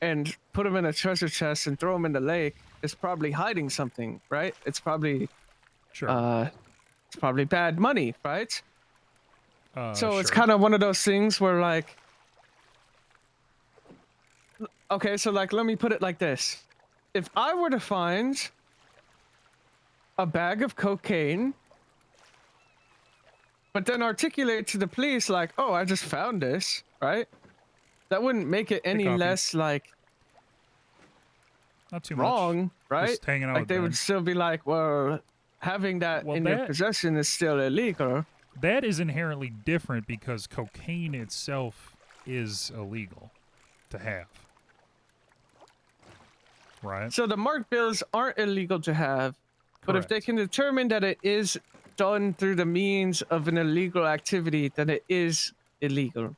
and put them in a treasure chest and throw them in the lake is probably hiding something, right? It's probably, it's probably bad money, right? So it's sure. kind of one of those things where, like, okay, so, like, let me put it like this. If I were to find a bag of cocaine, but then articulate to the police, like, oh, I just found this, right? That wouldn't make it any less, like, not too wrong, much. right? Just hanging out Like, with they Ben. would still be like, well, having that in your possession is still illegal. That is inherently different because cocaine itself is illegal to have. Right? So the marked bills aren't illegal to have, but if they can determine that it is done through the means of an illegal activity, then it is illegal.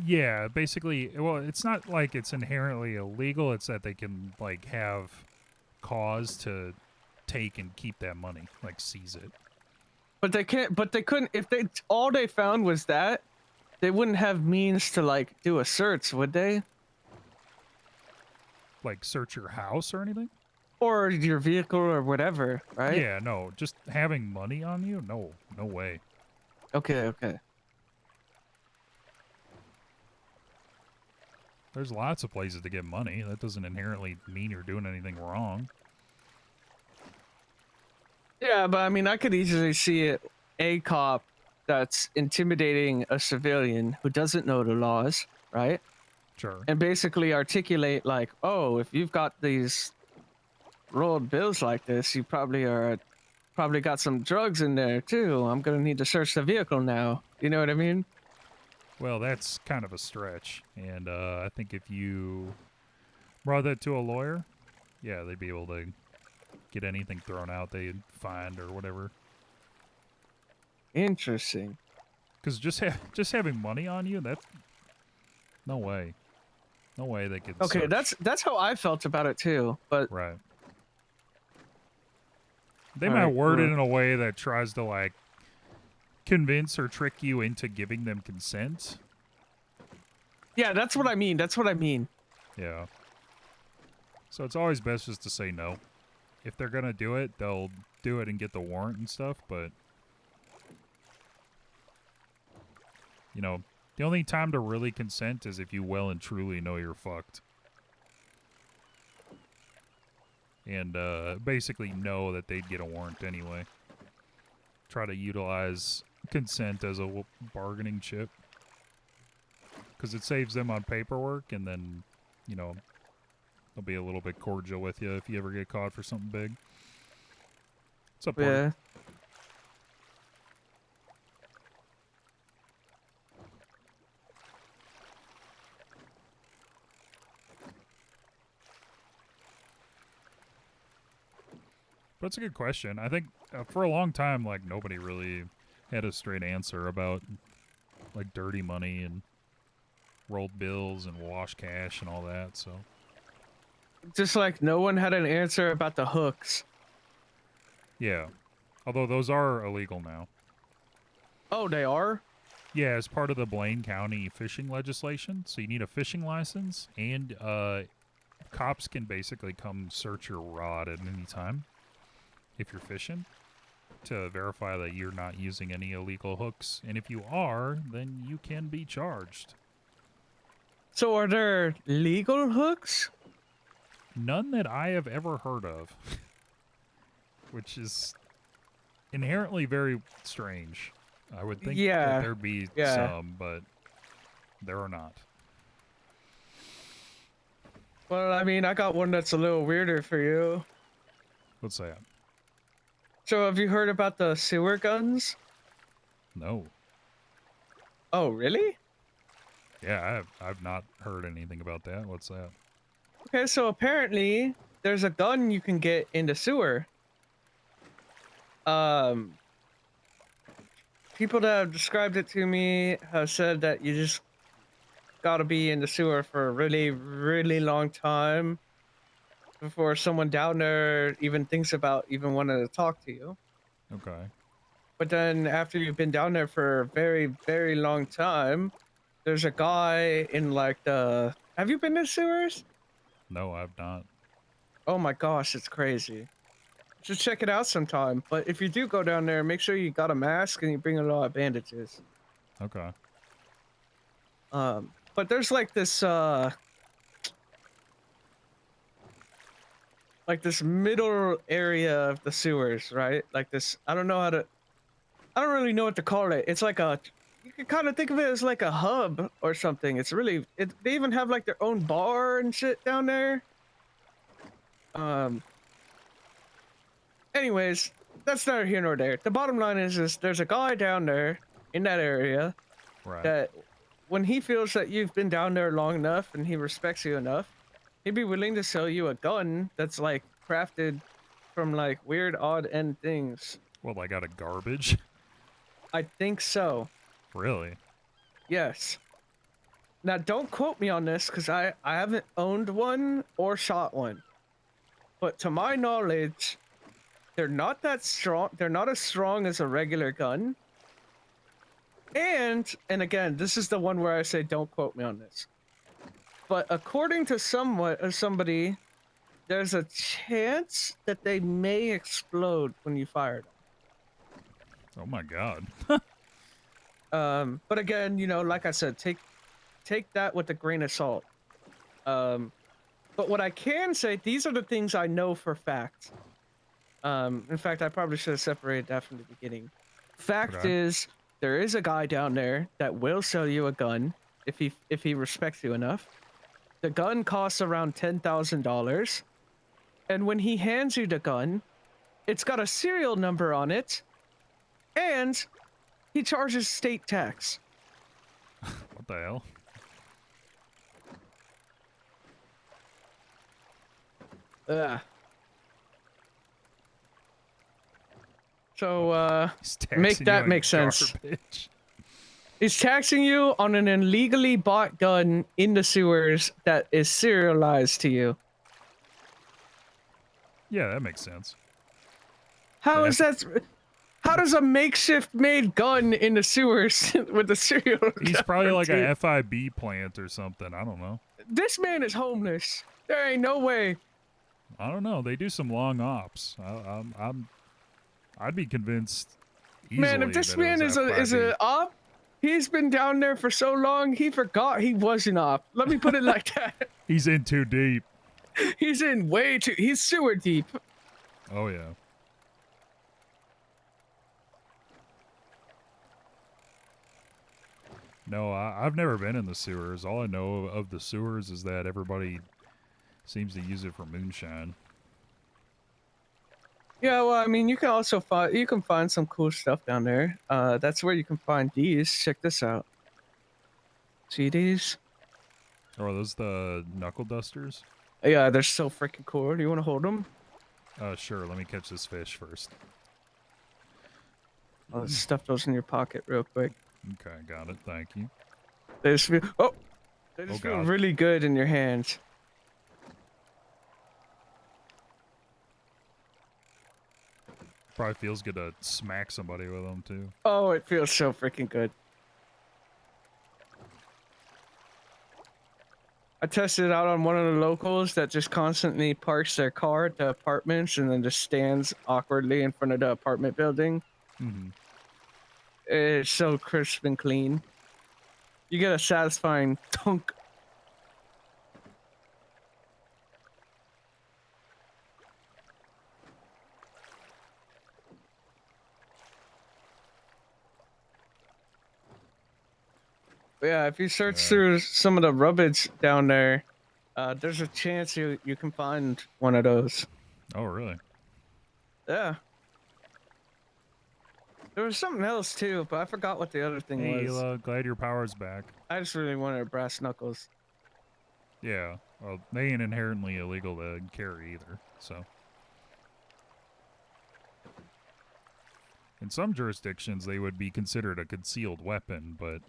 Yeah, basically, well, it's not like it's inherently illegal. It's that they can, like, have cause to take and keep that money, like, seize it. But they can't, but they couldn't, if they, all they found was that, they wouldn't have means to, like, do a search, would they? Like, search your house or anything? Or your vehicle or whatever, right? Yeah, no, just having money on you? No, no way. Okay, okay. There's lots of places to get money. That doesn't inherently mean you're doing anything wrong. Yeah, but I mean, I could easily see it, a cop that's intimidating a civilian who doesn't know the laws, right? Sure. And basically articulate, like, oh, if you've got these rolled bills like this, you probably got some drugs in there too. I'm gonna need to search the vehicle now. You know what I mean? Well, that's kind of a stretch. And I think if you brought that to a lawyer, yeah, they'd be able to get anything thrown out they'd find or whatever. Interesting. Because just having money on you, that's no way. No way they could Okay, search. that's how I felt about it too, but... Right. They All might right, word it well- in a way that tries to, like, convince or trick you into giving them consent. Yeah, that's what I mean. That's what I mean. Yeah. So it's always best just to say no. If they're gonna do it, they'll do it and get the warrant and stuff, but You know, the only time to really consent is if you well and truly know you're fucked. And basically know that they'd get a warrant anyway. Try to utilize consent as a bargaining chip. Because it saves them on paperwork, and then, you know, they'll be a little bit cordial with you if you ever get caught for something big. What's up, Bart? Yeah. But it's a good question. I think for a long time, like, nobody really had a straight answer about, like, dirty money and rolled bills and wash cash and all that, so. Just like no one had an answer about the hooks. Yeah. Although those are illegal now. Oh, they are? Yeah, as part of the Blaine County fishing legislation. So you need a fishing license, and cops can basically come search your rod at any time if you're fishing to verify that you're not using any illegal hooks. And if you are, then you can be charged. So are there legal hooks? None that I have ever heard of. Which is inherently very strange. I would think that there'd be some, but there are not. Well, I mean, I got one that's a little weirder for you. What's that? So have you heard about the sewer guns? No. Oh, really? Yeah, I've not heard anything about that. What's that? Okay, so apparently there's a gun you can get in the sewer. People that have described it to me have said that you just gotta be in the sewer for a really, really long time before someone down there even thinks about even wanting to talk to you. Okay. But then after you've been down there for a very, very long time, there's a guy in like the... Have you been to sewers? No, I've not. Oh my gosh, it's crazy. Just check it out sometime. But if you do go down there, make sure you got a mask and you bring a lot of bandages. Okay. But there's like this middle area of the sewers, right? Like this, I don't really know what to call it. It's like you can kind of think of it as like a hub or something. It's really, they even have like their own bar and shit down there. Anyways, that's neither here nor there. The bottom line is there's a guy down there in that area that when he feels that you've been down there long enough and he respects you enough, he'd be willing to sell you a gun that's like crafted from like weird odd end things. Well, like out of garbage? I think so. Really? Yes. Now don't quote me on this because I haven't owned one or shot one. But to my knowledge, they're not that strong. They're not as strong as a regular gun. And again, this is the one where I say don't quote me on this. But according to somebody, there's a chance that they may explode when you fire them. Oh my god. But again, you know, like I said, take that with a grain of salt. But what I can say, these are the things I know for fact. In fact, I probably should have separated that from the beginning. Fact is, there is a guy down there that will sell you a gun if he respects you enough. The gun costs around $10,000. And when he hands you the gun, it's got a serial number on it, and he charges state tax. What the hell? So, make that make sense. He's taxing you on an illegally bought gun in the sewers that is serialized to you. Yeah, that makes sense. How is that? How does a makeshift made gun in the sewers with a serial He's probably like number a FIB plant or something. I don't know. This man is homeless. There ain't no way. I don't know. They do some long ops. I'd be convinced easily. Man, if this man is a op, He's been down there for so long, he forgot he wasn't off. Let me put it like that. He's in too deep. He's in way too. He's sewer deep. Oh yeah. No, I've never been in the sewers. All I know of the sewers is that everybody seems to use it for moonshine. Yeah, well, I mean, you can also find some cool stuff down there. That's where you can find these. Check this out. See these? Oh, are those the knuckle dusters? Yeah, they're so freaking cool. Do you want to hold them? Sure. Let me catch this fish first. I'll stuff those in your pocket real quick. Okay, got it. Thank you. They just feel, they just feel God. really good in your hands. Probably feels good to smack somebody with them too. Oh, it feels so freaking good. I tested it out on one of the locals that just constantly parks their car at the apartments and then just stands awkwardly in front of the apartment building. Mm-hmm. It's so crisp and clean. You get a satisfying thunk. But yeah, if you search through some of the rubbish down there, there's a chance you can find one of those. Oh, really? Yeah. There was something else too, but I forgot what the other thing Hey, was. glad your power's back. I just really wanted brass knuckles. Yeah. Well, they ain't inherently illegal to carry either, so. In some jurisdictions, they would be considered a concealed weapon, but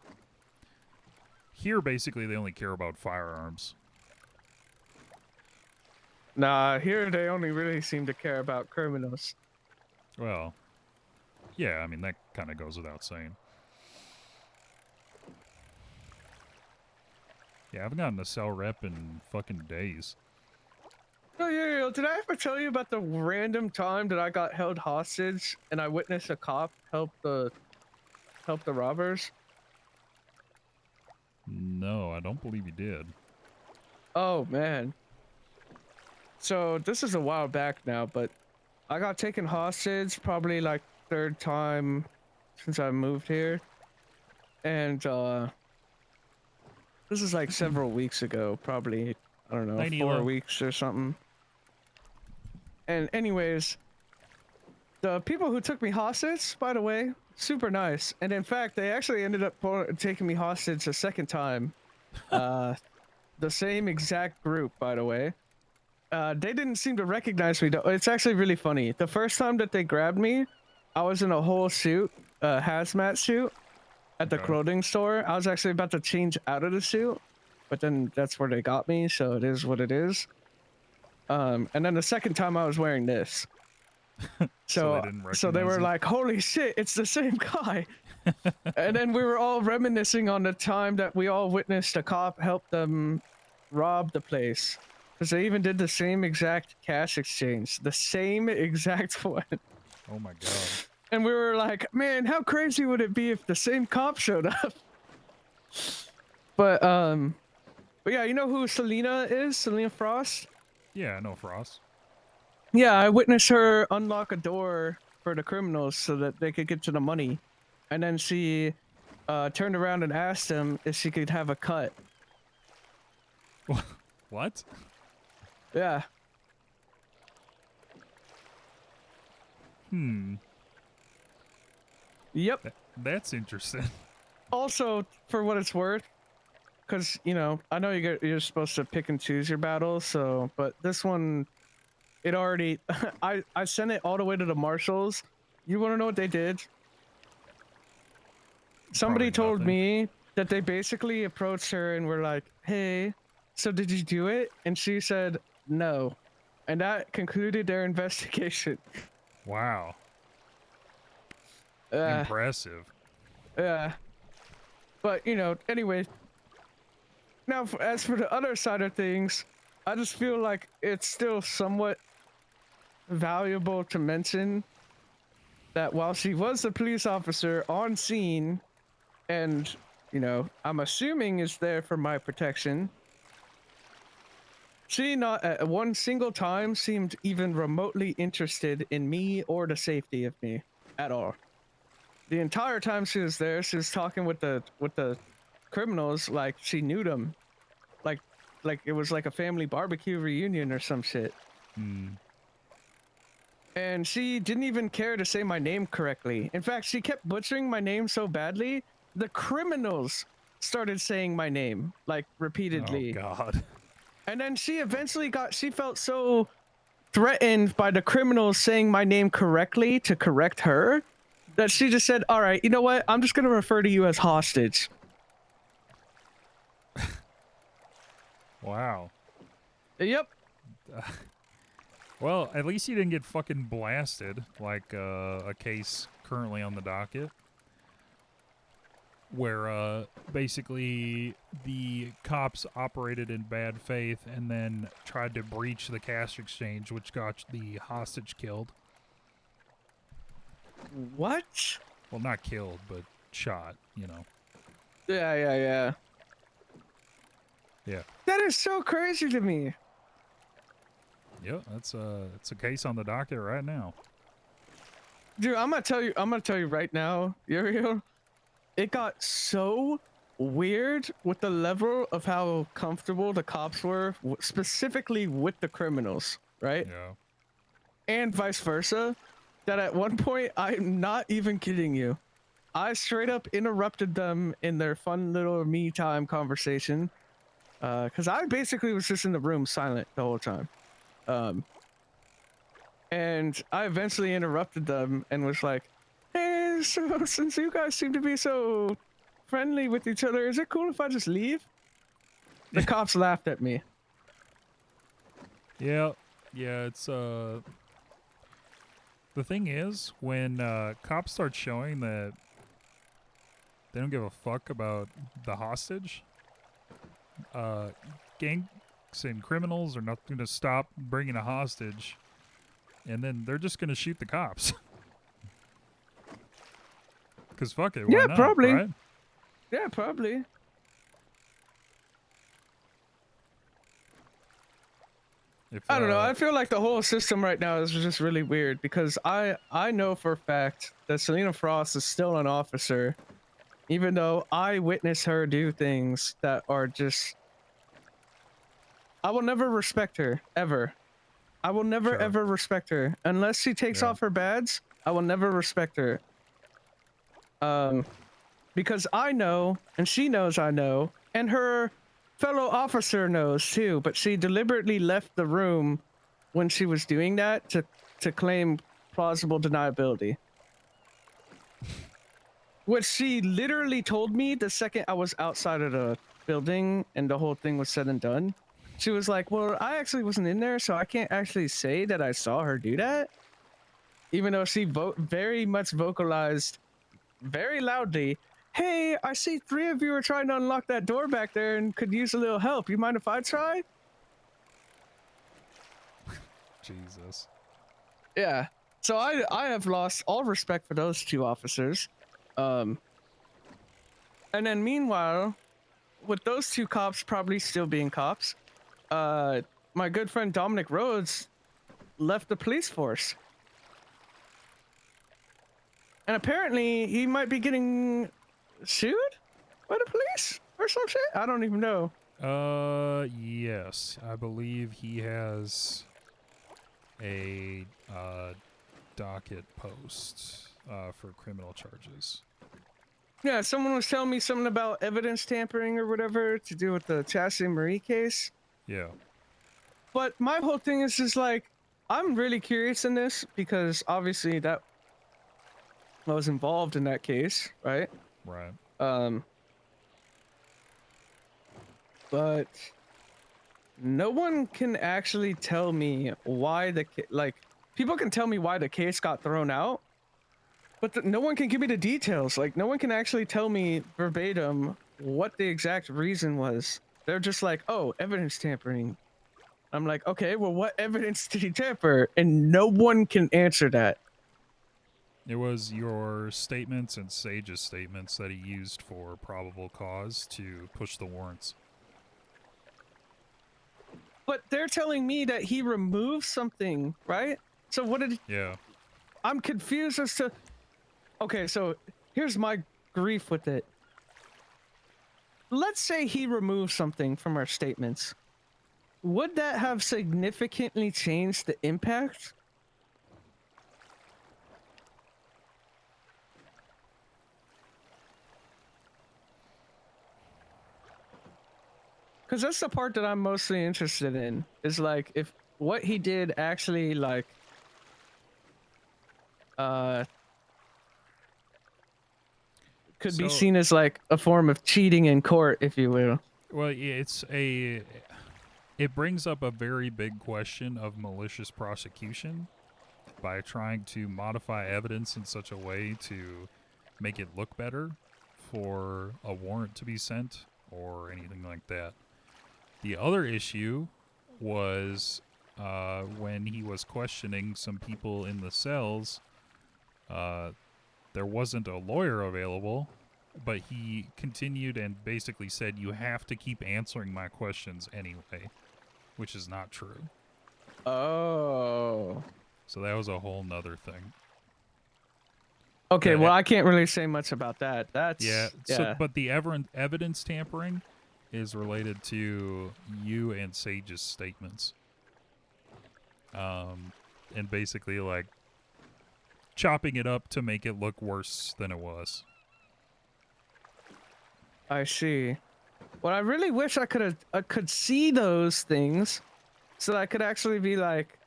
here, basically, they only care about firearms. Nah, here they only really seem to care about criminals. Well, yeah, I mean, that kind of goes without saying. Yeah, I haven't gotten a cell rep in fucking days. Oh, yeah, did I ever tell you about the random time that I got held hostage and I witnessed a cop help the robbers? No, I don't believe you did. Oh, man. So, this is a while back now, but I got taken hostage probably like third time since I moved here. And, this is like several weeks ago, probably, I don't know, 4 weeks or something. And anyways, the people who took me hostage, by the way, super nice. And in fact, they actually ended up taking me hostage a second time. The same exact group, by the way. They didn't seem to recognize me though. It's actually really funny. The first time that they grabbed me, I was in a whole suit, hazmat suit, at the clothing store. I was actually about to change out of the suit, but then that's where they got me, so it is what it is. And then the second time I was wearing this. So they were like, holy shit, it's the same guy. And then we were all reminiscing on the time that we all witnessed a cop help them rob the place. Because they even did the same exact cash exchange. The same exact one. Oh my god. And we were like, man, how crazy would it be if the same cop showed up? But yeah, you know who Selena is? Selena Frost? Yeah, I know Frost. Yeah, I witnessed her unlock a door for the criminals so that they could get to the money. And then she turned around and asked them if she could have a cut. What? Yeah. Yep. That's interesting. Also, for what it's worth, because, you know, I know you're supposed to pick and choose your battles, so, but this one, it already, I sent it all the way to the marshals. You want to know what they did? Somebody told me that they basically approached her and were like, hey, so did you do it? And she said, no. And that concluded their investigation. Wow. Impressive. Yeah. But, you know, anyway. Now, as for the other side of things, I just feel like it's still somewhat valuable to mention that while she was a police officer on scene, and you know, I'm assuming is there for my protection. She not at one single time seemed even remotely interested in me or the safety of me at all. The entire time she was there, she was talking with the criminals like she knew them, like it was like a family barbecue reunion or some shit. And she didn't even care to say my name correctly. In fact, she kept butchering my name so badly, the criminals started saying my name, like, repeatedly. Oh, God. And then she eventually she felt so threatened by the criminals saying my name correctly to correct her, that she just said, all right, you know what? I'm just going to refer to you as hostage. Wow. Yep. Well, at least you didn't get fucking blasted like a case currently on the docket where basically the cops operated in bad faith and then tried to breach the cash exchange, which got the hostage killed. What? Well, not killed, but shot, you know. Yeah. Yeah. That is so crazy to me. Yep, it's a case on the docket right now. Dude, I'm gonna tell you right now, Uriel, it got so weird with the level of how comfortable the cops were, specifically with the criminals, right? Yeah. And vice versa, that at one point, I'm not even kidding you, I straight up interrupted them in their fun little me time conversation, because I basically was just in the room silent the whole time. And I eventually interrupted them and was like, hey, so since you guys seem to be so friendly with each other, is it cool if I just leave? The cops laughed at me. Yeah, it's the thing is, when cops start showing that they don't give a fuck about the hostage, gangs and criminals are not going to stop bringing a hostage, and then they're just going to shoot the cops. Because fuck it, why Yeah, not, probably. right? Yeah, probably. If, I don't know. I feel like the whole system right now is just really weird because I know for a fact that Selena Frost is still an officer, even though I witnessed her do things that are just. I will never respect her ever. I will never ever respect her unless she takes off her badge. I will never respect her. Because I know, and she knows I know, and her fellow officer knows too, but she deliberately left the room when she was doing that to claim plausible deniability. Which she literally told me the second I was outside of the building and the whole thing was said and done. She was like, well, I actually wasn't in there, so I can't actually say that I saw her do that. Even though she very much vocalized very loudly, hey, I see 3 of you are trying to unlock that door back there and could use a little help. You mind if I try? Jesus. Yeah. So I have lost all respect for those 2 officers. And then meanwhile, with those 2 cops probably still being cops, my good friend Dominic Rhodes left the police force. And apparently he might be getting sued by the police or some shit. I don't even know. Yes. I believe he has a docket post for criminal charges. Yeah, someone was telling me something about evidence tampering or whatever to do with the Chassis Marie case. Yeah. But my whole thing is just like, I'm really curious in this because obviously that I was involved in that case, right? Right. But no one can actually tell me why people can tell me why the case got thrown out, but no one can give me the details. Like, no one can actually tell me verbatim what the exact reason was. They're just like, oh, evidence tampering. I'm like, okay, well, what evidence did he tamper? And no one can answer that. It was your statements and Sage's statements that he used for probable cause to push the warrants. But they're telling me that he removed something, right? So what did? Yeah. I'm confused as to. Okay, so here's my grief with it. Let's say he removed something from our statements. Would that have significantly changed the impact? Because that's the part that I'm mostly interested in, is like if what he did actually like could be So- seen as like a form of cheating in court, if you will. Well, it brings up a very big question of malicious prosecution by trying to modify evidence in such a way to make it look better for a warrant to be sent or anything like that. The other issue was when he was questioning some people in the cells, there wasn't a lawyer available, but he continued and basically said, you have to keep answering my questions anyway, which is not true. Oh. So that was a whole nother thing. Okay, The- well, I can't really say much about that. That's Yeah. So, but the evidence tampering is related to you and Sage's statements. And basically like chopping it up to make it look worse than it was. I see. Well, I really wish I could see those things, so that I could actually be like,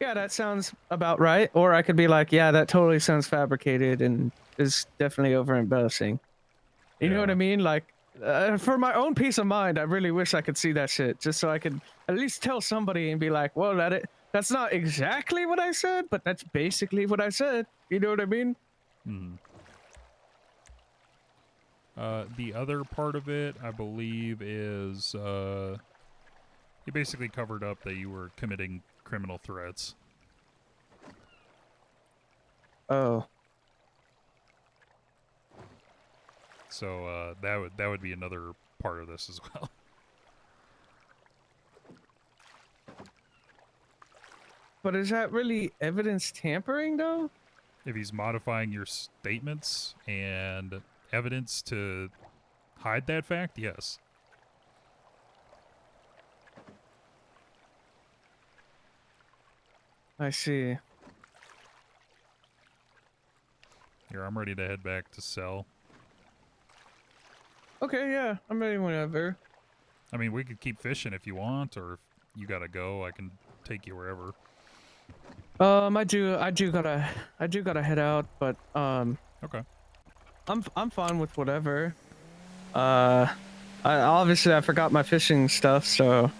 yeah, that sounds about right, or I could be like, yeah, that totally sounds fabricated and is definitely over embellishing. You know what I mean? Like, for my own peace of mind, I really wish I could see that shit, just so I could at least tell somebody and be like, well, that's not exactly what I said, but that's basically what I said. You know what I mean? Hmm. The other part of it, I believe, is you basically covered up that you were committing criminal threats. Oh. So that would be another part of this as well. But is that really evidence tampering, though? If he's modifying your statements and evidence to hide that fact, yes. I see. Here, I'm ready to head back to cell. Okay, yeah, I'm ready whenever. I mean, we could keep fishing if you want, or if you gotta go, I can take you wherever. I do gotta head out, but okay. I'm fine with whatever. I obviously forgot my fishing stuff, so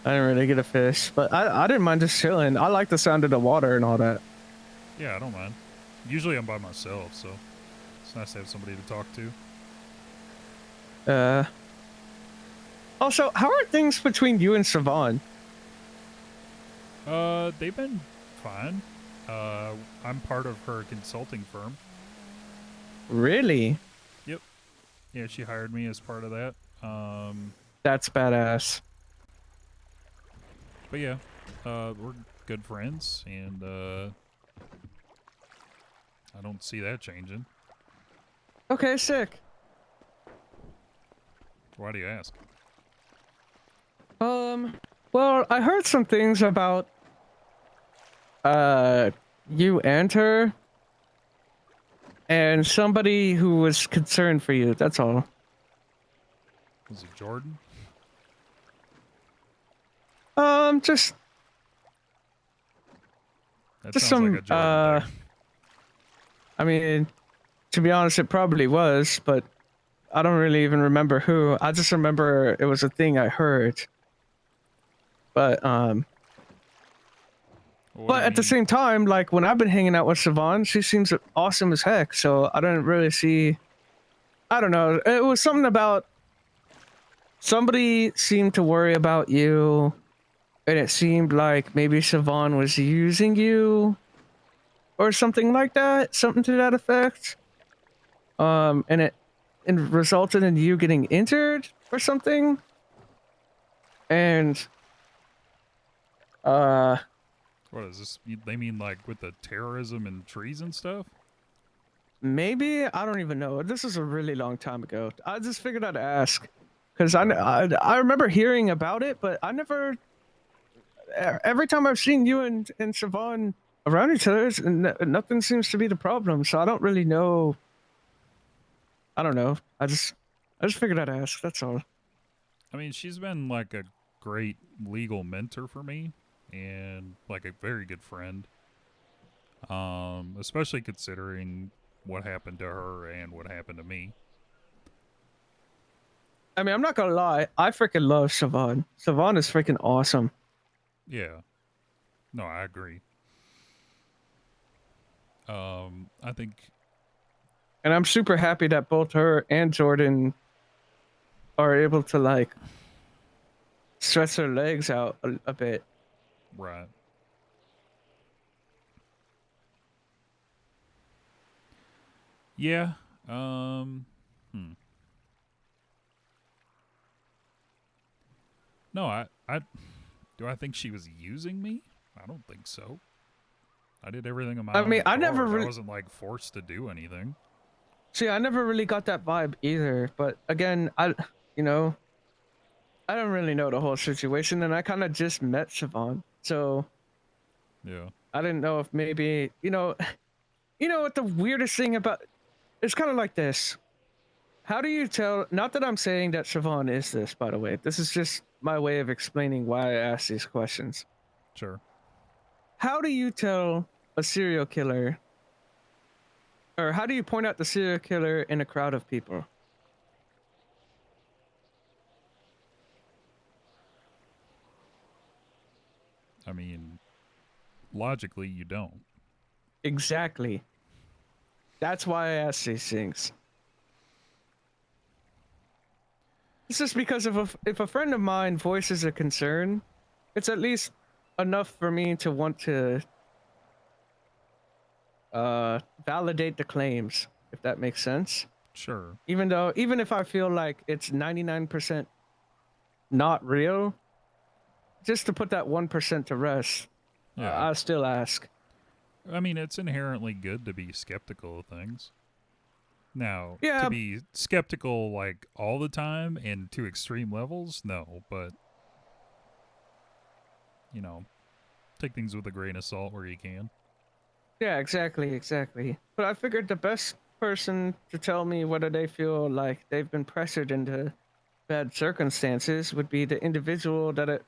I didn't really get a fish, but I didn't mind just chilling. I like the sound of the water and all that. Yeah, I don't mind. Usually I'm by myself, so it's nice to have somebody to talk to. Also, how are things between you and Savon? They've been fine. I'm part of her consulting firm. Really? Yep. Yeah, she hired me as part of that. That's badass. But yeah, we're good friends, and I don't see that changing. Okay, sick. Why do you ask? Well, I heard some things about you and her, and somebody who was concerned for you. That's all. Was it Jordan? Just That just sounds some like a Jordan thing. I mean, to be honest, it probably was, but I don't really even remember who. I just remember it was a thing I heard. But but at the same time, like when I've been hanging out with Siobhan, she seems awesome as heck. So I didn't really see. I don't know. It was something about somebody seemed to worry about you, and it seemed like maybe Siobhan was using you. or something like that, something to that effect. And it resulted in you getting injured or something. And What is this? They mean like with the terrorism and treason stuff? maybe, I don't even know. This is a really long time ago. I just figured I'd ask because I remember hearing about it, but I never. Every time I've seen you and Siobhan around each other, nothing seems to be the problem. So I don't really know. I don't know. I just figured I'd ask. That's all. I mean, she's been like a great legal mentor for me and like a very good friend. Especially considering what happened to her and what happened to me. I mean, I'm not gonna lie. I freaking love Siobhan. Siobhan is freaking awesome. Yeah. No, I agree. I think, And I'm super happy that both her and Jordan are able to like stretch their legs out a bit. right. Yeah. No, I do I think she was using me? I don't think so. I did everything on my I own mean, I accord. never I really wasn't like forced to do anything. see. I never really got that vibe either. But again, you know, I don't really know the whole situation, and I kind of just met Siobhan, so Yeah. I didn't know if maybe you know what the weirdest thing about it's kind of like this. How do you tell? Not that I'm saying that Siobhan is this, by the way. This is just my way of explaining why I ask these questions. Sure. How do you tell a serial killer, or how do you point out the serial killer in a crowd of people? I mean, logically, you don't. Exactly. That's why I ask these things. It's just because if a friend of mine voices a concern, it's at least enough for me to want to validate the claims, if that makes sense. Sure. Even if I feel like it's 99% not real, just to put that 1% to rest, Yeah. I still ask. I mean, it's inherently good to be skeptical of things. Now, Yeah. to be skeptical like all the time and to extreme levels, no, but you know, take things with a grain of salt where you can. Yeah, exactly. But I figured the best person to tell me whether they feel like they've been pressured into bad circumstances would be the individual that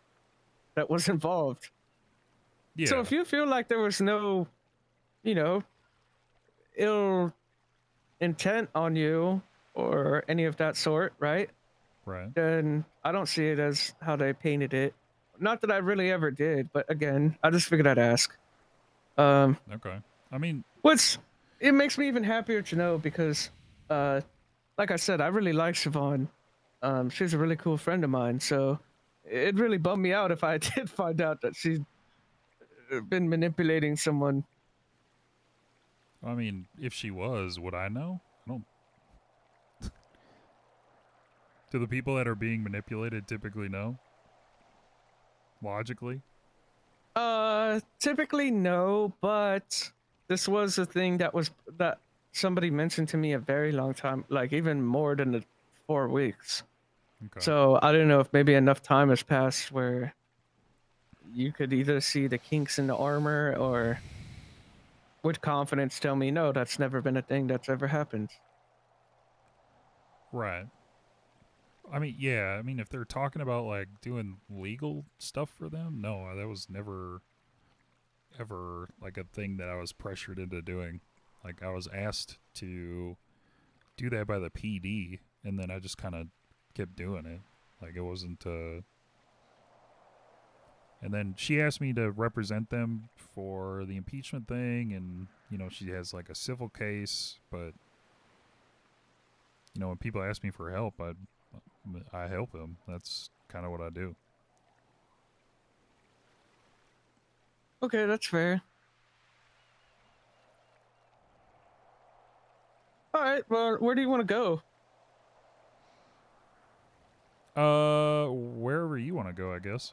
was involved. Yeah. So if you feel like there was no, you know, ill intent on you or any of that sort, right? Right. Then I don't see it as how they painted it. Not that I really ever did, but again, I just figured I'd ask. Okay. I mean, it makes me even happier to know because, like I said, I really like Siobhan. She's a really cool friend of mine, so it really bummed me out if I did find out that she'd been manipulating someone. I mean, if she was, would I know? I don't. Do the people that are being manipulated typically know? Logically? Typically no, but this was a thing that somebody mentioned to me a very long time, like even more than the 4 weeks. Okay. So I don't know if maybe enough time has passed where you could either see the kinks in the armor or with confidence tell me, no, that's never been a thing that's ever happened. Right. I mean, yeah. I mean, if they're talking about like doing legal stuff for them, no, that was never, ever like a thing that I was pressured into doing. Like I was asked to do that by the PD, and then I just kind of kept doing it. Like it wasn't. And then she asked me to represent them for the impeachment thing, and you know she has like a civil case, but you know when people ask me for help, I help them. That's kind of what I do. Okay, that's fair. All right. Well, where do you want to go? Wherever you want to go, I guess.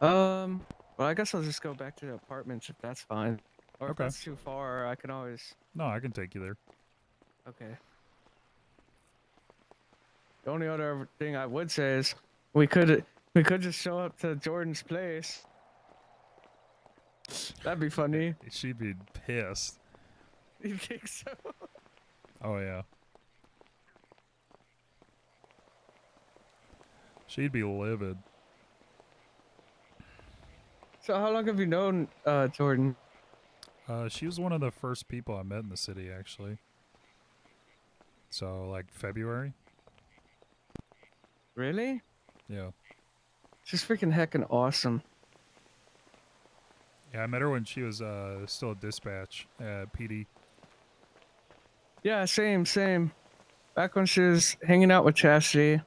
Well, I guess I'll just go back to the apartments if that's fine. Or if Okay. that's too far, I can always. No, I can take you there. Okay. The only other thing I would say is we could just show up to Jordan's place. That'd be funny. She'd be pissed. You think so? Oh yeah. She'd be livid. So how long have you known Jordan? She was one of the first people I met in the city, actually. So, like, February? Really? Yeah. She's freaking heckin' awesome. Yeah, I met her when she was still a dispatch at PD. Yeah, same. Back when she was hanging out with Chastity.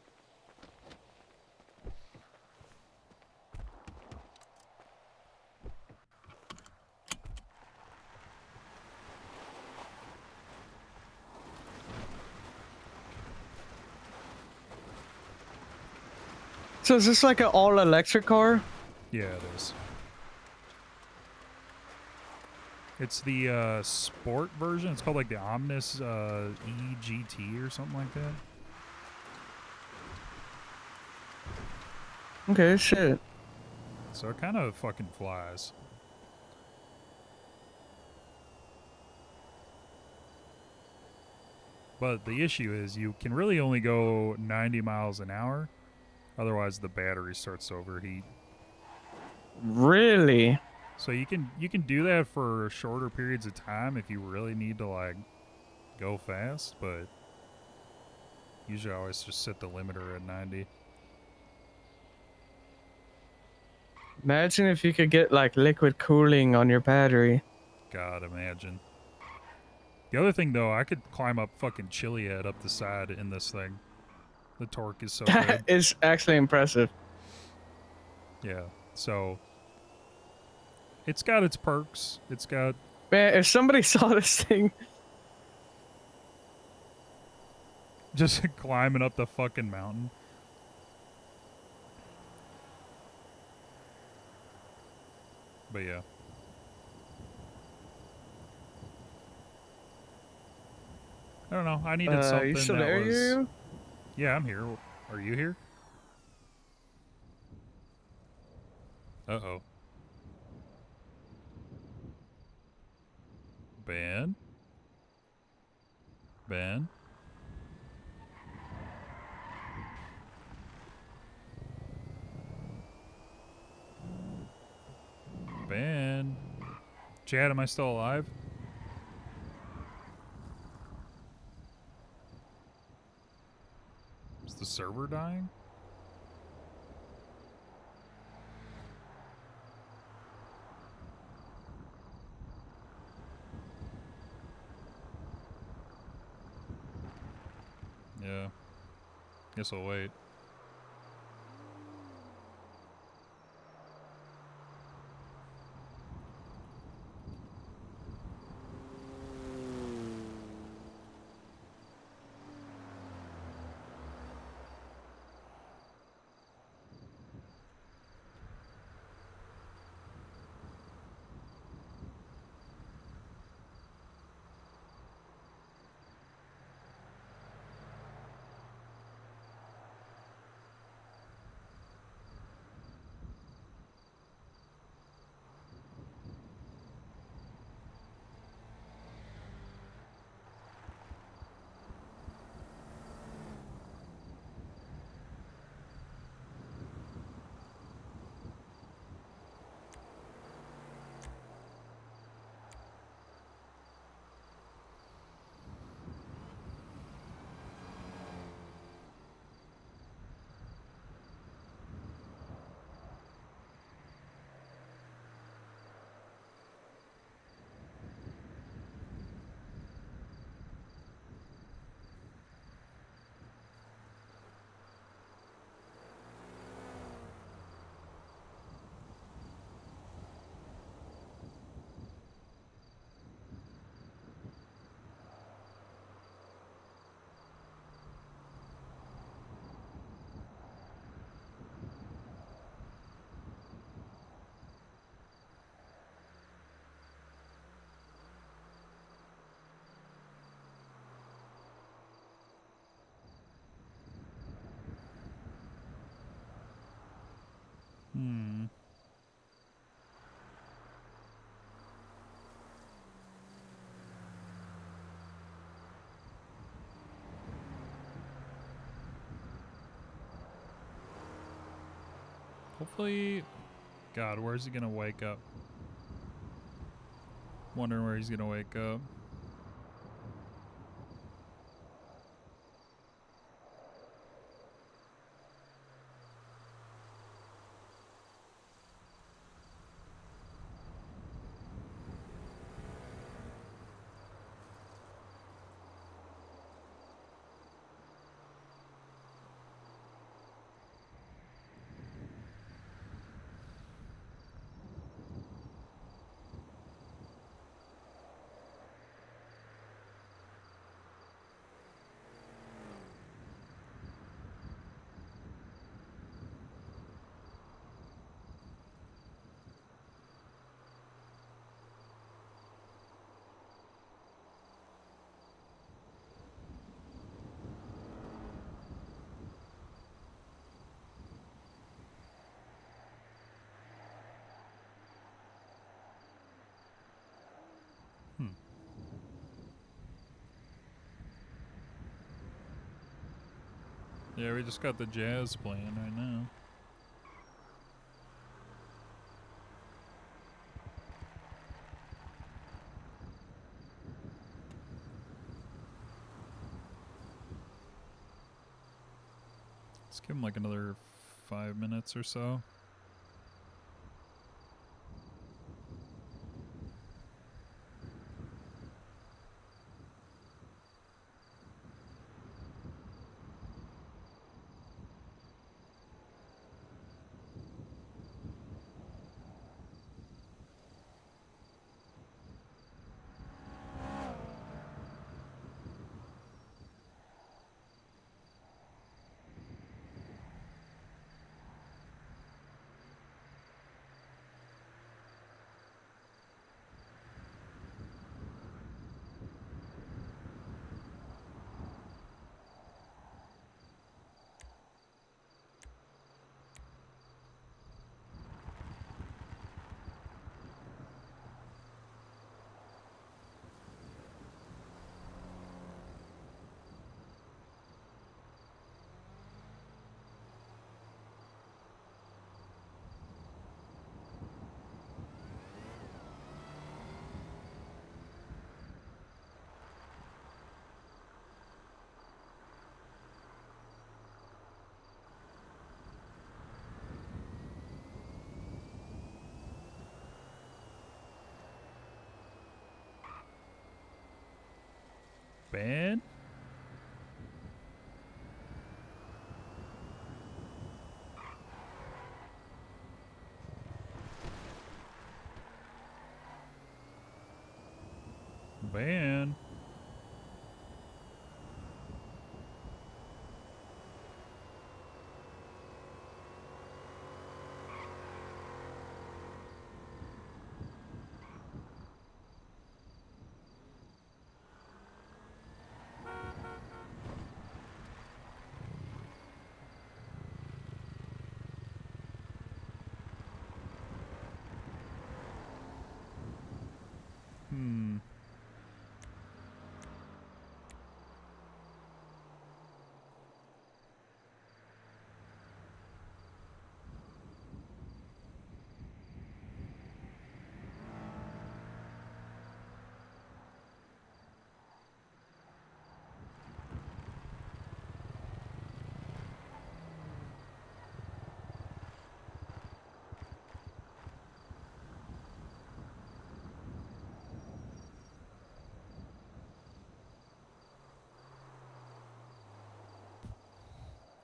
So is this like an all-electric car? Yeah, it is. It's the sport version. It's called like the Omnis EGT or something like that. Okay, shit. So it kind of fucking flies. But the issue is you can really only go 90 miles an hour. Otherwise the battery starts to overheat. Really? So you can do that for shorter periods of time if you really need to like go fast, but usually I always just set the limiter at 90. Imagine if you could get like liquid cooling on your battery. God, imagine. The other thing though, I could climb up fucking Chiliad up the side in this thing. The torque is so good. That is actually impressive. Yeah. So it's got its perks. It's got Man, if somebody saw this thing, just climbing up the fucking mountain. But yeah. I don't know. I needed something you still that there, was. Uriel? Yeah, I'm here. Are you here? Uh-oh. Ben? Ben? Ben? Chad, am I still alive? Is the server dying? Yeah. Guess I'll wait. Hopefully, God, where's he gonna wake up? Wondering where he's gonna wake up. Yeah, we just got the jazz playing right now. Let's give him like another 5 minutes or so. Ben? Ben?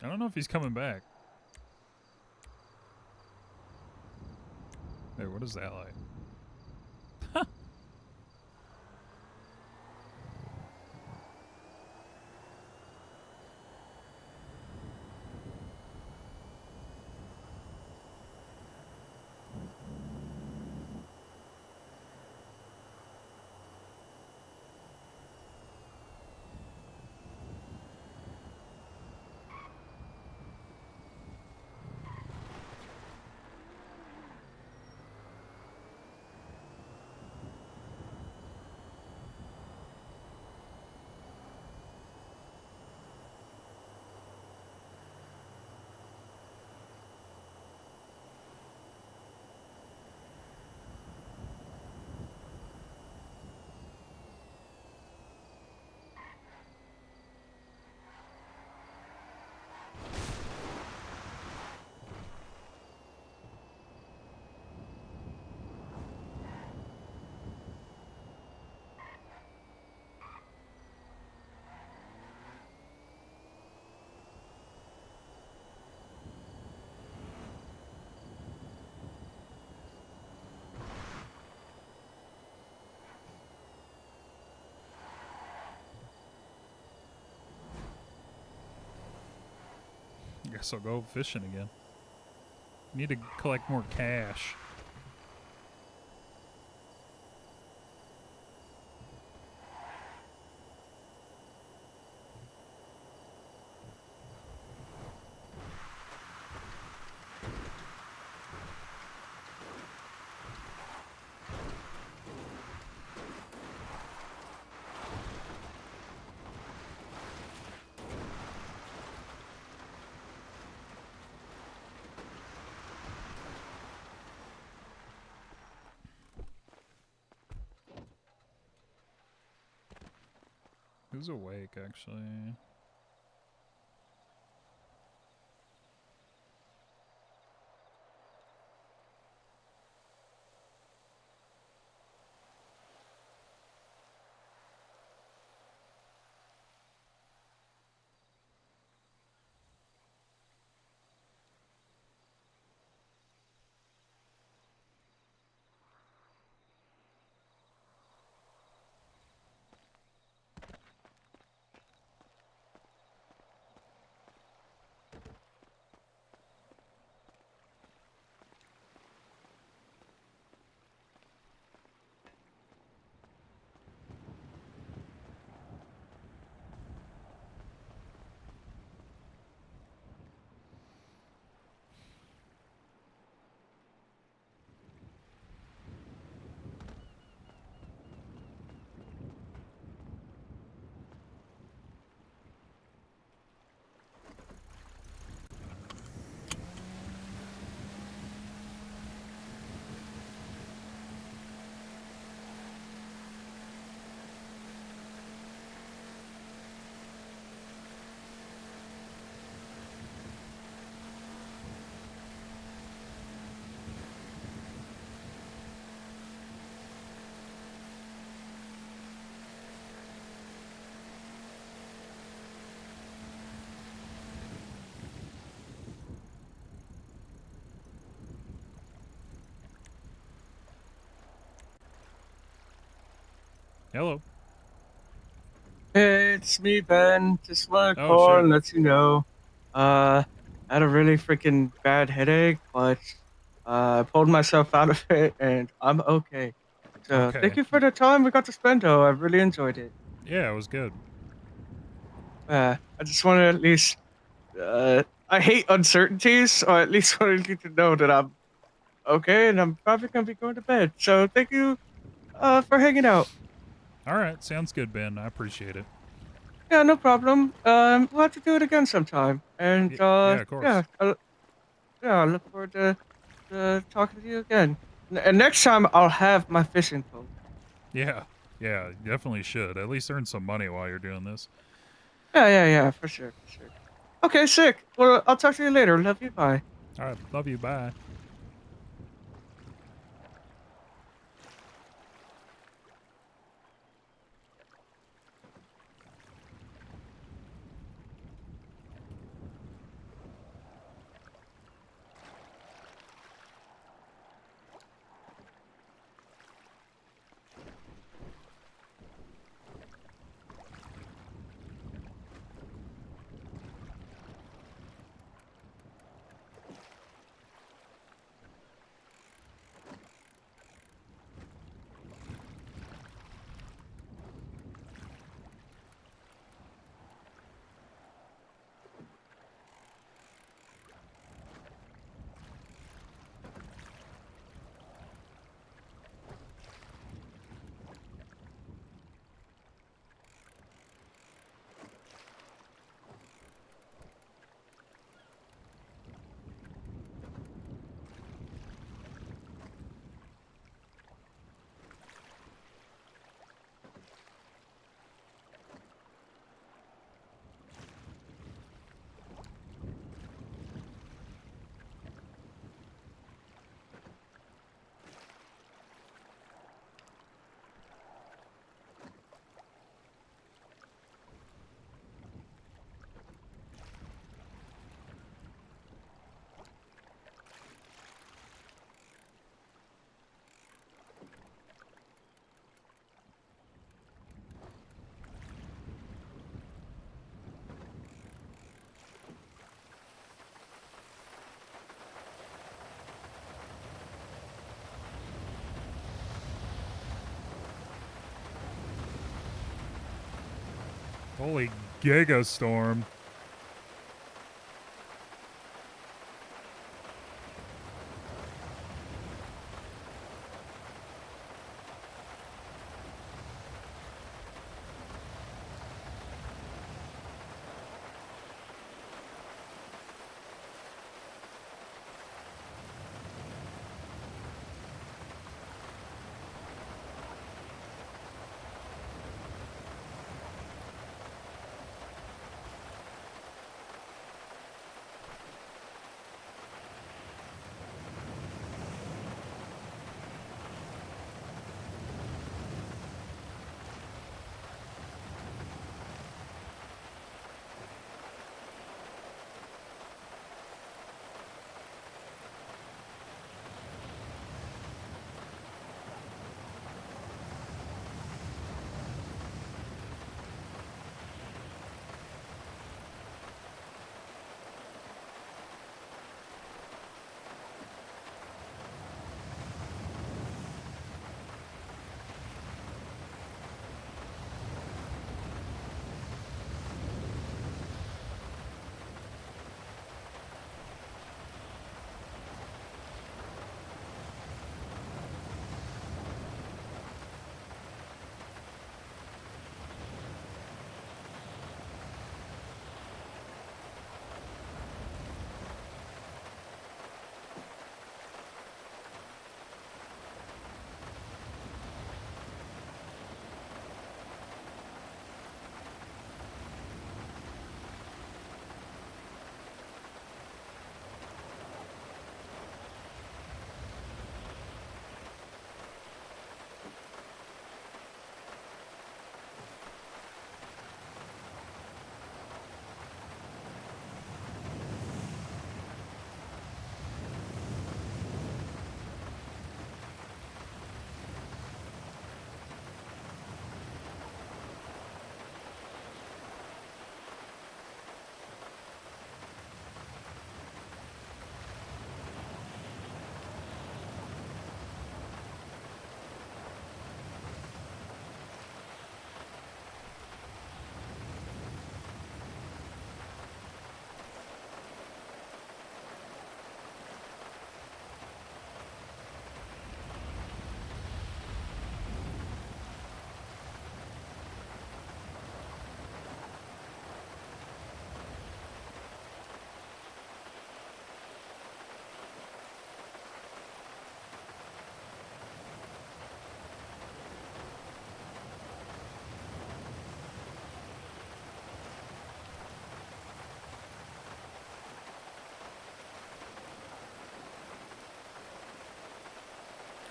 I don't know if he's coming back. Hey, what is that like? guess I'll go fishing again. Need to collect more cash. Who's awake, actually? Hello. Hey, it's me, Ben. Just want to Oh, call shit. and let you know. I had a really freaking bad headache, but I pulled myself out of it, and I'm okay. So Okay. thank you for the time we got to spend, though. I really enjoyed it. Yeah, it was good. I just want to at least. I hate uncertainties, so I at least wanted you to know that I'm okay, and I'm probably gonna be going to bed. So thank you, for hanging out. All right, sounds good, Ben. I appreciate it. Yeah, no problem. We'll have to do it again sometime. And yeah, of course. I look forward to talking to you again. And next time I'll have my fishing pole. Yeah, yeah, you definitely should. At least earn some money while you're doing this. Yeah, for sure. Okay, sick. Well, I'll talk to you later. Love you. Bye. All right, love you. Bye. Holy gigastorm.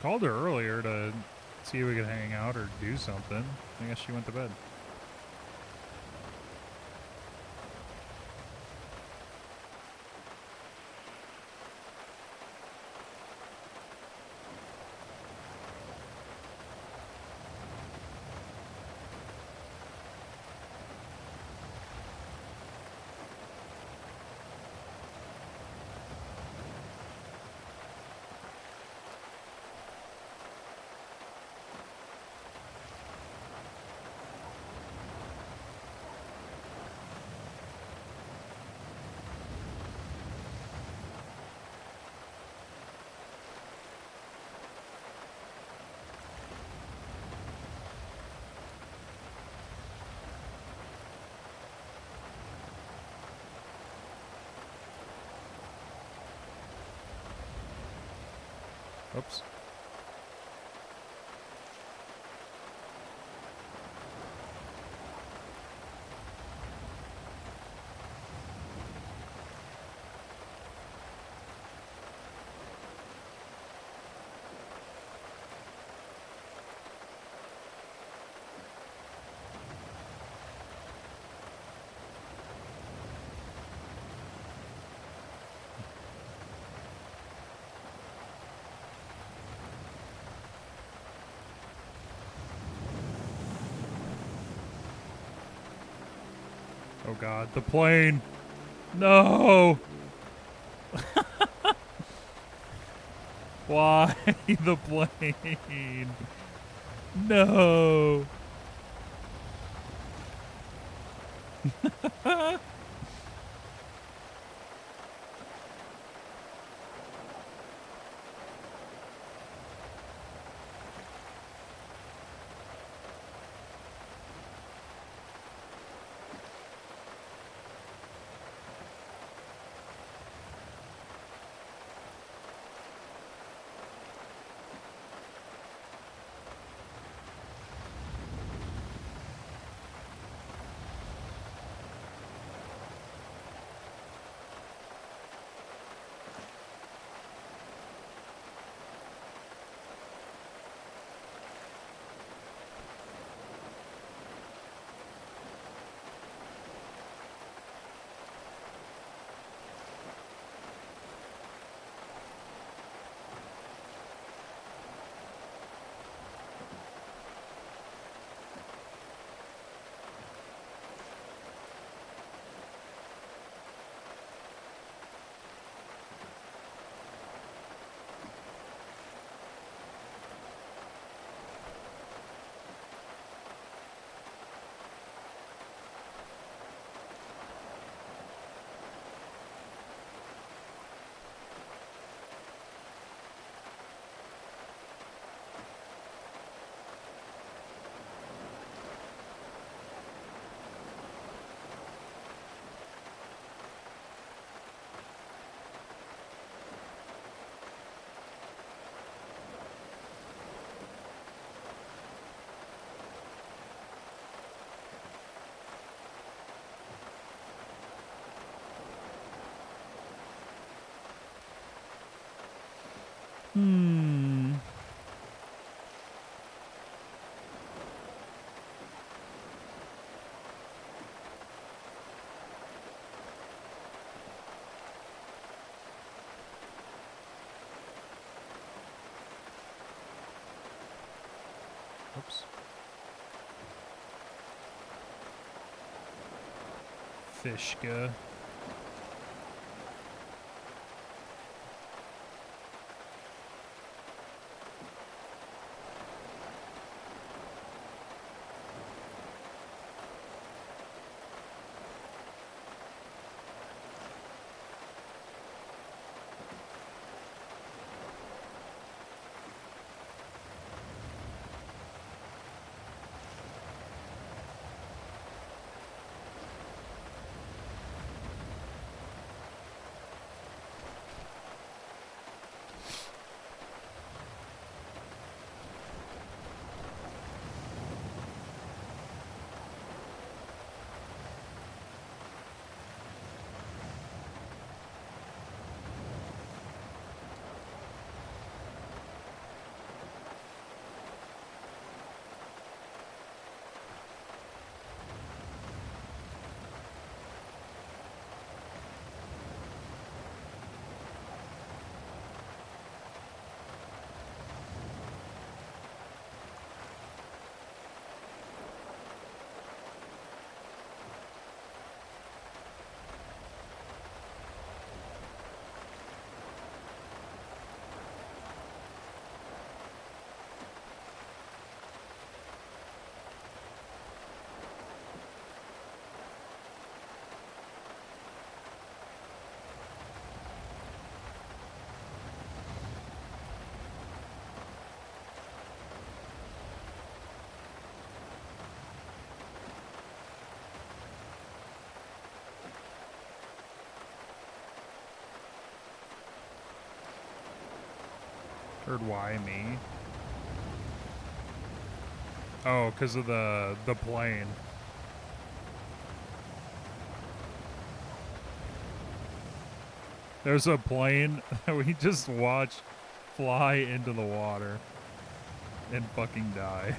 Called her earlier to see if we could hang out or do something. I guess she went to bed. Oops. Oh god, the plane. No. Why the plane? No. Hmm. Oops. Fishka. Heard why me? Oh, because of the plane. There's a plane that we just watched fly into the water and fucking die.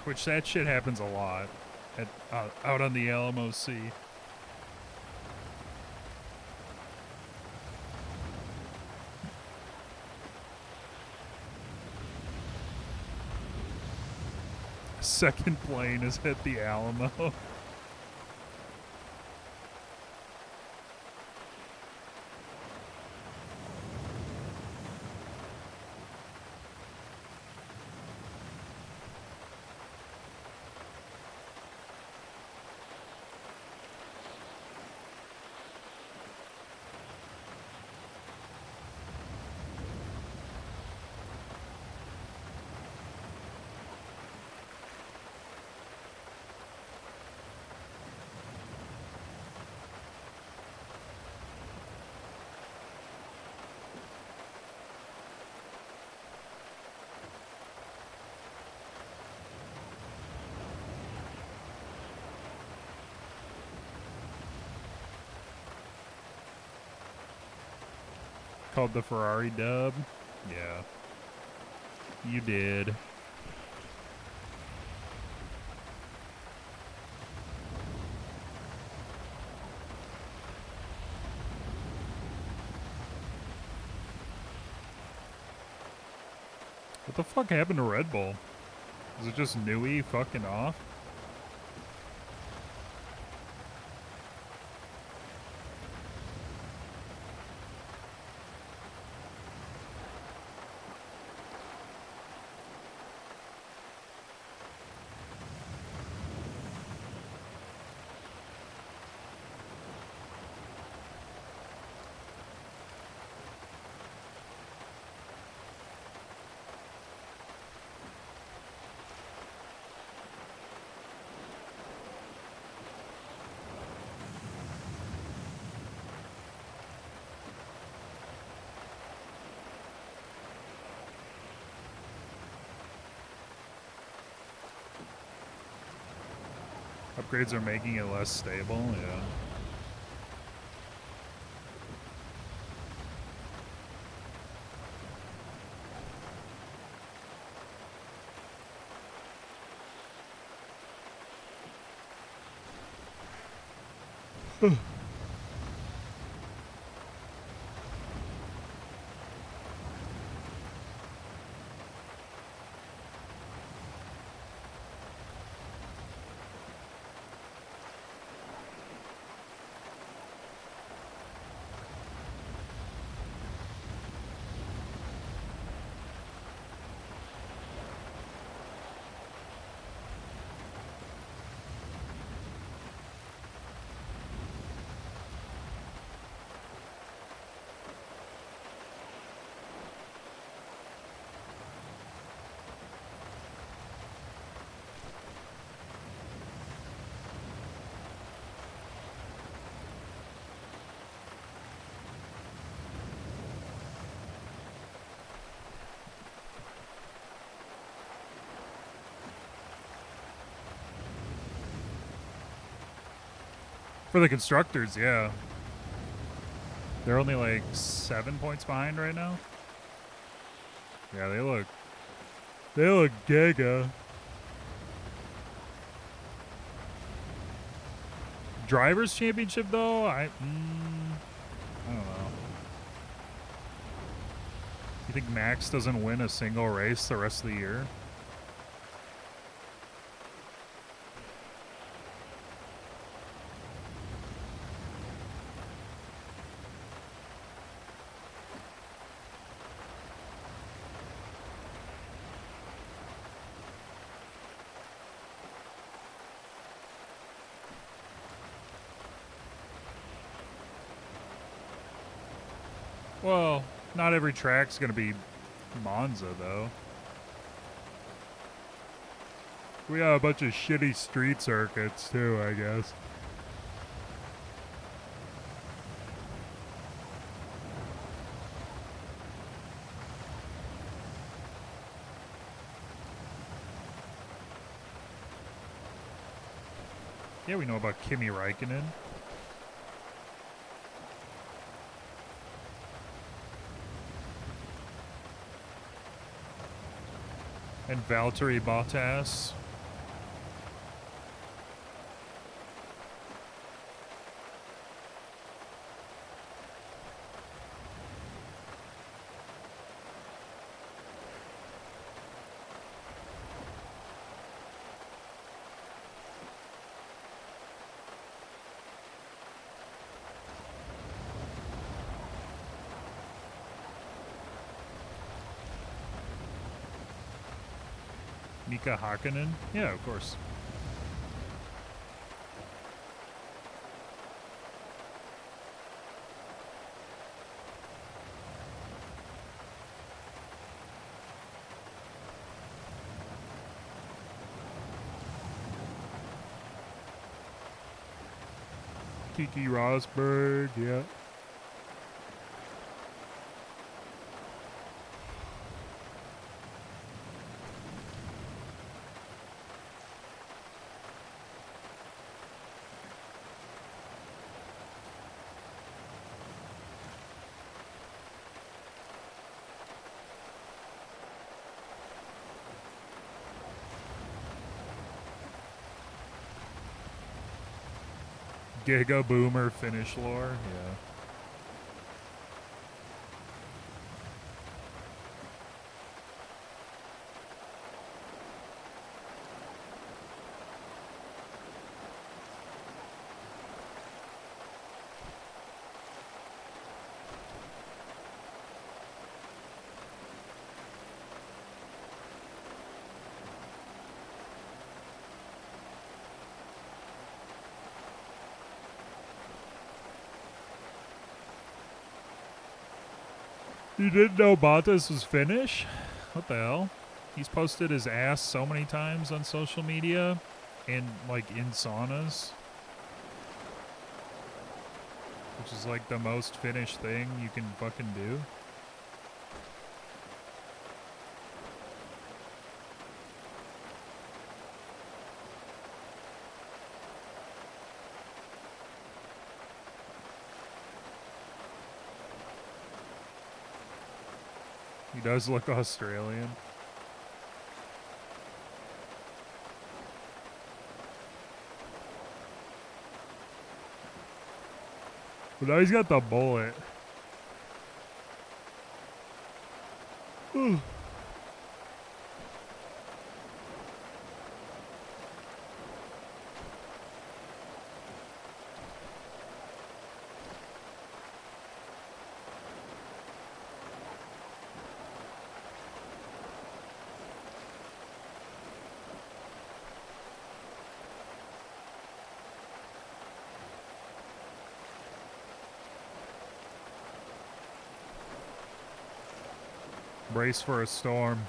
Which that shit happens a lot at out on the Alamo Sea. Second plane has hit the Alamo. called the Ferrari dub? Yeah. You did. What the fuck happened to Red Bull? Is it just Nui fucking off? Upgrades are making it less stable, yeah. For the constructors, yeah. They're only like 7 points behind right now. Yeah, they look giga. Drivers Championship though, I don't know. You think Max doesn't win a single race the rest of the year? Well, not every track's gonna be Monza, though. We got a bunch of shitty street circuits, too, I guess. Yeah, we know about Kimi Räikkönen. And Valtteri Bottas. Mika Hakkinen? Yeah, of course. Kiki Rosberg, yeah. Giga Boomer finish lore. Yeah. You didn't know Bottas was Finnish? What the hell? He's posted his ass so many times on social media and like in saunas. Which is like the most Finnish thing you can fucking do. He does look Australian. But now he's got the bullet. Brace for a storm.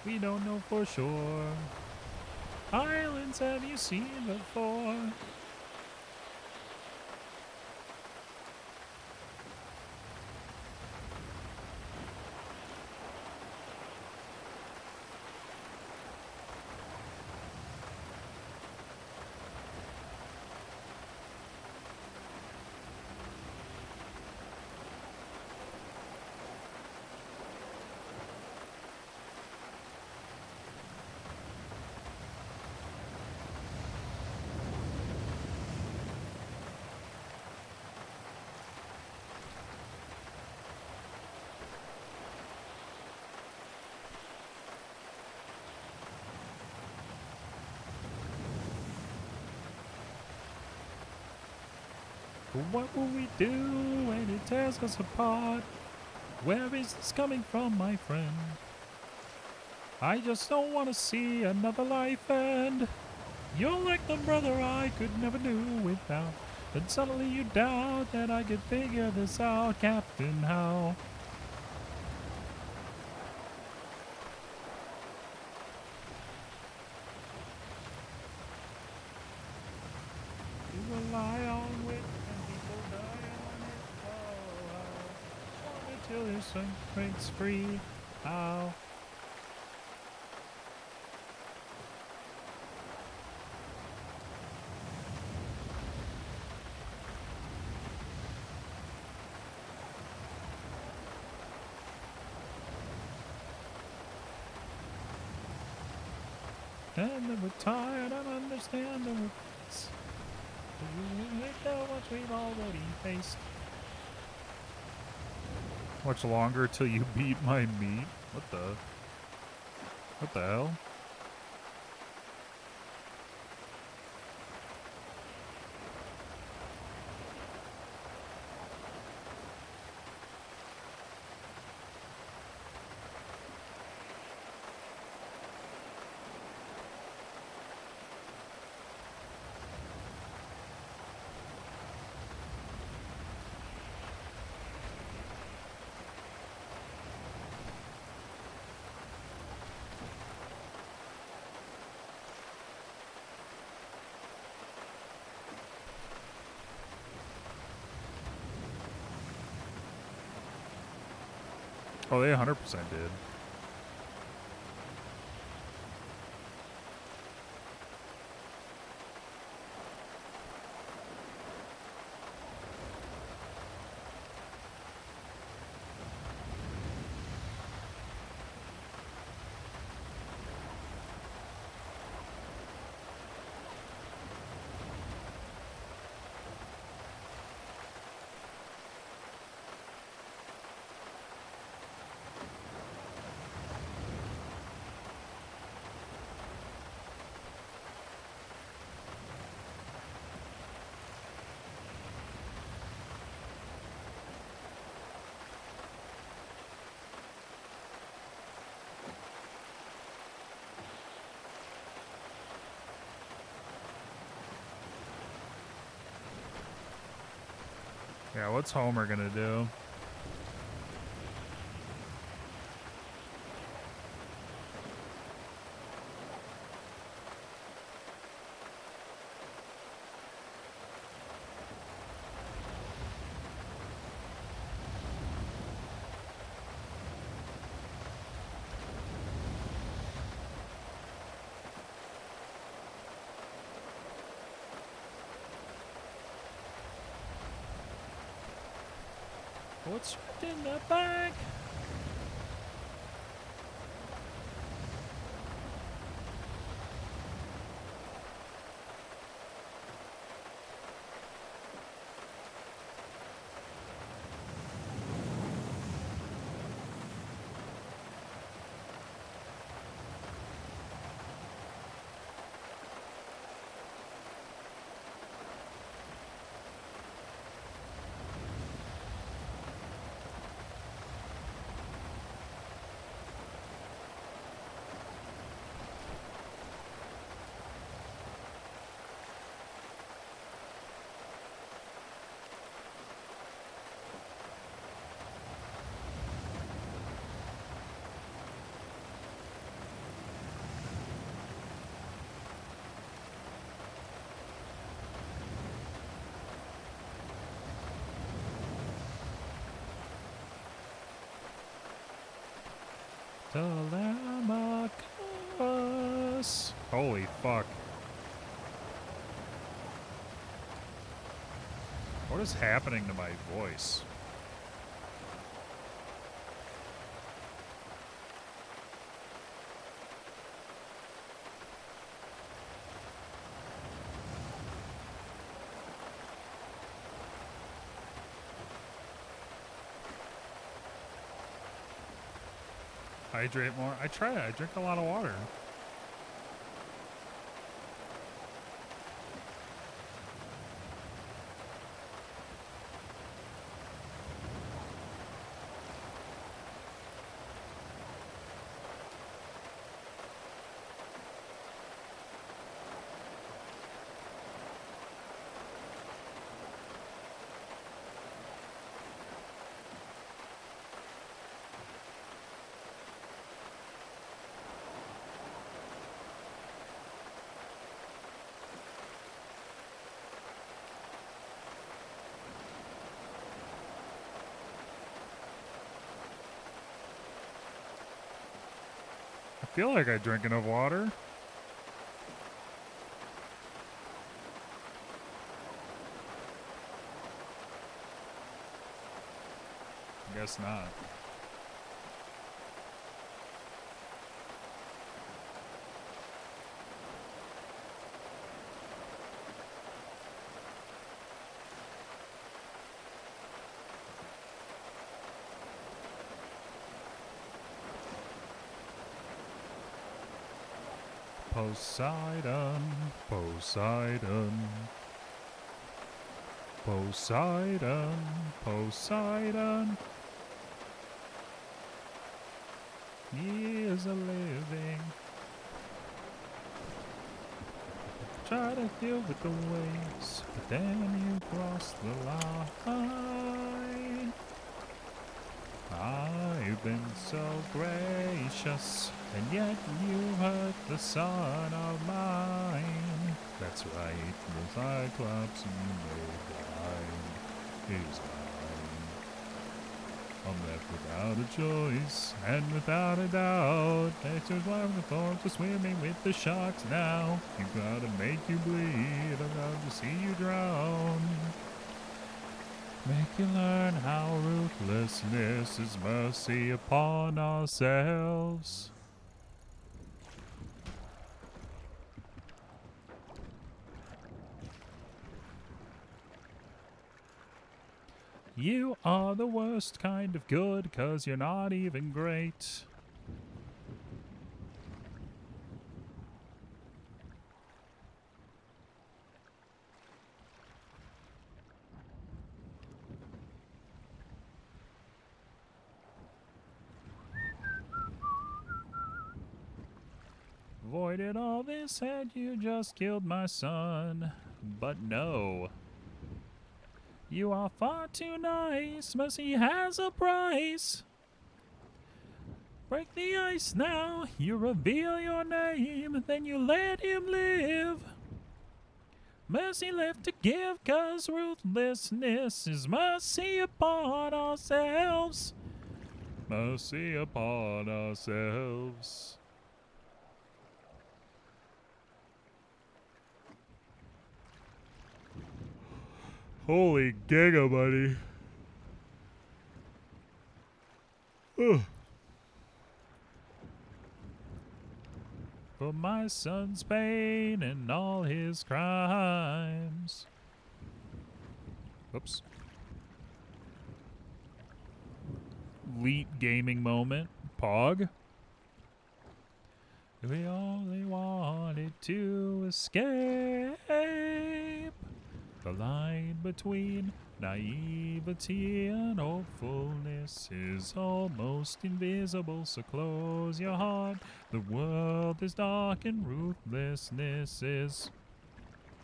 We don't know for sure. Islands have you seen before? What will we do when it tears us apart? Where is this coming from, my friend? I just don't want to see another life end. You're like the brother I could never do without. Then suddenly you doubt that I could figure this out, Captain How. You rely on wit and people die on it. Oh, how? Until your son breaks free. How? And then we're tired of understanding this. We know what we've already faced. Much longer till you beat my meat? What the hell? Oh, they 100% did. Yeah, what's Homer gonna do? What's in the bag? Telemachus. Holy fuck. What is happening to my voice? Hydrate more. I try. I drink a lot of water. feel like I drink enough water. I guess not. Poseidon, Poseidon, Poseidon, Poseidon. Years of living. Try to deal with the waves, but then you cross the line. I've been so gracious, and yet you hurt the son of mine. That's right, the Cyclops you made blind is mine. I'm left without a choice, and without a doubt, nature's wild the thorns are swimming with the sharks now. You gotta make you bleed, I'd love to see you drown. Make you learn how ruthlessness is mercy upon ourselves. You are the worst kind of good, 'cause you're not even great. Avoided all this had you just killed my son. But no. You are far too nice. Mercy has a price. Break the ice now. You reveal your name. Then you let him live. Mercy left to give, 'cause ruthlessness is mercy upon ourselves. Mercy upon ourselves. Holy giga, buddy. Ugh. For my son's pain and all his crimes. Oops. Elite gaming moment. Pog. We only wanted to escape. The line between naivety and hopefulness is almost invisible, so close your heart. The world is dark and ruthlessness is...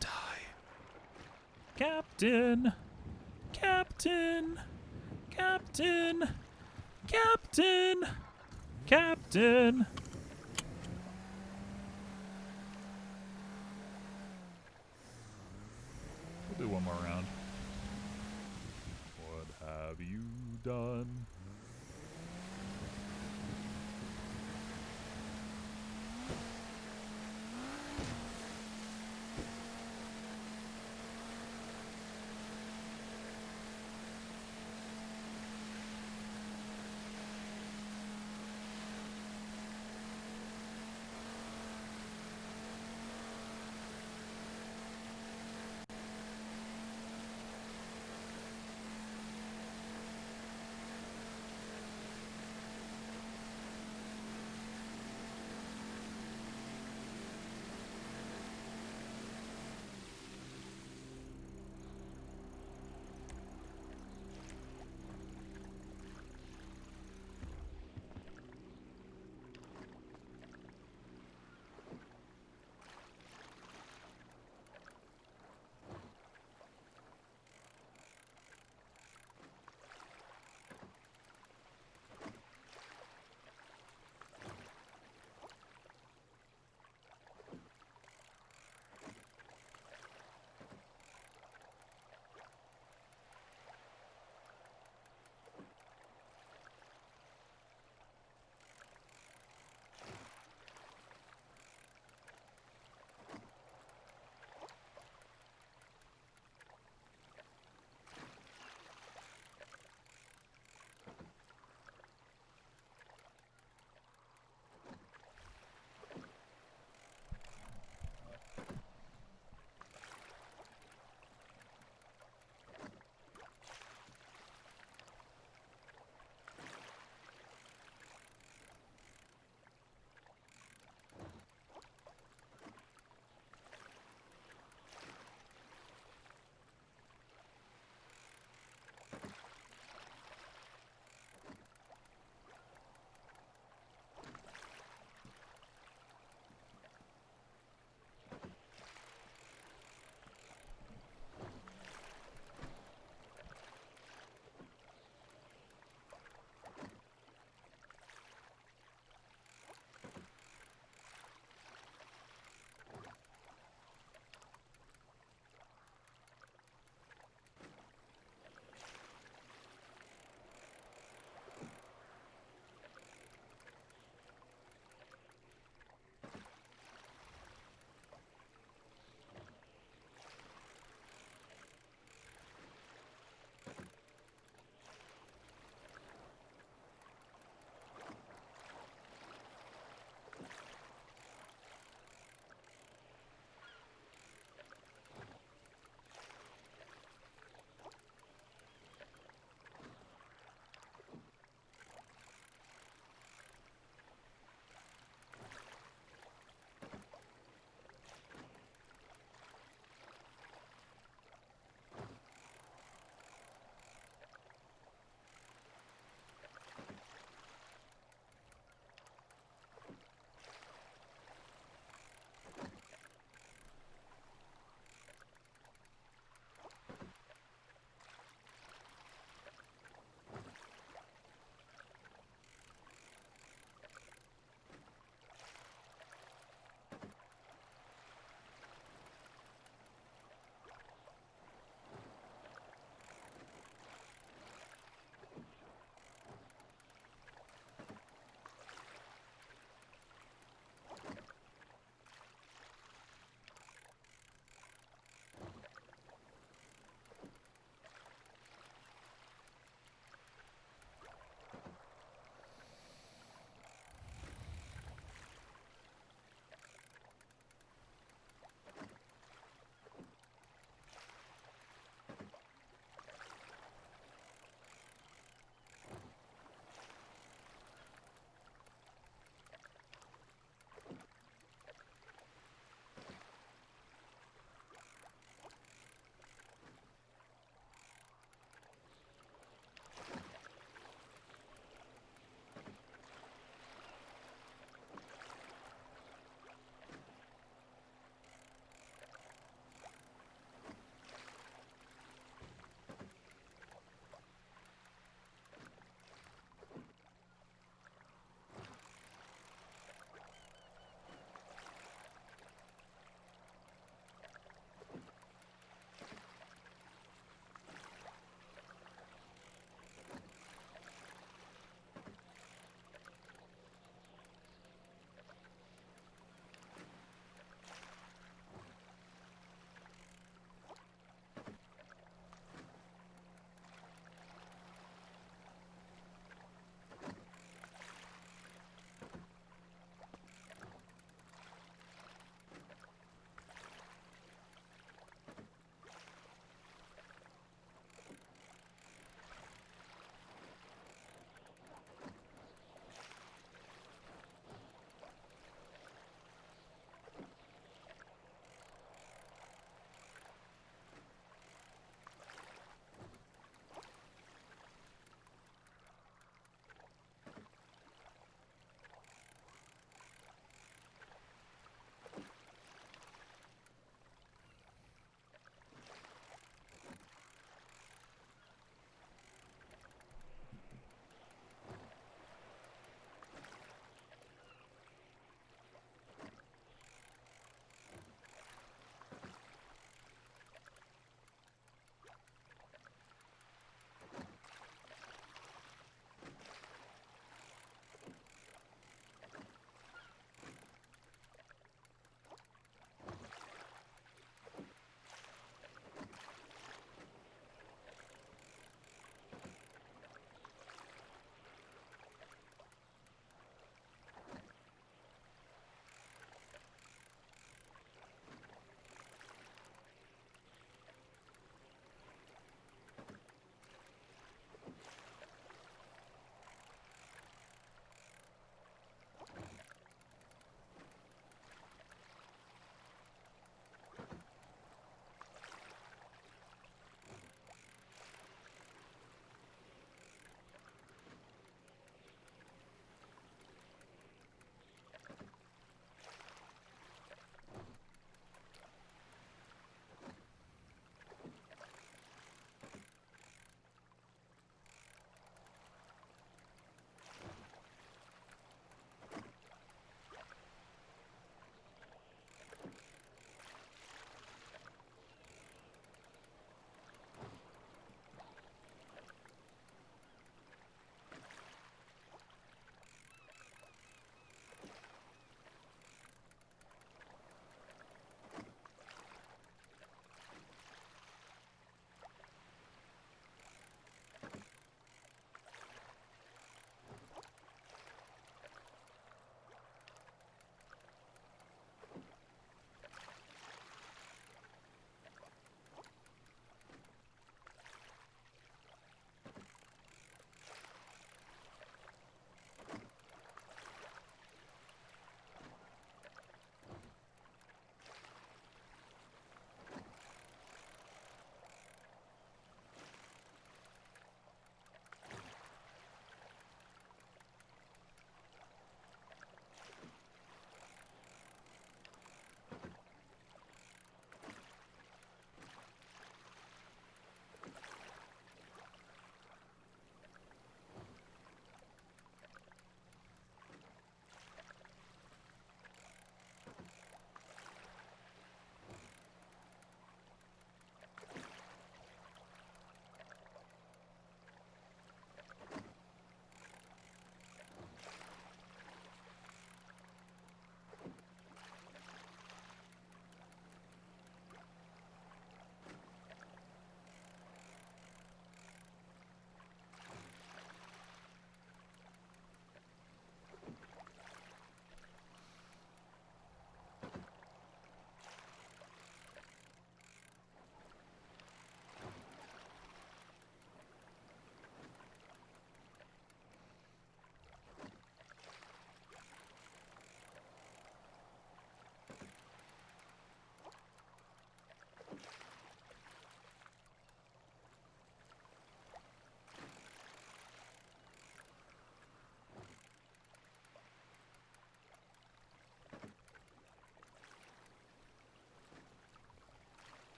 Die. Captain! Captain! Captain! Captain! Captain! We'll do one more round. What have you done?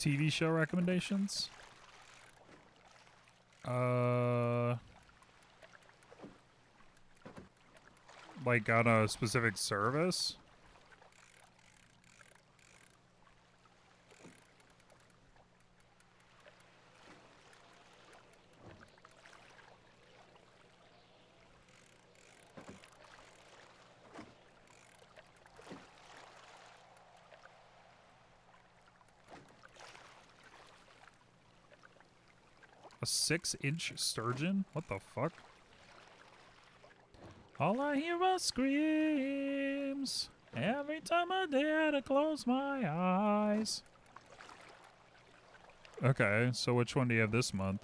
TV show recommendations. Like on a specific service. A 6-inch sturgeon? What the fuck? All I hear are screams every time I dare to close my eyes. Okay, so which one do you have this month?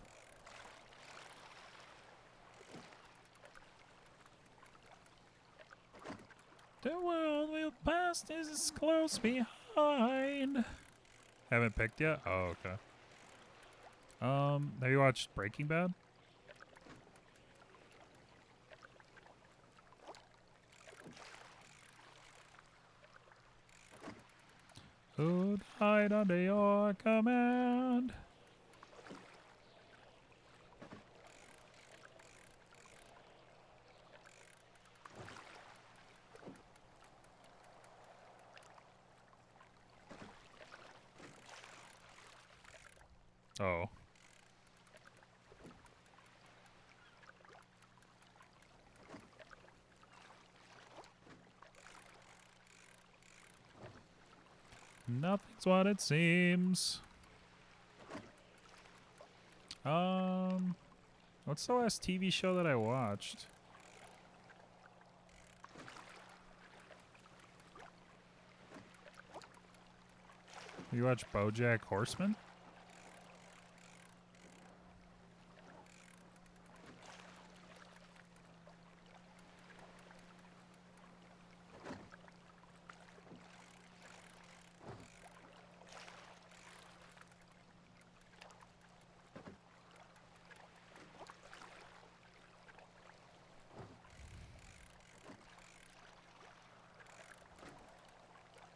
The world will pass is close behind. Haven't picked yet? Oh, okay. Have you watched Breaking Bad? Who died under your command? Oh. Nothing's what it seems. What's the last TV show that I watched? You watch BoJack Horseman?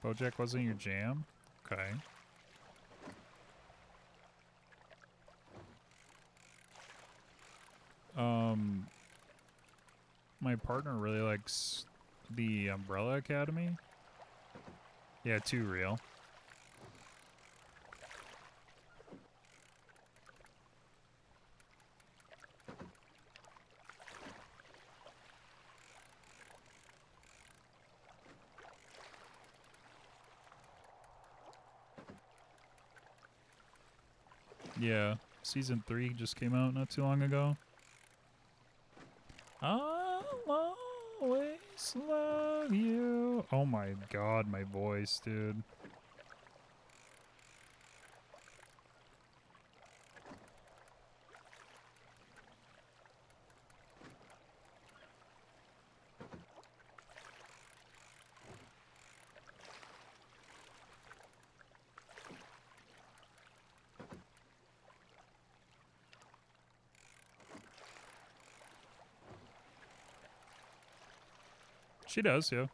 BoJack wasn't your jam? Okay. My partner really likes the Umbrella Academy. Yeah, too real. Yeah, season 3 just came out not too long ago. I'll always love you. Oh my god, my voice, dude. She does, yeah.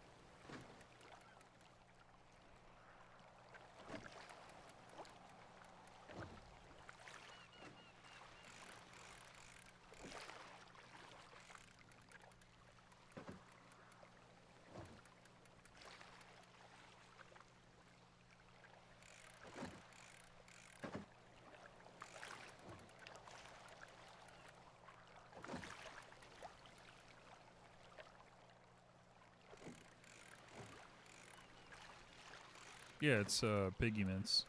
Yeah, it's Piggy Mints.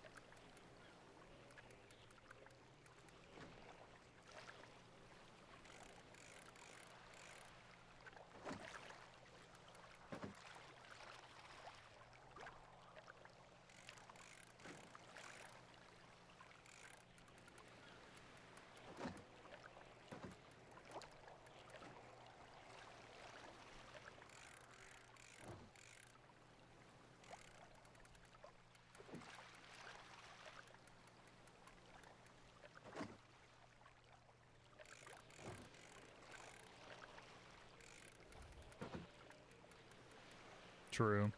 True.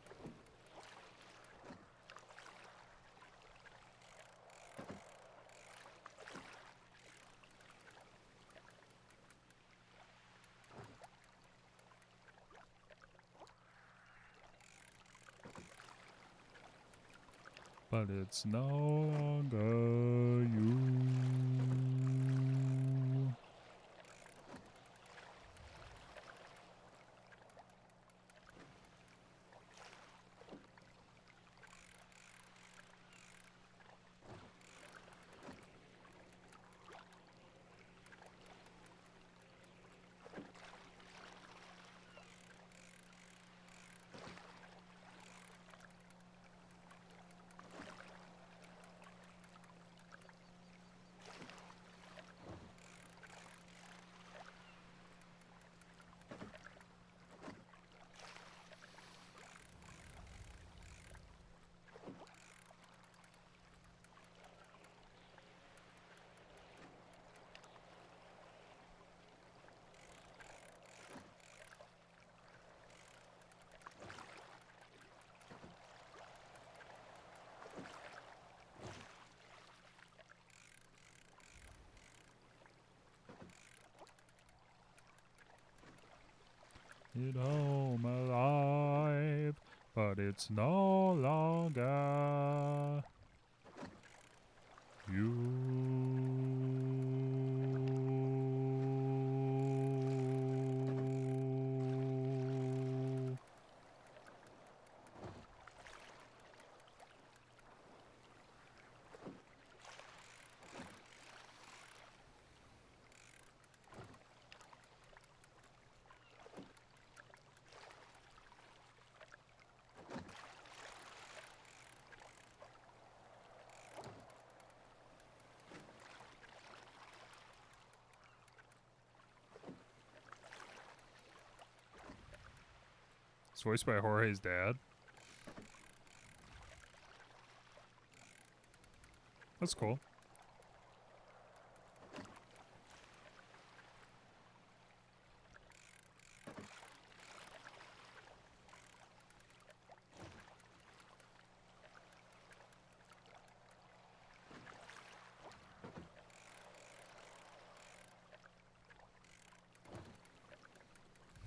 but it's no longer you. It home alive, but it's no longer you. It's voiced by Jorge's dad. That's cool.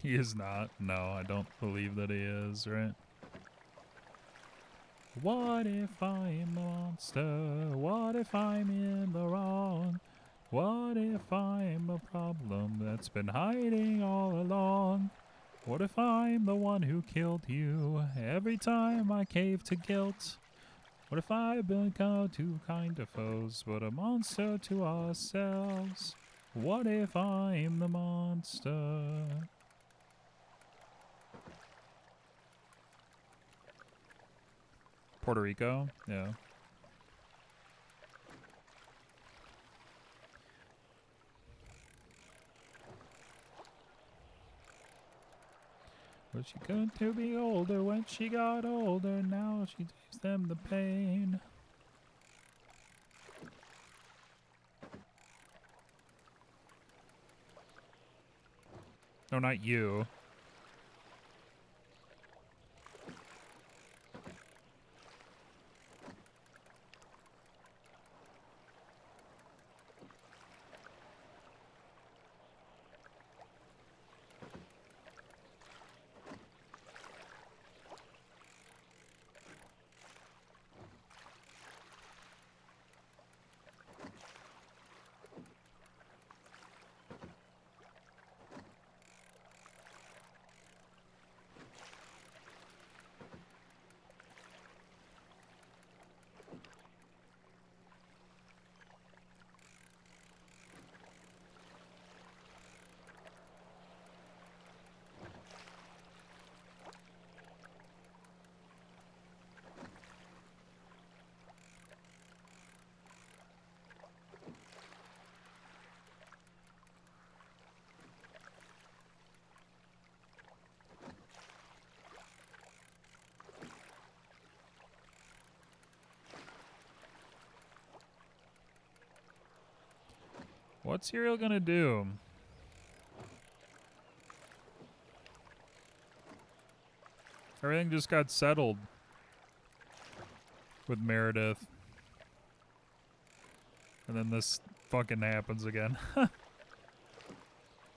He is not. No, I don't believe that he is, right? What if I'm the monster? What if I'm in the wrong? What if I'm the problem that's been hiding all along? What if I'm the one who killed you every time I cave to guilt? What if I've become too kind to foes, but a monster to ourselves? What if I'm the monster? Puerto Rico? Yeah. Was she going to be older when she got older? Now she gives them the pain. No, not you. What's Uriel gonna do? Everything just got settled with Meredith. And then this fucking happens again.